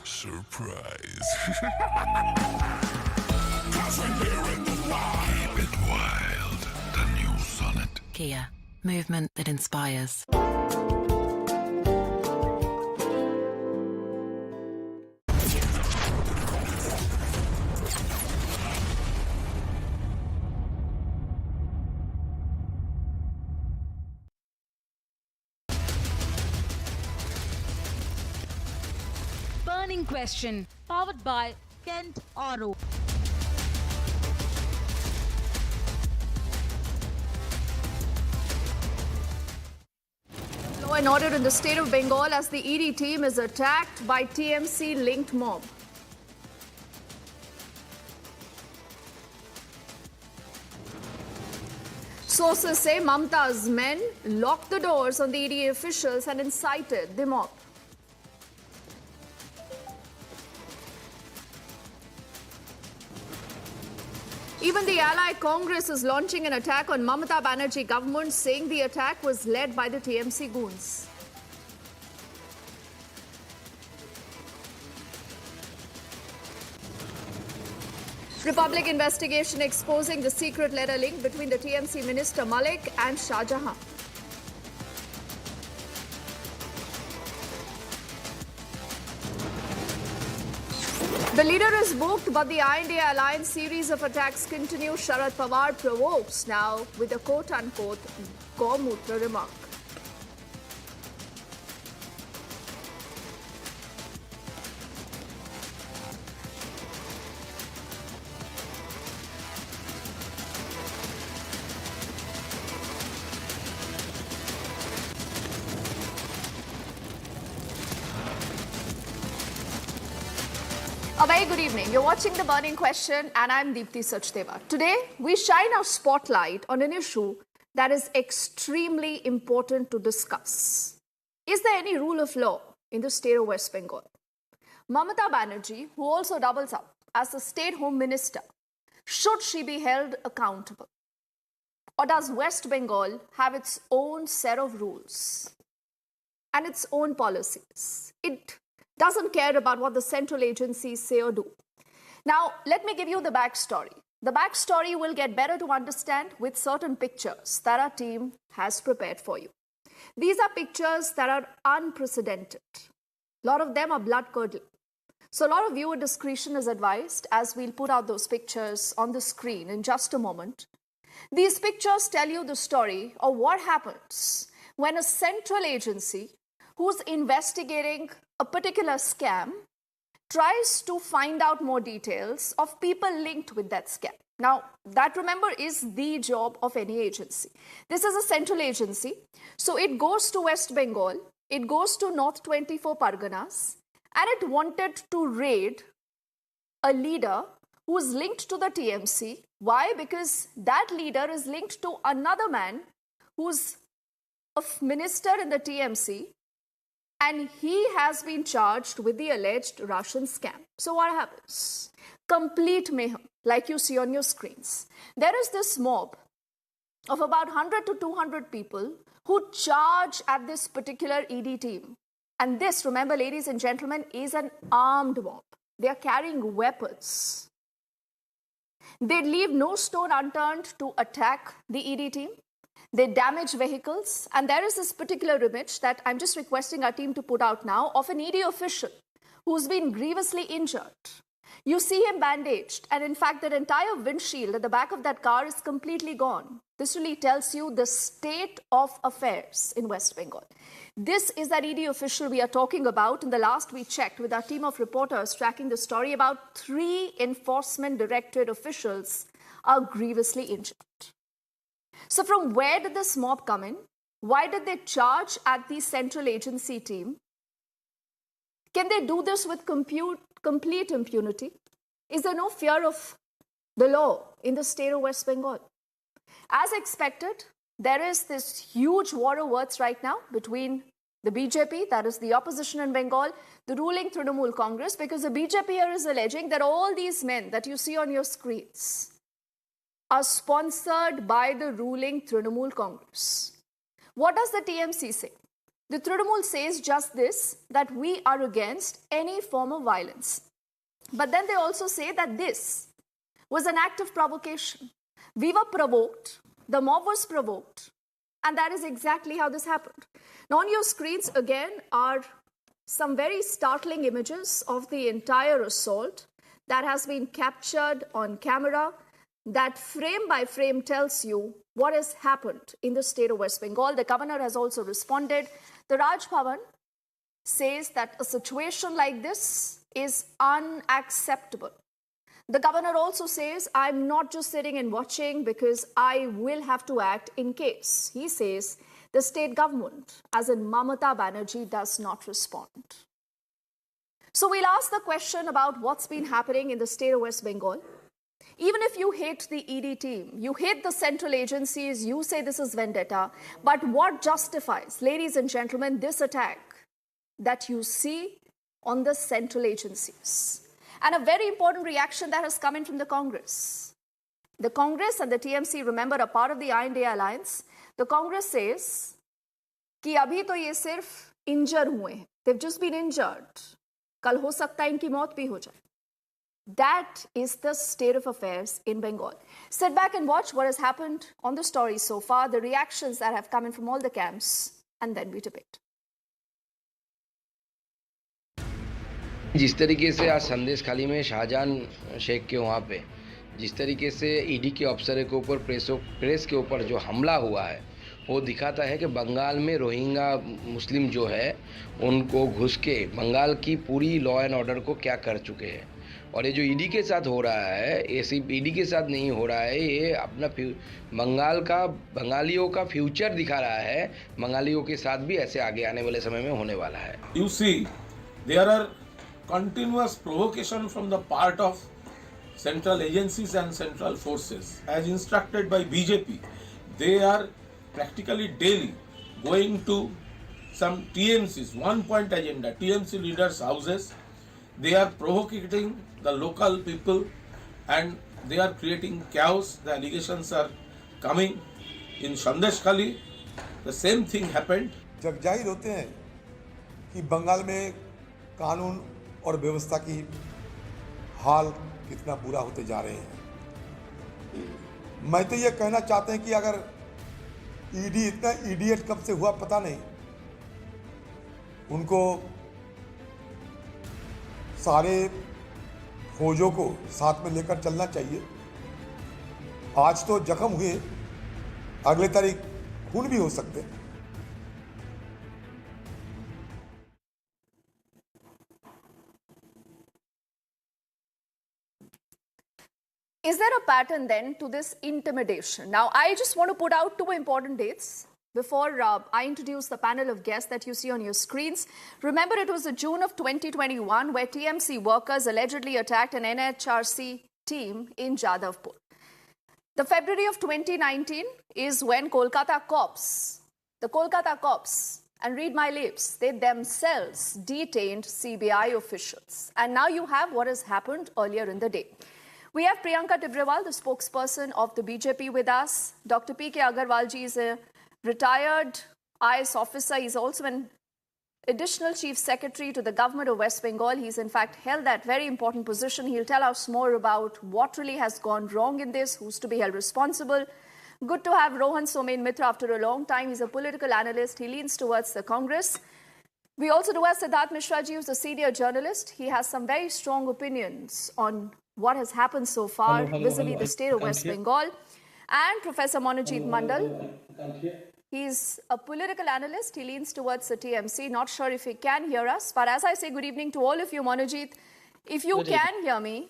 Surprise. Keep it wild. The new Sonnet. Kia, movement that inspires. Burning question, powered by Kent Oro. Law and order in the state of Bengal as the ED team is attacked by TMC-linked mob. Sources say Mamta's men locked the doors on the ED officials and incited the mob. Even the ally Congress is launching an attack on Mamata Banerjee government, saying the attack was led by the TMC goons. Republic investigation exposing the secret letter link between the TMC minister Malik and Shah Jahan. The leader is booked, but the INDA alliance series of attacks continue. Sharad Pawar provokes now with a quote-unquote Gomutra remark. A very good evening. You're watching The Burning Question and I'm Deepti Sachdeva. Today, we shine our spotlight on an issue that is extremely important to discuss. Is there any rule of law in the state of West Bengal? Mamata Banerjee, who also doubles up as the state home minister, should she be held accountable? Or does West Bengal have its own set of rules and its own policies? It doesn't care about what the central agencies say or do. Now, let me give you the backstory. The backstory will get better to understand with certain pictures that our team has prepared for you. These are pictures that are unprecedented. A lot of them are blood-curdling. So a lot of viewer discretion is advised as we'll put out those pictures on the screen in just a moment. These pictures tell you the story of what happens when a central agency who's investigating a particular scam tries to find out more details of people linked with that scam. Now, that, remember, is the job of any agency. This is a central agency, so it goes to West Bengal, it goes to North 24 Parganas, and it wanted to raid a leader who is linked to the TMC. Why? Because that leader is linked to another man who's a minister in the TMC, and he has been charged with the alleged Russian scam. So what happens? Complete mayhem, like you see on your screens. There is this mob of about 100 to 200 people who charge at this particular ED team. And this, remember, ladies and gentlemen, is an armed mob. They are carrying weapons. They leave no stone unturned to attack the ED team. They damage vehicles. And there is this particular image that I'm just requesting our team to put out now of an ED official who's been grievously injured. You see him bandaged, and in fact, that entire windshield at the back of that car is completely gone. This really tells you the state of affairs in West Bengal. This is that ED official we are talking about. In the last we checked with our team of reporters tracking the story, about 3 enforcement directorate officials are grievously injured. So from where did this mob come in? Why did they charge at the central agency team? Can they do this with complete impunity? Is there no fear of the law in the state of West Bengal? As expected, there is this huge war of words right now between the BJP, that is the opposition in Bengal, the ruling Trinamool Congress, because the BJP here is alleging that all these men that you see on your screens are sponsored by the ruling Trinamool Congress. What does the TMC say? The Trinamool says just this, that we are against any form of violence. But then they also say that this was an act of provocation. We were provoked, the mob was provoked, and that is exactly how this happened. Now on your screens again are some very startling images of the entire assault that has been captured on camera, that frame by frame tells you what has happened in the state of West Bengal. The governor has also responded. The Raj Bhavan says that a situation like this is unacceptable. The governor also says, I'm not just sitting and watching because I will have to act in case. He says the state government, as in Mamata Banerjee, does not respond. So we'll ask the question about what's been happening in the state of West Bengal. Even if you hate the ED team, you hate the central agencies, you say this is vendetta, but what justifies, ladies and gentlemen, this attack that you see on the central agencies? And a very important reaction that has come in from the Congress. The Congress and the TMC, remember, are part of the I&A alliance. The Congress says कि अभी तो ये सिर्फ injure हुए हैं. They've just been injured. कल हो सकता है इनकी मौत भी हो जाए. That is the state of affairs in Bengal. Sit back and watch what has happened on the story so far, the reactions that have come in from all the camps, and then we debate. जिस तरीके से आज संदेश खाली में शाहजहां शेख के वहाँ पे जिस तरीके से ईडी के अफसर के ऊपर प्रेस के ऊपर जो हमला हुआ है, वो दिखाता है कि बंगाल में रोहिंग्या मुस्लिम जो है उनको घुस के बंगाल की पूरी लॉ एंड ऑर्डर को क्या कर चुके हैं. और ये जो ईडी के साथ हो रहा है, ये सिर्फ ईडी के साथ नहीं हो रहा है, ये अपना बंगालियों का फ्यूचर दिखा रहा है. बंगालियों के साथ भी ऐसे आगे आने वाले समय में होने वाला है. You see, there are continuous provocation from the part of central agencies and central forces. As instructed by BJP, they are practically daily going to some TMCs, one-point agenda, TMC leaders' houses. They are provoking the local people and they are creating chaos. The allegations are coming in Sandesh Khali. The same thing happened. जब जाहिर होते हैं कि बंगाल में कानून और व्यवस्था की हाल कितना बुरा होते जा रहे हैं. मैं तो ये कहना चाहते हैं कि अगर ईडी इतना इडियट कब से हुआ पता नहीं, उनको सारे फौजों को साथ में लेकर चलना चाहिए. आज तो जख्म हुए, अगले तारीख खून भी हो सकते हैं. Is there a pattern then to this intimidation? Now, I just want to put out 2 important dates before I introduce the panel of guests that you see on your screens. Remember, it was the June of 2021 where TMC workers allegedly attacked an NHRC team in Jadavpur. The February of 2019 is when the Kolkata cops And read my lips, they themselves detained CBI officials. And now you have what has happened earlier in the day. We have Priyanka Tibrewal, the spokesperson of the BJP, with us. Dr. P.K. Agarwal ji is a retired IS officer. He's also an additional chief secretary to the government of West Bengal. He's in fact held that very important position. He'll tell us more about what really has gone wrong in this, who's to be held responsible. Good to have Rohan Somen Mitra after a long time. He's a political analyst. He leans towards the Congress. We also do have Siddharth Mishra ji, who's a senior journalist. He has some very strong opinions on what has happened so far vis-a-vis the state of West Bengal. And Professor Monojit Mandal. He's a political analyst. He leans towards the TMC. Not sure if he can hear us. But as I say good evening to all of you, Monojit, if you can hear me,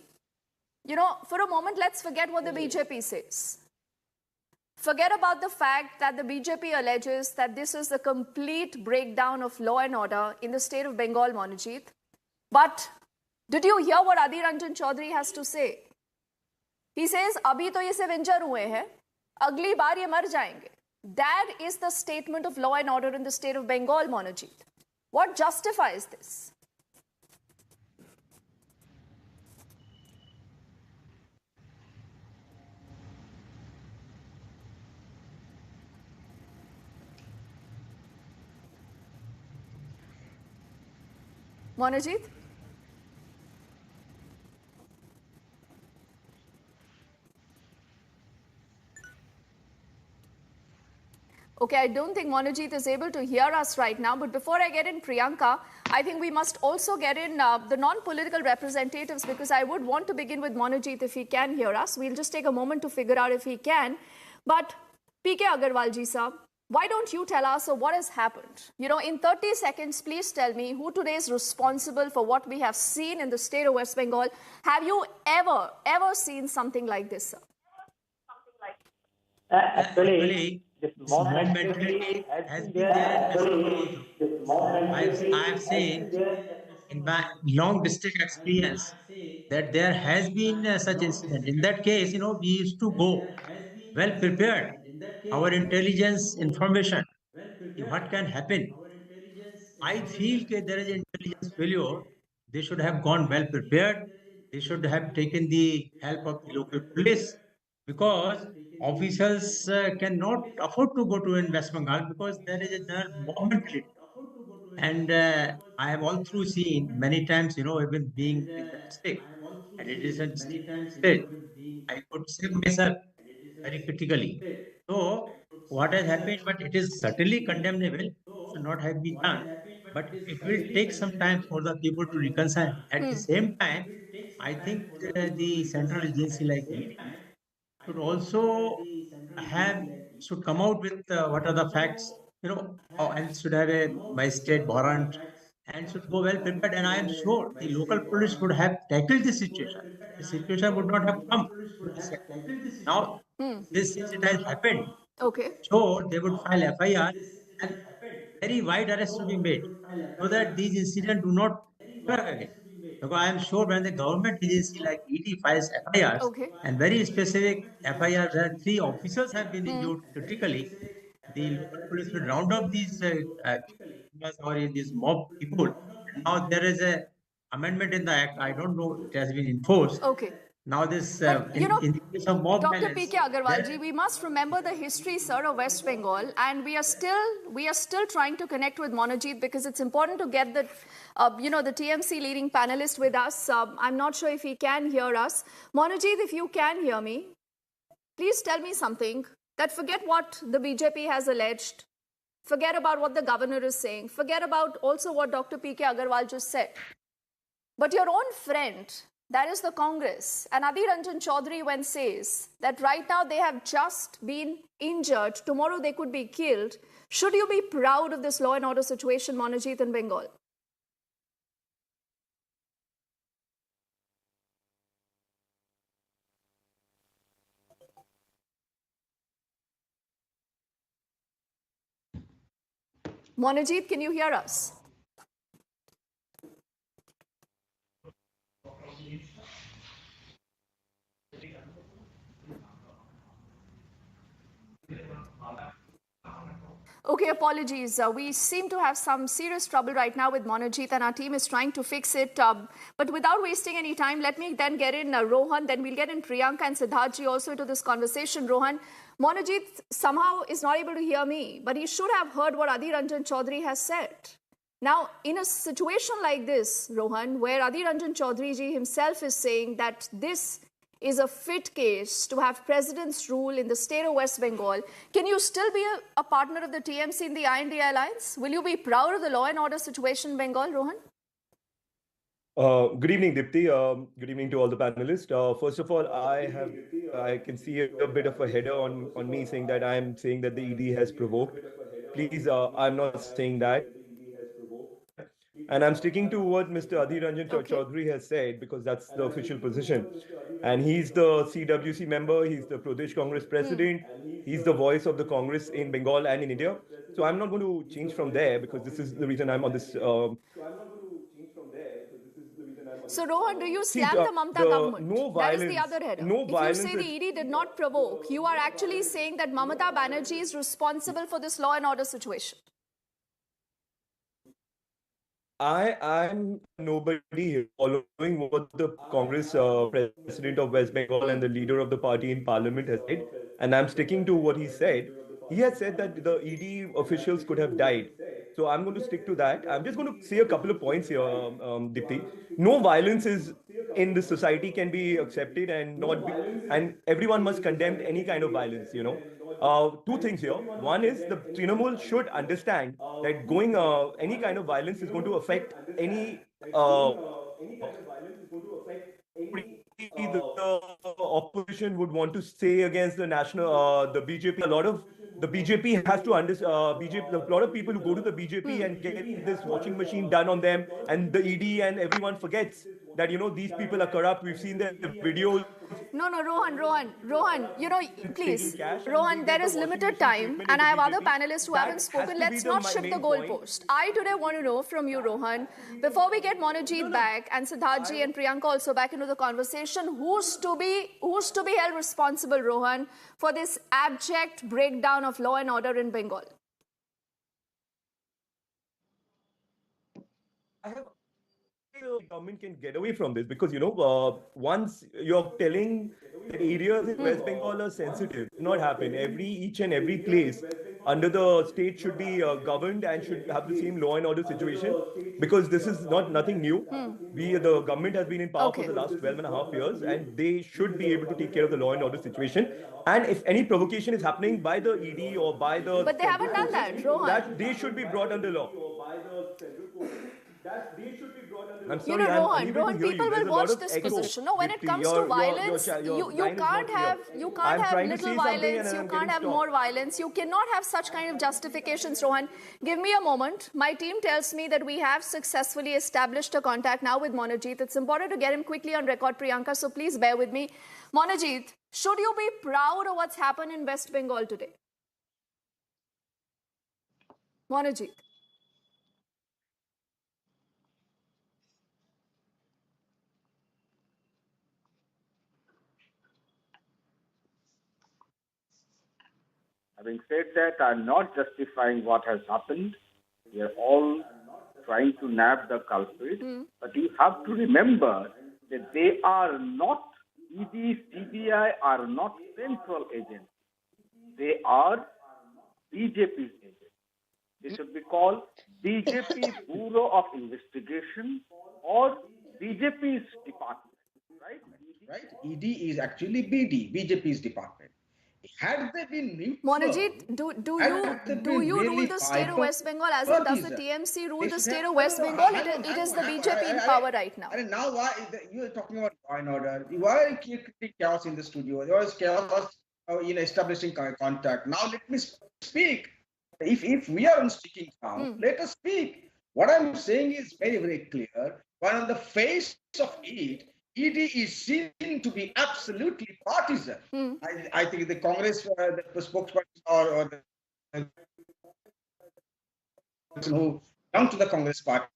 for a moment, let's forget what the BJP says. Forget about the fact that the BJP alleges that this is the complete breakdown of law and order in the state of Bengal, Monojit. But did you hear what Adhir Ranjan Chaudhary has to say? He says, "Abhi to ye se venture hue hai, agli baar ye mar jayenge." That is the statement of law and order in the state of Bengal, Monojit. What justifies this? Monojit? Okay, I don't think Monojit is able to hear us right now. But before I get in Priyanka, I think we must also get in the non-political representatives, because I would want to begin with Monojit if he can hear us. We'll just take a moment to figure out if he can. But P.K. Agarwal ji sir, why don't you tell us what has happened? In 30 seconds, please tell me who today is responsible for what we have seen in the state of West Bengal. Have you ever seen something like this, sir? Actually, this mob mentality has been there in I have seen in my long district experience that there has been such incident. In that case, we used to go well prepared. Our intelligence information, what can happen. I feel that there is intelligence failure. They should have gone well prepared. They should have taken the help of the local police, because officials cannot afford to go to in West Bengal because there is a general mob mentality. And I have all through seen many times, even being in the district, and it is a district state, I could save myself very critically. So, what has happened, but it is certainly condemnable, should not have been done. But it will take some time for the people to reconcile. At the same time, I think the central agency like ED should also should come out with what are the facts, and should have a magistrate warrant and should go well prepared. And I am sure the local police would have tackled this situation. The situation would not have come to this extent. Now, this incident has happened. Okay. So they would file FIR and very wide arrests will be made so that these incidents do not occur again. Because I am sure when the government agency like ED files FIRs, and very specific FIRs where 3 officers have been injured critically, the local police will round up these or these mob people. And now there is a amendment in the act. I don't know it has been enforced. Okay. Now this But, in the case of mob Dr. violence, P.K. Agarwal ji, we must remember the history, sir, of West Bengal, and we are still trying to connect with Monojit, because it's important to get the TMC leading panelist with us. I'm not sure if he can hear us. Monojit, if you can hear me, please tell me something. That forget what the BJP has alleged. Forget about what the governor is saying. Forget about also what Dr. P.K. Agarwal just said. But your own friend, that is the Congress, and Adhir Ranjan Chaudhary, when says that right now they have just been injured, tomorrow they could be killed, should you be proud of this law and order situation, Monojit, in Bengal? Monojit, can you hear us? Okay, apologies. We seem to have some serious trouble right now with Monojit, and our team is trying to fix it. But without wasting any time, let me then get in Rohan, then we'll get in Priyanka and Siddharthji also into this conversation. Rohan, Monojit somehow is not able to hear me, but he should have heard what Adhir Ranjan Chaudhary has said. Now, in a situation like this, Rohan, where Adhir Ranjan Chaudhary ji himself is saying that this is a fit case to have president's rule in the state of West Bengal, can you still be a partner of the TMC in the INDA alliance? Will you be proud of the law and order situation in Bengal, Rohan? Good evening, Dipti. Good evening to all the panelists. First of all, I can see a bit of a header on me saying that I'm saying that the ED has provoked. Please, I'm not saying that. And I'm sticking to what Mr. Adhir Ranjan Chaudhary has said because that's the official position. And he's the CWC member, he's the Pradesh Congress president, he's the voice of the Congress in Bengal and in India. So I'm not going to change from there because this is the reason I'm on this. So, Rohan, do you slam the Mamata government? That is the other header. If you say the ED did not provoke, you are actually saying that Mamata Banerjee is responsible for this law and order situation. I'm nobody here following what the Congress president of West Bengal and the leader of the party in parliament has said, and I'm sticking to what he said. He has said that the ED officials could have died. So I'm going to stick to that. I'm just going to say a couple of points here, Dipti. No violence is in this society can be accepted and not be, and everyone must condemn any kind of violence, you know. Two things here. One is the Trinamool should understand that going any kind of violence is going to affect any the opposition would want to say against the national the BJP. A lot of the BJP has to understand BJP. A lot of people who go to the BJP and get this washing machine done on them, and the ED and everyone forgets that these people are corrupt. We've seen their videos. No, Rohan, please, Rohan, there is limited time and I have other panelists who haven't spoken. Let's not shift the goalpost. I today want to know from you, Rohan, before we get Monojit back and Siddharthji and Priyanka also back into the conversation, who's to be held responsible, Rohan, for this abject breakdown of law and order in Bengal? The government can get away from this because once you're telling that areas in West Bengal are sensitive, it not happen. Each and every place under the state should be governed and should have the same law and order situation because this is nothing new. The government has been in power for the last 12 and a half years and they should be able to take care of the law and order situation. And if any provocation is happening by the ED or by the... But they haven't done that, Rohan. That they should be brought under law. I'm sorry, Rohan, people will watch this position. No, when it comes to violence, you can't have little violence, you can't have more violence. You cannot have such kind of justifications, Rohan. Give me a moment. My team tells me that we have successfully established a contact now with Monojit. It's important to get him quickly on record, Priyanka, so please bear with me. Monojit, should you be proud of what's happened in West Bengal today? Monojit. Having said that, I'm not justifying what has happened. We are all trying to nab the culprit. But you have to remember that they are not, ED, CBI are not central agents. They are BJP's agents. They should be called BJP Bureau of Investigation or BJP's department, right? Right? ED is actually BJP's department. Had they been neutral, Monojit, do you rule the state of West Bengal as in does the TMC rule the state of West Bengal? It is the BJP in power right now. And now why you are talking about law and order? Why are you creating chaos in the studio? There was chaos establishing contact. Now let me speak. If we are on speaking now, let us speak. What I'm saying is very, very clear. But on the face of it, ED is seen to be absolutely partisan. I think the Congress, the spokesperson or the person who belonged to the Congress party,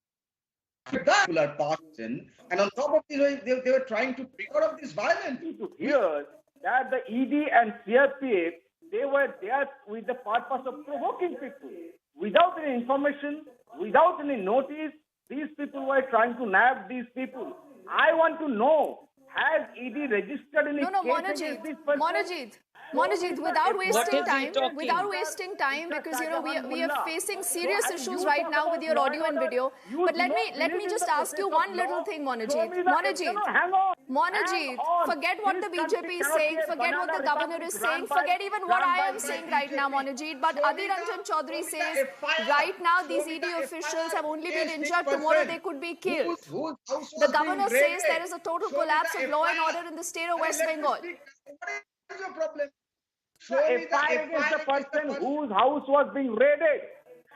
that people are partisan. And on top of this, they were trying to bring out of this violence. To hear that the ED and CRPF they were there with the purpose of provoking people. Without any information, without any notice, these people were trying to nab these people. I want to know, has ED registered any case against this person? Monojit, without wasting time, because we are facing serious issues right now with your audio and video. But let me just ask you one little thing, Monojit. Monojit, forget what the BJP is saying, forget what the governor is saying, forget even what I am saying right now, Monojit. But Adhir Ranjan Chaudhary says right now these ED officials have only been injured. Tomorrow they could be killed. The governor says there is a total collapse of law and order in the state of West Bengal. What is your problem? Show me the FIR against the person whose house was being raided.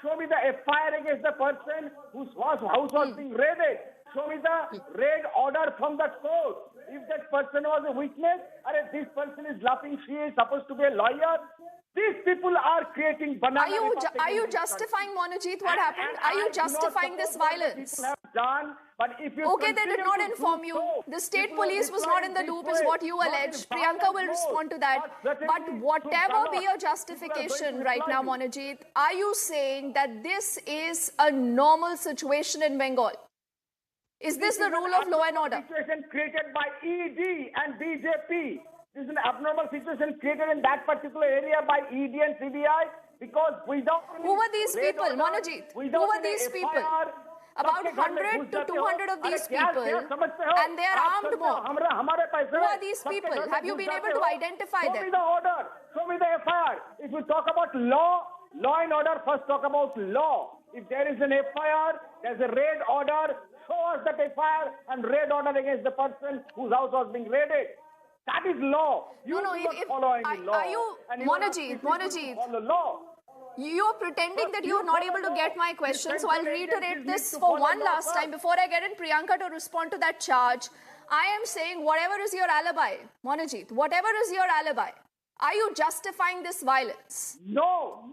Show me the FIR against the person whose house was being raided. Show me the raid order from the court. If that person was a witness, this person is laughing, she is supposed to be a lawyer. These people are creating banana. Are you justifying, Monojit, what happened? Are you justifying this violence? Okay, they did not inform you. The state police was not in the loop, is what you allege. Priyanka will respond to that. But whatever be your justification right now, Monojit, are you saying that this is a normal situation in Bengal? Is this the rule of law and order? Situation created by ED and BJP. This is an abnormal situation created in that particular area by ED and CBI because without... Who were these people, Monojit? Who were these people? About 100 to 200 of these people, and they are armed mob. Who are these people? Have you been able to identify them? Show me the order. Show me the FIR. If we talk about law and order, first talk about law. If there is an FIR, there's a raid order, show us that FIR and raid order against the person whose house was being raided. That is law. You follow any law. Are you, Monojit, you're pretending that you're not able to get my question, so I'll reiterate this for one last time before I get in Priyanka to respond to that charge. I am saying whatever is your alibi, Monojit, whatever is your alibi, are you justifying this violence? No.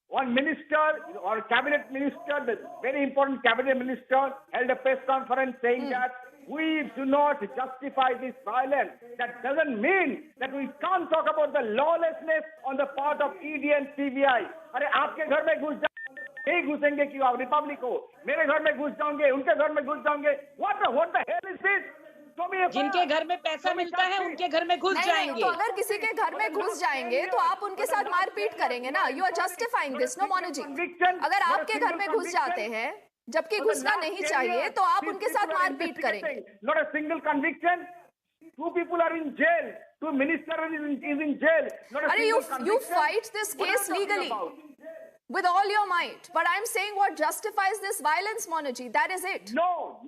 One minister or cabinet minister, the very important cabinet minister, held a press conference saying that we do not justify this violence. That doesn't mean that we can't talk about the lawlessness on the part of ED and CBI. अरे आपके घर में घुस नहीं घुसेंगे क्यों आप Republic हो? मेरे घर में घुस जाओगे, उनके घर में घुस जाओगे. What the hell is this? जिनके घर में पैसा मिलता है उनके घर में घुस जाएंगे. तो अगर किसी के घर में घुस जाएंगे तो आप उनके साथ मारपीट करेंगे ना. You are justifying this, no, Monojit. अगर आपके घर में घुस जाते हैं जबकि घुसना नहीं चाहिए तो आप उनके साथ मारपीट करेंगे. Not a single conviction. 2 people are in jail. 2 ministers is in jail. अरे you fight this case legally with all your might. But I'm saying what justifies this violence, Monojit. That is it. No.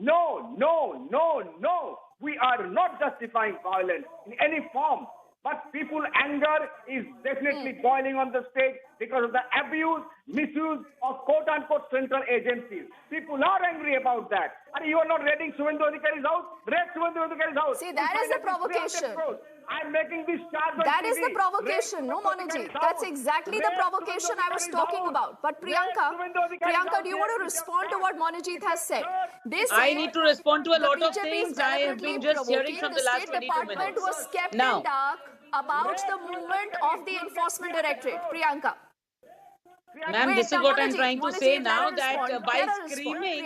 We are not justifying violence in any form. But people's anger is definitely boiling on the stage because of the abuse, misuse of quote-unquote central agencies. People are angry about that. And you are not raiding Suvendu Adhikari's house? Raid Suvendu Adhikari's house. See, that is the provocation. I'm making this charge on That is TV. the provocation, no, Monojit. That's exactly the provocation I was talking about. But Priyanka, do you want to respond to what Monojit has said? I need to respond to a lot of things I have been just hearing from the last 22 minutes. The State Department was kept in dark about the movement of the Enforcement Directorate. Priyanka. Ma'am, this is what I'm trying to say now, that by screaming,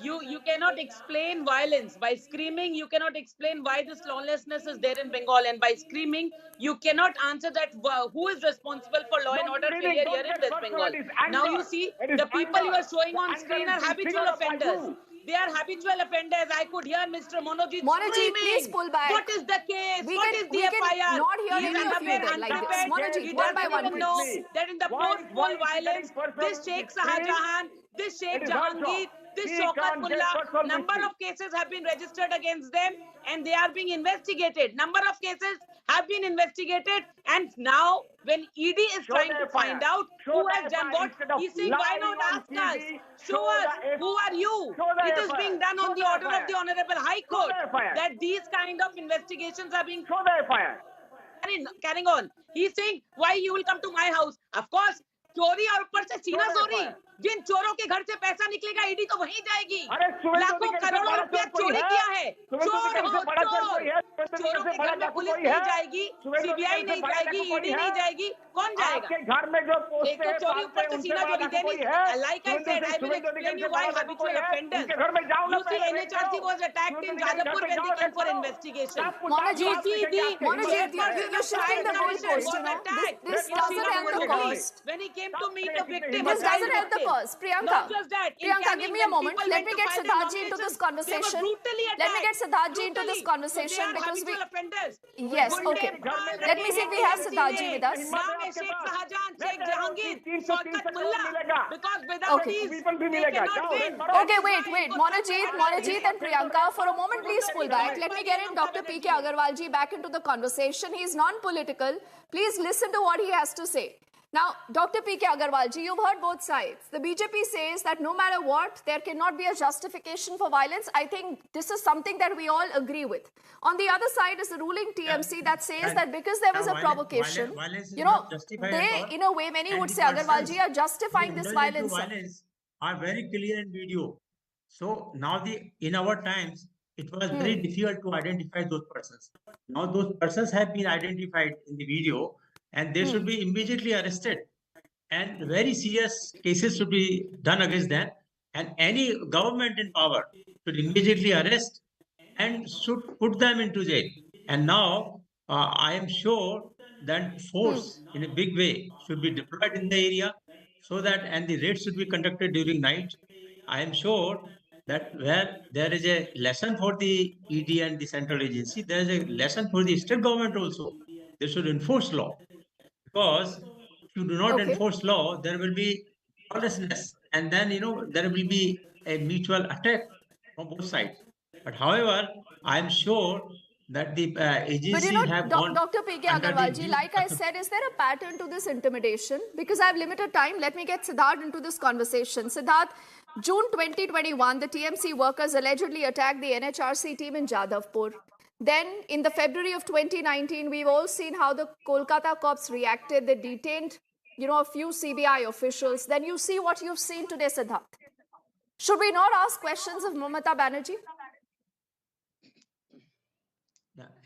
you cannot explain violence. By screaming, you cannot explain why this lawlessness is there in Bengal. And by screaming, you cannot answer that who is responsible for law and order failure here in West Bengal. Now you see, the people you are showing on screen are habitual offenders. They are habitual offenders. I could hear Mr. Monojit screaming. Please pull back. What is the case? What is the FIR? Not hear any of you then like this. Monojit, He one by doesn't one, even know please. that in the post-poll violence, this Sheikh Shahjahan, this Sheikh Jahangir, this Shaukat Mullah, number of cases have been registered against them and they are being investigated. Number of cases have been investigated, and now when ED is trying to find out who has done what, he's saying, why not ask us? Show us, who are you? It is being done on the order of the Honorable High Court that these kind of investigations are being carrying on. He's saying, why you will come to my house? Of course, चोरी और ऊपर से सीना चोरी. जिन चोरों के घर से पैसा निकलेगा ईडी तो वहीं जाएगी. लाखों करोड़ों रुपया चोरी किया है. चोर हो चोर. चोरों के घर में पुलिस नहीं जाएगी, सीबीआई नहीं जाएगी, ईडी नहीं जाएगी, कौन जाएगा? आपके घर में जो एक तो चोरी ऊपर से सीना चोरी, then like I said, I will explain you why habitual offenders. You see, NHRC was attacked in Jaipur when they came for investigation. Monojit, Monojit, you're shifting the goalpost, you know. This doesn't help the cause. When he came to meet a victim, This doesn't help the cause. Priyanka, not just that. Priyanka, give me a moment. Let me get Siddharthji into this conversation. Let me get Siddharthji into this conversation because we... Yes, okay. Let me see if we have Siddharthji with us. Sheikh Shahjahan, Sheikh Jahangir, Shaukat Mullah. Because without these, they cannot win. Okay, wait. Monojit and Priyanka, for a moment please pull back. Let me get in Dr. P.K. Agarwalji back into the conversation. He is non-political. Please listen to what he has to say. Now, Dr. P.K. Agarwalji, you've heard both sides. The BJP says that no matter what, there cannot be a justification for violence. I think this is something that we all agree with. On the other side is the ruling TMC that says that because there was a provocation, you know, they, in a way, many would say, Agarwalji, are justifying this violence. Violence are very clear in video. So now in our times, it was very difficult to identify those persons. Now those persons have been identified in the video, and they should be immediately arrested, and very serious cases should be done against them, and any government in power should immediately arrest and should put them into jail. And now I am sure that force in a big way should be deployed in the area, so that, and the raids should be conducted during night. I am sure that where there is a lesson for the ED and the central agency, there is a lesson for the state government also. They should enforce law. Because if you do not enforce law, there will be lawlessness, and then there will be a mutual attack from both sides. But however, I am sure that the agency have gone. Dr. P.K. Agarwalji, like I said, is there a pattern to this intimidation? Because I have limited time, let me get Siddharth into this conversation. Siddharth, June 2021, the TMC workers allegedly attacked the NHRC team in Jadavpur. Then, in the February of 2019, we've all seen how the Kolkata cops reacted. They detained, a few CBI officials. Then you see what you've seen today, Siddharth. Should we not ask questions of Mamata Banerjee?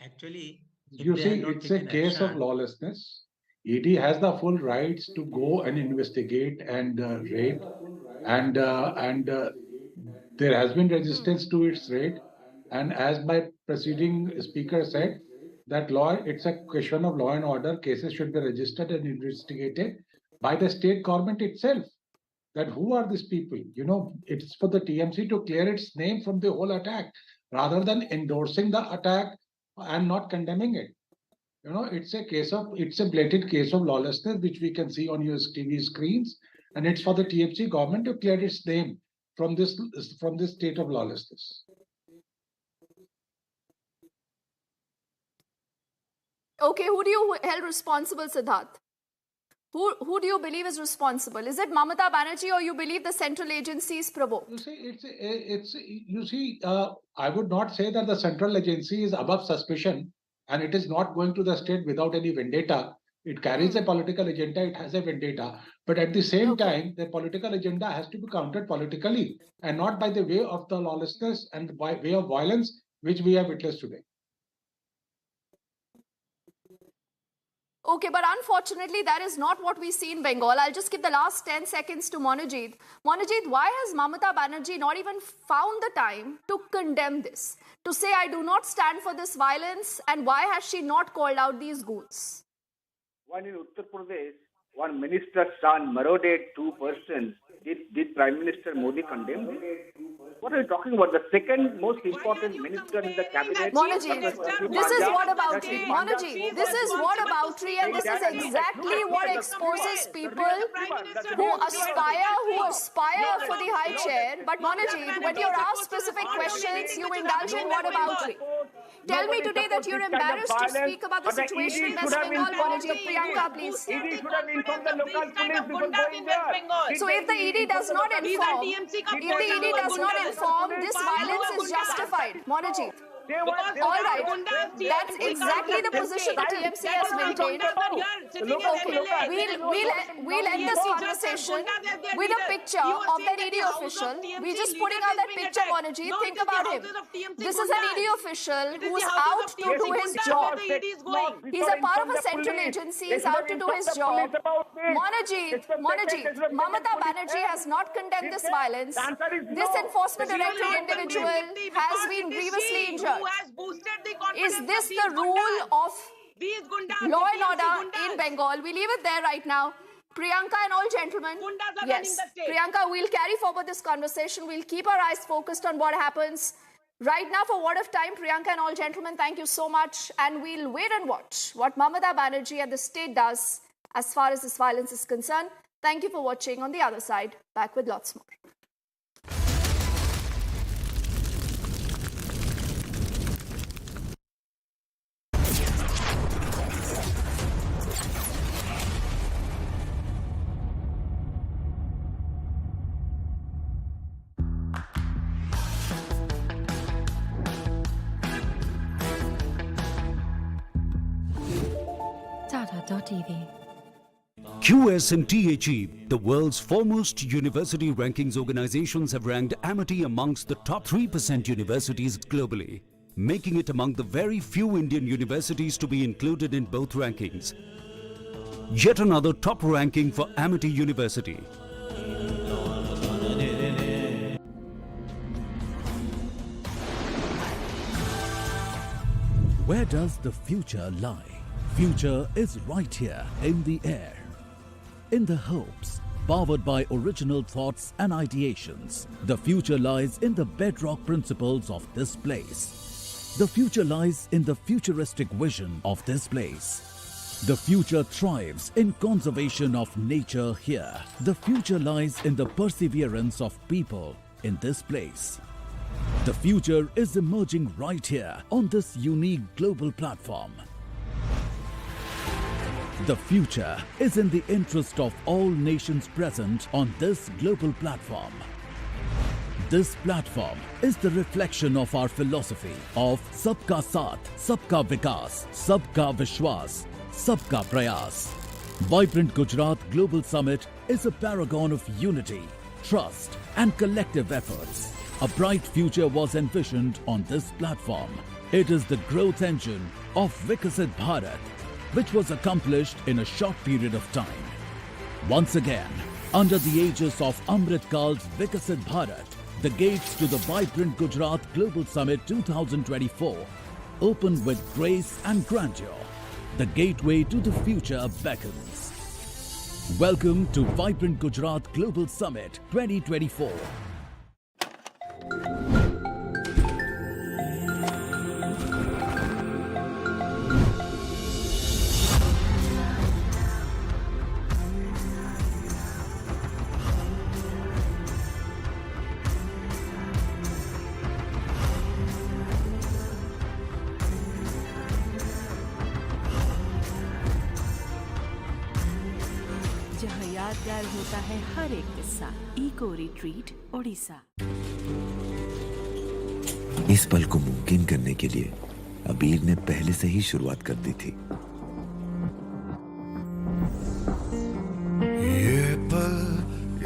Actually, you see, it's a case of lawlessness. ED has the full rights to go and investigate and raid, and there has been resistance to its raid. And as my preceding speaker said, that it's a question of law and order. Cases should be registered and investigated by the state government itself. That who are these people? It's for the TMC to clear its name from the whole attack, rather than endorsing the attack and not condemning it. It's a blatant case of lawlessness, which we can see on your TV screens, and it's for the TMC government to clear its name from this state of lawlessness. Okay, who do you held responsible, Siddharth? Who do you believe is responsible? Is it Mamata Banerjee, or you believe the central agency is provoked? I would not say that the central agency is above suspicion and it is not going to the state without any vendetta. It carries a political agenda, it has a vendetta. But at the same time, the political agenda has to be countered politically and not by the way of the lawlessness and by way of violence, which we have witnessed today. Okay, but unfortunately, that is not what we see in Bengal. I'll just give the last 10 seconds to Monojit. Monojit, why has Mamata Banerjee not even found the time to condemn this? To say, I do not stand for this violence, and why has she not called out these goons? When in Uttar Pradesh, one minister's son murdered two persons. Did Prime Minister Modi condemn this? What are you talking about? The second most important minister in the cabinet. Monojit, this is what about tree. Monojit, this is what about tree, and this is exactly what exposes people who aspire for the high chair. But Monojit, when you're asked specific questions, you indulge in what about tree. Tell me today that you're embarrassed to speak about the situation in West Bengal, Monojit. Priyanka, please. ED should have informed the local police before going there. So if the ED does not inform, this violence is justified. Monojit. Because All right, Gundas, that's TMC exactly the can't position that TMC That has is why maintained. Gundas are here sitting as Okay, MLAs. we'll end this conversation with a picture of that ED official. We're just putting out that picture, Monajit. Think about him. This is an ED official who's out to do his job. He's a part of a central agency. He's out to do his job. Monajit, Mamata Banerjee has not condemned this violence. This enforcement directorate individual has been grievously injured. Is this the rule of law and order in Bengal? We leave it there right now. Priyanka and all gentlemen, yes, Priyanka, we'll carry forward this conversation. We'll keep our eyes focused on what happens. Right now, for word of time, Priyanka and all gentlemen, thank you so much. And we'll wait and watch what Mamata Banerjee and the state does as far as this violence is concerned. Thank you for watching. On the other side, back with lots more. Tata.tv. QS&THE, the world's foremost university rankings organizations, have ranked Amity amongst the top 3% universities globally, making it among the very few Indian universities to be included in both rankings. Yet another top ranking for Amity University. Where does the future lie? Future is right here in the air. In the hopes, powered by original thoughts and ideations, the future lies in the bedrock principles of this place. The future lies in the futuristic vision of this place. The future thrives in conservation of nature here. The future lies in the perseverance of people in this place. The future is emerging right here on this unique global platform. The future is in the interest of all nations present on this global platform. This platform is the reflection of our philosophy of Sabka Saath, Sabka Vikas, Sabka Vishwas, Sabka Prayas. Vibrant Gujarat Global Summit is a paragon of unity, trust and collective efforts. A bright future was envisioned on this platform. It is the growth engine of Vikasit Bharat, which was accomplished in a short period of time. Once again, under the aegis of Amrit Kal's Vikasit Bharat, the gates to the vibrant Gujarat Global Summit 2024 open with grace and grandeur. The gateway to the future beckons. Welcome to Vibrant Gujarat Global Summit 2024. जहाँ यादगार होता है हर एक किस्सा। Eco retreat Odisha. इस पल को मुमकिन करने के लिए अबीर ने पहले से ही शुरुआत कर दी थी।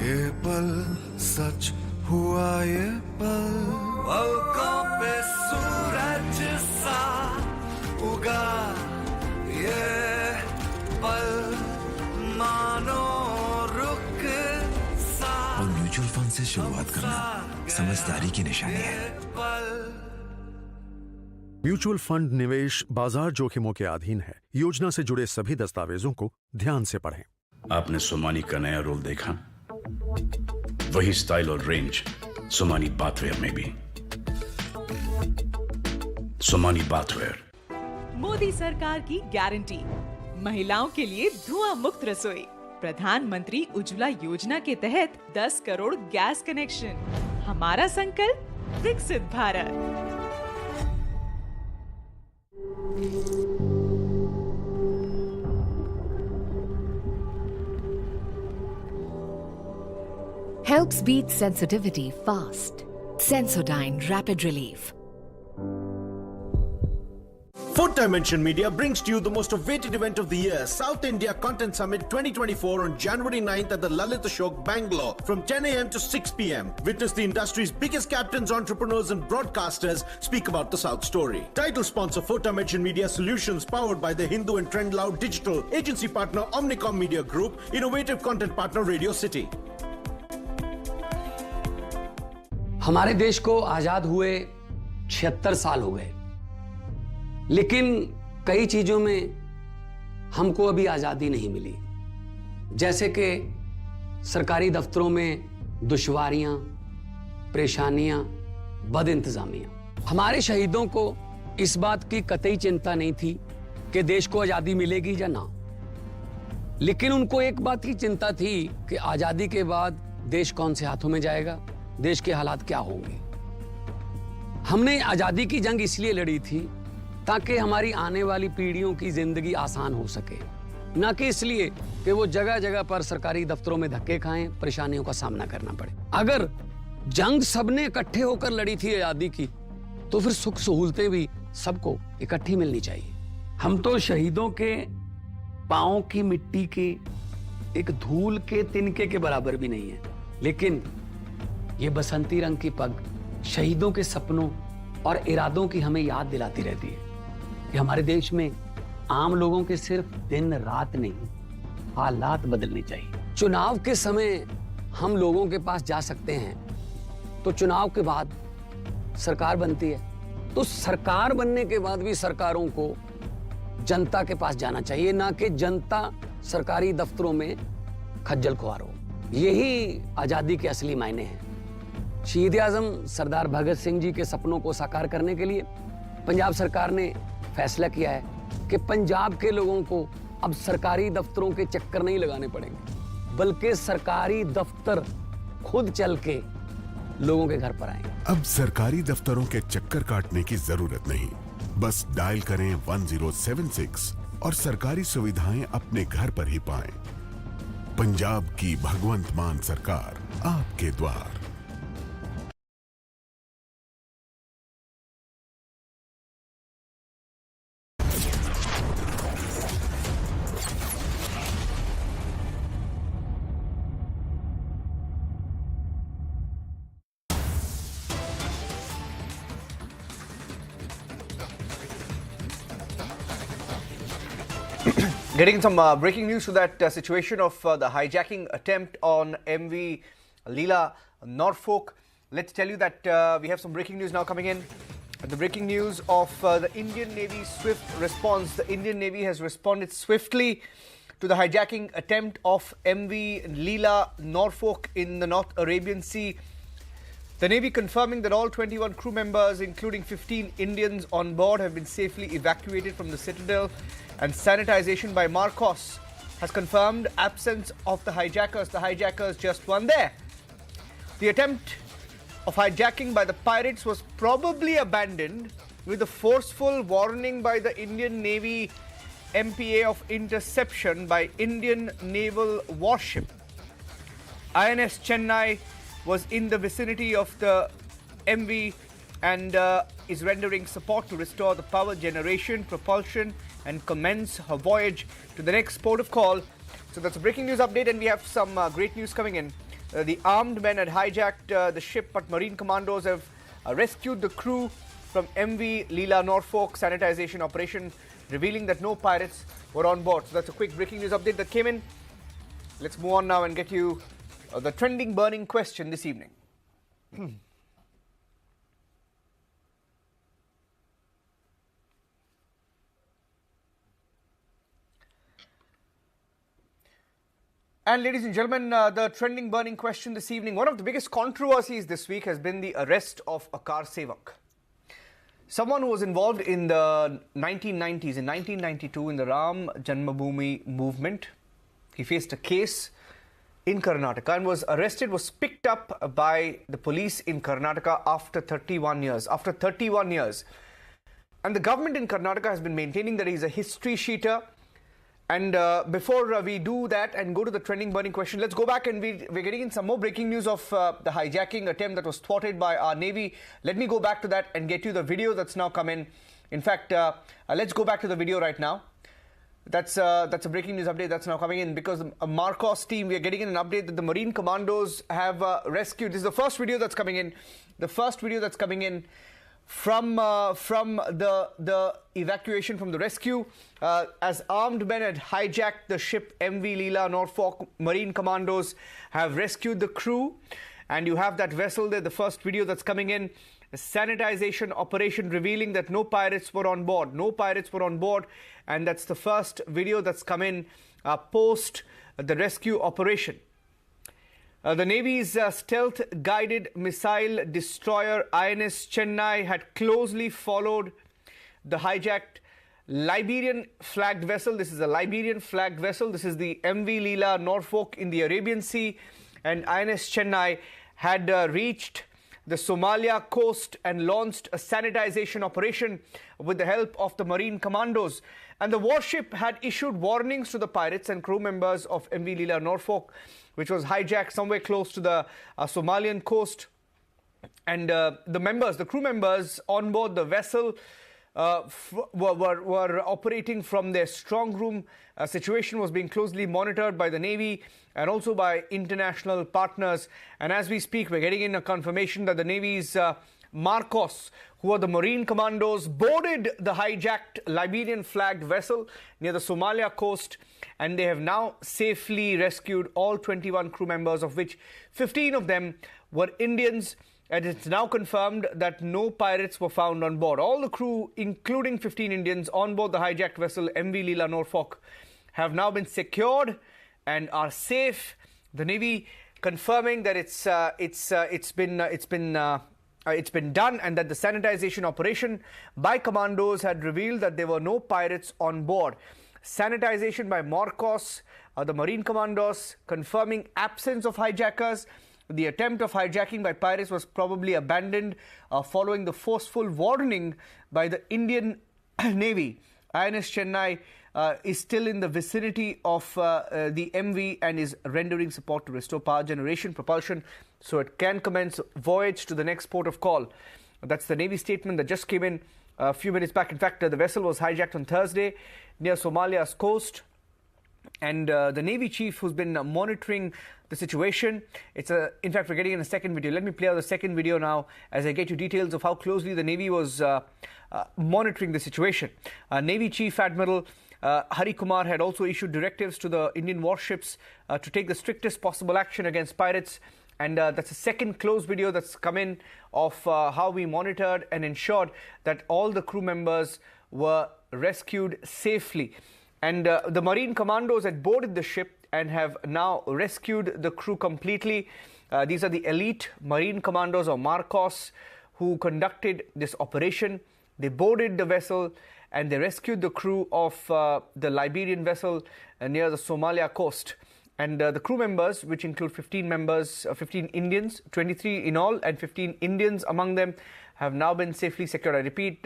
ये पल सच हुआ, ये पल पलकों पे सूरज सा उगा, ये पल मानो रुक सा। और म्यूचुअल फंड से शुरुआत करना समझदारी की निशानी है। म्यूचुअल फंड निवेश बाजार जोखिमों के अधीन है। योजना से जुड़े सभी दस्तावेजों को ध्यान से पढ़ें। आपने सोमानी का नया रोल देखा? वही स्टाइल और रेंज सोमानी बाथवेयर में भी। सोमानी बाथवेयर। मोदी सरकार की गारंटी, महिलाओं के लिए धुआं मुक्त रसोई। प्रधानमंत्री उज्ज्वला योजना के तहत 10 करोड़ गैस कनेक्शन। हमारा संकल्प विकसित Bharat. Helps beat sensitivity fast. Sensodyne Rapid Relief. Fourth Dimension Media brings to you the most awaited event of the year, South India Content Summit 2024 on January 9th at the Lalit Ashok, Bangalore from 10 a.m. to 6 p.m. Witness the industry's biggest captains, entrepreneurs and broadcasters speak about the South story. Title sponsor Fourth Dimension Media Solutions, powered by the Hindu and Trend Loud Digital. Agency partner Omnicom Media Group. Innovative content partner Radio City. हमारे देश को आजाद हुए 76 साल हो गए, लेकिन कई चीजों में हमको अभी आजादी नहीं मिली, जैसे कि सरकारी दफ्तरों में दुश्वारियां, परेशानियां, बदइंतजामियां। हमारे शहीदों को इस बात की कतई चिंता नहीं थी कि देश को आजादी मिलेगी या ना, लेकिन उनको एक बात की चिंता थी कि आजादी के बाद देश कौन से हाथों में जाएगा, देश के हालात क्या होंगे। हमने आजादी की जंग इसलिए लड़ी थी ताकि हमारी आने वाली पीढ़ियों की जिंदगी आसान हो सके, ना कि इसलिए कि वो जगह जगह पर सरकारी दफ्तरों में धक्के खाएं, परेशानियों का सामना करना पड़े। अगर जंग सबने इकट्ठे होकर लड़ी थी आजादी की, तो फिर सुख सहूलतें भी सबको इकट्ठी मिलनी चाहिए। हम तो शहीदों के पांव की मिट्टी के एक धूल के तिनके के बराबर भी नहीं है, लेकिन ये बसंती रंग की पग शहीदों के सपनों और इरादों की हमें याद दिलाती रहती है कि हमारे देश में आम लोगों के सिर्फ दिन रात नहीं, हालात बदलने चाहिए। चुनाव के समय हम लोगों के पास जा सकते हैं, तो चुनाव के बाद सरकार बनती है, तो सरकार बनने के बाद भी सरकारों को जनता के पास जाना चाहिए, ना कि जनता सरकारी दफ्तरों में खज्जल खुआर हो। यही आजादी के असली मायने हैं। शहीद आजम सरदार भगत सिंह जी के सपनों को साकार करने के लिए पंजाब सरकार ने फैसला किया है कि पंजाब के लोगों को अब सरकारी दफ्तरों के चक्कर नहीं लगाने पड़ेंगे, बल्कि सरकारी दफ्तर खुद चल के लोगों के घर पर आएंगे। अब सरकारी दफ्तरों के चक्कर काटने की जरूरत नहीं, बस डायल करें 1076 और सरकारी सुविधाएं अपने घर पर ही पाएं। पंजाब की भगवंत मान सरकार आपके द्वार। Getting some breaking news to that situation of the hijacking attempt on MV Leela Norfolk. Let's tell you that we have some breaking news now coming in. The breaking news of the Indian Navy's swift response. The Indian Navy has responded swiftly to the hijacking attempt of MV Leela Norfolk in the North Arabian Sea. The Navy confirming that all 21 crew members, including 15 Indians on board, have been safely evacuated from the citadel, and sanitization by Marcos has confirmed absence of the hijackers. The hijackers just weren't there. The attempt of hijacking by the pirates was probably abandoned with a forceful warning by the Indian Navy MPA of interception by Indian naval warship. INS Chennai was in the vicinity of the MV and is rendering support to restore the power generation, propulsion and commence her voyage to the next port of call. So that's a breaking news update, and we have some great news coming in. The armed men had hijacked the ship, but Marine commandos have rescued the crew from MV Leela Norfolk sanitization operation, revealing that no pirates were on board. So that's a quick breaking news update that came in. Let's move on now and get you the trending burning question this evening. And ladies and gentlemen, the trending burning question this evening. One of the biggest controversies this week has been the arrest of a car sevak. Someone who was involved in the 1990s, in 1992, in the Ram Janmabhoomi movement. He faced a case in Karnataka and was arrested, was picked up by the police in Karnataka after 31 years. After 31 years. And the government in Karnataka has been maintaining that he's a history sheeter. And before we do that and go to the trending burning question, let's go back and we're getting in some more breaking news of the hijacking attempt that was thwarted by our Navy. Let me go back to that and get you the video that's now come in. In fact, let's go back to the video right now. That's a breaking news update that's now coming in, because a Marcos team, we are getting in an update that the Marine Commandos have rescued. This is the first video that's coming in. The first video that's coming in from the evacuation, from the rescue, as armed men had hijacked the ship MV Leela Norfolk. Marine Commandos have rescued the crew, and you have that vessel there. The first video that's coming in. A sanitization operation revealing that no pirates were on board. No pirates were on board, and that's the first video that's come in post the rescue operation. The Navy's stealth-guided missile destroyer INS Chennai had closely followed the hijacked Liberian-flagged vessel. This is a Liberian-flagged vessel. This is the MV Leela Norfolk in the Arabian Sea, and INS Chennai had reached the Somalia coast and launched a sanitization operation with the help of the Marine Commandos. And the warship had issued warnings to the pirates and crew members of MV Leela Norfolk, which was hijacked somewhere close to the Somalian coast. And the crew members on board the vessel were operating from their strong room. Situation was being closely monitored by the Navy and also by international partners. And as we speak, we're getting in a confirmation that the Navy's Marcos, who are the Marine Commandos, boarded the hijacked Liberian-flagged vessel near the Somalia coast, and they have now safely rescued all 21 crew members, of which 15 of them were Indians. And it's now confirmed that no pirates were found on board. All the crew, including 15 Indians on board the hijacked vessel MV Leela Norfolk, have now been secured and are safe. The Navy confirming that it's been done, and that the sanitization operation by commandos had revealed that there were no pirates on board. Sanitization by Marcos, the Marine Commandos, confirming absence of hijackers. The attempt of hijacking by pirates was probably abandoned following the forceful warning by the Indian Navy. INS Chennai is still in the vicinity of the MV and is rendering support to restore power generation propulsion so it can commence voyage to the next port of call. That's the Navy statement that just came in a few minutes back. In fact, the vessel was hijacked on Thursday near Somalia's coast. And the Navy chief, who's been monitoring the situation, in fact, we're getting in a second video. Let me play out the second video now as I get you details of how closely the Navy was monitoring the situation. Navy Chief Admiral Hari Kumar had also issued directives to the Indian warships to take the strictest possible action against pirates. And that's a second close video that's come in of how we monitored and ensured that all the crew members were rescued safely. And the Marine Commandos had boarded the ship and have now rescued the crew completely. These are the elite Marine Commandos, or Marcos, who conducted this operation. They boarded the vessel and they rescued the crew of the Liberian vessel near the Somalia coast. And the crew members, which include 15 members, 15 Indians, 23 in all, and 15 Indians among them, have now been safely secured. I repeat,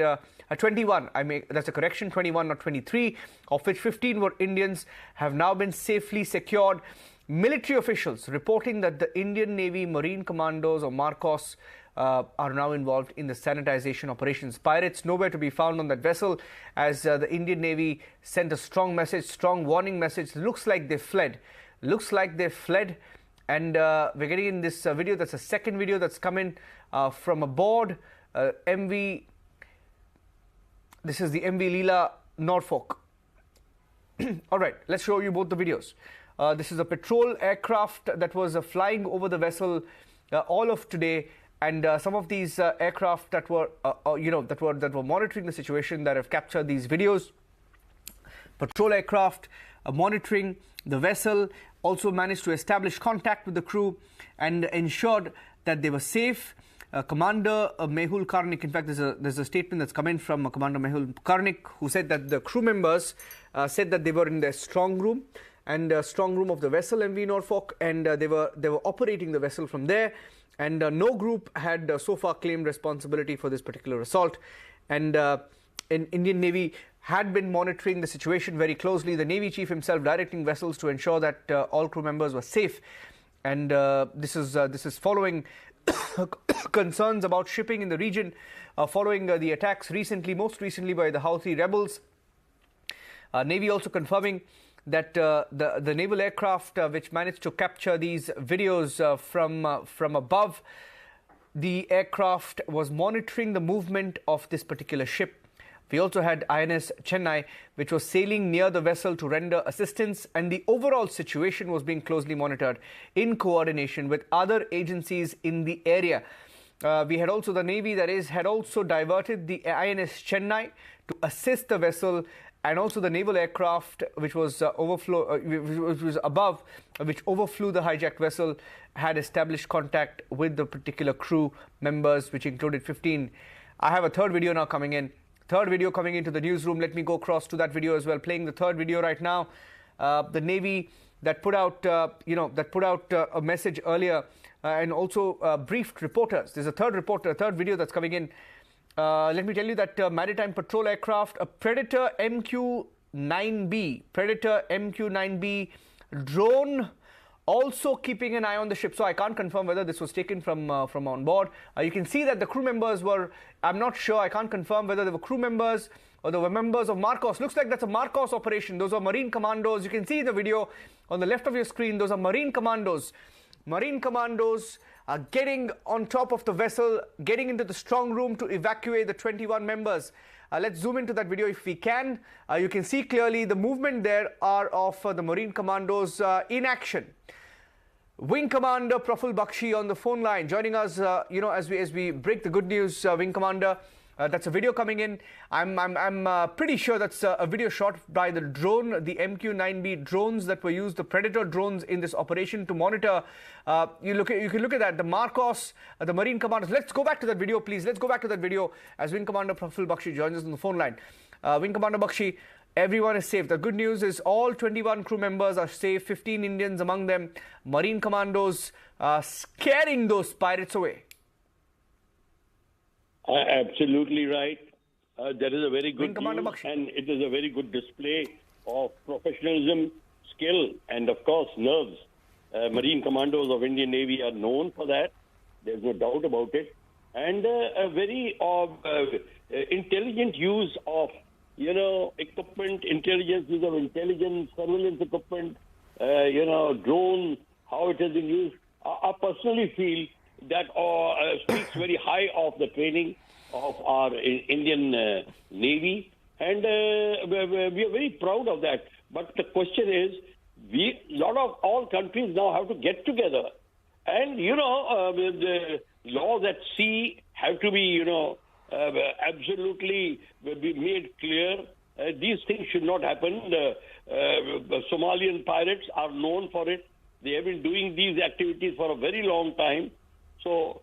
21, that's a correction, 21, not 23, of which 15 were Indians, have now been safely secured. Military officials reporting that the Indian Navy Marine Commandos, or Marcos, are now involved in the sanitization operations. Pirates nowhere to be found on that vessel, as the Indian Navy sent a strong message, strong warning message. Looks like they fled. And we're getting in this video. That's a second video that's come in from aboard MV. This is the MV Leela Norfolk. All right, let's show you both the videos. This is a patrol aircraft that was flying over the vessel all of today, and some of these aircraft that were that were monitoring the situation, that have captured these videos. Patrol aircraft monitoring the vessel also managed to establish contact with the crew and ensured that they were safe. Commander Mehul Karnik, in fact, there's a statement that's come in from Commander Mehul Karnik, who said that the crew members said that they were in their strong room of the vessel MV Norfolk, and they were operating the vessel from there, and no group had so far claimed responsibility for this particular assault. And Indian Navy had been monitoring the situation very closely. The Navy chief himself directing vessels to ensure that all crew members were safe. And this is following concerns about shipping in the region following the attacks most recently by the Houthi rebels. Navy also confirming that the naval aircraft which managed to capture these videos from above, the aircraft was monitoring the movement of this particular ship. We also had INS Chennai, which was sailing near the vessel to render assistance, and the overall situation was being closely monitored in coordination with other agencies in the area. We had also the Navy, that is, had also diverted the INS Chennai to assist the vessel, and also the naval aircraft which was above, which overflew the hijacked vessel, had established contact with the particular crew members, which included 15. I have a third video now coming in. Third video coming into the newsroom. Let me go across to that video as well. Playing the third video right now. The Navy that put out, a message earlier and also briefed reporters. There's a third video that's coming in. Let me tell you that maritime patrol aircraft, a Predator MQ-9B drone, also keeping an eye on the ship. So I can't confirm whether this was taken from on board. You can see that the crew members were, I'm not sure, I can't confirm whether they were crew members or they were members of Marcos. Looks like that's a Marcos operation. Those are Marine commandos. You can see in the video on the left of your screen, those are Marine commandos. Marine commandos are getting on top of the vessel, getting into the strong room to evacuate the 21 members. Let's zoom into that video if we can. You can see clearly the movement there are of the Marine commandos in action. Wing Commander Praful Bakshi on the phone line, joining us, as we break the good news. Wing Commander, that's a video coming in. I'm pretty sure that's a video shot by the drone, the MQ-9B drones that were used, the Predator drones in this operation to monitor. You can look at that, the Marcos, the Marine commanders. Let's go back to that video, please. Let's go back to that video as Wing Commander Praful Bakshi joins us on the phone line. Wing Commander Bakshi, everyone is safe. The good news is all 21 crew members are safe, 15 Indians among them. Marine commandos scaring those pirates away. Absolutely right. That is a very good news, and it is a very good display of professionalism, skill, and of course nerves. Marine commandos of Indian Navy are known for that. There's no doubt about it. And a very intelligent use of equipment, intelligence, use of intelligence, surveillance equipment, drone, how it has been used. I personally feel that speaks very high of the training of our Indian Navy, and we are very proud of that. But the question is, all countries now have to get together, and the laws at sea have to be absolutely be made clear. These things should not happen. The Somalian pirates are known for it. They have been doing these activities for a very long time. So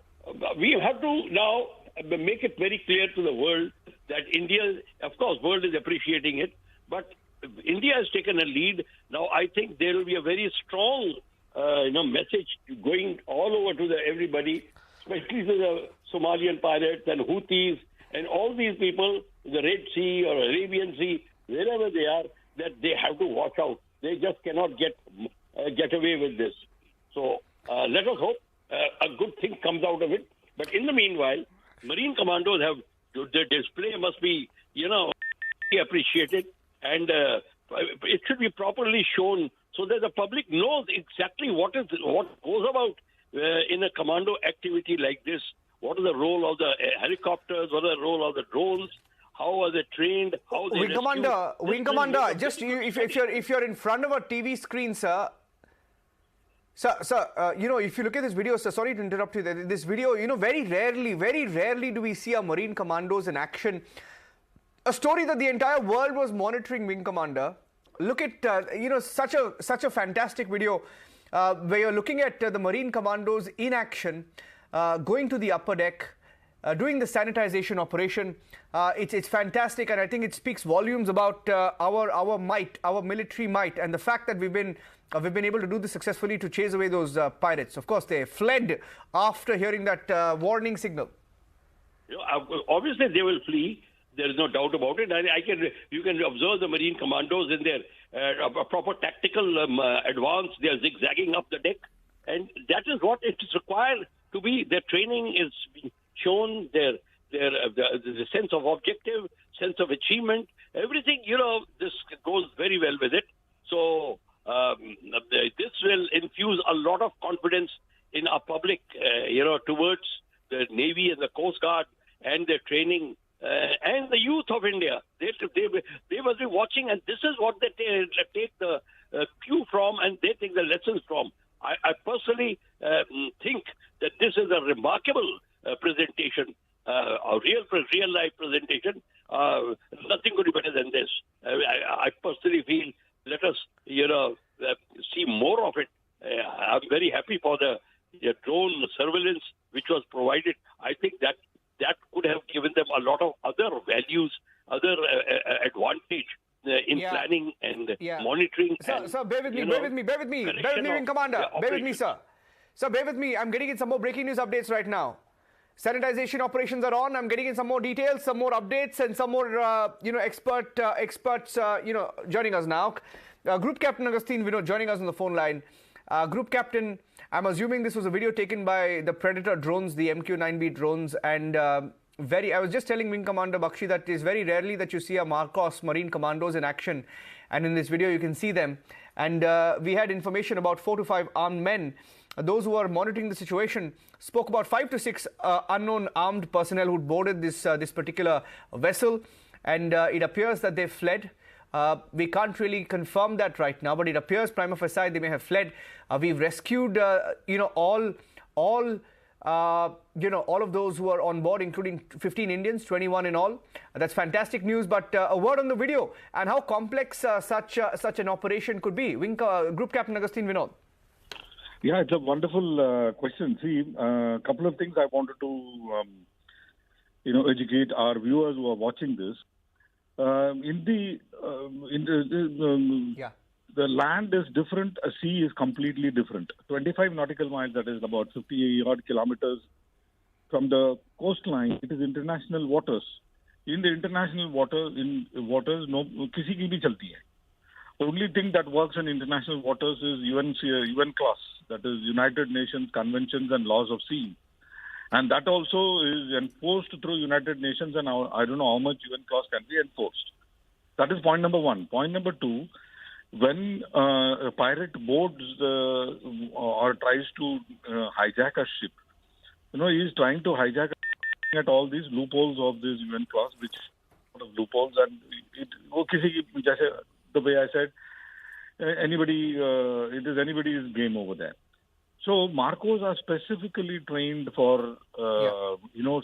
we have to now make it very clear to the world that India, of course, world is appreciating it, but India has taken a lead. Now I think there will be a very strong, message going all over to everybody, especially to the Somalian pirates and Houthis and all these people, the Red Sea or Arabian Sea, wherever they are, that they have to watch out. They just cannot get away with this. So let us hope a good thing comes out of it. But in the meanwhile, Marine commandos the display must be, appreciated, and it should be properly shown so that the public knows exactly what goes about in a commando activity like this. What is the role of the helicopters? What is the role of the drones? How are they trained? How they Wing Commander, just if you're in front of a TV screen, sir. Sir, if you look at this video, sir, sorry to interrupt you. This video, very rarely do we see our Marine commandos in action. A story that the entire world was monitoring, Wing Commander. Look at, such a fantastic video where you're looking at the Marine commandos in action, going to the upper deck, doing the sanitization operation. It's fantastic, and I think it speaks volumes about our might, our military might, and the fact that we've been able to do this successfully to chase away those pirates. Of course, they fled after hearing that warning signal. Obviously, they will flee. There is no doubt about it. You can observe the Marine commandos in their proper tactical advance. They are zigzagging up the deck, and that is what it is required to be. Their training is being shown. The sense of objective, sense of achievement, everything. This goes very well with it. So this will infuse a lot of confidence in our public, towards the Navy and the Coast Guard and their training. And the youth of India, they must be watching, and this is what they take the cue from, and they take the lessons from. I personally think that this is a remarkable presentation, a real life presentation. Nothing could be better than this. I personally feel, let us see more of it. I'm very happy for the drone surveillance which was provided. I think that could have given them a lot of other values, other advantage in planning and monitoring. Sir, bear with me, Wing Commander. Bear with me, sir. Sir, bear with me. I'm getting in some more breaking news updates right now. Sanitization operations are on. I'm getting in some more details, some more updates, and some more, experts, joining us now. Group Captain Agustin Vinod joining us on the phone line. Group Captain, I'm assuming this was a video taken by the Predator drones, the MQ-9B drones, and I was just telling Wing Commander Bakshi that it is very rarely that you see a Marcos Marine Commandos in action, and in this video you can see them. And we had information about 4 to 5 armed men. Those who are monitoring the situation spoke about 5 to 6 unknown armed personnel who boarded this particular vessel, and it appears that they fled. We can't really confirm that right now, but it appears prima facie they may have fled. We've rescued, all of those who are on board, including 15 Indians, 21 in all. That's fantastic news. But a word on the video and how complex such an operation could be. Group Captain Agustin Vinod. Yeah, it's a wonderful question. See, a couple of things I wanted to, educate our viewers who are watching this. The land is different, a sea is completely different. 25 nautical miles, that is about 50 odd kilometers from the coastline, it is international waters. In the international waters, no, kisi ki bhi chalti hai. Only thing that works in international waters is UN clause, that is United Nations Conventions and Laws of Sea. And that also is enforced through United Nations, and I don't know how much UN clause can be enforced. That is point number one. Point number two, when a pirate boards or tries to hijack a ship, he is trying to hijack at all these loopholes of this UN clause, which sort of loopholes, and the way I said, it is anybody's game over there. So Marcos are specifically trained for,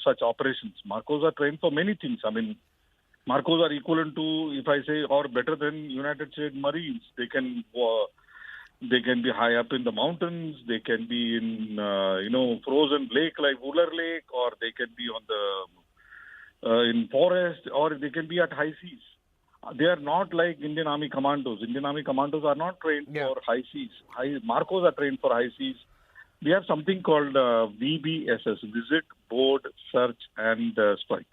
such operations. Marcos are trained for many things. I mean, Marcos are equivalent to, if I say, or better than United States Marines. They can be high up in the mountains. They can be in, frozen lake like Wooler Lake, or they can be on in forest, or they can be at high seas. They are not like Indian Army Commandos. Indian Army Commandos are not trained for high seas. Marcos are trained for high seas. We have something called VBSS, Visit, Board, Search and Strike.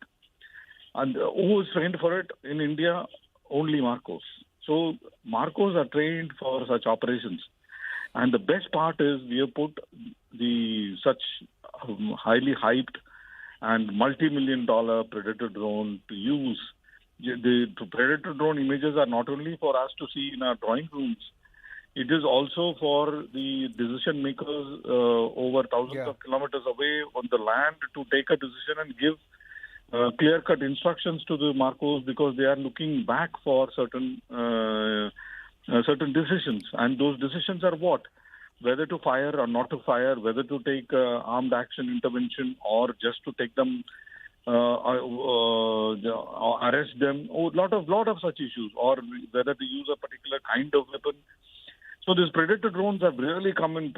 And who is trained for it in India? Only Marcos. So Marcos are trained for such operations. And the best part is we have put such highly hyped and multi-million-dollar Predator drone to use. The Predator drone images are not only for us to see in our drawing rooms, it is also for the decision makers over thousands of kilometers away on the land to take a decision and give clear-cut instructions to the Marcos, because they are looking back for certain decisions. And those decisions are what? Whether to fire or not to fire, whether to take armed action intervention or just to take them, arrest them, lot of such issues, or whether to use a particular kind of weapon. So these Predator drones have really come in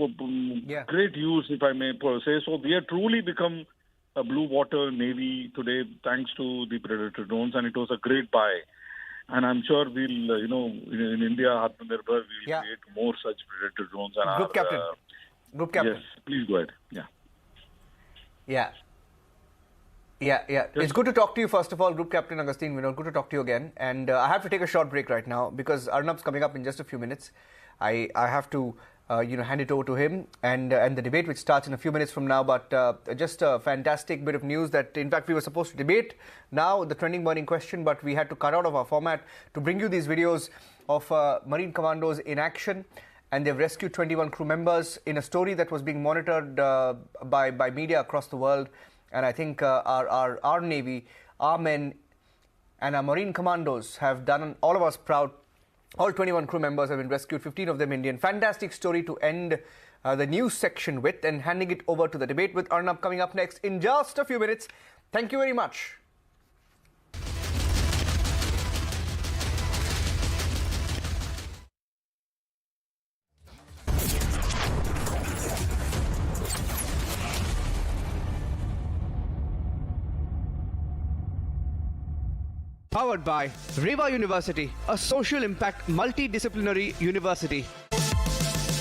great use, if I may say so. We have truly become a blue water navy today, thanks to the Predator drones, and it was a great buy. And I'm sure we'll, in India, Atmanirbhar, we'll create more such Predator drones. And Group Captain. Yes, please go ahead. Yeah. It's good to talk to you, first of all, Group Captain Agustin Vinod. Good to talk to you again. And I have to take a short break right now because Arnab's coming up in just a few minutes. I have to hand it over to him and the debate, which starts in a few minutes from now. But just a fantastic bit of news that, in fact, we were supposed to debate now the trending burning question, but we had to cut out of our format to bring you these videos of Marine Commandos in action. And they've rescued 21 crew members in a story that was being monitored by media across the world. And I think our Navy, our men, and our Marine Commandos have done all of us proud. All 21 crew members have been rescued, 15 of them Indian. Fantastic story to end the news section with, and handing it over to the debate with Arnab coming up next in just a few minutes. Thank you very much. Powered by Reva University, a social impact multidisciplinary university.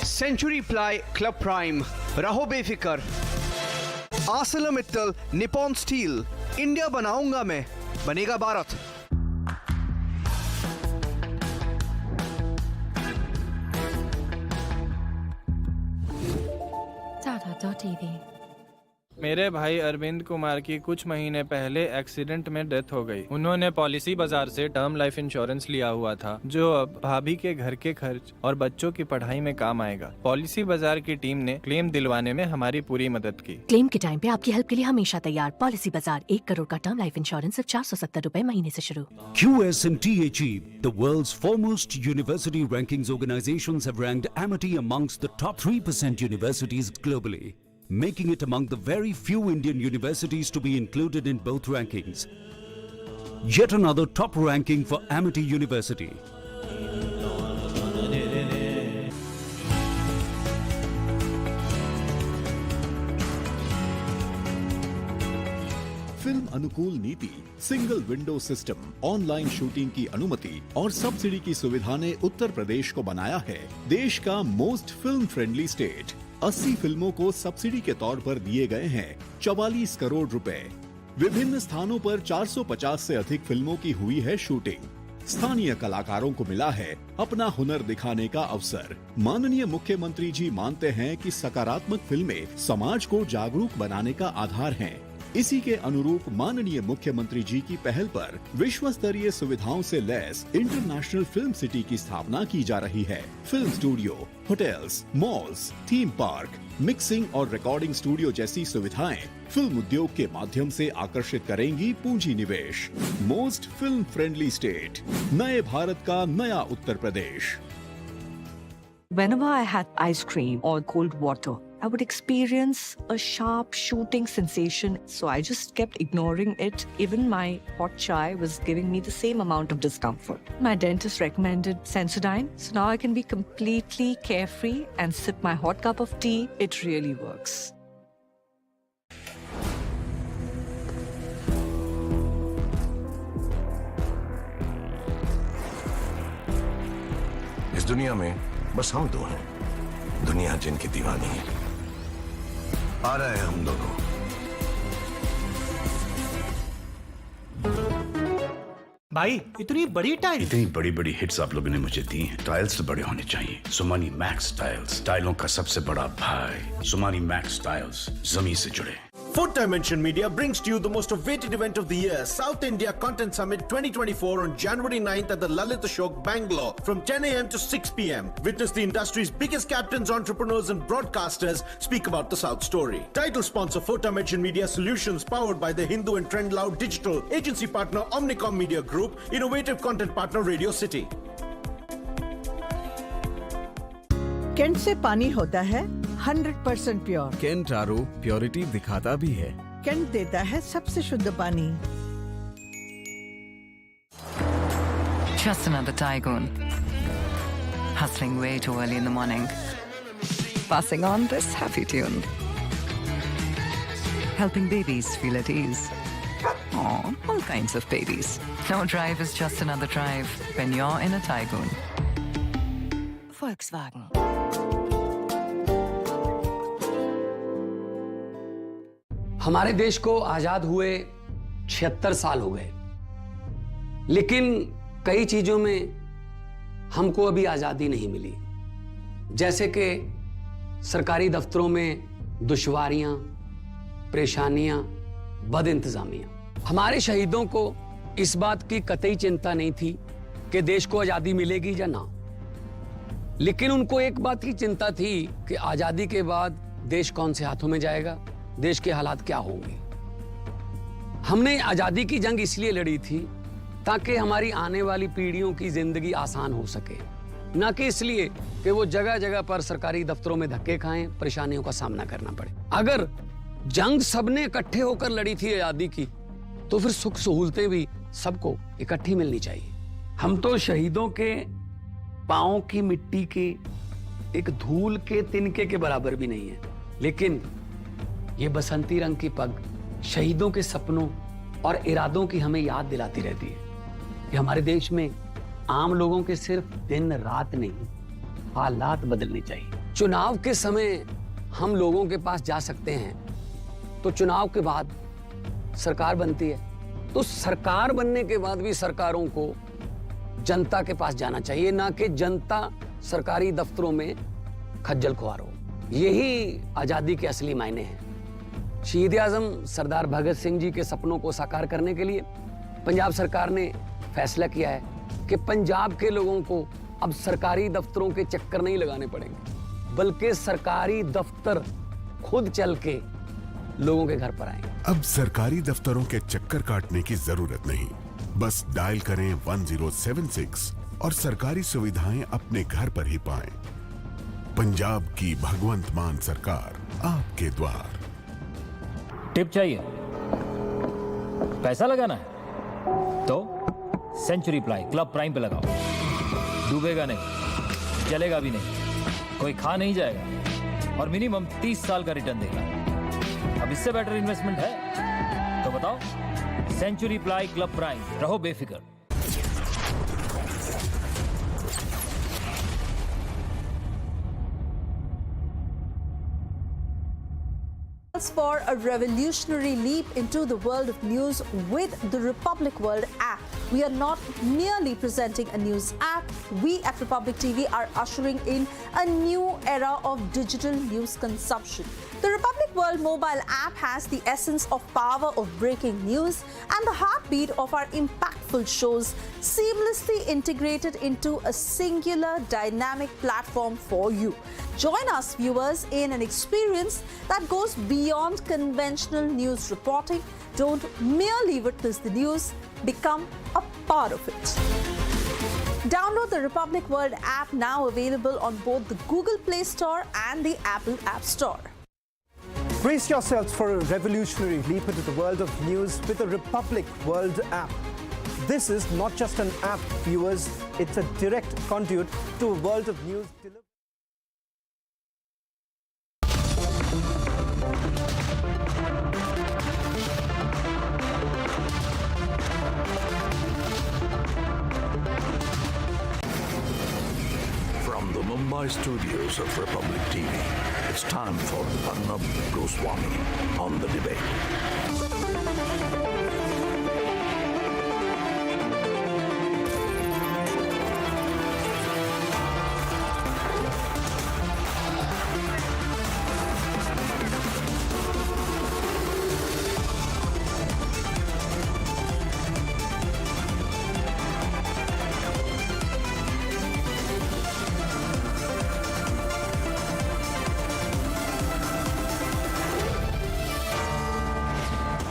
Century Ply Club Prime, Raho Befikar. ArcelorMittal Nippon Steel, India बनाऊंगा मैं, बनेगा Bharat. Tata.tv. मेरे भाई अरविंद कुमार की कुछ महीने पहले accident में डेथ हो गई। उन्होंने पॉलिसी बाजार से टर्म लाइफ इंश्योरेंस लिया हुआ था, जो अब भाभी के घर के खर्च और बच्चों की पढ़ाई में काम आएगा। पॉलिसी बाजार की टीम ने क्लेम दिलवाने में हमारी पूरी मदद की। क्लेम के टाइम पे आपकी हेल्प के लिए हमेशा तैयार। पॉलिसी बाजार, 1 करोड़ का टर्म लाइफ इंश्योरेंस सिर्फ 470 रुपए महीने से शुरू। QS&THE, the world's foremost university rankings organizations, have ranked Amity amongst the top 3% universities globally, making it among the very few Indian universities to be included in both rankings. Yet another top ranking for Amity University. Film अनुकूल नीति, single window system, online shooting की अनुमति और subsidy की सुविधा ने उत्तर प्रदेश को बनाया है देश का मोस्ट फिल्म फ्रेंडली स्टेट। 80 फिल्मों को सब्सिडी के तौर पर दिए गए हैं 44 करोड़ रुपए। विभिन्न स्थानों पर 450 से अधिक फिल्मों की हुई है शूटिंग। स्थानीय कलाकारों को मिला है अपना हुनर दिखाने का अवसर। माननीय मुख्यमंत्री जी मानते हैं कि सकारात्मक फिल्में समाज को जागरूक बनाने का आधार हैं। इसी के अनुरूप माननीय मुख्यमंत्री जी की पहल पर विश्व स्तरीय सुविधाओं से लैस इंटरनेशनल फिल्म सिटी की स्थापना की जा रही है। Film studio, hotels, malls, theme park, mixing और रिकॉर्डिंग स्टूडियो जैसी सुविधाएं फिल्म उद्योग के माध्यम से आकर्षित करेंगी पूंजी निवेश। मोस्ट फिल्म फ्रेंडली स्टेट, नए भारत का नया Uttar Pradesh. Whenever I had ice cream or cold water, I would experience a sharp shooting sensation, so I just kept ignoring it. Even my hot chai was giving me the same amount of discomfort. My dentist recommended Sensodyne, so now I can be completely carefree and sip my hot cup of tea. It really works. इस दुनिया में बस हम दो हैं, दुनिया जिनकी दीवानी है। आ रहे हैं हम दोनों। भाई इतनी बड़ी टाइल, इतनी बड़ी बड़ी हिट्स आप लोगों ने मुझे दी हैं। टाइल्स तो बड़े होने चाहिए। सुमानी मैक्स टाइल्स, टाइलों का सबसे बड़ा भाई। सुमानी मैक्स टाइल्स, जमीन से जुड़े। Fourth Dimension Media brings to you the most awaited event of the year, South India Content Summit 2024 on January 9th at the Lalit Ashok, Bangalore from 10 a.m. to 6 p.m. Witness the industry's biggest captains, entrepreneurs and broadcasters speak about the South story. Title sponsor Fourth Dimension Media Solutions, powered by the Hindu and Trend Loud Digital. Agency partner Omnicom Media Group. Innovative content partner Radio City. Kent से पानी होता है 100% pure. Kent RO purity दिखाता भी है। Kent देता है सबसे शुद्ध पानी। Just another tycoon. Hustling way too early in the morning. Passing on this happy tune. Helping babies feel at ease. Aw, all kinds of babies. No drive is just another drive when you're in a tycoon. Volkswagen. हमारे देश को आजाद हुए 76 साल हो गए, लेकिन कई चीजों में हमको अभी आजादी नहीं मिली। जैसे कि सरकारी दफ्तरों में दुश्वारियां, परेशानियां, बदइंतजामियां। हमारे शहीदों को इस बात की कतई चिंता नहीं थी कि देश को आजादी मिलेगी या ना, लेकिन उनको एक बात की चिंता थी कि आजादी के बाद देश कौन से हाथों में जाएगा, देश के हालात क्या होंगे। हमने आजादी की जंग इसलिए लड़ी थी ताकि हमारी आने वाली पीढ़ियों की जिंदगी आसान हो सके, ना कि इसलिए कि वो जगह जगह पर सरकारी दफ्तरों में धक्के खाएं, परेशानियों का सामना करना पड़े। अगर जंग सबने इकट्ठे होकर लड़ी थी आजादी की, तो फिर सुख सहूलतें भी सबको इकट्ठी मिलनी चाहिए। हम तो शहीदों के पांव की मिट्टी के एक धूल के तिनके के बराबर भी नहीं है, लेकिन ये बसंती रंग की पग शहीदों के सपनों और इरादों की हमें याद दिलाती रहती है कि हमारे देश में आम लोगों के सिर्फ दिन रात नहीं, हालात बदलने चाहिए। चुनाव के समय हम लोगों के पास जा सकते हैं, तो चुनाव के बाद सरकार बनती है, तो सरकार बनने के बाद भी सरकारों को जनता के पास जाना चाहिए, ना कि जनता सरकारी दफ्तरों में खज्जल खुआर हो। यही आजादी के असली मायने हैं। शहीद आजम सरदार भगत सिंह जी के सपनों को साकार करने के लिए पंजाब सरकार ने फैसला किया है कि पंजाब के लोगों को अब सरकारी दफ्तरों के चक्कर नहीं लगाने पड़ेंगे, बल्कि सरकारी दफ्तर खुद चल के लोगों के घर पर आएंगे। अब सरकारी दफ्तरों के चक्कर काटने की जरूरत नहीं, बस डायल करें 1076 और सरकारी सुविधाएं अपने घर पर ही पाएं। पंजाब की भगवंत मान सरकार आपके द्वार। टिप चाहिए, पैसा लगाना है तो सेंचुरी प्लाई क्लब प्राइम पे लगाओ। डूबेगा नहीं, जलेगा भी नहीं, कोई खा नहीं जाएगा और मिनिमम 30 साल का रिटर्न देगा। अब इससे बेटर इन्वेस्टमेंट है तो बताओ। सेंचुरी प्लाई क्लब प्राइम, रहो बेफिक्र। For a revolutionary leap into the world of news with the Republic World app. We are not merely presenting a news app. We at Republic TV are ushering in a new era of digital news consumption. The Republic World mobile app has the essence of power of breaking news and the heartbeat of our impactful shows seamlessly integrated into a singular dynamic platform for you. Join us, viewers, in an experience that goes beyond conventional news reporting. Don't merely witness the news, become a part of it. Download the Republic World app, now available on both the Google Play Store and the Apple App Store. Brace yourselves for a revolutionary leap into the world of news with the Republic World app. This is not just an app, viewers, it's a direct conduit to a world of news. From the Mumbai studios of Republic TV, it's time for Arnab Goswami on the debate.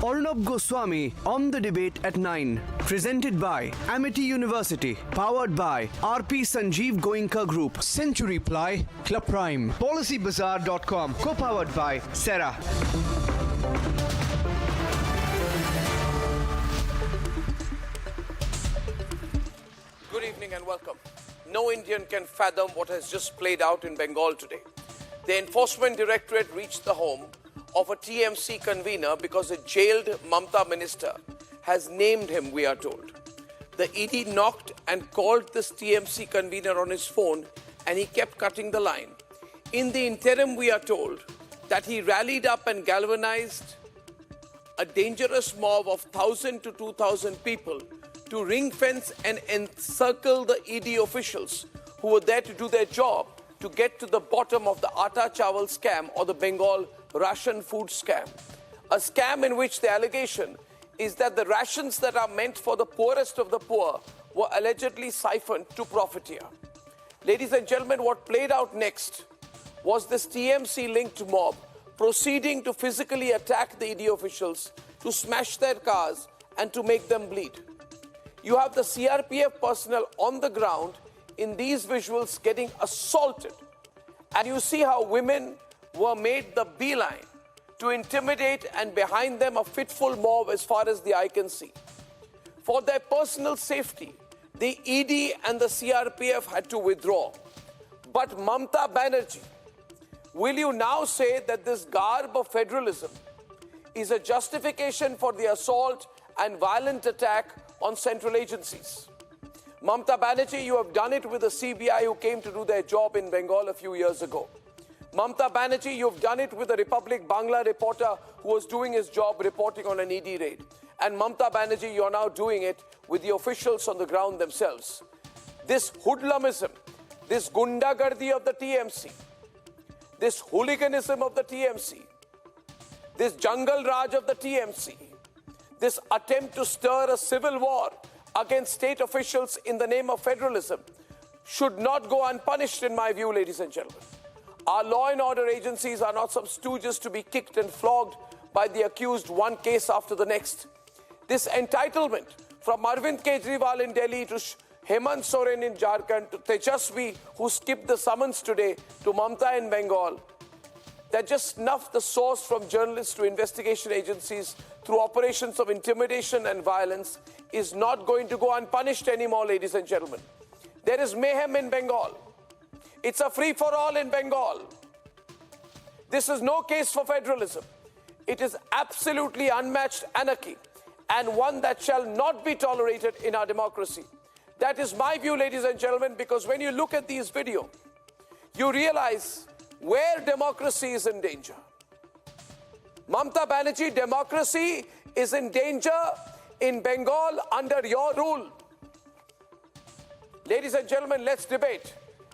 Arnab Goswami on the debate at 9. Presented by Amity University. Powered by RP Sanjeev Goenka Group. Century Ply, Club Prime. PolicyBazaar.com. Co-powered by Sera. Good evening and welcome. No Indian can fathom what has just played out in Bengal today. The Enforcement Directorate reached the home of a TMC convener because a jailed Mamata minister has named him, we are told. The ED knocked and called this TMC convener on his phone and he kept cutting the line. In the interim, we are told that he rallied up and galvanized a dangerous mob of 1,000 to 2,000 people to ring fence and encircle the ED officials who were there to do their job to get to the bottom of the Atta Chawal scam or the Bengal ration food scam. A scam in which the allegation is that the rations that are meant for the poorest of the poor were allegedly siphoned to profiteer. Ladies and gentlemen, what played out next was this TMC-linked mob proceeding to physically attack the ED officials, to smash their cars and to make them bleed. You have the CRPF personnel on the ground in these visuals getting assaulted. And you see how women were made the beeline to intimidate, and behind them a fitful mob as far as the eye can see. For their personal safety, the ED and the CRPF had to withdraw. But Mamata Banerjee, will you now say that this garb of federalism is a justification for the assault and violent attack on central agencies? Mamata Banerjee, you have done it with the CBI who came to do their job in Bengal a few years ago. Mamata Banerjee, you've done it with the Republic Bangla reporter who was doing his job reporting on an ED raid. And Mamata Banerjee, you're now doing it with the officials on the ground themselves. This hoodlumism, this gundagardi of the TMC, this hooliganism of the TMC, this jungle raj of the TMC, this attempt to stir a civil war against state officials in the name of federalism should not go unpunished in my view, ladies and gentlemen. Our law and order agencies are not some stooges to be kicked and flogged by the accused one case after the next. This entitlement from Arvind Kejriwal in Delhi to Hemant Soren in Jharkhand to Tejasvi, who skipped the summons today, to Mamata in Bengal, that just snuffed the source from journalists to investigation agencies through operations of intimidation and violence, is not going to go unpunished anymore, ladies and gentlemen. There is mayhem in Bengal. It's a free-for-all in Bengal. This is no case for federalism. It is absolutely unmatched anarchy, and one that shall not be tolerated in our democracy. That is my view, ladies and gentlemen, because when you look at these videos, you realize where democracy is in danger. Mamata Banerjee, democracy is in danger in Bengal under your rule. Ladies and gentlemen, let's debate.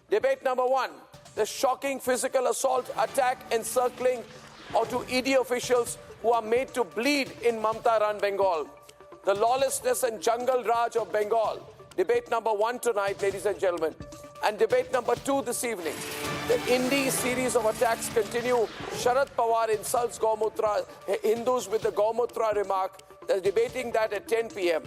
Debate number one, the shocking physical assault, attack, encircling or to ED officials who are made to bleed in Mamata-run Bengal. The lawlessness and jungle raj of Bengal. Debate number one tonight, ladies and gentlemen. And debate number two this evening. The Indie series of attacks continue. Sharad Pawar insults Gaumutra, Hindus with the Gaumutra remark. They're debating that at 10 p.m.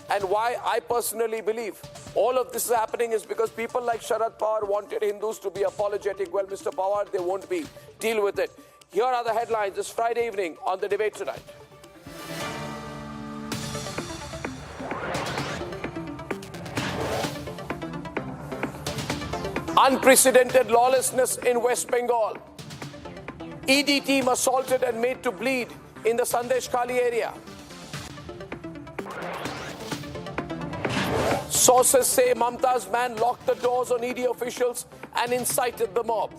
And why I personally believe all of this is happening is because people like Sharad Pawar wanted Hindus to be apologetic. Well, Mr. Pawar, they won't be. Deal with it. Here are the headlines this Friday evening on The Debate Tonight. Unprecedented lawlessness in West Bengal. ED team assaulted and made to bleed in the Sandesh Khali area. Sources say Mamata's man locked the doors on ED officials and incited the mob.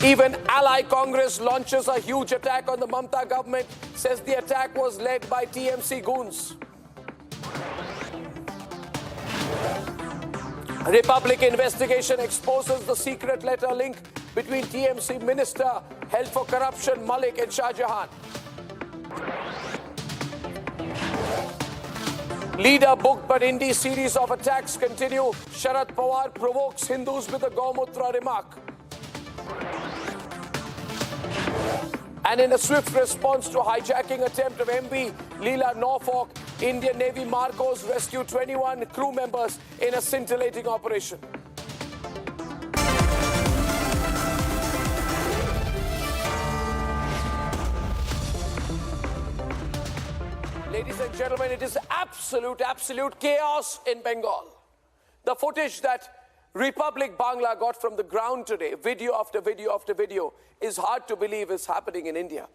Even Ally Congress launches a huge attack on the Mamata government, says the attack was led by TMC goons. Republic investigation exposes the secret letter link between TMC minister held for corruption Malik and Shah Jahan. Leader booked but Indie series of attacks continue. Sharad Pawar provokes Hindus with a Gaumutra remark. And in a swift response to hijacking attempt of MV Leela Norfolk, Indian Navy Marcos rescued 21 crew members in a scintillating operation. Ladies and gentlemen, it is absolute chaos in Bengal. The footage that Republic Bangla got from the ground today, video after video after video, is hard to believe is happening in India.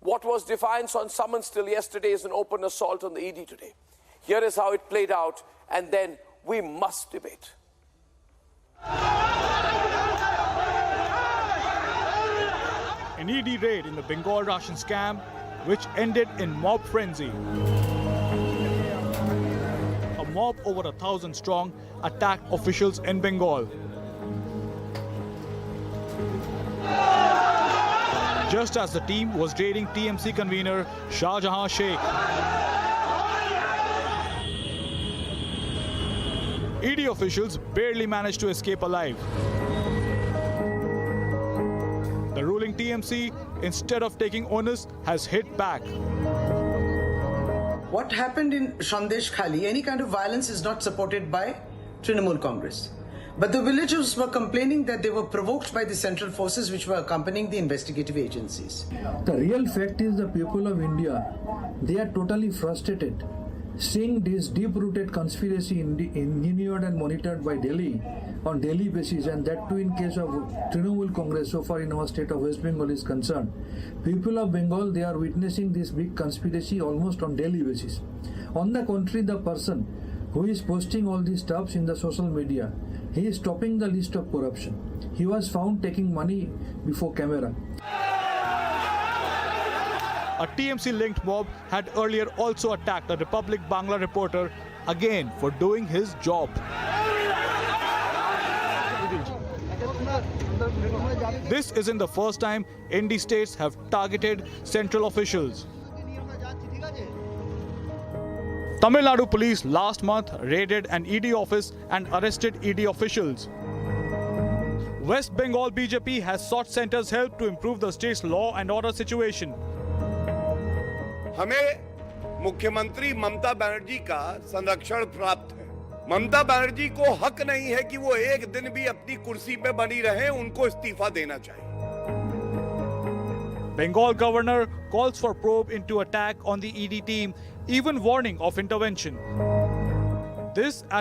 What was defiance on summons till yesterday is an open assault on the ED today. Here is how it played out, and then we must debate. An ED raid in the Bengal ration scam, which ended in mob frenzy. A mob over 1,000 strong attacked officials in Bengal. Just as the team was raiding TMC convener Shah Jahan Sheikh. ED officials barely managed to escape alive. The ruling TMC, instead of taking onus, has hit back. What happened in Sandesh Khali, any kind of violence is not supported by Trinamool Congress. But the villagers were complaining that they were provoked by the central forces which were accompanying the investigative agencies. The real fact is the people of India, they are totally frustrated. Seeing this deep-rooted conspiracy engineered and monitored by Delhi on daily basis, and that too in case of Trinamool Congress so far in our state of West Bengal is concerned, people of Bengal, they are witnessing this big conspiracy almost on daily basis. On the contrary, the person who is posting all these stuffs in the social media, he is topping the list of corruption. He was found taking money before camera. A TMC-linked mob had earlier also attacked a Republic Bangla reporter, again for doing his job. This isn't the first time ND states have targeted central officials. Tamil Nadu police last month raided an ED office and arrested ED officials. West Bengal BJP has sought centre's help to improve the state's law and order situation. हमें मुख्यमंत्री ममता बनर्जी का संरक्षण प्राप्त है। ममता बनर्जी को हक नहीं है कि वो एक दिन भी अपनी कुर्सी पे बनी रहे, उनको इस्तीफा देना चाहिए। Bengal governor calls for probe into attack on the ED team, even warning of intervention. This at